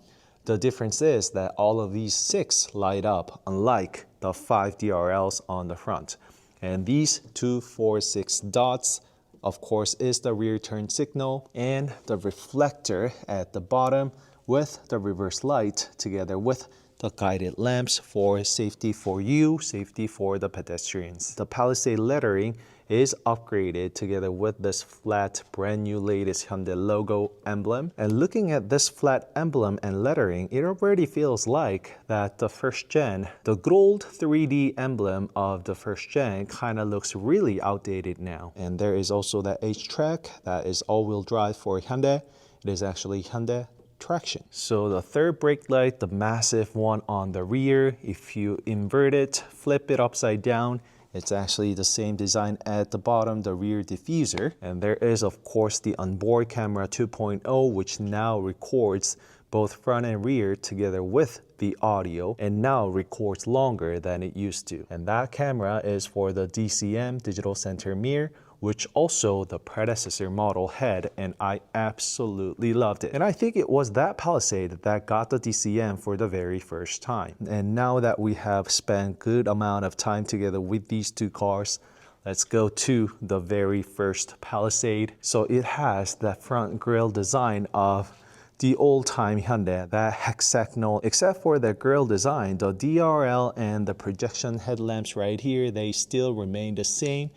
The difference is that all of these 6 light up, unlike the 5 DRLs on the front. And these 2, 4, 6 dots, of course, is the rear turn signal and the reflector at the bottom with the reverse light together with the guided lamps for safety for you, safety for the pedestrians. The Palisade lettering is upgraded together with this flat brand new latest Hyundai logo emblem. And looking at this flat emblem and lettering, it already feels like that the first gen, the gold 3D emblem of the first gen kind of looks really outdated now. And there is also that HTRAC that is all-wheel drive for Hyundai. It is actually Hyundai traction. So the third brake light, the massive one on the rear, if you invert it, flip it upside down, it's actually the same design at the bottom, the rear diffuser. And there is, of course, the onboard camera 2.0, which now records both front and rear together with the audio, and now records longer than it used to. And that camera is for the DCM, digital center mirror, which also the predecessor model had, and I absolutely loved it. And I think it was that Palisade that got the DCM for the very first time. And now that we have spent good amount of time together with these two cars, let's go to the very first Palisade. So it has that front grille design of the old-time Hyundai, that hexagonal, except for the grille design, the DRL and the projection headlamps right here, they still remain the same.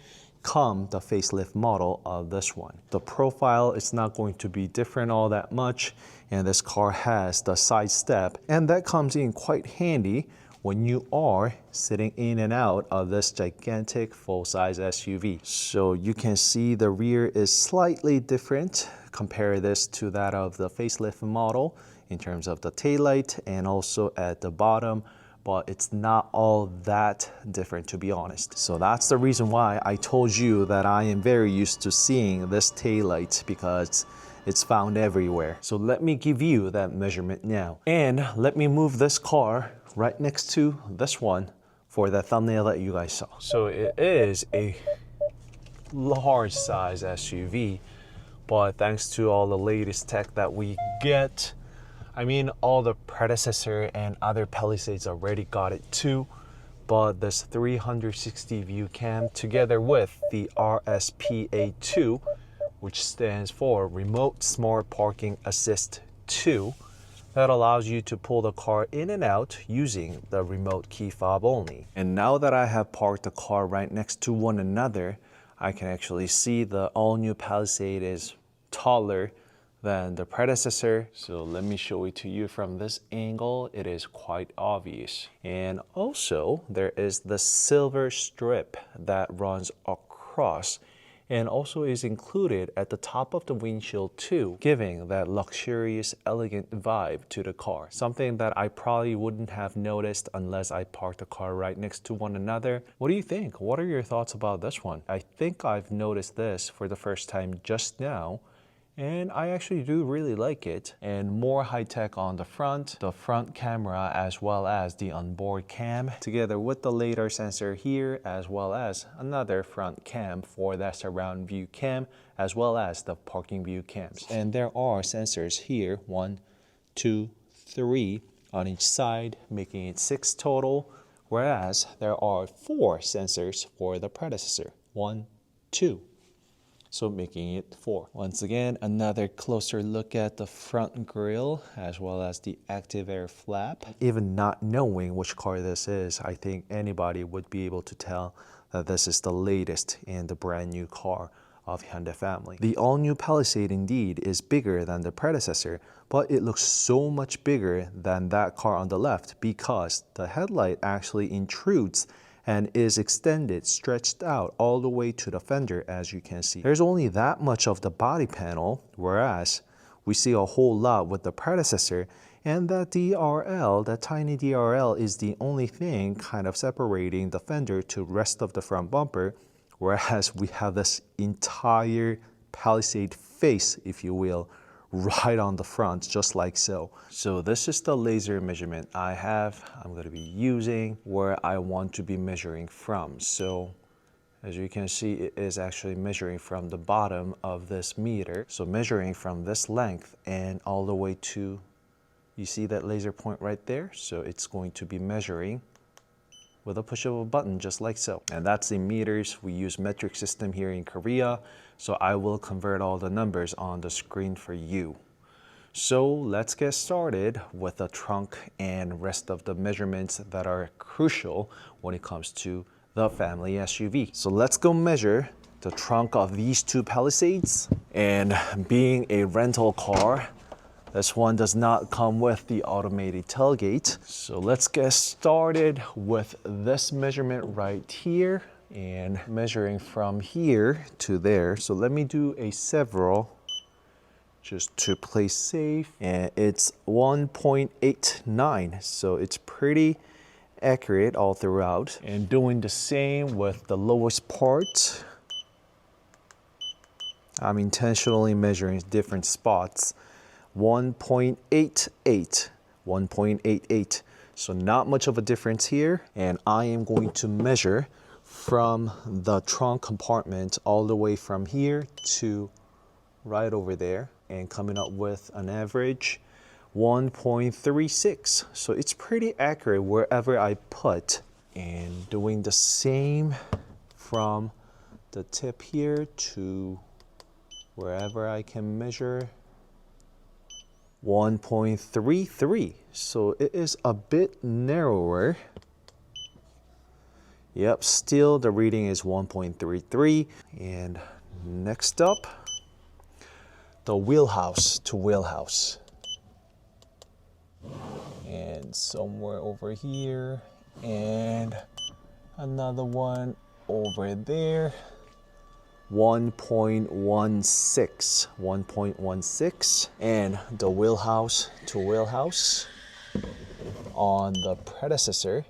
Come the facelift model of this one. The profile is not going to be different all that much, and this car has the side step, and that comes in quite handy when you are sitting in and out of this gigantic full-size SUV. So you can see the rear is slightly different. Compare this to that of the facelift model in terms of the taillight and also at the bottom, but it's not all that different, to be honest. So that's the reason why I told you that I am very used to seeing this taillight, because it's found everywhere. So let me give you that measurement now. And let me move this car right next to this one for the thumbnail that you guys saw. So it is a large size SUV, but thanks to all the latest tech that we get, I mean, all the predecessor and other Palisades already got it too, but this 360 view cam together with the RSPA2, which stands for Remote Smart Parking Assist 2, that allows you to pull the car in and out using the remote key fob only. And now that I have parked the car right next to one another, I can actually see the all-new Palisade is taller than the predecessor. So let me show it to you from this angle. It is quite obvious. And also there is the silver strip that runs across and also is included at the top of the windshield too, giving that luxurious, elegant vibe to the car. Something that I probably wouldn't have noticed unless I parked the car right next to one another. What do you think? What are your thoughts about this one? I think I've noticed this for the first time just now, and I actually do really like it. And more high tech on the front camera as well as the onboard cam, together with the lidar sensor here, as well as another front cam for that surround view cam, as well as the parking view cams. And there are sensors here, 1, 2, 3 on each side, making it 6 total, whereas there are 4 sensors for the predecessor, 1, 2. So making it 4. Once again, another closer look at the front grille as well as the active air flap. Even not knowing which car this is, I think anybody would be able to tell that this is the latest and the brand new car of Hyundai family. The all-new Palisade indeed is bigger than the predecessor, but it looks so much bigger than that car on the left because the headlight actually intrudes and is extended, stretched out all the way to the fender, as you can see. There's only that much of the body panel, whereas we see a whole lot with the predecessor, and that DRL, that tiny DRL, is the only thing kind of separating the fender to the rest of the front bumper, whereas we have this entire Palisade face, if you will, right on the front, just like so. So this is the laser measurement I'm going to be using where I want to be measuring from. So as you can see, it is actually measuring from the bottom of this meter. So measuring from this length and all the way to, you see that laser point right there? So it's going to be measuring with a push of a button, just like so. And that's in meters. We use metric system here in Korea, so I will convert all the numbers on the screen for you. So let's get started with the trunk and rest of the measurements that are crucial when it comes to the family SUV. So let's go measure the trunk of these two Palisades. And being a rental car, this one does not come with the automated tailgate. So let's get started with this measurement right here and measuring from here to there. So let me do a several just to play safe. And it's 1.89. So it's pretty accurate all throughout. And doing the same with the lowest part. I'm intentionally measuring different spots. 1.88, 1.88. So not much of a difference here. And I am going to measure from the trunk compartment all the way from here to right over there and coming up with an average 1.36. So it's pretty accurate wherever I put. And doing the same from the tip here to wherever I can measure. 1.33, so it is a bit narrower. Yep, still the reading is 1.33. And next up, the wheelhouse to wheelhouse. And somewhere over here, and another one over there. 1.16, 1.16, and the wheelhouse to wheelhouse on the predecessor.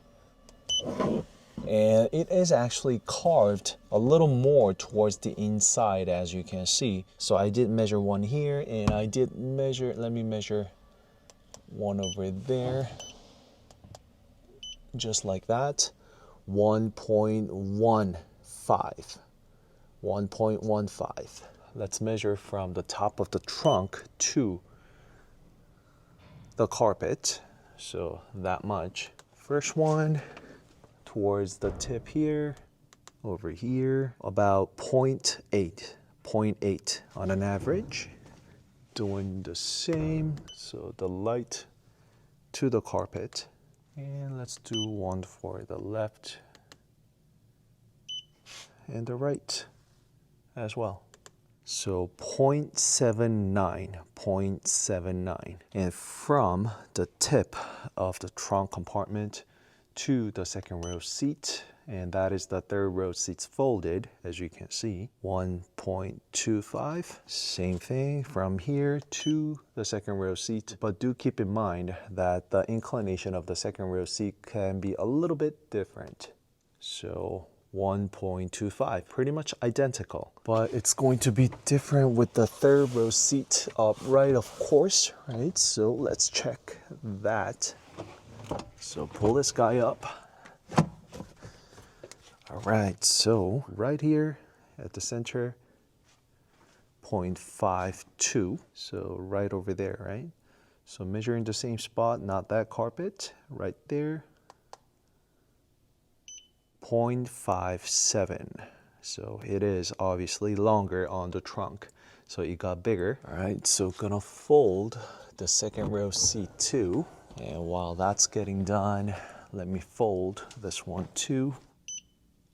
And it is actually carved a little more towards the inside, as you can see. So I did measure one here, and I did measure, let me measure one over there, just like that. 1.15. 1.15. Let's measure from the top of the trunk to the carpet. So that much. First one towards the tip here, over here, about 0.8 on an average. Doing the same, so the light to the carpet. And let's do one for the left and the right as well. So 0.79, 0.79. And from the tip of the trunk compartment to the second row seat, and that is the third row seats folded, as you can see, 1.25. Same thing from here to the second row seat. But do keep in mind that the inclination of the second row seat can be a little bit different. So 1.25, pretty much identical. But it's going to be different with the third row seat upright, of course, right? So let's check that. So pull this guy up. All right, so right here at the center, 0.52. So right over there, right? So measuring the same spot, not that carpet, right there. 0.57. So it is obviously longer on the trunk. So it got bigger. All right, so gonna fold the second row seat too. And while that's getting done, let me fold this one too.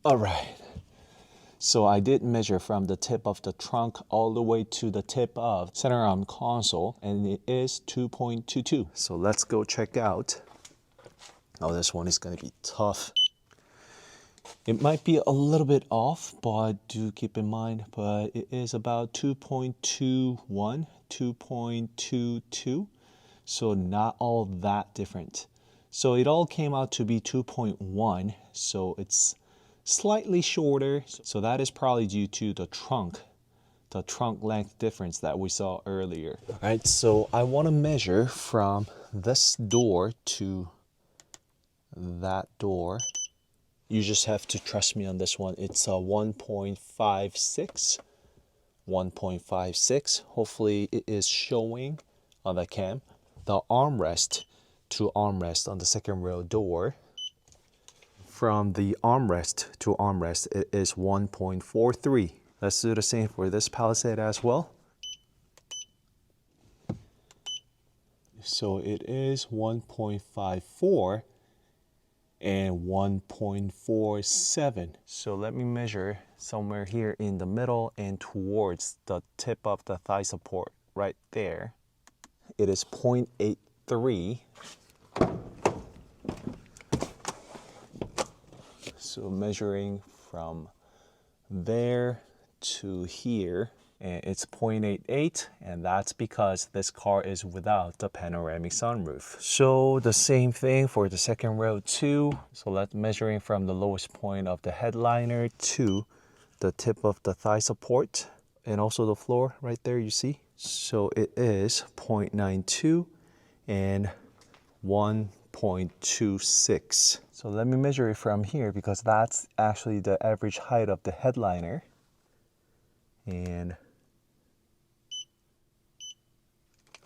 All right, So I did measure from the tip of the trunk all the way to the tip of center arm console, and it is 2.22. So let's go check out. Oh, this one is going to be tough. It might be a little bit off, but do keep in mind, but it is about 2.21, 2.22. So not all that different. So it all came out to be 2.1. So it's slightly shorter. So that is probably due to the trunk length difference that we saw earlier. All right, so I want to measure from this door to that door. You just have to trust me on this one. It's a 1.56. 1.56. Hopefully it is showing on the cam. The armrest to armrest on the second row door. From the armrest to armrest, it is 1.43. Let's do the same for this Palisade as well. So it is 1.54 and 1.47. So let me measure somewhere here in the middle and towards the tip of the thigh support right there. It is 0.83. So measuring from there to here, and it's 0.88, and that's because this car is without the panoramic sunroof. So the same thing for the second row too. So let's measuring from the lowest point of the headliner To the tip of the thigh support and also the floor right there, you see. So it is 0.92 and 1.26. So let me measure it from here because that's actually the average height of the headliner. And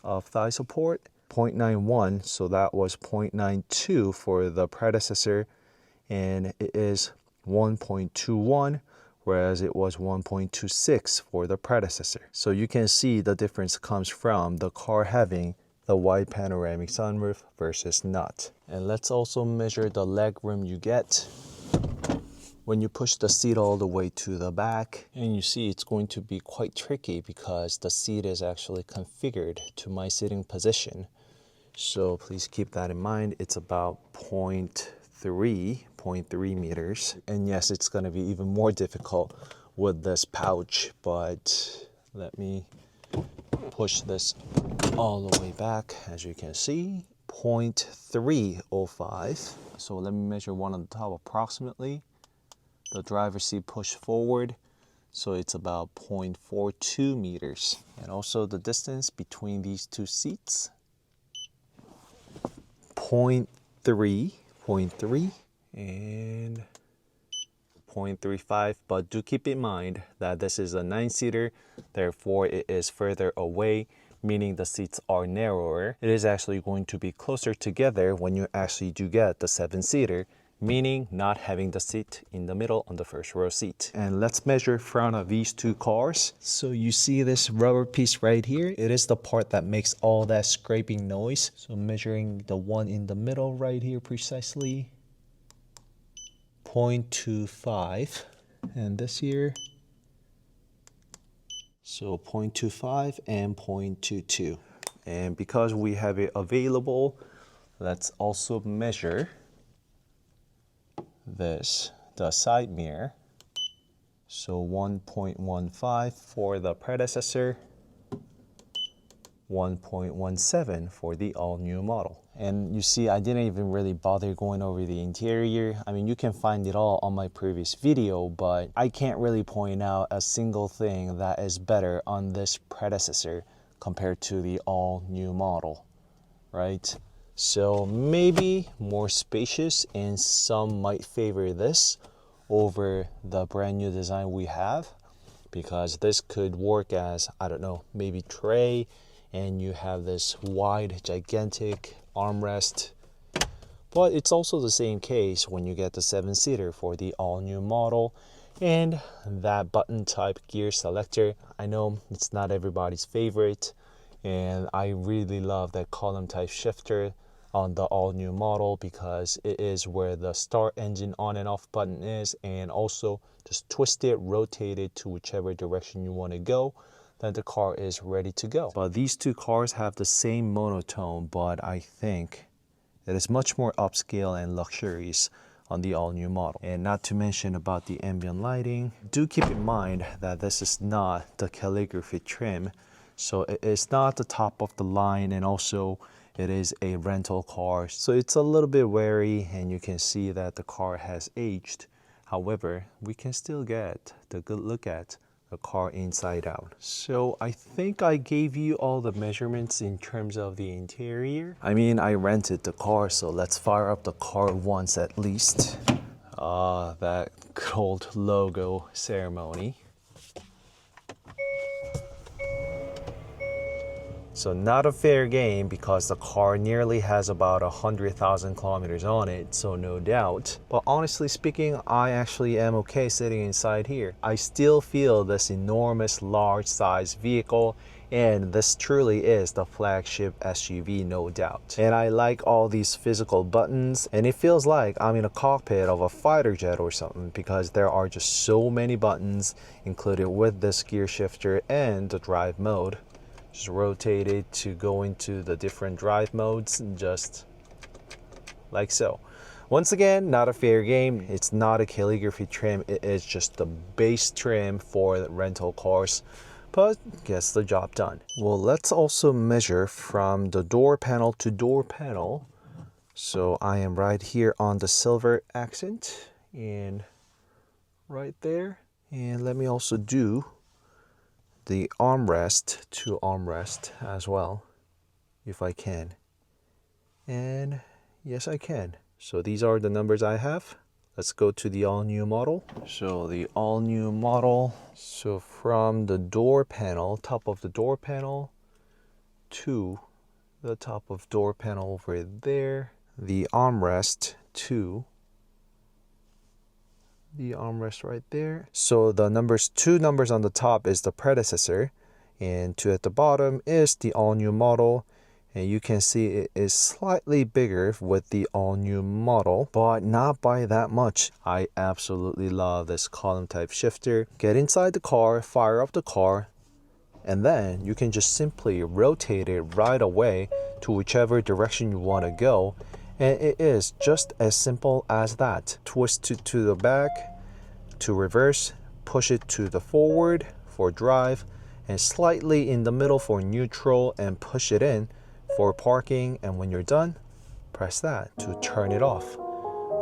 of thigh support, 0.91. So that was 0.92 for the predecessor, and it is 1.21, whereas it was 1.26 for the predecessor. So you can see the difference comes from the car having the wide panoramic sunroof versus not. And let's also measure the leg room you get When you push the seat all the way to the back, and you see it's going to be quite tricky because the seat is actually configured to my sitting position. so please keep that in mind. It's about 0.3 meters. And yes, it's going to be even more difficult with this pouch, but let me push this all the way back. As you can see, 0.305. so let me measure one on the top approximately. The driver's seat push forward, so it's about 0.42 meters. And also the distance between these two seats, 0.3 and 0.35, but do keep in mind that this is a 9-seater, therefore it is further away, meaning the seats are narrower. It is actually going to be closer together when you actually do get the 7-seater, meaning not having the seat in the middle on the first row seat. And let's measure front of these two cars. So you see this rubber piece right here? It is the part that makes all that scraping noise. So measuring the one in the middle right here precisely, 0.25. And this here, so 0.25 and 0.22. And because we have it available, let's also measure this, the side mirror. So 1.15 for the predecessor, 1.17 for the all-new model. And you see, I didn't even really bother going over the interior. I mean, you can find it all on my previous video, but I can't really point out a single thing that is better on this predecessor compared to the all-new model, right? So maybe more spacious, and some might favor this over the brand new design we have, because this could work as, I don't know, maybe tray, and you have this wide, gigantic armrest. But it's also the same case when you get the 7-seater for the all-new model, and that button type gear selector. I know it's not everybody's favorite, and I really love that column type shifter on the all-new model because it is where the start engine on and off button is, and also just twist it, rotate it to whichever direction you want to go, then the car is ready to go. But these two cars have the same monotone, but I think it is much more upscale and luxurious on the all-new model. And not to mention about the ambient lighting. Do keep in mind that this is not the Calligraphy trim, so it is not the top of the line, and also it is a rental car, so it's a little bit wary, and you can see that the car has aged. However, we can still get the good look at the car inside out. So I think I gave you all the measurements in terms of the interior. I mean, I rented the car, so let's fire up the car once at least. That gold logo ceremony. So not a fair game because the car nearly has about 100,000 kilometers on it, so no doubt. But honestly speaking, I actually am okay sitting inside here. I still feel this enormous large size vehicle, and this truly is the flagship SUV, no doubt. And I like all these physical buttons, and it feels like I'm in a cockpit of a fighter jet or something because there are just so many buttons included with this gear shifter and the drive mode. Just rotate it to go into the different drive modes, just like so. Once again, not a fair game. It's not a Calligraphy trim. It is just the base trim for the rental cars, but gets the job done. Well, let's also measure from the door panel to door panel. So I am right here on the silver accent and right there. And let me also do the armrest to armrest as well, if I can. And yes, I can. So these are the numbers I have. Let's go to the all-new model. So the all-new model, so from the door panel, top of the door panel, to the top of door panel over there, the armrest to the armrest right there. So the two numbers on the top is the predecessor, and 2 at the bottom is the all-new model. And you can see it is slightly bigger with the all-new model, but not by that much. I absolutely love this column type shifter. Get inside the car, fire up the car, and then you can just simply rotate it right away to whichever direction you want to go. And it is just as simple as that. Twist it to the back to reverse, push it to the forward for drive, and slightly in the middle for neutral, and push it in for parking. And when you're done, press that to turn it off.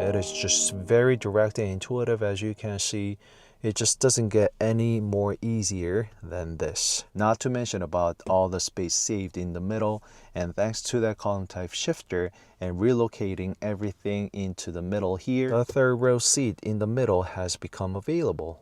It is just very direct and intuitive, as you can see. It just doesn't get any more easier than this. Not to mention about all the space saved in the middle, and thanks to that column type shifter and relocating everything into the middle here, the third row seat in the middle has become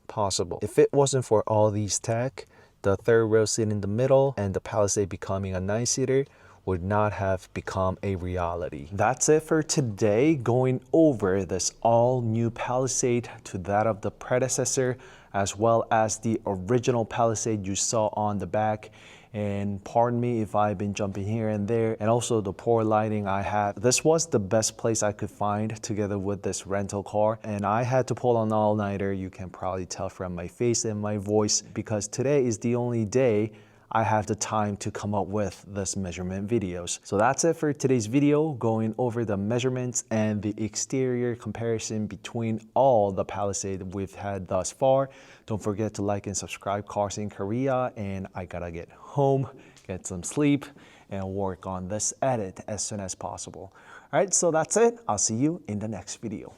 possible. If it wasn't for all these tech, the third row seat in the middle and the Palisade becoming a 9-seater would not have become a reality. That's it for today, going over this all-new Palisade to that of the predecessor, as well as the original Palisade you saw on the back. And pardon me if I've been jumping here and there, and also the poor lighting I had. This was the best place I could find together with this rental car, and I had to pull an all-nighter. You can probably tell from my face and my voice, because today is the only day I have the time to come up with this measurement videos. So that's it for today's video, going over the measurements and the exterior comparison between all the Palisade we've had thus far. Don't forget to like and subscribe CarSceneKorea, and I gotta get home, get some sleep, and work on this edit as soon as possible. All right, so that's it. I'll see you in the next video.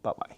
Bye-bye.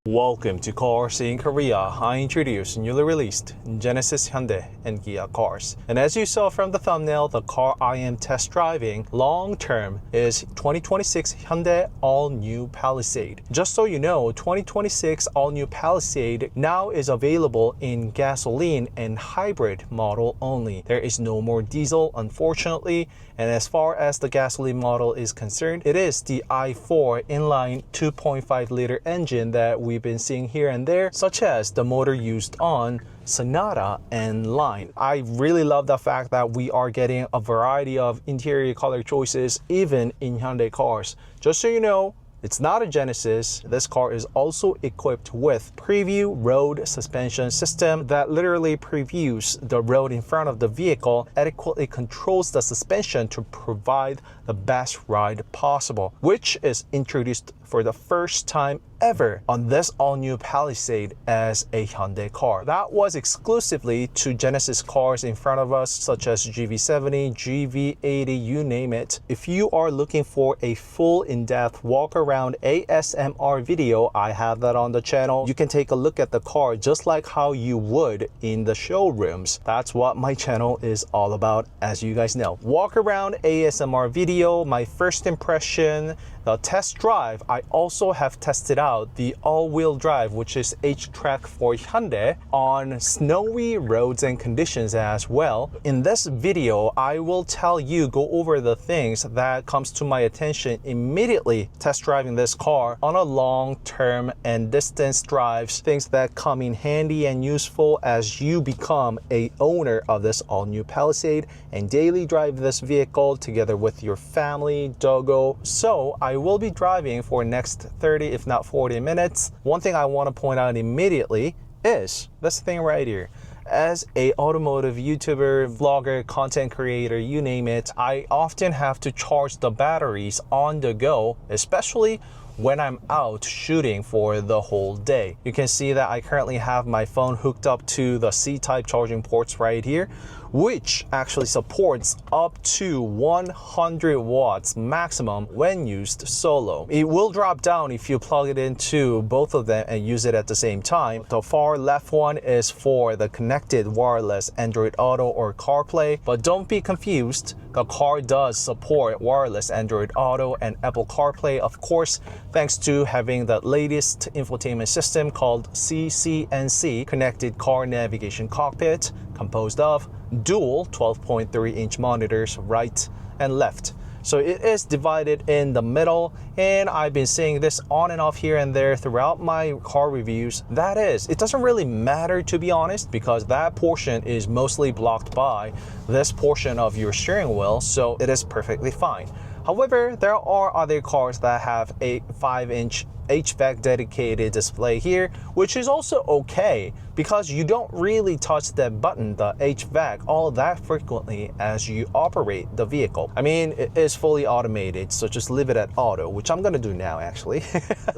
Welcome to CarSceneKorea. I introduce newly released Genesis, Hyundai, and Kia cars. And as you saw from the thumbnail, the car I am test driving long term is 2026 Hyundai all-new Palisade. Just so you know, 2026 all-new Palisade now is available in gasoline and hybrid model only. There is no more diesel, unfortunately, And as far as the gasoline model is concerned, it is the i4 inline 2.5 liter engine that we've been seeing here and there, such as the motor used on Sonata and Line. I really love the fact that we are getting a variety of interior color choices even in Hyundai cars. Just so you know, it's not a Genesis. This car is also equipped with Preview Road Suspension System that literally previews the road in front of the vehicle, adequately controls the suspension to provide the best ride possible, which is introduced for the first time ever on this all-new Palisade as a Hyundai car. That was exclusively to Genesis cars in front of us, such as GV70, GV80, you name it. If you are looking for a full in-depth walk-around ASMR video, I have that on the channel. You can take a look at the car just like how you would in the showrooms. That's what my channel is all about, as you guys know. Walk-around ASMR video, my first impression, the test drive. I also have tested out the all-wheel drive, which is HTRAC for Hyundai, on snowy roads and conditions as well. In this video, I will tell you, go over the things that comes to my attention immediately test driving this car on a long-term and distance drives, things that come in handy and useful as you become a owner of this all-new Palisade and daily drive this vehicle together with your family, doggo. So I will be driving for next 30 if not 40 minutes. One thing I want to point out immediately is this thing right here. As a automotive YouTuber, vlogger, content creator, you name it, I often have to charge the batteries on the go, especially when I'm out shooting for the whole day. You can see that I currently have my phone hooked up to the C-type charging ports right here, which actually supports up to 100 watts maximum when used solo. It will drop down if you plug it into both of them and use it at the same time. The far left one is for the connected wireless Android Auto or CarPlay, but don't be confused. The car does support wireless Android Auto and Apple CarPlay, of course, thanks to having the latest infotainment system called CCNC, Connected Car Navigation Cockpit, composed of dual 12.3-inch monitors right and left. So it is divided in the middle, and I've been seeing this on and off here and there throughout my car reviews. That is, it doesn't really matter, to be honest, because that portion is mostly blocked by this portion of your steering wheel, so it is perfectly fine. However, there are other cars that have a 5-inch HVAC dedicated display here, which is also okay because you don't really touch that button, the HVAC, all that frequently as you operate the vehicle. I mean, it is fully automated, so just leave it at auto, which I'm gonna do now actually.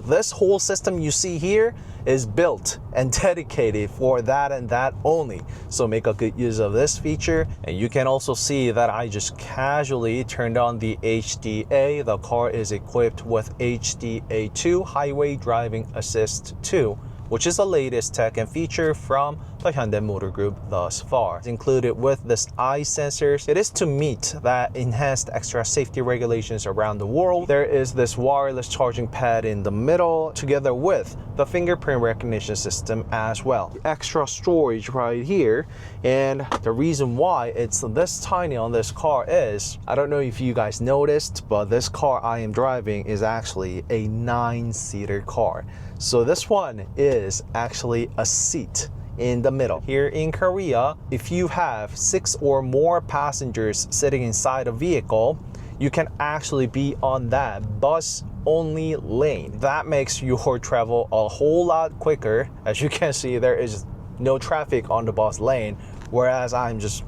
This whole system you see here is built and dedicated for that and that only. So make a good use of this feature. And you can also see that I just casually turned on the HDA. The car is equipped with HDA2, Highway Driving Assist 2, which is the latest tech and feature from the Hyundai Motor Group thus far. It's included with this eye sensors. It is to meet that enhanced extra safety regulations around the world. There is this wireless charging pad in the middle, together with the fingerprint recognition system as well. Extra storage right here, and the reason why it's this tiny on this car is, I don't know if you guys noticed, but this car I am driving is actually a 9-seater car. So this one is actually a seat in the middle. Here in Korea, if you have 6 or more passengers sitting inside a vehicle, you can actually be on that bus only lane. That makes your travel a whole lot quicker. As you can see, there is no traffic on the bus lane, whereas I'm just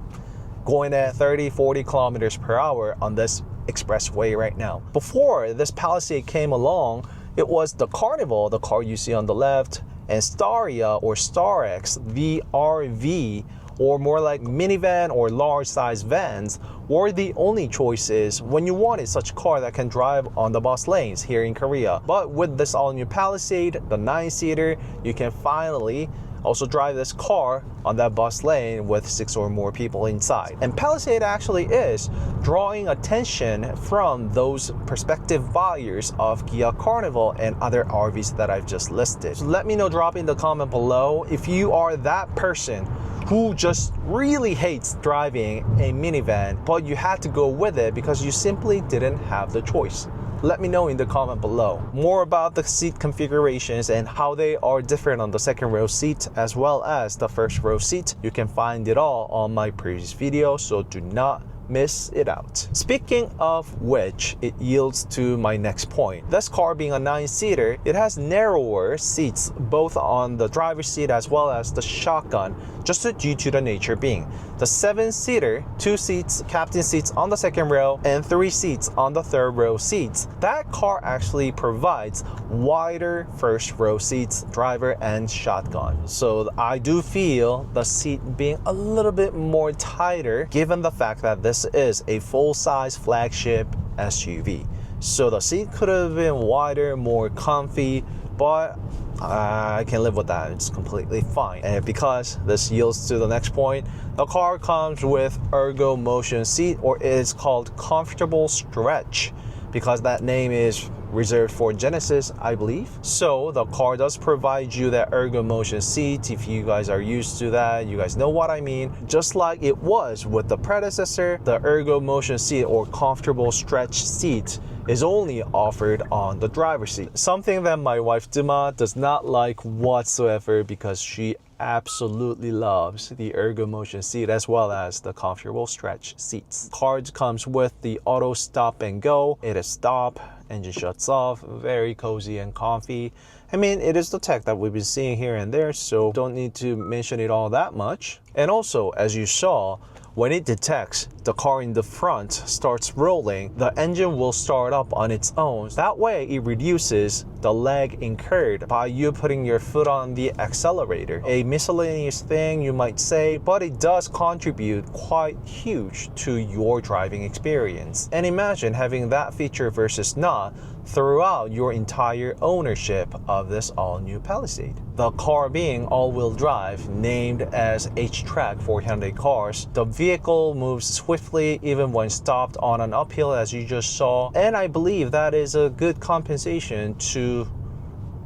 going at 30-40 kilometers per hour on this expressway right now. Before this Palisade came along, it was the Carnival, the car you see on the left, and Staria or StarX, the RV, or more like minivan or large size vans, were the only choices when you wanted such a car that can drive on the bus lanes here in Korea. But with this all new Palisade, the 9-seater, you can finally also drive this car on that bus lane with 6 or more people inside. And Palisade actually is drawing attention from those prospective buyers of Kia Carnival and other RVs that I've just listed. So let me know, drop in the comment below if you are that person who just really hates driving a minivan, but you had to go with it because you simply didn't have the choice? Let me know in the comment below. More about the seat configurations and how they are different on the second row seat as well as the first row seat. You can find it all on my previous video, so do not miss it out. Speaking of which, it yields to my next point. This car being a 9-seater, it has narrower seats both on the driver's seat as well as the shotgun, just due to the nature being. The 7-seater, 2 seats, captain seats on the second row and 3 seats on the third row seats. That car actually provides wider first row seats, driver and shotgun. So I do feel the seat being a little bit more tighter given the fact that this is a full-size flagship SUV. So the seat could have been wider, more comfy, but I can live with that. It's completely fine. And because this yields to the next point, the car comes with ergo motion seat, or it is called comfortable stretch, because that name is reserved for Genesis, I believe. So the car does provide you that ergo motion seat. If you guys are used to that, you guys know what I mean. Just like it was with the predecessor, the ergo motion seat or comfortable stretch seat is only offered on the driver's seat. Something that my wife DumA does not like whatsoever, because she absolutely loves the ergo motion seat as well as the comfortable stretch seats. Car comes with the auto stop and go. It is stop, engine shuts off, very cozy and comfy. I mean, it is the tech that we've been seeing here and there, so don't need to mention it all that much. And also, as you saw, when it detects the car in the front starts rolling, the engine will start up on its own. That way, it reduces the lag incurred by you putting your foot on the accelerator. A miscellaneous thing, you might say, but it does contribute quite huge to your driving experience. And imagine having that feature versus not throughout your entire ownership of this all-new Palisade. The car being all-wheel drive, named as HTRAC for Hyundai cars, the vehicle moves swiftly even when stopped on an uphill, as you just saw, and I believe that is a good compensation to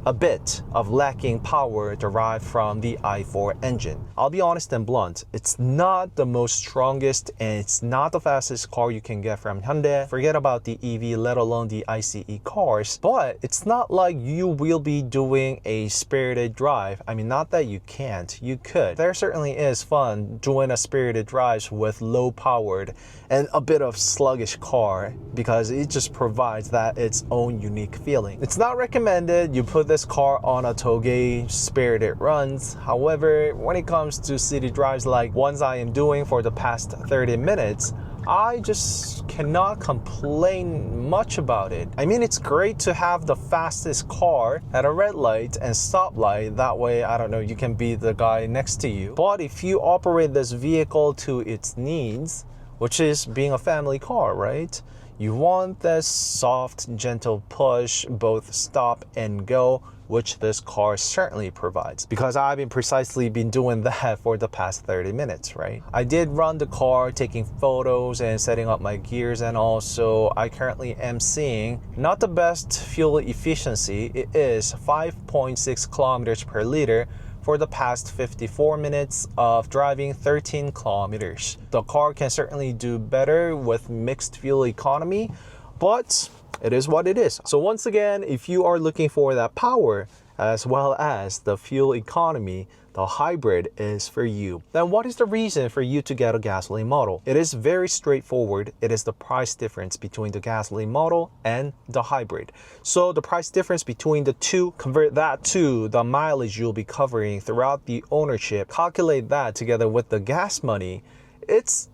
a bit of lacking power derived from the i4 engine. I'll be honest and blunt, it's not the most strongest and it's not the fastest car you can get from Hyundai. Forget about the EV, let alone the ICE cars, but it's not like you will be doing a spirited drive. I mean, not that you can't, you could. There certainly is fun doing a spirited drive with low powered and a bit of sluggish car, because it just provides that its own unique feeling. It's not recommended you put this car on a toge spirited runs. However, when it comes to city drives like ones I am doing for the past 30 minutes, I just cannot complain much about it. I mean, it's great to have the fastest car at a red light and stoplight. That way, I don't know, you can be the guy next to you. But if you operate this vehicle to its needs, which is being a family car, right? You want this soft, gentle push, both stop and go, which this car certainly provides, because I've been doing that for the past 30 minutes, right? I did run the car, taking photos and setting up my gears, and also I currently am seeing not the best fuel efficiency. It is 5.6 kilometers per liter for the past 54 minutes of driving 13 kilometers. The car can certainly do better with mixed fuel economy, but it is what it is. So once again, if you are looking for that power as well as the fuel economy, the hybrid is for you. Then what is the reason for you to get a gasoline model? It is very straightforward. It is the price difference between the gasoline model and the hybrid. So the price difference between the two, convert that to the mileage you'll be covering throughout the ownership, calculate that together with the gas money. It's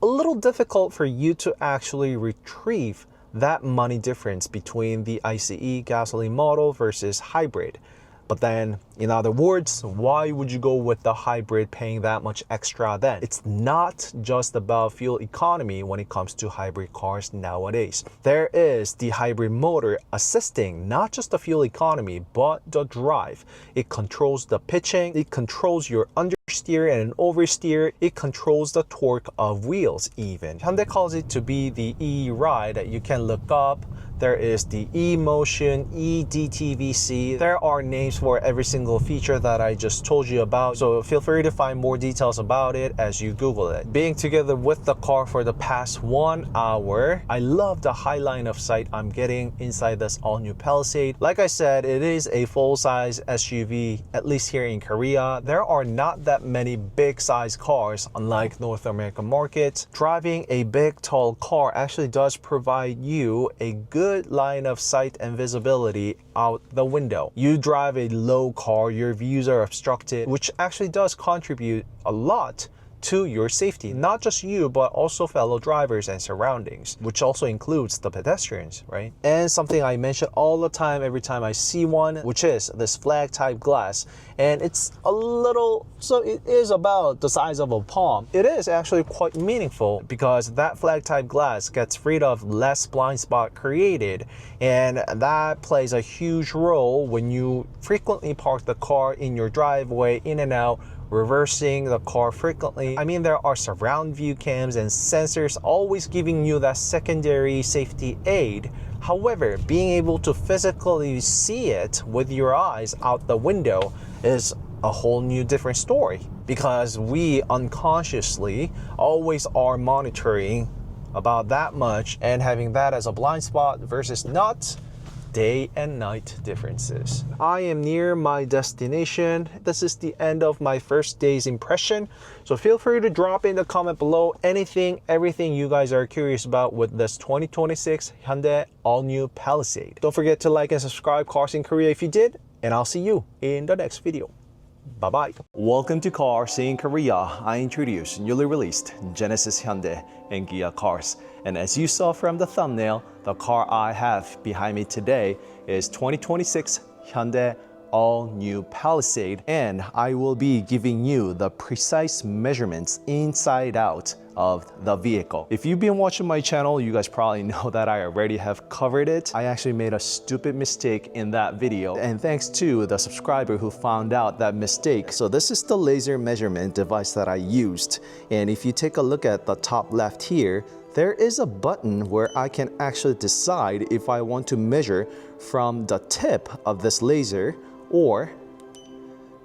a little difficult for you to actually retrieve that money difference between the ICE gasoline model versus hybrid. But then, in other words, why would you go with the hybrid paying that much extra then? It's not just about fuel economy when it comes to hybrid cars nowadays. There is the hybrid motor assisting not just the fuel economy, but the drive. It controls the pitching, it controls your understeer and oversteer, it controls the torque of wheels even. Hyundai calls it to be the e-ride that you can look up, There is the eMotion, eDTVC. There are names for every single feature that I just told you about, so feel free to find more details about it as you Google it. Being together with the car for the past 1 hour, I love the high line of sight I'm getting inside this all-new Palisade. Like I said, it is a full-size SUV, at least here in Korea. There are not that many big-size cars, unlike North American markets. Driving a big, tall car actually does provide you a good line of sight and visibility out the window. You drive a low car, your views are obstructed, which actually does contribute a lot to your safety. Not just you, but also fellow drivers and surroundings, which also includes the pedestrians, right? And something I mention all the time every time I see one, which is this flag type glass. And it's a little, so it is about the size of a palm. It is actually quite meaningful because that flag type glass gets rid of less blind spot created. And that plays a huge role when you frequently park the car in your driveway, in and out, reversing the car frequently. I mean, there are surround view cams and sensors always giving you that secondary safety aid. However, being able to physically see it with your eyes out the window is a whole new different story, because we unconsciously always are monitoring about that much, and having that as a blind spot versus not, day and night differences. I am near my destination. This is the end of my first day's impression. So feel free to drop in the comment below anything, everything you guys are curious about with this 2026 Hyundai all-new Palisade. Don't forget to like and subscribe CarSceneKorea if you did, and I'll see you in the next video. Bye-bye. Welcome to CarSceneKorea. I introduce newly released Genesis Hyundai and Kia cars. And as you saw from the thumbnail, the car I have behind me today is 2026 Hyundai all-new Palisade, and I will be giving you the precise measurements inside out of the vehicle. If you've been watching my channel, you guys probably know that I already have covered it. I actually made a stupid mistake in that video, and thanks to the subscriber who found out that mistake. So this is the laser measurement device that I used, and if you take a look at the top left here, there is a button where I can actually decide if I want to measure from the tip of this laser or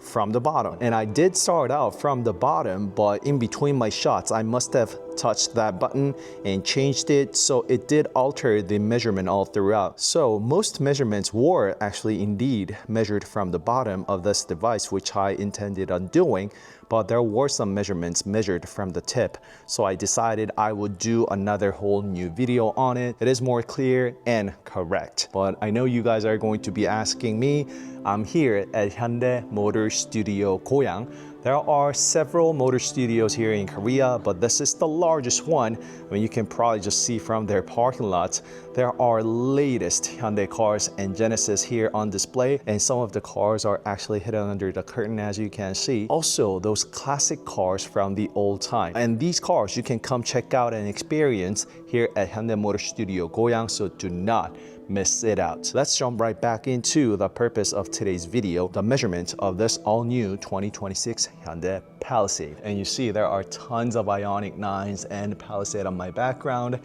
from the bottom. And I did start out from the bottom, but in between my shots, I must have touched that button and changed it, so it did alter the measurement all throughout. So most measurements were actually indeed measured from the bottom of this device, which I intended on doing, but there were some measurements measured from the tip. So I decided I would do another whole new video on it. It is more clear and correct. But I know you guys are going to be asking me. I'm here at Hyundai Motor Studio Goyang. There are several motor studios here in Korea, but this is the largest one. I mean, you can probably just see from their parking lots. There are latest Hyundai cars and Genesis here on display, and some of the cars are actually hidden under the curtain, as you can see. Also, those classic cars from the old time. And these cars you can come check out and experience here at Hyundai Motor Studio Goyang, so do not miss it out. Let's jump right back into the purpose of today's video, the measurement of this all-new 2026 Hyundai Palisade. And you see there are tons of IONIQ 9s and Palisade on my background,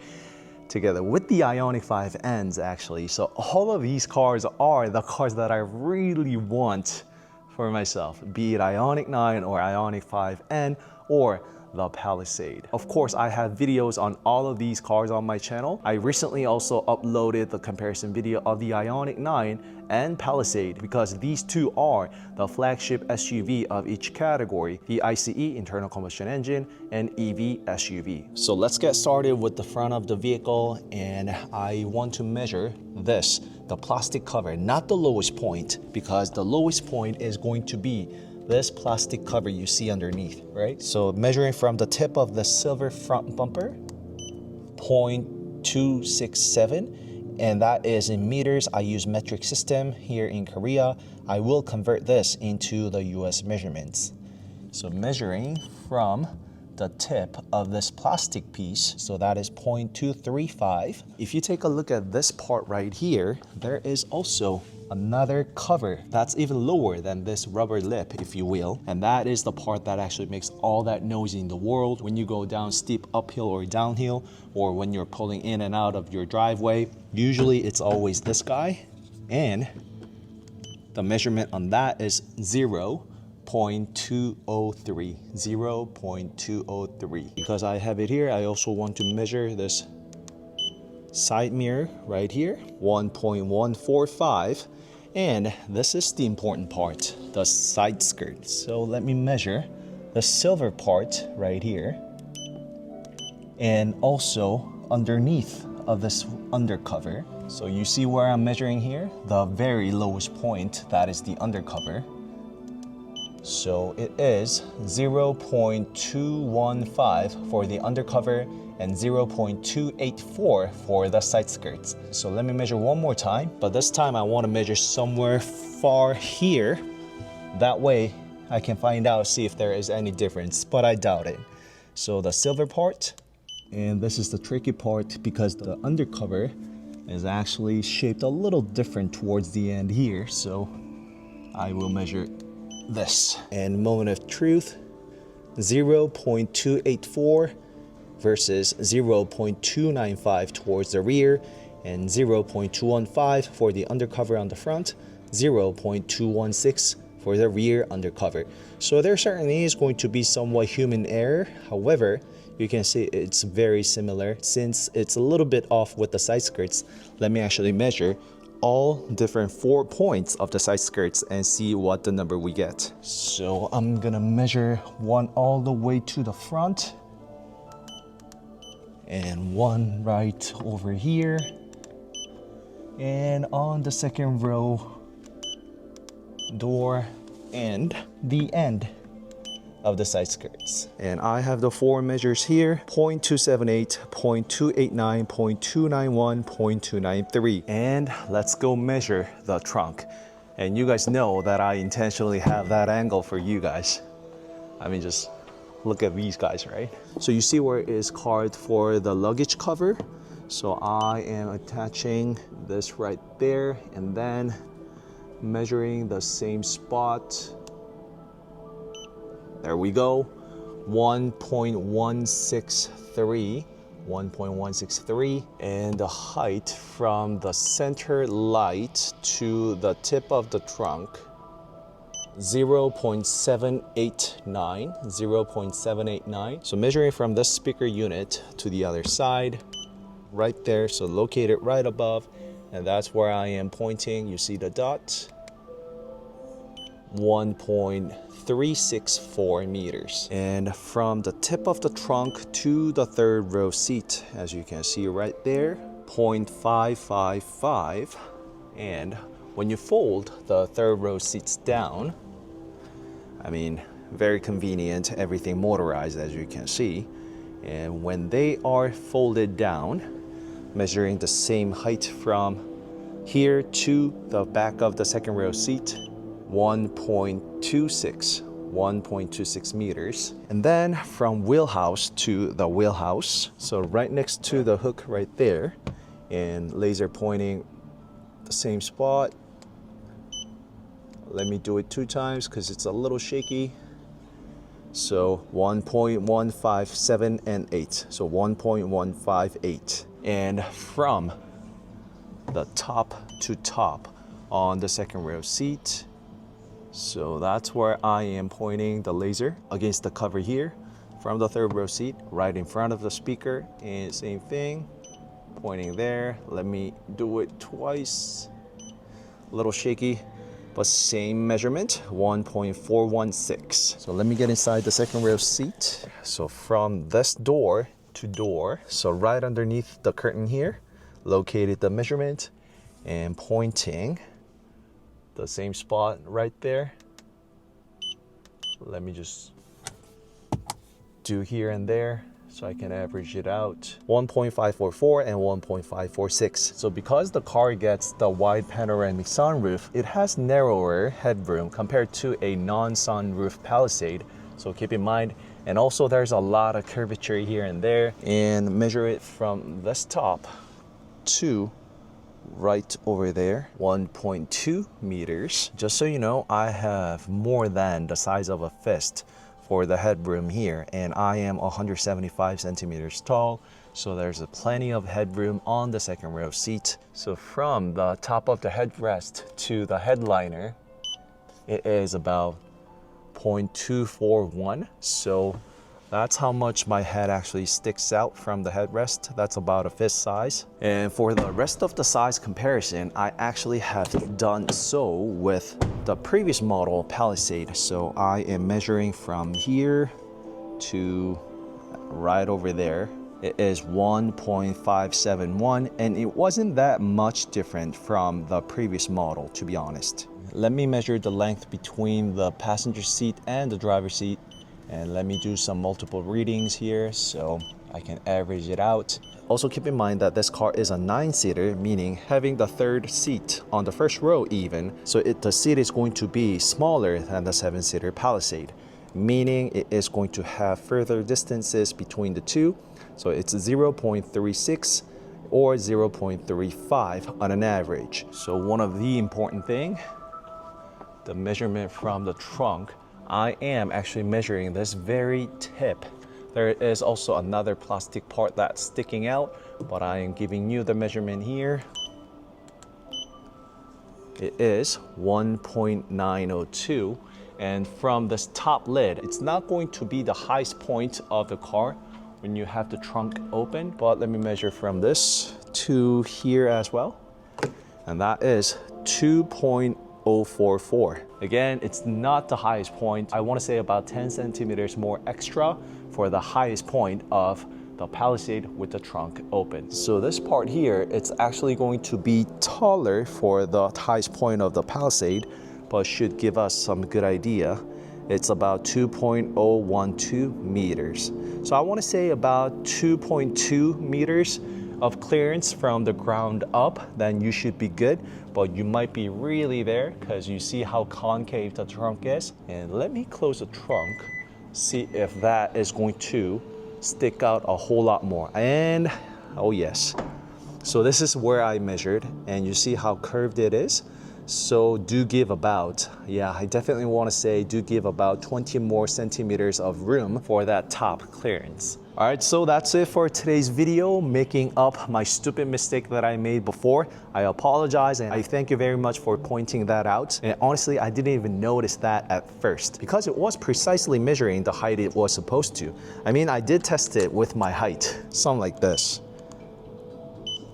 together with the IONIQ 5Ns actually. So all of these cars are the cars that I really want for myself, be it IONIQ 9 or IONIQ 5N or the Palisade. Of course, I have videos on all of these cars on my channel. I recently also uploaded the comparison video of the IONIQ 9 and Palisade, because these two are the flagship SUV of each category, the ICE internal combustion engine and EV SUV. So let's get started with the front of the vehicle, and I want to measure this, the plastic cover, not the lowest point, because the lowest point is going to be this plastic cover you see underneath, right? So measuring from the tip of the silver front bumper, 0.267, and that is in meters. I use metric system here in Korea. I will convert this into the US measurements. So measuring from the tip of this plastic piece. So that is 0.235. If you take a look at this part right here, there is also another cover that's even lower than this rubber lip, if you will. And that is the part that actually makes all that noise in the world when you go down steep uphill or downhill, or when you're pulling in and out of your driveway. Usually it's always this guy, and the measurement on that is 0.203. 0.203. Because I have it here, I also want to measure this side mirror right here, 1.145. And this is the important part, the side skirt. So let me measure the silver part right here, and also underneath of this undercover. So you see where I'm measuring here? The very lowest point, that is the undercover. So it is 0.215 for the undercover and 0.284 for the side skirts. So let me measure one more time, but this time I want to measure somewhere far here. That way I can find out, see if there is any difference, but I doubt it. So the silver part, and this is the tricky part because the undercover is actually shaped a little different towards the end here. So I will measure this. And moment of truth, 0.284 versus 0.295 towards the rear, and 0.215 for the undercover on the front, 0.216 for the rear undercover. So there certainly is going to be somewhat human error. However, you can see it's very similar. Since it's a little bit off with the side skirts, let me actually measure all different 4 points of the side skirts and see what the number we get. So I'm gonna measure one all the way to the front, and one right over here, and on the second row door, and the end of the side skirts. And I have the 4 measures here: 0.278, 0.289, 0.291, 0.293. And let's go measure the trunk. And you guys know that I intentionally have that angle for you guys. I mean, just look at these guys, right? So you see where it is carved for the luggage cover. So I am attaching this right there, and then measuring the same spot. There we go, 1.163, 1.163. And the height from the center light to the tip of the trunk, 0.789, 0.789. So measuring from this speaker unit to the other side, right there, so located right above, and that's where I am pointing. You see the dot, 1.364 meters. And from the tip of the trunk to the third row seat, as you can see right there, 0.555. And when you fold the third row seats down, I mean, very convenient, everything motorized, as you can see. And when they are folded down, measuring the same height from here to the back of the second row seat, 1.26 meters. And then from wheelhouse to the wheelhouse, so right next to the hook right there, and laser pointing the same spot. Let me do it 2 times because it's a little shaky. So 1.157 and 8, so 1.158. And from the top to top on the second row seat, so that's where I am pointing the laser against the cover here, from the third row seat, right in front of the speaker, and same thing, pointing there. Let me do it twice. A little shaky, but same measurement, 1.416. So let me get inside the second row seat. So from this door to door, so right underneath the curtain here, located the measurement and pointing the same spot right there. Let me just do here and there so I can average it out. 1.544 and 1.546. So because the car gets the wide panoramic sunroof, it has narrower headroom compared to a non-sunroof Palisade. So keep in mind, And also there's a lot of curvature here and there, and measure it from this top to right over there, 1.2 meters. Just so you know, I have more than the size of a fist for the headroom here, and I am 175 centimeters tall, so there's plenty of headroom on the second row seat. So from the top of the headrest to the headliner, it is about 0.241, so that's how much my head actually sticks out from the headrest. That's about a fist size. And for the rest of the size comparison, I actually have done so with the previous model Palisade. So I am measuring from here to right over there. It is 1.571, and it wasn't that much different from the previous model, to be honest. Let me measure the length between the passenger seat and the driver's seat, and let me do some multiple readings here so I can average it out. Also keep in mind that this car is a 9-seater, meaning having the third seat on the first row even, so the seat is going to be smaller than the 7-seater Palisade, meaning it is going to have further distances between the two. So it's 0.36 or 0.35 on an average. So one of the important thing, the measurement from the trunk, I am actually measuring this very tip. There is also another plastic part that's sticking out, but I am giving you the measurement here. It is 1.902, and from this top lid, it's not going to be the highest point of the car when you have the trunk open, but let me measure from this to here as well, and that is 2.044. Again, it's not the highest point. I want to say about 10 centimeters more extra for the highest point of the Palisade with the trunk open. So this part here, it's actually going to be taller for the highest point of the Palisade, but should give us some good idea. It's about 2.012 meters. So I want to say about 2.2 meters of clearance from the ground up, then you should be good, but you might be really there because you see how concave the trunk is. And let me close the trunk, see if that is going to stick out a whole lot more. And oh yes, so this is where I measured, and you see how curved it is. So do give about, yeah, I definitely want to say do give about 20 more centimeters of room for that top clearance. All right, so that's it for today's video, making up my stupid mistake that I made before. I apologize, and I thank you very much for pointing that out. And honestly, I didn't even notice that at first because it was precisely measuring the height it was supposed to. I mean, I did test it with my height, something like this.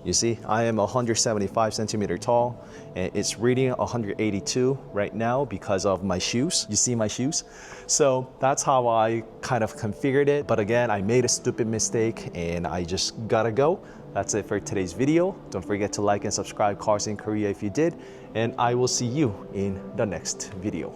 You see, I am 175 centimeter tall, and it's reading 182 right now because of my shoes. You see my shoes? So that's how I kind of configured it. But again, I made a stupid mistake and I just gotta go. That's it for today's video. Don't forget to like and subscribe CarSceneKorea if you did, and I will see you in the next video.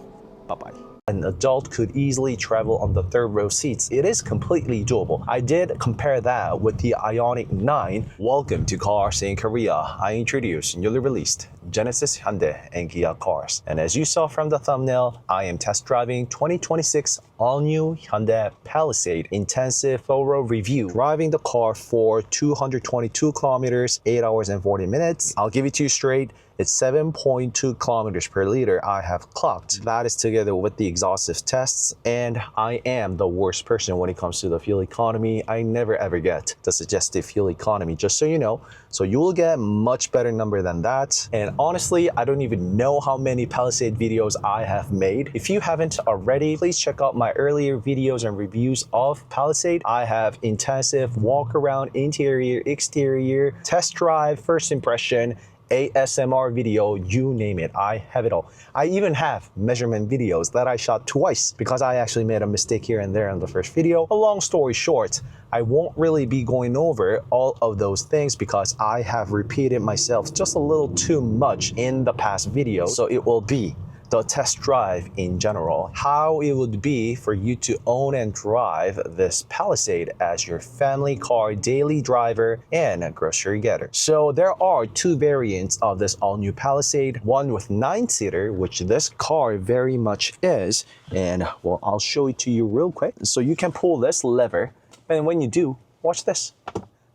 Bye-bye. An adult could easily travel on the third row seats. It is completely doable. I did compare that with the IONIQ 9. Welcome to CarSceneKorea. I introduce newly released Genesis, Hyundai, and Kia cars. And as you saw from the thumbnail, I am test driving 2026 all-new Hyundai Palisade intensive thorough review, driving the car for 222 kilometers, 8 hours and 40 minutes. I'll give it to you straight. It's 7.2 kilometers per liter I have clocked. That is together with the exhaustive tests, and I am the worst person when it comes to the fuel economy. I never ever get the suggested fuel economy, just so you know. So you will get much better number than that. And honestly, I don't even know how many Palisade videos I have made. If you haven't already, please check out my earlier videos and reviews of Palisade. I have intensive walk around, interior, exterior, test drive, first impression, ASMR video, you name it, I have it all. I even have measurement videos that I shot twice because I actually made a mistake here and there in the first video. A long story short, I won't really be going over all of those things because I have repeated myself just a little too much in the past video, so it will be the test drive in general, how it would be for you to own and drive this Palisade as your family car, daily driver, and a grocery getter. So there are two variants of this all-new Palisade, one with 9-seater, which this car very much is, and well, I'll show it to you real quick. So you can pull this lever, and when you do, watch this.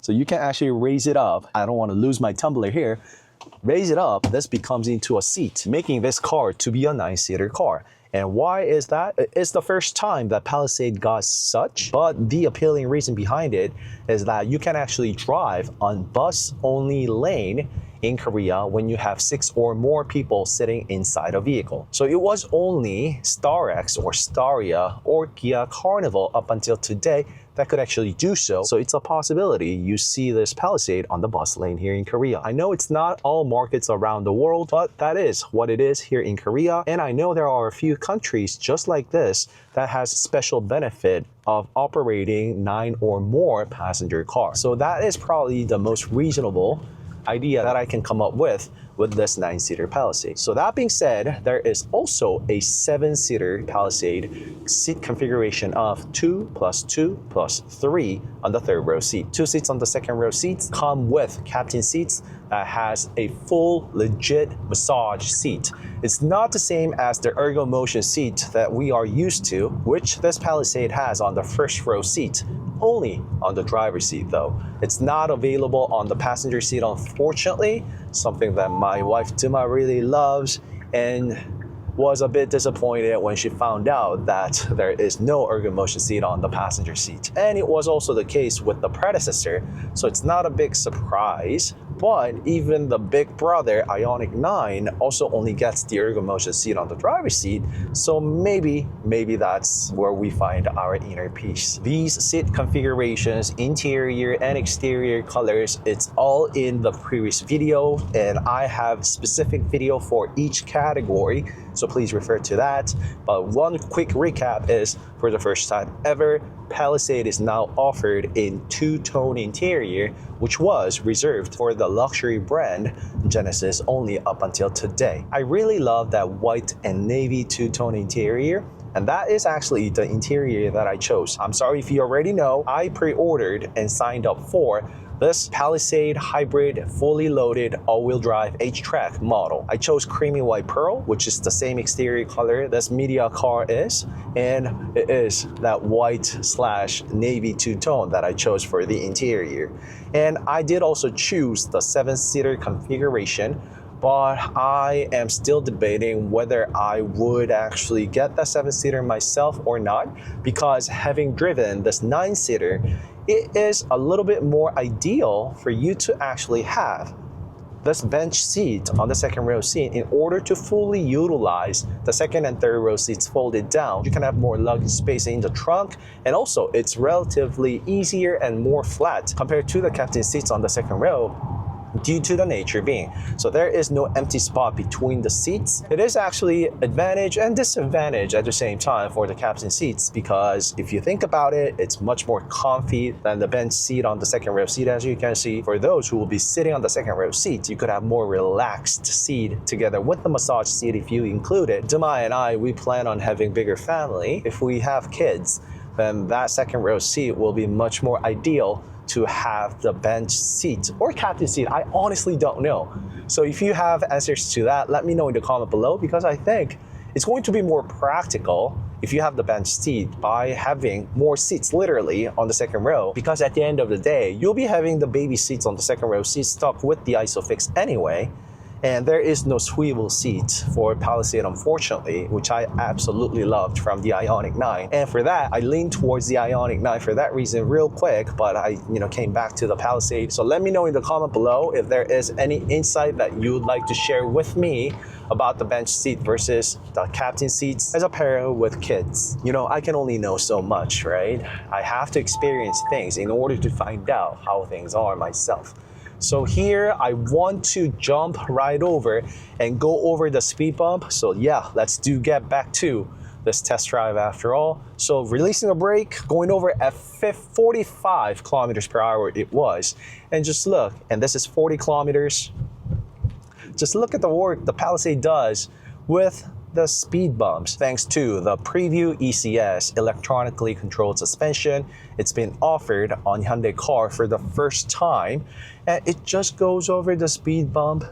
So you can actually raise it up. I don't want to lose my tumbler here. Raise it up, this becomes into a seat, making this car to be a 9-seater car. And why is that? It's the first time that Palisade got such, but the appealing reason behind it is that you can actually drive on bus-only lane in Korea when you have 6 or more people sitting inside a vehicle. So it was only StarX or Staria or Kia Carnival up until today that could actually do so. So it's a possibility you see this Palisade on the bus lane here in Korea. I know it's not all markets around the world, but that is what it is here in Korea. And I know there are a few countries just like this that has special benefit of operating 9 or more passenger cars. So that is probably the most reasonable idea that I can come up with this 9-seater Palisade. So that being said, there is also a 7-seater Palisade seat configuration of 2 + 2 + 3 on the third row seat. 2 seats on the second row seats come with captain seats that has a full legit massage seat. It's not the same as the Ergo Motion seat that we are used to, which this Palisade has on the first row seat, only on the driver's seat though. It's not available on the passenger seat, unfortunately, something that my wife DumA really loves and was a bit disappointed when she found out that there is no Ergo Motion seat on the passenger seat. And it was also the case with the predecessor, so it's not a big surprise. But even the big brother, IONIQ 9, also only gets the Ergo Motion seat on the driver's seat, so maybe that's where we find our inner peace. These seat configurations, interior and exterior colors, it's all in the previous video, and I have specific video for each category, so please refer to that. But one quick recap is, for the first time ever, Palisade is now offered in 2-tone interior, which was reserved for the luxury brand Genesis only up until today. I really love that white and navy 2-tone interior, and that is actually the interior that I chose. I'm sorry if you already know, I pre-ordered and signed up for this Palisade Hybrid fully loaded all-wheel drive HTRAC model. I chose creamy white pearl, which is the same exterior color this Media car is, and it is that white/navy 2-tone that I chose for the interior. And I did also choose the 7-seater configuration, but I am still debating whether I would actually get the 7-seater myself or not, because having driven this 9-seater, it is a little bit more ideal for you to actually have this bench seat on the second row seat in order to fully utilize the second and third row seats folded down. You can have more luggage space in the trunk, and also it's relatively easier and more flat compared to the captain seats on the second row, due to the nature being. So there is no empty spot between the seats. It is actually advantage and disadvantage at the same time for the captain seats, because if you think about it, it's much more comfy than the bench seat on the second row seat. As you can see, for those who will be sitting on the second row seat, you could have more relaxed seat together with the massage seat if you include it. DumA and I, we plan on having bigger family. If we have kids, then that second row seat will be much more ideal to have the bench seat or captain seat. I honestly don't know. So if you have answers to that, let me know in the comment below, because I think it's going to be more practical if you have the bench seat by having more seats literally on the second row, because at the end of the day, you'll be having the baby seats on the second row seat stuck with the ISOFIX anyway. And there is no swivel seat for Palisade, unfortunately, which I absolutely loved from the IONIQ 9. And for that, I leaned towards the IONIQ 9 for that reason real quick, but I came back to the Palisade. So let me know in the comment below if there is any insight that you would like to share with me about the bench seat versus the captain seats as a pair with kids. I can only know so much, right? I have to experience things in order to find out how things are myself. So here I want to jump right over and go over the speed bump. So yeah, let's get back to this test drive after all. So releasing a brake, going over at 45 kilometers per hour it was. And just look, and this is 40 kilometers. Just look at the work the Palisade does with the speed bumps. Thanks to the Preview ECS electronically controlled suspension, it's been offered on Hyundai car for the first time, and it just goes over the speed bump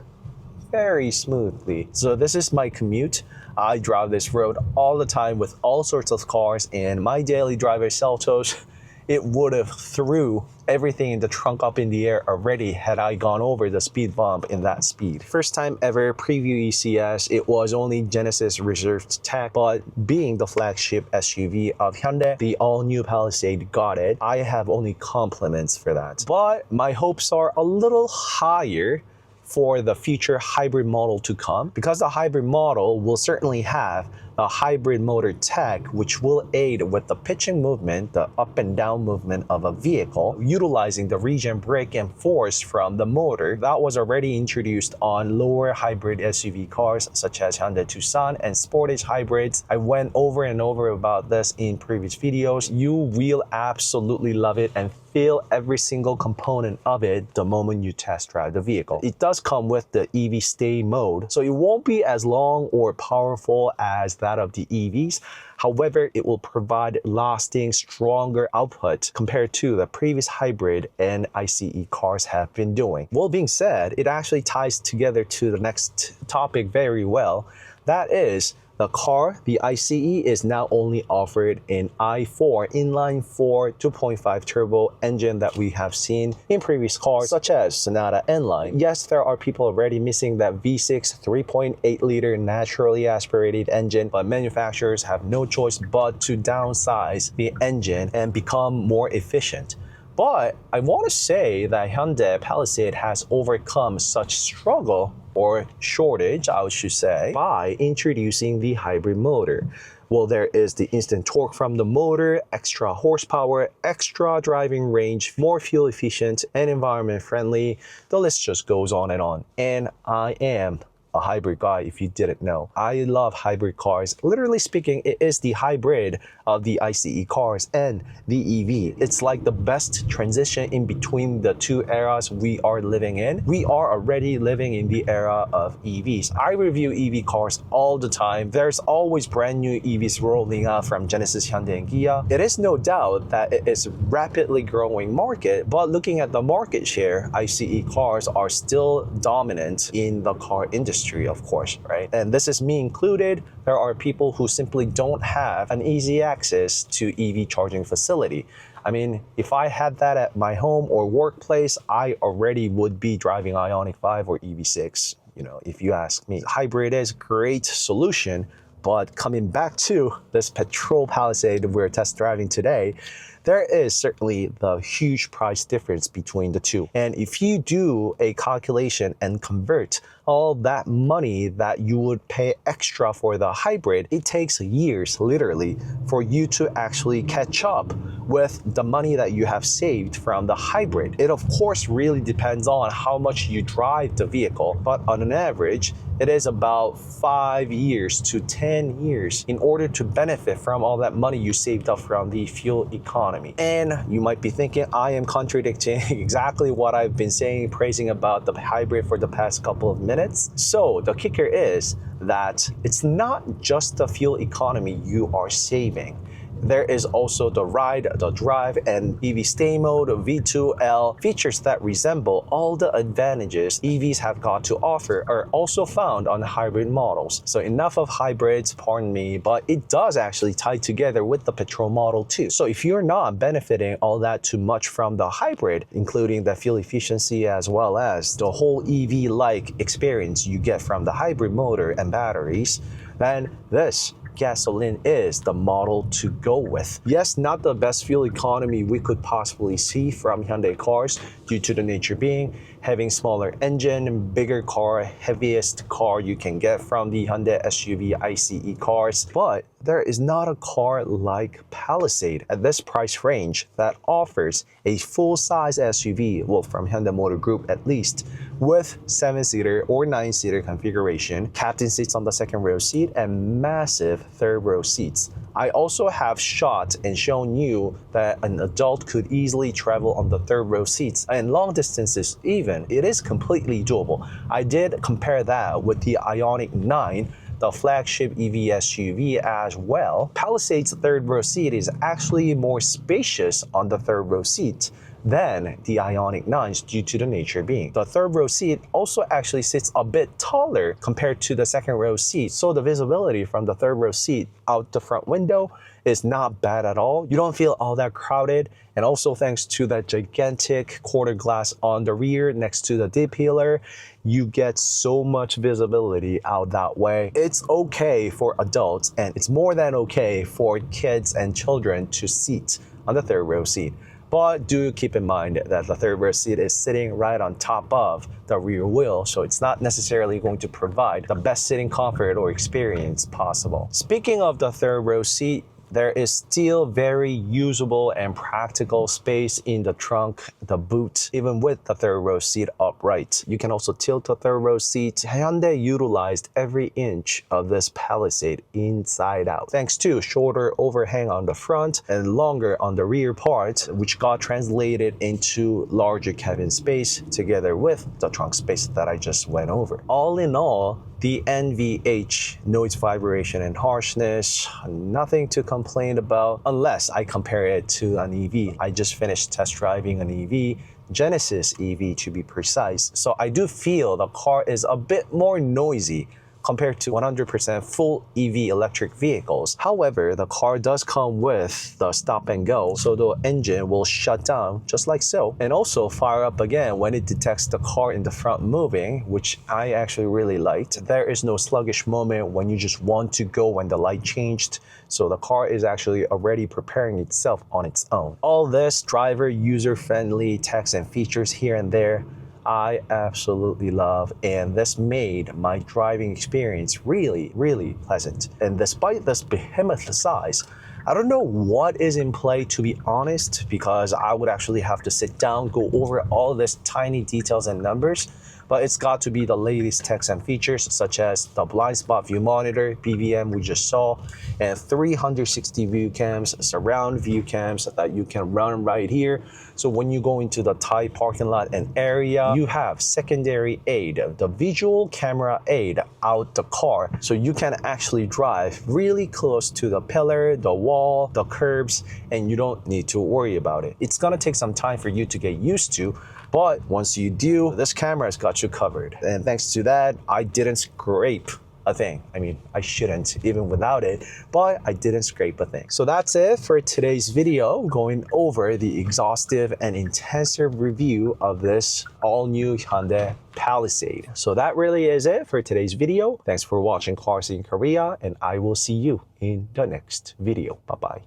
very smoothly. So this is my commute. I drive this road all the time with all sorts of cars, and my daily driver Seltos, it would have threw everything in the trunk up in the air already had I gone over the speed bump in that speed. First time ever Preview ECS, it was only Genesis reserved tech, but being the flagship SUV of Hyundai, the all-new Palisade got it. I have only compliments for that. But my hopes are a little higher for the future hybrid model to come, because the hybrid model will certainly have a hybrid motor tech which will aid with the pitching movement, the up and down movement of a vehicle, utilizing the regen brake and force from the motor that was already introduced on lower hybrid SUV cars such as Hyundai Tucson and Sportage hybrids. I went over and over about this in previous videos. You will absolutely love it and feel every single component of it the moment you test drive the vehicle. It does come with the EV stay mode, so it won't be as long or powerful as that of the EVs. However, it will provide lasting, stronger output compared to the previous hybrid and ICE cars have been doing. Well, being said, it actually ties together to the next topic very well. That is, the car, the ICE, is now only offered in i4 inline 4 2.5 turbo engine that we have seen in previous cars such as Sonata N-Line. Yes, there are people already missing that V6 3.8 liter naturally aspirated engine, but manufacturers have no choice but to downsize the engine and become more efficient. But I want to say that Hyundai Palisade has overcome such struggle, or shortage, I should say, by introducing the hybrid motor. Well, there is the instant torque from the motor, extra horsepower, extra driving range, more fuel efficient and environment friendly. The list just goes on. And I am a hybrid guy, if you didn't know. I love hybrid cars. Literally speaking, it is the hybrid of the ICE cars and the EV. It's like the best transition in between the two eras we are living in. We are already living in the era of EVs. I review EV cars all the time. There's always brand new EVs rolling out from Genesis, Hyundai, and Kia. It is no doubt that it is a rapidly growing market, but looking at the market share, ICE cars are still dominant in the car industry, of course, right? And this is me included. There are people who simply don't have an easy access to EV charging facility. I mean, if I had that at my home or workplace, I already would be driving IONIQ 5 or EV6, if you ask me. Hybrid is a great solution, but coming back to this petrol Palisade we're test driving today, there is certainly the huge price difference between the two. And if you do a calculation and convert all that money that you would pay extra for the hybrid, it takes years, literally, for you to actually catch up with the money that you have saved from the hybrid. It, of course, really depends on how much you drive the vehicle, but on an average, it is about 5 years to 10 years in order to benefit from all that money you saved up from the fuel economy. And you might be thinking, I am contradicting exactly what I've been saying, praising about the hybrid for the past couple of minutes. So the kicker is that it's not just the fuel economy you are saving. There is also the ride, the drive, and EV stay mode, V2L, features that resemble all the advantages EVs have got to offer are also found on hybrid models. So enough of hybrids, pardon me, but it does actually tie together with the petrol model too. So if you're not benefiting all that too much from the hybrid, including the fuel efficiency as well as the whole EV-like experience you get from the hybrid motor and batteries, then this gasoline is the model to go with. Yes, not the best fuel economy we could possibly see from Hyundai cars due to the nature being having smaller engine, bigger car, heaviest car you can get from the Hyundai SUV ICE cars. But there is not a car like Palisade at this price range that offers a full-size SUV, well, from Hyundai Motor Group at least, with 7-seater or 9-seater configuration, captain seats on the second row seat, and massive third row seats. I also have shot and shown you that an adult could easily travel on the third row seats, and long distances even. It is completely doable. I did compare that with the IONIQ 9 the flagship EV SUV as well. Palisade's third row seat is actually more spacious on the third row seat than the IONIQ 9s due to the nature being. The third row seat also actually sits a bit taller compared to the second row seat, so the visibility from the third row seat out the front window is not bad at all. You don't feel all that crowded, and also thanks to that gigantic quarter glass on the rear next to the D-pillar, you get so much visibility out that way. It's okay for adults, and it's more than okay for kids and children to sit on the third row seat. But do keep in mind that the third row seat is sitting right on top of the rear wheel, so it's not necessarily going to provide the best sitting comfort or experience possible. Speaking of the third row seat, there is still very usable and practical space in the trunk, the boot, even with the third row seat upright. You can also tilt the third row seat. Hyundai utilized every inch of this Palisade inside out, thanks to shorter overhang on the front and longer on the rear part, which got translated into larger cabin space together with the trunk space that I just went over. All in all, the NVH, noise, vibration, and harshness, nothing to complain about unless I compare it to an EV. I just finished test driving an EV, Genesis EV to be precise, so I do feel the car is a bit more noisy compared to 100% full EV electric vehicles. However, the car does come with the stop and go, so the engine will shut down just like so, and also fire up again when it detects the car in the front moving, which I actually really liked. There is no sluggish moment when you just want to go when the light changed, so the car is actually already preparing itself on its own. All this driver user-friendly text and features here and there, I absolutely love, and this made my driving experience really, really pleasant. And despite this behemoth size, I don't know what is in play, to be honest, because I would actually have to sit down, go over all these tiny details and numbers, but it's got to be the latest text and features such as the blind spot view monitor, BVM we just saw, and 360 view cams, surround view cams that you can run right here. So when you go into the tight parking lot and area, you have secondary aid, the visual camera aid out the car, so you can actually drive really close to the pillar, the wall, the curbs, and you don't need to worry about it. It's gonna take some time for you to get used to, but once you do, this camera has got you covered. And thanks to that, I didn't scrape a thing. I mean, I shouldn't even without it, but I didn't scrape a thing. So that's it for today's video, going over the exhaustive and intensive review of this all-new Hyundai Palisade. So that really is it for today's video. Thanks for watching CarSceneKorea, and I will see you in the next video. Bye-bye.